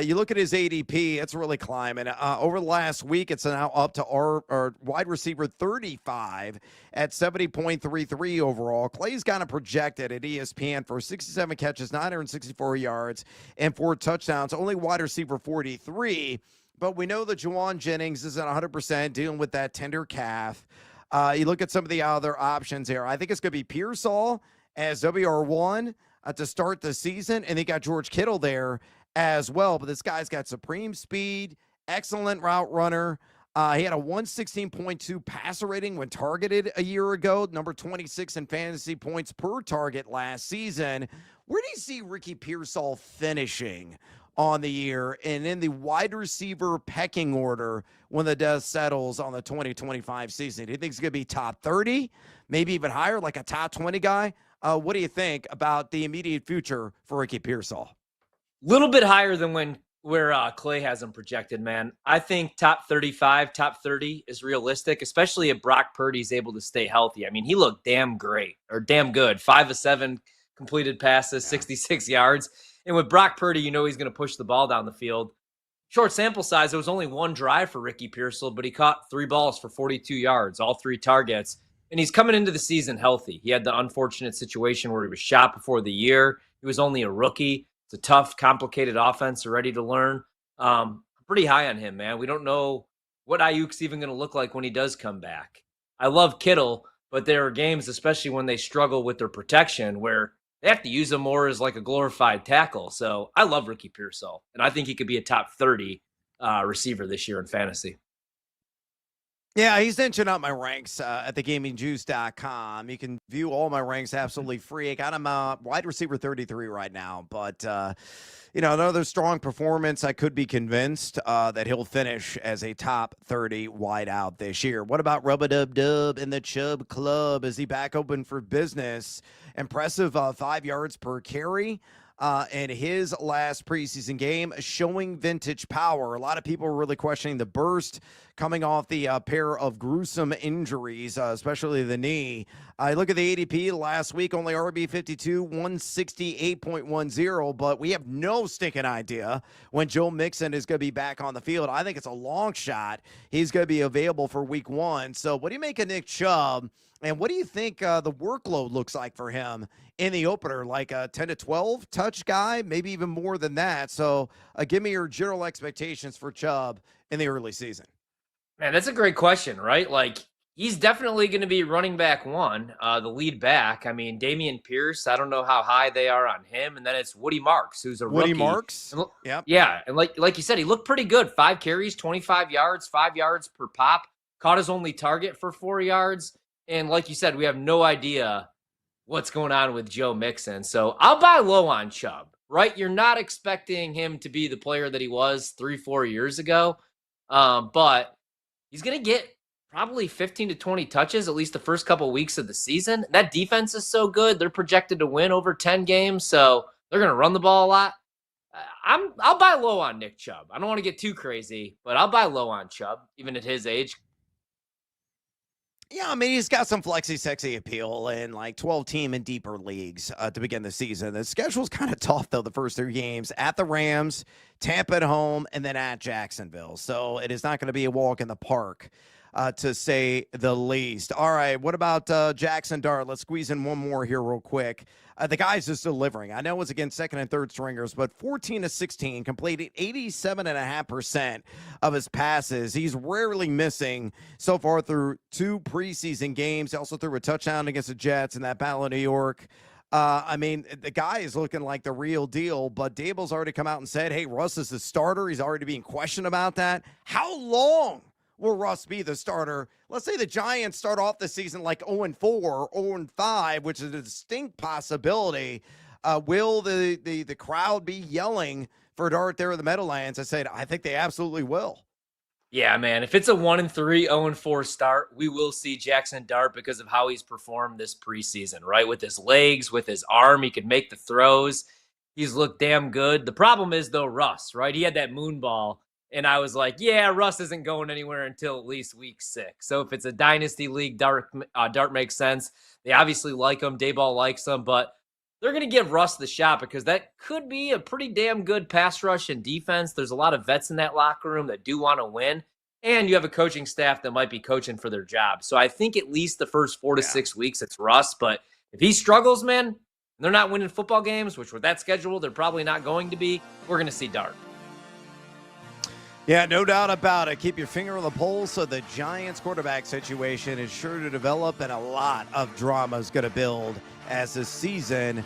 You look at his ADP, it's really climbing. Over the last week, it's now up to our wide receiver 35 at 70.33 overall. Clay's got him projected at ESPN for 67 catches, 964 yards, and 4 touchdowns. Only wide receiver 43. But we know that Juwan Jennings isn't 100% dealing with that tender calf. You look at some of the other options here. I think it's going to be Pearsall as WR1 to start the season, and they got George Kittle there as well. But this guy's got supreme speed, excellent route runner. He had a 116.2 passer rating when targeted a year ago, number 26 in fantasy points per target last season. Where do you see Ricky Pearsall finishing on the year and in the wide receiver pecking order when the dust settles on the 2025 season? Do you think it's going to be top 30, maybe even higher, like a top 20 guy? What do you think about the immediate future for Ricky Pearsall? Little bit higher than where Clay has him projected, man. I think top 35, top 30 is realistic, especially if Brock Purdy's able to stay healthy. I mean, he looked damn good. 5 of 7 completed passes, 66 yards. And with Brock Purdy, you know he's going to push the ball down the field. Short sample size, there was only one drive for Ricky Pearsall, but he caught 3 balls for 42 yards, all 3 targets. And he's coming into the season healthy. He had the unfortunate situation where he was shot before the year. He was only a rookie. It's a tough, complicated offense. They're ready to learn. Pretty high on him, man. We don't know what Ayuk's even going to look like when he does come back. I love Kittle, but there are games, especially when they struggle with their protection, where they have to use him more as like a glorified tackle. So I love Ricky Pearsall, and I think he could be a top 30 receiver this year in fantasy. Yeah, he's inching up my ranks at thegamingjuice.com. You can view all my ranks absolutely free. I got him wide receiver 33 right now. But, another strong performance. I could be convinced that he'll finish as a top 30 wideout this year. What about Rub-a-Dub-Dub in the Chubb Club? Is he back open for business? Impressive 5 yards per carry. In his last preseason game, showing vintage power. A lot of people were really questioning the burst coming off the pair of gruesome injuries, especially the knee. I look at the ADP last week, only RB 52, 168.10, but we have no stinking idea when Joe Mixon is going to be back on the field. I think it's a long shot. He's going to be available for week 1. So what do you make of Nick Chubb? And what do you think the workload looks like for him in the opener? Like a 10 to 12 touch guy, maybe even more than that. So give me your general expectations for Chubb in the early season. Man, that's a great question, right? Like, he's definitely going to be running back 1, the lead back. I mean, Dameon Pierce, I don't know how high they are on him. And then it's Woody Marks, who's a rookie. Woody Marks? Yep. Yeah. And like you said, he looked pretty good. 5 carries, 25 yards, 5 yards per pop. Caught his only target for 4 yards. And like you said, we have no idea what's going on with Joe Mixon. So I'll buy low on Chubb, right? You're not expecting him to be the player that he was 3-4 years ago. But he's going to get probably 15 to 20 touches at least the first couple weeks of the season. That defense is so good. They're projected to win over 10 games. So they're going to run the ball a lot. I'll buy low on Nick Chubb. I don't want to get too crazy, but I'll buy low on Chubb, even at his age. Yeah, I mean, he's got some flexi-sexy appeal in like 12-team and deeper leagues to begin the season. The schedule's kind of tough, though, the first 3 games. At the Rams, Tampa at home, and then at Jacksonville. So it is not going to be a walk in the park, to say the least. All right, what about Jackson Dart? Let's squeeze in one more here real quick. The guy's just delivering. I know it's against second and third stringers, but 14 to 16, completed 87.5% of his passes. He's rarely missing so far through 2 preseason games. He also threw a touchdown against the Jets in that battle in New York. I mean, the guy is looking like the real deal, but Dable's already come out and said, hey, Russ is the starter. He's already being questioned about that. How long will Russ be the starter? Let's say the Giants start off the season like 0-4, 0-5, which is a distinct possibility. Will the crowd be yelling for Dart there in the Meadowlands? I think they absolutely will. Yeah, man. If it's a 1-3, 0-4 start, we will see Jackson Dart because of how he's performed this preseason, right? With his legs, with his arm, he could make the throws. He's looked damn good. The problem is, though, Russ, right? He had that moon ball And I was like, yeah, Russ isn't going anywhere until at least week 6. So if it's a dynasty league, Dart makes sense. They obviously like him. Dayball likes him, but they're going to give Russ the shot because that could be a pretty damn good pass rush and defense. There's a lot of vets in that locker room that do want to win. And you have a coaching staff that might be coaching for their job. So I think at least the first 4 to 6 weeks, it's Russ. But if he struggles, man, they're not winning football games, which with that schedule, they're probably not going to be. We're going to see Dart. Yeah, no doubt about it. Keep your finger on the pulse. So the Giants quarterback situation is sure to develop, and a lot of drama is going to build as the season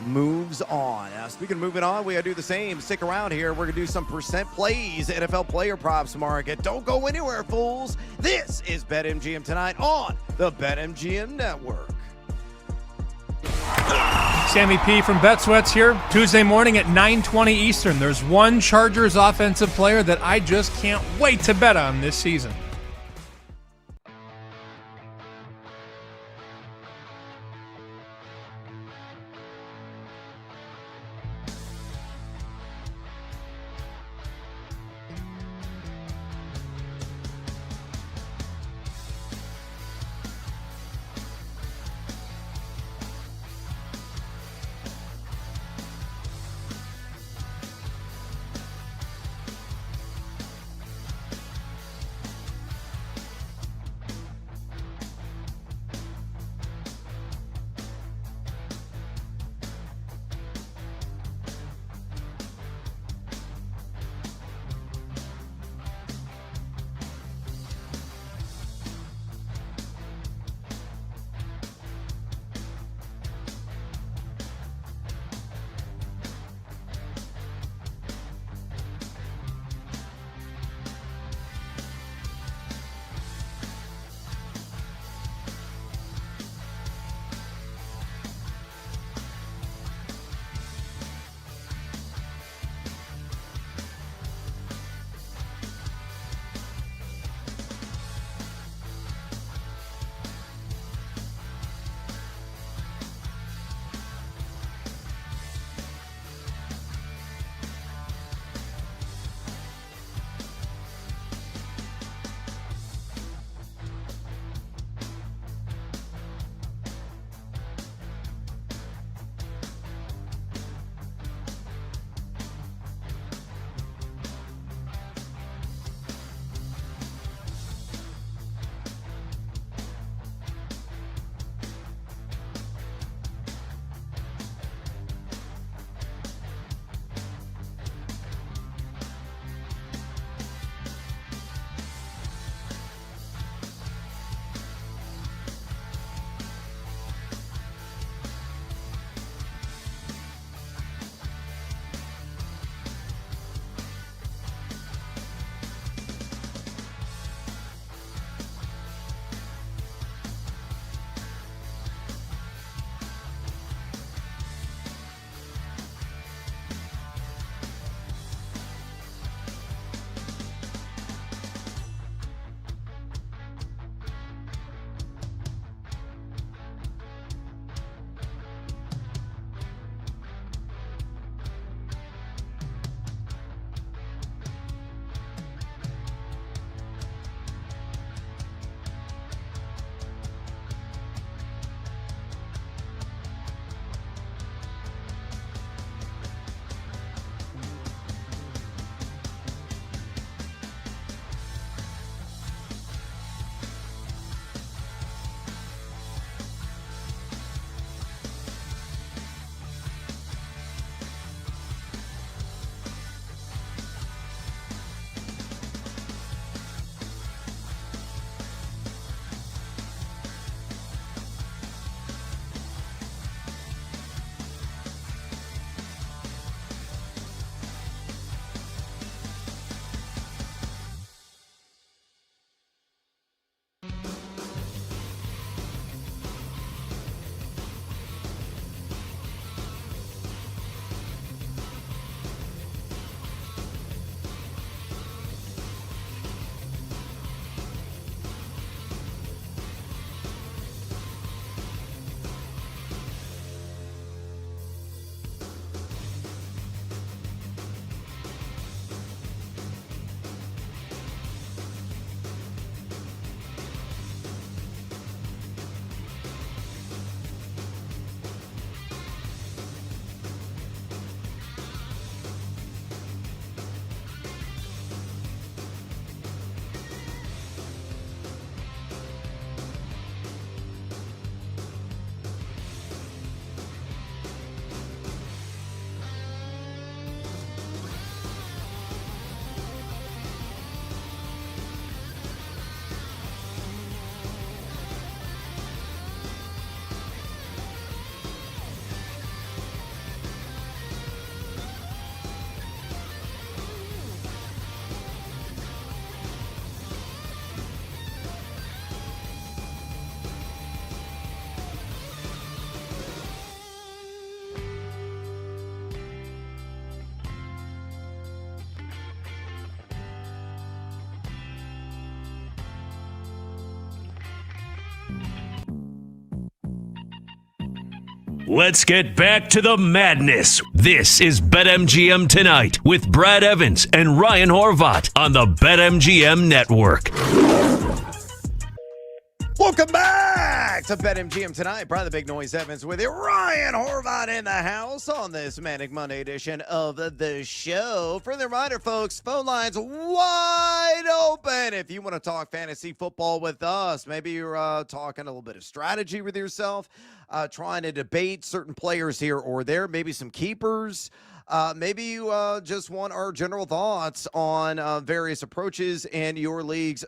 moves on. Now, speaking of moving on, we got to do the same. Stick around here. We're going to do some percent plays, NFL player props market. Don't go anywhere, fools. This is BetMGM Tonight on the BetMGM Network. Sammy P from BetSweats here. Tuesday morning at 9:20 Eastern. There's one Chargers offensive player that I just can't wait to bet on this season. Let's get back to the madness. This is BetMGM Tonight with Brad Evans and Ryan Horvat on the BetMGM Network. Welcome back to BetMGM Tonight. Brad the Big Noise Evans with you. Ryan Horvat in the house on this Manic Monday edition of the show. For the reminder, folks, phone lines wide open. If you want to talk fantasy football with us, maybe you're talking a little bit of strategy with yourself, trying to debate certain players here or there, maybe some keepers. Maybe you just want our general thoughts on various approaches in your league's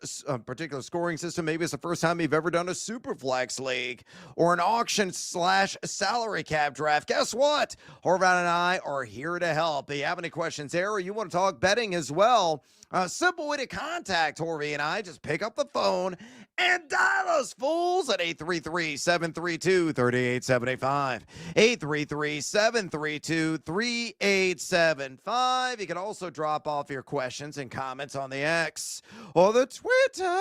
particular scoring system. Maybe it's the first time you've ever done a super flex league or an auction/salary cap draft. Guess what? Horvat and I are here to help. If you have any questions there or you want to talk betting as well, simple way to contact Horvey and I. Just pick up the phone and dial us fools at 833-732-3875. 833-732-3875. You can also drop off your questions and comments on the X or the Twitter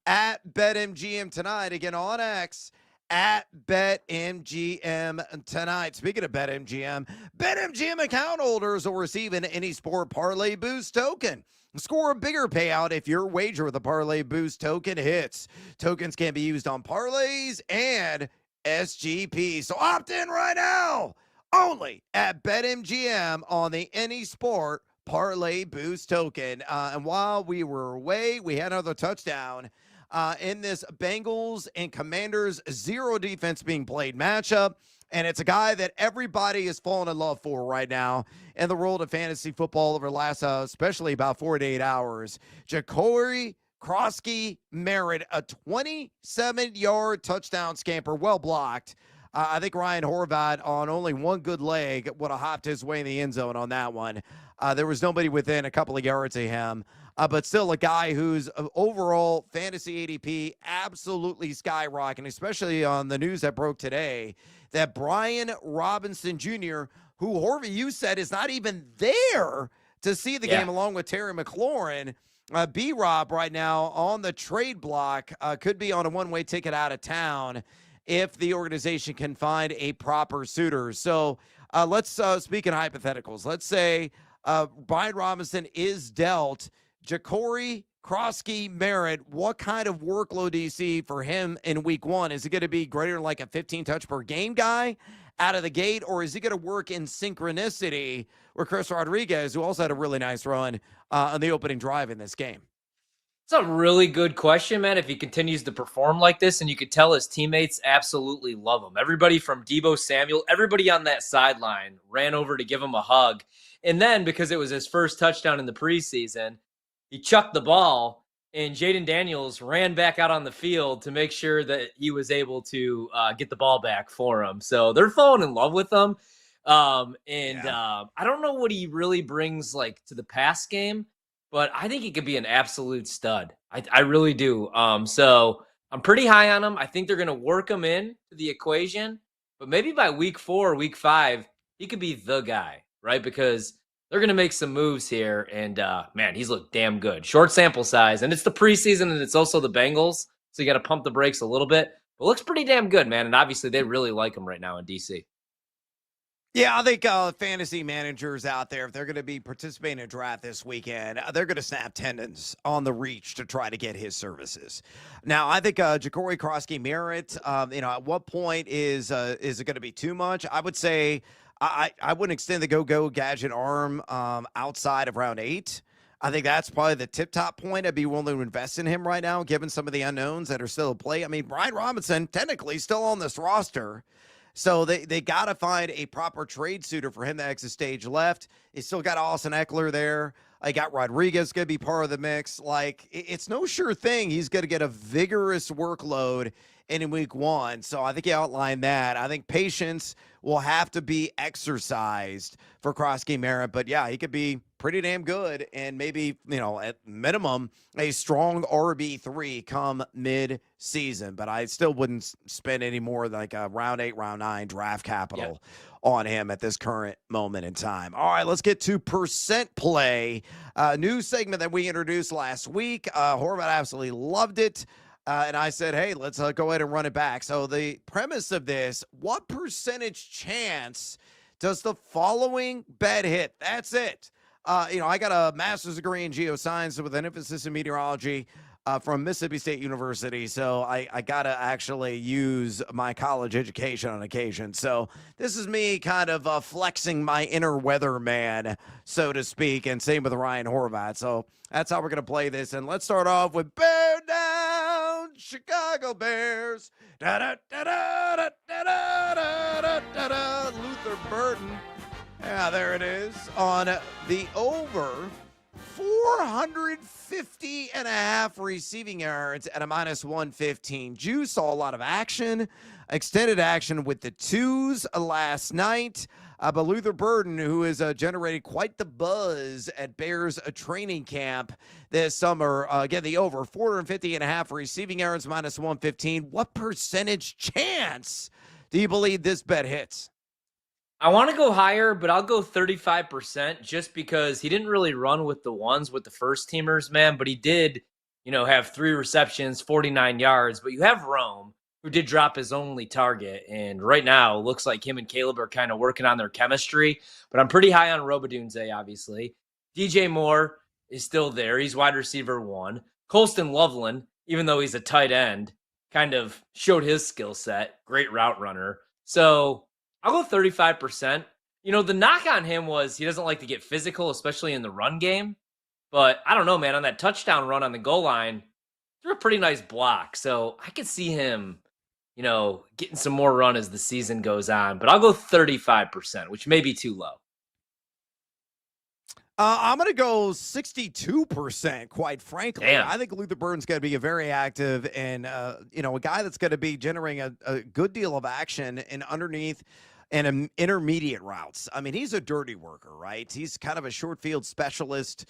at BetMGM Tonight. Again, on X at BetMGM Tonight. Speaking of BetMGM account holders will receive an Any Sport Parlay Boost token. Score a bigger payout if your wager with the Parlay Boost token hits. Tokens can be used on parlays and SGP. So opt in right now. Only at BetMGM on the Any Sport Parlay Boost token. And while we were away, we had another touchdown in this Bengals and Commanders zero defense being played matchup. And it's a guy that everybody is falling in love for right now in the world of fantasy football over the last, especially about 48 hours. Jacory Krosky Merritt, a 27-yard touchdown scamper, well blocked. I think Ryan Horvat on only one good leg would have hopped his way in the end zone on that one. There was nobody within a couple of yards of him. But still a guy whose overall fantasy ADP absolutely skyrocketing, especially on the news that broke today, that Brian Robinson Jr., who, Horvey, you said is not even there to see the game along with Terry McLaurin. B-Rob right now on the trade block could be on a one-way ticket out of town if the organization can find a proper suitor. So let's speak in hypotheticals. Let's say Brian Robinson is dealt Jacory Krosky Merritt. What kind of workload do you see for him in week one? Is it going to be greater than like a 15 touch per game guy out of the gate, or is he going to work in synchronicity with Chris Rodriguez, who also had a really nice run on the opening drive in this game? It's a really good question, man. If he continues to perform like this, and you could tell his teammates absolutely love him. Everybody from Deebo Samuel, everybody on that sideline ran over to give him a hug. And then because it was his first touchdown in the preseason, he chucked the ball, and Jaden Daniels ran back out on the field to make sure that he was able to get the ball back for him. So they're falling in love with him. I don't know what he really brings like to the pass game, but I think he could be an absolute stud. I really do. So I'm pretty high on him. I think they're going to work him in to the equation, but maybe by week 4, week 5, he could be the guy, right? Because they're going to make some moves here, and, man, he's looked damn good. Short sample size, and it's the preseason, and it's also the Bengals, so you got to pump the brakes a little bit. But looks pretty damn good, man, and obviously they really like him right now in D.C. Yeah, I think fantasy managers out there, if they're going to be participating in a draft this weekend, they're going to snap tendons on the reach to try to get his services. Now, I think Jacory Krosky Merritt, at what point is it going to be too much? I would say I wouldn't extend the go gadget arm outside of round 8. I think that's probably the tip-top point. I'd be willing to invest in him right now, given some of the unknowns that are still at play. I mean, Brian Robinson, technically still on this roster. So they got to find a proper trade suitor for him to exit stage left. He's still got Austin Eckler there. I got Rodriguez going to be part of the mix. Like, it's no sure thing he's going to get a vigorous workload in week 1. So I think he outlined that. I think patience will have to be exercised for Krosky Merritt. But, yeah, he could be pretty damn good and maybe, at minimum, a strong RB3 come mid-season. But I still wouldn't spend any more like a round 8, round 9 draft capital on him at this current moment in time. All right, let's get to percent play. New segment that we introduced last week. Horvat absolutely loved it. And I said, hey, let's go ahead and run it back. So the premise of this, what percentage chance does the following bet hit? That's it. I got a master's degree in geoscience with an emphasis in meteorology from Mississippi State University. So I got to actually use my college education on occasion. So this is me kind of flexing my inner weatherman, so to speak, and same with Ryan Horvat. So that's how we're going to play this. And let's start off with Bear Down, Chicago Bears. Luther Burden. Yeah, there it is on the over 450 and a half receiving yards at a minus 115. Juice saw a lot of action, extended action with the twos last night. But Luther Burden, who has generated quite the buzz at Bears training camp this summer, again, the over 450 and a half receiving yards, minus 115. What percentage chance do you believe this bet hits? I want to go higher, but I'll go 35% just because he didn't really run with the ones with the first teamers, man. But he did, have 3 receptions, 49 yards. But you have Rome, who did drop his only target. And right now, it looks like him and Caleb are kind of working on their chemistry. But I'm pretty high on Robodunze, obviously. DJ Moore is still there. He's wide receiver 1. Colston Loveland, even though he's a tight end, kind of showed his skill set. Great route runner. So I'll go 35%. The knock on him was he doesn't like to get physical, especially in the run game. But I don't know, man. On that touchdown run on the goal line, threw a pretty nice block. So I could see him, getting some more run as the season goes on. But I'll go 35%, which may be too low. I'm going to go 62%, quite frankly. Damn. I think Luther Burden's going to be a very active and, a guy that's going to be generating a good deal of action and underneath and intermediate routes. I mean, he's a dirty worker, right? He's kind of a short field specialist.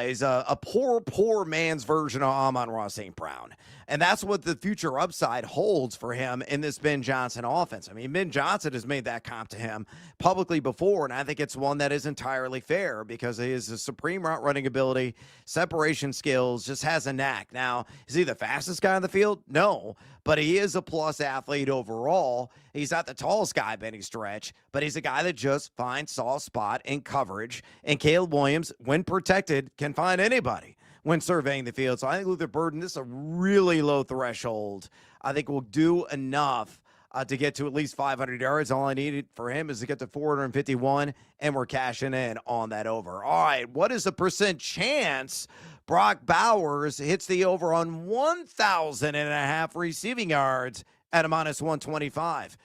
He's a poor man's version of Amon-Ra St. Brown. And that's what the future upside holds for him in this Ben Johnson offense. I mean, Ben Johnson has made that comp to him publicly before, and I think it's one that is entirely fair because he has a supreme route running ability, separation skills, just has a knack. Now, is he the fastest guy on the field? No, but he is a plus athlete overall. He's not the tallest guy by any stretch, but he's a guy that just finds soft spot in coverage. And Caleb Williams, when protected, can find anybody when surveying the field. So I think Luther Burden, this is a really low threshold. I think will do enough to get to at least 500 yards. All I needed for him is to get to 451, and we're cashing in on that over. All right, what is the percent chance Brock Bowers hits the over on 1,000 and a half receiving yards at a minus 125?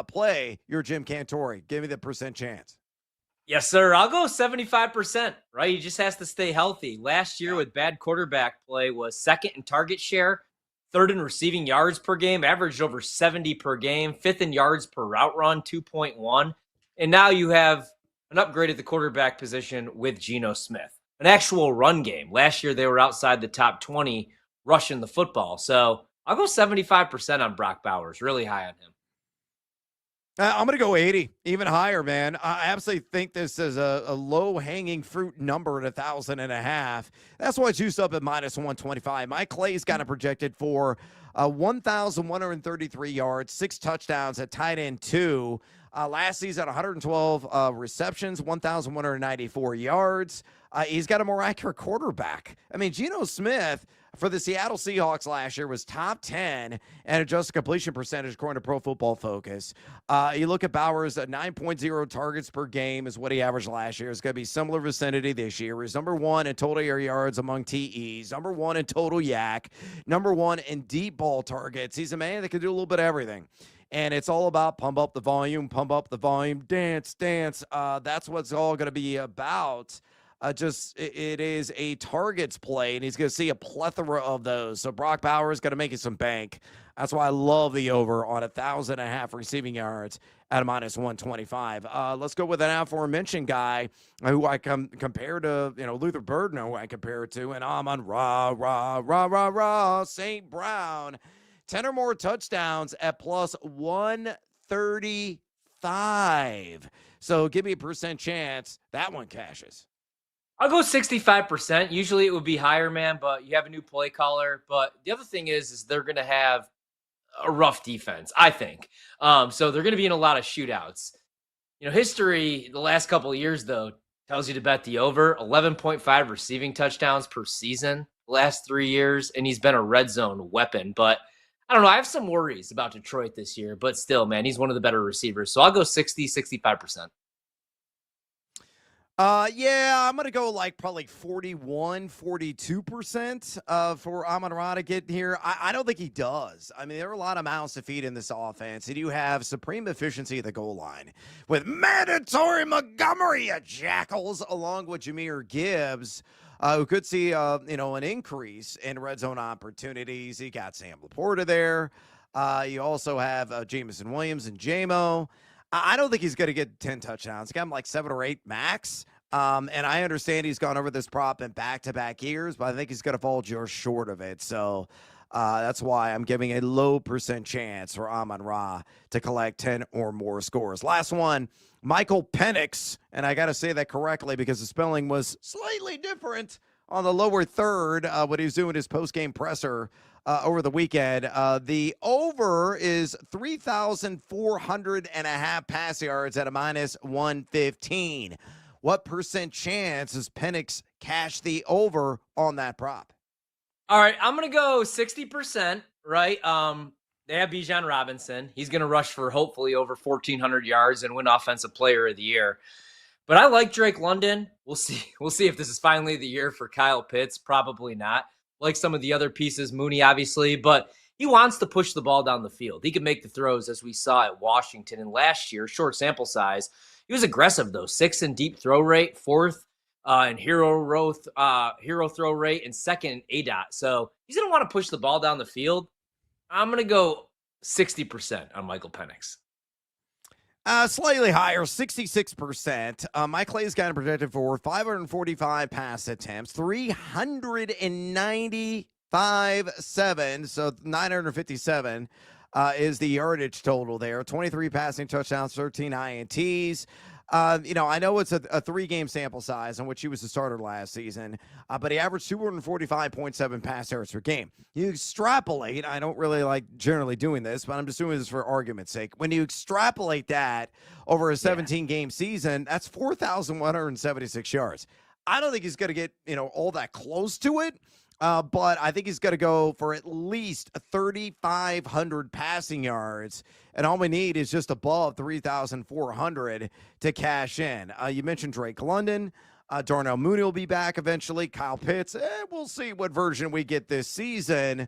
Play your Jim Cantori. Give me the percent chance. Yes, sir. I'll go 75%, right? He just has to stay healthy. Last year with bad quarterback play was second in target share, third in receiving yards per game, averaged over 70 per game, fifth in yards per route run, 2.1. And now you have an upgrade at the quarterback position with Geno Smith, an actual run game. Last year they were outside the top 20 rushing the football. So I'll go 75% on Brock Bowers, really high on him. I'm going to go 80, even higher, man. I absolutely think this is a low-hanging fruit number at 1,000 and a half. That's why it's used up at minus 125. Mike Clay's got it projected for 1,133 yards, 6 touchdowns at tight end 2. Last season, 112 receptions, 1,194 yards. He's got a more accurate quarterback. I mean, Geno Smith for the Seattle Seahawks last year was top 10 and adjusted completion percentage according to Pro Football Focus. You look at Bowers, 9.0 targets per game is what he averaged last year. It's going to be similar vicinity this year. He's number 1 in total air yards among TEs, number 1 in total yak, number 1 in deep ball targets. He's a man that can do a little bit of everything. And it's all about pump up the volume, dance. That's what's all going to be about. It is a targets play, and he's going to see a plethora of those. So Brock Bowers is going to make you some bank. That's why I love the over on 1,000 and a half receiving yards at a minus 125. Let's go with an aforementioned guy who I compare to, Luther Burden, who I compare it to, and Amon-Ra St. Brown. 10 or more touchdowns at plus 135. So give me a percent chance that one cashes. I'll go 65%. Usually it would be higher, man, but you have a new play caller. But the other thing is they're going to have a rough defense, I think. So they're going to be in a lot of shootouts. History the last couple of years, though, tells you to bet the over. 11.5 receiving touchdowns per season the last 3 years, and he's been a red zone weapon. But I don't know. I have some worries about Detroit this year, but still, man, he's one of the better receivers. So I'll go 65%. Yeah, I'm going to go like probably 41, 42% for Amon-Ra to get here. I don't think he does. I mean, there are a lot of mouths to feed in this offense, and you have supreme efficiency at the goal line with mandatory Montgomery Jackals along with Jahmyr Gibbs, who could see, an increase in red zone opportunities. You got Sam Laporta there. You also have Jameson Williams and J-Mo. I don't think he's going to get 10 touchdowns. Got him like 7 or 8 max. And I understand he's gone over this prop in back-to-back years, but I think he's going to fall just short of it. So that's why I'm giving a low percent chance for Amon-Ra to collect 10 or more scores. Last one, Michael Penix. And I got to say that correctly because the spelling was slightly different on the lower third when he was doing his post-game presser over the weekend. The over is 3,400.5 pass yards at a minus 115. What percent chance does Penix cash the over on that prop? All right, I'm going to go 60%, right? They have Bijan Robinson. He's going to rush for hopefully over 1,400 yards and win Offensive Player of the Year. But I like Drake London. We'll see. We'll see if this is finally the year for Kyle Pitts. Probably not. Like some of the other pieces, Mooney, obviously. But he wants to push the ball down the field. He can make the throws, as we saw at Washington. And last year, short sample size, he was aggressive, though. 6th in deep throw rate, 4th in hero throw rate, and 2nd in ADOT. So he's going to want to push the ball down the field. I'm going to go 60% on Michael Penix. Slightly higher, 66%. Mike Clay's got him projected for 545 pass attempts, 395.7, so 957 is the yardage total there. 23 passing touchdowns, 13 INTs. I know it's a 3-game sample size in which he was the starter last season, but he averaged 245.7 pass yards per game. You extrapolate, I don't really like generally doing this, but I'm just doing this for argument's sake. When you extrapolate that over a 17-game season, that's 4,176 yards. I don't think he's going to get, all that close to it. But I think he's going to go for at least 3,500 passing yards, and all we need is just above 3,400 to cash in. You mentioned Drake London. Darnell Mooney will be back eventually. Kyle Pitts, we'll see what version we get this season.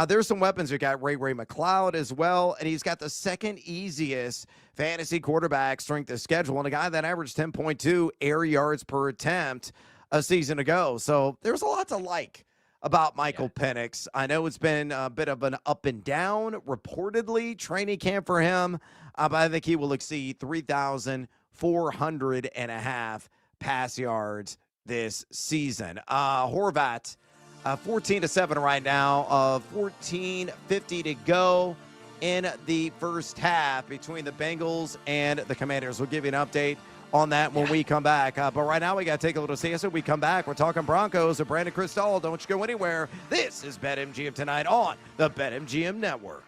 There's some weapons. We got Ray McLeod as well, and he's got the second easiest fantasy quarterback strength of schedule, and a guy that averaged 10.2 air yards per attempt a season ago. So there's a lot to like about Michael Penix. I know it's been a bit of an up and down, reportedly, training camp for him, but I think he will exceed 3,400.5 pass yards this season. Horvat, 14-7 right now, 14:50 to go in the first half between the Bengals and the Commanders. We'll give you an update on that when we come back. But right now, we got to take a little siesta. We come back. We're talking Broncos with Brandon Cristal. Don't you go anywhere. This is BetMGM tonight on the BetMGM Network.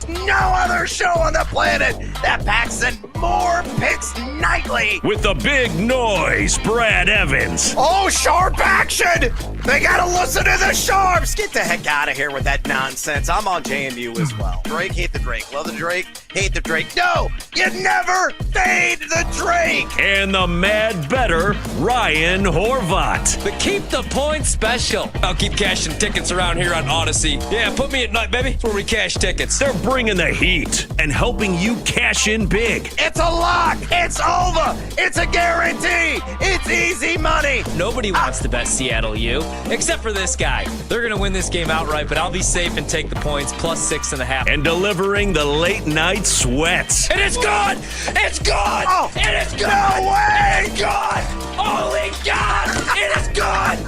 no other show on the planet that packs in more picks nightly. With the big noise, Brad Evans. Oh, sharp action! They gotta listen to the sharps! Get the heck out of here with that nonsense. I'm on JMU as well. Drake, hate the Drake. Love the Drake, hate the Drake. No, you never fade the Drake! And the mad better, Ryan Horvat. The Keep the Points special. I'll keep cashing tickets around here on Odyssey. Yeah, put me at night, baby. That's where we cash tickets. They're bringing the heat and helping you cash in big. It's a lock! It's over! It's a guarantee! It's easy money! Nobody wants to bet Seattle U, except for this guy. They're going to win this game outright, but I'll be safe and take the points plus 6.5. And delivering the late night sweats. And it's good! It's good! Oh, it is good! No way! It's good! Holy God! It is good!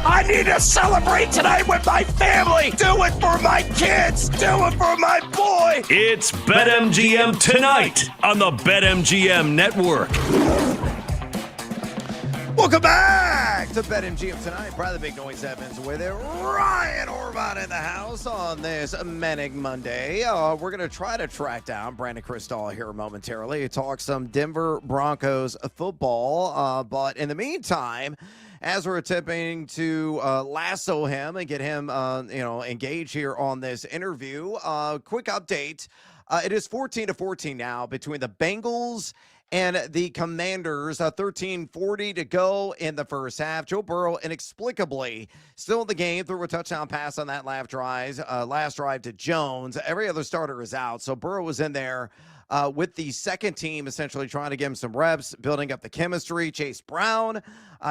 I need to celebrate tonight with my family! Do it for my kids! Do it for my boy! It's BetMGM tonight on the BetMGM Network. Welcome back to BetMGM tonight. Probably the big noise Evans with it. Ryan Horvat in the house on this Manic Monday. We're going to try to track down Brandon Cristal here momentarily. Talk some Denver Broncos football. But in the meantime, as we're attempting to lasso him and get him, engaged here on this interview, quick update. It is 14-14 now between the Bengals and the Commanders. 13:40 to go in the first half. Joe Burrow inexplicably still in the game, threw a touchdown pass on that last drive to Jones. Every other starter is out, so Burrow was in there with the second team, essentially trying to give him some reps, building up the chemistry. Chase Brown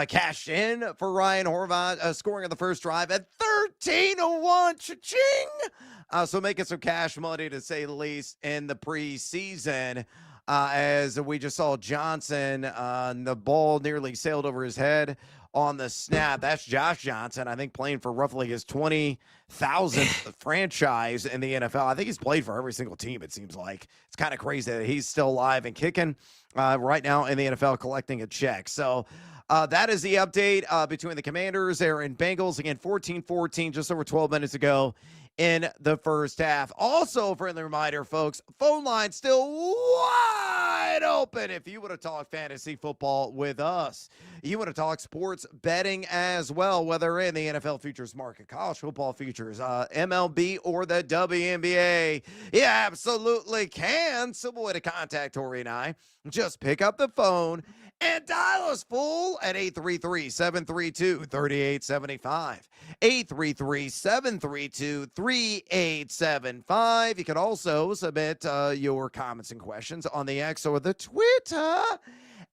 cashed in for Ryan Horvat, scoring on the first drive at 13-1. Cha-ching! So making some cash money, to say the least, in the preseason. As we just saw Johnson, the ball nearly sailed over his head on the snap. That's Josh Johnson, I think, playing for roughly his 20,000th franchise in the NFL. I think he's played for every single team, it seems like. It's kind of crazy that he's still alive and kicking right now in the NFL, collecting a check. So that is the update between the Commanders there and Bengals. Again, 14-14, just over 12 minutes ago in the first half. Also, friendly reminder, folks, phone line still wide open if you want to talk fantasy football with us. You want to talk sports betting as well, whether in the NFL futures market, college football futures, MLB, or the WNBA. You absolutely can. Simple way to contact Tori and I. Just pick up the phone and dial us full at 833-732-3875. 833-732-3875. You can also submit your comments and questions on the X or the Twitter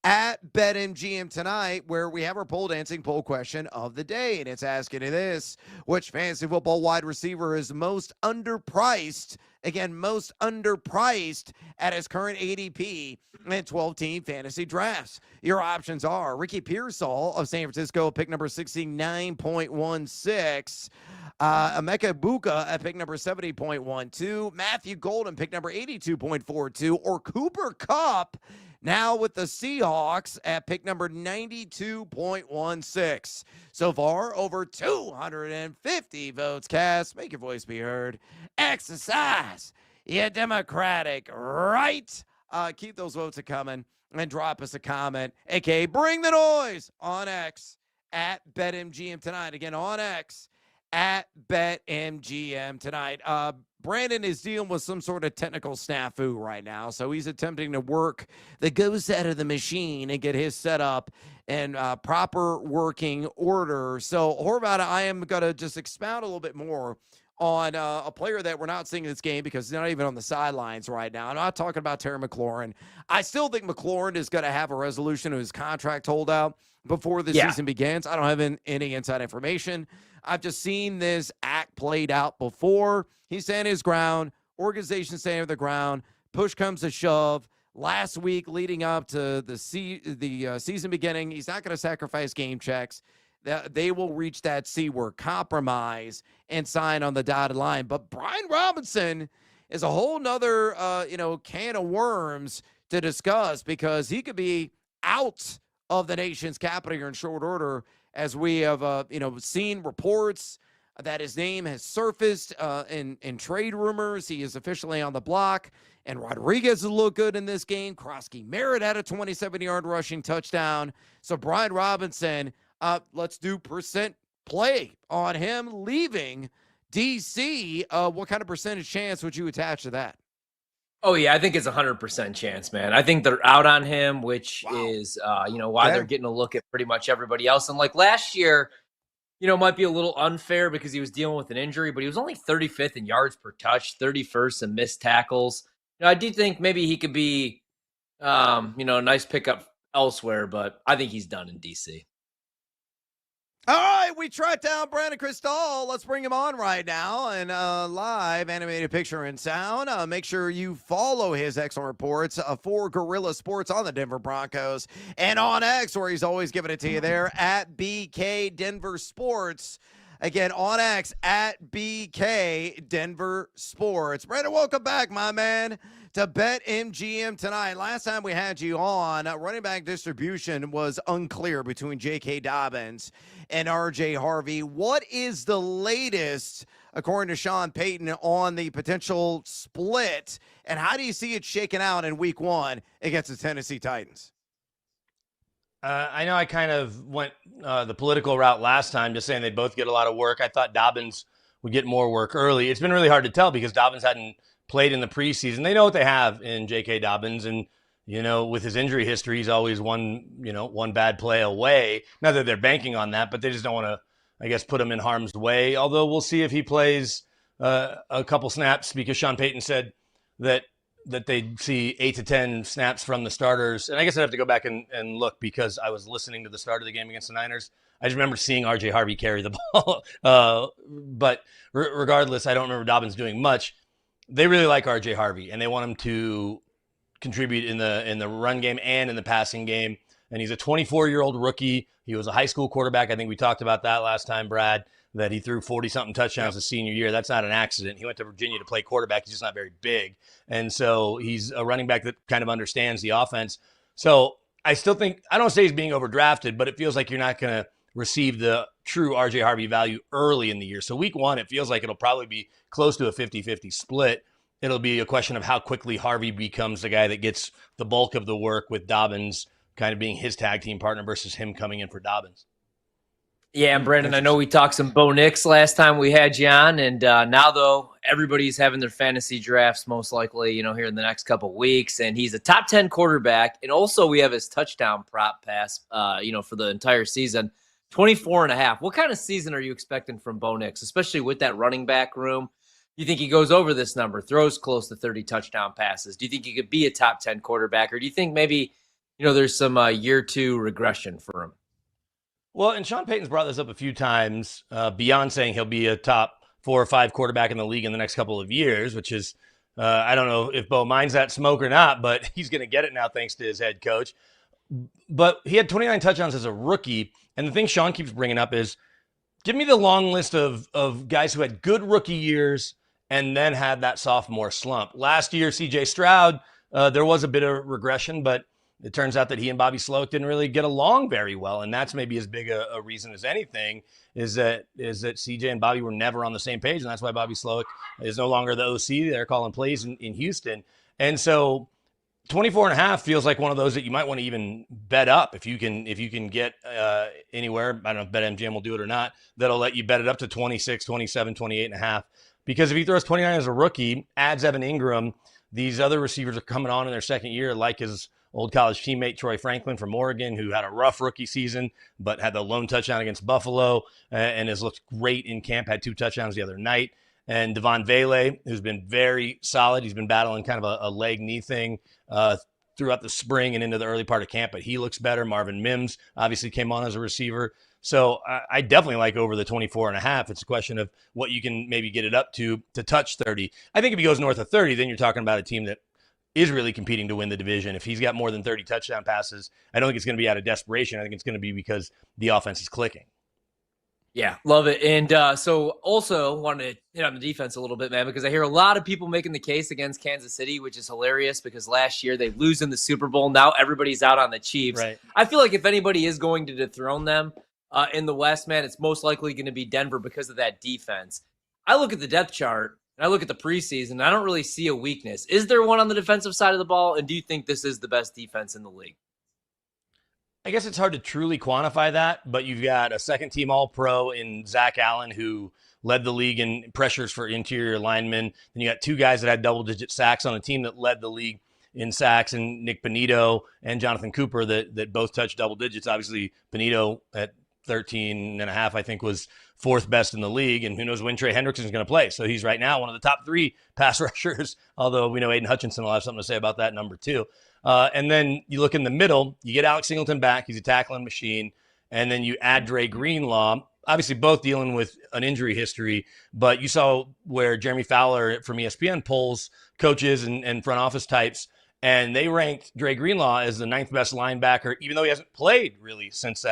at BetMGM tonight, where we have our pole dancing poll question of the day. And it's asking you this: which fantasy football wide receiver is most underpriced? Again, most underpriced at his current ADP in 12-team fantasy drafts. Your options are Ricky Pearsall of San Francisco, pick number 69.16. Emeka Buka at pick number 70.12. Matthew Golden, pick number 82.42. Or Cooper Kupp, now with the Seahawks, at pick number 92.16. So far, over 250 votes cast. Make your voice be heard. Exercise your democratic right. Keep those votes coming and drop us a comment, aka bring the noise, on X at BetMGM tonight. Again, on X at BetMGM tonight. Brandon is dealing with some sort of technical snafu right now, so he's attempting to work the ghost out of the machine and get his setup in proper working order. So, Horvat, I am going to just expound a little bit more on a player that we're not seeing in this game because he's not even on the sidelines right now. I'm not talking about Terry McLaurin. I still think McLaurin is going to have a resolution of his contract holdout before the season begins. I don't have any inside information. I've just seen this act played out before. He's standing his ground. Organization standing their ground. Push comes to shove. Last week, leading up to the season beginning, he's not going to sacrifice game checks. They will reach that C word, compromise, and sign on the dotted line. But Brian Robinson is a whole nother, can of worms to discuss, because he could be out of the nation's capital here in short order, as we have, seen reports that his name has surfaced in trade rumors. He is officially on the block, and Rodriguez has looked good in this game. Krosky Merritt had a 27-yard rushing touchdown. So Brian Robinson, let's do percent play on him leaving DC. What kind of percentage chance would you attach to that? Oh, yeah, I think it's 100% chance, man. I think they're out on him, which is, why they're getting a look at pretty much everybody else. And like last year, might be a little unfair because he was dealing with an injury, but he was only 35th in yards per touch, 31st in missed tackles. I do think maybe he could be, a nice pickup elsewhere, but I think he's done in DC. All right, we tracked down Brandon Cristal. Let's bring him on right now and live animated picture and sound. Make sure you follow his excellent reports for Gorilla Sports on the Denver Broncos and on X, where he's always giving it to you there at BK Denver Sports. Again, on X at BK Denver Sports. Brandon, welcome back, my man, to BetMGM tonight. Last time we had you on, running back distribution was unclear between J.K. Dobbins and R.J. Harvey. What is the latest, according to Sean Payton, on the potential split, and how do you see it shaking out in week 1 against the Tennessee Titans? I know I kind of went the political route last time, just saying they'd both get a lot of work. I thought Dobbins would get more work early. It's been really hard to tell because Dobbins hadn't played in the preseason. They know what they have in J.K. Dobbins, and with his injury history, he's always one bad play away. Not that they're banking on that, but they just don't want to, I guess, put him in harm's way. Although we'll see if he plays a couple snaps, because Sean Payton said that they see 8 to 10 snaps from the starters. And I guess I'd have to go back and look because I was listening to the start of the game against the Niners. I just remember seeing R.J. Harvey carry the ball. But regardless, I don't remember Dobbins doing much. They really like R.J. Harvey, and they want him to contribute in the run game and in the passing game. And he's a 24-year-old rookie. He was a high school quarterback. I think we talked about that last time, Brad, that he threw 40-something touchdowns his senior year. That's not an accident. He went to Virginia to play quarterback. He's just not very big. And so he's a running back that kind of understands the offense. So I still think, I don't say he's being overdrafted, but it feels like you're not going to receive the true R.J. Harvey value early in the year. So week 1, it feels like it'll probably be close to a 50-50 split. It'll be a question of how quickly Harvey becomes the guy that gets the bulk of the work, with Dobbins kind of being his tag team partner versus him coming in for Dobbins. Yeah, and Brandon, I know we talked some Bo Nix last time we had you on, and now, though, everybody's having their fantasy drafts most likely, here in the next couple weeks, and he's a top 10 quarterback, and also we have his touchdown prop pass, for the entire season, 24.5. What kind of season are you expecting from Bo Nix, especially with that running back room? Do you think he goes over this number, throws close to 30 touchdown passes? Do you think he could be a top 10 quarterback, or do you think maybe, there's some year 2 regression for him? Well, and Sean Payton's brought this up a few times, beyond saying he'll be a top 4 or 5 quarterback in the league in the next couple of years, which is, I don't know if Bo minds that smoke or not, but he's going to get it now thanks to his head coach. But he had 29 touchdowns as a rookie, and the thing Sean keeps bringing up is, give me the long list of guys who had good rookie years and then had that sophomore slump. Last year, C.J. Stroud, there was a bit of regression, but it turns out that he and Bobby Slowick didn't really get along very well, and that's maybe as big a reason as anything, is that CJ and Bobby were never on the same page, and that's why Bobby Slowick is no longer the OC. They're calling plays in Houston. And so 24.5 feels like one of those that you might want to even bet up if you can get anywhere. I don't know if BetMGM will do it or not. That'll let you bet it up to 26, 27, 28.5. Because if he throws 29 as a rookie, adds Evan Ingram, these other receivers are coming on in their second year, like his old college teammate Troy Franklin from Oregon, who had a rough rookie season, but had the lone touchdown against Buffalo and has looked great in camp, had 2 touchdowns the other night. And Devon Vele, who's been very solid. He's been battling kind of a leg knee thing throughout the spring and into the early part of camp, but he looks better. Marvin Mims obviously came on as a receiver. So I definitely like over the 24.5. It's a question of what you can maybe get it up to touch 30. I think if he goes north of 30, then you're talking about a team that is really competing to win the division. If he's got more than 30 touchdown passes, I don't think it's going to be out of desperation. I think it's going to be because the offense is clicking. Yeah, love it. And so also wanted to hit on the defense a little bit, man, because I hear a lot of people making the case against Kansas City, which is hilarious because last year they lose in the Super Bowl. Now everybody's out on the Chiefs. Right. I feel like if anybody is going to dethrone them, in the West, man, it's most likely going to be Denver because of that defense. I look at the depth chart and I look at the preseason, and I don't really see a weakness. Is there one on the defensive side of the ball? And do you think this is the best defense in the league? I guess it's hard to truly quantify that, but you've got a second-team All-Pro in Zach Allen, who led the league in pressures for interior linemen. Then you got two guys that had double-digit sacks on a team that led the league in sacks, and Nick Benito and Jonathan Cooper that both touched double digits. Obviously, Benito at 13 and a half, I think, was fourth best in the league, and who knows when Trey Hendrickson is going to play. So he's right now one of the top 3 pass rushers, although we know Aiden Hutchinson will have something to say about that, number 2. And then you look in the middle, you get Alex Singleton back. He's a tackling machine. And then you add Dre Greenlaw, obviously both dealing with an injury history, but you saw where Jeremy Fowler from ESPN polls coaches and front office types, and they ranked Dre Greenlaw as the 9th best linebacker, even though he hasn't played really since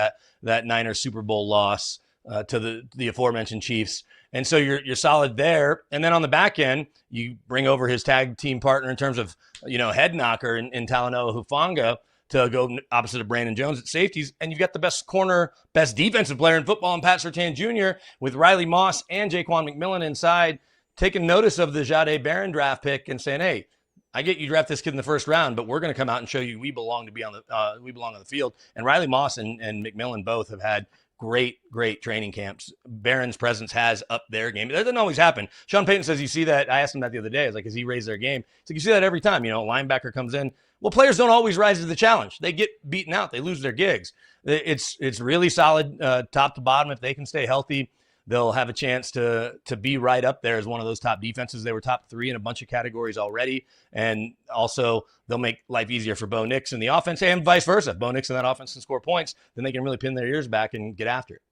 that Niners Super Bowl loss to the aforementioned Chiefs. And so you're solid there. And then on the back end, you bring over his tag team partner in terms of, head knocker in Talanoa Hufanga to go opposite of Brandon Jones at safeties. And you've got the best corner, best defensive player in football in Pat Surtain Jr. with Riley Moss and Jaquan McMillan inside, taking notice of the Jahdae Barron draft pick and saying, hey, I get you draft this kid in the first round, but we're going to come out and show you we belong on the field. And Riley Moss and McMillan both have had great training camps. Barron's presence has upped their game. That doesn't always happen. Sean Payton says you see that. I asked him that the other day. I was like, has he raised their game? He's like, you see that every time. A linebacker comes in. Well, players don't always rise to the challenge. They get beaten out. They lose their gigs. It's really solid top to bottom. If they can stay healthy, they'll have a chance to be right up there as one of those top defenses. They were top 3 in a bunch of categories already. And also, they'll make life easier for Bo Nix in the offense and vice versa. If Bo Nix in that offense can score points, then they can really pin their ears back and get after it.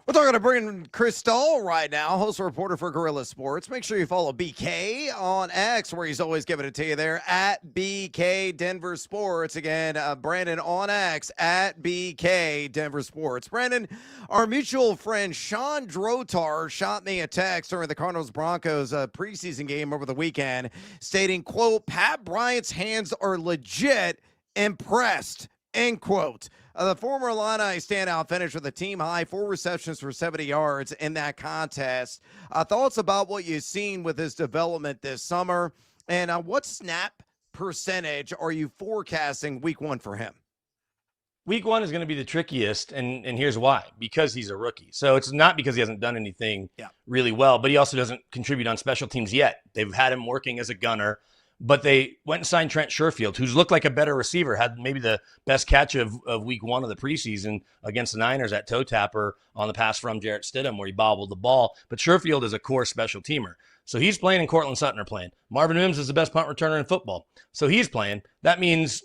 We're talking to bring Chris Stahl right now, host and reporter for Guerrilla Sports. Make sure you follow BK on X, where he's always giving it to you there, at BK Denver Sports. Again, Brandon on X, at BK Denver Sports. Brandon, our mutual friend Sean Drotar shot me a text during the Cardinals-Broncos preseason game over the weekend, stating, quote, Pat Bryant's hands are legit, impressed, end quote. The former Illini standout finished with a team-high 4 receptions for 70 yards in that contest. Thoughts about what you've seen with his development this summer, and what snap percentage are you forecasting week 1 for him? Week 1 is going to be the trickiest, and here's why. Because he's a rookie. So it's not because he hasn't done anything really well, but he also doesn't contribute on special teams yet. They've had him working as a gunner. But they went and signed Trent Sherfield, who's looked like a better receiver, had maybe the best catch of week 1 of the preseason against the Niners at toe tapper on the pass from Jarrett Stidham where he bobbled the ball. But Sherfield is a core special teamer. So he's playing and Cortland Sutton are playing. Marvin Mims is the best punt returner in football. So he's playing. That means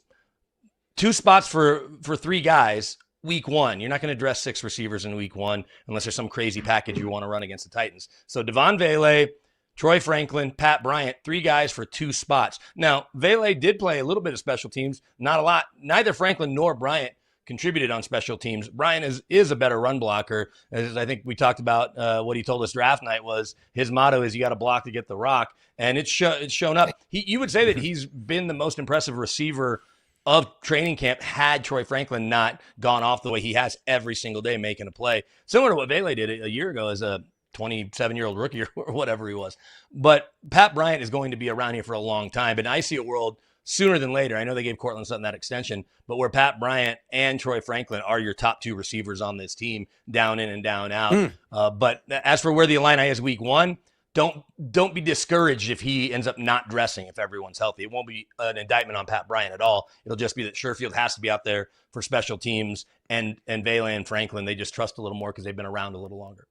2 spots for 3 guys week 1. You're not going to dress 6 receivers in week 1 unless there's some crazy package you want to run against the Titans. So Devon Vele, Troy Franklin, Pat Bryant, 3 guys for 2 spots. Now, Vele did play a little bit of special teams, not a lot. Neither Franklin nor Bryant contributed on special teams. Bryant is a better run blocker. As I think we talked about what he told us draft night was his motto is you got to block to get the rock, and it's shown up. You would say that he's been the most impressive receiver of training camp had Troy Franklin not gone off the way he has every single day making a play. Similar to what Vele did a year ago as a 27-year-old rookie or whatever he was. But Pat Bryant is going to be around here for a long time. And I see a world sooner than later. I know they gave Cortland Sutton that extension, but where Pat Bryant and Troy Franklin are your top 2 receivers on this team, down in and down out. But as for where the Illini is week 1, don't be discouraged if he ends up not dressing if everyone's healthy. It won't be an indictment on Pat Bryant at all. It'll just be that Sherfield has to be out there for special teams, and Vele and Franklin, they just trust a little more because they've been around a little longer.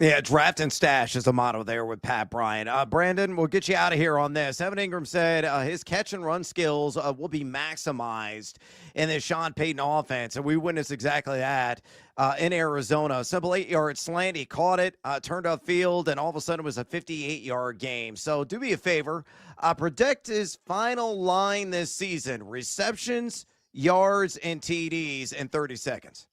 Yeah, draft and stash is the motto there with Pat Bryant. Brandon, we'll get you out of here on this. Evan Ingram said his catch and run skills will be maximized in this Sean Payton offense, and we witnessed exactly that in Arizona. Simple 8-yard slant. He caught it, turned upfield, and all of a sudden it was a 58-yard game. So do me a favor. Predict his final line this season. Receptions, yards, and TDs in 30 seconds.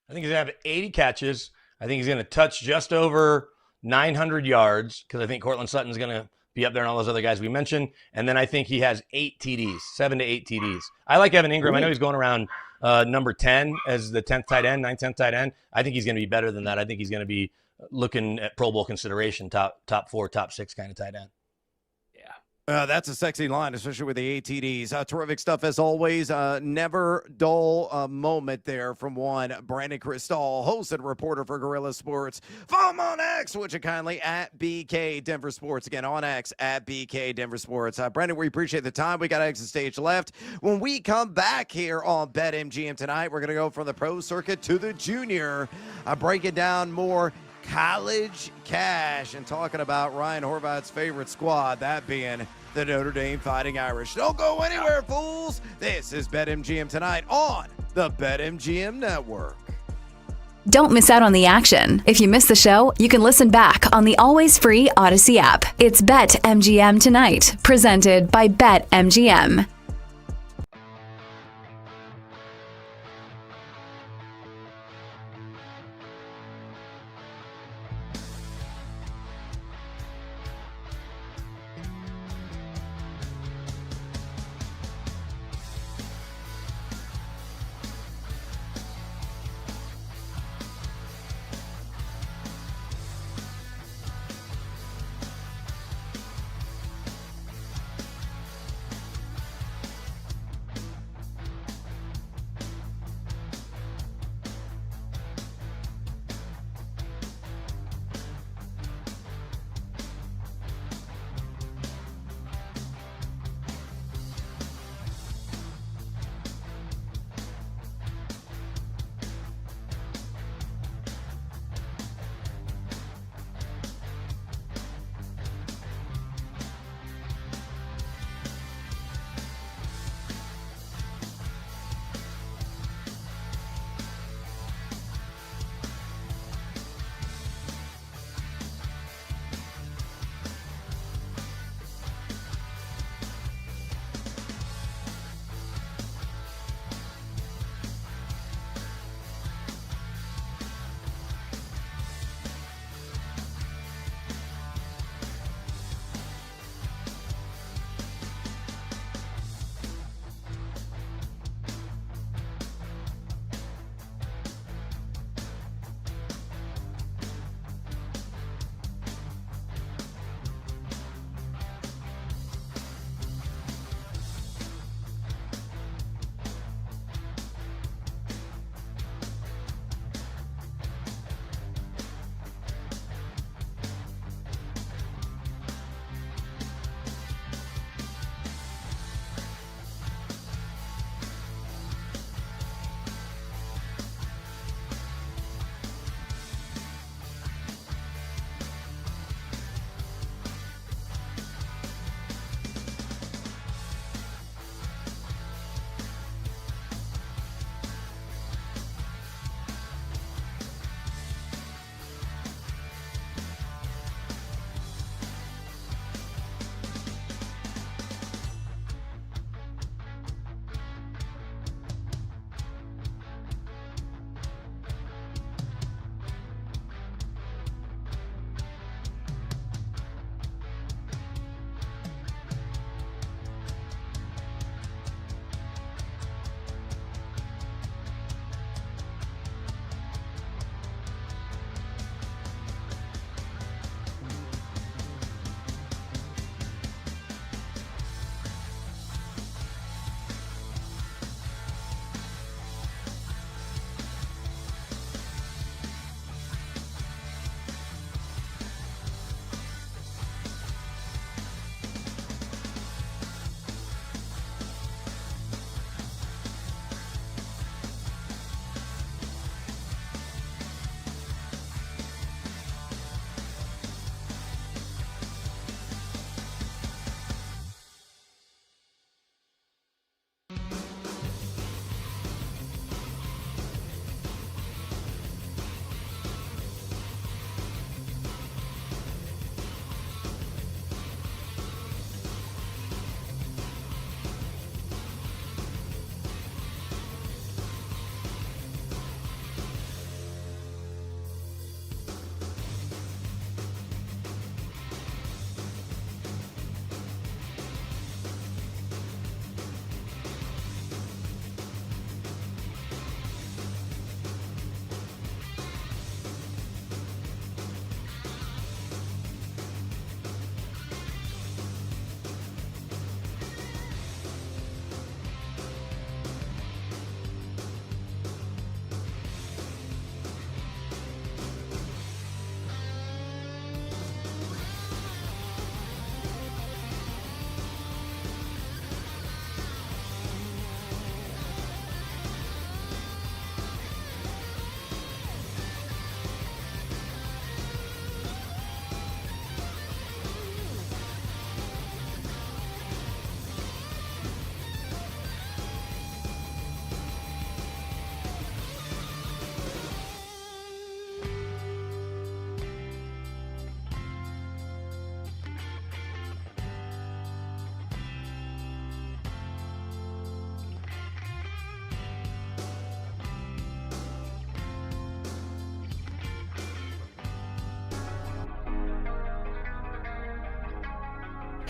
I think he's going to have 80 catches. I think he's going to touch just over 900 yards because I think Cortland Sutton's going to be up there and all those other guys we mentioned. And then I think he has 8 TDs, 7 to 8 TDs. I like Evan Ingram. I know he's going around number 10 as the 10th tight end, 9th, 10th tight end. I think he's going to be better than that. I think he's going to be looking at Pro Bowl consideration, top 4, top 6 kind of tight end. That's a sexy line, especially with the ATDs. Terrific stuff as always. Never dull moment there from one Brandon Cristal, host and reporter for Guerrilla Sports. Follow him on X, which you kindly at BK Denver Sports. Again, on X at BK Denver Sports. Brandon, we appreciate the time. We got exit stage left. When we come back here on BetMGM tonight, we're going to go from the pro circuit to the junior, breaking down more college cash and talking about Ryan Horvat's favorite squad, that being the Notre Dame Fighting Irish. Don't go anywhere, fools. This is BetMGM tonight on the BetMGM Network. Don't miss out on the action. If you missed the show, you can listen back on the always free Odyssey app. It's BetMGM Tonight, presented by BetMGM.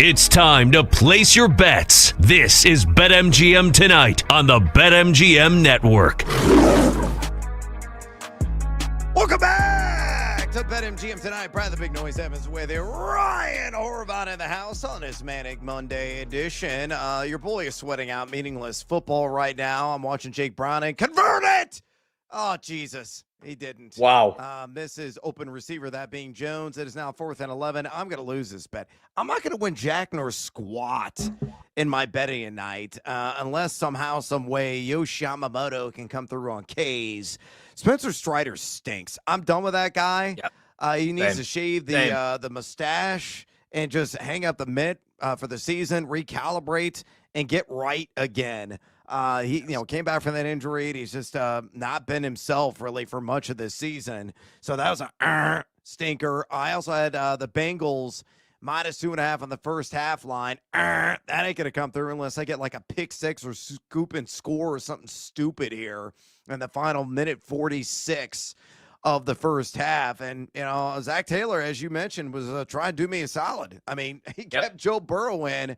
It's time to place your bets. This is BetMGM Tonight on the BetMGM Network. Welcome back to BetMGM Tonight. Brad the Big Noise Evans with you. Ryan Horvat in the house on this Manic Monday edition. Your boy is sweating out meaningless football right now. I'm watching Jake Browning convert it. Oh, Jesus. He didn't. Wow. Misses open receiver, that being Jones. It is now 4th and 11. I'm going to lose this bet. I'm not going to win jack nor squat in my betting tonight unless somehow, some way, Yoshi Yamamoto can come through on K's. Spencer Strider stinks. I'm done with that guy. Yep. He needs to shave the mustache and just hang up the mitt for the season, recalibrate, and get right again. He came back from that injury. He's just not been himself really for much of this season. So that was a stinker. I also had the Bengals -2.5 on the first half line. That ain't going to come through unless I get like a pick six or scoop and score or something stupid here in the final minute 46 of the first half. And, Zach Taylor, as you mentioned, was trying to do me a solid. I mean, he kept Joe Burrow in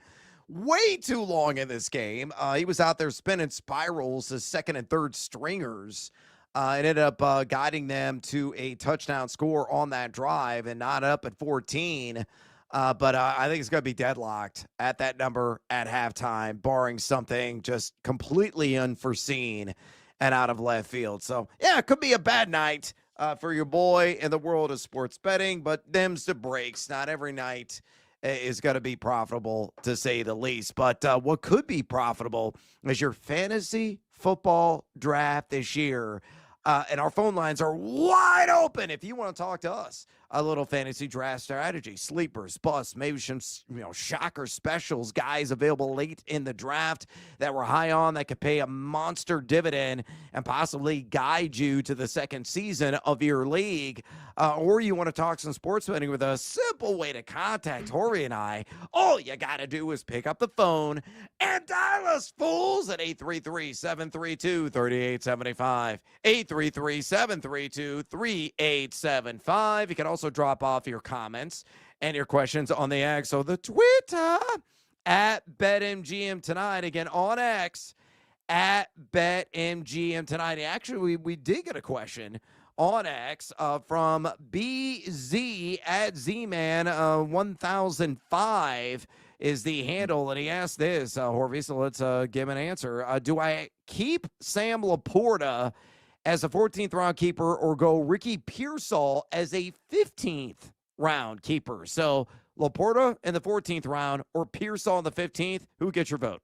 way too long in this game. He was out there spinning spirals as second and third stringers. And ended up guiding them to a touchdown score on that drive and not up at 14. But I think it's going to be deadlocked at that number at halftime, barring something just completely unforeseen and out of left field. So, yeah, it could be a bad night for your boy in the world of sports betting, but them's the breaks. Not every night is going to be profitable, to say the least. But what could be profitable is your fantasy football draft this year. And our phone lines are wide open if you want to talk to us. A little fantasy draft strategy, sleepers, busts, maybe some shocker specials, guys available late in the draft that we're high on that could pay a monster dividend and possibly guide you to the second season of your league. Or you want to talk some sports betting with us, simple way to contact Horry and I. All you got to do is pick up the phone and dial us, fools, at 833-732-3875. 833-732-3875. You can also drop off your comments and your questions on the X, so the Twitter at BetMGM Tonight. Again, on X at BetMGM Tonight. Actually, we did get a question on X from BZ at ZMan1005 is the handle, and he asked this, Horvey, so let's give him an answer. Do I keep Sam Laporta as a 14th round keeper or go Ricky Pearsall as a 15th round keeper? So Laporta in the 14th round or Pearsall in the 15th, who gets your vote?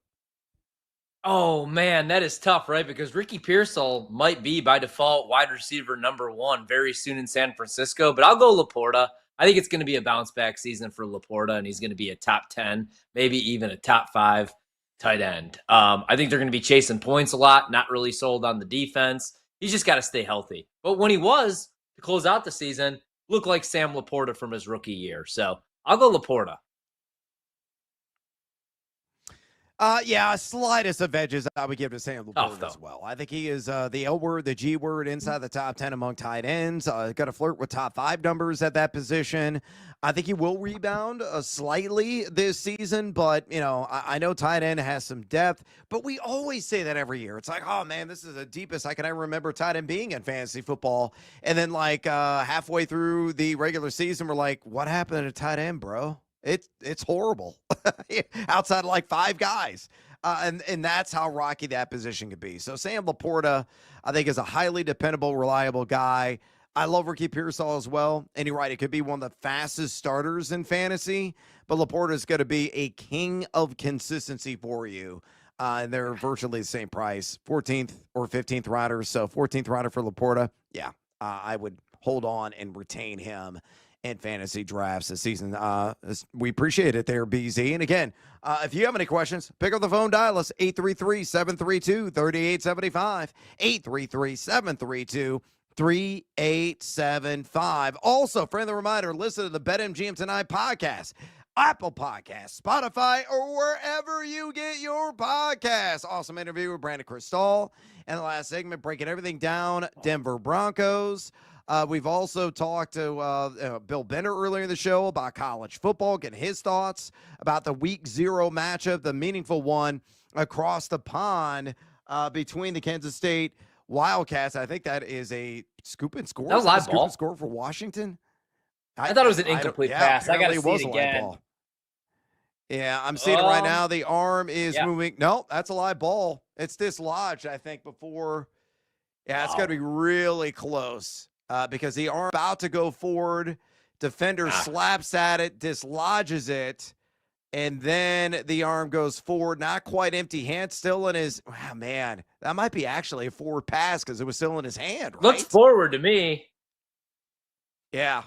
Oh, man, that is tough, right? Because Ricky Pearsall might be, by default, wide receiver number one very soon in San Francisco. But I'll go Laporta. I think it's going to be a bounce-back season for Laporta, and he's going to be a top 10, maybe even a top 5 tight end. I think they're going to be chasing points a lot, not really sold on the defense. He's just got to stay healthy. But when he was, to close out the season, looked like Sam Laporta from his rookie year. So I'll go Laporta. Slightest of edges I would give to Sam Laporta as well. I think he is the L word, the G word inside the top 10 among tight ends. Got to flirt with top 5 numbers at that position. I think he will rebound slightly this season, but, I know tight end has some depth, but we always say that every year. It's like, oh, man, this is the deepest I can ever remember tight end being in fantasy football. And then, halfway through the regular season, we're like, what happened to tight end, bro? It's horrible outside of 5 guys. And that's how rocky that position could be. So Sam Laporta, I think, is a highly dependable, reliable guy. I love Ricky Pearsall as well. And you're right, it could be one of the fastest starters in fantasy, but Laporta is going to be a king of consistency for you. And they're virtually the same price, 14th or 15th rounder. So 14th rounder for Laporta. Yeah, I would hold on and retain him in fantasy drafts this season. We appreciate it there, BZ. And again, if you have any questions, pick up the phone, dial us 833-732-3875, 833-732-3875. Also, friendly reminder, listen to the BetMGM Tonight podcast, Apple Podcasts, Spotify, or wherever you get your podcasts. Awesome interview with Brandon Cristal. And the last segment, breaking everything down, Denver Broncos. We've also talked to Bill Bender earlier in the show about college football, getting his thoughts about the Week 0 matchup, the meaningful one across the pond between the Kansas State Wildcats. I think that is a scoop and score. That was live scoop ball. And score for Washington. I thought it was an incomplete pass. I got to see it again. Yeah, I'm seeing it right now. The arm is moving. No, that's a live ball. It's dislodged, I think, before. Yeah, it's got to be really close because the arm about to go forward. Defender slaps at it, dislodges it, and then the arm goes forward. Not quite empty hand, still in his. Wow, man, that might be actually a forward pass because it was still in his hand. Right? Looks forward to me. Yeah.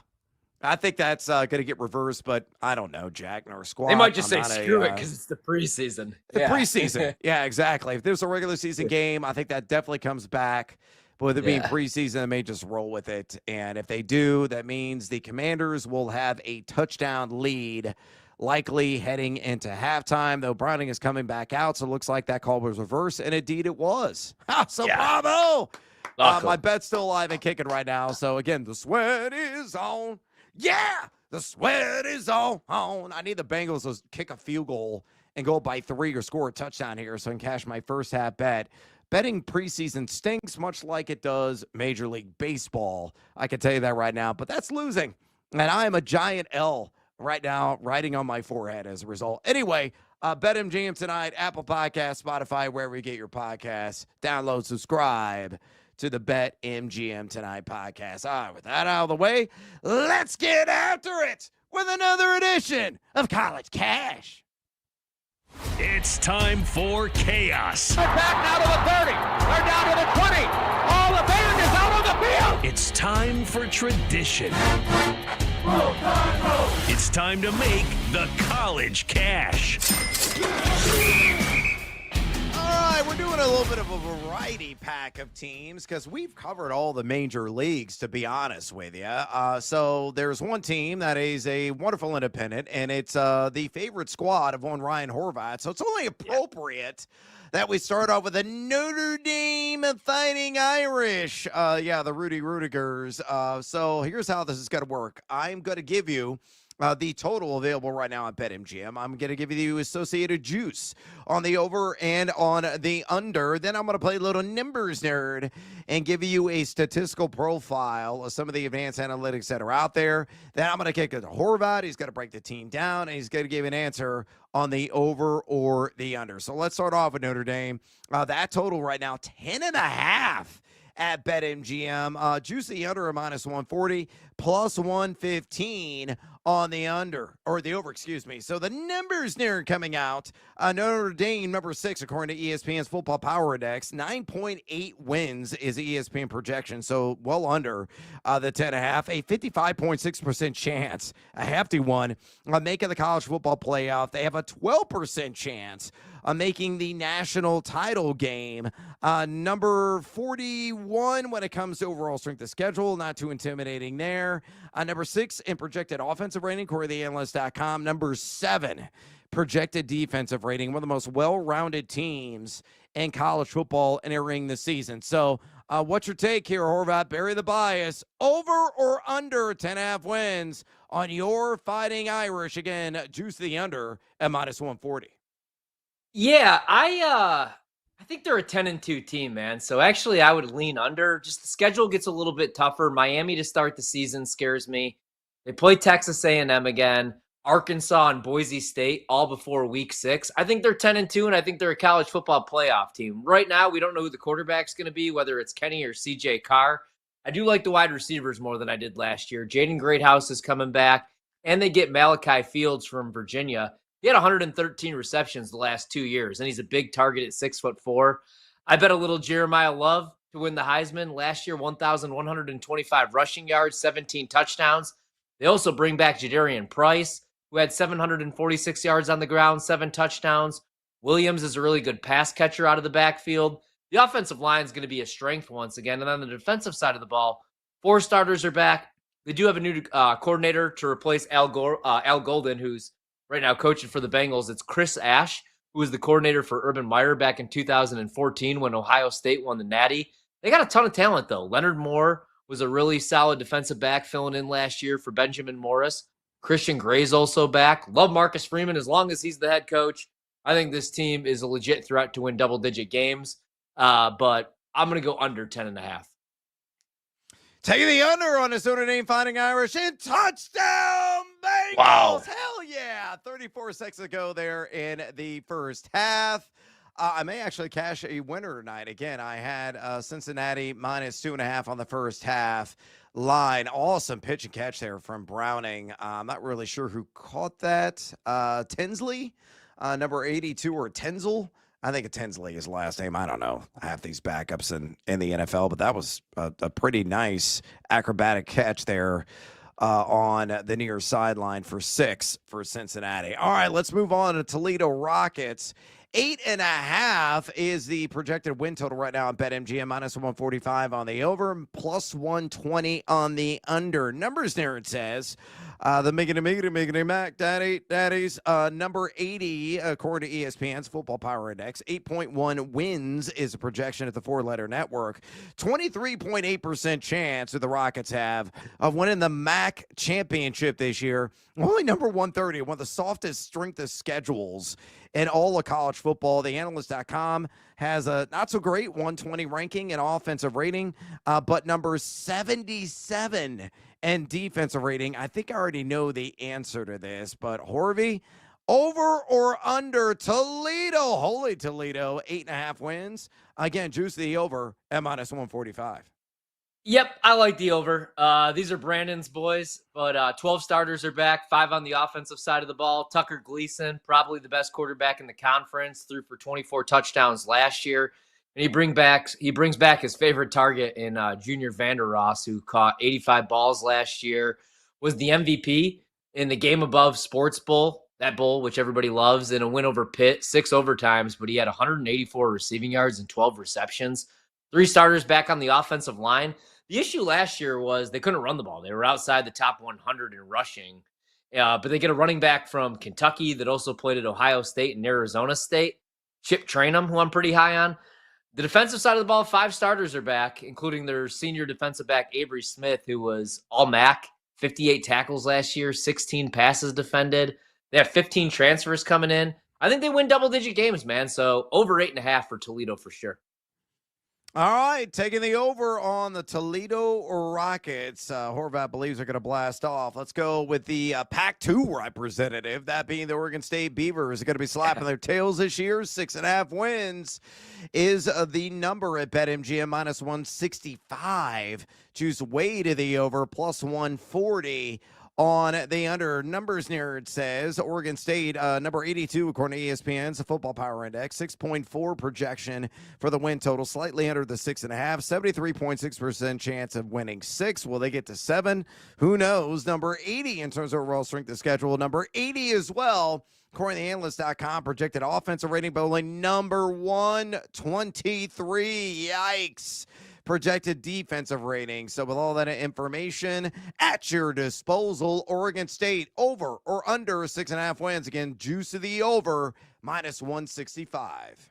I think that's going to get reversed, but I don't know, Jack, nor squad. They might just say screw it because it's the preseason. The preseason. Yeah, exactly. If there's a regular season game, I think that definitely comes back. But with it being preseason, they may just roll with it. And if they do, that means the Commanders will have a touchdown lead, likely heading into halftime, though Browning is coming back out, so it looks like that call was reversed, and indeed it was. So bravo! My bet's still alive and kicking right now. So, again, the sweat is on. Yeah, the sweat is on. I need the Bengals to kick a field goal and go by 3 or score a touchdown here so I can cash my first half bet. Betting preseason stinks much like it does Major League Baseball. I can tell you that right now, but that's losing. And I am a giant L right now riding on my forehead as a result. Anyway, BetMGM tonight, Apple Podcasts, Spotify, wherever you get your podcasts. Download, subscribe to the BetMGM Tonight podcast. All right, with that out of the way, let's get after it with another edition of College Cash. It's time for chaos. They're back now to the 30. They're down to the 20. All the band is out on the field. It's time for tradition. It's time to make the College Cash. All right, we're doing a little bit of a variety pack of teams because we've covered all the major leagues, to be honest with you. So there's one team that is a wonderful independent, and it's the favorite squad of one Ryan Horvath. So it's only appropriate that we start off with the Notre Dame Fighting Irish. The Rudy Rudigers. So here's how this is going to work. I'm going to give you the total available right now on BetMGM. I'm going to give you the associated juice on the over and on the under. Then I'm going to play a little numbers nerd and give you a statistical profile of some of the advanced analytics that are out there. Then I'm going to kick it to Horvath. He's going to break the team down, and he's going to give an answer on the over or the under. So let's start off with Notre Dame. That total right now, 10.5 at BetMGM. Juice the under a minus 140, plus 115 on the under, or the over, excuse me. So the numbers near coming out. Notre Dame, number 6, according to ESPN's Football Power Index. 9.8 wins is the ESPN projection, so well under the 10.5. A 55.6% chance, a hefty one, on making the college football playoff. They have a 12% chance of making the national title game. Number 41 when it comes to overall strength of schedule. Not too intimidating there. Number 6 in projected offensive rating, CoreyTheAnalyst.com. Number 7 projected defensive rating. One of the most well-rounded teams in college football entering the season. So what's your take here, Horvath? Bury the bias. Over or under 10.5 wins on your Fighting Irish? Again, juice the under at minus 140. Yeah, I think they're a 10-2 team, man. So actually, I would lean under. Just the schedule gets a little bit tougher. Miami to start the season scares me. They play Texas A&M again, Arkansas and Boise State all before Week 6. I think they're 10-2, and I think they're a college football playoff team. Right now, we don't know who the quarterback's going to be, whether it's Kenny or C.J. Carr. I do like the wide receivers more than I did last year. Jaden Greathouse is coming back, and they get Malachi Fields from Virginia. He had 113 receptions the last 2 years, and he's a big target at 6'4". I bet a little Jeremiah Love to win the Heisman. Last year, 1,125 rushing yards, 17 touchdowns. They also bring back Jadarian Price, who had 746 yards on the ground, 7 touchdowns. Williams is a really good pass catcher out of the backfield. The offensive line is going to be a strength once again. And on the defensive side of the ball, 4 starters are back. They do have a new coordinator to replace Al Golden, who's right now coaching for the Bengals. It's Chris Ash, who was the coordinator for Urban Meyer back in 2014 when Ohio State won the Natty. They got a ton of talent, though. Leonard Moore was a really solid defensive back filling in last year for Benjamin Morris. Christian Gray's also back. Love Marcus Freeman as long as he's the head coach. I think this team is a legit threat to win double-digit games, but I'm going to go under 10.5. Taking the under on his Notre Dame Fighting Irish and touchdown Bengals. Wow. Hell yeah. 34 seconds ago there in the first half. I may actually cash a winner tonight. Again, I had Cincinnati minus 2.5 on the first half line. Awesome pitch and catch there from Browning. I'm not really sure who caught that. Tinsley, number 82, or Tenzel. I think Tinsley is the last name. I don't know. I have these backups in the NFL, but that was a pretty nice acrobatic catch there on the near sideline for 6 for Cincinnati. All right, let's move on to Toledo Rockets. 8.5 is the projected win total right now on BetMGM, minus 145 on the over, plus 120 on the under. Numbers there, it says. The Miggity Mac Daddies, number 80, according to ESPN's Football Power Index. 8.1 wins is a projection at the four-letter network. 23.8% chance that the Rockets have of winning the MAC championship this year. Only number 130, one of the softest strength of schedules in all of college football. The Analyst.com has a not-so-great 120 ranking and offensive rating, but number 77 and defensive rating. I think I already know the answer to this, but Horvey, over or under Toledo? Holy Toledo, 8.5 wins. Again, juice the over at minus 145. Yep, I like the over. These are Brandon's boys, but 12 starters are back, 5 on the offensive side of the ball. Tucker Gleason, probably the best quarterback in the conference, threw for 24 touchdowns last year. And he brings back his favorite target in Junior Vander Ross, who caught 85 balls last year, was the MVP in the game above Sports Bowl, that bowl, which everybody loves, in a win over Pitt, 6 overtimes, but he had 184 receiving yards and 12 receptions. 3 starters back on the offensive line. The issue last year was they couldn't run the ball. They were outside the top 100 in rushing, but they get a running back from Kentucky that also played at Ohio State and Arizona State, Chip Trainum, who I'm pretty high on. The defensive side of the ball, 5 starters are back, including their senior defensive back, Avery Smith, who was all-MAC, 58 tackles last year, 16 passes defended. They have 15 transfers coming in. I think they win double-digit games, man, so over 8.5 for Toledo for sure. All right, taking the over on the Toledo Rockets. Horvath believes they're going to blast off. Let's go with the Pac-2 representative, that being the Oregon State Beavers. Are going to be slapping their tails this year. 6.5 wins is the number at BetMGM, minus 165. Choose way to the over, plus 140. On the under. Numbers near, it says Oregon State, number 82, according to ESPN's Football Power Index, 6.4 projection for the win total, slightly under the 6.5, 73.6% chance of winning 6. Will they get to 7? Who knows? Number 80 in terms of overall strength of schedule, number 80 as well. According to the Analyst.com, projected offensive rating, but only number 123. Yikes. Projected defensive rating. So with all that information at your disposal, Oregon State over or under 6.5 wins. Again, juice of the over, minus 165.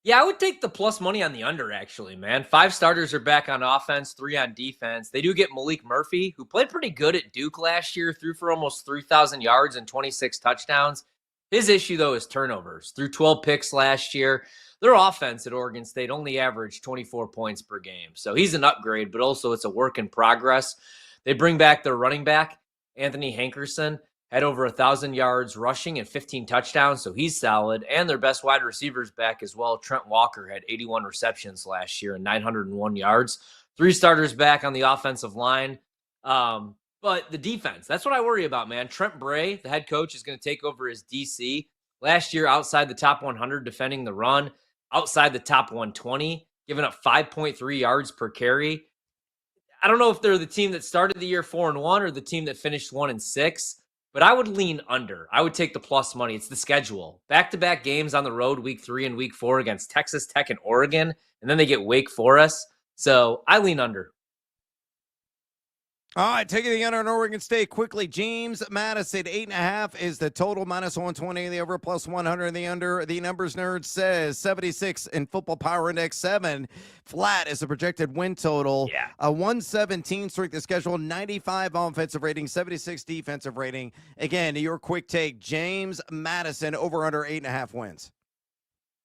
Yeah, I would take the plus money on the under, actually, man. 5 starters are back on offense, 3 on defense. They do get Malik Murphy, who played pretty good at Duke last year, threw for almost 3,000 yards and 26 touchdowns. His issue, though, is turnovers. Threw 12 picks last year. Their offense at Oregon State only averaged 24 points per game. So he's an upgrade, but also it's a work in progress. They bring back their running back, Anthony Hankerson, had over 1,000 yards rushing and 15 touchdowns, so he's solid. And their best wide receivers back as well. Trent Walker had 81 receptions last year and 901 yards. 3 starters back on the offensive line. But the defense, that's what I worry about, man. Trent Bray, the head coach, is going to take over as DC. Last year, outside the top 100 defending the run, outside the top 120, giving up 5.3 yards per carry. I don't know if they're the team that started the year 4-1 or the team that finished 1-6, but I would lean under. I would take the plus money. It's the schedule. Back-to-back games on the road, week 3 and week 4 against Texas Tech and Oregon, and then they get Wake Forest. So I lean under. All right, taking the under on Oregon State quickly. James Madison, 8.5 is the total, minus 120 in the over, plus 100 in the under. The numbers nerd says 76 in Football Power Index, 7 flat is the projected win total. Yeah. A 117 strength of schedule, 95 offensive rating, 76 defensive rating. Again, your quick take, James Madison over under 8.5 wins.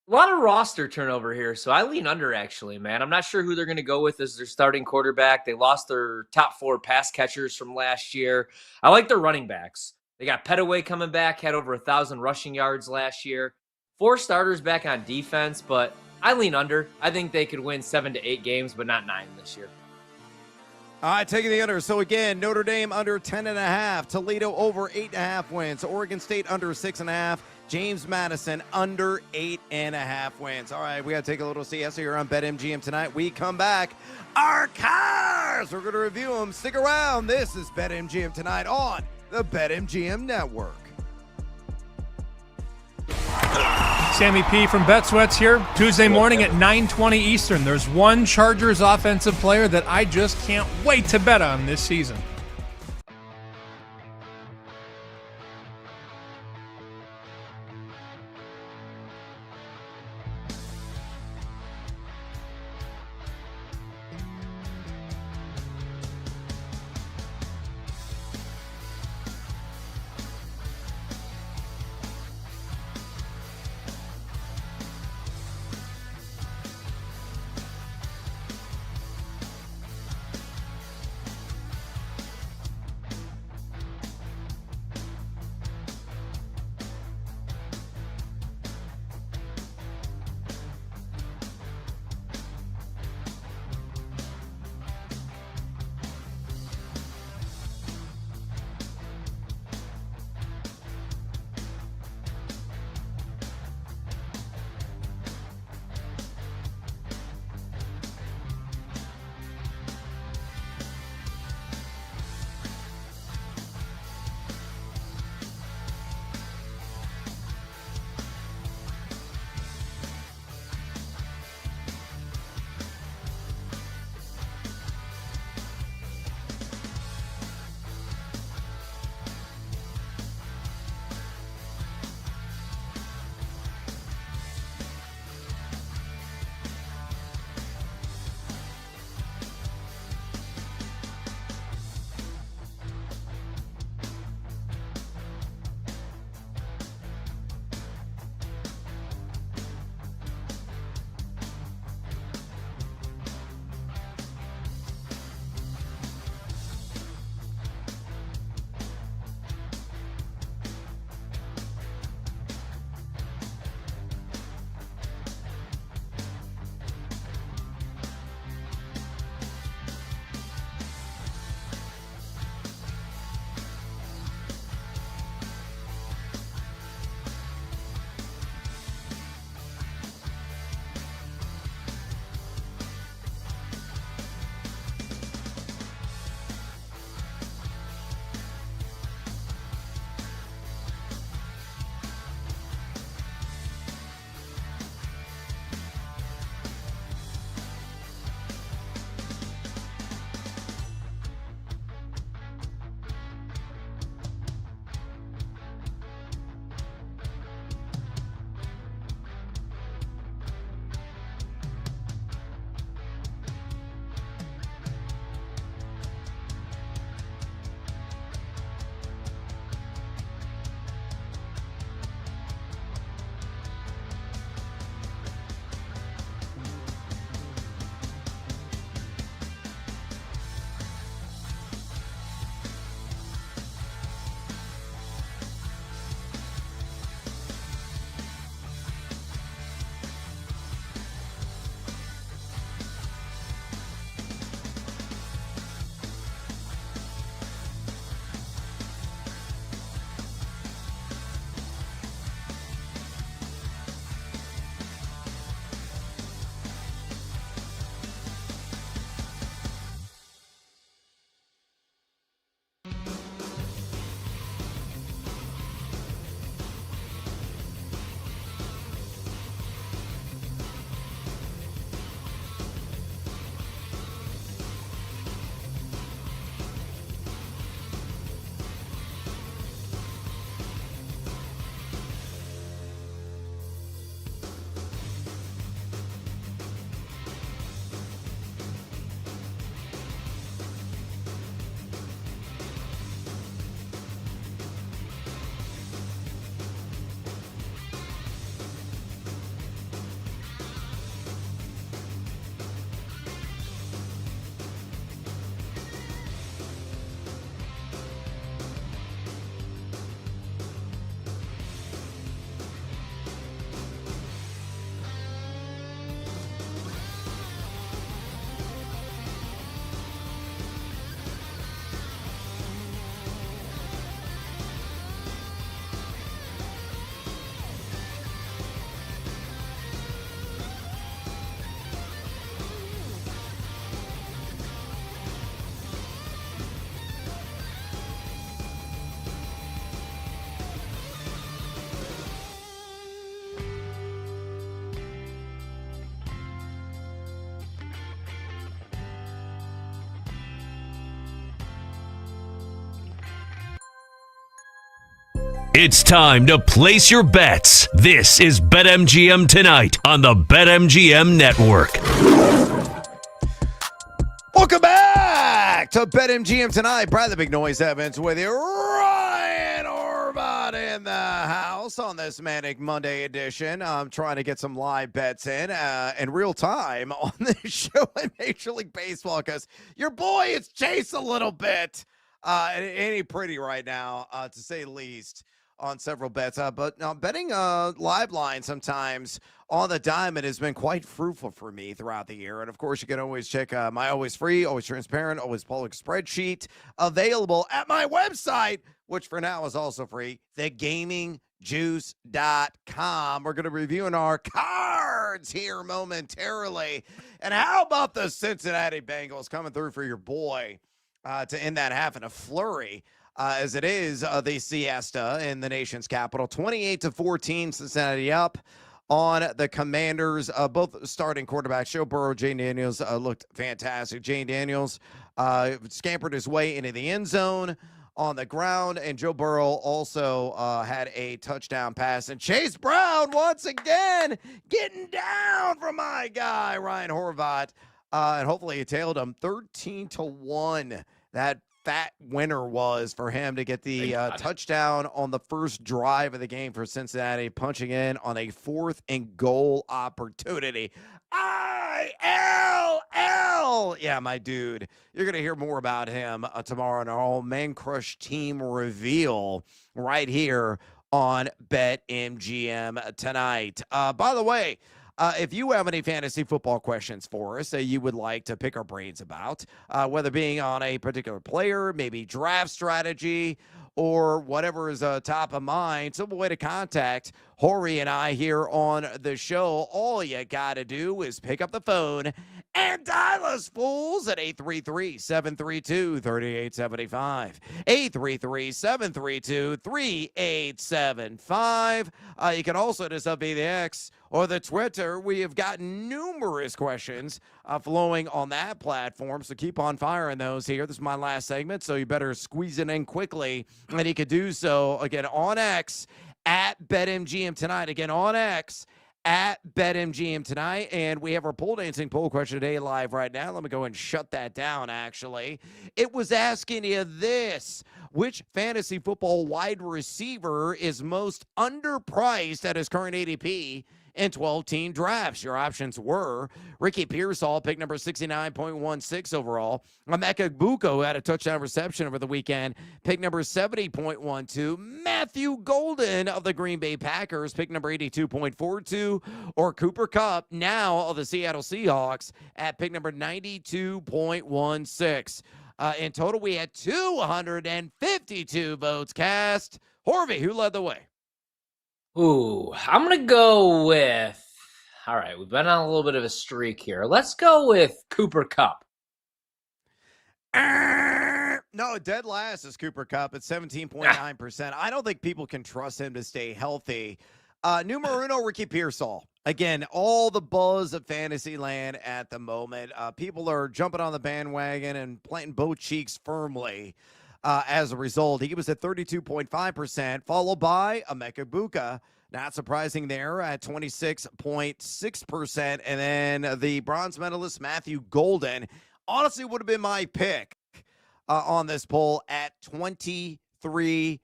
A lot of roster turnover here, so I lean under, actually, man. I'm not sure who they're going to go with as their starting quarterback. They lost their top 4 pass catchers from last year. I like their running backs. They got Petaway coming back, had over 1,000 rushing yards last year. 4 starters back on defense, but I lean under. I think they could win 7 to 8 games, but not 9 this year. All right, taking the under. So again, Notre Dame under 10.5. Toledo over 8.5 wins. Oregon State under 6.5. James Madison under 8.5 wins. All right, we got to take a little siesta here on BetMGM tonight. We come back. Our cars, we're going to review them. Stick around. This is BetMGM tonight on the BetMGM Network. Sammy P from BetSweats here. Tuesday morning at 9:20 Eastern. There's one Chargers offensive player that I just can't wait to bet on this season. It's time to place your bets. This is BetMGM Tonight on the BetMGM Network. Welcome back to BetMGM Tonight. Brad the Big Noise Evans with you. Ryan Orvat in the house on this Manic Monday edition. I'm trying to get some live bets in real time on this show in Major League Baseball because your boy is chased a little bit. It ain't pretty right now, to say the least, on several bets. But betting live line sometimes on the diamond has been quite fruitful for me throughout the year. And, of course, you can always check my always free, always transparent, always public spreadsheet available at my website, which for now is also free, thegamingjuice.com. We're going to be reviewing our cards here momentarily. And how about the Cincinnati Bengals coming through for your boy to end that half in a flurry? As it is the siesta in the nation's capital. 28-14, Cincinnati up on the Commanders. Both starting quarterbacks, Joe Burrow, Jane Daniels, looked fantastic. Jane Daniels scampered his way into the end zone on the ground, and Joe Burrow also had a touchdown pass. And Chase Brown, once again, getting down from my guy, Ryan Horvat. And hopefully he tailed him 13-1. That fat winner was for him to get the touchdown on the first drive of the game for Cincinnati, punching in on a 4th and goal opportunity. ILL! Yeah, my dude. You're going to hear more about him tomorrow in our all Man Crush team reveal right here on BetMGM Tonight. By the way, if you have any fantasy football questions for us that you would like to pick our brains about, whether being on a particular player, maybe draft strategy, or whatever is top of mind, simple way to contact Horry and I here on the show. All you got to do is pick up the phone and dial us, fools, at 833-732-3875. 833-732-3875. You can also hit us up via the X or the Twitter. We have gotten numerous questions flowing on that platform, so keep on firing those here. This is my last segment, so you better squeeze it in quickly. And you can do so, again, on X, at BetMGM Tonight. Again, on X, at BetMGM Tonight. And we have our pole dancing poll question today live right now. Let me go and shut that down, actually. It was asking you this: which fantasy football wide receiver is most underpriced at his current ADP in 12-team drafts? Your options were Ricky Pearsall, pick number 69.16 overall. Emeka Egbuka, who had a touchdown reception over the weekend, pick number 70.12. Matthew Golden of the Green Bay Packers, pick number 82.42. Or Cooper Kupp, now of the Seattle Seahawks, at pick number 92.16. In total, we had 252 votes cast. Horvey, who led the way? Ooh, I'm going to go with, all right, we've been on a little bit of a streak here. Let's go with Cooper Kupp. No, dead last is Cooper Kupp at 17.9%. I don't think people can trust him to stay healthy. Numero uno, Ricky Pearsall. Again, all the buzz of fantasy land at the moment. People are jumping on the bandwagon and planting both cheeks firmly. As a result, he was at 32.5%, followed by Emeka Egbuka. Not surprising there at 26.6%. And then the bronze medalist, Matthew Golden, honestly would have been my pick on this poll at 23%.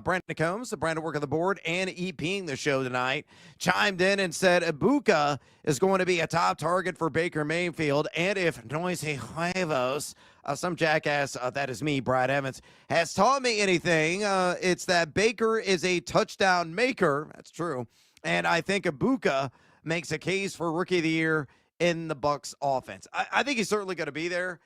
Brandon Combs, the brand of work on the board, and EPing the show tonight, chimed in and said Egbuka is going to be a top target for Baker Mayfield. And if Noisy Huevos, some jackass, that is me, Brad Evans, has taught me anything, it's that Baker is a touchdown maker. That's true. And I think Egbuka makes a case for Rookie of the Year in the Bucs offense. I think he's certainly going to be there.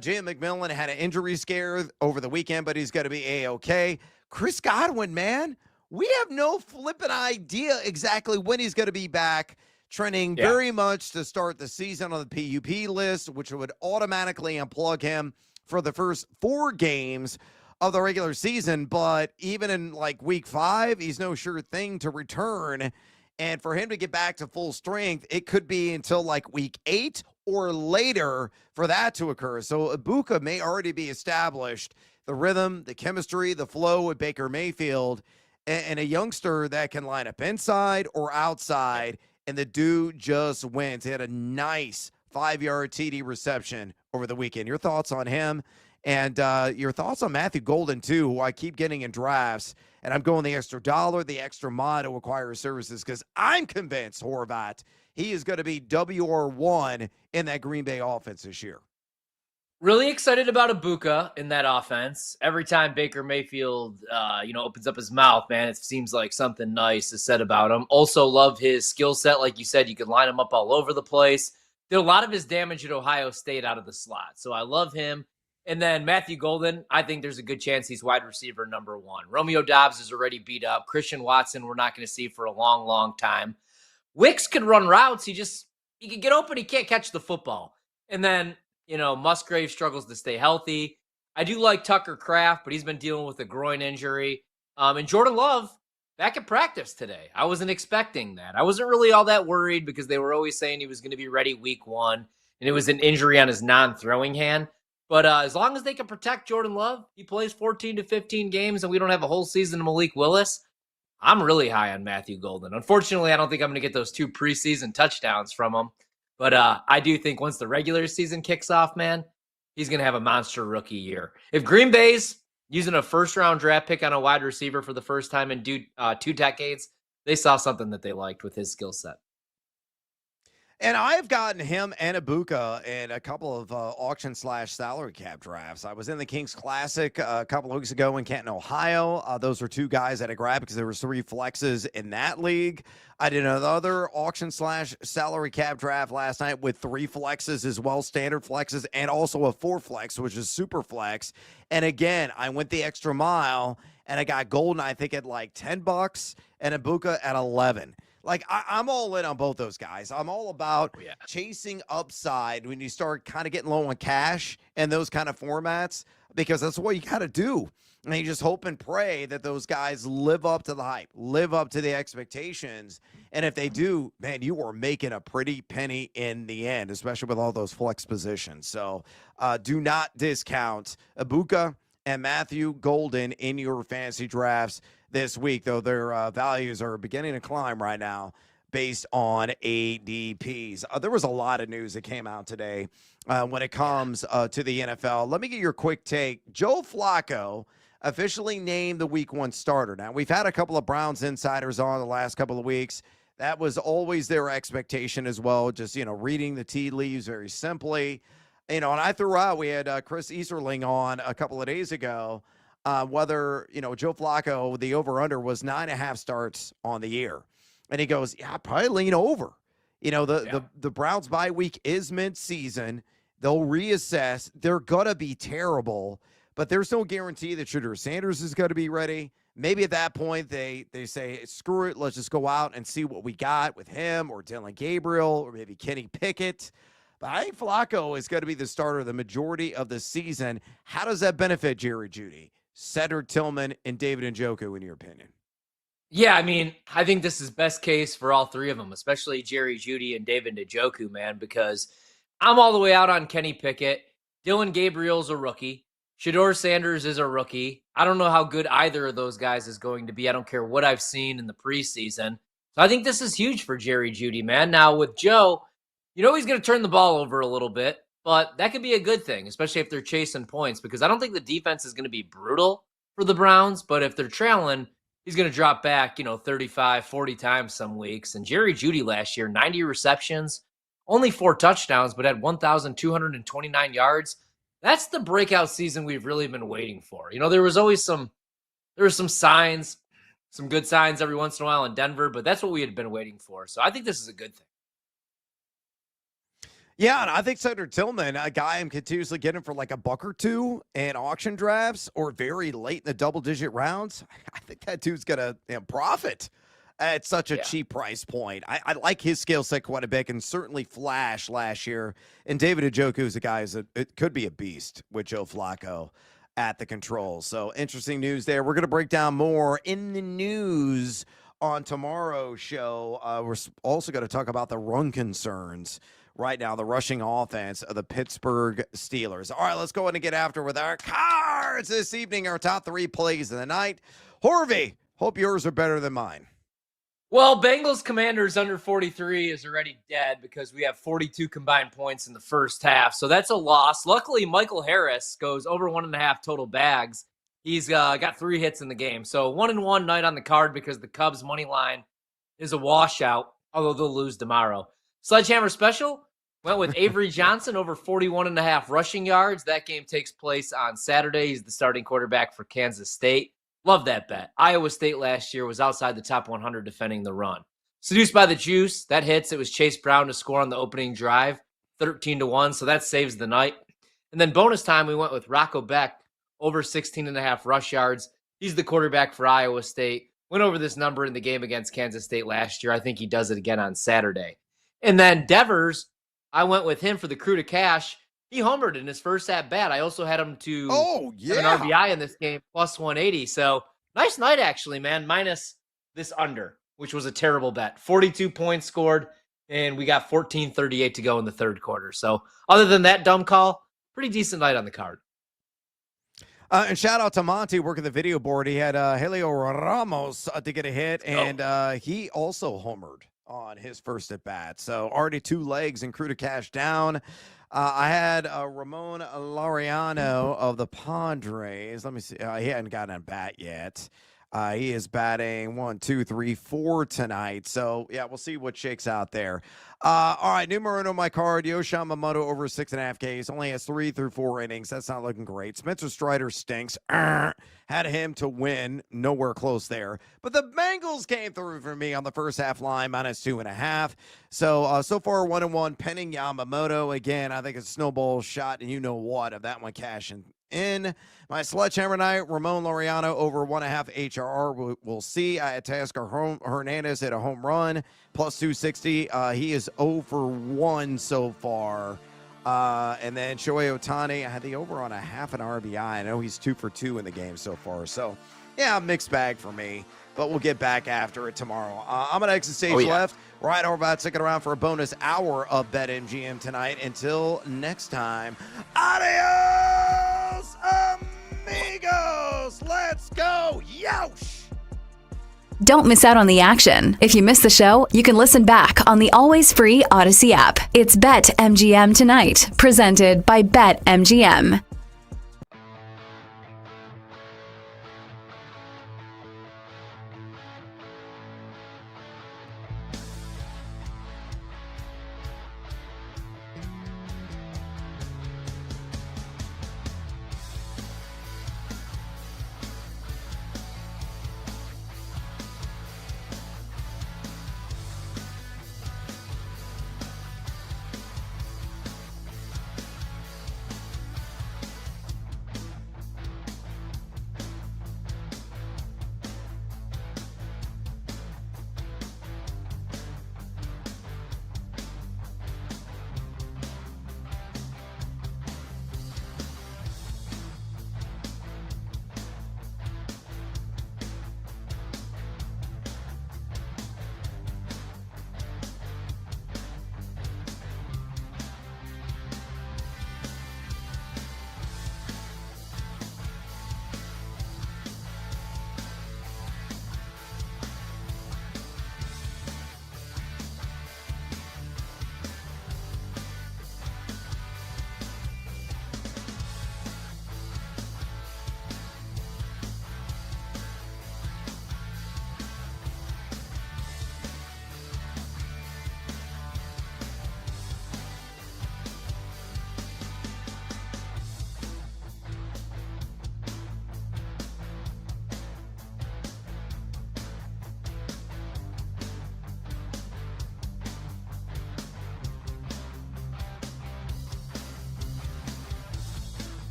J.M. McMillan had an injury scare over the weekend, but he's going to be A-OK. Chris Godwin, man, we have no flipping idea exactly when he's going to be back. Trending very much to start the season on the PUP list, which would automatically unplug him for the first 4 games of the regular season. But even in like week 5, he's no sure thing to return. And for him to get back to full strength, it could be until like week 8 or later for that to occur. So Egbuka may already be established the rhythm, the chemistry, the flow with Baker Mayfield, and a youngster that can line up inside or outside, and the dude just wins. He had a nice 5-yard TD reception over the weekend. Your thoughts on him, and your thoughts on Matthew Golden, too, who I keep getting in drafts, and I'm going the extra dollar, the extra mile to acquire his services, because I'm convinced, Horvat, he is going to be WR1 in that Green Bay offense this year. Really excited about Ibuka in that offense. Every time Baker Mayfield, opens up his mouth, man, it seems like something nice is said about him. Also love his skill set. Like you said, you can line him up all over the place. Did a lot of his damage at Ohio State out of the slot. So I love him. And then Matthew Golden, I think there's a good chance he's wide receiver number 1. Romeo Doubs is already beat up. Christian Watson, we're not going to see for a long, long time. Wicks could run routes. He can get open. He can't catch the football. And then, Musgrave struggles to stay healthy. I do like Tucker Kraft, but he's been dealing with a groin injury. And Jordan Love back at practice today. I wasn't expecting that. I wasn't really all that worried because they were always saying he was going to be ready week 1, and it was an injury on his non-throwing hand. But as long as they can protect Jordan Love, he plays 14 to 15 games, and we don't have a whole season of Malik Willis. I'm really high on Matthew Golden. Unfortunately, I don't think I'm going to get those 2 preseason touchdowns from him. But I do think once the regular season kicks off, man, he's going to have a monster rookie year. If Green Bay's using a first-round draft pick on a wide receiver for the first time in 2 decades, they saw something that they liked with his skill set. And I've gotten him and Ibuka in a couple of auction/salary cap drafts. I was in the Kings Classic a couple of weeks ago in Canton, Ohio. Those were 2 guys that I grabbed because there were 3 flexes in that league. I did another auction/salary cap draft last night with 3 flexes as well, standard flexes, and also a 4 flex, which is super flex. And again, I went the extra mile, and I got Golden, I think, at like $10 and Ibuka at 11. Like, I'm all in on both those guys. I'm all about chasing upside when you start kind of getting low on cash and those kind of formats, because that's what you got to do. And you just hope and pray that those guys live up to the hype, live up to the expectations. And if they do, man, you are making a pretty penny in the end, especially with all those flex positions. So do not discount Ibuka and Matthew Golden in your fantasy drafts this week, though their values are beginning to climb right now based on ADPs. There was a lot of news that came out today when it comes to the NFL. Let me get your quick take. Joe Flacco officially named the Week 1 starter. Now, we've had a couple of Browns insiders on the last couple of weeks. That was always their expectation as well, just, reading the tea leaves very simply. And I threw out, we had Chris Easterling on a couple of days ago, whether, Joe Flacco, the over-under was 9.5 starts on the year. And he goes, yeah, I'd probably lean over. The Browns bye week is mid-season. They'll reassess. They're going to be terrible, but there's no guarantee that Shedeur Sanders is going to be ready. Maybe at that point they say, screw it, let's just go out and see what we got with him or Dylan Gabriel or maybe Kenny Pickett. But I think Flacco is going to be the starter the majority of the season. How does that benefit Jerry Jeudy, Cedric Tillman, and David Njoku, in your opinion? Yeah, I think this is best case for all 3 of them, especially Jerry Jeudy and David Njoku, man, because I'm all the way out on Kenny Pickett. Dylan Gabriel's a rookie. Shedeur Sanders is a rookie. I don't know how good either of those guys is going to be. I don't care what I've seen in the preseason. So I think this is huge for Jerry Jeudy, man. Now with Joe, he's going to turn the ball over a little bit, but that could be a good thing, especially if they're chasing points, because I don't think the defense is going to be brutal for the Browns, but if they're trailing, he's going to drop back, 35, 40 times some weeks. And Jerry Jeudy last year, 90 receptions, only 4 touchdowns, but had 1,229 yards. That's the breakout season we've really been waiting for. There was always some signs, some good signs every once in a while in Denver, but that's what we had been waiting for. So I think this is a good thing. Yeah, and I think Cedric Tillman, a guy I'm continuously getting for like $1 or $2 in auction drafts or very late in the double-digit rounds. I think that dude's going to profit at such a cheap price point. I like his skill set quite a bit and certainly flashed last year. And David Njoku is a guy it could be a beast with Joe Flacco at the controls. So interesting news there. We're going to break down more in the news on tomorrow's show. We're also going to talk about the run concerns right now, the rushing offense of the Pittsburgh Steelers. All right, let's go ahead and get after with our car yards this evening. Our top 3 plays of the night. Horvey, hope yours are better than mine. Well, Bengals Commanders under 43 is already dead because we have 42 combined points in the first half. So that's a loss. Luckily, Michael Harris goes over 1.5 total bags. He's got 3 hits in the game. So 1-1 night on the card because the Cubs money line is a washout, although they'll lose tomorrow. Sledgehammer special went with Avery Johnson over 41.5 rushing yards. That game takes place on Saturday. He's the starting quarterback for Kansas State. Love that bet. Iowa State last year was outside the top 100 defending the run. Seduced by the juice, that hits. It was Chase Brown to score on the opening drive, 13-1, so that saves the night. And then bonus time, we went with Rocco Beck over 16.5 rush yards. He's the quarterback for Iowa State. Went over this number in the game against Kansas State last year. I think he does it again on Saturday. And then Devers, I went with him for the crew to cash. He homered in his first at bat. I also had him to have an RBI in this game, plus 180. So nice night, actually, man, minus this under, which was a terrible bet. 42 points scored, and we got 14:38 to go in the third quarter. So other than that dumb call, pretty decent night on the card. And shout out to Monty working the video board. He had Helio Ramos to get a hit, and he also homered on his first at bat. So already 2 legs and crew to cash down. I had Ramon Laureano of the Padres. Let me see. He hadn't gotten a bat yet. He is batting 1, 2, 3, 4 tonight. So, yeah, we'll see what shakes out there. All right, numero uno on my card. Yoshi Yamamoto over 6.5 Ks. Only has 3 through 4 innings. That's not looking great. Spencer Strider stinks. Had him to win. Nowhere close there. But the Bengals came through for me on the first half line, minus 2.5. So far, 1-1, pending Yamamoto. Again, I think it's a snowball shot, and you know what, of that one cashing in. My sledgehammer night, Ramon Laureano over 1.5 HRR. We'll see. I had Teoscar Hernandez hit a home run, plus 260. He is 0 for 1 so far. And then Shohei Ohtani, I had the over on a half an RBI. I know he's 2 for 2 in the game so far. So, yeah, mixed bag for me. But we'll get back after it tomorrow. I'm going to exit stage left. Right over about sticking around for a bonus hour of BetMGM tonight. Until next time, adios, amigos. Let's go. Yosh. Don't miss out on the action. If you missed the show, you can listen back on the always free Odyssey app. It's BetMGM Tonight, presented by BetMGM.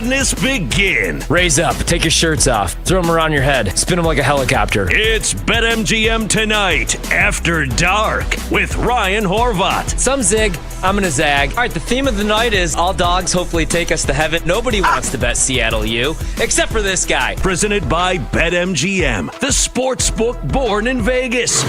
madness begin. Raise up, take your shirts off, throw them around your head, spin them like a helicopter. It's BetMGM Tonight After Dark with Ryan Horvat. Some zig, I'm gonna zag. All right, the theme of the night is all dogs hopefully take us to heaven. Nobody wants to bet Seattle U, except for this guy. Presented by BetMGM, the sports book born in Vegas.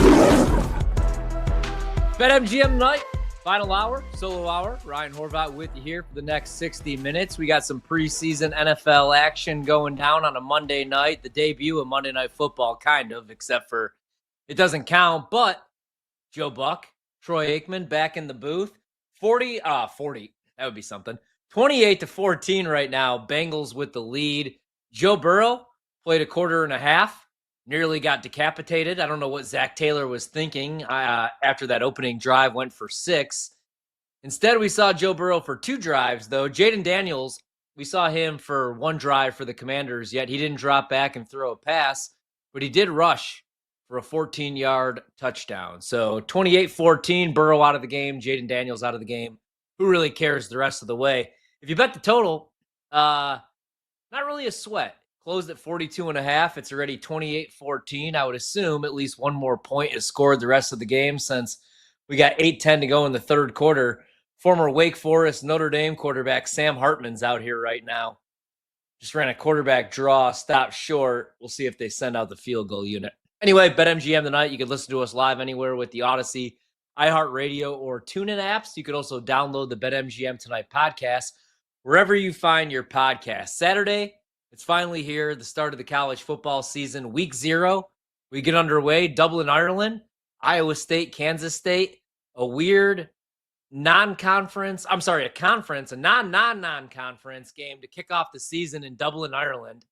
BetMGM night, final hour, solo hour. Ryan Horvat with you here for the next 60 minutes. We got some preseason NFL action going down on a Monday night, the debut of Monday Night Football, kind of, except for it doesn't count. But Joe Buck, Troy Aikman back in the booth. 40, that would be something. 28-14 right now. Bengals with the lead. Joe Burrow played a quarter and a half. Nearly got decapitated. I don't know what Zach Taylor was thinking after that opening drive went for 6. Instead, we saw Joe Burrow for 2 drives, though. Jaden Daniels, we saw him for 1 drive for the Commanders, yet he didn't drop back and throw a pass, but he did rush for a 14-yard touchdown. So 28-14, Burrow out of the game, Jaden Daniels out of the game. Who really cares the rest of the way? If you bet the total, not really a sweat. Closed at 42.5. It's already 28-14. I would assume at least one more point is scored the rest of the game since we got 8:10 to go in the third quarter. Former Wake Forest Notre Dame quarterback Sam Hartman's out here right now. Just ran a quarterback draw, stopped short. We'll see if they send out the field goal unit. Anyway, BetMGM tonight. You can listen to us live anywhere with the Odyssey, iHeartRadio, or TuneIn apps. You can also download the BetMGM Tonight podcast wherever you find your podcast. Saturday, it's finally here, the start of the college football season. Week 0, we get underway. Dublin, Ireland, Iowa State, Kansas State. A weird non-conference game to kick off the season in Dublin, Ireland.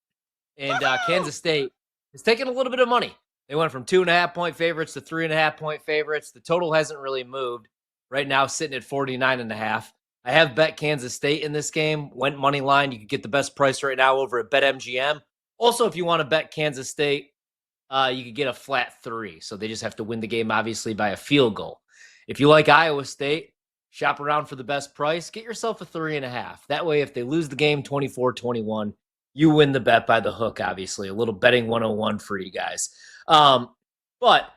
And Kansas State is taking a little bit of money. They went from 2.5-point favorites to 3.5-point favorites. The total hasn't really moved. Right now, sitting at 49.5. I have bet Kansas State in this game. Went money line. You could get the best price right now over at BetMGM. Also, if you want to bet Kansas State, you could get a flat 3. So they just have to win the game, obviously, by a field goal. If you like Iowa State, shop around for the best price. Get yourself a 3.5. That way, if they lose the game 24-21, you win the bet by the hook, obviously. A little betting 101 for you guys. But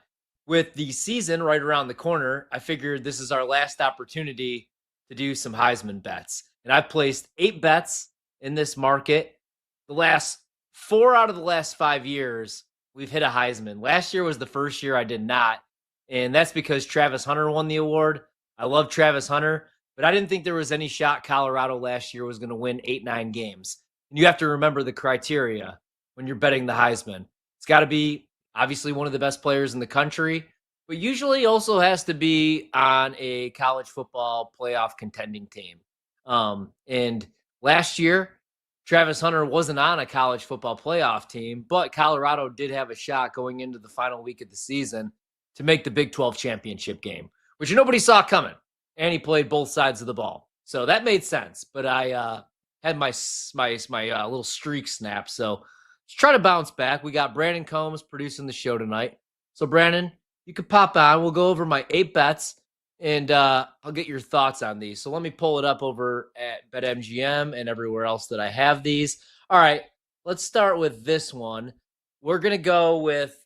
with the season right around the corner, I figured this is our last opportunity to do some Heisman bets. And I've placed 8 bets in this market. The last 4 out of the last 5 years, we've hit a Heisman. Last year was the first year I did not. And that's because Travis Hunter won the award. I love Travis Hunter, but I didn't think there was any shot Colorado last year was going to win 8-9 games. And you have to remember the criteria when you're betting the Heisman. It's got to be obviously one of the best players in the country, but usually also has to be on a college football playoff contending team. And last year, Travis Hunter wasn't on a college football playoff team, but Colorado did have a shot going into the final week of the season to make the Big 12 championship game, which nobody saw coming. And he played both sides of the ball. So that made sense. But I had my little streak snap. So let's try to bounce back. We got Brandon Combs producing the show tonight. So Brandon, you could pop on. We'll go over my 8 bets, and I'll get your thoughts on these. So let me pull it up over at BetMGM and everywhere else that I have these. All right, let's start with this one. We're going to go with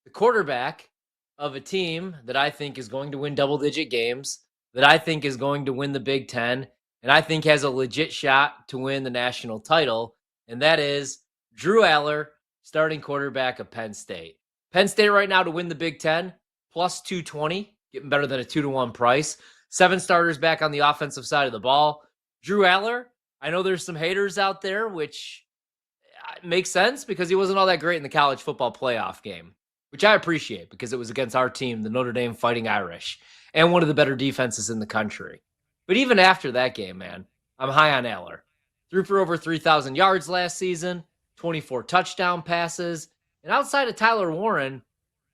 the quarterback of a team that I think is going to win double-digit games, that I think is going to win the Big Ten, and I think has a legit shot to win the national title, and that is Drew Aller, starting quarterback of Penn State. Penn State right now to win the Big Ten, plus 220, getting better than a 2-to-1 price. 7 starters back on the offensive side of the ball. Drew Aller, I know there's some haters out there, which makes sense because he wasn't all that great in the college football playoff game, which I appreciate because it was against our team, the Notre Dame Fighting Irish, and one of the better defenses in the country. But even after that game, man, I'm high on Aller. Threw for over 3,000 yards last season, 24 touchdown passes, and outside of Tyler Warren,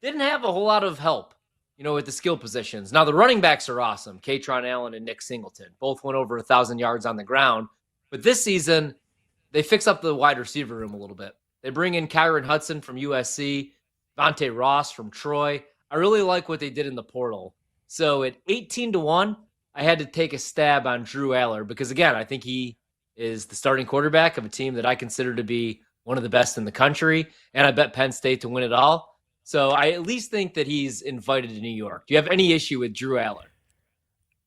didn't have a whole lot of help, with the skill positions. Now, the running backs are awesome. Katron Allen and Nick Singleton both went over 1,000 yards on the ground. But this season, they fix up the wide receiver room a little bit. They bring in Kyron Hudson from USC, Vontae Ross from Troy. I really like what they did in the portal. So at 18-1, I had to take a stab on Drew Aller because, again, I think he is the starting quarterback of a team that I consider to be one of the best in the country, and I bet Penn State to win it all. So I at least think that he's invited to New York. Do you have any issue with Drew Aller?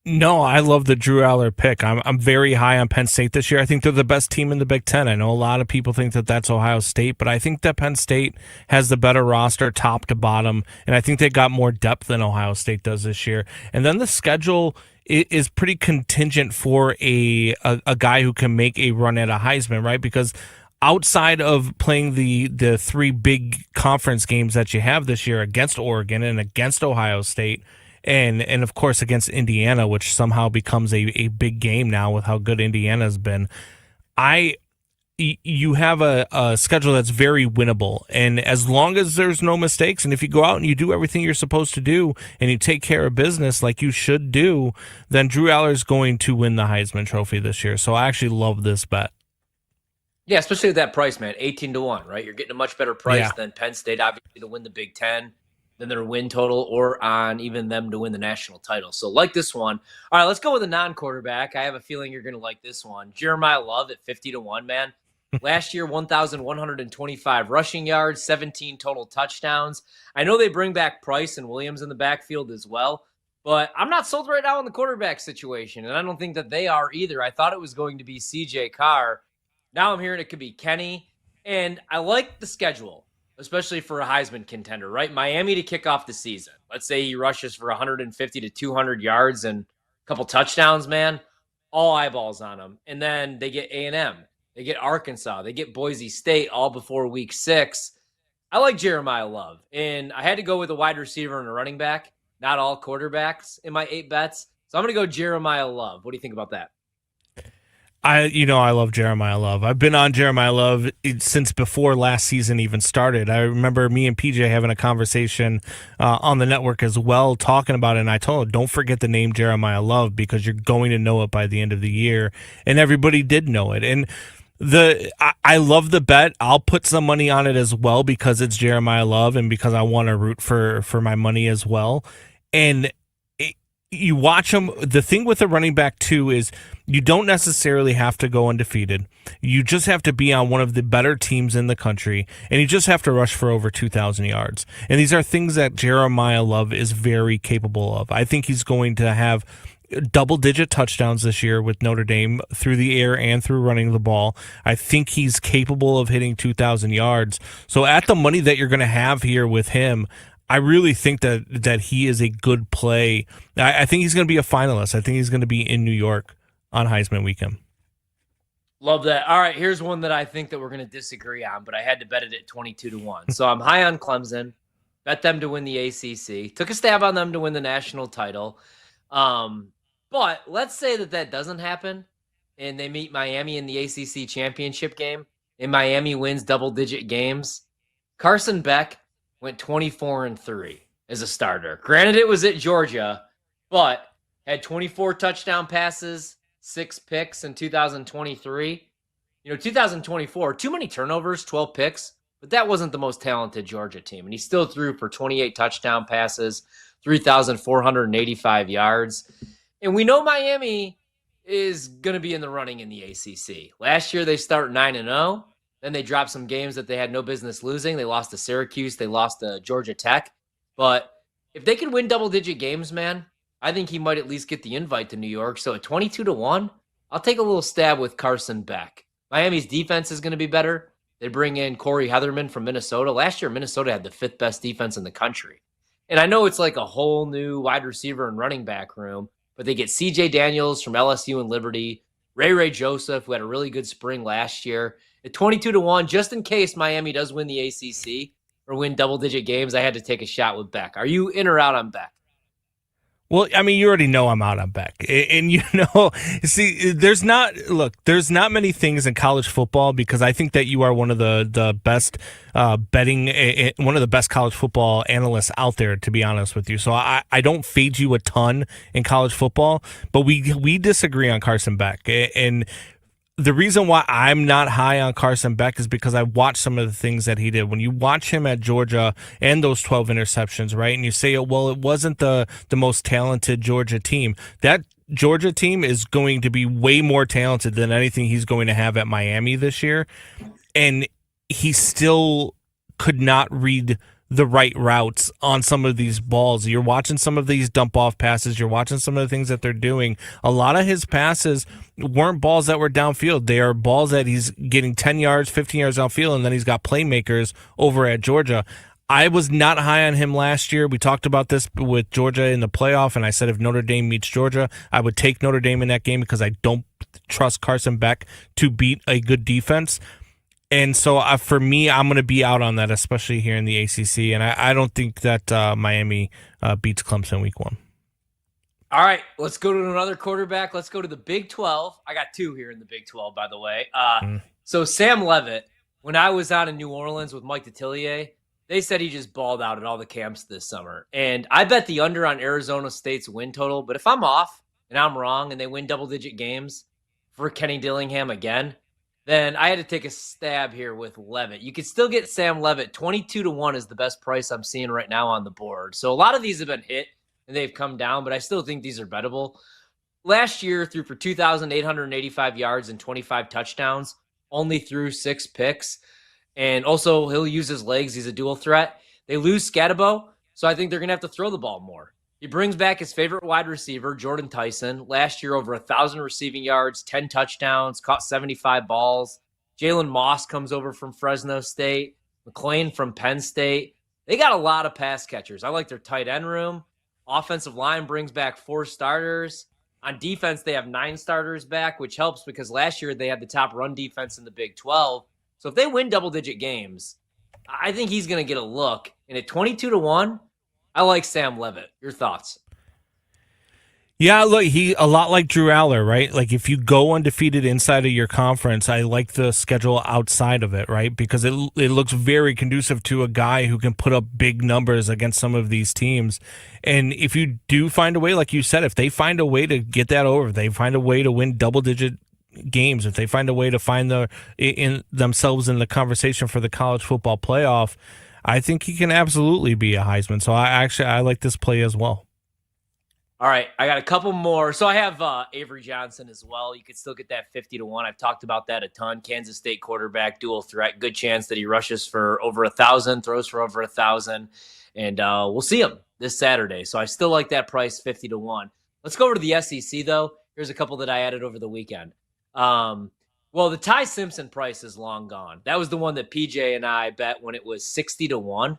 No, I love the Drew Aller pick. I'm very high on Penn State this year. I think they're the best team in the Big Ten. I know a lot of people think that that's Ohio State, but I think that Penn State has the better roster top to bottom, and I think they got more depth than Ohio State does this year. And then the schedule is pretty contingent for a guy who can make a run at a Heisman, right? Because outside of playing the three big conference games that you have this year against Oregon and against Ohio State, and of course against Indiana, which somehow becomes a big game now with how good Indiana's been, you have a schedule that's very winnable. And as long as there's no mistakes, and if you go out and you do everything you're supposed to do and you take care of business like you should do, then Drew Aller's going to win the Heisman Trophy this year. So I actually love this bet. Yeah, especially with that price, man, 18-1, right? You're getting a much better price than Penn State, obviously, to win the Big Ten, than their win total, or on even them to win the national title. So like this one. All right, let's go with a non-quarterback. I have a feeling you're going to like this one. Jeremiah Love at 50-1, man. Last year, 1,125 rushing yards, 17 total touchdowns. I know they bring back Price and Williams in the backfield as well, but I'm not sold right now on the quarterback situation, and I don't think that they are either. I thought it was going to be C.J. Carr. Now I'm hearing it could be Kenny, and I like the schedule, especially for a Heisman contender, right? Miami to kick off the season. Let's say he rushes for 150 to 200 yards and a couple touchdowns, man. All eyeballs on him. And then they get A&M. They get Arkansas. They get Boise State all before week 6. I like Jeremiah Love, and I had to go with a wide receiver and a running back, not all quarterbacks in my 8 bets. So I'm going to go Jeremiah Love. What do you think about that? I love Jeremiah Love. I've been on Jeremiah Love since before last season even started. I remember me and PJ having a conversation on the network as well, talking about it, and I told him, don't forget the name Jeremiah Love because you're going to know it by the end of the year, and everybody did know it. And I love the bet. I'll put some money on it as well because it's Jeremiah Love and because I want to root for my money as well. And you watch him. The thing with the running back too is you don't necessarily have to go undefeated. You just have to be on one of the better teams in the country, and you just have to rush for over 2,000 yards. And these are things that Jeremiah Love is very capable of. I think he's going to have double-digit touchdowns this year with Notre Dame through the air and through running the ball. I think he's capable of hitting 2,000 yards. So at the money that you're going to have here with him, I really think that he is a good play. I think he's going to be a finalist. I think he's going to be in New York on Heisman weekend. Love that. All right, here's one that I think that we're going to disagree on, but I had to bet it at 22-1. So I'm high on Clemson. Bet them to win the ACC. Took a stab on them to win the national title. But let's say that doesn't happen, and they meet Miami in the ACC championship game, and Miami wins double-digit games. Carson Beck went 24-3 as a starter. Granted, it was at Georgia, but had 24 touchdown passes, 6 picks in 2023. 2024, too many turnovers, 12 picks, but that wasn't the most talented Georgia team. And he still threw for 28 touchdown passes, 3,485 yards. And we know Miami is going to be in the running in the ACC. Last year, they start 9-0. Then they dropped some games that they had no business losing. They lost to Syracuse. They lost to Georgia Tech. But if they can win double-digit games, man, I think he might at least get the invite to New York. So at 22-1, I'll take a little stab with Carson Beck. Miami's defense is going to be better. They bring in Corey Heatherman from Minnesota. Last year, Minnesota had the 5th best defense in the country. And I know it's like a whole new wide receiver and running back room, but they get C.J. Daniels from LSU and Liberty, Ray Joseph, who had a really good spring last year. At 22-1, just in case Miami does win the ACC or win double-digit games, I had to take a shot with Beck. Are you in or out on Beck? Well, I mean, you already know I'm out on Beck. And, see, there's not many things in college football because I think that you are one of the best one of the best college football analysts out there, to be honest with you. So I don't fade you a ton in college football, but we disagree on Carson Beck. And the reason why I'm not high on Carson Beck is because I watched some of the things that he did. When you watch him at Georgia and those 12 interceptions, right, and you say, well, it wasn't the most talented Georgia team. That Georgia team is going to be way more talented than anything he's going to have at Miami this year. And he still could not read the right routes on some of these balls. You're watching some of these dump off passes. You're watching some of the things that they're doing. A lot of his passes weren't balls that were downfield. They are balls that he's getting 10 yards, 15 yards downfield, and then he's got playmakers over at Georgia. I was not high on him last year. We talked about this with Georgia in the playoff, and I said if Notre Dame meets Georgia, I would take Notre Dame in that game because I don't trust Carson Beck to beat a good defense. And so for me, I'm going to be out on that, especially here in the ACC. And I don't think that Miami beats Clemson week 1. All right, let's go to another quarterback. Let's go to the Big 12. I got 2 here in the Big 12, by the way. So Sam Leavitt, when I was out in New Orleans with Mike Detillier, they said he just balled out at all the camps this summer. And I bet the under on Arizona State's win total. But if I'm off and I'm wrong and they win double-digit games for Kenny Dillingham again, then I had to take a stab here with Leavitt. You could still get Sam Leavitt. 22-1 is the best price I'm seeing right now on the board. So a lot of these have been hit and they've come down, but I still think these are bettable. Last year, threw for 2,885 yards and 25 touchdowns, only threw 6 picks. And also, he'll use his legs. He's a dual threat. They lose Scatabo, so I think they're going to have to throw the ball more. He brings back his favorite wide receiver, Jordan Tyson. Last year, over 1,000 receiving yards, 10 touchdowns, caught 75 balls. Jalen Moss comes over from Fresno State. McClain from Penn State. They got a lot of pass catchers. I like their tight end room. Offensive line brings back 4 starters. On defense, they have 9 starters back, which helps because last year they had the top run defense in the Big 12. So if they win double-digit games, I think he's going to get a look. And at 22-1, I like Sam Leavitt. Your thoughts? Yeah, look, he a lot like Drew Aller, right? Like if you go undefeated inside of your conference, I like the schedule outside of it, right? Because it looks very conducive to a guy who can put up big numbers against some of these teams. And if you do find a way, like you said, if they find a way to get that over, they find a way to win double-digit games, if they find a way to find themselves in the conversation for the college football playoff, I think he can absolutely be a Heisman. So I like this play as well. All right, I got a couple more. So I have Avery Johnson as well. You could still get that 50-1. I've talked about that a ton. Kansas State quarterback, dual threat. Good chance that he rushes for over 1,000, throws for over 1,000. And we'll see him this Saturday. So I still like that price, 50-1. Let's go over to the SEC, though. Here's a couple that I added over the weekend. Well, the Ty Simpson price is long gone. That was the one that PJ and I bet when it was 60-1.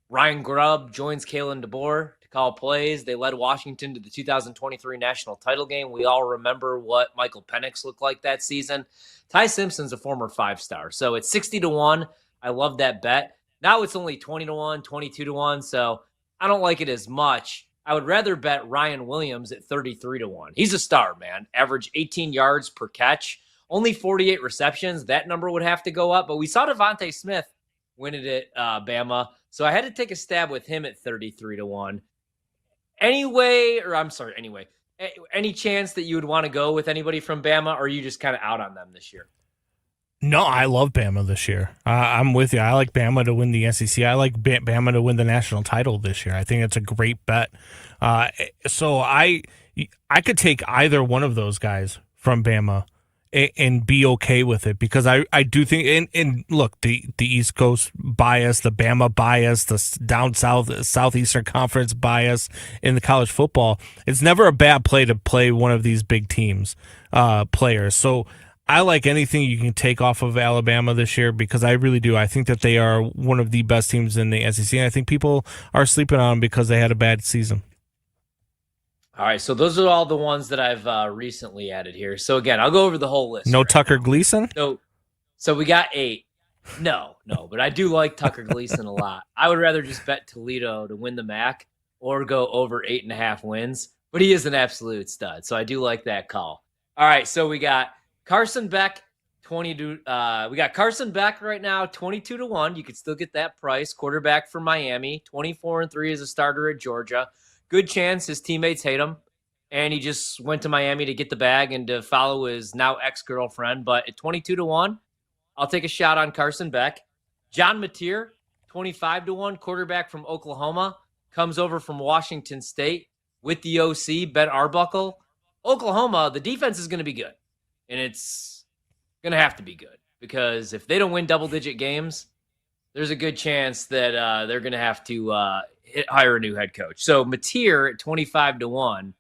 Ryan Grubb joins Kalen DeBoer to call plays. They led Washington to the 2023 national title game. We all remember what Michael Penix looked like that season. Ty Simpson's a former 5-star. So it's 60-1. I love that bet. Now it's only 20-1, 22-1. So I don't like it as much. I would rather bet Ryan Williams at 33-1. He's a star, man. Average 18 yards per catch. Only 48 receptions. That number would have to go up. But we saw Devontae Smith win it at Bama. So I had to take a stab with him at 33-1. Anyway, any chance that you would want to go with anybody from Bama, or are you just kind of out on them this year? No, I love Bama this year. I'm with you. I like Bama to win the SEC. I like Bama to win the national title this year. I think it's a great bet. So I could take either one of those guys from Bama and be okay with it, because I do think, and look, the East Coast bias, the Bama bias, the down south, Southeastern Conference bias in the college football, it's never a bad play to play one of these big teams players. So I like anything you can take off of Alabama this year, because I really do. I think that they are one of the best teams in the SEC, and I think people are sleeping on them because they had a bad season. All right, so those are all the ones that I've recently added here. So again, I'll go over the whole list. No Tucker Gleason? So we got 8. No, but I do like Tucker Gleason a lot. I would rather just bet Toledo to win the MAC or go over 8.5 wins, but he is an absolute stud, so I do like that call. All right, so we got Carson Beck, we got Carson Beck right now, 22-1. You could still get that price. Quarterback for Miami, 24-3 as a starter at Georgia. Good chance his teammates hate him. and he just went to Miami to get the bag and to follow his now ex-girlfriend. But at 22-1, I'll take a shot on Carson Beck. John Mateer, 25-1, quarterback from Oklahoma, comes over from Washington State with the OC, Ben Arbuckle. Oklahoma, the defense is going to be good, and it's going to have to be good because if they don't win double-digit games, there's a good chance that they're going to have to hire a new head coach. So Mateer at 25-1,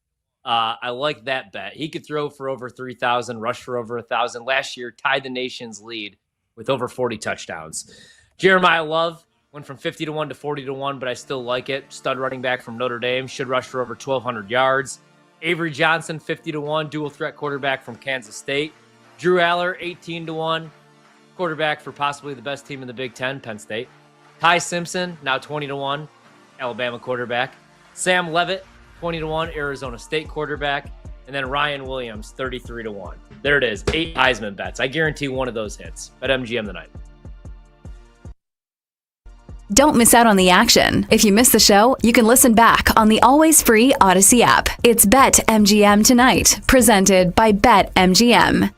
I like that bet. He could throw for over 3,000, rush for over 1,000. Last year, tied the nation's lead with over 40 touchdowns. Jeremiah Love went from 50-1 to 40-1, but I still like it. Stud running back from Notre Dame, should rush for over 1,200 yards. Avery Johnson, 50-1, dual threat quarterback from Kansas State. Drew Aller, 18-1, quarterback for possibly the best team in the Big Ten, Penn State. Ty Simpson, now 20-1, Alabama quarterback. Sam Levitt, 20-1, Arizona State quarterback. And then Ryan Williams, 33-1. There it is, 8 Heisman bets. I guarantee one of those hits. BetMGM tonight. Don't miss out on the action. If you missed the show, you can listen back on the always free Odyssey app. It's BetMGM Tonight, presented by BetMGM.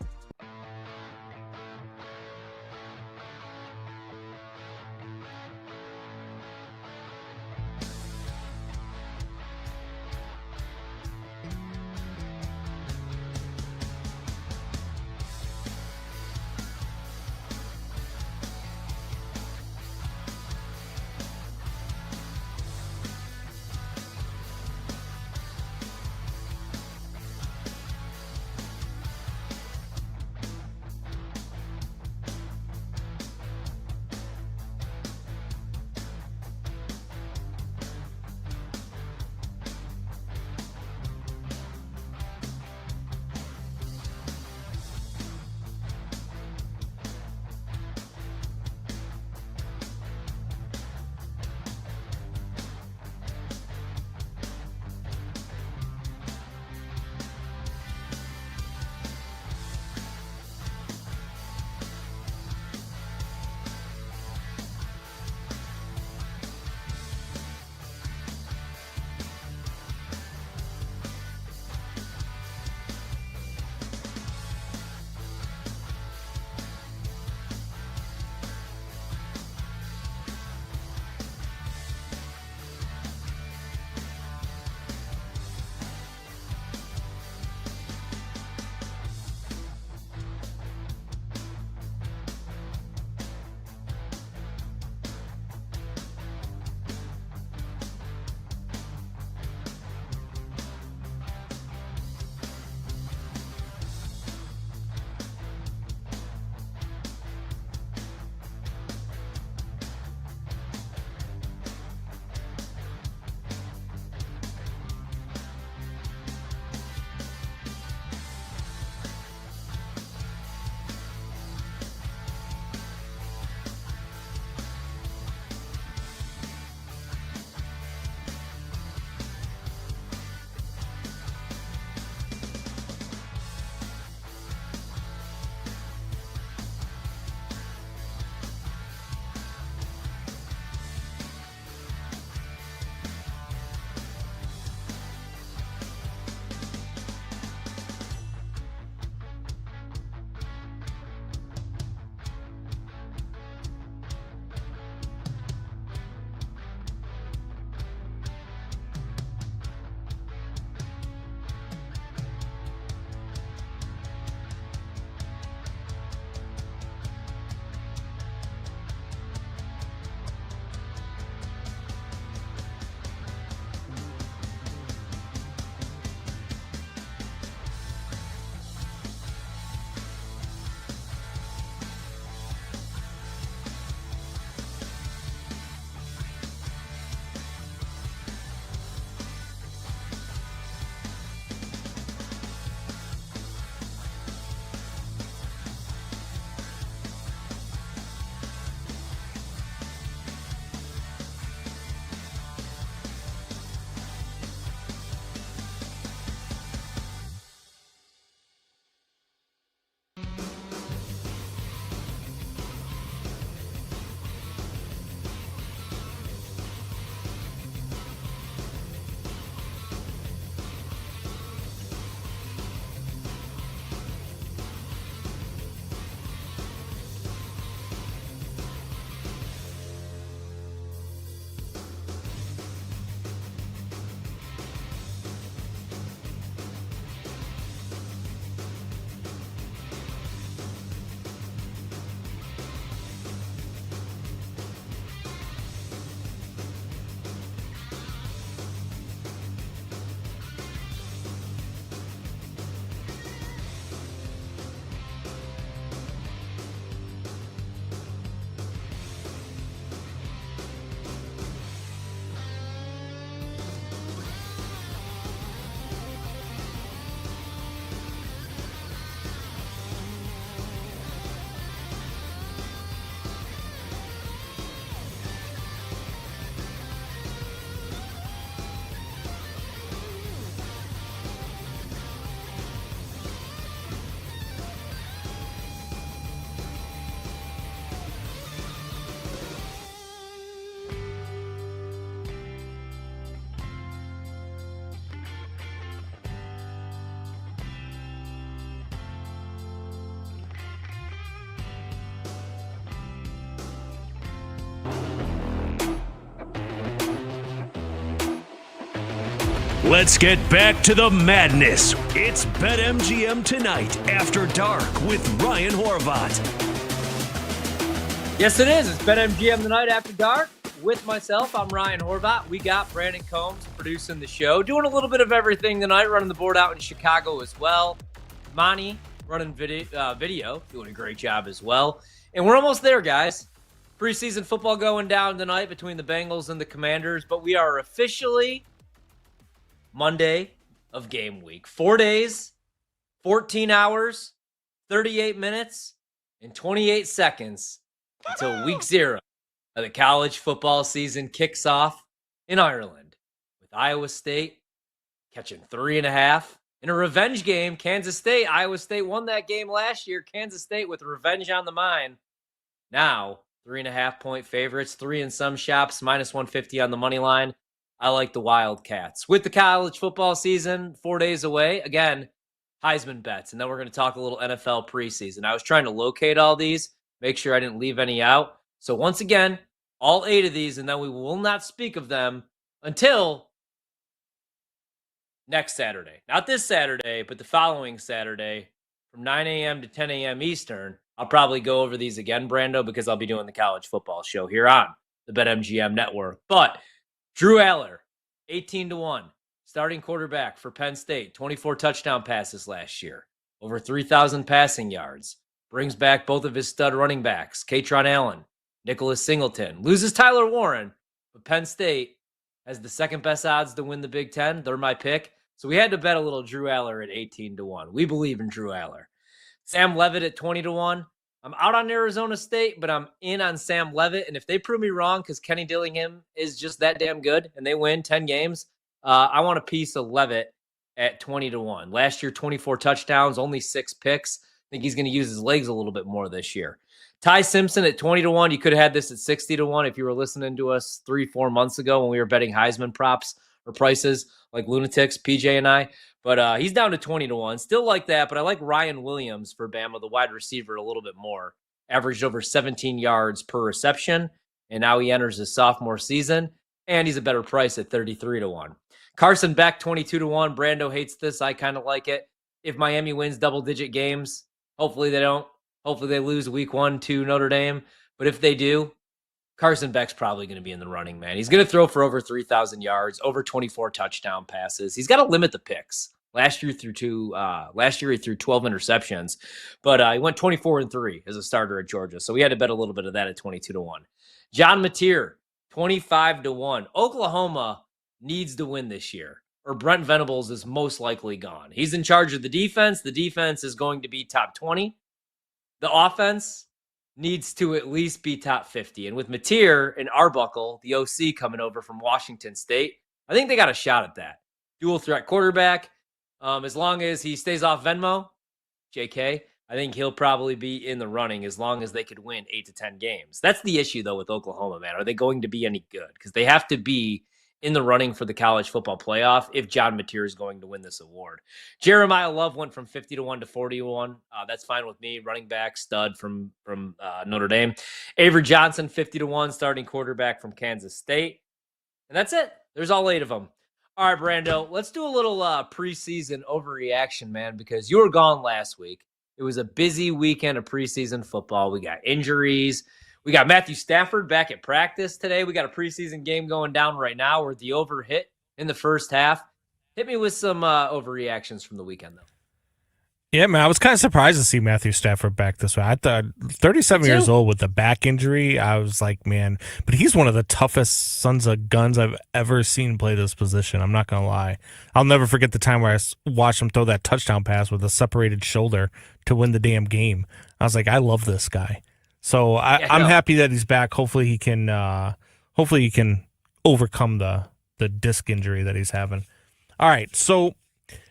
Let's get back to the madness. It's BetMGM Tonight After Dark with Ryan Horvat. Yes, it is. It's BetMGM Tonight After Dark with myself. I'm Ryan Horvat. We got Brandon Combs producing the show, doing a little bit of everything tonight, running the board out in Chicago as well. Monty running video, doing a great job as well. And we're almost there, guys. Preseason football going down tonight between the Bengals and the Commanders, but we are officially Monday of game week. 4 days, 14 hours, 38 minutes, and 28 seconds until week 0 of the college football season kicks off in Ireland with Iowa State catching 3.5 in a revenge game. Kansas State, Iowa State won that game last year. Kansas State with revenge on the mind. Now, 3.5-point favorites, 3 in some shops, minus 150 on the money line. I like the Wildcats. With the college football season 4 days away, again, Heisman bets. And then we're going to talk a little NFL preseason. I was trying to locate all these, make sure I didn't leave any out. So once again, all 8 of these, and then we will not speak of them until next Saturday. Not this Saturday, but the following Saturday from 9 a.m. to 10 a.m. Eastern. I'll probably go over these again, Brando, because I'll be doing the college football show here on the BetMGM network. But Drew Aller, 18-1, starting quarterback for Penn State, 24 touchdown passes last year, over 3,000 passing yards, brings back both of his stud running backs, Katron Allen, Nicholas Singleton, loses Tyler Warren, but Penn State has the second best odds to win the Big Ten. They're my pick. So we had to bet a little Drew Aller at 18-1. We believe in Drew Aller. Sam Levitt at 20-1. I'm out on Arizona State, but I'm in on Sam Levitt. And if they prove me wrong, because Kenny Dillingham is just that damn good and they win 10 games, I want a piece of Levitt at 20-1. Last year, 24 touchdowns, only 6 picks. I think he's going to use his legs a little bit more this year. Ty Simpson at 20-1. You could have had this at 60-1 if you were listening to us 3-4 months ago when we were betting Heisman props or prices like lunatics, PJ and I. But he's down to 20-1. Still like that, but I like Ryan Williams for Bama, the wide receiver, a little bit more. Averaged over 17 yards per reception, and now he enters his sophomore season, and he's a better price at 33-1. Carson Beck, 22-1. Brando hates this. I kind of like it. If Miami wins double-digit games, hopefully they don't. Hopefully they lose week 1 to Notre Dame. But if they do, Carson Beck's probably going to be in the running, man. He's going to throw for over 3,000 yards, over 24 touchdown passes. He's got to limit the picks. Last year he threw 12 interceptions, but he went 24-3 as a starter at Georgia. So we had to bet a little bit of that at 22-1. John Mateer, 25-1. Oklahoma needs to win this year, or Brent Venables is most likely gone. He's in charge of the defense. The defense is going to be top 20. The offense needs to at least be top 50. And with Mateer and Arbuckle, the OC coming over from Washington State, I think they got a shot at that. Dual threat quarterback. As long as he stays off Venmo, JK, I think he'll probably be in the running as long as they could win 8 to 10 games. That's the issue, though, with Oklahoma, man. Are they going to be any good? Because they have to be in the running for the college football playoff if John Mateer is going to win this award. Jeremiah Love went from 50-1 to 40-1. That's fine with me. Running back, stud from Notre Dame. Avery Johnson, 50-1, starting quarterback from Kansas State. And that's it. There's all 8 of them. All right, Brando, let's do a little preseason overreaction, man, because you were gone last week. It was a busy weekend of preseason football. We got injuries. We got Matthew Stafford back at practice today. We got a preseason game going down right now where the over hit in the first half. Hit me with some overreactions from the weekend, though. Yeah, man, I was kind of surprised to see Matthew Stafford back this way. I thought 37 years old with the back injury, I was like, man, but he's one of the toughest sons of guns I've ever seen play this position. I'm not going to lie. I'll never forget the time where I watched him throw that touchdown pass with a separated shoulder to win the damn game. I was like, I love this guy. So I'm happy that he's back. Hopefully he can overcome the disc injury that he's having. All right, so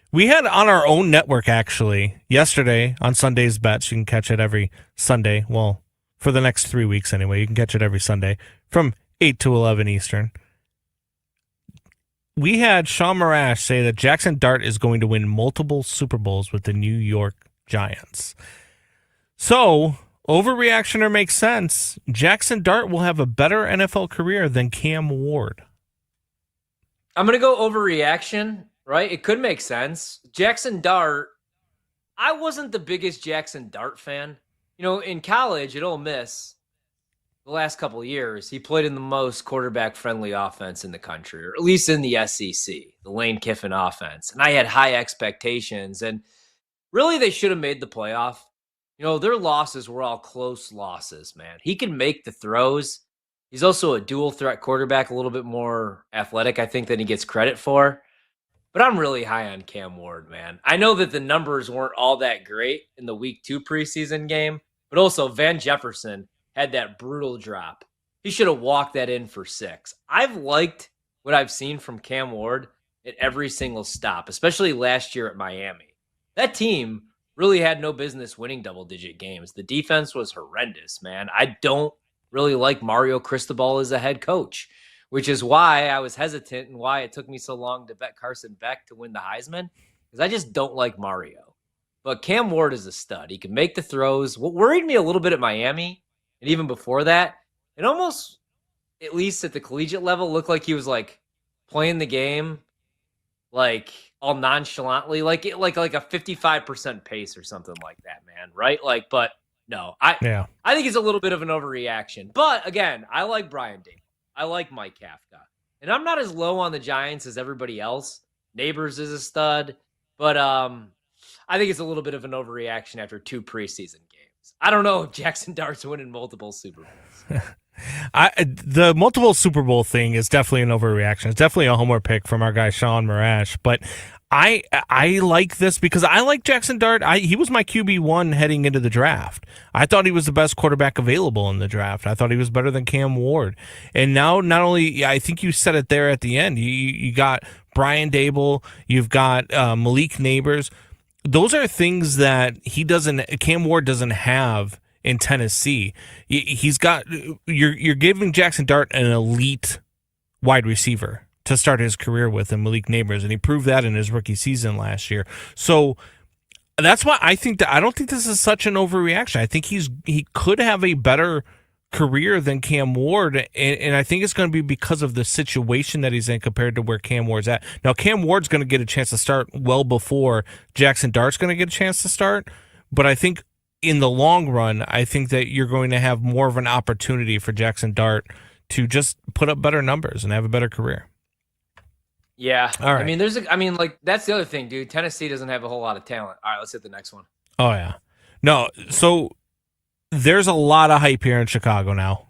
we had on our own network, actually, yesterday on Sunday's Bets. You can catch it every Sunday. Well, for the next 3 weeks anyway. You can catch it every Sunday from 8 to 11 Eastern. We had Sean Marash say that Jackson Dart is going to win multiple Super Bowls with the New York Giants. So, overreactioner makes sense. Jackson Dart will have a better NFL career than Cam Ward. I'm going to go overreaction, right? It could make sense. Jackson Dart, I wasn't the biggest Jackson Dart fan. In college at Ole Miss, the last couple of years, he played in the most quarterback-friendly offense in the country, or at least in the SEC, the Lane Kiffin offense. And I had high expectations, and really they should have made the playoff. Their losses were all close losses, man. He can make the throws. He's also a dual threat quarterback, a little bit more athletic, I think, than he gets credit for. But I'm really high on Cam Ward, man. I know that the numbers weren't all that great in the week 2 preseason game, but also Van Jefferson had that brutal drop. He should have walked that in for 6. I've liked what I've seen from Cam Ward at every single stop, especially last year at Miami. That team really had no business winning double-digit games. The defense was horrendous, man. I don't really like Mario Cristobal as a head coach, which is why I was hesitant and why it took me so long to bet Carson Beck to win the Heisman, because I just don't like Mario. But Cam Ward is a stud. He can make the throws. What worried me a little bit at Miami, and even before that, it almost, at least at the collegiate level, looked like he was like playing the game like all nonchalantly, like a 55% pace or something like that, man. Right? But no, I think it's a little bit of an overreaction. But again, I like Brian Dable. I like Mike Kafka. And I'm not as low on the Giants as everybody else. Neighbors is a stud. But I think it's a little bit of an overreaction after 2 preseason games. I don't know if Jackson Dart's winning multiple Super Bowls. The multiple Super Bowl thing is definitely an overreaction. It's definitely a homer pick from our guy Sean Marash. But I like this because I like Jackson Dart. He was my QB1 heading into the draft. I thought he was the best quarterback available in the draft. I thought he was better than Cam Ward. And now, not only, I think you said it there at the end, you got Brian Dable, you've got Malik Neighbors. Those are things that Cam Ward doesn't have in Tennessee. He's got, you're giving Jackson Dart an elite wide receiver to start his career with in Malik Neighbors, and he proved that in his rookie season last year. So that's why I don't think this is such an overreaction. I think he could have a better career than Cam Ward, and I think it's going to be because of the situation that he's in compared to where Cam Ward's at. Now, Cam Ward's going to get a chance to start well before Jackson Dart's going to get a chance to start, but I think in the long run, I think that you're going to have more of an opportunity for Jackson Dart to just put up better numbers and have a better career. Yeah. All right. That's the other thing, dude. Tennessee doesn't have a whole lot of talent. All right, let's hit the next one. Oh, yeah. No, so there's a lot of hype here in Chicago now.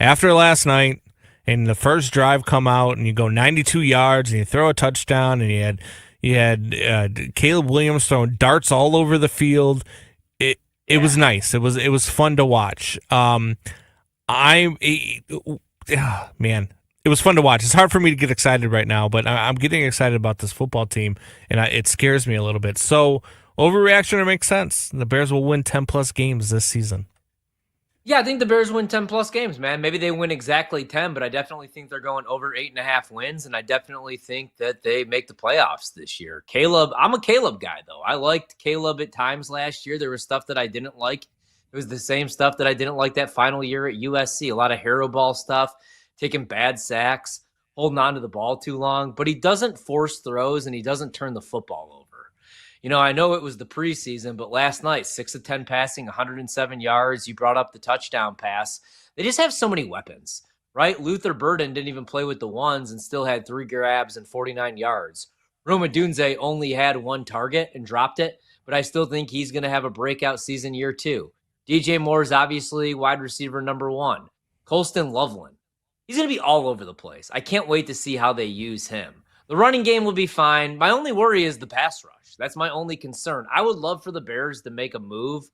After last night, and the first drive come out, and you go 92 yards, and you throw a touchdown, and you had Caleb Williams throwing darts all over the field. It was nice. It was fun to watch. It was fun to watch. It's hard for me to get excited right now, but I'm getting excited about this football team, and it scares me a little bit. So, overreaction makes sense. The Bears will win 10-plus games this season. Yeah, I think the Bears win 10-plus games, man. Maybe they win exactly 10, but I definitely think they're going over 8.5 wins, and I definitely think that they make the playoffs this year. Caleb, I'm a Caleb guy, though. I liked Caleb at times last year. There was stuff that I didn't like. It was the same stuff that I didn't like that final year at USC. A lot of hero ball stuff, taking bad sacks, holding on to the ball too long, but he doesn't force throws and he doesn't turn the football over. I know it was the preseason, but last night, 6 of 10 passing, 107 yards. You brought up the touchdown pass. They just have so many weapons, right? Luther Burden didn't even play with the ones and still had 3 grabs and 49 yards. Roma Dunze only had 1 target and dropped it, but I still think he's going to have a breakout season year 2. DJ Moore's obviously wide receiver number 1. Colston Loveland. He's going to be all over the place. I can't wait to see how they use him. The running game will be fine. My only worry is the pass rush. That's my only concern. I would love for the Bears to make a move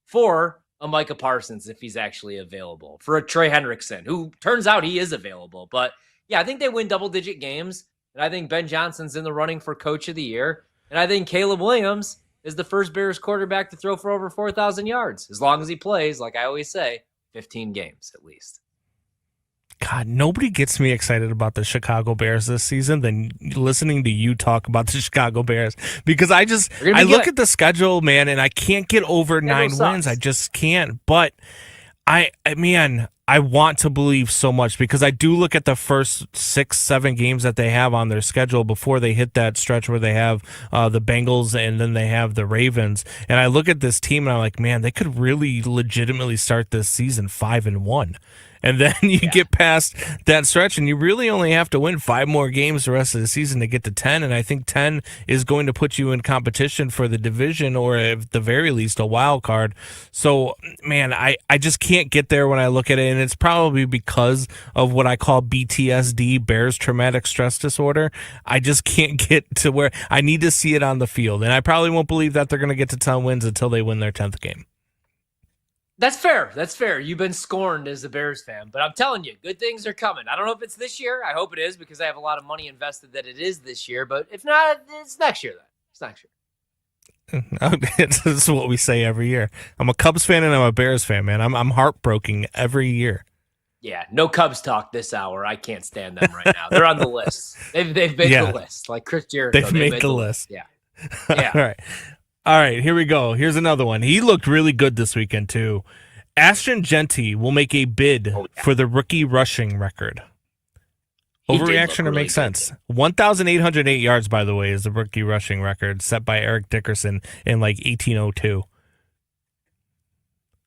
for a Micah Parsons if he's actually available, for a Trey Hendrickson, who turns out he is available. But yeah, I think they win double-digit games, and I think Ben Johnson's in the running for Coach of the Year, and I think Caleb Williams is the first Bears quarterback to throw for over 4,000 yards, as long as he plays, like I always say, 15 games at least. God, nobody gets me excited about the Chicago Bears this season than listening to you talk about the Chicago Bears, because I look at the schedule, man, and I can't get over 9 wins. I just can't. But I want to believe so much because I do look at the first 6-7 games that they have on their schedule before they hit that stretch where they have the Bengals and then they have the Ravens. And I look at this team and I'm like, man, they could really legitimately start this season 5-1. And then you get past that stretch and you really only have to win 5 more games the rest of the season to get to 10. And I think 10 is going to put you in competition for the division or at the very least a wild card. So, man, I just can't get there when I look at it. And it's probably because of what I call BTSD, Bears Traumatic Stress Disorder. I just can't get to where I need to see it on the field. And I probably won't believe that they're going to get to 10 wins until they win their 10th game. That's fair. That's fair. You've been scorned as a Bears fan, but I'm telling you, good things are coming. I don't know if it's this year. I hope it is because I have a lot of money invested that it is this year. But if not, it's next year then. It's next year. This is what we say every year. I'm a Cubs fan and I'm a Bears fan, man. I'm heartbroken every year. Yeah, no Cubs talk this hour. I can't stand them right now. They're on the list. They've made the list. Like Chris Jericho. They've made the list. Yeah. All right, here we go. Here's another one. He looked really good this weekend, too. Ashton Genty will make a bid for the rookie rushing record. Overreaction or make sense? 1,808 yards, by the way, is the rookie rushing record set by Eric Dickerson in like 1802.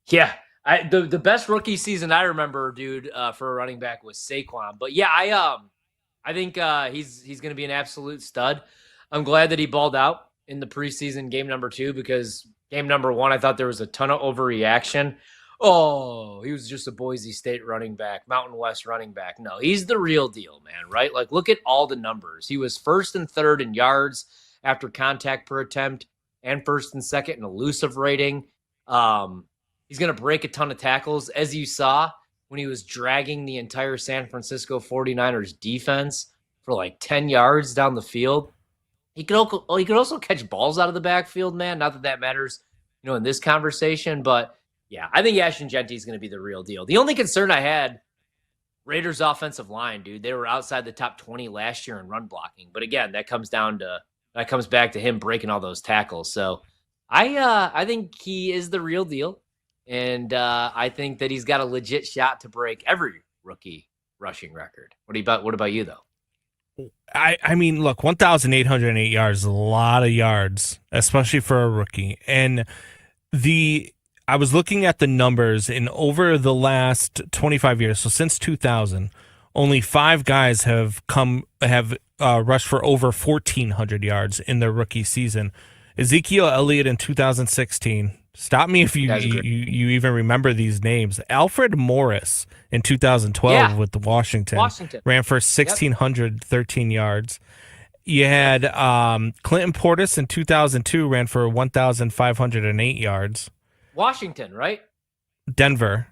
Yeah, the best rookie season I remember, dude, for a running back was Saquon. But yeah, I think he's going to be an absolute stud. I'm glad that he balled out in the preseason game number 2 because game number 1, I thought there was a ton of overreaction. Oh, he was just a Boise State running back, Mountain West running back. No, he's the real deal, man, right? Like, look at all the numbers. He was 1st and 3rd in yards after contact per attempt and 1st and 2nd in elusive rating. He's going to break a ton of tackles, as you saw when he was dragging the entire San Francisco 49ers defense for like 10 yards down the field. He could also catch balls out of the backfield, man. Not that matters, in this conversation. But, yeah, I think Ashton Genty is going to be the real deal. The only concern I had, Raiders' offensive line, dude. They were outside the top 20 last year in run blocking. But, again, that comes back to him breaking all those tackles. So, I think he is the real deal. And I think that he's got a legit shot to break every rookie rushing record. What about you, though? I mean, look, 1,808 yards is a lot of yards, especially for a rookie. And I was looking at the numbers in over the last 25 years. So since 2000, only 5 guys have rushed for over 1,400 yards in their rookie season. Ezekiel Elliott in 2016. Stop me if you even remember these names. Alfred Morris in 2012 with Washington ran for 1,613 yards. You had Clinton Portis in 2002 ran for 1,508 yards. Washington, right? Denver.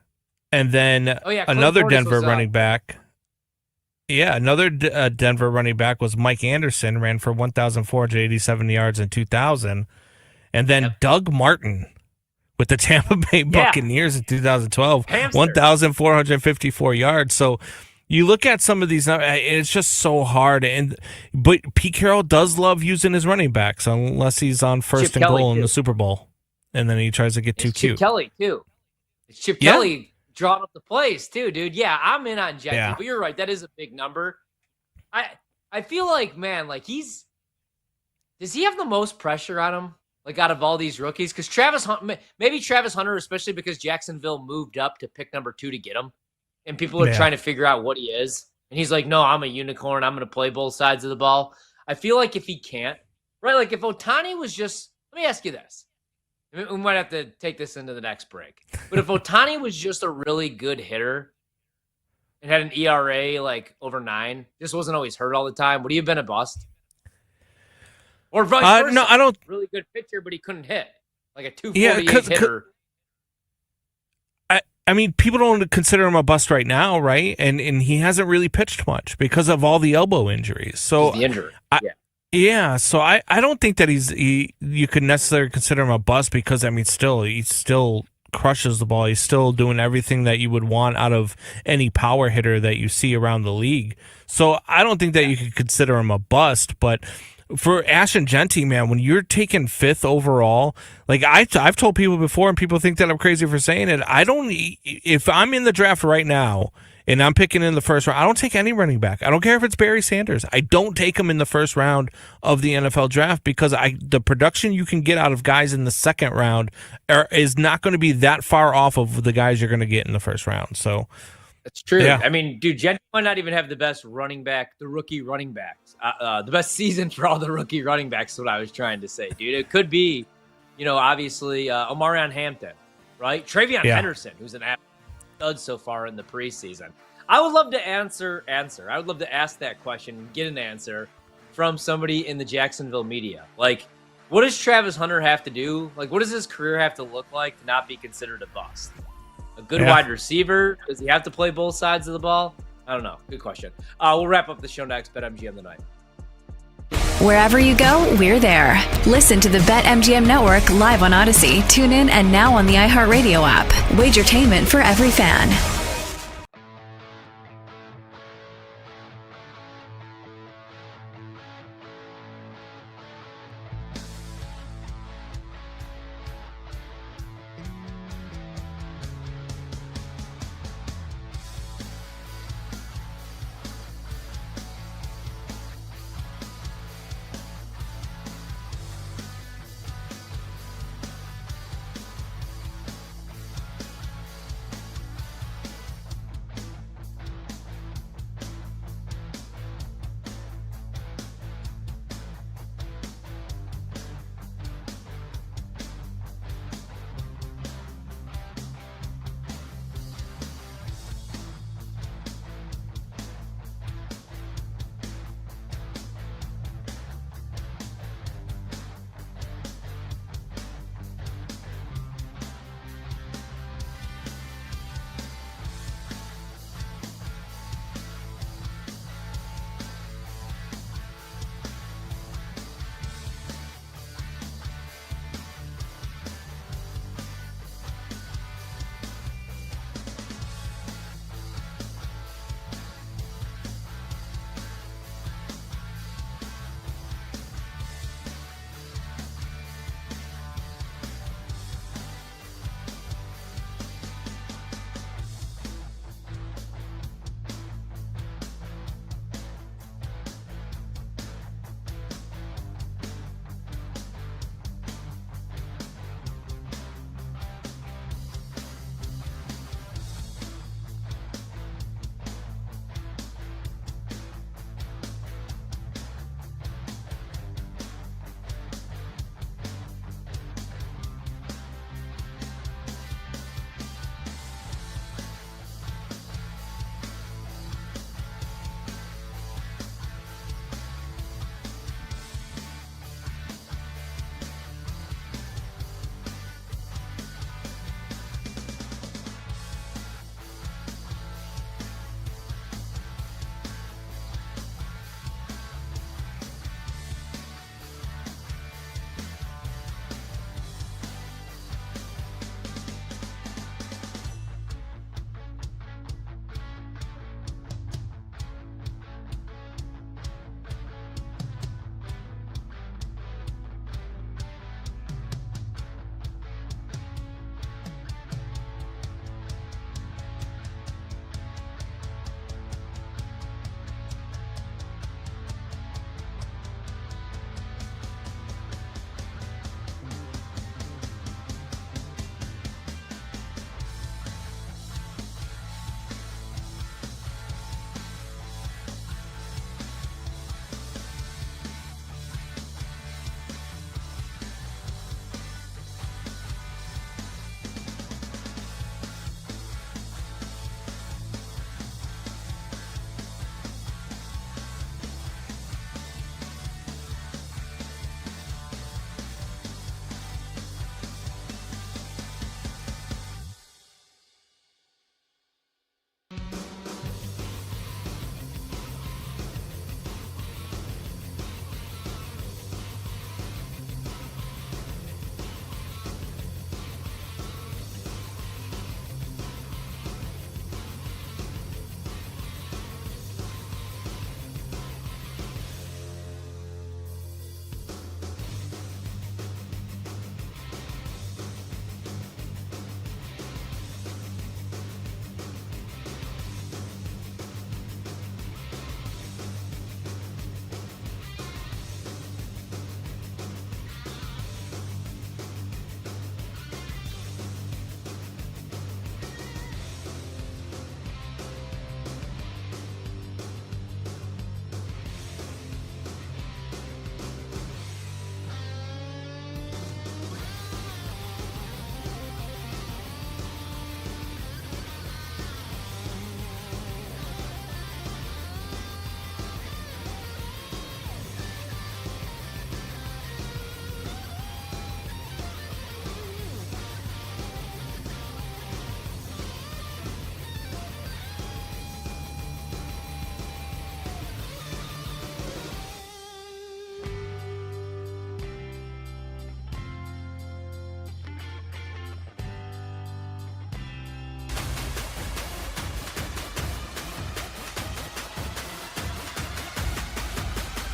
And then another Portis Denver was, running back. Yeah, another Denver running back was Mike Anderson, ran for 1,487 yards in 2000. And then Doug Martin with the Tampa Bay Buccaneers in 2012, 1,454 yards. So you look at some of these, it's just so hard. But Pete Carroll does love using his running backs unless he's on first and goal in the Super Bowl. And then he tries to get too cute. Chip Kelly, too. It's Chip Kelly drawing up the plays, too, dude. Yeah, I'm in on Genty, but you're right. That is a big number. I feel like, man, like does he have the most pressure on him? Like out of all these rookies, because Travis Hunter, especially because Jacksonville moved up to pick number 2 to get him, and people are trying to figure out what he is, and he's like, "No, I'm a unicorn. I'm going to play both sides of the ball." I feel like if he can't, right? Like if Ohtani was just, let me ask you this: we might have to take this into the next break, but if Ohtani was just a really good hitter and had an ERA like over 9, just wasn't always hurt all the time, would he have been a bust? Or vice versa. No, I don't. Really good pitcher, but he couldn't hit. Like a 248 hitter. I mean, people don't consider him a bust right now, right? And he hasn't really pitched much because of all the elbow injuries. So the injury. So I don't think that you could necessarily consider him a bust because, I mean, he's still crushes the ball. He's still doing everything that you would want out of any power hitter that you see around the league. So I don't think that you could consider him a bust, but for Ashton Genty, man, when you're taking 5th overall, like I've told people before, and people think that I'm crazy for saying it, if I'm in the draft right now and I'm picking in the first round, I don't take any running back. I don't care if it's Barry Sanders. I don't take him in the first round of the NFL draft because the production you can get out of guys in the second round is not going to be that far off of the guys you're going to get in the first round. So that's true. Yeah. I mean, dude, Genty might not even have the best rookie running backs, the best season for all the rookie running backs is what I was trying to say, dude. It could be, obviously Omarion Hampton, right? Travion Henderson, who's an stud so far in the preseason. I would love to answer. I would love to ask that question and get an answer from somebody in the Jacksonville media. Like, what does Travis Hunter have to do? Like, what does his career have to look like to not be considered a bust? A good wide receiver? Does he have to play both sides of the ball? I don't know. Good question. We'll wrap up the show next. BetMGM the night. Wherever you go, we're there. Listen to the BetMGM Network live on Odyssey. Tune in and now on the iHeartRadio app. Wagertainment for every fan.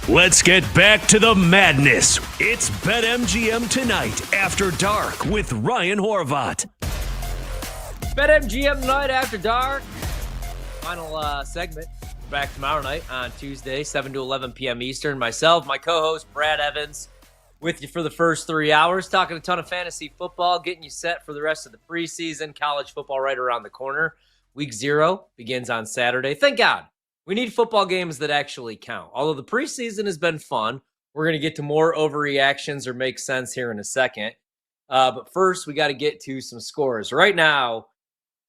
Let's get back to the madness. It's BetMGM Tonight After Dark with Ryan Horvat. BetMGM Night After Dark. Final segment. Back tomorrow night on Tuesday, 7 to 11 p.m. Eastern. Myself, my co-host, Brad Evans, with you for the first 3 hours, talking a ton of fantasy football, getting you set for the rest of the preseason. College football right around the corner. Week 0 begins on Saturday. Thank God. We need football games that actually count. Although the preseason has been fun, we're going to get to more overreactions or make sense here in a second. But first, we got to get to some scores. Right now,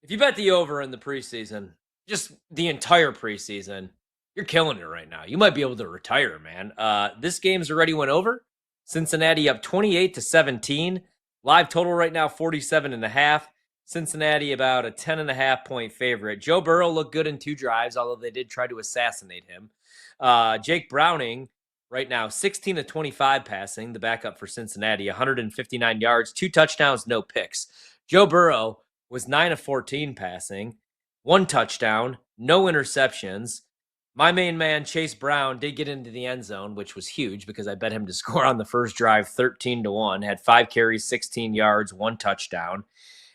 if you bet the over in the preseason, just the entire preseason, you're killing it right now. You might be able to retire, man. This game's already went over. Cincinnati up 28-17. Live total right now, 47.5. Cincinnati about a 10.5 point favorite. Joe Burrow looked good in 2 drives, although they did try to assassinate him. Jake Browning right now, 16-25 passing, the backup for Cincinnati, 159 yards, 2 touchdowns, no picks. Joe Burrow was 9-14 passing, 1 touchdown, no interceptions. My main man, Chase Brown, did get into the end zone, which was huge because I bet him to score on the first drive 13-1, had 5 carries, 16 yards, 1 touchdown.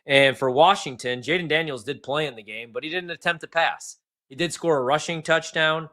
And for Washington, Jaden Daniels did play in the game, but he didn't attempt to pass. He did score a rushing touchdown.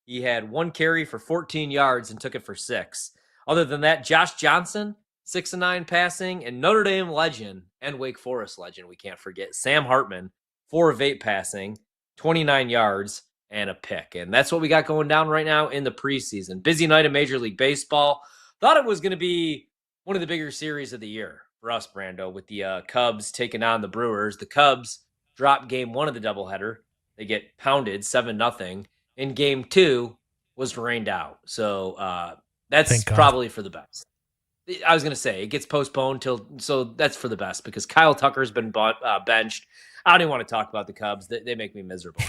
He had 1 carry for 14 yards and took it for 6. Other than that, Josh Johnson, 6-9 passing, and Notre Dame legend and Wake Forest legend, we can't forget, Sam Hartman, 4 of 8 passing, 29 yards, and a pick. And that's what we got going down right now in the preseason. Busy night in Major League Baseball. Thought it was going to be one of the bigger series of the year for us, Brando, with the Cubs taking on the Brewers. The Cubs drop game 1 of the doubleheader. They get pounded 7-0. In game 2 was rained out. So that's probably for the best. I was going to say it gets postponed so that's for the best because Kyle Tucker's been benched. I don't even want to talk about the Cubs. They make me miserable.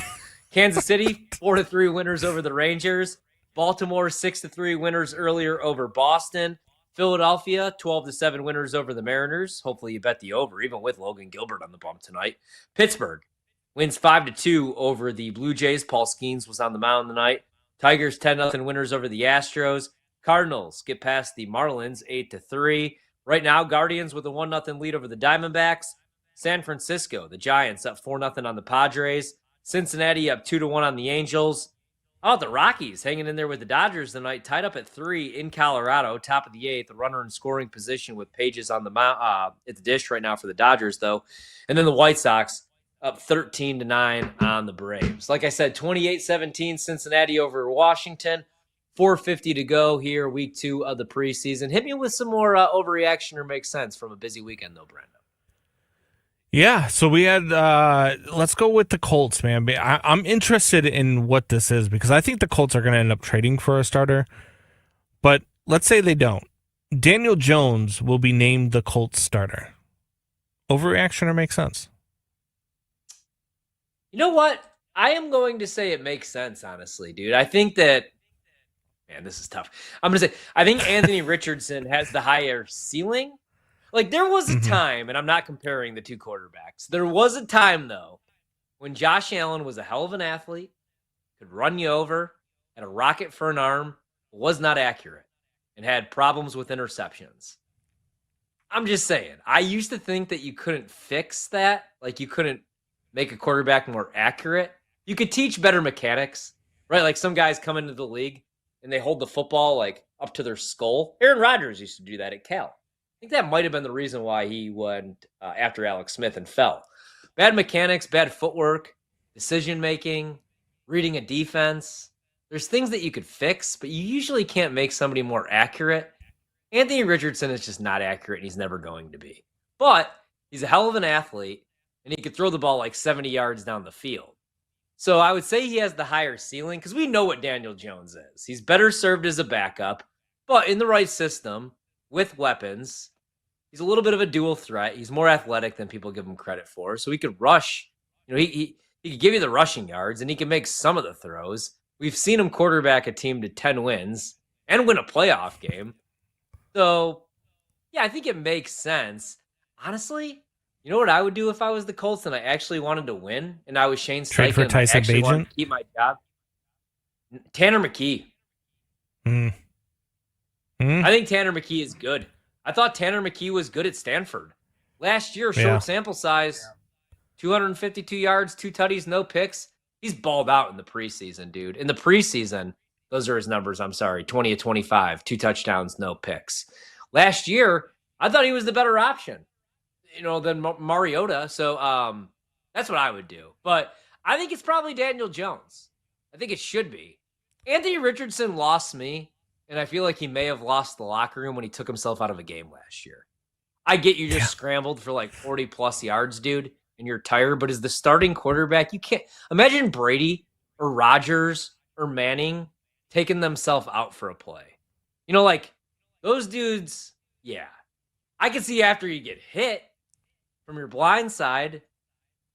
Kansas City, 4-3 winners over the Rangers. Baltimore, 6-3 winners earlier over Boston. Philadelphia, 12-7 winners over the Mariners. Hopefully you bet the over, even with Logan Gilbert on the bump tonight. Pittsburgh wins 5-2 over the Blue Jays. Paul Skeens was on the mound tonight. Tigers, 10-0 winners over the Astros. Cardinals get past the Marlins, 8-3. Right now, Guardians with a 1-0 lead over the Diamondbacks. San Francisco, the Giants, up 4-0 on the Padres. Cincinnati up 2-1 on the Angels. Oh, the Rockies hanging in there with the Dodgers tonight, tied up at 3 in Colorado, top of the 8th, runner in scoring position with Pages on the at the dish right now for the Dodgers, though. And then the White Sox up 13-9 on the Braves. Like I said, 28-17 Cincinnati over Washington. 4:50 to go here, week 2 of the preseason. Hit me with some more overreaction or make sense from a busy weekend, though, Brandon. Yeah, so we had, let's go with the Colts, man. I'm interested in what this is because I think the Colts are going to end up trading for a starter. But let's say they don't. Daniel Jones will be named the Colts starter. Overreaction or make sense? You know what? I am going to say it makes sense, honestly, dude. I think that, man, this is tough. I'm going to say, I think Anthony Richardson has the higher ceiling. Like, there was a time, and I'm not comparing the 2 quarterbacks. There was a time, though, when Josh Allen was a hell of an athlete, could run you over, had a rocket for an arm, was not accurate, and had problems with interceptions. I'm just saying, I used to think that you couldn't fix that. Like, you couldn't make a quarterback more accurate. You could teach better mechanics, right? Like, some guys come into the league, and they hold the football, like, up to their skull. Aaron Rodgers used to do that at Cal. I think that might have been the reason why he went after Alex Smith and fell. Bad mechanics, bad footwork, decision-making, reading a defense. There's things that you could fix, but you usually can't make somebody more accurate. Anthony Richardson is just not accurate, and he's never going to be. But he's a hell of an athlete, and he could throw the ball like 70 yards down the field. So I would say he has the higher ceiling because we know what Daniel Jones is. He's better served as a backup, but in the right system, with weapons, he's a little bit of a dual threat. He's more athletic than people give him credit for. So he could rush. You know, he could give you the rushing yards, and he can make some of the throws. We've seen him quarterback a team to 10 wins and win a playoff game. So, yeah, I think it makes sense. Honestly, you know what I would do if I was the Colts and I actually wanted to win, and I was Shane Steichen and I actually wanted to keep my job? Tanner McKee. I think Tanner McKee is good. I thought Tanner McKee was good at Stanford. Last year, short sample size, 252 yards, 2 tutties, no picks. He's balled out in the preseason, dude. In the preseason, those are his numbers. I'm sorry, 20 of 25, 2 touchdowns, no picks. Last year, I thought he was the better option, than Mariota. So that's what I would do. But I think it's probably Daniel Jones. I think it should be. Anthony Richardson lost me, and I feel like he may have lost the locker room when he took himself out of a game last year. I get you just scrambled for like 40-plus yards, dude, and you're tired, but as the starting quarterback, you can't – imagine Brady or Rodgers or Manning taking themselves out for a play. Those dudes, I can see after you get hit from your blind side,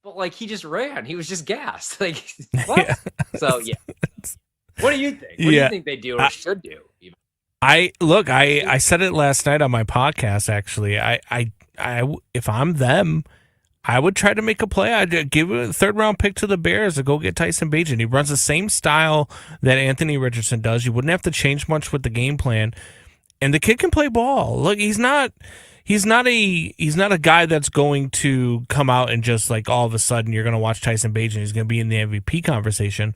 but, he just ran. He was just gassed. What? Yeah. So, What do you think? What do you think they do or should do? Even? I said it last night on my podcast. Actually, I if I'm them, I would try to make a play. I'd give a 3rd-round pick to the Bears to go get Tyson Bagent. He runs the same style that Anthony Richardson does. You wouldn't have to change much with the game plan, and the kid can play ball. Look, he's not a guy that's going to come out and just all of a sudden you're going to watch Tyson Bagent. He's going to be in the MVP conversation.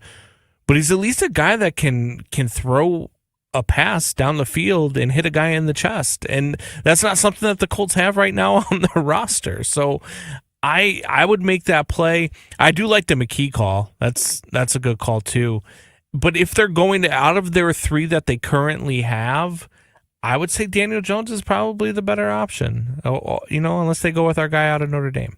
But he's at least a guy that can throw a pass down the field and hit a guy in the chest. And that's not something that the Colts have right now on their roster. So I would make that play. I do like the McKee call. That's a good call too. But if they're going to, out of their 3 that they currently have, I would say Daniel Jones is probably the better option, unless they go with our guy out of Notre Dame.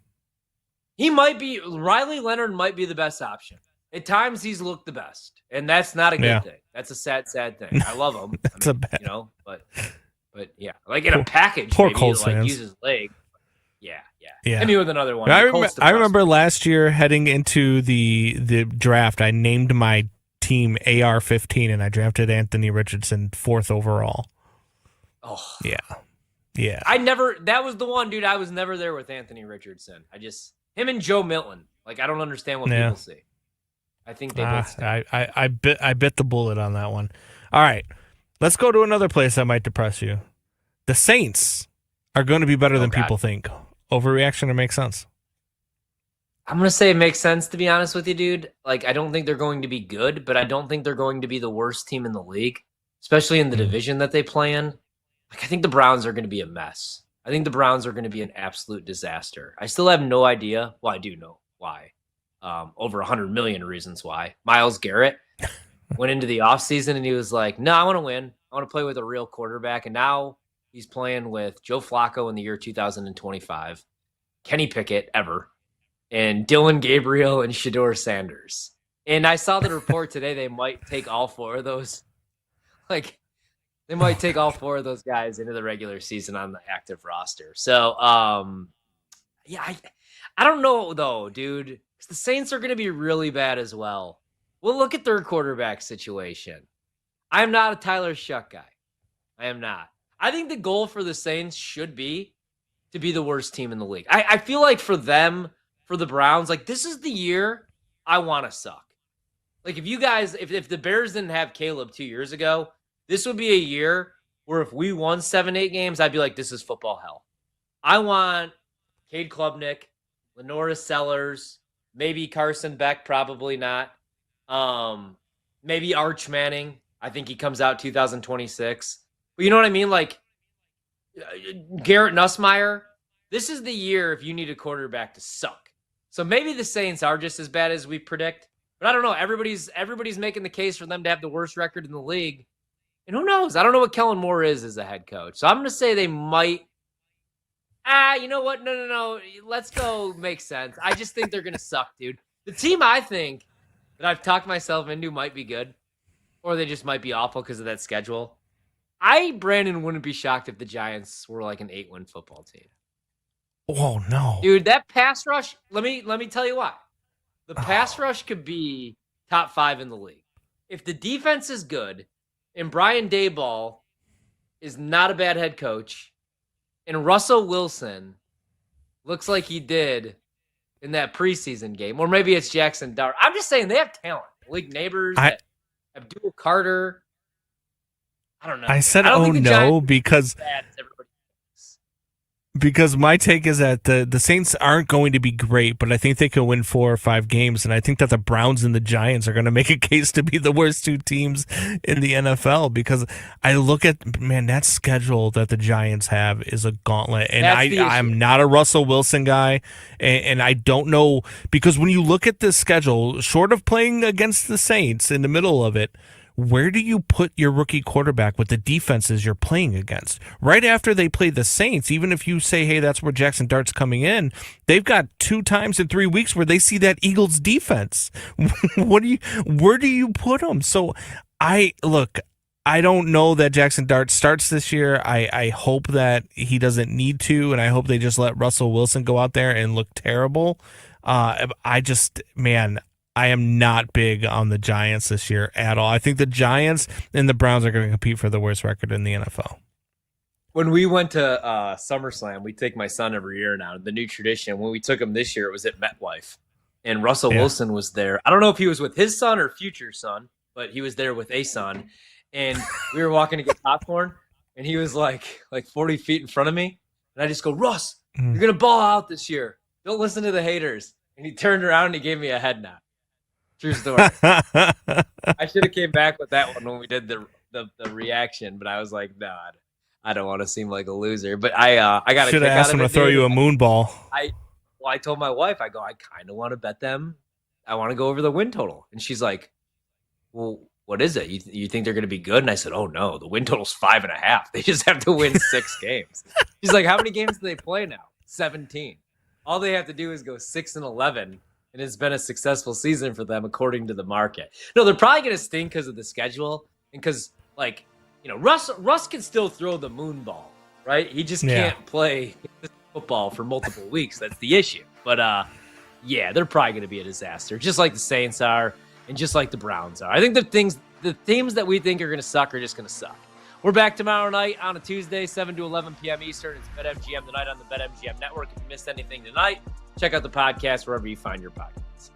Riley Leonard might be the best option. At times, he's looked the best, and that's not a good thing. That's a sad thing. I love him. That's a bad. But in a package, poor maybe Colts to fans. use his leg. Yeah. Hit me with another one. I remember last year heading into the draft, I named my team AR-15, and I drafted Anthony Richardson 4th overall. Oh yeah. That was the one, dude. I was never there with Anthony Richardson. Him and Joe Milton. I don't understand what people see. I think they both stink. I bit the bullet on that one. All right, let's go to another place that might depress you. The Saints are going to be better than people think. Overreaction or make sense? I'm going to say it makes sense, to be honest with you, dude. I don't think they're going to be good, but I don't think they're going to be the worst team in the league, especially in the division that they play in. I think the Browns are going to be a mess. I think the Browns are going to be an absolute disaster. I still have no idea. Well, I do know why. Over 100 million reasons why. Myles Garrett went into the offseason and he was like, no, I want to win. I want to play with a real quarterback. And now he's playing with Joe Flacco in the year 2025, Kenny Pickett ever, and Dylan Gabriel and Shedeur Sanders. And I saw the report today they might take all 4 of those. They might take all 4 of those guys into the regular season on the active roster. So, I don't know, though, dude. The Saints are going to be really bad as well. Well, look at their quarterback situation. I'm not a Tyler Shuck guy. I am not. I think the goal for the Saints should be to be the worst team in the league. I feel like for them, for the Browns, this is the year I want to suck. If you guys, if the Bears didn't have Caleb 2 years ago, this would be a year where if we won 7-8 games, I'd be like, this is football hell. I want Cade Klubnik, Lenora Sellers, maybe Carson Beck, probably not. Maybe Arch Manning. I think he comes out 2026. But you know what I mean? Garrett Nussmeier. This is the year if you need a quarterback to suck. So maybe the Saints are just as bad as we predict. But I don't know. Everybody's making the case for them to have the worst record in the league. And who knows? I don't know what Kellen Moore is as a head coach. So I'm going to say they might. You know what? No. Let's go make sense. I just think they're going to suck, dude. The team I think that I've talked myself into might be good, or they just might be awful because of that schedule. Brandon, wouldn't be shocked if the Giants were an 8-win football team. Oh, no. Dude, that pass rush, let me tell you why. The pass rush could be top 5 in the league. If the defense is good, and Brian Daboll is not a bad head coach, and Russell Wilson looks like he did in that preseason game, or maybe it's Jackson Dart. I'm just saying they have talent. Malik Neighbors, Abdul Carter. I don't know. I said, I don't oh think the no, Giants because are as bad as everybody. Because my take is that the Saints aren't going to be great, but I think they can win 4 or 5 games, and I think that the Browns and the Giants are going to make a case to be the worst 2 teams in the NFL, because I look at, man, that schedule that the Giants have is a gauntlet, and I'm not a Russell Wilson guy, and I don't know, because when you look at this schedule, short of playing against the Saints in the middle of it, where do you put your rookie quarterback with the defenses you're playing against? Right after they play the Saints, even if you say, hey, that's where Jackson Dart's coming in, they've got 2 times in 3 weeks where they see that Eagles defense. Where do you put them? So I don't know that Jackson Dart starts this year. I hope that he doesn't need to, and I hope they just let Russell Wilson go out there and look terrible. I am not big on the Giants this year at all. I think the Giants and the Browns are going to compete for the worst record in the NFL. When we went to SummerSlam, we take my son every year now. The new tradition, when we took him this year, it was at MetLife. And Russell Wilson was there. I don't know if he was with his son or future son, but he was there with a son. And we were walking to get popcorn, and he was like 40 feet in front of me. And I just go, Russ, you're going to ball out this year. Don't listen to the haters. And he turned around and he gave me a head nod. True story. I should have came back with that one when we did the reaction, but I was like, no, I don't want to seem like a loser. But I got should have asked him to throw you a moon ball. I told my wife, I kind of want to bet them. I want to go over the win total, and she's like, well, what is it? You think they're going to be good? And I said, oh no, the win total's 5.5. They just have to win 6 games. She's like, how many games do they play now? 17. All they have to do is go 6-11. And it's been a successful season for them, according to the market. No, they're probably going to stink because of the schedule. And because, Russ can still throw the moon ball, right? He just can't play football for multiple weeks. That's the issue. But, they're probably going to be a disaster, just like the Saints are and just like the Browns are. I think the teams that we think are going to suck are just going to suck. We're back tomorrow night on a Tuesday, 7 to 11 p.m. Eastern. It's BetMGM tonight on the BetMGM Network. If you missed anything tonight, check out the podcast wherever you find your podcasts.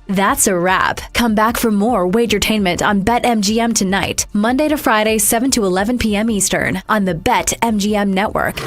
That's a wrap. Come back for more Wagertainment on BetMGM tonight, Monday to Friday, 7 to 11 p.m. Eastern on the BetMGM Network.